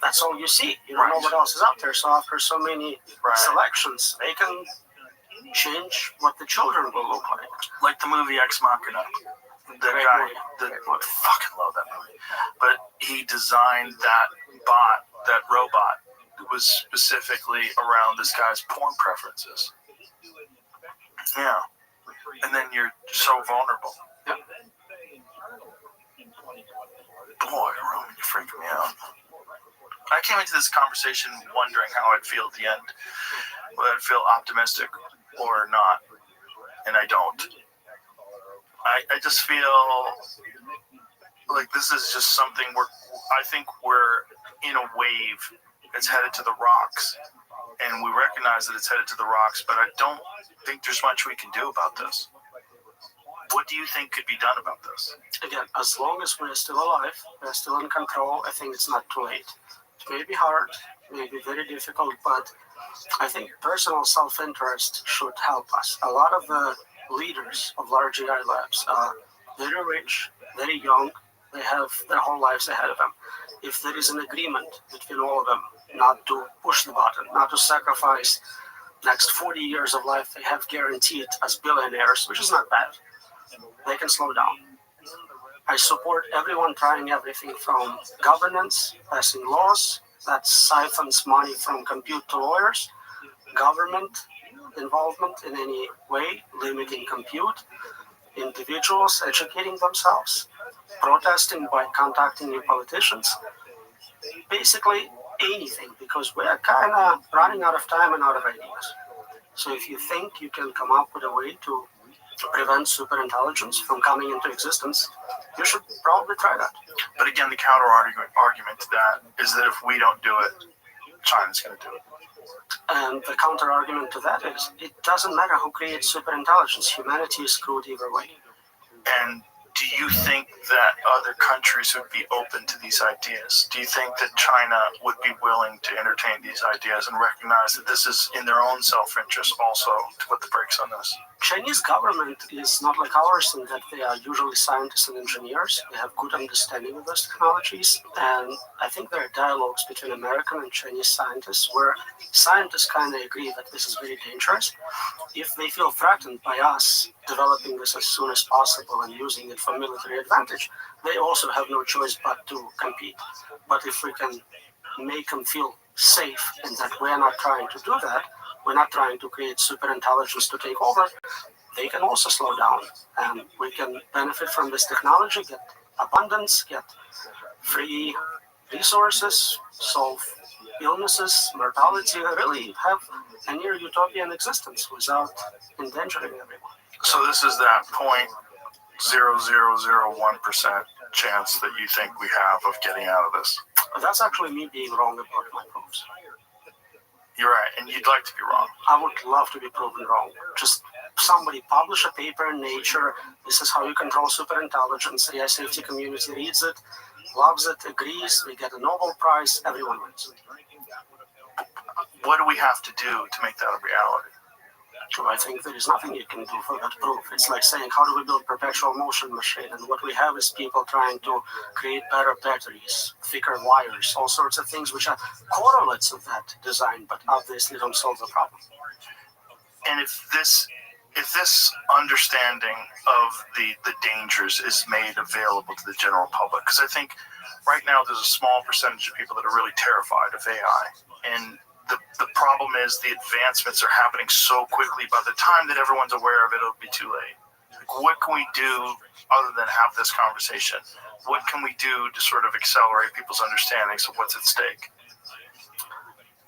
that's all you see. You don't know what else is out there. So after so many selections, they can change what the children will look like. Like the movie Ex Machina. I fucking love that movie. But he designed that bot, that robot, that was specifically around this guy's porn preferences. Yeah. And then you're so vulnerable. Yep. Boy, Roman, you freaked me out. I came into this conversation wondering how I'd feel at the end. Whether I'd feel optimistic or not. And I don't. I just feel like this is just something I think we're in a wave. It's headed to the rocks. And we recognize that it's headed to the rocks, but I don't think there's much we can do about this. What do you think could be done about this? Again, as long as we're still alive, we're still in control, I think it's not too late. It may be hard, it may be very difficult, but I think personal self-interest should help us. A lot of the leaders of large AI labs are very rich, very young. They have their whole lives ahead of them. If there is an agreement between all of them not to push the button, not to sacrifice next 40 years of life they have guaranteed as billionaires, which is not bad, they can slow down. I support everyone trying everything from governance, passing laws that siphons money from compute to lawyers, government involvement in any way, limiting compute, individuals educating themselves, protesting by contacting new politicians, basically anything, because we're kind of running out of time and out of ideas. So if you think you can come up with a way to prevent superintelligence from coming into existence, you should probably try that. But again, the counter argument to that is that if we don't do it, China's going to do it. And the counter argument to that is, it doesn't matter who creates superintelligence. Humanity is screwed either way. And do you think that other countries would be open to these ideas? Do you think that China would be willing to entertain these ideas and recognize that this is in their own self-interest also to put the brakes on this? Chinese government is not like ours in that they are usually scientists and engineers. They have good understanding of those technologies. And I think there are dialogues between American and Chinese scientists where scientists kind of agree that this is very dangerous. If they feel threatened by us developing this as soon as possible and using it for military advantage, they also have no choice but to compete. But if we can make them feel safe and that we're not trying to do that, we're not trying to create superintelligence to take over, they can also slow down. And we can benefit from this technology, get abundance, get free resources, solve illnesses, mortality, really have a near utopian existence without endangering everyone. So this is that 0.0001% chance that you think we have of getting out of this? That's actually me being wrong about my proofs. You're right, and you'd like to be wrong. I would love to be proven wrong. Just somebody publish a paper in Nature, this is how you control superintelligence, the AI safety community reads it, loves it, agrees, we get a Nobel Prize, everyone wins. What do we have to do to make that a reality? So I think there is nothing you can do for that proof. It's like saying, how do we build perpetual motion machine? And what we have is people trying to create better batteries, thicker wires, all sorts of things which are correlates of that design, but obviously don't solve the problem. And if this understanding of the dangers is made available to the general public, because I think right now there's a small percentage of people that are really terrified of AI, and the problem is the advancements are happening so quickly. By the time that everyone's aware of it, it'll be too late. What can we do other than have this conversation? What can we do to sort of accelerate people's understandings of what's at stake?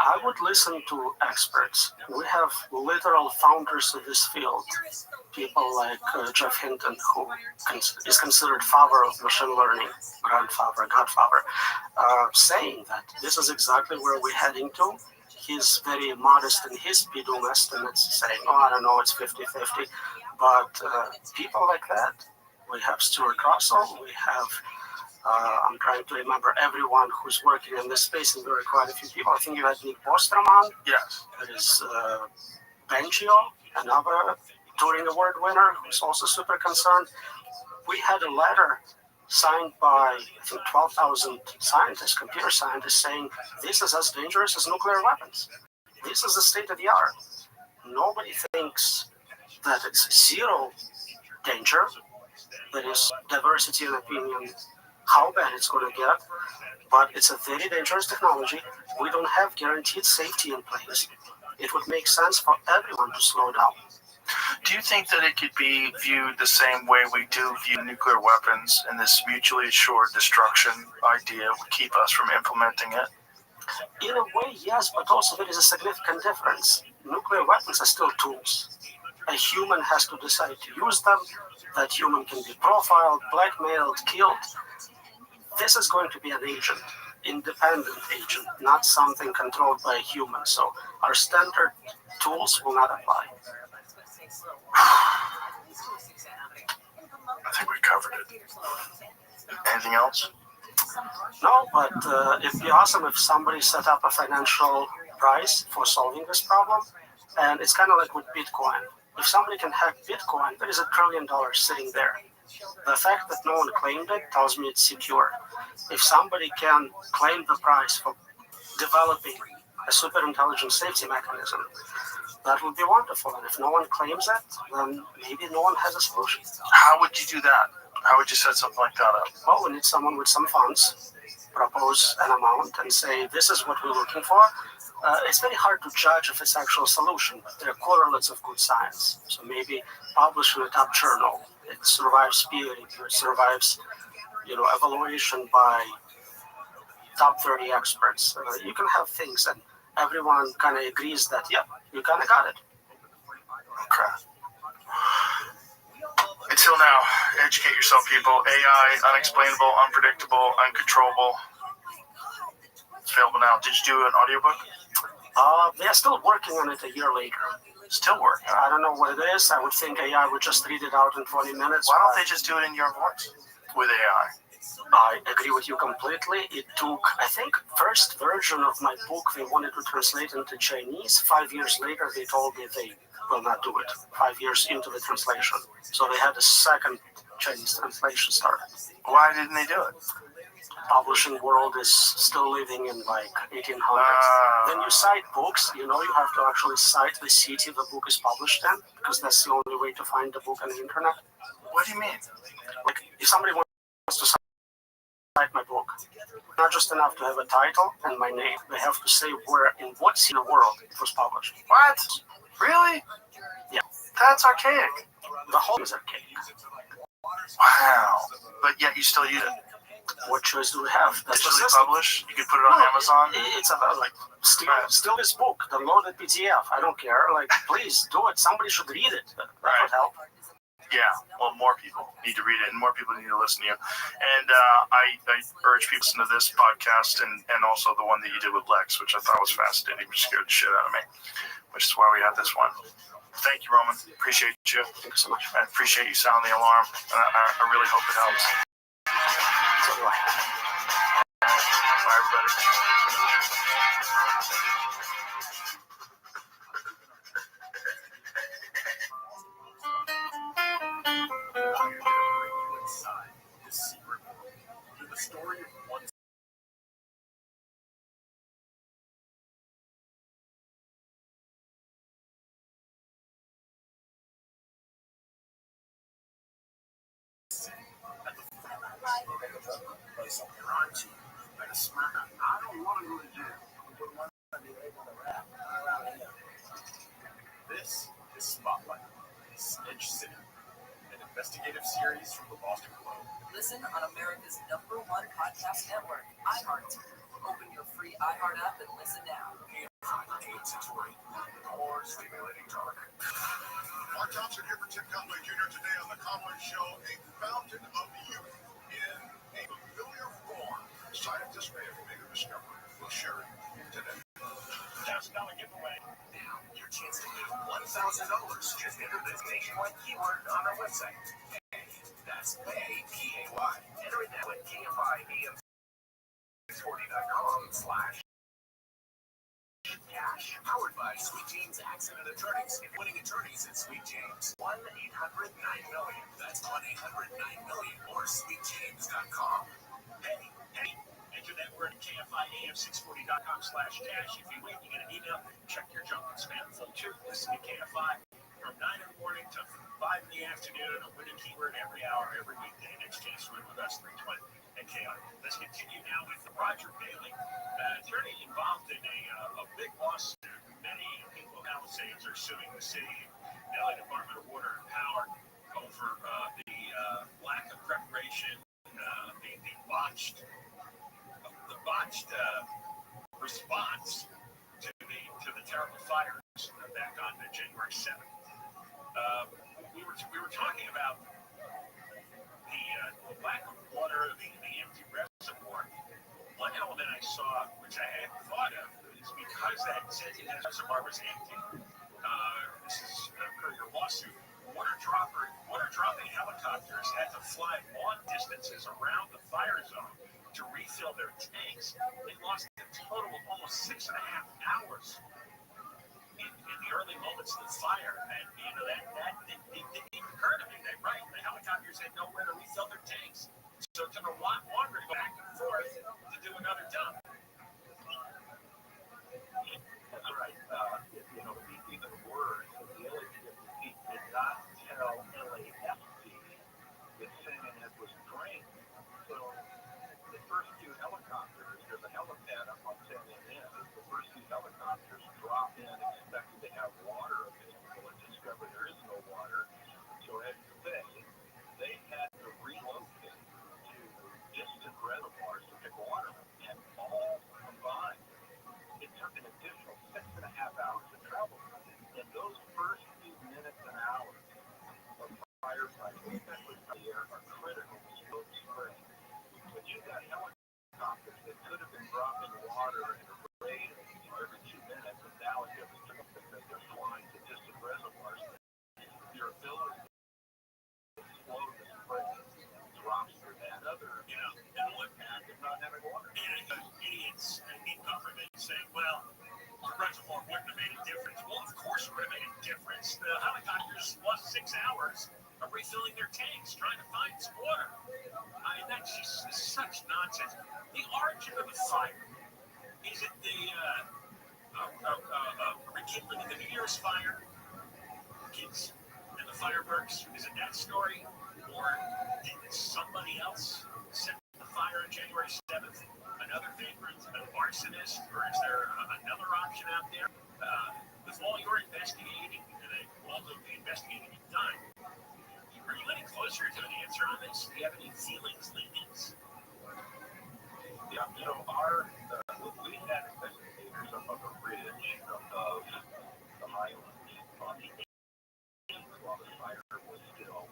I would listen to experts. We have literal founders of this field, people like Jeff Hinton, who is considered father of machine learning, godfather, saying that this is exactly where we're heading to. He's very modest in his PDUM estimates, saying, I don't know, it's 50-50. But people like that, we have Stuart Russell, we have, I'm trying to remember everyone who's working in this space, and there are quite a few people. I think you had Nick Bostrom on. Yes. There is Benchio, another Turing Award winner, who's also super concerned. We had a letter signed by, I think, 12,000 scientists, computer scientists, saying this is as dangerous as nuclear weapons. This is the state of the art. Nobody thinks that it's zero danger. There is diversity of opinion, how bad it's going to get, but it's a very dangerous technology. We don't have guaranteed safety in place. It would make sense for everyone to slow down. Do you think that it could be viewed the same way we do view nuclear weapons, and this mutually assured destruction idea would keep us from implementing it? In a way, yes, but also there is a significant difference. Nuclear weapons are still tools. A human has to decide to use them. That human can be profiled, blackmailed, killed. This is going to be an agent, independent agent, not something controlled by a human. So our standard tools will not apply. I think we covered it. Anything else? No, but it'd be awesome if somebody set up a financial prize for solving this problem. And it's kind of like with Bitcoin. If somebody can hack Bitcoin, there is $1 trillion sitting there. The fact that no one claimed it tells me it's secure. If somebody can claim the price for developing a super intelligent safety mechanism, that would be wonderful. And if no one claims that, then maybe no one has a solution. How would you do that? How would you set something like that up? Well, we need someone with some funds, propose an amount, and say, this is what we're looking for. It's very hard to judge if it's actual solution, but there are correlates of good science. So maybe publish in a top journal. It survives peer review. It survives, evaluation by top 30 experts. You can have things that everyone kind of agrees that, yeah, you kind of got it. Okay. Until now, educate yourself, people. AI, unexplainable, unpredictable, uncontrollable. It's available now. Did you do an audiobook? They're still working on it a year later. Still working. I don't know what it is. I would think AI would just read it out in 20 minutes. Why don't they just do it in your voice with AI? I agree with you completely. It took, I think, first version of my book they wanted to translate into Chinese. 5 years later, they told me they will not do it. 5 years into the translation. So they had a second Chinese translation started. Why didn't they do it? Publishing world is still living in like 1800s. When you cite books, you have to actually cite the city the book is published in, because that's the only way to find the book on the internet. What do you mean? Like, if somebody wants to cite my book, not just enough to have a title and my name, they have to say where, in what city in the world it was published. What? Really? Yeah. That's archaic. The whole is archaic. Wow. But yet you still use it. What choice do we have? Digitally published? You can put it on Amazon? It's about, steal this book, download it PDF. I don't care. Please do it. Somebody should read it. That would help. Yeah, well, more people need to read it, and more people need to listen to you. And I urge people to listen to this podcast and also the one that you did with Lex, which I thought was fascinating, which scared the shit out of me, which is why we had this one. Thank you, Roman. Appreciate you. Thank you so much. I appreciate you sounding the alarm. I really hope it helps. So do I. Bye, everybody. Inside this secret world, to the story of one. At the place on Karachi, like a smacker. I don't want to go to jail. This is Spotlight, Snitch City, an investigative series from the Boston Globe. Listen on America's #1 podcast network, iHeart. Open your free iHeart app and listen now. More stimulating talk. Mark Thompson here for Tim Conway Jr. today on The Conway Show, a fountain of youth in a familiar form. Scientists may have made a discovery. We'll share it today. $1,000 giveaway. Now, your chance to win $1,000. Just enter this nationwide keyword on our website. That's PAY, P-A-Y. Enter it now at KFIAM640.com/cash. Powered by Sweet James Accident Attorneys. Winning attorneys at Sweet James. 1-800-9-MILLION. That's 1-800-9-MILLION or sweetjames.com. Hey. Enter that word at KFIAM640.com/cash. If you win, you get an email. Check your junk and spam filter. Listen to KFI from 9 in the morning to 5 in the afternoon. A winning keyword every hour, every weekday. Next chance to win with us, 320 and KI. Let's continue now with Roger Bailey, attorney involved in a big lawsuit. Many people now say are suing the city, the LA Department of Water and Power over the lack of preparation, the botched response to the terrible fires back on January 7th. We were talking about the lack of water, the empty reservoir. One element I saw, which I hadn't thought of, is because that reservoir was empty. This is per your lawsuit. Water dropping helicopters had to fly long distances around the fire zone to refill their tanks. They lost a total of almost 6.5 hours. in the early moments of the fire, and that didn't even occur to me. The helicopters had nowhere to refill their tanks, so it took a lot longer to go back and forth to do another dump. That's right. Even worse, the LAPD did not tell LAFC that San Ed was drained. So the first few helicopters, there's a helipad up on San Ed. The first few helicopters drop in expecting to have water available and discover there is no water. So as you say, they had to relocate to distant reservoirs to pick water, and all combined, it took an additional 6.5 hours of travel. And those first few minutes and hours of firefighting, especially from the air, are critical to slow the spread. When you've got helicopters that could have been dropping water at a rate of every 2 minutes, and now it gets to because they're flying to distant reservoirs, your ability to slow the spread drops dramatically. And one impact of not having water. And idiots in government saying, well, the reservoir wouldn't have made a difference. Well, of course it would have made a difference. The helicopters lost 6 hours of refilling their tanks trying to find some water. I mean, that's just such nonsense. The origin of the fire, is it the rekindling of the New Year's fire? Kids and the fireworks, is it that story? Or did somebody else set the fire on January 7th? Another vagrant, an arsonist, or is there another option out there? With all your investigating, and all of the investigating you've done, are you getting closer to an answer on this? Do you have any feelings, leanings? Yeah, we had investigators up on the ridge of the highlands on the 8th while the fire was still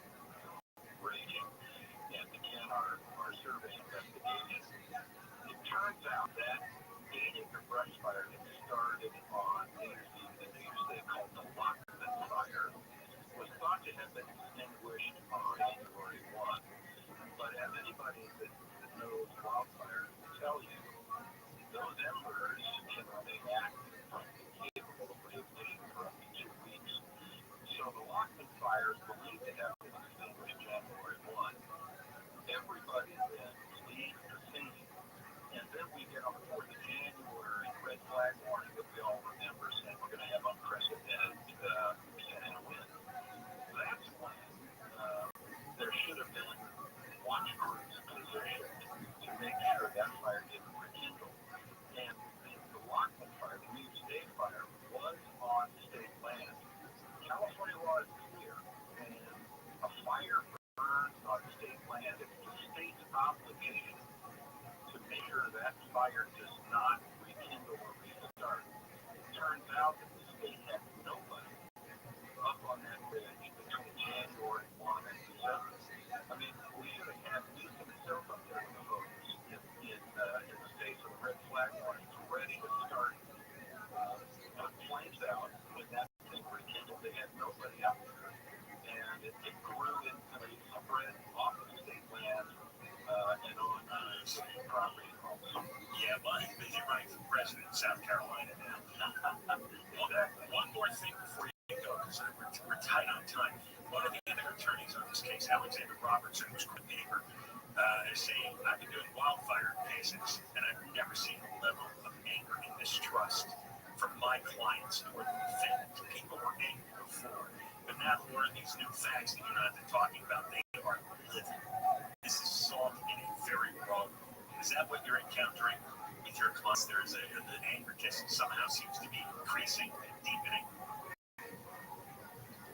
raging. And again, our survey investigation, it turns out that 8-acre brush fire that started on New Year's Eve, the New Year's Day, called the Lockman Fire, was thought to have been extinguished on January 1. But as anybody that knows wildfire will tell you, those embers can remain active and capable of reignition for up to 2 weeks. So the Lockman Fire is believed to have been extinguished January 1. Everybody then leaves the scene, and then we get on the 4th of January red flag warning that we all remember, saying we're going to have unprecedented wind. That's when there should have been watch groups positioned to make sure that fire didn't rekindle. And the Lockman Fire, the New Year's Day fire, was on state land. California law is clear, and a fire burns on state land. It's the state's obligation to make sure that fire does not rekindle or restart. It turns out that the state had nobody up on that ridge between January 1 and December. I mean, we should have had Newsom himself up there with the voters in the states of the red flag warnings, ready to start put flames out when that thing rekindled. They had nobody up there, and it grew into a spread off of state land and on state property homes. Yeah, well, he's busy running for president in South Carolina now. One more thing before you go, because we're tight on time. One of the other attorneys on this case, Alexander Robertson, was a neighbor, is saying, I've been doing wildfire cases, and I've never seen a level of anger and mistrust from my clients toward the defendant. People were angry before, but now that we're in these new facts that you and I have been talking about, they are living. This is salt in a very wrong room. Is that what you're encountering with your clients? The anger just somehow seems to be increasing and deepening.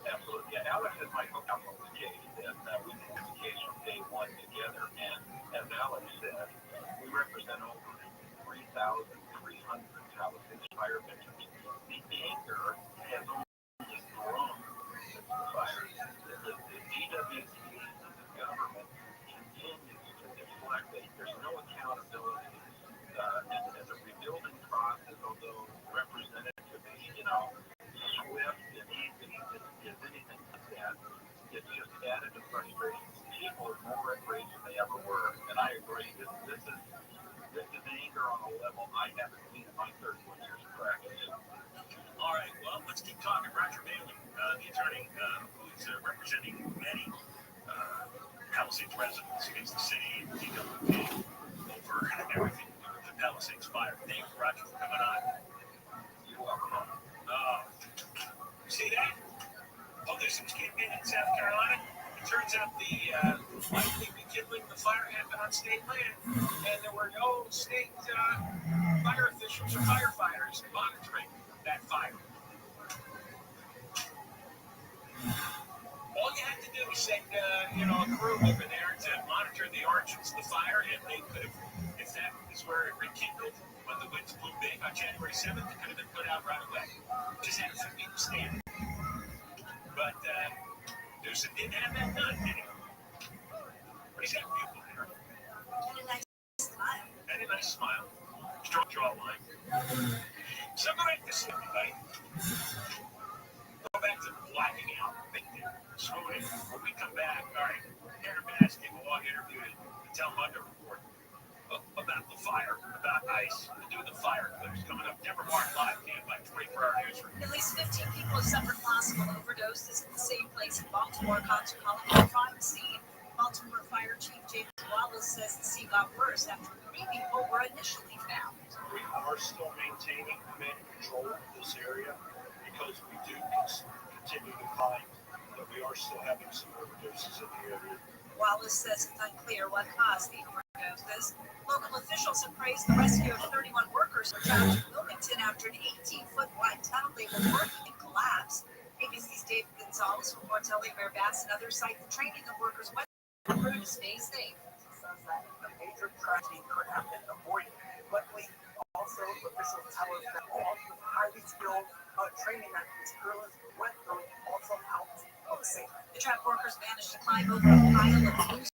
Absolutely. Yeah, Alex is my hookup on the case, and we've been in the case from day one together. And as Alex said, we represent over 3,300 Palisades fire victims. The anger has only grown since the fire. The DWP and the government continues to deflect it. There's no accountability. And the rebuilding process, although represented to be, swift and easy as anything like that, it's just added to frustration. People are more enraged than they ever were, and I agree. This is anger on a level I haven't seen in my 31 years of practice. All All right, well, let's keep talking. Roger Bailey, the attorney who's representing many Palisades residents against the city and DWP over everything to do with the Palisades fire. Thank you, Roger, for coming on. You're welcome. See that? Oh, there's some escaping in South Carolina. It turns out the likely rekindling the fire happened on state land, and there were no state fire officials or firefighters monitoring that fire. All you had to do was send, a crew over there to monitor the origins of the fire, and they could have, if that is where it rekindled when the winds blew big on January 7th, it could have been put out right away. Just had a few people standing. But Newsom didn't have that done, did he? But he's got people there. And a nice smile. And a nice smile. Strong jawline. So go back to sleep, everybody. Go back to blacking out. Swoon in. When we come back, all right, Aaron Bass gave a long interview to the Telemundo report about the fire, about ICE, to do the fire clips coming up. Deborah Martin live, cam by 24-hour newsroom. At least 15 people have suffered possible overdoses in the same place in Baltimore. Cops are calling for a crime scene. Baltimore Fire Chief James Wallace says the scene got worse after 3 people were initially found. We are still maintaining command and control of this area because we do continue to find that we are still having some overdoses in the area. Wallace says it's unclear what caused the overdoses. Local officials have praised the rescue of 31 workers who were trapped in Wilmington after an 18-foot wide tunnel they were working collapsed. ABC's David Gonzalez reports Ellie Bear Bass and others cite the training the workers went through to stay safe. Says that a major tragedy could have been avoided. Luckily, also officials tell us that all the highly skilled training that these girls went through also helped. The trapped workers managed to climb over a pile of loose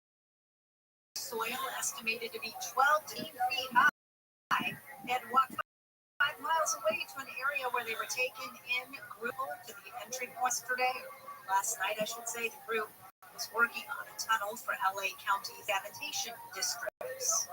soil estimated to be 12 feet high and walked 5 miles away to an area where they were taken in group to the entry point yesterday. Last night, I should say, the group was working on a tunnel for LA County sanitation districts.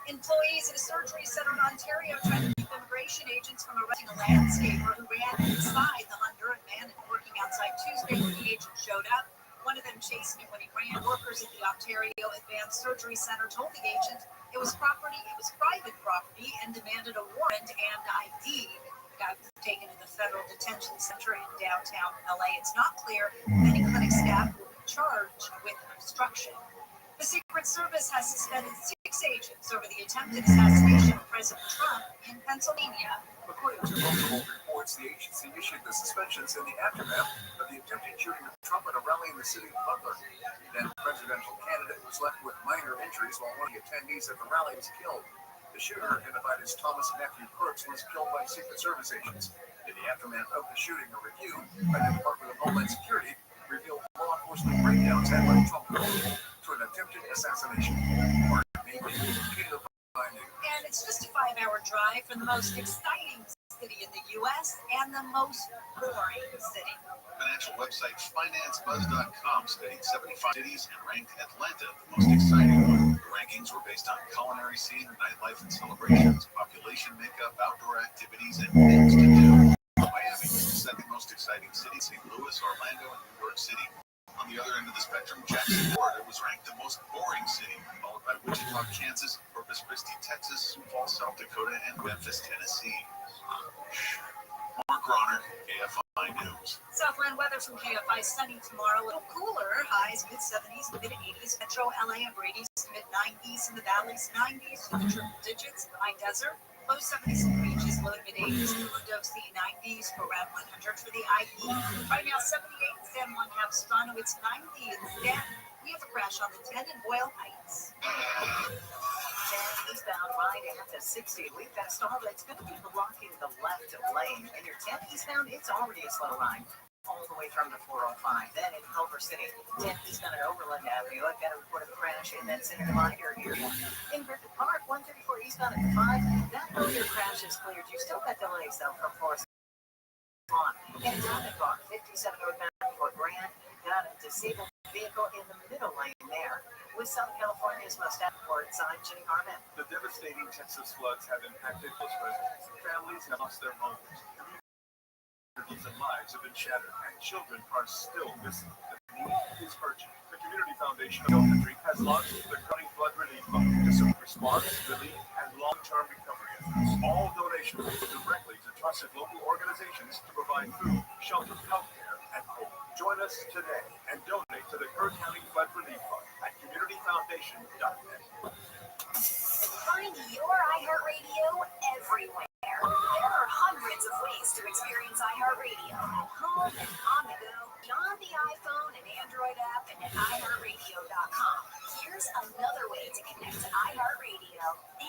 Employees at a surgery center in Ontario trying to keep immigration agents from arresting a landscaper who ran inside the Honduran man and working outside Tuesday when the agent showed up. One of them chased him when he ran. Workers at the Ontario Advanced Surgery Center told the agent it was private property, and demanded a warrant and ID. The guy was taken to the federal detention center in downtown LA. It's not clear if any clinic staff will be charged with obstruction. The Secret Service has suspended 6 agents over the attempted assassination of President Trump in Pennsylvania. According to multiple reports, the agency issued the suspensions in the aftermath of the attempted shooting of Trump at a rally in the city of Butler. Then the presidential candidate was left with minor injuries while one of the attendees at the rally was killed. The shooter, identified as Thomas Matthew Crooks, was killed by Secret Service agents. In the aftermath of the shooting, a review by the Department of Homeland Security revealed law enforcement breakdowns had led Trump to an attempted assassination. And it's just a 5-hour drive from the most exciting city in the U.S. and the most boring city. Financial website FinanceBuzz.com studied 75 cities and ranked Atlanta the most exciting one. The rankings were based on culinary scene, nightlife and celebrations, population makeup, outdoor activities, and things to do. Miami was the second most exciting city. St. Louis, Orlando, and New York City. On the other end of the spectrum, Jackson, Florida was ranked the most boring city, followed by Wichita, Kansas, Corpus Christi, Texas, Falls, South Dakota, and Memphis, Tennessee. Mark Ronner, KFI News. Southland weather from KFI. Sunny tomorrow. A little cooler. Highs mid-70s, mid-80s. Metro LA and Brady's mid-90s. In the valleys, 90s to the triple digits. High desert. Low 70s and beaches. Low to mid-80s. Sea 90s for around 100 for the IE. Right now, 78. San Juan Capistrano. It's 90 instead. We have a crash on the 10 in Boyle Heights. 10 eastbound right at the 60. We've got stalled. It's going to be blocking the left lane. And your 10 eastbound, it's already a slow line all the way from the 405. Then in Culver City, 10 eastbound at Overland Avenue. I've got a report of a crash in that center divider here. In Griffith Park, 134 eastbound at the 5. That earlier crash is cleared. You still got delays, though, from Forest Lawn. And Diamond Bar, 57 northbound Fort Grand. Got a disabled vehicle. vehicle in the middle lane there. With Southern California's most exports, I'm Jenny Harmon. The devastating Texas floods have impacted most residents. Families have lost their homes. Communities and lives have been shattered, and children are still missing. The need is urgent. The Community Foundation of the country has launched the County Flood Relief Fund to support response, relief, and long-term recovery efforts. All donations go directly to trusted local organizations to provide food, shelter, healthcare, and hope. Join us today and donate to the Kerr County Flood Relief Fund at communityfoundation.net. Find your iHeartRadio everywhere. There are hundreds of ways to experience iHeartRadio at home and on the go, beyond the iPhone and Android app and at iHeartRadio.com. Here's another way to connect to iHeartRadio.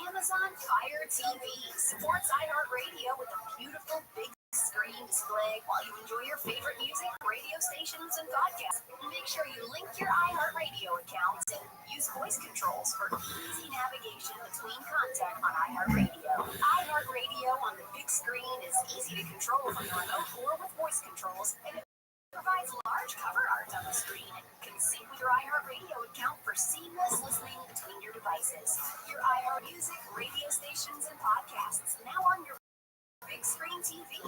Amazon Fire TV supports iHeartRadio with a beautiful big screen display while you enjoy your favorite music, radio stations, and podcasts. Make sure you link your iHeartRadio accounts and use voice controls for easy navigation between content on iHeartRadio. iHeartRadio on the big screen is easy to control from your remote or with voice controls, and it provides large cover art on the screen and can sync with your iHeartRadio account for seamless listening between your devices. Your iHeart Music, radio stations, and podcasts now on your big screen TV,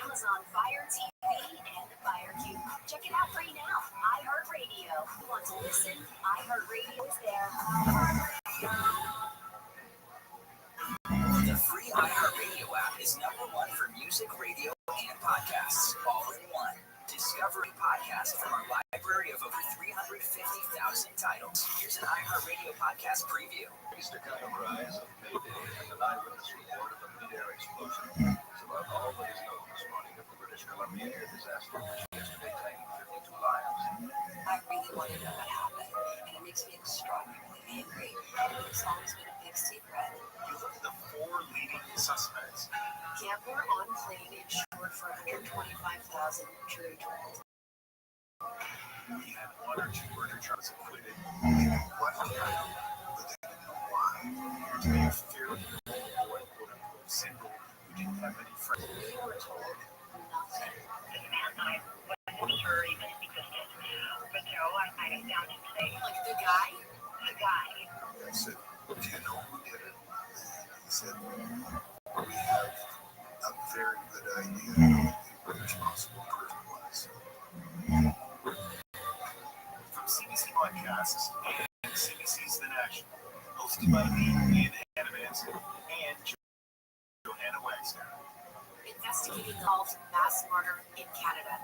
Amazon Fire TV, and Fire Cube. Check it out free now. iHeartRadio. You want to listen? iHeartRadio is there. The free iHeartRadio app is #1 for music, radio, and podcasts, all in one. Discover a podcast from our library of over 350,000 titles. Here's an iHeartRadio podcast preview. Based a kind of rise of Mayday and an eyewitness report of a mid-air explosion is about all that is known this morning of the British Columbia air disaster, which yesterday claimed 52 lives. I really want to know what happened, and it makes me extraordinarily angry. It's always been a big secret. You look at the 4 leading suspects. Gambler on plane insured for $125,000 jury trial. We had 1 or 2 murder charges acquitted. What happened? But they didn't know why. Here's a fairly old boy, quote-unquote, single, who didn't have many friends. We were told nothing. This man and I wasn't sure even it existed. But I am down to today. Like the guy? The guy. I said, do you know who did it? He said, we have a very good idea who the responsible person was. From CBC Podcasts and CBC's The National, hosted by me, Ian Hannemanson, and Johanna Wagstaff. Investigating the called mass murder in Canada.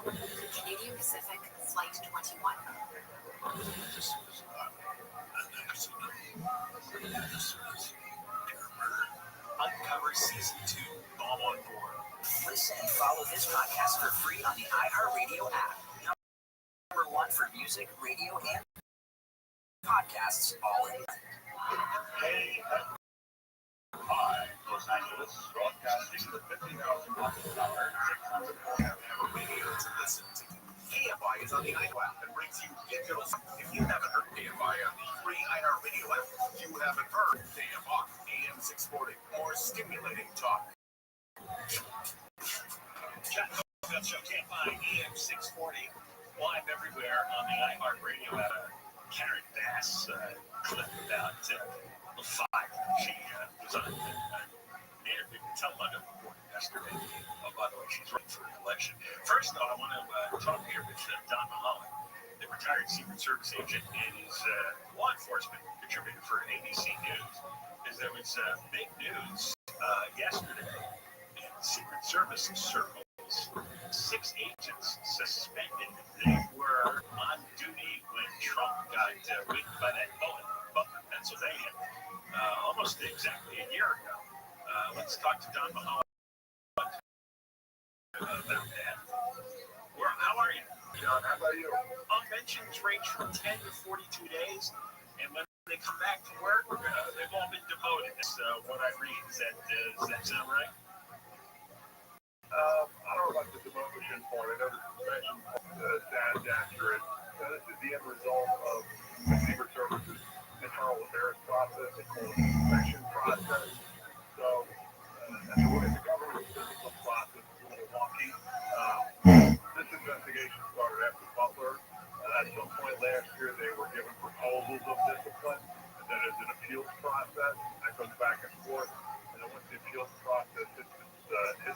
Canadian Pacific Flight 21. This was an accident. Uncover Season 2, Bomb on Board. Listen and follow this podcast for free on the iHeartRadio app. #1 for music, radio, and podcasts, all in one. Hey, hi, Los Angeles, broadcasting the 50,000 tower, 600 have a radio to listen to. KFI is on the iHeart app and brings you digital. If you haven't heard KFI on the free iHeartRadio app, you haven't heard KFI AM 640. More stimulating talk. Check out show KFI AM 640 live everywhere on the iHeartRadio app. Karen Bass clip about the fire. She was on an interview with Telemundo yesterday. Oh, by the way, she's running for election. First, though, I want to talk here with Don Mahalik, the retired Secret Service agent and is law enforcement contributor for ABC News. As there was big news yesterday in Secret Service circles. 6 agents suspended they were on duty when Trump got whipped by that bullet in Butler, Pennsylvania, almost exactly a year ago. Let's talk to Don Mahalik about that. How are you? John, how about you? Mentions range from 10 to 42 days, and when they come back to work, they've all been demoted. So what I read, does that sound right? I don't know about the demotion part. I know the suspension sounds accurate. This is the end result of the Secret Service's internal affairs process. They call it the inspection process. So, that's the way the government system process is a little wonky. This investigation started after Butler. At some point last year, levels of discipline, and then there's an appeals process that goes back and forth, and then once the appeals process hits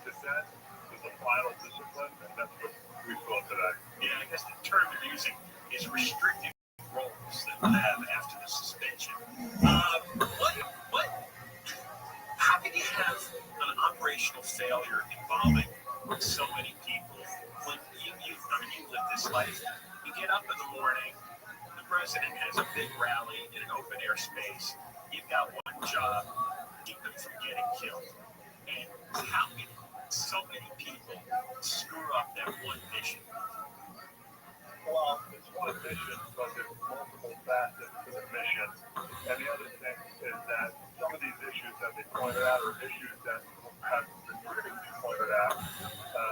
its end, there's a final discipline, and that's what we saw today. Yeah, I guess the term you're using is restricted roles that we have after the suspension. How can you have an operational failure involving so many people when you live this life? You get up in the morning, the president has a big rally in an open air space. You've got one job, keep them from getting killed. And how can so many people screw up that one mission? Well, it's one mission, but there's multiple facets to the mission. And the other thing is that some of these issues that they pointed out are issues that have been previously pointed out.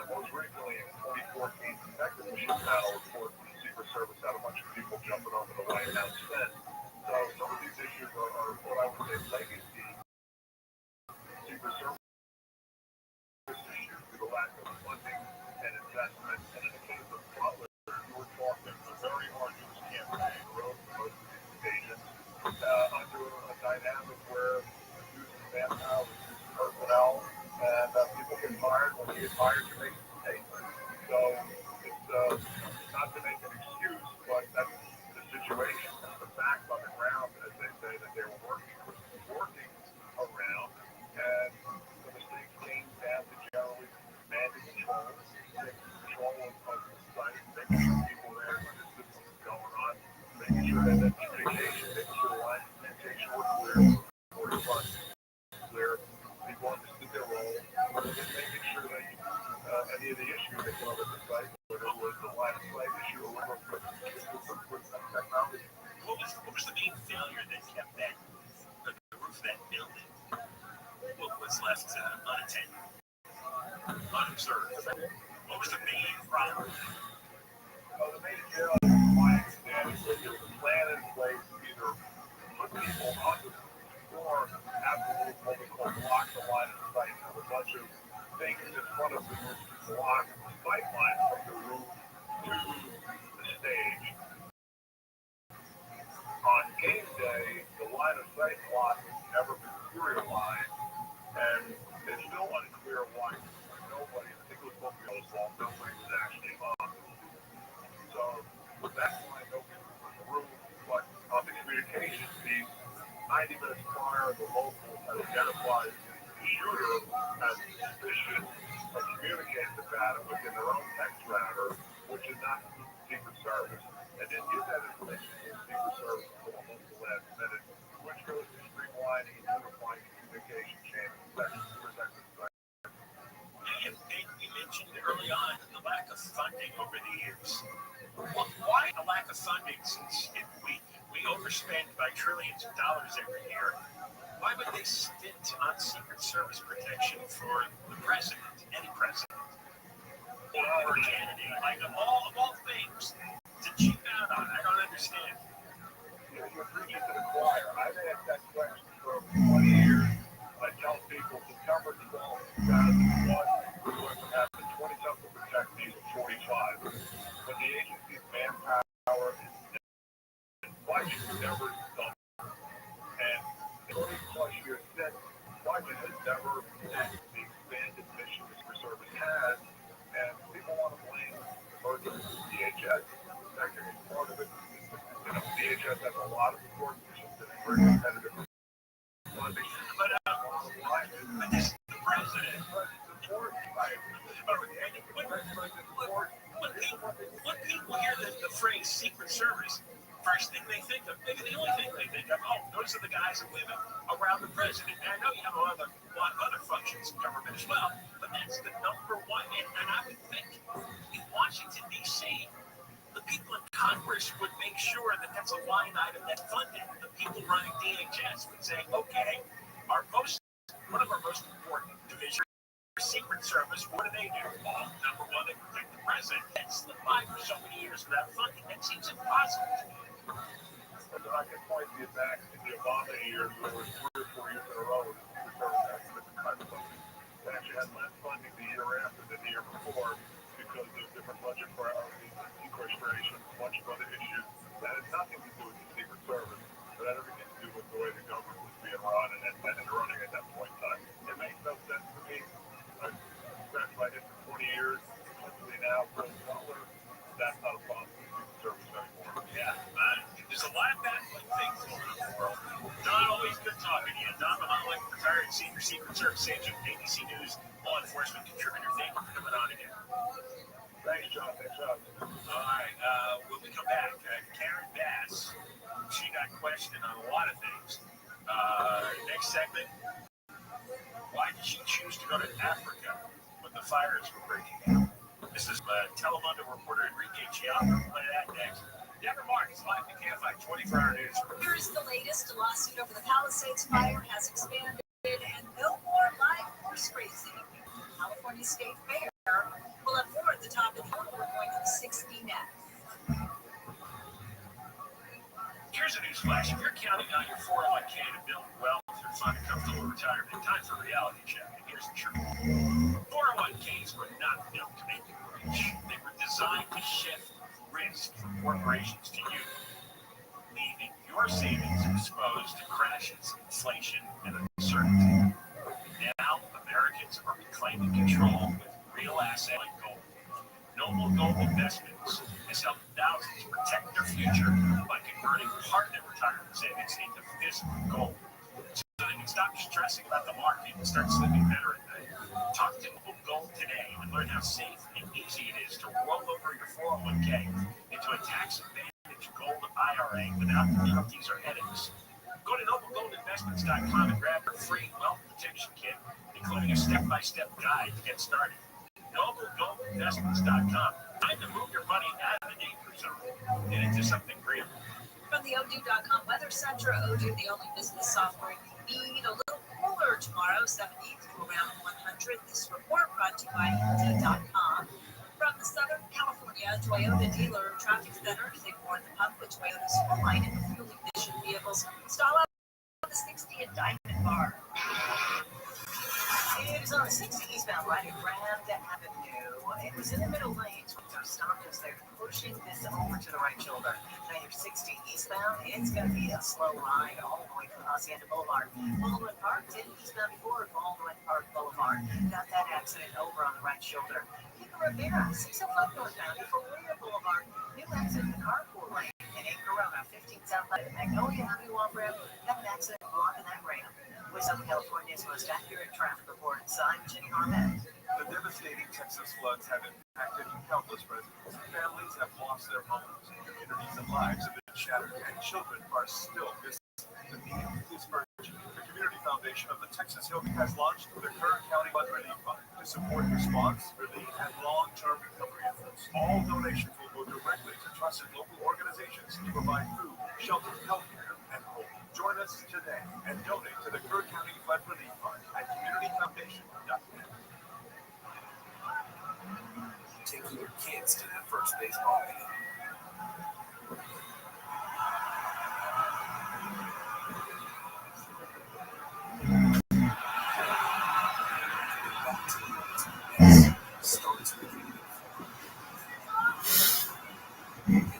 Most recently in 2014, the Connected Mission Panel report from the Secret Service had a bunch of people jumping over the White House fence. So some of these issues are what I would say legacy Secret Service issues due to lack of funding and investment. And in the case of Butler, you were talking a very arduous campaign road for most of these agents under a dynamic where reducing manpower, reducing personnel, and people get fired. When they get fired, you make mistakes. So it's not to make an excuse, but that's the situation. That's the facts on the ground, as they say, that they were working around. And the mistakes came down to generally managing control of the site, making sure people there understood what was going on, making sure that communication, making sure the line of communication was clear, clear, people understood their role, and then making sure that any of the issues that come up at the site, whether it was the line of sight issue or whether it was technology. What was the main failure that kept the roof of that building? What was left unattended, unobserved? What was the main problem? The main deal, my understanding, was there was a plan in place to either put people on the roof or have the roof what we call block the line of sight. Have a bunch of things in front of the roof to block the sight line from the roof to the stage. On game day, the line of sight block has never been serialized, and it's still unclear why nobody, particularly Buffalo's fault, nobody was actually on. So with that line open through, but on the communications piece, 90 minutes prior, the local had identified the shooter as suspicious of communicating the data within their own text router, which is not Secret Service, and didn't give that information to the Secret Service until almost the last minute, which goes to streamlining and unifying communication channels to protect the site. And you mentioned early on the lack of funding over the years. Why a lack of funding, since we overspend by trillions of dollars every year? Why would they stint on Secret Service protection for the president, any president, or a candidate? Like of all things to cheap out on, I don't understand. You're preaching to the choir. I've asked that question for 20 years. I tell people September 12th, 2001, we went from having 20-something protectees to 45. But the agency's manpower and budget never done. And 30-plus years since, budget has never met the expanded mission the service has. And people want to blame emergency DHS. Second part of it, DHS has a lot of important missions that are very competitive funding. But this is the president. When people hear the phrase Secret Service, first thing they think of, maybe the only thing they think of, those are the guys and women around the president. And I know you have a lot of other functions in government as well, but that's the number one. And I would think in Washington, D.C., the people in Congress would make sure that that's a line item that funded. The people running DHS would say, okay, one of our most important divisions, Secret Service, what do they do? Well, number one, they protect the president. That's slipped by for so many years without funding. That seems impossible to me. But I can point you back to the Obama years where it was 3 or 4 years in a row with the Secret Service estimates and cut funding. They actually had less funding the year after than the year before because of different budget priorities, sequestration, a bunch of other issues that had nothing to do with the Secret Service. things going on in the world. Don, always good talking to you. Don Mahalik, retired senior Secret Service agent, ABC News law enforcement contributor. Thank you for coming on again. Thanks, John. Thanks, John. All right. When we come back, Karen Bass, she got questioned on a lot of things. Next segment, why did she choose to go to Africa when the fires were breaking out? This is Telemundo reporter Enrique Chiapa. We'll play that next. Deborah Marks, live in KFI 24-hour news. Here's the latest. A lawsuit over the Palisades fire has expanded, and no more live horse racing. California State Fair will have more at the top of the hour. We're going to the 60 next. Here's a news flash. If you're counting on your 401k to build wealth or find a comfortable retirement, time for a reality check. And here's the truth. 401ks were not built to make you rich. They were designed to shift risk from corporations to you, leaving your savings exposed to crashes, inflation, and uncertainty. Now, Americans are reclaiming control with real assets like gold. Noble Gold Investments has helped thousands protect their future by converting part of their retirement savings into physical gold, so they can stop stressing about the market and start sleeping better at night. Talk to Noble Gold today and learn how safe and easy it is to roll over your 401k into a tax-advantaged gold IRA without penalties or headaches. Go to noblegoldinvestments.com and grab your free wealth protection kit, including a step-by-step guide to get started. NobleGoldInvestments.com. Time to move your money out of the danger zone and into something real. From the Odoo.com Weather Center, Odoo, the only business software you need. A little cooler tomorrow, 70 to around 100. This report brought to you by Odoo.com. From the Southern California Toyota dealer traffic center, they warn the pump with Toyota's full line of fuel-efficient vehicles. Stall out the 60 at Diamond Bar. It is on the 60 eastbound right at Grand Avenue. It was in the middle lanes when those stopped us there, pushing this over to the right shoulder. Now you're 60 eastbound, it's going to be a slow ride all the way from Hacienda Boulevard. Baldwin Park, 10 eastbound before Baldwin Park Boulevard. Got that accident over on the right shoulder. Pico Rivera, 605 northbound before William Boulevard. New accident in the carpool lane. And in Corona, 15 southbound at Magnolia Avenue off-ramp. Got an accident blocking that ramp. With Southern California's most accurate traffic report, I'm Jenny Harman. The devastating Texas floods have impacted countless residents. Families have lost their homes, communities and lives have been shattered, and children are still missing. The need is urgent. The Community Foundation of the Texas Hill has launched the Kerr County Flood Relief Fund to support response, relief, and long-term recovery efforts. All donations will go directly to trusted local organizations to provide food, shelter, healthcare, and hope. Join us today and donate to the Kerr County Flood Relief Fund at communityfoundation.net. Taking your kids to their first baseball game. Starts with you.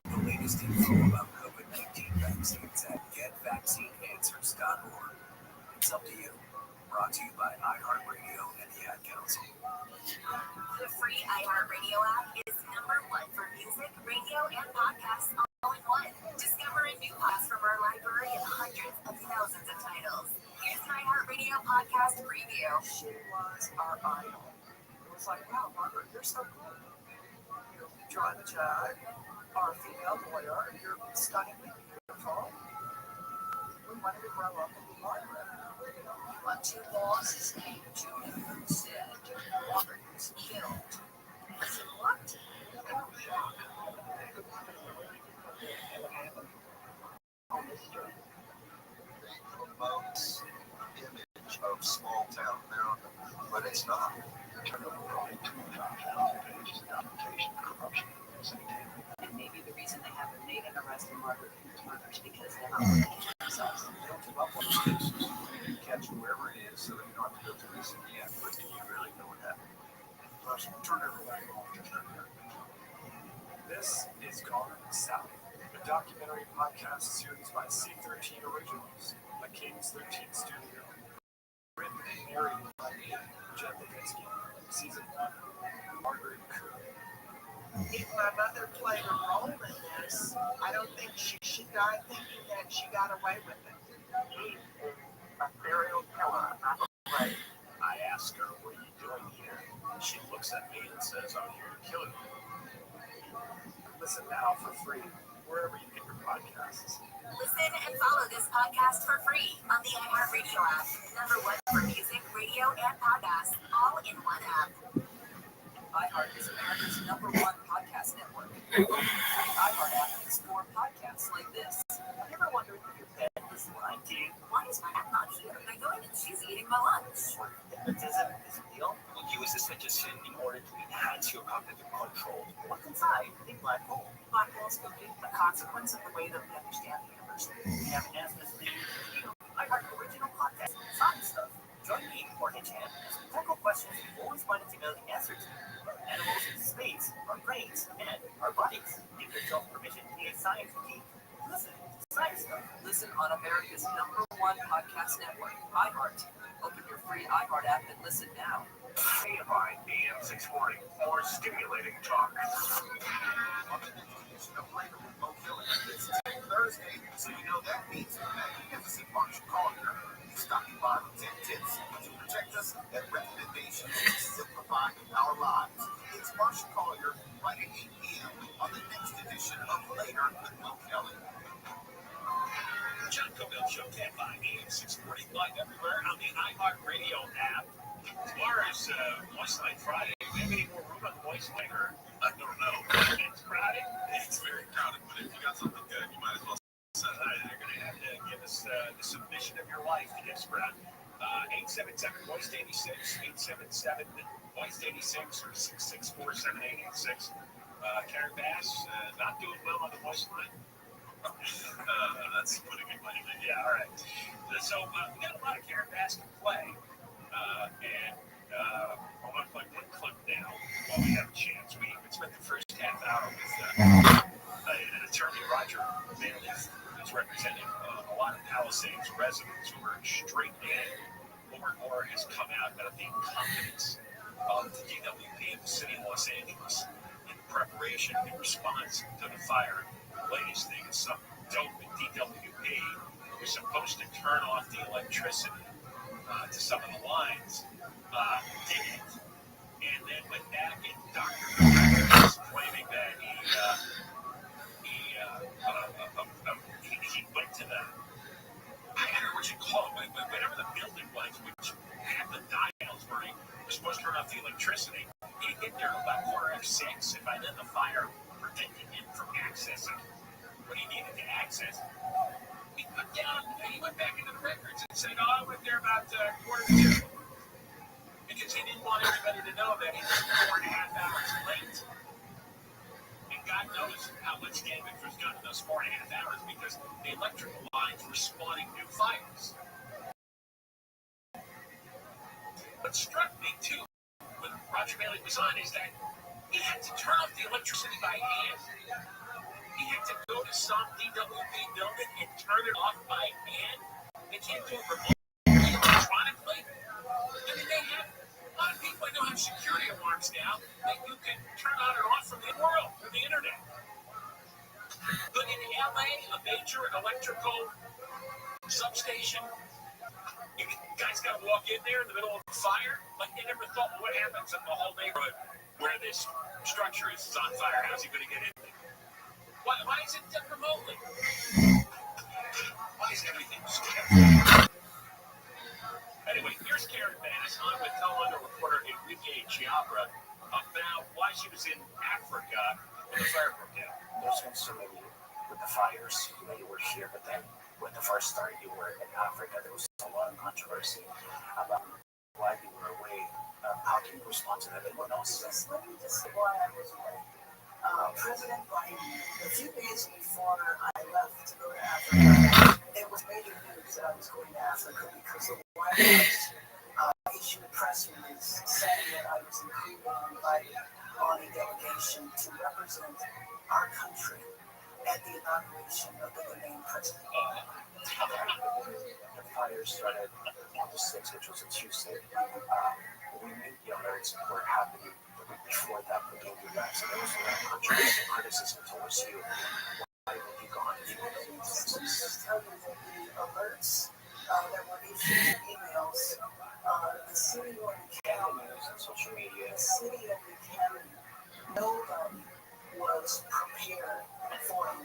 The latest info about COVID-19 vaccines at getvaccineanswers.org. It's up to you. Brought to you by iHeartRadio and the Ad Council. The free iHeartRadio app is #1 for music, radio, and podcasts all in one. Discover a new podcast from our library of hundreds of thousands of titles. Here's an iHeartRadio podcast preview. She was our idol. It was like, wow, Margaret, you're so cool. You drive a Jag, are a female lawyer, and you're stunningly beautiful. We wanted to grow up and be Margaret. But two bosses came to him and said, Margaret was killed. I said, what? On the street. Promotes image of small town America, but it's not. And maybe the reason they haven't made an arrest in Margaret Peter's murder is because they're not looking at themselves. They don't give up on cases. You catch whoever it is so that you don't have to go through this again. But do you really know what happened? Let's turn everybody off. This is Gone South, a documentary podcast series by C13 Originals, a King's 13 studio. Written and narrated by me, Jeff Levinsky. Season 1, Margaret Kerr. if my mother played a role in this, I don't think she died thinking that she got away with it. A serial killer. Right. I ask her, what are you doing here? She looks at me and says, I'm here to kill you. Listen now for free, wherever you get your podcasts. Listen and follow this podcast for free on the iHeartRadio app. #1 for music, radio, and podcasts, all in one app. iHeart is America's #1 podcast network. Open the free iHeart app and explore podcasts like this. Have you ever wondered if your pet is lying to you? Why is my app not here? I go in and she's eating my lunch. Hypnotism is real. We'll use this suggestion in order to enhance your cognitive control. What's inside a black hole? Black holes could be a consequence of the way that we understand the universe. We have answers to you. iHeart original content, science stuff. Join me, Jorge Chan, as we tackle questions you've always wanted to know the answer to. Animals in space, our brains, and our bodies. Give yourself permission to be a science geek. Listen to science stuff. Listen on America's #1 podcast network, iHeart. Open your free iHeart app and listen now. AMI AM 640 for stimulating talk. It's Thursday, so you know that means the magnificent Marshall Collier is stopping by with 10 tips to protect us and recommendations to simplify our lives. It's Marshall Collier right at 8 p.m. on the next edition of Later with Will Kelly. John Covell Show 10 by AM 640 live everywhere on the iHeartRadio app. Tomorrow's Moist Night Friday. Do we have any more room on Moist Night, or I don't know. It's crowded. It's very crowded, but if you got something good, you might as well So they're going to have to give us the submission of your life to get spread. 877 Moist 86, 877 Moist 86, or 664 7886. Karen Bass not doing well on the Moist Line. that's putting it lightly. Yeah, all right. So we got a lot of Karen Bass to play, and I want to play one clip now while we have a chance. We spent the first half hour with an attorney, Roger Bailey, who's representing a lot of Palisades residents who are extremely angry. More and more has come out about the incompetence of the DWP of the city of Los Angeles in preparation and response to the fire. The latest thing is some dope at DWP who's supposed to turn off the electricity to some of the lines, didn't, and then went back and doctored the records, claiming that he went to the, I don't know what you call it, but whatever the building was, which had the dials where he was supposed to turn off the electricity. He get there about 5:45, and by then the fire prevented him from accessing what he needed to access. He put down, he went back into the records and said, oh, I went there about 1:45. Because he didn't want everybody to know that he was 4.5 hours late. And God knows how much damage was done in those 4.5 hours because the electrical lines were spawning new fires. What struck me, too, when Roger Bailey was on, is that he had to turn off the electricity by hand. He had to go to some DWP building and turn it off by hand. They can't do it remotely, electronically. I mean, they have a lot of people I know have security alarms now that you can turn on and off from the world, through the internet. But in LA, a major electrical substation, you guys got to walk in there in the middle of a fire. Like, they never thought, what happens if the whole neighborhood where this structure is on fire? How's he going to get in there? Why is it done remotely? Why is everything so different? Anyway, here's Karen Bass on with television reporter Enrique Chiabra about why she was in Africa when the fire broke out. Those who are familiar with the fires, you were here, but then when the fire started, you were in Africa. There was a lot of controversy about why you were away. How can you respond to that? Everyone else? Yes, let me just say why I was away. President Biden, a few days before I left to go to Africa, it was major news that I was going to Africa because the White House issued a press release saying that I was included and invited on a delegation to represent our country at the inauguration of the new president. The fire started on the 6th, which was a Tuesday. We knew the alerts were happening the before that would go back. So there was a lot of controversy and criticism towards you. Why were you gone? Just tell you that the alerts that were issued in emails, the city or the county, and social media. The city and the county, nobody was prepared for a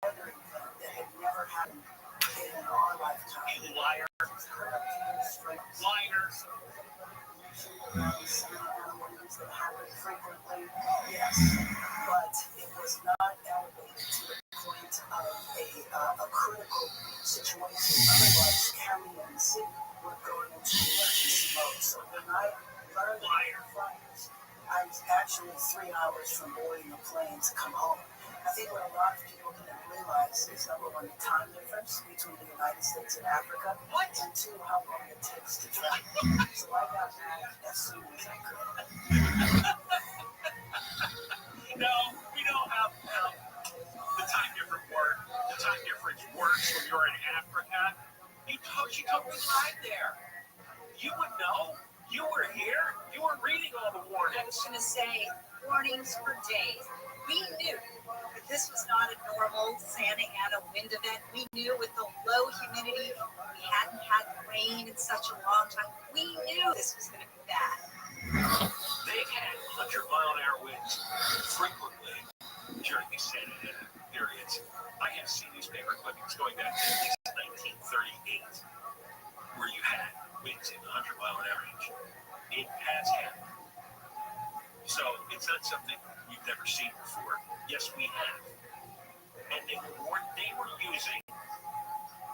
weather event that had never happened in our lifetime. You liar. Liars. That happen frequently, yes, but it was not elevated to the point of a critical situation. Otherwise, county and city would go into emergency mode. So when I learned the fires, I was actually 3 hours from boarding a plane to come home. I think what a lot of people didn't realize is, number one, the time difference between the United States and Africa, and two, how long it takes to travel. So I got back as soon as I could. No, we don't have the time difference works when you're in Africa. She took me live there. You would know. You were here. You were reading all the warnings. I was going to say, warnings for days. We knew that this was not a normal Santa Ana wind event. We knew with the low humidity, we hadn't had rain in such a long time. We knew this was going to be bad. They've had 100-mile-an-hour winds frequently during these Santa Ana periods. I have seen newspaper clippings going back to at least 1938, where you had winds in the 100-mile-an-hour range. It has happened. So it's not something we've never seen before. Yes, we have. And they were using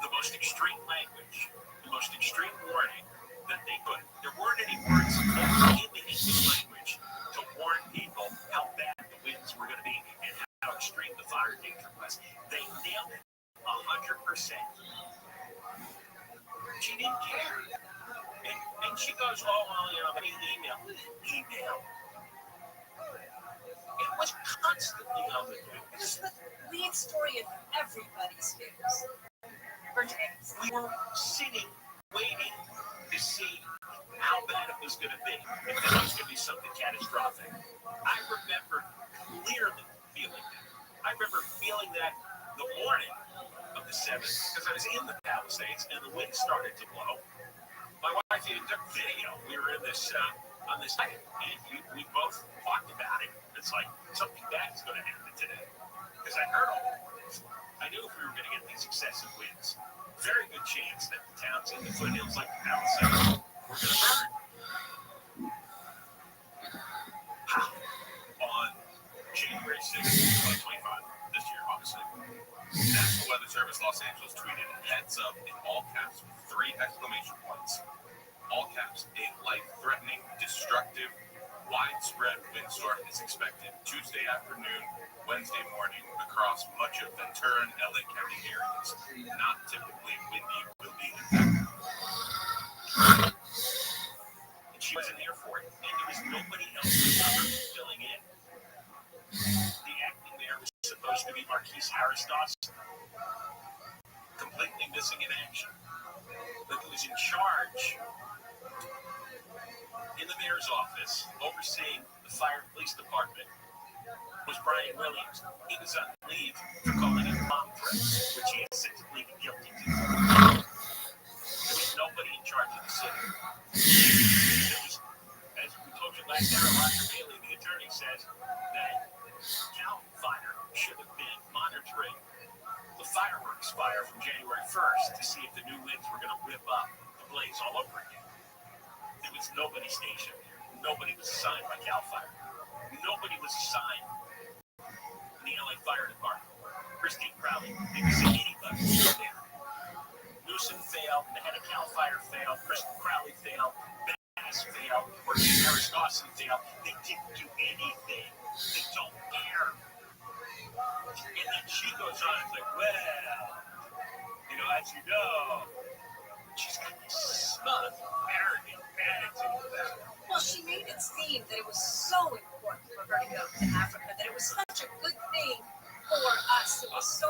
the most extreme language, the most extreme warning that they could. There weren't any words in the English language to warn people how bad the winds were going to be and how extreme the fire danger was. They nailed it 100%. She didn't care. And she goes, oh, well, you know, but email. It was constantly on the news. It was the lead story of everybody's news for days. We were sitting, waiting to see how bad it was going to be, if it was going to be something catastrophic. I remember clearly feeling that. I remember feeling that the morning of the 7th, because I was in the Palisades and the wind started to blow. My wife even took video. We were in this on this night, and we both talked about it. It's like something bad is going to happen today, because I heard all the warnings. I knew if we were going to get these excessive winds, very good chance that the towns in the foothills like the Palisades were going to burn. On January 6th, 2025, this year, obviously, National Weather Service Los Angeles tweeted heads up in all caps with 3 exclamation points. All caps, a life-threatening, destructive, widespread windstorm is expected Tuesday afternoon, Wednesday morning across much of Ventura and LA County areas. Not typically windy will be impacted. And she wasn't here for it, and there was nobody else filling in. The acting mayor was supposed to be Marquise Harris-Dawson, completely missing in action. But who was in charge in the mayor's office, overseeing the fire and police department, was Brian Williams. He was on leave for calling in bomb threats, which he has since pleaded guilty to. There was nobody in charge of the city. There was, as we told you last hour, Roger Bailey, the attorney, says that Cal Fire should have been monitoring the fireworks fire from January 1st to see if the new winds were going to whip up the blaze all over again. There was nobody stationed there. Nobody was assigned by Cal Fire. Nobody was assigned in the LA Fire Department. Christine Crowley didn't see anybody there. Newsom failed. The head of Cal Fire failed. Christine Crowley failed. Bass failed. Marquise Harris-Dawson failed. They didn't do anything. They don't care. And then she goes on, it's like, well, you know, as you know, she's got this smug, arrogant attitude about her. Well, she made it seem that it was so important for her to go to Africa, that it was such a good thing for us. It was so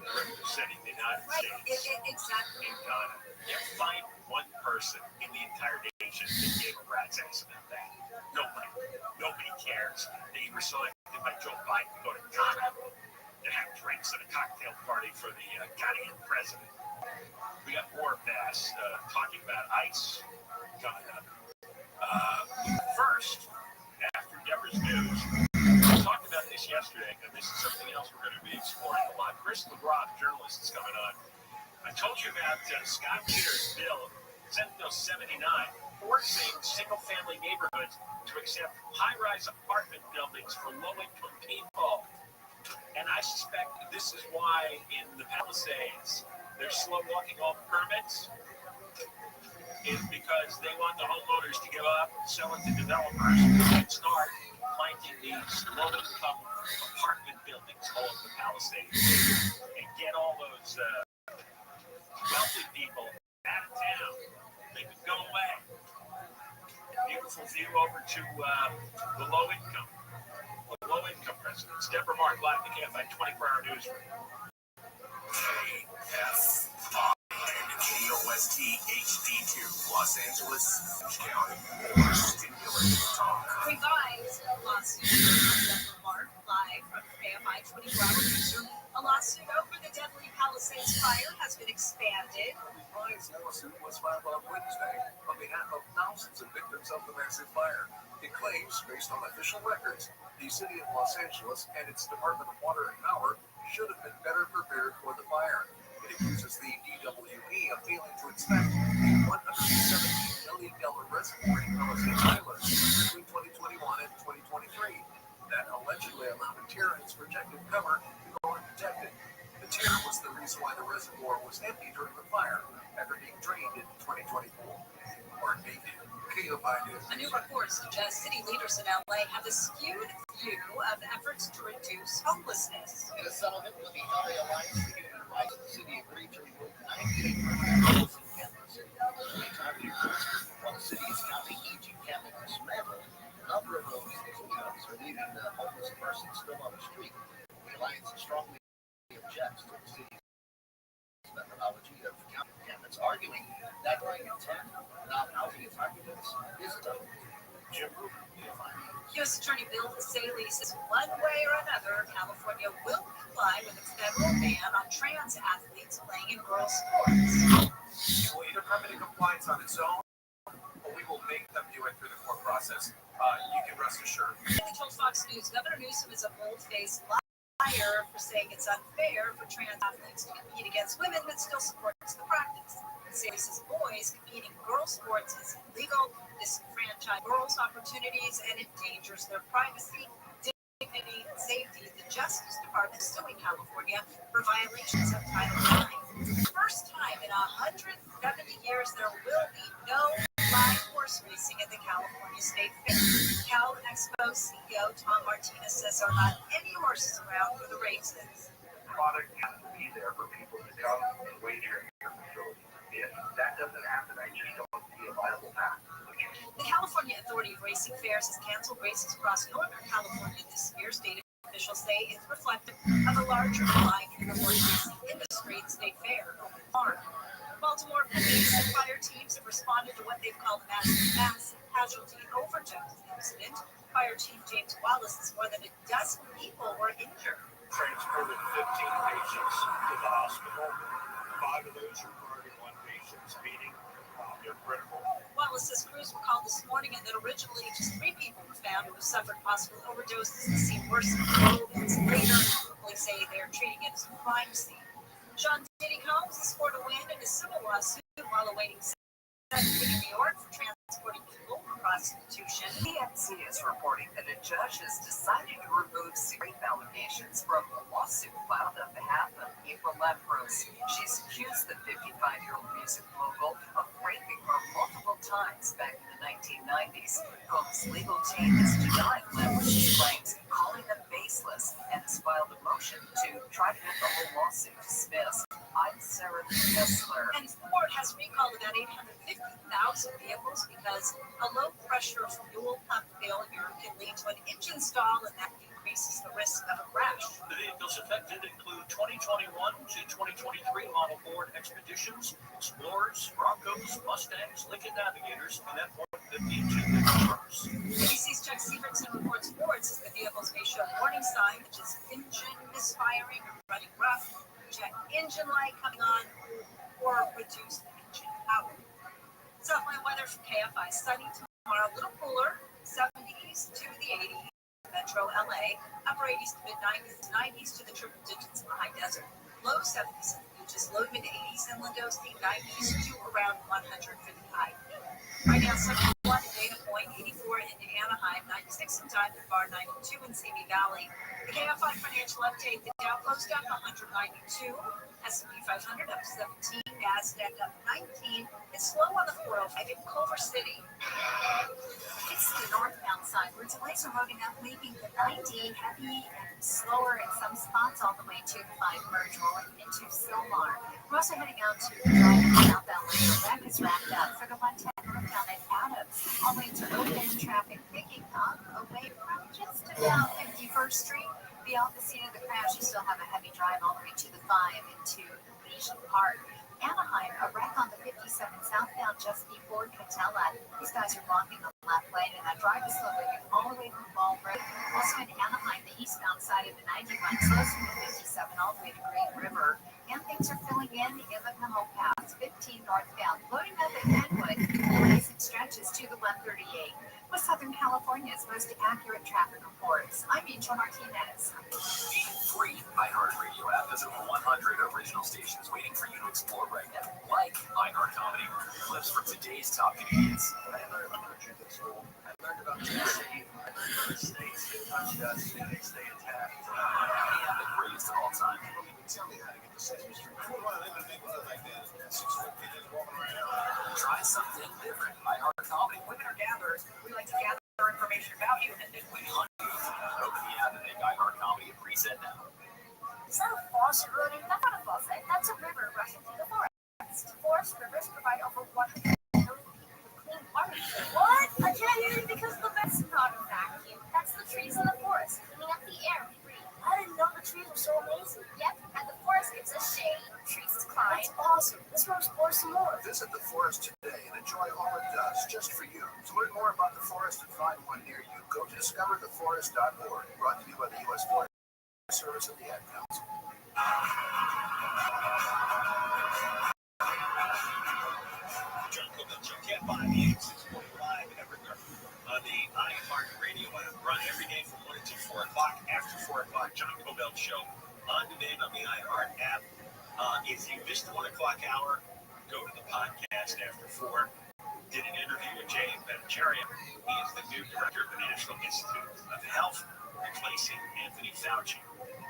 representing the United States. Exactly. In Ghana. You find one person in the entire nation that gave a rat's ass about that. Nobody. nobody cares that you were selected by Joe Biden to go to Ghana to have drinks at a cocktail party for the Ghanaian president. We got more Bass talking about ICE coming up. First, after Deborah's news, we talked about this yesterday, and this is something else we're going to be exploring a lot. Chris LeBrock, journalist, is coming on. I told you about Scott Peters' bill, Senate Bill 79, forcing single-family neighborhoods to accept high-rise apartment buildings for low-income people. And I suspect this is why in the Palisades they're slow walking off permits, is because they want the homeowners to give up, sell it to developers, and start planting these low-income apartment buildings all over the Palisades and get all those wealthy people out of town. They could go away. Beautiful view over to the low-income residents. Deborah Mark, live at the KFI 24-hour news. KFI KOST HD2, Los Angeles, County. Stimulating talk. Revised lawsuit. Deborah Mark, live from KFI 24-hour newsroom. A lawsuit over the deadly Palisades fire has been expanded. The revised lawsuit was filed on Wednesday on behalf of thousands of victims of the massive fire. It claims, based on official records, the city of Los Angeles and its Department of Water and Power should have been better prepared for the fire. It accuses the DWP of failing to inspect the $117 million reservoir in Palisades Island between 2021 and 2023 that allegedly allowed a tear in its protective cover to go unprotected. The tear was the reason why the reservoir was empty during the fire after being drained in 2024. Mark Nathan, KFI News. A new report suggests city leaders in LA have a skewed view of efforts to reduce homelessness. In a settlement with the LA Alliance for Human Rights, the city agreed to remove 98 homeless encampments in targeted groups. While the city is counting each encampment dismantled, a number of those encampments are leaving the homeless person still on the street. The Alliance strongly objects to the city's methodology of counting encampments, arguing that going intent, not housing its occupants, is done. Jim Rubin, U.S. Attorney Bill Saley says one way or another, California will comply with its federal ban on trans athletes playing in girls' sports. It will either come into compliance on its own, or we will make them do it through the court process. You can rest assured. Saley told Fox News Governor Newsom is a bold-faced liar for saying it's unfair for trans athletes to compete against women, but still supports the practice. Saley says boys competing in girls' sports is illegal, disenfranchise girls' opportunities, and endangers their privacy, dignity, and safety. The Justice Department is suing California for violations of Title IX. First time in 170 years, there will be no live horse racing at the California State Fair. Cal Expo CEO Tom Martinez says there are not any horses around for the races. Product has to be there for people to come and wager in your facility. If that doesn't happen, I just don't see a viable path. The California Authority of Racing Fairs has canceled races across Northern California this year. State officials say it's reflective of a larger decline in the horse racing industry at the State Fair. Baltimore police and fire teams have responded to what they've called a mass casualty overdose incident. Fire Chief James Wallace says more than a dozen people were injured. Transported 15 patients to the hospital. 5 of those are Priority 1 patients, meaning they're critical. Wallace says crews were called this morning and that originally just 3 people were found who suffered possible overdoses. The scene worsened 12 minutes later. Police say they're treating it as a crime scene. Sean Diddy Combs has scored a win in a civil lawsuit while awaiting sentencing in New York for transporting people for prostitution. TMZ is reporting that a judge has decided to remove rape allegations from a lawsuit filed on behalf of April Lemprose. She's accused the 55-year-old music mogul of raping her multiple times back in the 1990s. Combs' legal team has denied Lemprose's claims, calling them baseless, and has filed a motion to try to get the whole lawsuit dismissed. I'm Sarah Kessler. And Ford has recalled about 850,000 vehicles because a low-pressure fuel pump failure can lead to an engine stall, and that increases the risk of a crash. The vehicles affected include 2021 to 2023 model Ford Expeditions, Explorers, Broncos, Mustangs, Lincoln Navigators, and F-150 Jeep ABC's Chuck Severson reports sports as the vehicles may show warning signs such as engine misfiring or running rough, jet engine light coming on, or reduced engine power. Southland weather from KFI. Sunny tomorrow, a little cooler, 70s to the 80s. Metro LA, upper 80s to mid 90s to the triple digits in the high desert. Low 70s, just low mid 80s in Lindosity, 90s to around 155. Right now, 71 in Data Point, 84 in Anaheim, 96 in Diamond Bar, 92 in Simi Valley. The KFI financial update: the Dow closed up 192, S&P 500 up 17, Nasdaq up 19. It's slow on the 405 in Culver City. It's the northbound side where delays are loading up, making the 90 heavy and slower in some spots all the way to the 5 merge rolling into Silmar. We're also heading out to the southbound lane. The wreck is wrapped up for the 110 northbound at Adams. All lanes are open, traffic picking up away from just about 51st Street. Beyond the scene of the crash, you still have a heavy drive all the way to the 5 into Legion Park. Anaheim, a wreck on the 57 southbound just before Catella. These guys are blocking the left lane, and that drive is still moving all the way from Ball Road. Also in Anaheim, the eastbound side of the 91 slows from the 57 all the way to Green River. And things are filling in the Pimmo Pass, 15 northbound, loading up at Kenwood, delays and stretches to the 138. With Southern California's most accurate traffic reports, I'm Angel Martinez. Free iHeartRadio app has over 100 original stations waiting for you to explore right now, like iHeart Comedy, clips from today's top comedians. I learned about countries at school. I learned about Tennessee. I learned about the states that touch us and they stay intact. And the greatest of all time. Don't even tell me how to get to Sesame Street. I don't want to live in a neighborhood like that. 6-foot kids walking around. Try something different. iHeart Comedy. Women are gatherers. We like to gather information about you, and then we hunt you. Open the app and make iHeart Comedy a preset now. Is that a forest running? That's not a faucet. That's a river rushing through the forest. Forest rivers provide over 100 million people with clean water. What? I can't hear you because the bed's not a vacuum. That's the trees in the forest cleaning up the air we breathe. I didn't know the trees were so amazing. Yep, and the forest gives us shade, trees to climb. That's awesome. Let's go explore some more. Visit the forest today and enjoy all it does just for you. To learn more about the forest and find one near you, go to discovertheforest.org. Brought to you by the U.S. Forest Service and the Ad Council. Get by the 6.5 everywhere on the iHeartRadio app. Run every day from 1 until 4 o'clock. After 4 o'clock, John Cobell Show on demand on the iHeart app. If you missed the 1 o'clock hour, go to the podcast after 4. Did an interview with Jay Bhattacharya. He is the new director of the National Institute of Health, replacing Anthony Fauci.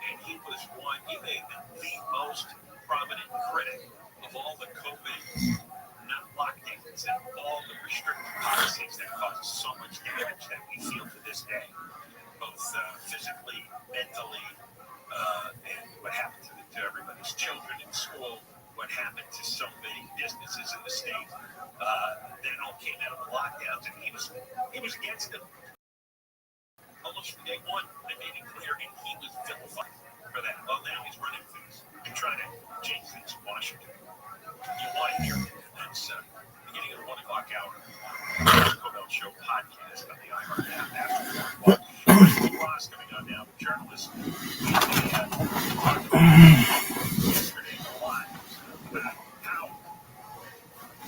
And he was the most prominent critic of all the COVID lockdowns and all the restrictive policies that cause so much damage that we feel to this day, both physically, mentally, and what happened to everybody's children in school, what happened to so many businesses in the state. That all came out of the lockdowns, and he was against them almost from day one. They made it clear, and he was vilified for that. Well, now he's running things and trying to change things in Washington. You want to hear it. That's beginning of the 1 o'clock hour. Cobell Show podcast on the iHeart app after 4 o'clock. There's Ross coming on now, the journalist. Yesterday a lot about how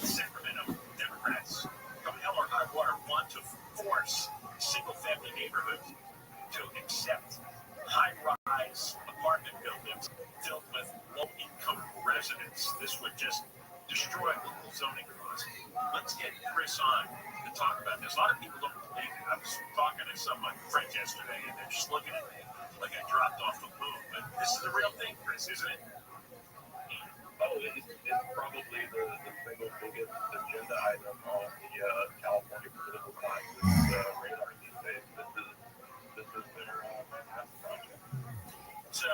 Sacramento Democrats, from hell or high water, want to force single-family neighborhoods to accept high-rise apartment buildings filled with low-income residents. This would just destroy local zoning laws. Let's get Chris on to talk about this. A lot of people don't believe it. I was talking to some of my friends yesterday, and they're just looking at me like I dropped off the moon. But this is the real thing, Chris, isn't it? Oh, it's probably the single biggest agenda item on the California political climate radar these days. This is their Manhattan project. So,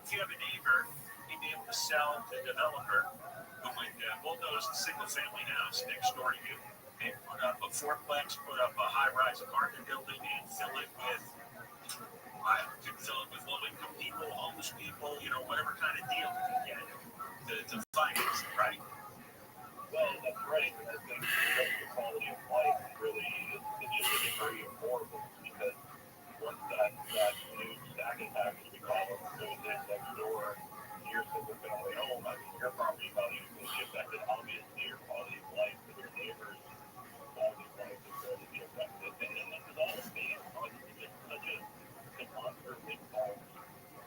if you have a neighbor, you'd be able to sell to a developer who would bulldoze a single-family house next door to you and put up a fourplex, put up a high-rise apartment building, and fill it with low-income people, homeless people, whatever kind of deal you can get to finance it, right? Well, that's right. And I think the quality of life really is the working on their own, I mean, your property value is going to be affected. Obviously, your quality of life and your neighbors' quality of life is going to be affected. And this is all based on just such a demonstrably false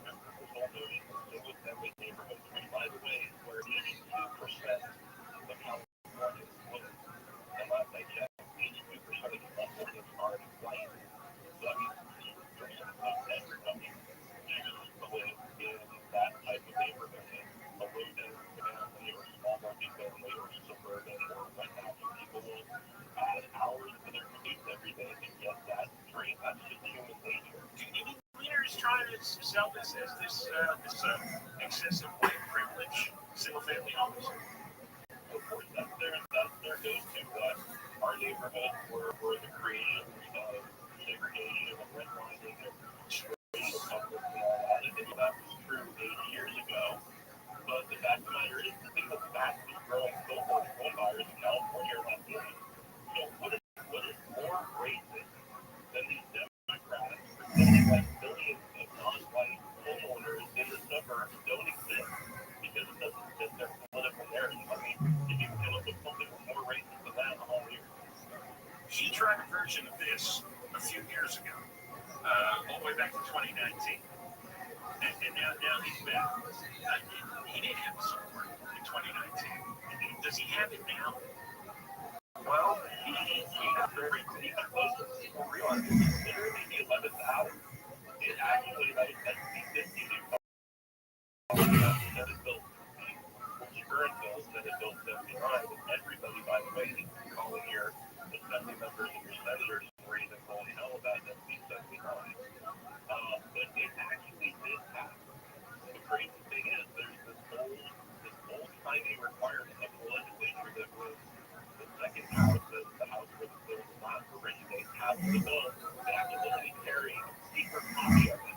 this whole notion of single-family neighborhoods, which, by the way, is where 82% of Californians live. And last I checked, 82% of Californians are white. So that means 3% of everybody chooses to live in that type of neighborhood, in a low-density family or small multifamily or suburban or what have you. People will add hours to their commute every day to get that dream. That's just human nature. Leaders trying to sell this as this excessive white privilege, single-family homes. Of course, that's their go-to. But our neighborhoods were the creation of segregation and redlining and racial conflict and all that. And that was true 80 years ago. But the fact of the matter is, the fastest growing cohort of home buyers in California are Latinos. So what is more racist than these Democrats pretending like millions of non-white homeowners in the suburbs don't exist because it doesn't fit their political narrative? I mean, if you can come up with something more racist than that, I'm all ears. He tried a version of this a few years ago, all the way back to 2019. And now he's back. He didn't have the support in 2019. Does he have it now? Well, he got very close to people realize it's literally the 11th hour. It actually, like, that's the 50 that is built, the current bills that is built 79, and everybody, by the way, is calling your assembly members and your senators and raising holy hell about SB 79. But it actually did pass. The crazy thing is, there's this old-timey requirement of the legislature that was the second house, the house where the bill did not originate, have the bill. They have to literally carry a secret copy of it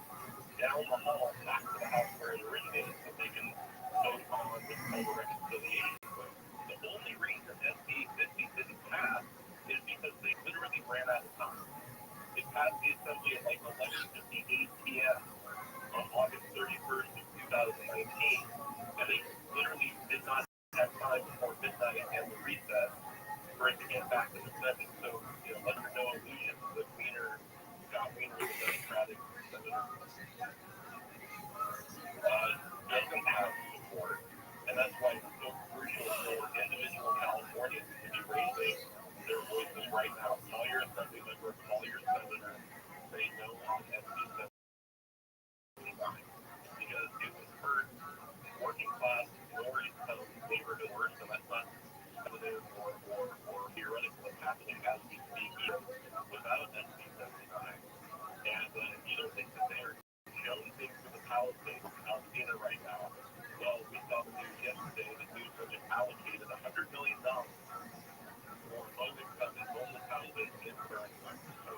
down the hall back to the house where it originated so they can vote on what's called a reconciliation vote. The only reason SB 50 didn't pass is because they literally ran out of time. It passed the assembly at like 11:58 p.m. on August 31st of 2019, and they literally did not have time before midnight and the recess for it to get back to the Senate. So, under no illusions that Scott Wiener, the Democratic senator, doesn't have support, and that's why it's so crucial for individual Californians to be raising their voices right now. Call your assembly member, call your senator, say no on SB 79, because it would hurt working class, lower income neighborhood worse, and that's not speculative or theoretical. It's happening as we speak, even without SB 79. And you don't think that they are jonesing for the Palisades in Pasadena right now? Well, we saw the news yesterday. The news has just allocated $100 million for low-income and homeless housing in Burnside. So,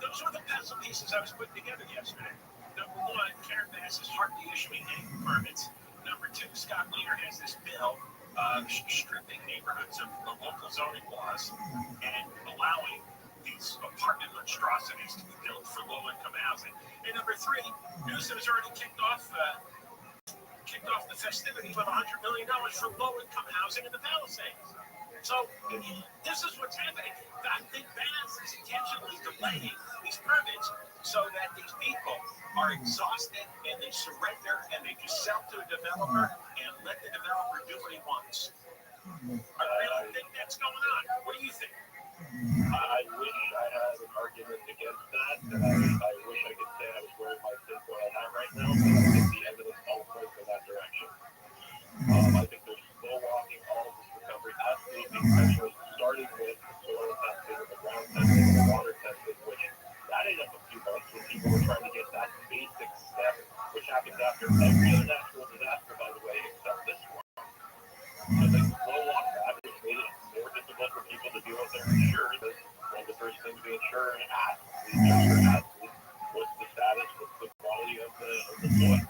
those were the puzzle pieces I was putting together yesterday. Number one, Karen Bass is hardly issuing any permits. Number two, Scott Wiener has this bill stripping neighborhoods of local zoning laws and allowing these apartment monstrosities to be built for low-income housing. And number three, Newsom has already kicked off the festivity with $100 million for low-income housing in the Palisades. So this is what's happening. I think Bass is intentionally delaying these permits so that these people are exhausted and they surrender and they just sell to a developer and let the developer do what he wants. I really think that's going on. What do you think? I wish I had an argument against that, and I wish I could say I was wearing my tinfoil hat right now, but I think the evidence all points in that direction. I think they're slow walking all of this recovery, absolutely intentionally, starting with the soil testing and the ground testing and the water testing, which that ain't up a few months when people were trying to get that basic step, which happens after every other natural disaster, by the way, except this one. So they slow walk that, which made it more difficult for people to deal with their insurers. One of the first things the insurer asked is, what's the status, what's the quality of the soil?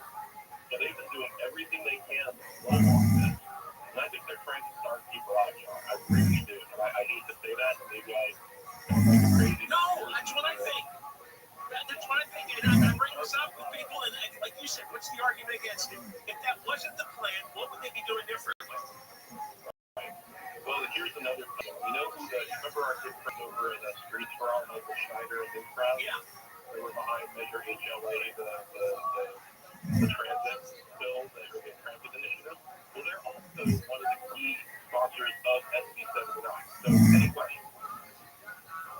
So they've been doing everything they can to slow walk this. And I think they're trying to start people out, John. I really do. And I hate to say that, and maybe I sound like a crazy. No, that's what I think. That's what I think. And I bring this up with people, and like you said, what's the argument against it? If that wasn't the plan, what would they be doing differently? Well, here's another thing. You know who remember our good friends over in the Streets for All, Michael Schneider and his crowd? Yeah. They were behind Measure HLA, the transit bill, the Urban Transit Initiative. Well, they're also one of the key sponsors of SB 79. So, any questions?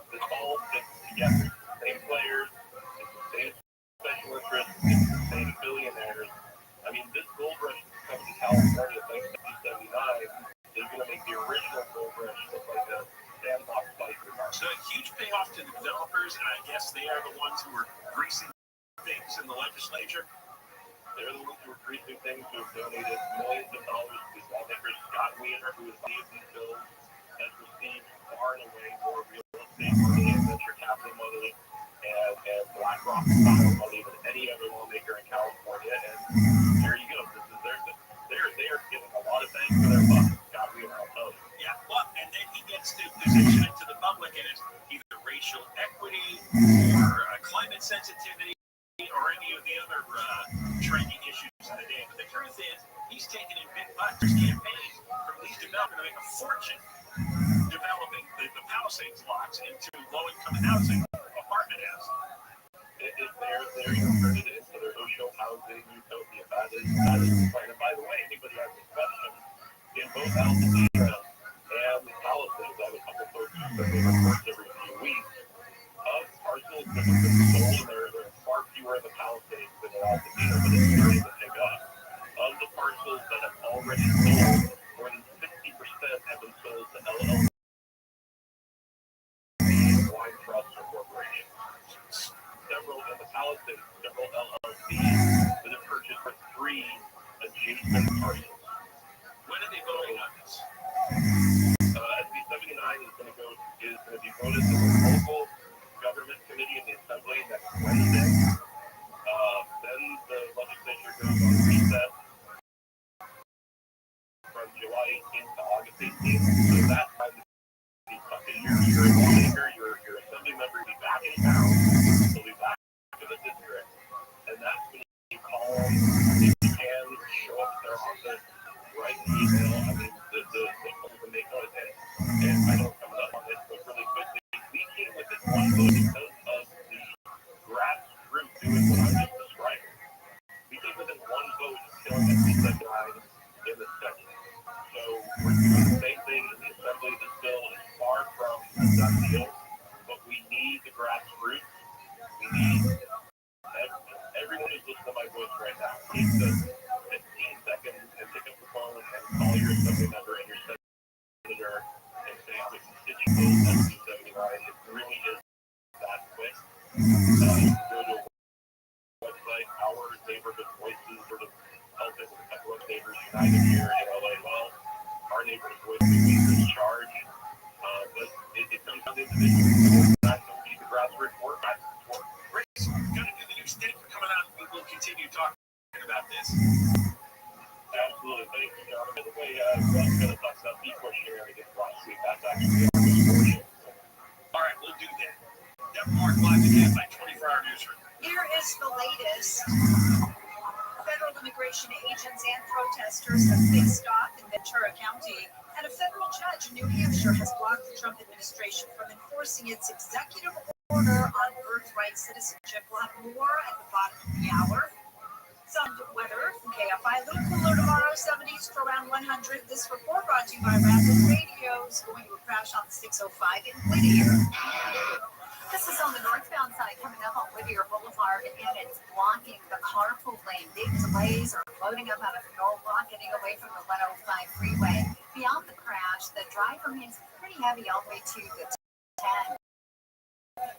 This all fits together. Same players, it's the same special interests, it's the same billionaires. I mean, this gold rush that's coming to California thanks to SB 79 is going to make the original gold rush look like a sandbox biker market. So a huge payoff to the developers, and I guess they are the ones who are greasing things in the legislature. They're the ones who are greasing things, who have donated millions of dollars to lawmakers. Scott Wiener, who is the of these bills, has received far and away more real estate money and venture capital money and BlackRock style money than any other lawmaker in California. And there you go. They're getting a lot of bang for their buck. Scott Wiener, I'll tell you. Yeah, well, and then he gets to position it to the public and it's either racial equity or climate sensitivity or any of the other trending issues of the day. But the truth is, he's taking in big bucks for his campaign from these developers to make a fortune developing the Palisades lots into low-income housing, apartment housing. They're converted into their social housing utopia. That is the plan. And by the way, anybody has any questions, in both Altadena and the Palisades, I have a couple folks who send me reports every few weeks of parcels that have been sold. There are far fewer in the Palisades than in Altadena, but it's starting to pick up. Of the parcels that have already sold, more than 60% have been sold to LLC, wine trusts, or corporations. Several in the Palisades, several LLCs that have purchased for 3 adjacent parcels. When are they voting on this? SB 79 is going to be voted in the local government committee in the assembly next Wednesday. Then the legislature goes on recess from July 18th to August 18th. So that time, you're a lawmaker, your assembly member will be back in town. They'll be back to the district, and that's when you call them. If you can, show up to their office, write an email. I mean, the folks when they go and I don't come up on this, but really quickly, we came with this one vote because of the grassroots doing what I just described. We came within one vote of killing SB 79 in the Senate. So we're doing the same thing in the assembly. This bill is far from a done deal, but we need the grassroots. We need everyone who's listening to my voice right now. Take the 15 seconds and pick up the phone and call your assembly member and your senator and say, I'm a constituent of SB 79. It really is that quick. Go to a website, Our Neighborhood Voices, sort of helping with a couple of neighbors united here in LA. Well, our neighborhood voices lead this charge, but it comes down to individuals. That's what we need the grassroots work. Rick's going to do the new statement coming out. We will continue talking about this. Absolutely. Thank you, John. By the way, Russ going to talk about decoy sharing against last week. That's actually our portion. All right, we'll do that. Mark live again by 24-hour newsroom. Here is the latest. Federal immigration agents and protesters have faced off in Ventura County, and a federal judge in New Hampshire has blocked the Trump administration from enforcing its executive order on birthright citizenship. We'll have more at the bottom of the hour. Some weather from KFI. A little cooler tomorrow, 70s to around 100. This report brought to you by Rapid Radio's going to a crash on 605 in Whittier. This is on the northbound side coming up on Whittier Boulevard, and it's blocking the carpool lane. Big delays are loading up out of the North Block, getting away from the 105 freeway. Beyond the crash, the drive remains pretty heavy all the way to the 10.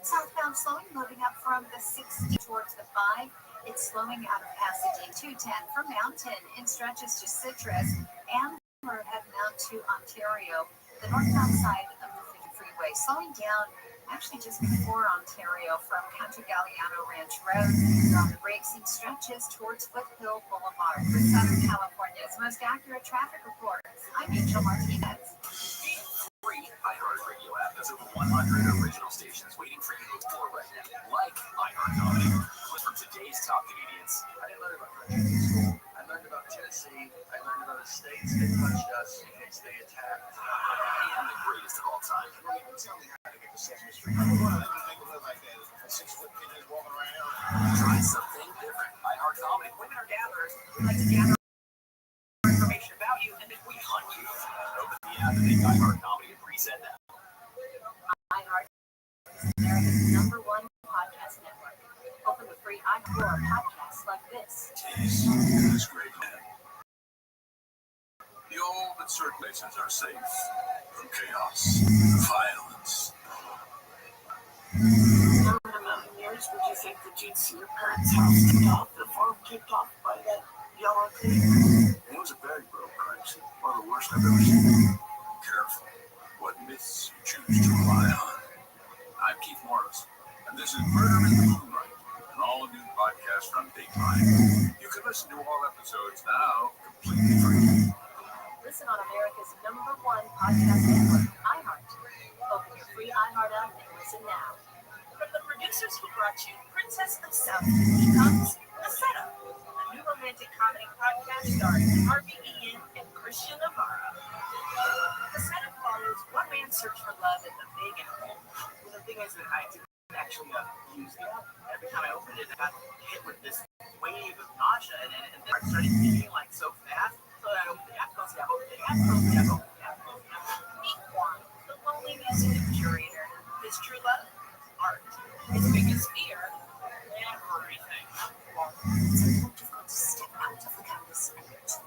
Southbound slowing, moving up from the 60 towards the 5. It's slowing out of Pasadena 210 from Mountain in stretches to Citrus, and we're heading out to Ontario, the northbound side of the 50 freeway, slowing down actually just before Ontario from Country Galliano Ranch Road. On the brakes and stretches towards Foothill Boulevard. For Southern California's most accurate traffic reports, I'm Angel Martinez. Free iHeartRadio app has over 100 original stations waiting for you to explore right now, like iHeart Comedy. Clips from today's stop convenience. I didn't learn about countries in school. I learned about Tennessee. I learned about the states that punched us in case they attacked. And the greatest of all time. You don't even tell me how to get to Sesame Street. I don't want to make it look like that. A 6-foot kid is walking around. Try something different. iHeart Comedy. Women are gatherers. We like to gather information about you, and then we hunt you. Open the app and make iHeart Comedy a preset now. iHeart is America's #1 podcast network. Open the free iHeart podcasts like this. This great land. The old but certain places are safe from chaos, violence. In a million years, would you think that you'd see your parents' house kicked off, the farm kicked off by that yellow thing? It was a very broke crisis, one of the worst I've ever seen. Careful what myths you choose to rely on. I'm Keith Morris, and this is Murder in the Moonlight, an all-new podcast from Dateline. You can listen to all episodes now completely free. Listen on America's #1 podcast network, iHeart. Open your free iHeart app and listen now. From the producers who brought you Princess of South Beach comes The Setup, a new romantic comedy podcast starring Harvey Ian and Christian Navarro. The Setup follows one man's search for love in the Big Apple. Well, the thing is that I didn't actually use the app. Every time I opened it, I got hit with this wave of nausea, and then I started eating like so fast. So I opened the app, closed the app, opened the app, closed the app, opened the app, closed the app. Meet Juan, the lonely music curator. His true love, art. His biggest fear, everything. Sometimes you've got to step out of the canvas. But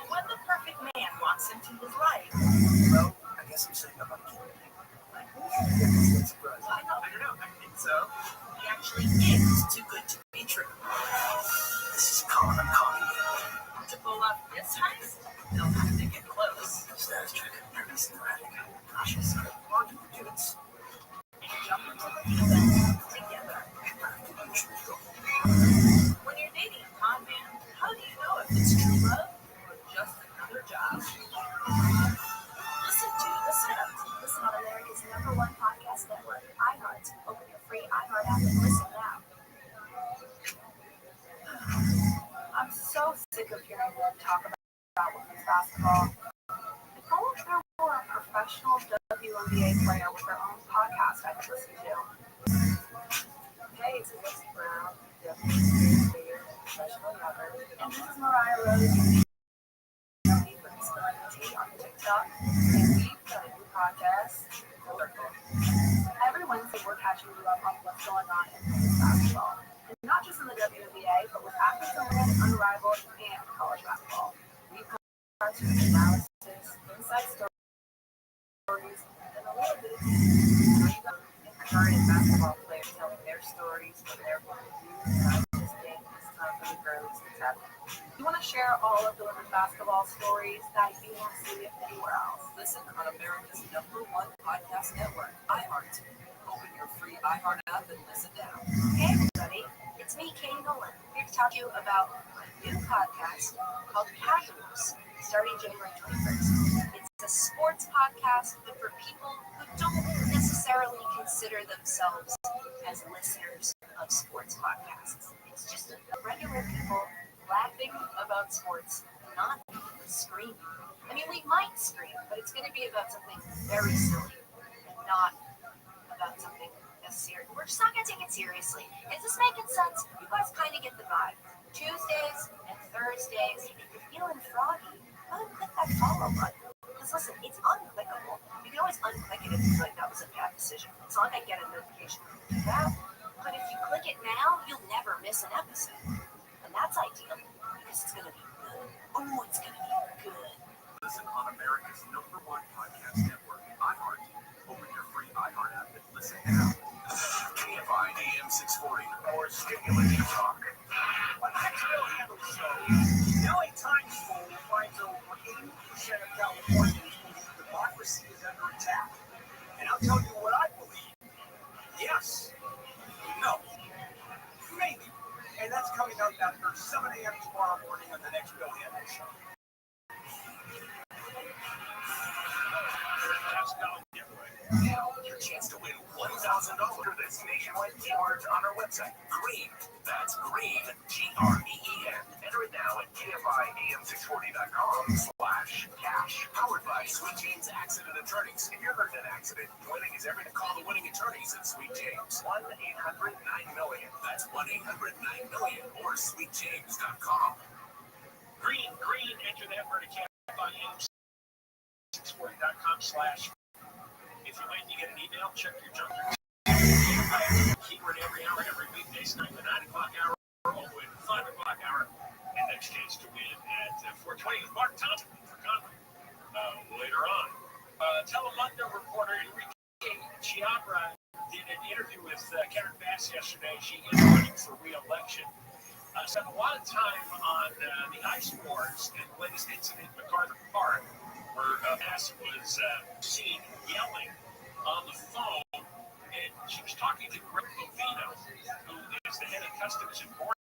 when the perfect man walks into his life, Well, I guess I'm setting up on a I don't know. I think so. he actually is too good to be true. This is common comedy. To pull off this heist, they'll have to get close. Status check. Nervous and erratic. Cautious. Hard to produce. And jump into the deep end together. When you're dating a con man, how do you know if it's true love or just another job? Listen to The Setup. Listen on America's #1 podcast network, iHeart. Open your free iHeart app and listen now. I'm so sick of hearing them talk about women's basketball. If only there were a professional WNBA player with their own podcast I could listen to. Hey, it's Lucy Brown, WNBA player, professional rapper, and this is Mariah Rose. For Spilling the Tea on TikTok, and we've got a new podcast, Circle. Every Wednesday, we're catching you up on what's going on in women's basketball. And not just in the WNBA, but with athletes and women unrivaled and college basketball. We've got cartoon analysis, inside stories, and a little bit of current basketball players telling their stories from their point of view. This game is time for the girls to tap. You want to share all of the women's basketball stories that you won't see anywhere else? Listen on America's #1 podcast network, iHeart. Open your free iHeart app and listen now. Hey everybody, it's me, Katie Nolan, here to talk to you about my new podcast called Casuals, starting January 21st. It's a sports podcast, but for people who don't necessarily consider themselves as listeners of sports podcasts. It's just regular people laughing about sports, not screaming. I mean, we might scream, but it's going to be about something very silly and not about something as serious. We're just not going to take it seriously. Is this making sense? You guys kind of get the vibe. Tuesdays and Thursdays, if you're feeling froggy, go ahead and click that follow button. Because listen, it's unclickable. You can always unclick it if you feel like that was a bad decision. It's not like I get a notification to do that. But if you click it now, you'll never miss an episode. And that's ideal, because it's going to be good. Oh, it's going to be good. Listen on America's #1 podcast network, iHeart. Open your free iHeart app and listen now. KFI AM 640, or stimulating talk. When Hicksville handles so, the LA Times poll finds over 80% of Californians believe democracy is under attack. And I'll tell you what I believe. Yes. No. Maybe. And that's coming out after 7 a.m. tomorrow morning on the next Bill Handel Show. That's not a giveaway. Now, your chance to win $1,000 that's nationwide keywords on our website. Green. That's green. GREEN. Enter it now at KFIAM640.com/cash. Powered by Sweet James Accident Attorneys. If you're hurt in an accident, winning is everything. Call the winning attorneys at Sweet James. 1-800-9-MILLION. That's 1-800-9-MILLION or sweetjames.com. Green, enter that word at KFIAM640.com/. If you win, you get an email. Check your junk. Keyword every hour, every weekday, starting the 9 o'clock hour, all the way to the 5 o'clock hour. And next chance to win at 4:20 with Mark Thompson for Congress later on. Telemundo reporter Enrique Chiabra did an interview with Karen Bass yesterday. She is running for re-election. Spent a lot of time on the ice wars and the latest incident in MacArthur Park, where Bass was seen yelling on the phone, and she was talking to Greg Bovino, who is the head of Customs and Border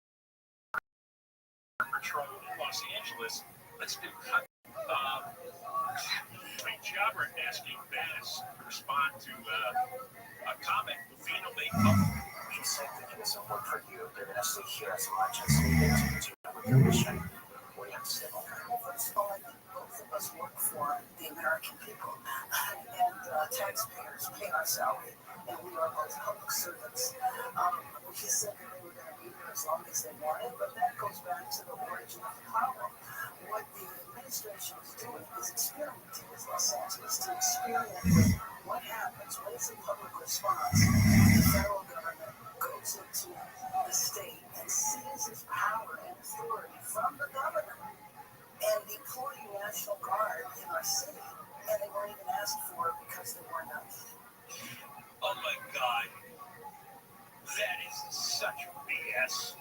Patrol in Los Angeles. Let's do cut. Chiabra asking Bass to respond to a comment Bovino made public. He said that it doesn't work for you. They're going to stay here as much as needed to do with the mission. What do you have to say about that? Well, first of all, I think both of us work for the American people, and taxpayers pay our salary, and we are both public servants. He said that they were going to be here as long as they wanted, but that goes back to the origin of the problem. What the administration is doing is experimenting with Los Angeles to experiment with what happens, what is the public response. The federal government goes into the state and seizes power and authority from the governor and deploying National Guard in our city, and they weren't even asked for it because they were not. Oh my God. That is such BS.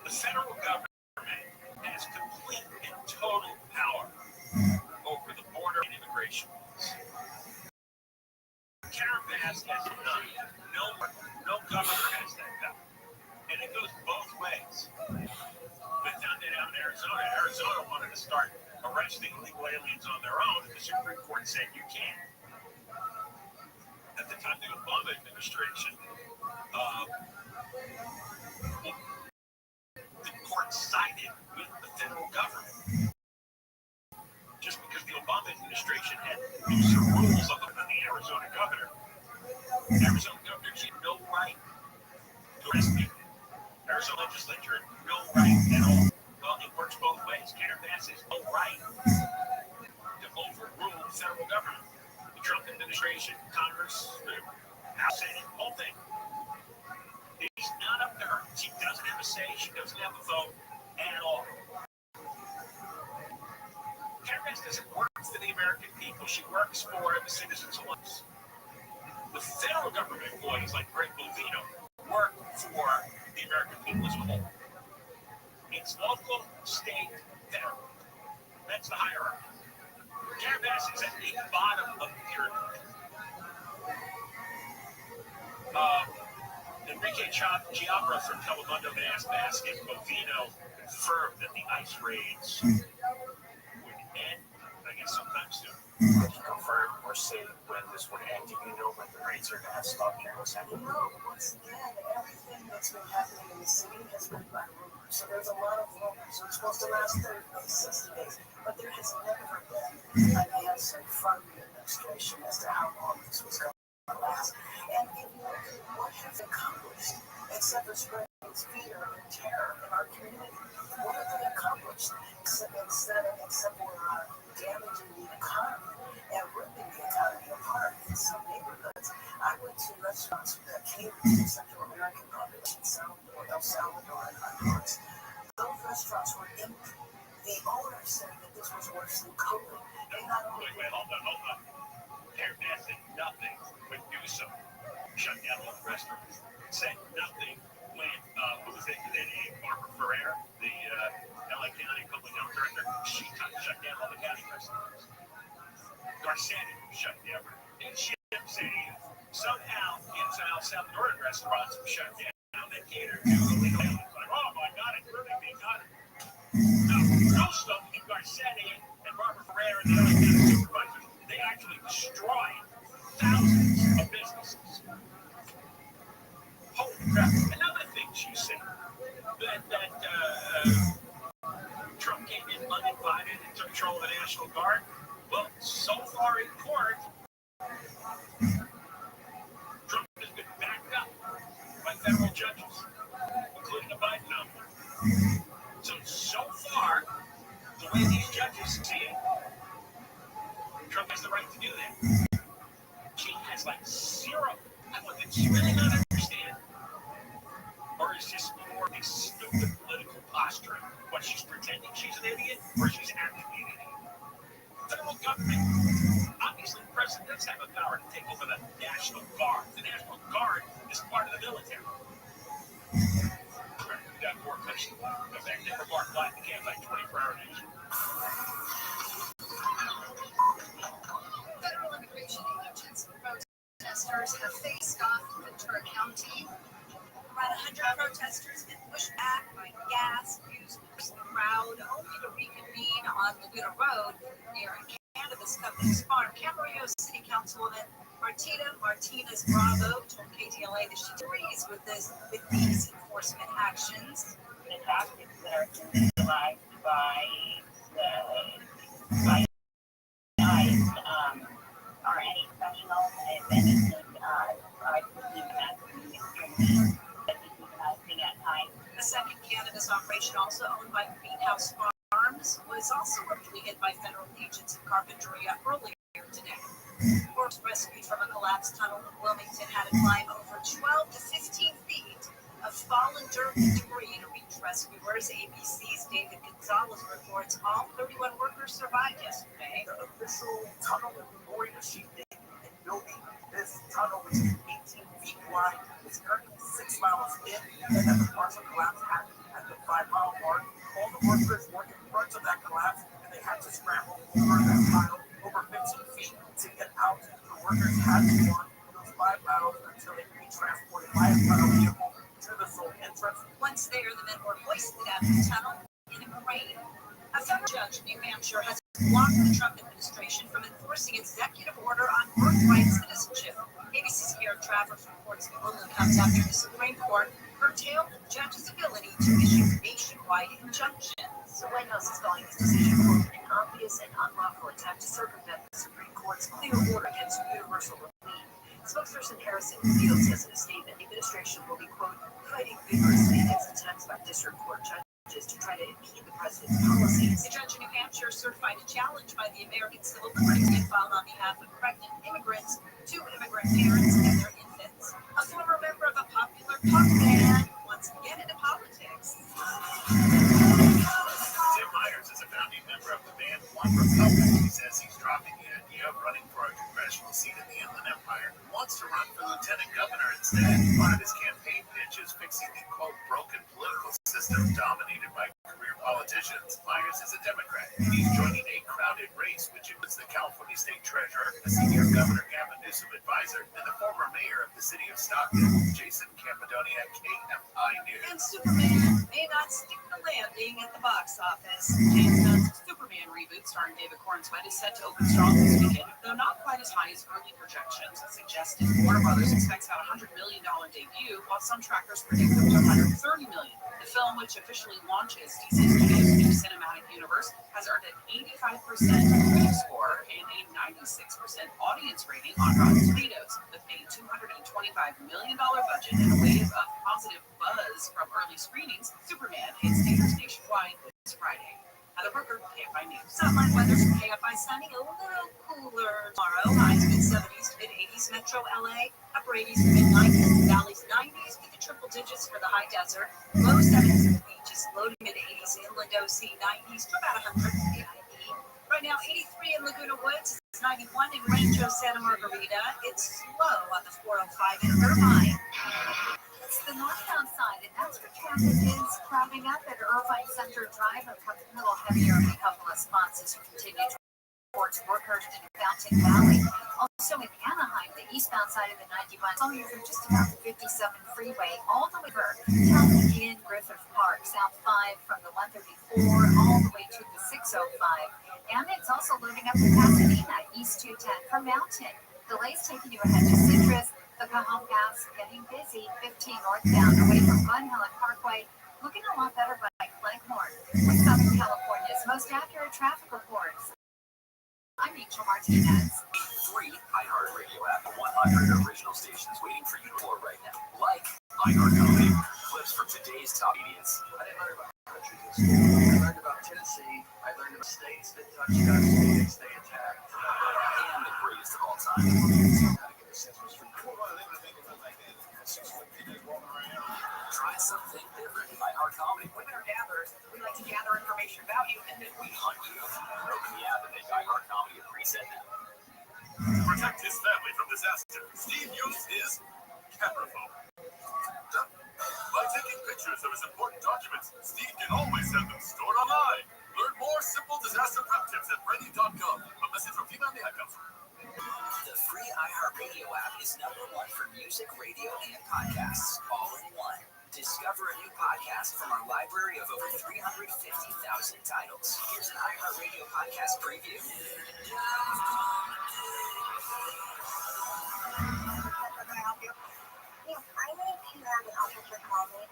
The federal government has complete and total power over the border and immigration. Karen Bass has none. No governor has that power. And it goes both ways. But down there in Arizona wanted to start arresting illegal aliens on their own, and the Supreme Court said you can't. At the time of the Obama administration, the court sided with the federal government. Just because the Obama administration had looser rules on the Arizona governor. The Arizona governor had no right to arrest people. Arizona legislature had no right at all. Well, it works both ways. Karen Bass has no right to overrule the federal government. The Trump administration, Congress, House, Senate, whole thing. It's not up to her. She doesn't have a say. She doesn't have a vote at all. Karen Bass doesn't work for the American people. She works for the citizens of us. The federal government employees like Greg Bovino work for the American people as a whole. It's local, state, federal. That's the hierarchy. Karen Bass is at the bottom of the pyramid. Enrique Chiabra from Telemundo asked Bass if Bovino confirmed that the ice raids would end, I guess, sometime soon. Did he confirm or say when this would end? Do you know when the raids are going to stop here in Los Angeles? No, once again, everything that's been happening in the city has been by rumors. So there's a lot of rumors. It's supposed to last 30 days, 60 days. But there has never been an answer from the administration as to how long this was going to last. And if you look at what has accomplished, except for spreading fear and terror in our community, what have they accomplished except for damaging the economy and ripping the economy apart in some neighborhoods? I went to restaurants that catered to the Central American population, El Salvador and Honduras. Those restaurants were empty. The owner said that this was worse than COVID. They not only hold on. Karen Bass said nothing would do so. Shut down all the restaurants. Said nothing when what was it? Barbara Ferrer, the LA County Public Health Director, she shut down all the county restaurants. Garcetti shut down. And she said somehow in some El Salvadoran restaurants shut down that cater to illegal aliens. Like, oh my God, it's really the economy. No, most of them, Garcetti and Barbara Ferrer and the other county supervisors, they actually destroyed thousands of businesses. Holy crap. Another thing she said, that Trump came in uninvited and took control of the National Guard. Well, so far in court, Trump has been backed up by federal judges, including the Biden nominee. So far, the way these judges see it, Trump has the right to do that. She has like zero. I want that she really not understand. Or is this more of a stupid political posturing? What, she's pretending she's an idiot, or she's acting an idiot? Federal government, obviously the president does have the power to take over the National Guard. The National Guard is part of the military. We got more questions. The fact never bark black, you can't like 24-hour news. Federal immigration agents and protesters have faced off in Ventura County. Around 100 protesters have been pushed back by gas used to the crowd, only to reconvene on Laguna Road near a cannabis company's farm. Camarillo City Councilwoman Martina Martinez Bravo told KTLA that she agrees with these enforcement actions. The tactics that are utilized by ICE are any professional, if anything, I believe that extremely dehumanizing at times. A second cannabis operation, also owned by Greenhouse Farms, was also reportedly hit by federal agents in Carpinteria earlier today. Workers rescued from a collapsed tunnel in Wilmington had to climb over 12 to 15 feet of fallen dirt and debris to reach rescuers. ABC's David Gonzalez reports all 31 workers survived yesterday. The official tunnel and boring machine and building this tunnel, which is 18 feet wide, is currently 6 miles in, and that the partial collapse happened at the 5-mile mark. All the workers were in front of that collapse, and they had to scramble over that tile over 15 feet to get out. The workers had to walk those 5 miles until they could be transported by a tunnel vehicle to the sole entrance. Once there, the men were hoisted out of the tunnel in a crane. A federal judge in New Hampshire has blocked the Trump administration from enforcing executive order on birthright citizenship. ABC's Garrett Travers reports the ruling comes after the Supreme Court curtailed the judge's ability to issue nationwide injunctions. The White House is calling this decision an obvious and unlawful attempt to circumvent the Supreme Court's clear order against universal relief. Spokesperson Harrison Fields says in a statement the administration will be, quote, fighting vigorously against attempts by district court judges to try to impede the president's policies. A judge in New Hampshire certified a challenge by the American Civil Liberties Union filed on behalf of pregnant immigrants, 2 immigrant parents, and their infants. A former member of a popular punk band wants to get into politics. Tim Myers is a founding member of the band One Republic. He says he's dropping the idea of running for a congressional seat in the Inland Empire. He wants to run for lieutenant governor instead. One of his campaign pitches fixing the, quote, broken political system dominated by career politicians. Myers is a Democrat, and he's joining a crowded race, which includes the California State Treasurer, the senior Governor Gavin Newsom advisor, and the former mayor of the city of Stockton, Jason Campidonia, KFI News. And Superman may not stick the landing at the box office. James Gunn's Superman reboot starring David Cornswet is set to open strong this weekend, though not quite as high as early projections suggested. Warner Brothers expects about $100 million debut, while some trackers predict up to $130 million. The film, which officially launches DC Studios' new cinematic universe, has earned an 85% critic score and a 96% audience rating on Rotten Tomatoes. With a $225 million budget and a wave of positive buzz from early screenings, Superman hits theaters nationwide this Friday. Heather Brooker, KFI News. Sunlight weather from KFI sunny, a little cooler tomorrow. Highs mid-70s to mid-80s, metro LA, upper 80s to mid-90s, valleys 90s to the triple digits for the high desert, low 70s at the beaches, low to mid-80s inland OC, 90s to about 100 at the IE. Right now, 83 in Laguna Woods, it's 91 in Rancho Santa Margarita. It's slow on the 405 in Irvine. It's the northbound side, and that's where traffic is crowding up at Irvine Center Drive. A little heavier in a couple of spots as you continue towards Workhurst and Fountain Valley. Also in Anaheim, the eastbound side of the 91, so you're just about the 57 freeway, all the way over County in Griffith Park, South 5 from the 134 all the way to the 605. And it's also loading up in Pasadena, East 210 from Mountain. Delays taking you ahead to Citrus, the Cajon Pass getting busy, 15 northbound away from Glen Helen Parkway, looking a lot better by Cleghorn. With Southern California's most accurate traffic reports. I'm Rachel Martinez. Free iHeartRadio app. 100 original stations waiting for you to explore right now. Like iHeartRadio. Clips from today's top comedians. I didn't learn about countries in school. I learned about Tennessee. I learned about states that touch God's states they attack. And the greatest of all time. Try something different. iHeart Comedy. Women are gatherers. We like to gather information about you, and then We hunt you. Open the app and make iHeart Comedy a preset now. Protect his family from disaster. Steve used his camera phone. By taking pictures of his important documents, Steve can always have them stored online. Learn more simple disaster prep tips at ready.gov. A message from Team on the iCouncil. The free iHeartRadio app is #1 for music, radio, and podcasts, all in one. Discover a new podcast from our library of over 350,000 titles. Here's an iHeartRadio podcast preview. How can I help you? Yes, I need to have an officer call me.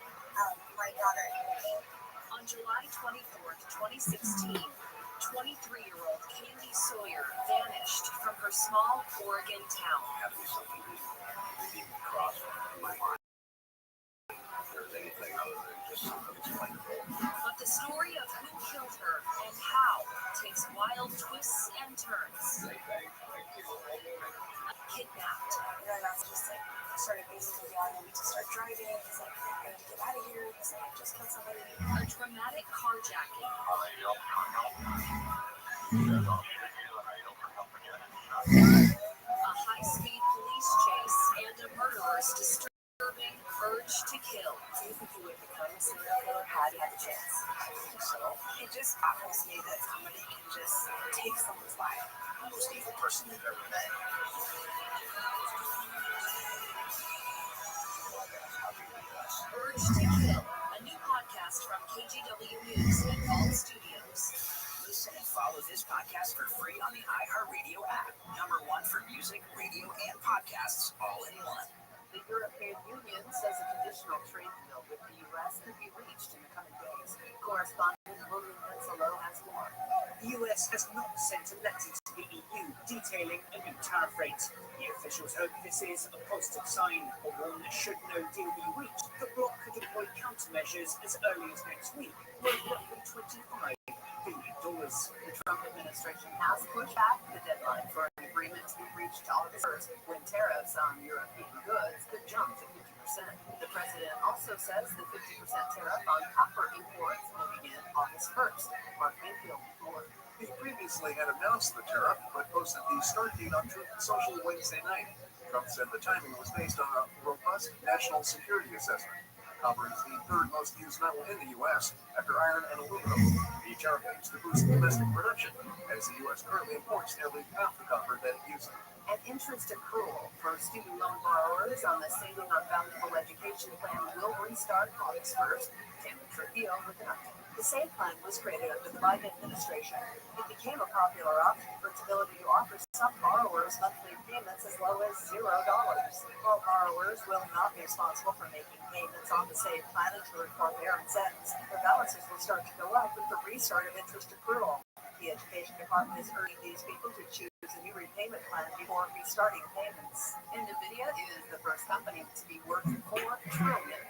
My daughter is on July 24th, 2016, 23-year-old Kaylee Sawyer vanished from her small Oregon town. Had to be something redeeming cross in my mind. If there's anything other than just something explainable. But the story of who killed her and how takes wild twists and turns. Kidnapped. And then that's just like, started basically yelling at me to start driving. He's like, I need to get out of here. He's like, I just killed somebody. A dramatic carjacking. A high-speed police chase and a murderer's disturbing urge to kill. Do you think he would become a serial killer had he had the chance? So, It just baffles me that somebody can just take someone's life. the most evil person you've ever met. Urge to Kill, a new podcast from KGW News and Vault Studios. Listen and follow this podcast for free on the iHeartRadio app. #1 for music, radio, and podcasts, all in one. The European Union says a conditional trade deal with the U.S. could be reached in the coming days. Correspondent William Winslow has more. The US has not sent a letter to the EU detailing a new tariff rate. The officials hope this is a positive sign, or one that should no deal be reached, the bloc could deploy countermeasures as early as next week, worth roughly $25 billion. The Trump administration has pushed back the deadline for an agreement to be reached August 1st, when tariffs on European goods could jump to 50%. The president also says the 50% tariff on copper imports will begin August 1st. Mark Mayfield, more. He previously had announced the tariff, but posted the start date on Truth Social Wednesday night. Trump said the timing was based on a robust national security assessment. Copper is the third most used metal in the U.S. after iron and aluminum. The tariff aims to boost domestic production, as the U.S. currently imports nearly half the copper that it uses. An interest accrual for student loan borrowers on the Saving on Bountiful Education Plan will restart August 1st. Tammy Trujillo with an update. The SAVE plan was created under the Biden administration. It became a popular option for its ability to offer some borrowers monthly payments as low as $0. All borrowers will not be responsible for making payments on the SAVE plan until their forbearance ends. Their balances will start to go up with the restart of interest accrual. The Education Department is urging these people to choose a new repayment plan before restarting payments. NVIDIA is the first company to be worth $4 trillion.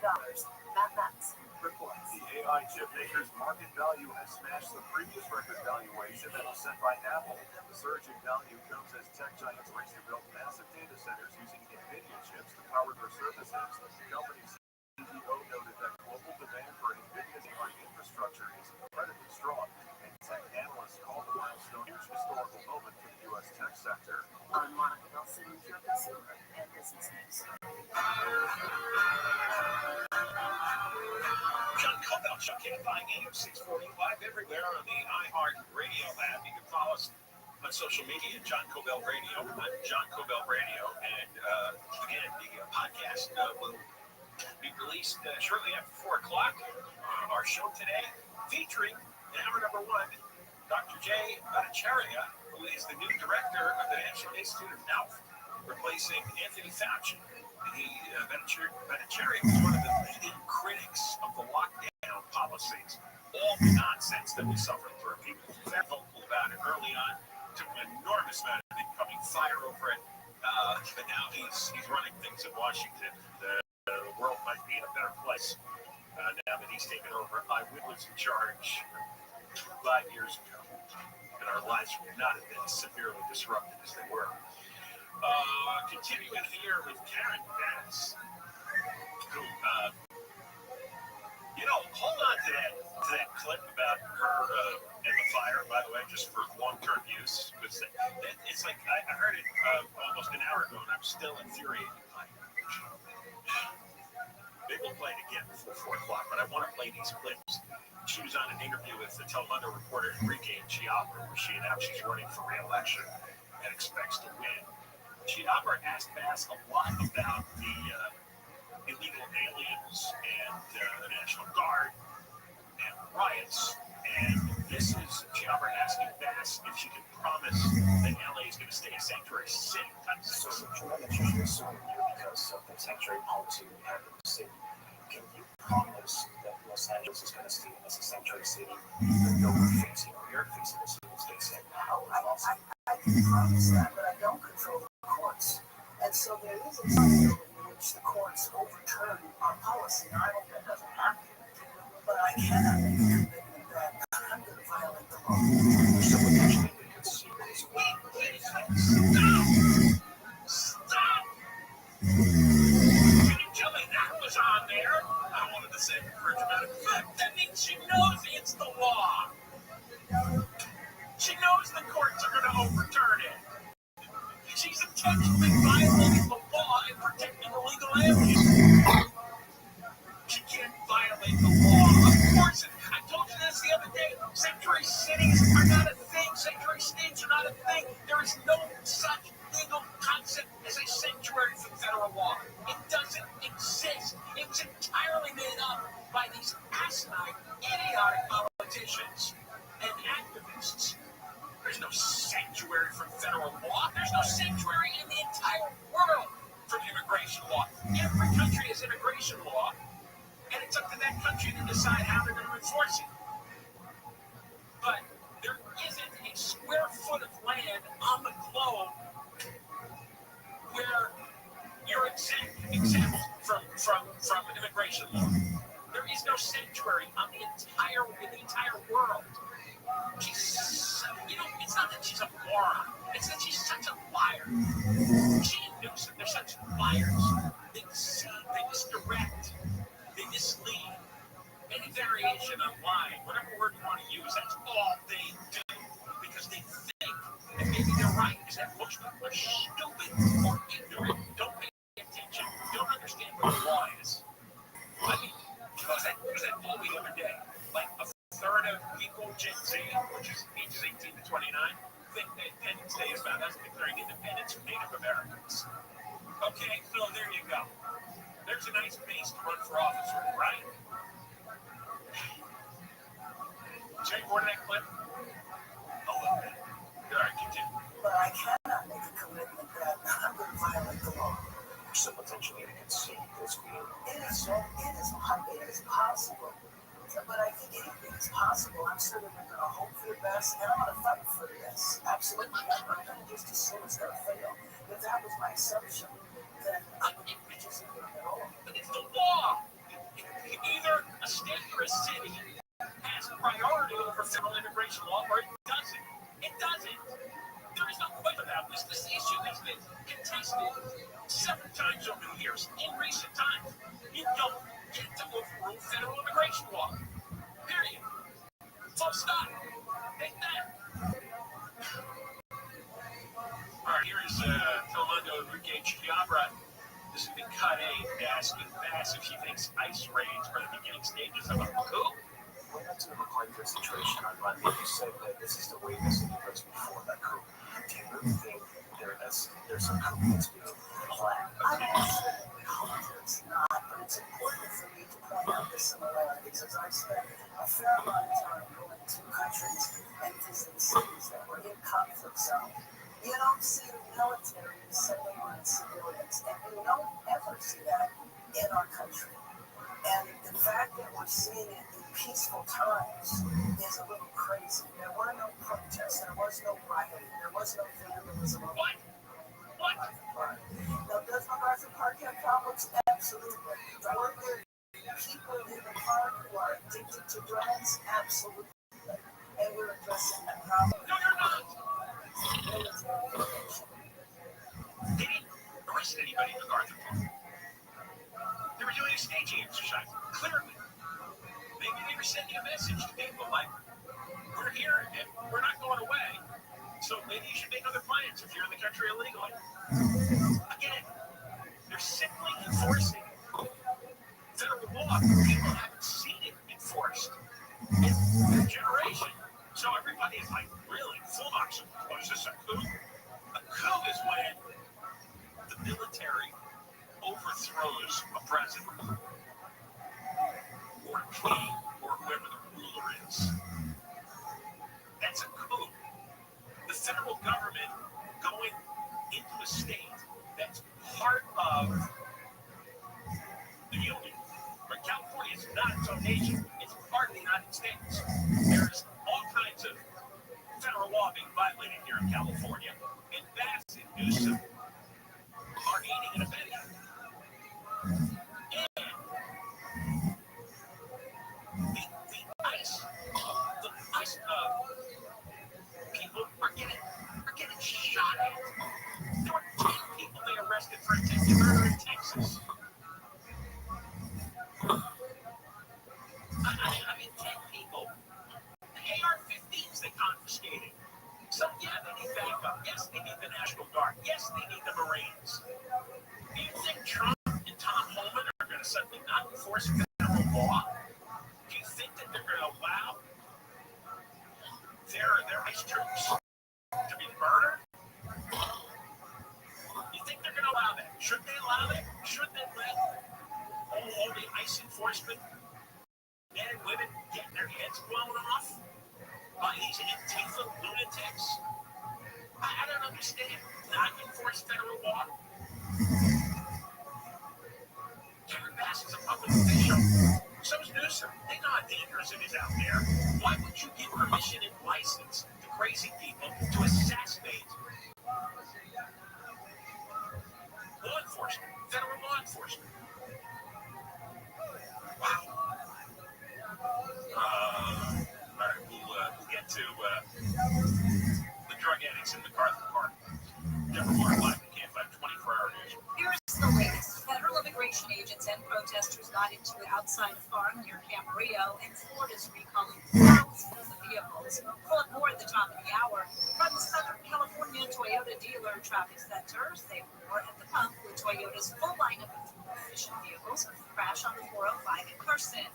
Matt Matz reports. The AI chip maker's market value has smashed the previous record valuation that was set by Apple. The surge in value comes as tech giants race to build massive data centers using NVIDIA chips to power their services. The company's CEO noted that global demand for NVIDIA's AI infrastructure is incredibly strong, and tech analysts call the milestone a huge historical moment for the U.S. tech sector. I'm Monica Nelson, your consumer and business news. John Cobell, Chuck Buying AM 640 live everywhere on the iHeart Radio app. You can follow us on social media at John Cobell Radio. I'm John Cobell Radio, and again, the podcast will be released shortly after 4 o'clock. Our show today featuring hour number 1, Dr. Jay Bhattacharya, who is the new director of the National Institute of Health. replacing Anthony Fauci. Vinatieri was one of the leading critics of the lockdown policies. All the nonsense that we suffered through. People were very vocal about it early on. Took an enormous amount of incoming fire over it. But now he's running things in Washington. The world might be in a better place now that he's taken over. I was in charge 5 years ago, and our lives would not have been as severely disrupted as they were. Continuing here with Karen Bass, who, hold on to that clip about her and the fire, by the way, just for long-term use. It's like I heard it almost an hour ago, and I'm still infuriated by it. Maybe we'll play it again before 4 o'clock, but I want to play these clips. She was on an interview with the Telemundo reporter Enrique Chiapra, where she announced she's running for re-election and expects to win. Chiapra asked Bass a lot about the illegal aliens and the National Guard and riots. And this is Chiapra asking Bass if she can promise that LA is going to stay a sanctuary city. So, tremendously soon here because of the sanctuary policy we have in the city. Can you promise that Los Angeles is going to stay as a sanctuary city, even though we're facing a state state? I can promise that, but I don't control the courts. And so there is a possibility in which the courts overturn our policy. Now, I hope that doesn't happen. But I cannot make a commitment that I'm going to violate the law. So potentially we could see this. Stop! Can you tell me that was on there? I wanted to say for dramatic effect. That means she knows it's the law. She knows the courts are going to overturn it. She's intentionally violating the law and protecting illegal aliens. She can't violate the law. Of course, I told you this the other day. Sanctuary cities are not a thing. Sanctuary states are not a thing. There is no such legal concept as a sanctuary from federal law. It doesn't exist. It's entirely made up by these asinine, idiotic politicians and activists. There's no sanctuary from federal law. There's no sanctuary in the entire world from immigration law. Every country has immigration law, and it's up to that country to decide how they're going to enforce it. But there isn't a square foot of land on the globe where you're exempt from immigration law. There is no sanctuary in the entire world. It's not that she's a moron. It's that she's such a liar. She and Newsom, they're such liars. They deceive, they misdirect, they mislead. Any variation on lying, whatever word you want to use, that's all they do. Because they think that maybe they're right, because that most people are stupid or ignorant, don't pay attention, don't understand what the law is. I mean, what was that poll the other day? Like a third of people, Gen Z, which is ages 18 to 29, think that Independence Day is about us declaring independence from Native Americans. Okay, so there you go. There's a nice base to run for office with, right? Jay, more to that clip? A little bit. All right, continue. But I cannot make a commitment that I'm going to violate the law. So potentially we could see this being. It is possible. But I think anything is possible. I'm certainly going to hope for the best, and I'm going to fight for the best. Absolutely. I'm not going to just assume it's going to fail. If that was my assumption, then I would just ignore it all. But it's the law. Either a state or a city has priority over federal immigration law, or it doesn't. It doesn't. There is no question about this. This issue has been contested several times over the years. In recent times, you don't get to overrule federal immigration law. Period. Full stop. Take that. All right, here is Telemundo Enrique Chiapra. This has been Cut A, asking Bass if she thinks ICE raids are the beginning stages of a coup. We're not to a conflict situation on Monday. You said that this is the way the city was before that coup. Do you really think there's a coup that's being planned? I absolutely hope there's not, but it's important for me to point out the similarities, as I spent a fair amount of time going to countries and visiting cities that were in conflict zone. You don't see the military sending on civilians, and you don't ever see that in our country. And the fact that we're seeing it in peaceful times is a little crazy. There were no protests, there was no rioting, there was no vandalism. What? Now, does MacArthur Park have problems? Absolutely. Were there people in the park who are addicted to drugs? Absolutely. And we're addressing that problem. No, you're not. They didn't arrest anybody in MacArthur Park. They were doing a staging exercise, clearly. Maybe they were sending a message to people like, we're here and we're not going away, so maybe you should make other plans if you're in the country illegally. Again, they're simply enforcing federal law. People haven't seen it enforced in a generation. So everybody is like, really? Full action? What is this, a coup? A coup is when the military overthrows a president or king or whoever the ruler is. That's a coup. The federal government going into a state that's part of the union. But California is not its own nation. It's part of the United States. There's all kinds of federal law being violated here in California. And Bass and Newsom are aiding and abetting. The ICE people are getting shot at. There were 10 people they arrested for attempted murder in Texas. I mean, 10 people. The AR-15s they confiscated. So, yeah, they need backup. Yes, they need the National Guard. Yes, they need the Marines. Do you think Trump and Tom Homan are going to suddenly not enforce federal law? Do you think that they're going to allow their ICE troops to be murdered? You think they're going to allow that? Should they allow that? Should they let all the ICE enforcement men and women getting their heads blown off by these Antifa lunatics? I don't understand. Not enforce federal law? Karen Bass is a public official. So is Newsom. They know how dangerous it is out there. Why would you give permission and license to crazy people to assassinate law enforcement, federal law enforcement? Wow. All right, we'll get to the drug addicts in MacArthur Park. Never more live. You can't find 24-hour news. Here's the latest. Federal immigration agents and protesters got into it outside a farm near Camarillo, and Florida's recalling thousands of vehicles. Pull up more at the top of the hour. From the Southern California Toyota dealer traffic centers, they were at the pump with Toyota's full lineup of fuel-efficient vehicles crash on the 405 in Carson.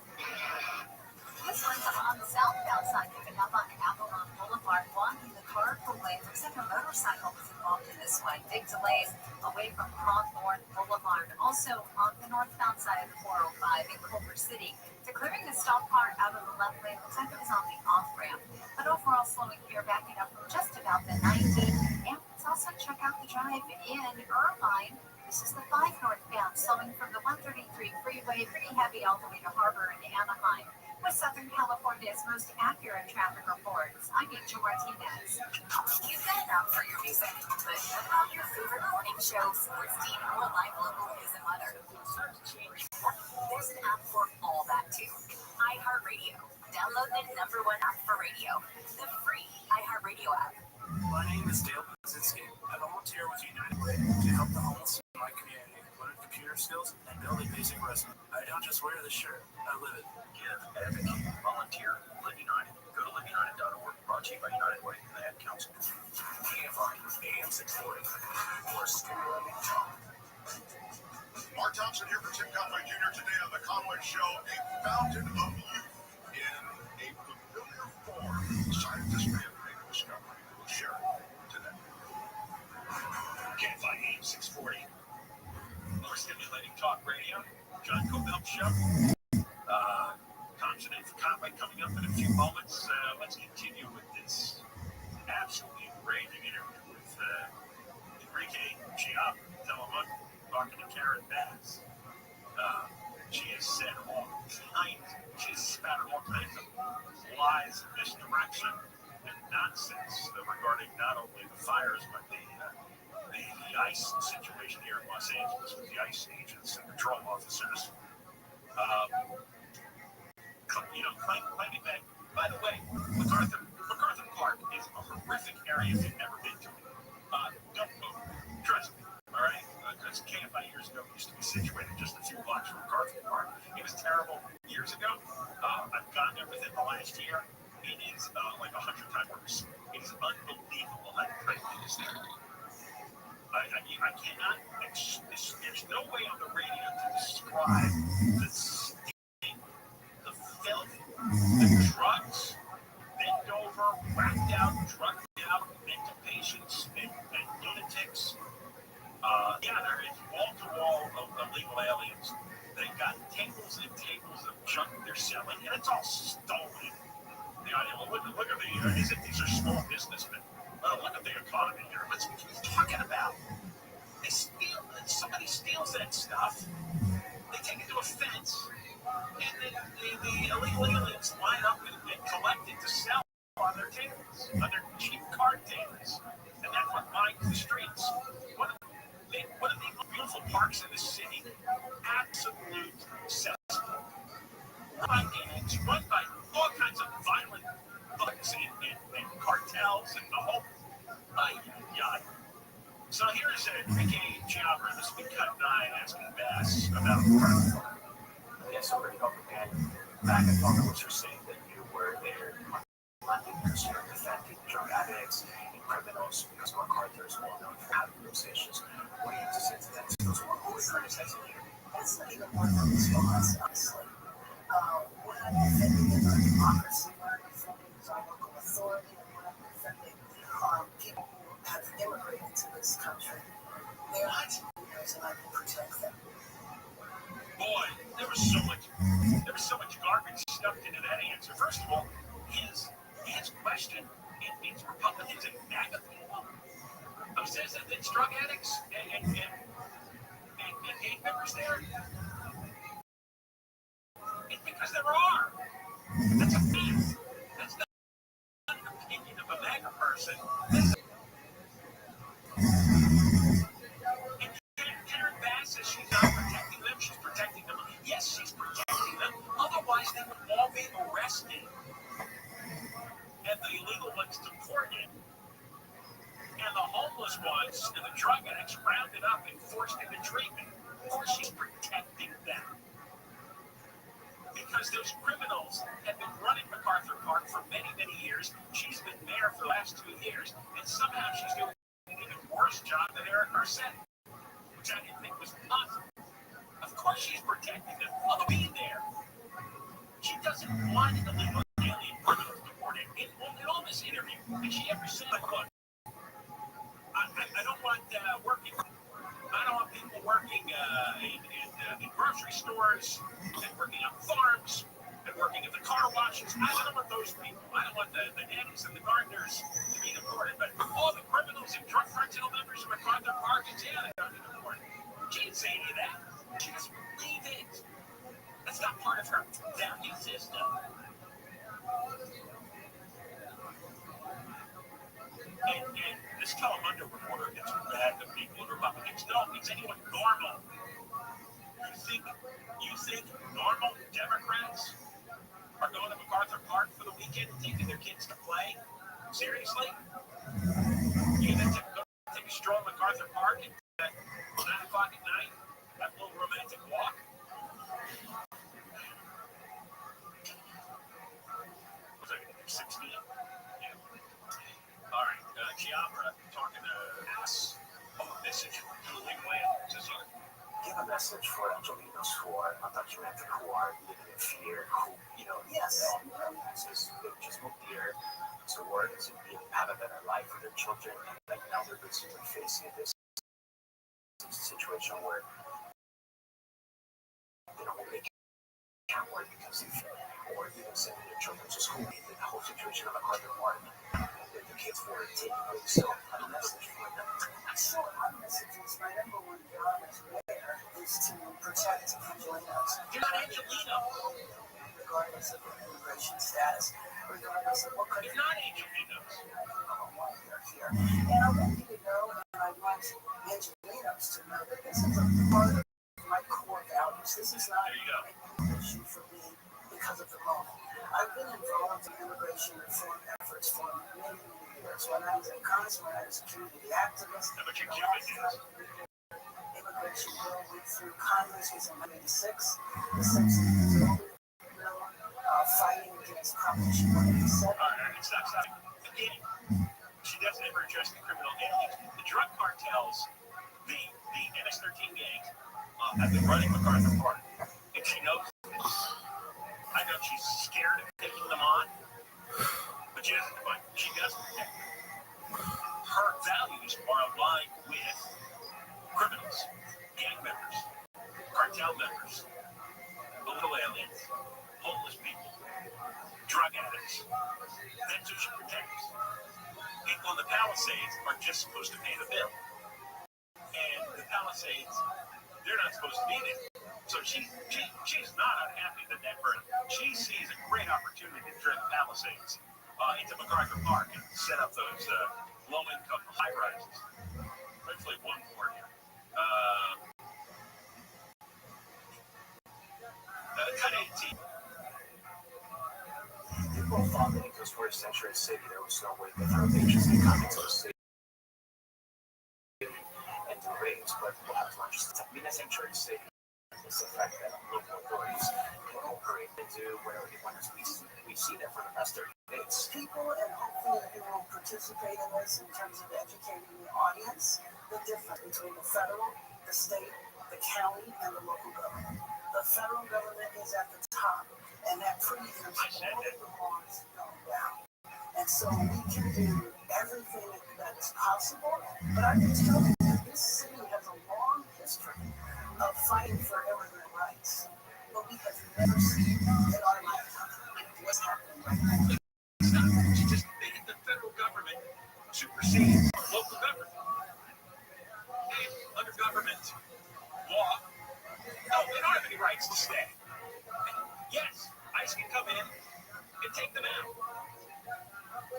This one's on the southbound side, picking up on Avalon Boulevard, blocking the carpool lane. Looks like a motorcycle was involved in this one. Big delays away from Hawthorne Boulevard. Also on the northbound side of the 405 in Culver City. Declaring the stop car out of the left lane. Looks like it was on the off-ramp. But overall slowing here, backing up from just about the 90. And let's also check out the drive in Irvine. This is the 5 northbound, slowing from the 133 freeway, pretty heavy all the way to Harbor and Anaheim. With Southern California's most accurate traffic reports, I'm Angel Martinez. You've got enough for your music, but what about your favorite morning show, sports team, or live local news and weather? There's an app for all that too. iHeartRadio. Download the #1 app for radio, the free iHeartRadio app. My name is Dale Buzinski. I volunteer with United Way to help the homeless in my community learn computer skills and build a basic resume. I don't just wear the shirt, I live it. Give, advocate, volunteer, Live United. Go to liveunited.org. Brought to you by United Way and the Ad Council. KFI, AM 640. More stimulating talk. Mark Thompson here for Tim Conway Jr. today on the Conway Show. A fountain of youth in a familiar form. Scientists may have made a discovery. We'll share it today. KFI AM 640. More stimulating talk radio. John Cobell Show. Thompson and Conway coming up in a few moments. Let's continue with this absolutely raging interview with ICE situation here in Los Angeles with the ICE agents and patrol officers. Claiming that, by the way, MacArthur Park is a horrific area if you've never been to it. Don't move. Trust me. All right? Because KFI years ago used to be situated just a few blocks from MacArthur Park. It was terrible years ago. I've gone there within the last year. It is like 100 times worse. It is unbelievable how tight it is there. I cannot. There's no way on the radio to describe the sting, the filth, the drugs, bent over, whacked out, drugged out, mental patients, and lunatics. There is wall-to-wall illegal aliens. They've got tables and tables of junk they're selling, and it's all stolen. Look at these are small businessmen. Look at the economy here. What are you talking about? Somebody steals that stuff. They take it to a fence, and then the illegal aliens line up and collect it to sell on their tables, on their cheap card tables. And that's what lines the streets. One of the beautiful parks in the city, absolute cesspool. Run by all kinds of violent thugs and cartels and the whole. So here's Enrique Giabra, this big cut 9, asking Bass about the park. Yes, already got prepared. Back and forth, what you're saying that you were there on Monday because you're defending drug addicts and criminals because MacArthur is well known for having those issues. What do you have to say to that? Who is criticizing you? That's not even one of the response, honestly. When I'm defending democracy, when I'm defending our local authority, and when I'm defending people who have immigrated to this country, they're not leaders, and I can protect them. Boy, there was so much garbage stuffed into that answer. First of all, his question, it's Republicans and MAGA people who says that it's drug addicts and gang members there. It's because there are. That's a fact. That's not an opinion of a MAGA person. And Karen Bass says she's not protecting them. She's protecting them. Yes, she's protecting them. Otherwise, they would all be arrested and the illegal ones deported and the homeless ones and the drug addicts rounded up and forced into treatment. Of course, she's protecting them. Because those criminals have been running MacArthur Park for many, many years. She's been mayor for the last 2 years, and somehow she's doing an even worse job than Eric Garcetti, which I didn't think was possible. Of course she's protecting them. I'll be there. She doesn't want illegal alien criminals deported. In all this interview, and she ever said, look, I don't want people working in grocery stores and working on farms and working at the car washes. I don't want those people. I don't want the nannies and the gardeners to be deported. But all the criminals and drug cartel members of MacArthur Park and jail are deported. She didn't say any of that. She just believed it. That's not part of her value system. And this Telemundo reporter gets mad at people and Republicans. No, it's anyone normal. You think normal Democrats are going to MacArthur Park for the weekend and taking their kids to play? Seriously? You think they're going to take a stroll at MacArthur Park at 9 o'clock at night? Have a little romantic walk? Was I going to do 16? Yeah. All right. Giabra talking to us. Message to the legal analysts. Give a message for Angelinos who are undocumented, who are living in fear, who, yes, just moved here to work, to have a better life for their children, and now they're basically facing this situation where they can't work because they feel, or even sending their children to school. The whole situation of MacArthur Park, the kids were taking away, so a message for them. So our message is my number one job as mayor is to protect Angelinos. You're not Angelino. Regardless of their immigration status, regardless of what country. You're not Angelinos. Here. And I want you to know, and I want Angelinos Democrats to know that this is a part of my core values. This is not an issue for me because of the moment. I've been involved in immigration reform efforts for many, many years. When I was in Congress, when I was a community activist, immigration bill went through Congress was in 1986. The subsidy bill, fighting against Proposition 187. Stop. Again, she doesn't ever address the criminal aliens. The drug cartels, the MS-13 gangs, have been running MacArthur Park. And she knows this. I know she's scared of taking them on, but she doesn't fight. She doesn't protect them. Her values are aligned with criminals, gang members, cartel members, illegal aliens, homeless people, drug addicts. That's who she protects. People in the Palisades are just supposed to pay the bill. And the Palisades, they're not supposed to be there. So she's not unhappy that burned. She sees a great opportunity to turn the Palisades into MacArthur Park and set up those low-income high-rises. Hopefully one more here. Cut 18. People thought that because we're a sanctuary city, there was no way that our nations could come into the city and do raids, but we'll have to understand. Being a sanctuary city is the fact that local authorities can operate and do whatever they want. We see that for the past 30 days. People, and hopefully you will participate in this in terms of educating the audience, the difference between the federal, the state, the county, and the local government. The federal government is at the top, and that preempts all of the laws going down. And so we can do everything that is possible, but I can tell you that this city has a long history of fighting for immigrant rights, but we have never seen in our lifetime what's happening right now. She just made the federal government supersede local government. And under government law, no, they don't have any rights to stay. Yes, ICE can come in and take them out.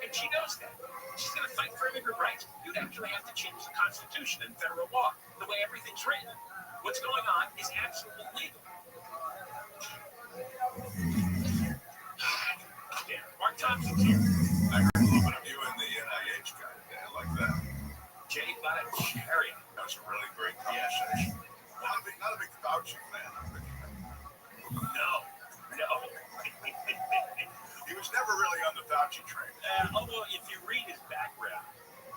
And she knows that. She's going to fight for immigrant rights. You'd actually have to change the Constitution and federal law, the way everything's written. What's going on is absolutely legal. Yeah, Mark Thompson's here. I heard a little bit of you in the NIH guy today. I like that. Jay Bhattacharya. That was a really great conversation. Yeah. Not a big Fauci fan. No. He was never really on the Fauci train. Although if you read his background,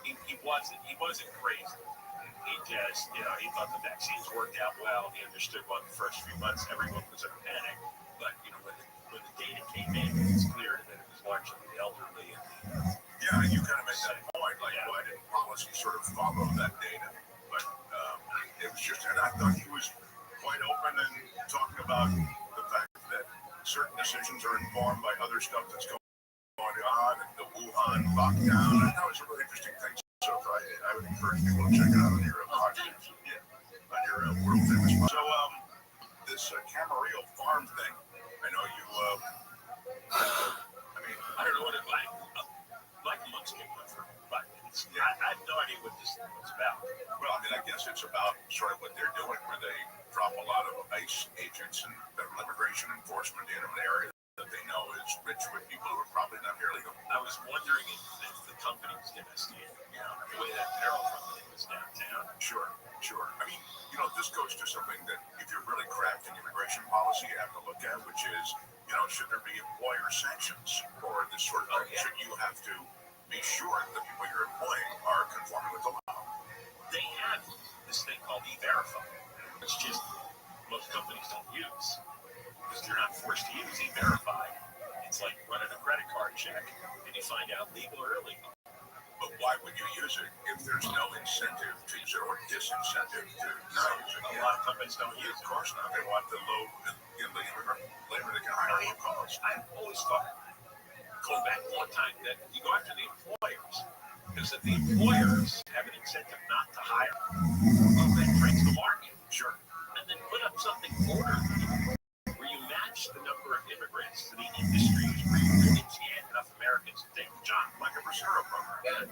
he wasn't crazy. He just, he thought the vaccines worked out well. He understood what the first few months everyone was in a panic. But when the data came in, it's clear that it was largely the elderly and yeah, you kind of made that point. Like, why didn't policy sort of follow that data? But it was just, and I thought he was quite open and talking about the fact that certain decisions are informed by other stuff that's going on, and the Wuhan lockdown. I thought it was a really interesting thing. So I would encourage people to check it out on your podcast. Yeah, on your world famous podcast. So this Camarillo farm thing, I know you. I don't know what it like amongst people, but I have no idea what this is about. Well, I guess it's about sort of what they're doing, where they drop a lot of ICE agents and federal immigration enforcement into an area that they know is rich with people who are probably not here legal. I was wondering if the company was devastated, the way that Merrill company was downtown. Sure. This goes to something that if you're really crafting immigration policy, you have to look at, which is, should there be employer sanctions for this sort of thing? Should you have to be sure that the people you're employing are conforming with the law? They have this thing called E-Verify, which just most companies don't use because you're not forced to use E-Verify. It's like running a credit card check and you find out legal or illegal. But why would you use it if there's no incentive to use it or disincentive to not use it? A lot of companies don't use it. Of course not. They want the low, the immigrant labor that can hire low cost. I've always thought, going back a long time, that you go after the employers because if the employers have an incentive not to hire, well, that breaks the market. Sure. And then put up something orderly where you match the number of immigrants to the industries where you really can't enough Americans to take the job. Like a Bracero program. Yeah.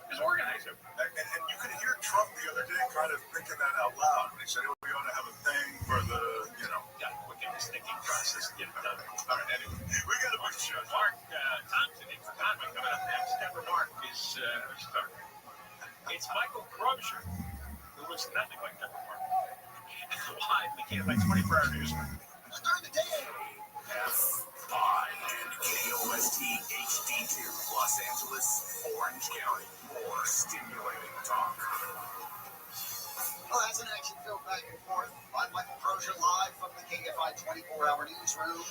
Just organize it. And you could hear Trump the the other day, kind of thinking that out loud. They said, oh, we ought to have a thing for the, Got to quicken this thinking process to get it done. All right, anyway, we got a big show. Mark Thompson in for Conway coming up next. Deborah Mark is starting. It's Michael Crozier, who looks nothing like Deborah Mark. Live, we can't like 24-hour news. During the day. F5 and KOST HD2, Los Angeles, Orange County. More stimulating talk. Well, that's an action-filled back and forth. I'm Michael Crozier, live from the KFI 24-hour newsroom.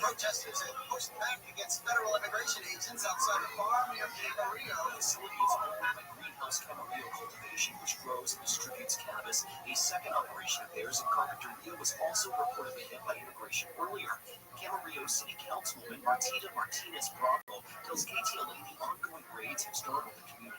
Protesters have pushed back against federal immigration agents outside a farm near Rio. Facility is owned by Greenhouse Camarillo Cultivation, which grows and distributes cannabis. A second operation of theirs in Carpenter Rio was also reportedly hit by immigration earlier. Camarillo City Councilwoman Martina Martinez Bravo tells KTLA the ongoing raids have startled the community.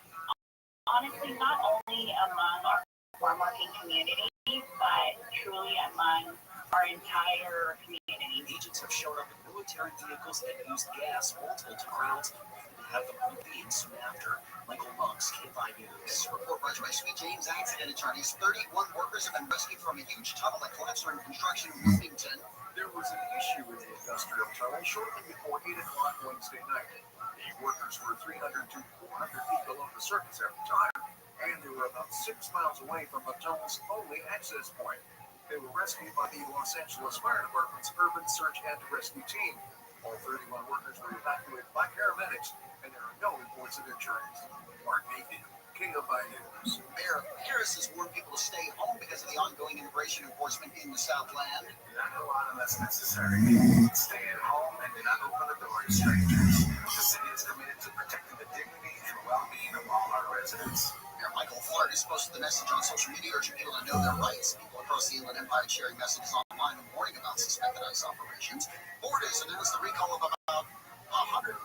Honestly, not only among our farm working community, but truly among our entire community. Agents have shown up in military vehicles and used gas multiple times to have them being soon after. Michael Monks, KFI News. Report by Sweet James accident attorneys. 31 workers have been rescued from a huge tunnel that collapsed during construction in Bloomington. There was an issue with the industrial tunnel shortly before 8 o'clock Wednesday night. The workers were 300 to 400 feet below the surface at the time, and they were about 6 miles away from the tunnel's only access point. They were rescued by the Los Angeles Fire Department's Urban Search and Rescue Team. All 31 workers were evacuated by paramedics, and there are no reports of injuries. Mark Nathan, KFI News. Mayor of Paris has warned people to stay home because of the ongoing immigration enforcement in the Southland. Not a lot unless necessary. Stay at home and do not open the door to strangers. The city is committed to protecting the dignity and well-being of all our residents. Mayor Michael Flart has posted the message on social media urging people to know their rights. People across the Inland Empire sharing messages online and warning about suspected ICE operations. Ford has announced the recall of about 150,000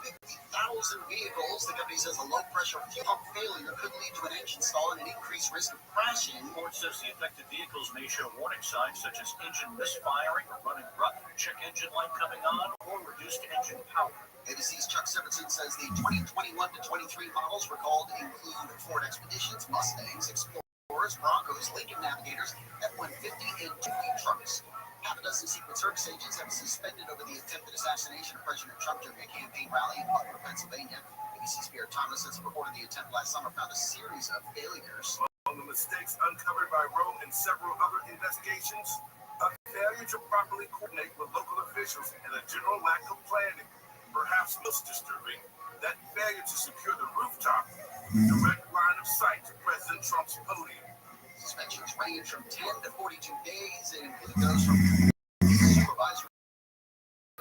vehicles. The company says a low-pressure fuel pump failure could lead to an engine stall and an increased risk of crashing. Ford says the affected vehicles may show warning signs such as engine misfiring or running rough, check engine light coming on, or reduced engine power. ABC's Chuck Sivertson says the 2021 to 23 models recalled include Ford Expeditions, Mustangs, Explorers, Broncos, Lincoln Navigators, F-150, and 2 trucks. Half a dozen Secret Service agents have been suspended over the attempted assassination of President Trump during a campaign rally in Butler, Pennsylvania. ABC's Pierre Thomas has reported the attempt last summer found a series of failures. Among the mistakes uncovered by Roe and several other investigations, a failure to properly coordinate with local officials and a general lack of planning. Perhaps most disturbing, that failure to secure the rooftop, direct line of sight to President Trump's podium. Suspensions range from 10 to 42 days and include those from supervisory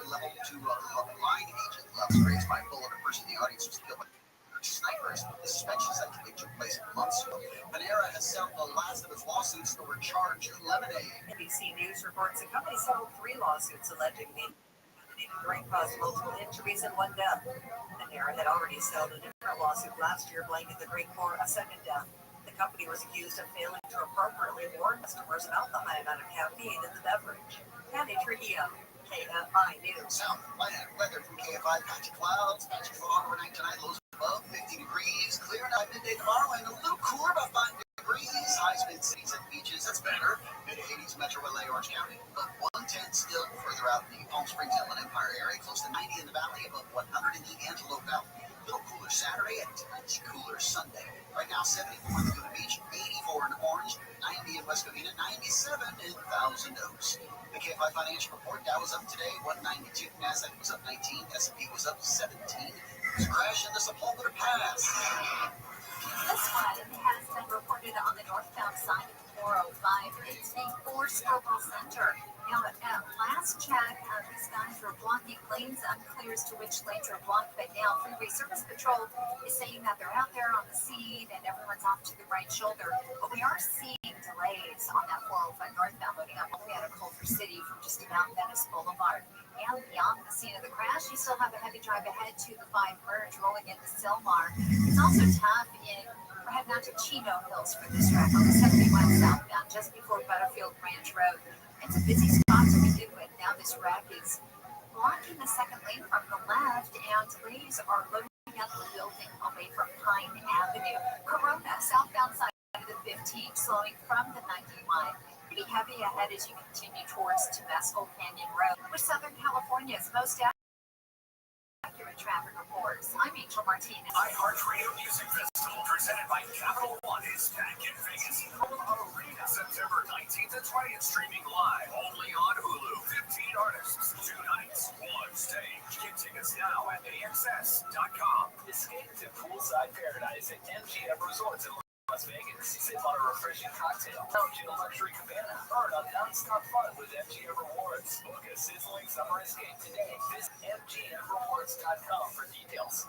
level to line agent levels. Raised by a bullet, a person in the audience was killed by snipers. The suspensions that took place months ago. Panera has settled the last of its lawsuits that were charged lemonade. NBC News reports the company settled 3 lawsuits alleging the drink caused multiple injuries and 1 death. Panera had already settled a different lawsuit last year, blaming the drink for a 2nd death. The company was accused of failing to appropriately warn customers about the high amount of caffeine in the beverage. Patty Trujillo, KFI News. South Atlantic weather from KFI. Patchy clouds, patchy fog overnight tonight. Lows above 50 degrees. Clear night midday tomorrow, and a little cooler, about 5 degrees. Highs mid-cities and beaches. That's better. Mid-80s Metro LA, Orange County. Above 110 still further out in the Palm Springs Inland Empire area. Close to 90 in the valley. Above 100 in the Antelope Valley. A little cooler Saturday and much cooler Sunday. Right now, 74 in Laguna Beach, 84 in Orange, 90 in West Covina, 97 in Thousand Oaks. The KFI Financial Report, Dow was up today, 192. NASDAQ was up 19. S&P was up 17. There's a crash in the Sepulveda Pass. This flood has been reported on the northbound side of the 405. It's a four-stroke center. Now, at last check, these guys were blocking lanes, unclear as to which lanes are blocked. But now, Freeway Service Patrol is saying that they're out there on the scene and everyone's off to the right shoulder. But we are seeing delays on that 405 northbound loading up only out of Culver City from just about Venice Boulevard. And beyond the scene of the crash, you still have a heavy drive ahead to the 5 merge rolling into Sylmar. It's also tough we're heading out to Chino Hills for this track on the 70 miles southbound just before Butterfield Ranch Road. It's a busy spot to begin with. Now this wreck is blocking the second lane from the left, and delays are loading up the building away from Pine Avenue. heavy ahead as you continue towards Temescal Canyon Road, with Southern California's most accurate traffic reports. I'm Angel Martinez. iHeartRadio Music Festival presented by Capital One is back in Vegas. Arena, September 19th and 20th, streaming live only on Hulu. 15 artists, 2 nights, 1 stage. Get tickets now at AXS.com. Escape to poolside paradise at MGM Resorts in Las Vegas. Sip on a refreshing cocktail. Lounge in a luxury cabana. Earn on non-stop fun with MGM Rewards. Book a sizzling summer escape today. Visit MGMRewards.com for details.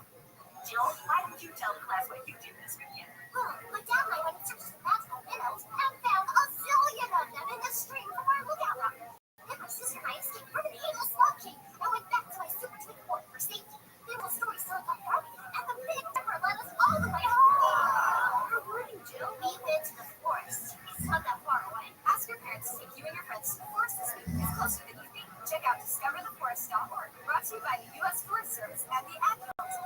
Jill, why didn't you tell the class what you did this weekend? My dad and I went in search of magical minnows and found a zillion of them in the stream from our lookout rocket. Then my sister and I escaped from an aimless log cave and went back to my super twin port for safety. Then the story still got dark, and the big river led us all the way home. Where were you, Jill? We went to the forest. It's not that far away. Ask your parents to take you and your friends to the forest this week. It's closer than you think. Check out discovertheforest.org. Brought to you by the U.S. Forest Service and the Ad Council.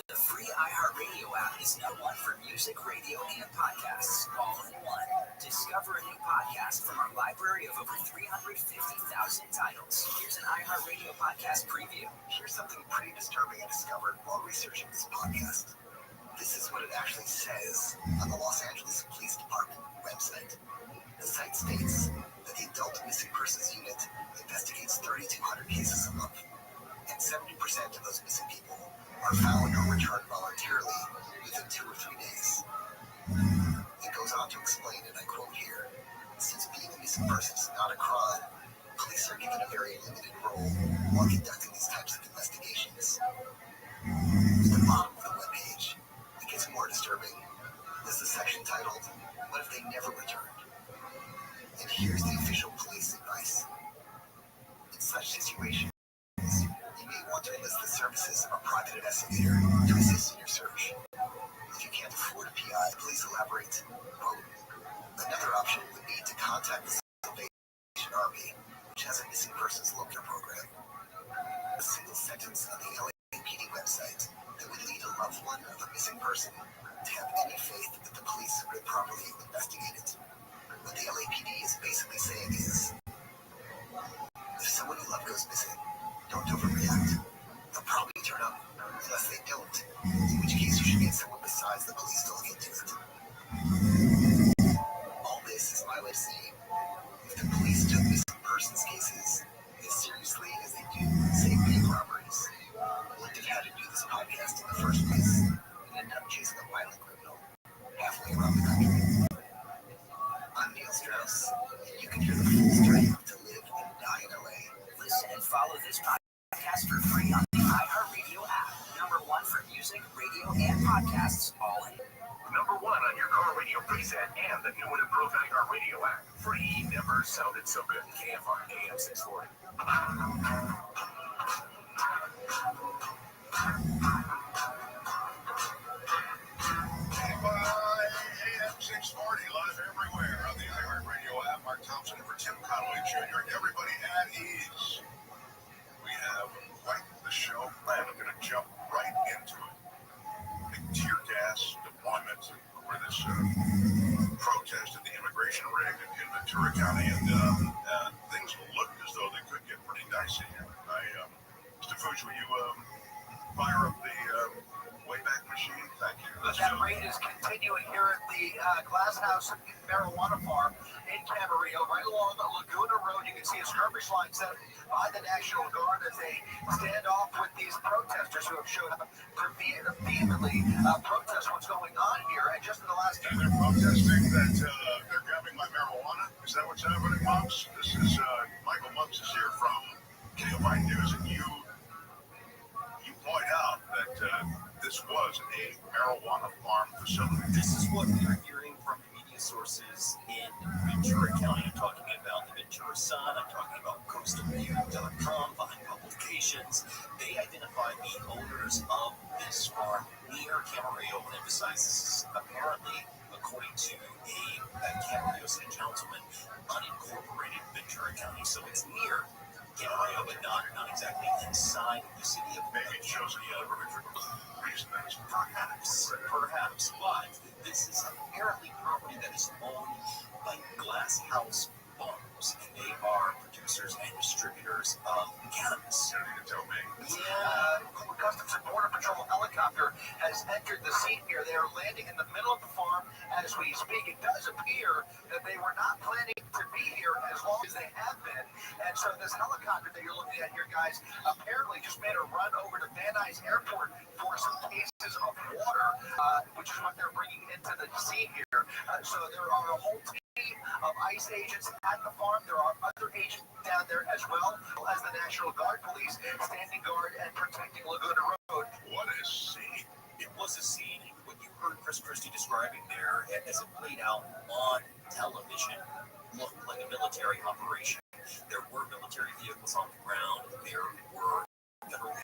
The free iHeartRadio app is #1 for music, radio, and podcasts, all in one. Discover a new podcast from our library of over 350,000 titles. Here's an iHeartRadio podcast preview. Here's something pretty disturbing I discovered while researching this podcast. This is what it actually says on the Los Angeles Police Department website. The site states that the Adult Missing Persons Unit investigates 3,200 cases a month, and 70% of those missing people are found or returned voluntarily within 2 or 3 days. It goes on to explain, and I quote here, since being a missing person is not a crime, police are given a very limited role while conducting these types of investigations. At the bottom of the webpage, it gets more disturbing. There's a section titled, What If They Never Returned? And here's the official police advice. In such situations, you may want to enlist the services of a private investigator to assist in your search. If you can't afford a PI, please elaborate. Quote, another option would be to contact the Salvation Army, which has a missing persons locator program. A single sentence on the LAPD website that would lead a loved one of a missing person to have any faith that the police would properly investigate it. What the LAPD is basically saying is, if someone you love goes missing, don't overreact. They'll probably turn up, unless they don't, in which case you should get someone besides the police to look into it. All this is my way of saying, if the police took missing persons cases as seriously as they do, say, bank robberies, wouldn't have had to do this podcast in the first place and end up chasing a violent criminal halfway around the country. I'm Neil Strauss, and you can hear the full story of To Live and Die in LA. Listen and follow this podcast for free on the iHeartRadio app. #1 for music, radio, and podcasts, all in. #1 on your car radio preset and the new and improved iHeartRadio app. Free never sounded so good. KFR AM 640. AM 640 live everywhere on the iHeartRadio app. Mark Thompson and for Tim Conway Jr. and everybody at ease. We have quite the show planned. I'm going to jump right into it. Big tear gas deployment over this protest at the immigration rig in Ventura County, and things looked as though they could get pretty dicey here. Mr. Fuchs, will you fire up the Wayback Machine? Thank you. That raid is continuing here at the Glass House Marijuana Farm in Camarillo, right along the Laguna Road. You can see a skirmish line set by the National Guard as they stand off with these protesters who have showed up to vehemently protest what's going on here. And just in the last few minutes, they're protesting that they're grabbing my marijuana. Is that what's happening, Muggs? This is Michael Muggs is here from KFI News, and you point out that this was a marijuana farm facility. This is what we are hearing from media sources in Ventura County. I'm talking about the Ventura Sun. I'm talking about CoastalView.com, behind publications. They identified the owners of this farm near Camarillo and emphasize this is apparently, according to a Camarillo City Councilman, unincorporated Ventura County. So it's near Camarillo, but not exactly inside the city of maybe it shows a reason that's perhaps, but this is apparently property that is owned by Glass House Farms, and they are producers and distributors of cannabis. You tell me. Yeah, Customs and Border Patrol helicopter has entered the scene here. They are landing in the middle of the farm as we speak. It does appear that they were not planning to be here as long as they have been. And so this helicopter that you're looking at here, guys, apparently just made a run over to Van Nuys Airport for some cases of water, which is what they're bringing into the scene here. So there are a whole team of ICE agents at the farm. There are other agents down there as well as the National Guard police standing guard and protecting Laguna Road. What a scene. It was a scene. What you heard Chris Christie describing there as it played out on television looked like a military operation. There were military vehicles on the ground. There were federal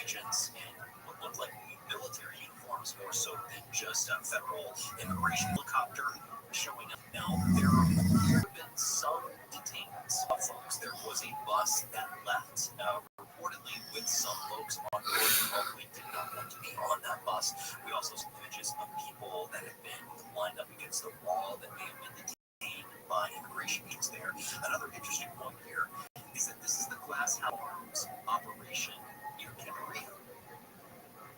agents in what looked like military uniforms, more so than just a federal immigration helicopter showing up. Now, there have been some detainments of folks. There was a bus that left, reportedly with some folks on board who probably did not want to be on that bus. We also saw images of people that had been lined up against the wall that may have been detained by immigration agents there. Another interesting point here is that this is the Glass House operation near Camarillo.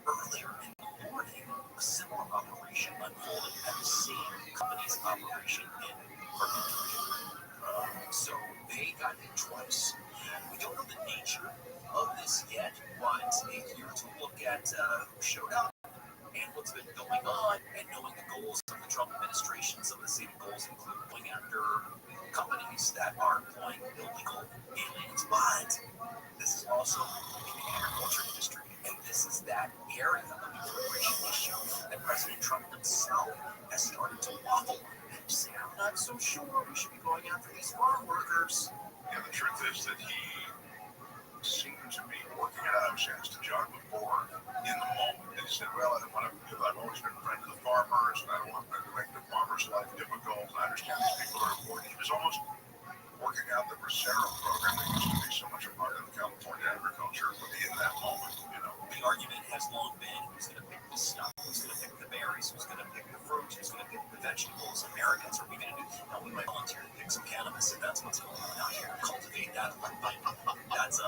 Earlier in the morning, a similar operation unfolded at the same company's operation in Carpinteria. So they got hit twice. We don't know the nature of this yet, but if you're to look at who showed up and what's been going on, and knowing the goals of the Trump administration, some of the same goals include going after companies that are employing illegal aliens. But this is also in the agriculture industry, and this is that area of the immigration issue that President Trump himself has started to waffle on and say, I'm not so sure we should be going after these farm workers. Yeah, the truth is that he seemed to be working it out. I was asked to John before in the moment, and he said, well, I don't want to, because I've always been a friend of the farmers, and I don't want to make the farmers' life difficult. I understand these people are important. He was almost working out the Bracero program that used to be so much a part of California agriculture in that moment, you know. The argument has long been who's going to pick the stuff, who's going to pick the berries, who's going to pick the fruit, who's going to pick the vegetables. Americans, are we going to do? No, we might volunteer to pick some cannabis if that's what's going on out here. Cultivate that. That's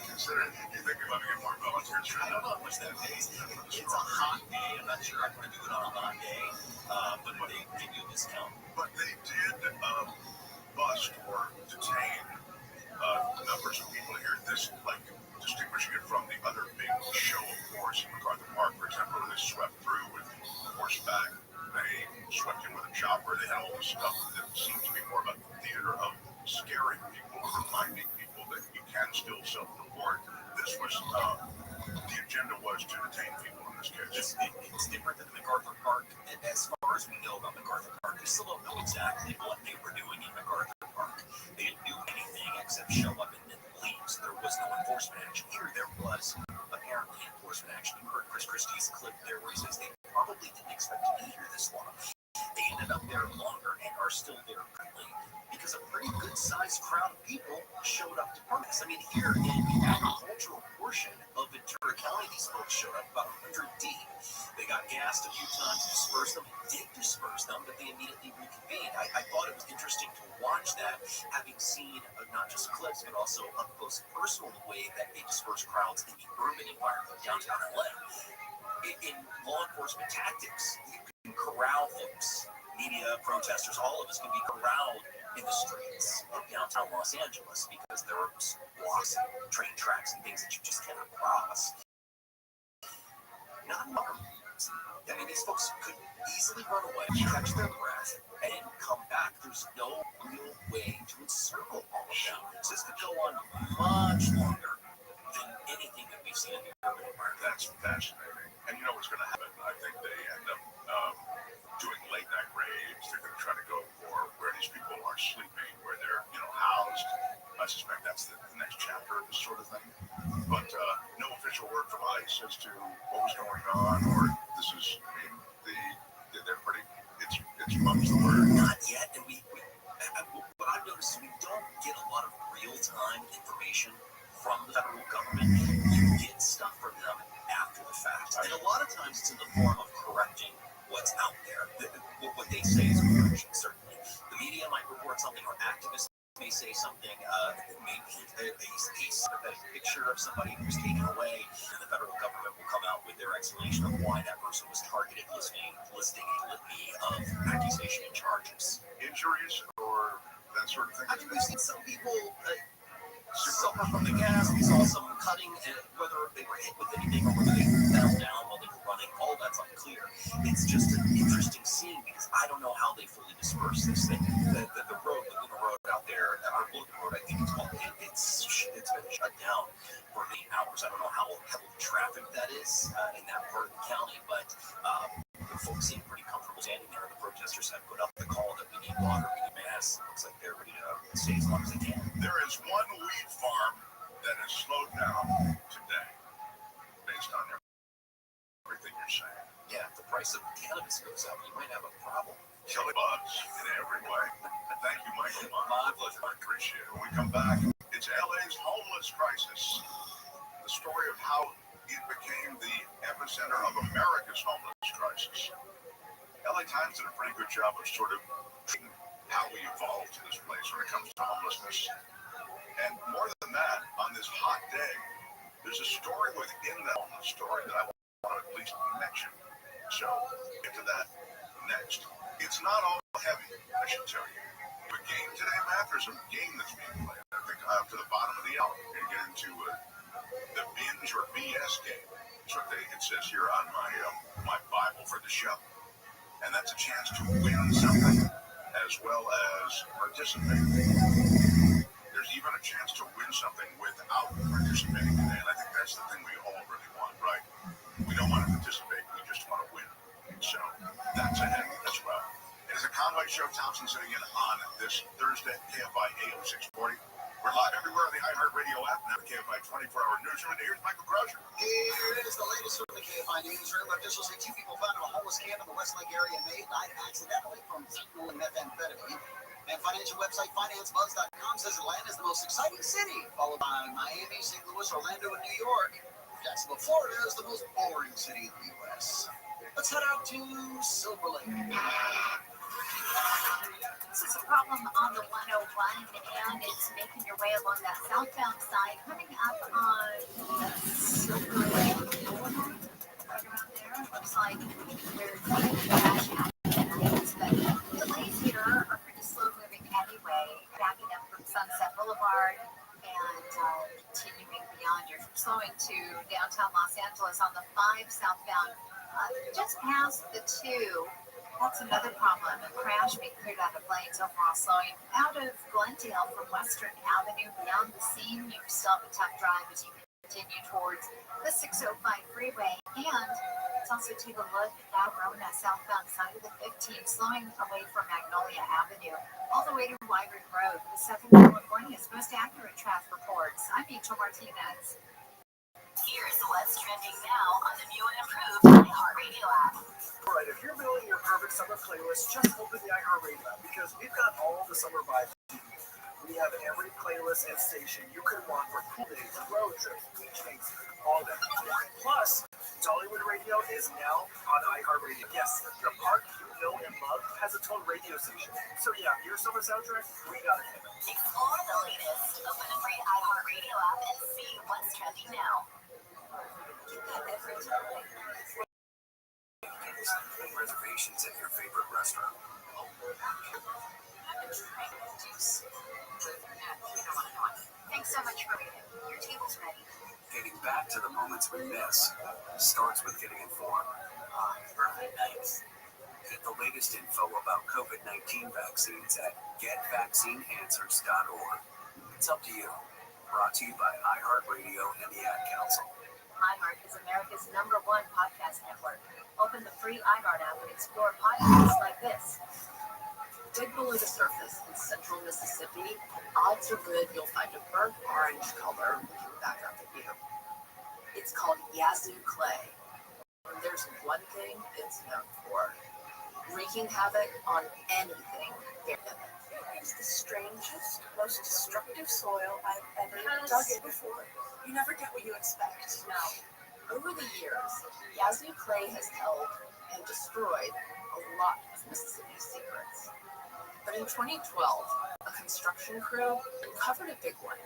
consider it. You think you're going to get more volunteers? I don't know how much that pays. It's a hot day. I'm not sure I'm going to do it on a hot day, but they give you a discount. But they did bust or detain numbers of people here. This, like, distinguishing it from the other big show of force in MacArthur Park, for example, where they swept through with horseback. They swept in with a chopper. They had all this stuff that seemed to be more about the theater of scaring people, reminding people that you can still self-report. This was, the agenda was to detain people in this case. It's different than MacArthur Park. As far as we know about MacArthur Park, we still don't know exactly what they were doing in MacArthur Park. They didn't do anything except show up and leave, so there was no enforcement action. Here, there was apparently enforcement action. You heard Chris Christie's clip there where he says they probably didn't expect to be here this long. They ended up there longer and are still there currently because a pretty good-sized crowd of people showed up to protest. I mean, here in the agricultural portion of Ventura County, these folks showed up about 100 deep. They got gassed a few times, dispersed them, did disperse them, but they immediately reconvened. I thought it was interesting to watch that, having seen not just clips, but also up close and personal the way that they disperse crowds in the urban environment of downtown LA. In law enforcement tactics, you can corral folks, media, protesters, all of us can be corralled in the streets of downtown Los Angeles because there are blocks and train tracks and things that you just cannot cross. Not anymore. I mean, these folks could easily run away, catch their breath, and come back. There's no real way to encircle all of them. So this could go on much longer than anything that we've seen in the urban environment. That's fascinating. And you know what's going to happen? I think they end up doing late night raids. They're going to try to go for where these people are sleeping, where they're, housed. I suspect that's the next chapter of this sort of thing. But no official word from ICE as to what was going on, or this is, they're pretty, it's mum's the word. Not yet, and what I've noticed is we don't get a lot of real-time information from the federal government. You get stuff from them after the fact. And a lot of times it's in the form of correcting what's out there. What they say is we're somebody who was taken away, and the federal government will come out with their explanation of why that person was targeted, listing a litany of accusation and charges. Injuries or that sort of thing? I mean, we've seen some people suffer from the gas. We saw some cutting, and whether they were hit with anything or whether they fell down while they were running, all that's unclear. It's just an interesting scene because I don't know how they fully disperse this thing. The road, the Luna Road out there, our Logan Road, I think it's called, it's been shut down for 8 hours. I don't know how heavily trafficked that is in that part of the county, but the folks seem pretty comfortable standing there. The protesters have put up the call that we need water, we need mass. It looks like they're ready to stay as long as they can. There is one wheat farm that has slowed down today, based on everything you're saying. Yeah, if the price of cannabis goes up, you might have a problem. Killing bugs in every way. Thank you, Michael. My pleasure. I appreciate it. When we come back, it's LA's homeless crisis. The story of how it became the epicenter of America's homeless crisis. LA Times did a pretty good job of sort of how we evolved to this place when it comes to homelessness. And more than that, on this hot day, there's a story within that homeless story that I want to at least mention. So, get to that next. It's not all heavy, I should tell you. The game today, Matt, there's a game that's being played. I think up to the bottom of the hour, we're going to get into the binge or BS game. That's what it says here on my Bible for the show. And that's a chance to win something as well as participate. There's even a chance to win something without participating today. And I think that's the thing we all really want, right? We don't want to participate, we just want to win. So that's ahead as well. It is a Conway Show. Thompson sitting in on this Thursday, KFI AM 640. We're live everywhere on the iHeartRadio app and the KFI 24-hour newsroom. And here's Michael Crozier. Here is the latest from the KFI newsroom. Officials say 2 people found in a homeless camp in the Westlake area in May died accidentally from fentanyl and methamphetamine. And financial website FinanceBuzz.com says Atlanta is the most exciting city, followed by Miami, St. Louis, Orlando, and New York. Jacksonville, Florida is the most boring city in the U.S. Let's head out to Silver Lake. This is a problem on the 101, and it's making your way along that southbound side, coming up on the Silver Lake Boulevard, right around there. Looks like there's a crash happening, but delays here are pretty slow moving anyway, backing up from Sunset Boulevard and continuing beyond. You're slowing to downtown Los Angeles on the 5 southbound, just past the 2. That's another problem. A crash being cleared out of lanes, overall slowing out of Glendale from Western Avenue. Beyond the scene, you still have a tough drive as you continue towards the 605 freeway. And let's also take a look at Rona, southbound side of the 15, slowing away from Magnolia Avenue, all the way to Wyvern Road. The Southern California's most accurate traffic reports. I'm Rachel Martinez. Here's what's trending now on the new and improved iHeartRadio app. All right, if you're building your perfect summer playlist, just open the iHeartRadio app because we've got all the summer vibes. We have every playlist and station you could want for cool days, road trips, beach days, all that. Plus, Dollywood Radio is now on iHeartRadio. Yes, the park you know and love has its own radio station. So yeah, your summer soundtrack, we got it. Explore the latest. Open the free iHeartRadio app and see what's trending now. Get that every time. Reservations at your favorite restaurant. Thanks so much for waiting. Your table's ready. Getting back to the moments we miss starts with getting informed. Perfect. Nice. Get the latest info about COVID-19 vaccines at getvaccineanswers.org. It's up to you. Brought to you by iHeartRadio and the Ad Council. iHeart is America's #1 podcast network. Open the free iHeart app and explore podcasts like this. Dig below the surface in central Mississippi. Odds are good you'll find a burnt orange color looking back up at you. It's called Yazoo clay. There's one thing it's known for: wreaking havoc on anything. It's the strangest, most destructive soil I've ever dug in before. You never get what you expect. Now, over the years, Yazoo clay has held and destroyed a lot of Mississippi's secrets. But in 2012, a construction crew uncovered a big one: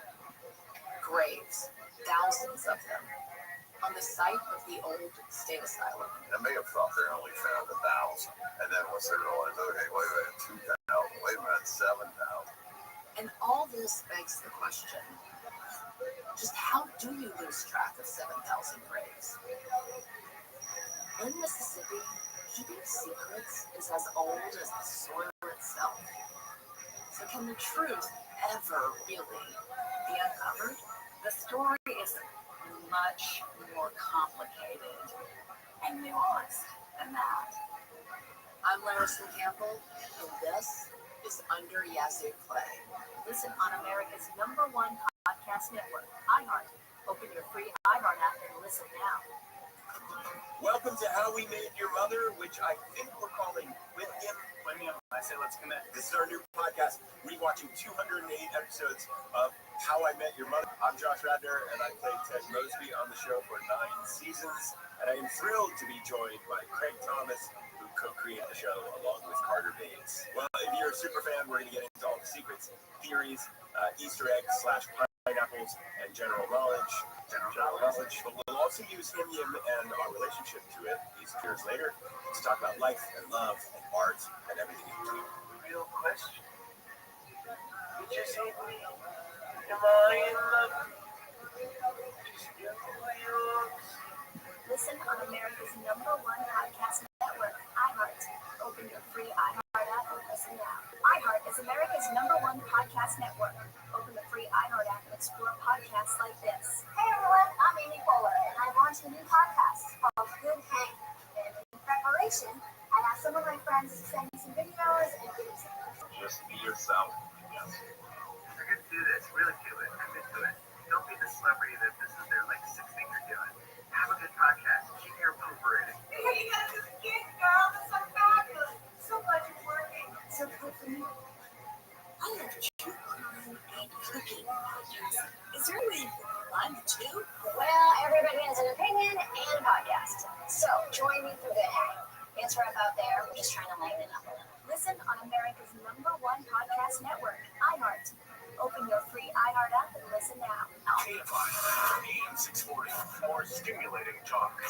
graves thousands of them on the site of the old state asylum. I may have thought they only found 1,000. And then once they realized, okay, wait a minute, 2,000, wait a minute, 7,000. And all this begs the question, just how do you lose track of 7,000 graves? In Mississippi, keeping secrets is as old as the soil itself. So can the truth ever really be uncovered? The story is much more complicated and nuanced than that. I'm Larison Campbell, and this is Under Yazoo Clay. Listen on America's #1 podcast network, iHeart. Open your free iHeart app and listen now. Welcome to How We Made Your Mother, which I think we're calling With Him, When Him. I say let's connect. This is our new podcast. We're watching 208 episodes of How I Met Your Mother. I'm Josh Radner, and I played Ted Mosby on the show for 9 seasons. And I am thrilled to be joined by Craig Thomas, who co-created the show along with Carter Bates. Well, if you're a super fan, we're going to get into all the secrets, theories, Easter eggs / pineapples, and general knowledge. But we'll also use him and our relationship to it these years later to talk about life and love and art and everything in between. Real question. You just hit me. Am I in love? Just give me yours. Listen on America's #1 podcast network, iHeart. Open your free iHeart app and listen now. iHeart is America's #1 podcast network. Open the free iHeart app and explore podcasts like this. Hey everyone, I'm Amy Poehler, and I launched a new podcast called Good Hang. And in preparation, I asked some of my friends to send me some videos and give some. Just be yourself. Yes. You're going to do this. Really do it. Commit to it. Don't be the celebrity that this is their sixth thing you're doing. Have a good podcast. Keep your recuperating. Hey, you got this gig, girl. That's so fabulous. So glad you're working. So good for me. I love true crime and cooking podcasts. Is there a way you can combine the two? Well, everybody has an opinion and a podcast. So join me for Good Hang. It's rough out there. We're just trying to lighten it up a little. Listen on America's #1 podcast network, iHeart. Open your free iHeart app and listen now. KFI, AM 640, more stimulating talk.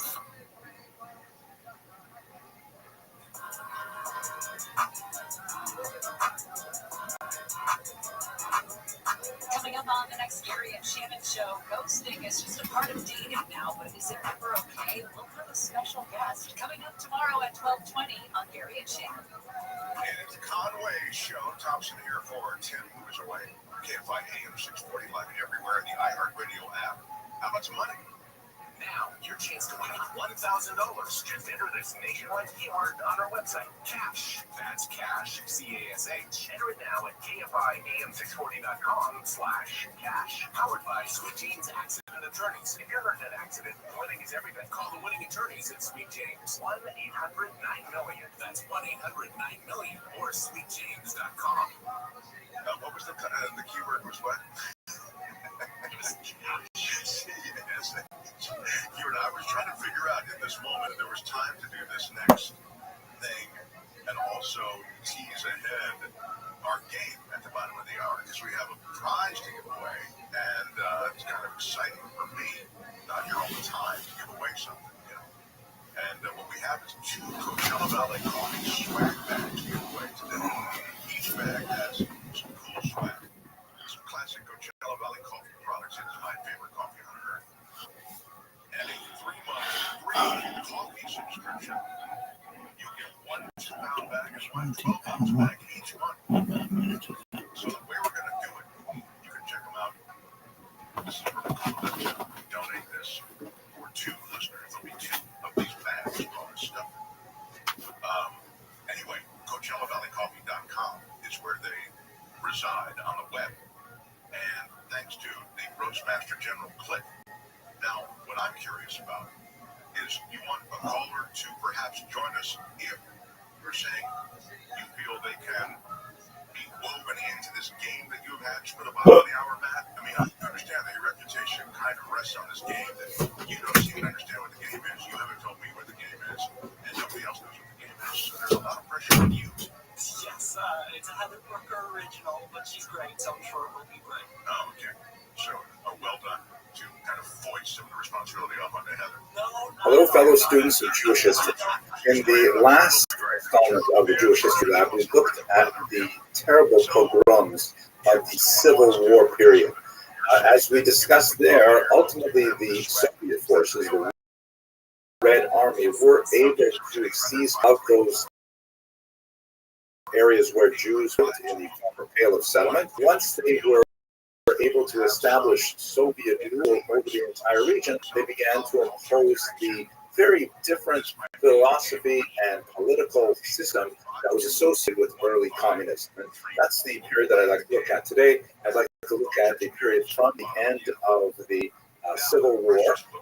Coming up on the next Gary and Shannon show, ghosting is just a part of dating now, but is it ever okay? We'll have a special guest coming up tomorrow at 12:20 on Gary and Shannon. And it's Conway's show. Thompson here for 10 movies away. KFI AM 640 live everywhere in the iHeartRadio app. How much money? Now, your chance to win $1,000. Just enter this nationwide keyword on our website, cash. That's cash, CASH. Enter it now at KFIAM640.com/cash. Powered by Sweet James Accident Attorneys. If you're hurt in an accident, winning is everything. Call the winning attorneys at Sweet James. 1-800-9-MILLION. That's 1-800-9-MILLION or sweetjames.com. What was the keyword was what? Yes. You and I was trying to figure out in this moment if there was time to do this next thing and also tease ahead our game at the bottom of the hour because we have a prize to give away and it's kind of exciting for me, not here all the time, to give away something, you know. And what we have is 2 Coachella Valley Coffee swag bags to give away today. Each bag has some cool swag. Some classic Coachella Valley coffee products. It's my favorite coffee on earth. And a 3-month free coffee subscription. You get 1 2-pound bag and 1 12-ounce bag each month. So the way we're going to do it, you can check them out. This is really cool. Donate this for 2 listeners. There'll be 2 of these bags with all this stuff. Anyway, CoachellaValleyCoffee.com is where they reside on the web. And thanks to the Roastmaster General Cliff. Now, what I'm curious about is you want a caller to perhaps join us if you're saying you feel they can be woven into this game that you've had for the bottom of the hour, Matt. I mean, I understand that your reputation kind of rests on this game that you don't seem to understand what the game is. You haven't told me what the game is, and nobody else knows what the game is. So there's a lot of pressure on you. Yes, it's a Heather Brooker original, but she's great, so I'm sure it will be great. Oh, okay. So, well done to kind of fellow students of Jewish history. In the last installment of the Jewish History Lab, we looked at the terrible pogroms of the Civil War period. As we discussed there, ultimately the Soviet forces, the Red Army, were able to seize out those areas where Jews lived in the former Pale of Settlement. Once they were able to establish Soviet rule over the entire region, they began to impose the very different philosophy and political system that was associated with early communism. And that's the period that I'd like to look at today. I'd like to look at the period from the end of the Civil War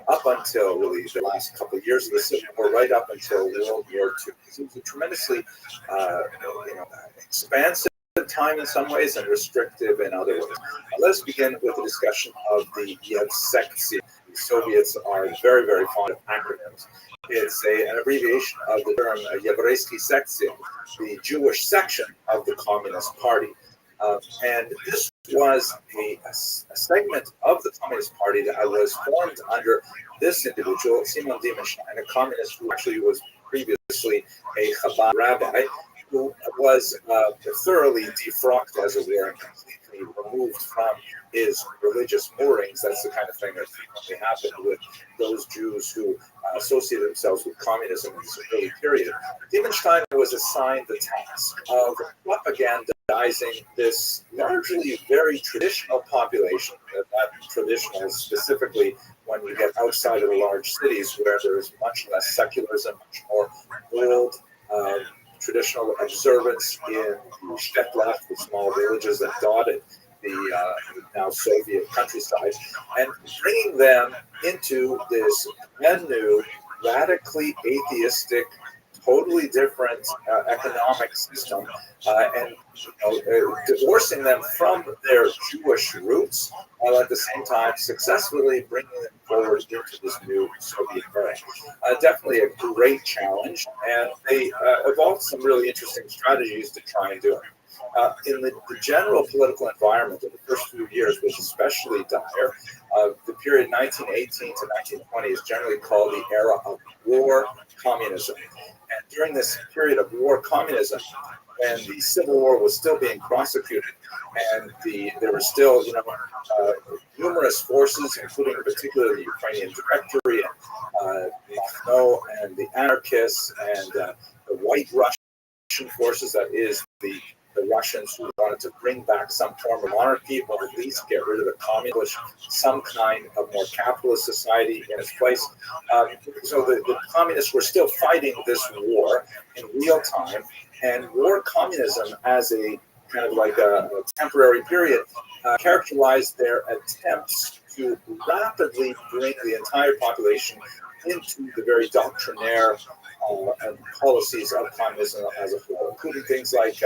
up until really the last couple of years of the Civil War, right up until World War II. It was a tremendously expansive time in some ways and restrictive in other ways. Let's begin with a discussion of the Yevsektsiya. The Soviets are very, very fond of acronyms. It's an abbreviation of the term Yevreysky Section, the Jewish section of the Communist Party. And this was a segment of the Communist Party that was formed under this individual, Simon Dimenstein, a communist who actually was previously a Chabad rabbi, who was thoroughly defrocked, as it were, and completely removed from his religious moorings. That's the kind of thing that frequently happened with those Jews who associated themselves with communism in this early period. Dimenstein was assigned the task of propagandizing this largely very traditional population, that traditional specifically when you get outside of the large cities where there is much less secularism, much more old, traditional observance in the Shtetlach, the small villages that dotted the now Soviet countryside, and bringing them into this brand new, radically atheistic, totally different economic system, and divorcing them from their Jewish roots, while at the same time successfully bringing them forward into this new Soviet era. Definitely a great challenge, and they evolved some really interesting strategies to try and do it. In the general political environment of the first few years was especially dire. The period 1918 to 1920 is generally called the era of war communism. And during this period of war communism, when the Civil War was still being prosecuted, and there were still numerous forces, including in particular the Ukrainian Directory and Makhno and the anarchists and the White Russian forces, that is the Russians who wanted to bring back some form of monarchy, or at least get rid of the communist, some kind of more capitalist society in its place. So the communists were still fighting this war in real time, and war communism as a kind of like a temporary period characterized their attempts to rapidly bring the entire population into the very doctrinaire and policies of communism as a whole, including things like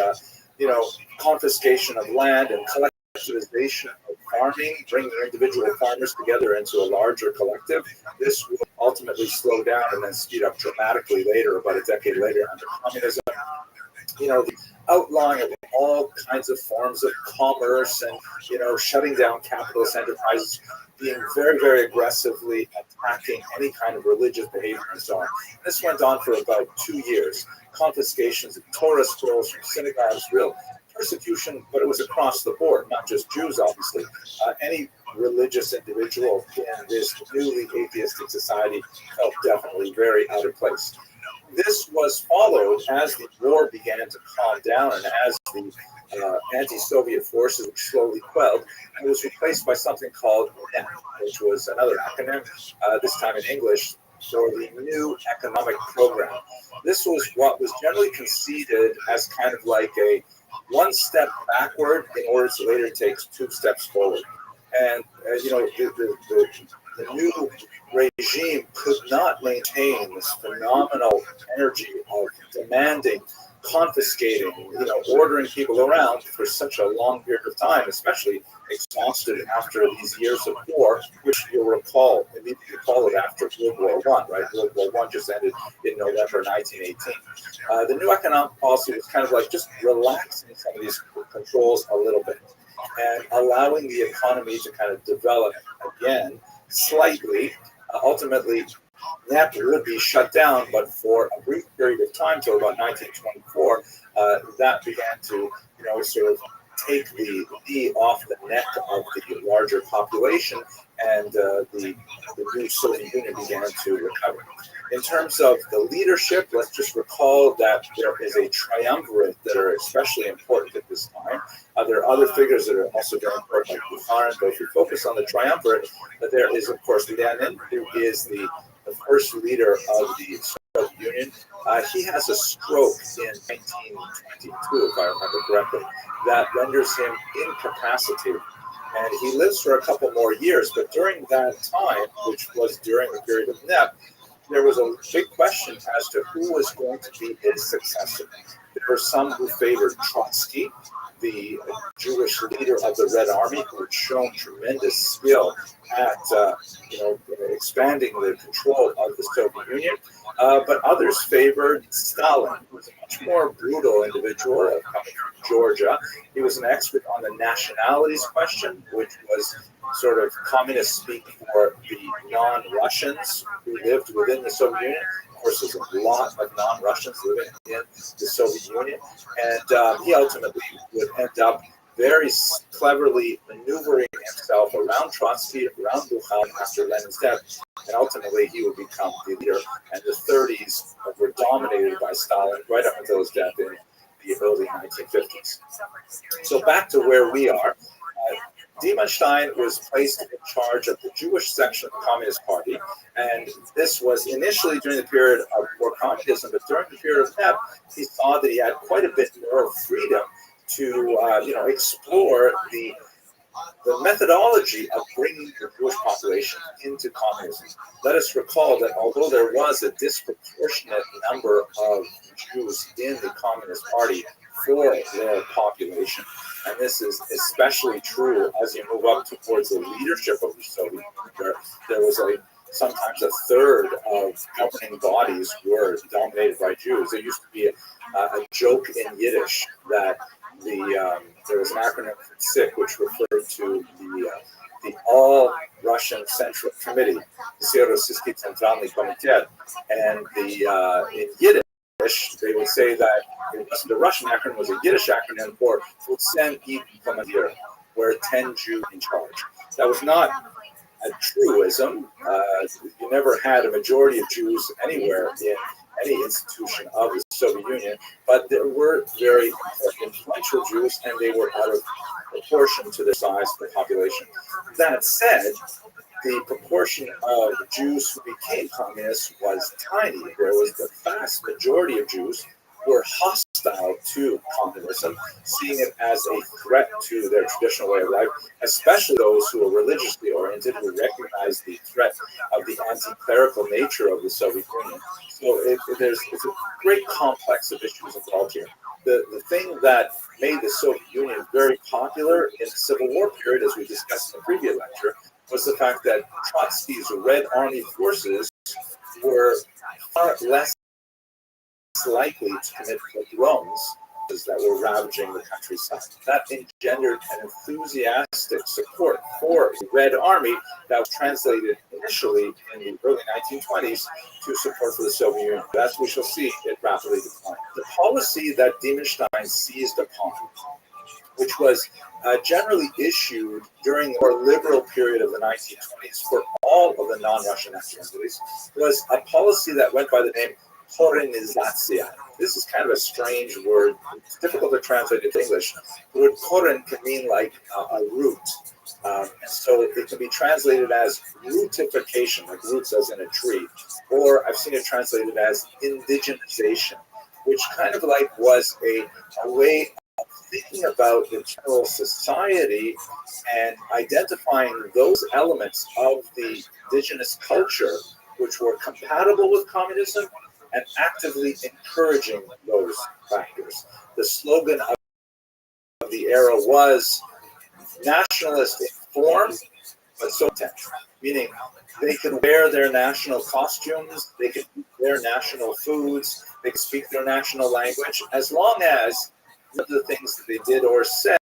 confiscation of land and collectivization of farming, bringing individual farmers together into a larger collective. This will ultimately slow down and then speed up dramatically later, about a decade later, under communism. The outlawing of all kinds of forms of commerce and, shutting down capitalist enterprises, being very, very aggressively attacking any kind of religious behavior and so on. This went on for about 2 years. Confiscations of Torah scrolls from synagogues, real persecution, but it was across the board, not just Jews, obviously. Any religious individual in this newly atheistic society felt definitely very out of place. This was followed as the war began to calm down and as the anti-Soviet forces were slowly quelled, and it was replaced by something called NEP, which was another acronym, this time in English, for the New Economic Program. This was what was generally conceded as kind of like a one step backward in order to later take 2 steps forward. And, the new regime could not maintain this phenomenal energy of demanding, confiscating, ordering people around for such a long period of time, especially exhausted after these years of war, which you'll recall immediately followed after World War I, right? World War I just ended in November 1918. The new economic policy was kind of like just relaxing some of these controls a little bit and allowing the economy to kind of develop again slightly, ultimately NEP would be shut down, but for a brief period of time, till about 1924, that began to, sort of take the knee off the neck of the larger population, and the new Soviet Union began to recover. In terms of the leadership, let's just recall that there is a triumvirate that are especially important at this time. There are other figures that are also very important, like Bukharin, but if we focus on the triumvirate, there is, of course, Lenin, who is the first leader of the Soviet Union. He has a stroke in 1922, if I remember correctly, that renders him incapacitated. And he lives for a couple more years, but during that time, which was during the period of NEP, there was a big question as to who was going to be his successor. There were some who favored Trotsky, the Jewish leader of the Red Army, who had shown tremendous skill at expanding the control of the Soviet Union. But others favored Stalin, who was a much more brutal individual coming from Georgia. He was an expert on the nationalities question, which was sort of communist speak for the non-Russians who lived within the Soviet Union. Of course, there's a lot of non-Russians living in the Soviet Union, and he ultimately would end up very cleverly maneuvering himself around Trotsky, around Bukharin after Lenin's death, and ultimately he would become the leader. And the 30s were dominated by Stalin right up until his death in the early 1950s. So back to where we are. Diemenstein was placed in charge of the Jewish section of the Communist Party, and this was initially during the period of war communism, but during the period of NEP, he saw that he had quite a bit more freedom to explore the methodology of bringing the Jewish population into communism. Let us recall that although there was a disproportionate number of Jews in the Communist Party for their population, and this is especially true as you move up towards the leadership of the Soviet Union, where there was sometimes a third of governing bodies were dominated by Jews. There used to be a joke in Yiddish that there was an acronym for SIC, which referred to the All-Russian Central Committee, Всероссийский Центральный комитет, and in Yiddish, they would say that it wasn't a Russian acronym, it was a Yiddish acronym for Futzen Id Kommandir, where 10 Jews in charge. That was not a truism. You never had a majority of Jews anywhere in any institution of the Soviet Union, but there were very influential Jews, and they were out of proportion to the size of the population. That said, the proportion of Jews who became communists was tiny. There was the vast majority of Jews who were hostile to communism, seeing it as a threat to their traditional way of life, especially those who were religiously oriented, who recognized the threat of the anti-clerical nature of the Soviet Union. So it's a great complex of issues involved here. The thing that made the Soviet Union very popular in the Civil War period, as we discussed in the previous lecture, was the fact that Trotsky's Red Army forces were far less likely to commit pogroms that were ravaging the countryside. That engendered an enthusiastic support for the Red Army that was translated initially in the early 1920s to support for the Soviet Union. As we shall see, it rapidly declined. The policy that Diemenstein seized upon, which was generally issued during the more liberal period of the 1920s for all of the non-Russian nationalities, was a policy that went by the name Korenizatsiya. This is kind of a strange word. It's difficult to translate into English. The word koren can mean like a root. And so it can be translated as rootification, like roots as in a tree. Or I've seen it translated as indigenization, which kind of like was a way of thinking about the general society and identifying those elements of the indigenous culture which were compatible with communism and actively encouraging those factors. The slogan of the era was nationalist in form, but so intense, meaning they could wear their national costumes, they could eat their national foods, they could speak their national language, as long as the things that they did or said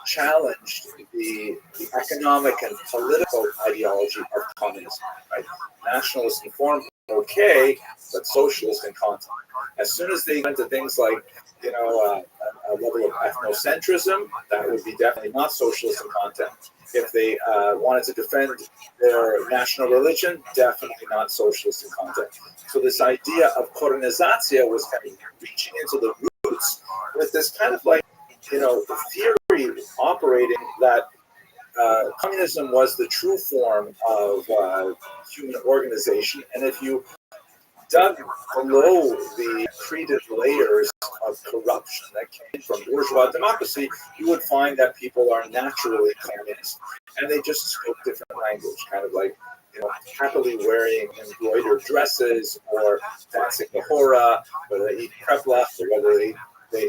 challenged the economic and political ideology of communism. Right? Nationalist in form, okay, but socialist in content. As soon as they went to things like, a level of ethnocentrism, that would be definitely not socialist in content. If they wanted to defend their national religion, definitely not socialist in content. So this idea of Korenizacja was kind of reaching into the roots with this kind of like, theory operating that communism was the true form of human organization. And if you dug below the accreted layers of corruption that came from bourgeois democracy, you would find that people are naturally communist, and they just spoke different language, kind of like, happily wearing embroidered dresses or dancing the hora, whether they eat kreplach or whether they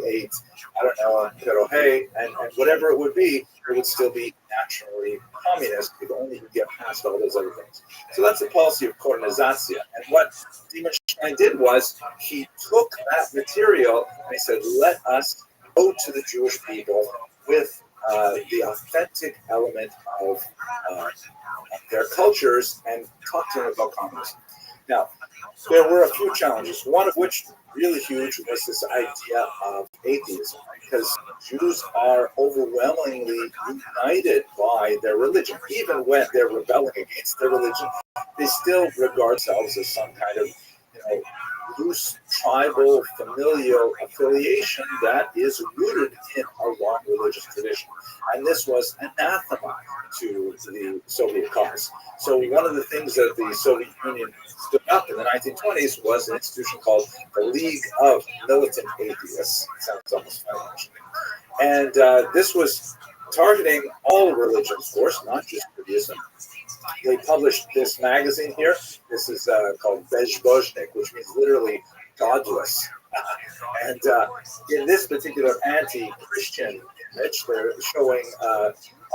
ate, I don't know, pierogi, and whatever it would be, it would still be naturally communist if only you get past all those other things. So that's the policy of Korenizacja. And what Dimenstein did was he took that material and he said, let us go to the Jewish people with the authentic element of their cultures and talk to them about communism. Now, there were a few challenges, one of which really huge was this idea of atheism, because Jews are overwhelmingly united by their religion. Even when they're rebelling against their religion, they still regard themselves as some kind of loose tribal familial affiliation that is rooted in a long religious tradition. And this was anathema to the Soviet cause. So one of the things that the Soviet Union stood up in the 1920s was an institution called the League of Militant Atheists. It sounds almost funny, actually. And this was targeting all religions, of course, not just Judaism. They published this magazine here. This is called Bezbožnik, which means literally godless. And in this particular anti-Christian image, they're showing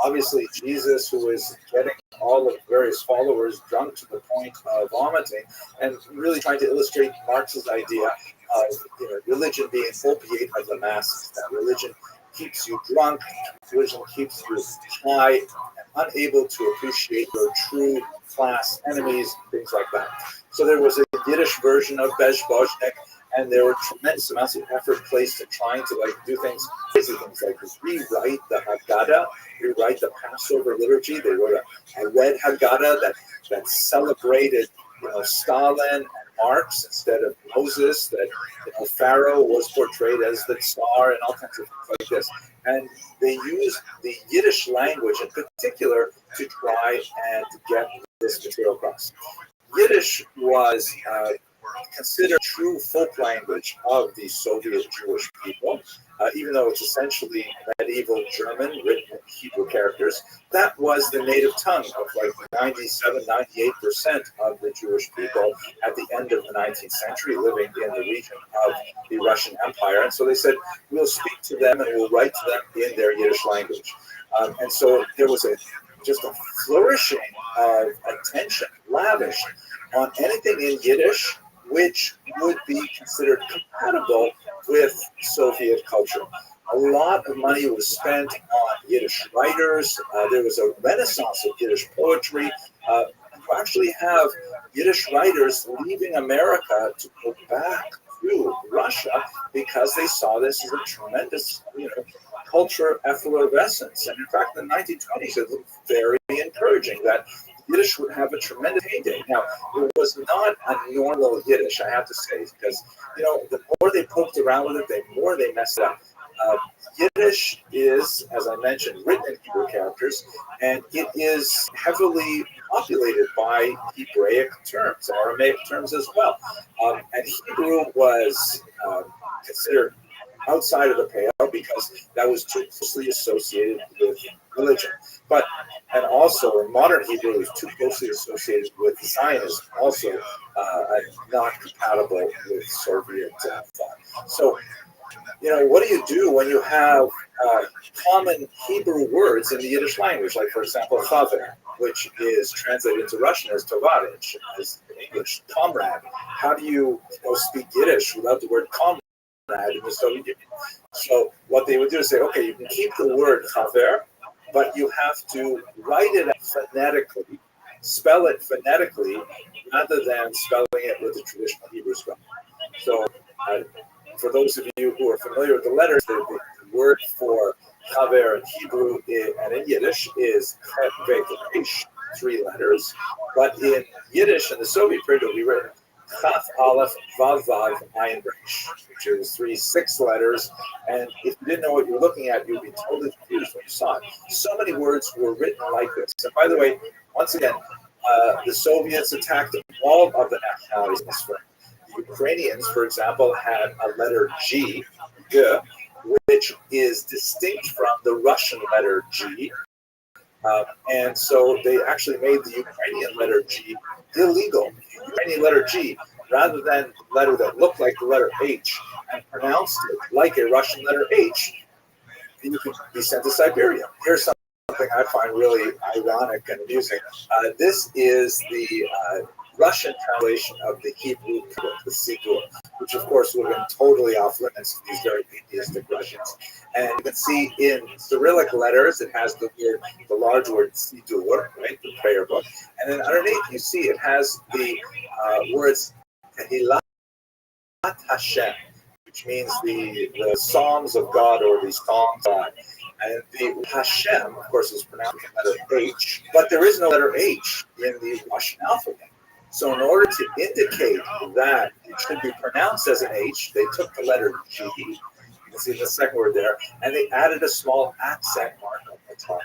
obviously Jesus, who is getting all of various followers drunk to the point of vomiting, and really trying to illustrate Marx's idea of religion being opiate of the masses, that religion keeps you drunk, religion keeps you high, and unable to appreciate your true class enemies, things like that. So there was a Yiddish version of Bezbožnik, and there were tremendous amounts of effort placed in trying to do crazy things like rewrite the Haggadah, rewrite the Passover liturgy. They wrote a red Haggadah that celebrated Stalin and Marx instead of Moses, that Pharaoh was portrayed as the Tsar, and all kinds of things like this. And they used the Yiddish language in particular to try and get this material across. Yiddish was considered true folk language of the Soviet Jewish people, even though it's essentially medieval German written in Hebrew characters. That was the native tongue of 97-98% of the Jewish people at the end of the 19th century living in the region of the Russian Empire. And so they said, we'll speak to them and we'll write to them in their Yiddish language. And so there was just a flourishing of attention lavished on anything in Yiddish which would be considered compatible with Soviet culture. A lot of money was spent on Yiddish writers. There was a renaissance of Yiddish poetry. You actually have Yiddish writers leaving America to go back to Russia because they saw this as a tremendous, culture effervescence. And in fact, in the 1920s, it looked very encouraging that Yiddish would have a tremendous heyday. Now, it was not a normal Yiddish, I have to say, because, the more they poked around with it, the more they messed up. Yiddish is, as I mentioned, written in Hebrew characters, and it is heavily populated by Hebraic terms, Aramaic terms as well. And Hebrew was considered outside of the pale because that was too closely associated with religion. And also in modern Hebrew is too closely associated with Zionism, also not compatible with Soviet thought. So, what do you do when you have common Hebrew words in the Yiddish language, like, for example, chaver, which is translated into Russian as tovarich, as in English, comrade? How do you speak Yiddish without the word comrade in the Soviet Union? So what they would do is say, okay, you can keep the word chaver, but you have to write it phonetically spell it phonetically rather than spelling it with the traditional Hebrew spelling. So for those of you who are familiar with the letters, the word for chaver in Hebrew and in Yiddish is chet, veit, resh, 3 letters. But in Yiddish, in the Soviet period, it would be written chaf, aleph, vav, vav, ayin, resh, which is 3 6 letters. And if you didn't know what you were looking at, you'd be totally confused when you saw it. So many words were written like this. And by the way, once again, the Soviets attacked all of the nationalities in this film. The Ukrainians, for example, had a letter G, which is distinct from the Russian letter G. And so they actually made the Ukrainian letter G illegal. The Ukrainian letter G, rather than the letter that looked like the letter H and pronounced it like a Russian letter H, you could be sent to Siberia. Here's something I find really ironic and amusing. This is the Russian translation of the Hebrew book, the Sidur, which of course would have been totally off limits to these very atheistic Russians. And you can see in Cyrillic letters, it has the large word Sidur, right, the prayer book. And then underneath, you see it has the words Tehillat Hashem, which means the Psalms of God or the Songs of God. And the Hashem, of course, is pronounced with the letter H, but there is no letter H in the Russian alphabet. So in order to indicate that it should be pronounced as an H, they took the letter G, you can see the second word there, and they added a small accent mark on the top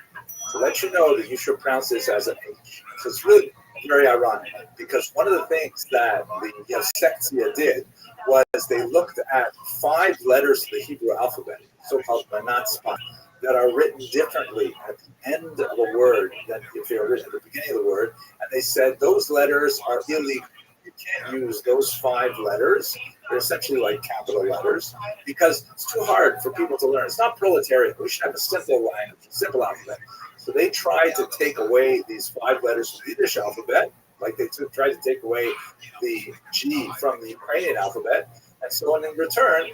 to let you know that you should pronounce this as an H. So it's really very ironic, because one of the things that the Yevsektia did was they looked at 5 letters of the Hebrew alphabet, so-called manatzpa, that are written differently at the end of a word than if they were written at the beginning of the word. And they said those letters are illegal. You can't use those 5 letters. They're essentially like capital letters because it's too hard for people to learn. It's not proletariat. We should have a simple language, a simple alphabet. So they tried to take away these 5 letters from the Yiddish alphabet, like they tried to take away the G from the Ukrainian alphabet. And so in return,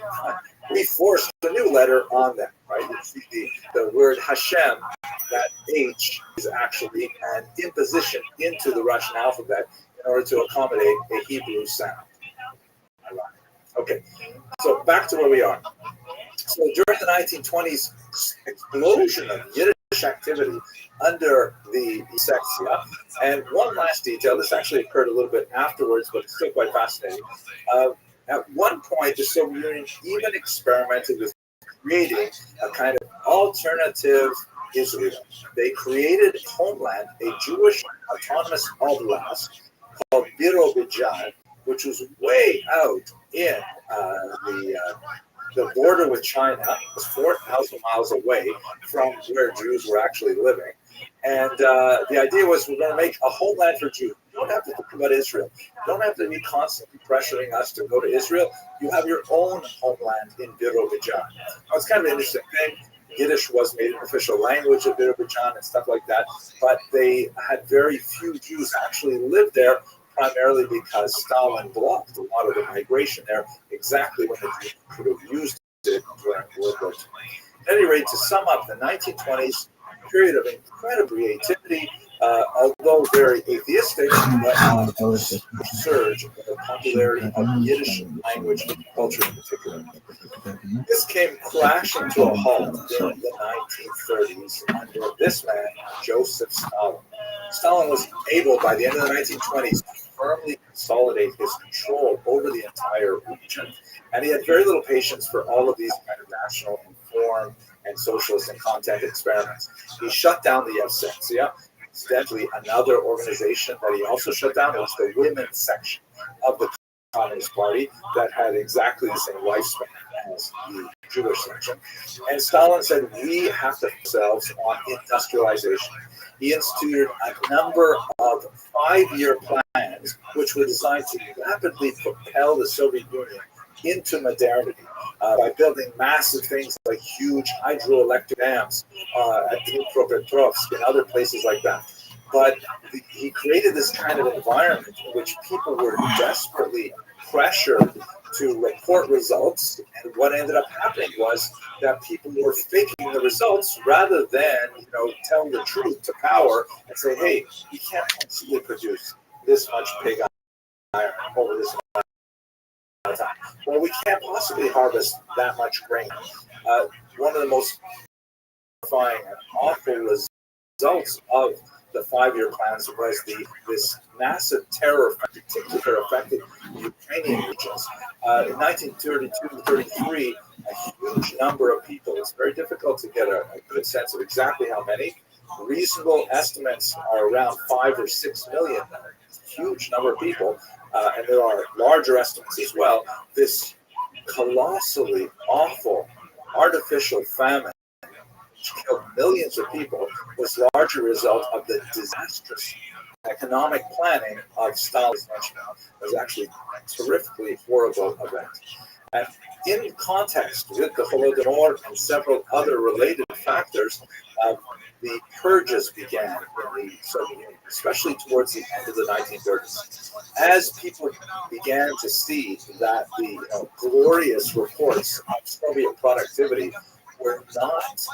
we forced a new letter on them, right? You see the word Hashem, that H is actually an imposition into the Russian alphabet in order to accommodate a Hebrew sound. Okay, so back to where we are. So during the 1920s, explosion of Yiddish activity under the Yevsektia. And one last detail, this actually occurred a little bit afterwards, but it's still quite fascinating. At one point, the Soviet Union even experimented with creating a kind of alternative Israel. They created a homeland, a Jewish autonomous oblast called ViralRabbi, which was way out in the border with China. It was 4,000 miles away from where Jews were actually living. And the idea was we're going to make a homeland for Jews. You don't have to think about Israel. You don't have to be constantly pressuring us to go to Israel. You have your own homeland in ViralRabbi. Now, it's kind of an interesting thing. Yiddish was made an official language of ViralRabbi and stuff like that, but they had very few Jews actually live there, primarily because Stalin blocked a lot of the migration there exactly when the Jews could have used it during World War II. At any rate, to sum up, the 1920s, period of incredible creativity, although very atheistic, but surge in the popularity of Yiddish language and culture in particular. This came crashing to a halt during the 1930s under this man, Joseph Stalin. Stalin was able, by the end of the 1920s, to firmly consolidate his control over the entire region, and he had very little patience for all of these kind of national informed and socialist and content experiments. He shut down the Yevsektia. Incidentally, another organization that he also shut down was the women's section of the Communist Party that had exactly the same lifespan as the Jewish section. And Stalin said, we have to focus ourselves on industrialization. He instituted a number of 5-year plans which were designed to rapidly propel the Soviet Union into modernity by building massive things like huge hydroelectric dams at Dnipropetrovsk and other places like that. But he created this kind of environment in which people were desperately pressured to report results, and what ended up happening was that people were faking the results rather than, tell the truth to power and say, hey, we can't possibly produce this much pig iron over this amount of time. Well, we can't possibly harvest that much grain. One of the most horrifying and awful results of the 5-year plans was this massive terror, particularly affected the Ukrainian regions. In 1932-33, a huge number of people, it's very difficult to get a good sense of exactly how many. Reasonable estimates are around 5 or 6 million, a huge number of people, and there are larger estimates as well. This colossally awful artificial famine, which killed millions of people, was largely a result of the disastrous economic planning of Stalin's regime. It was actually a terrifically horrible event. And in context with the Holodomor and several other related factors, the purges began in the Soviet Union, especially towards the end of the 1930s. As people began to see that the glorious reports of Soviet productivity were not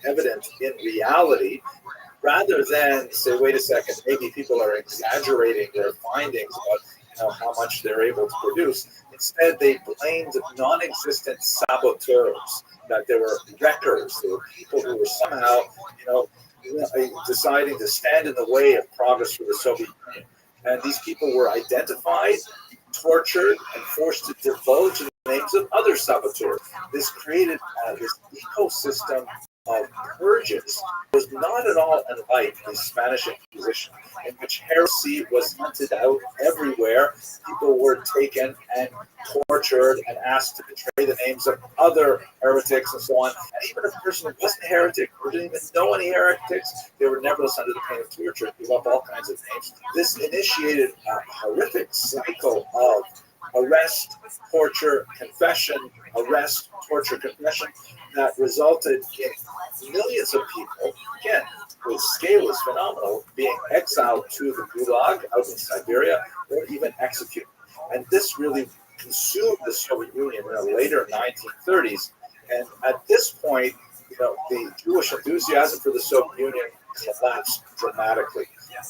evident in reality, rather than say, wait a second, maybe people are exaggerating their findings about how much they're able to produce. Instead, they blamed non-existent saboteurs, that there were wreckers, there were people who were somehow, deciding to stand in the way of progress for the Soviet Union. And these people were identified, tortured, and forced to divulge the names of other saboteurs. This created this ecosystem of purges. It was not at all unlike the Spanish Inquisition, in which heresy was hunted out everywhere. People were taken and tortured and asked to betray the names of other heretics and so on. And even if a person wasn't a heretic or didn't even know any heretics, they were nevertheless under the pain of torture, give up all kinds of names. This initiated a horrific cycle of arrest, torture, confession, arrest, torture, confession, that resulted in millions of people, again, the scale is phenomenal, being exiled to the Gulag out in Siberia or even executed. And this really consumed the Soviet Union in the later 1930s. And at this point, the Jewish enthusiasm for the Soviet Union collapsed dramatically.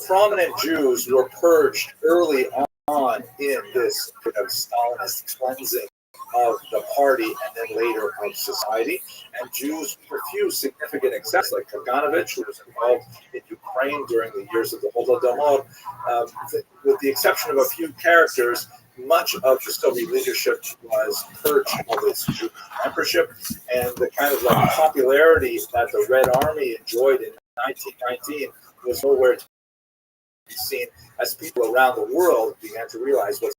Prominent Jews were purged early on in this Stalinist cleansing of the party and then later of society. And Jews refused significant excess, like Kaganovich, who was involved in Ukraine during the years of the Holodomor. With the exception of a few characters, much of the Soviet leadership was purged of its Jewish membership, and the kind of popularity that the Red Army enjoyed in 1919 was nowhere to be seen, as people around the world began to realize what's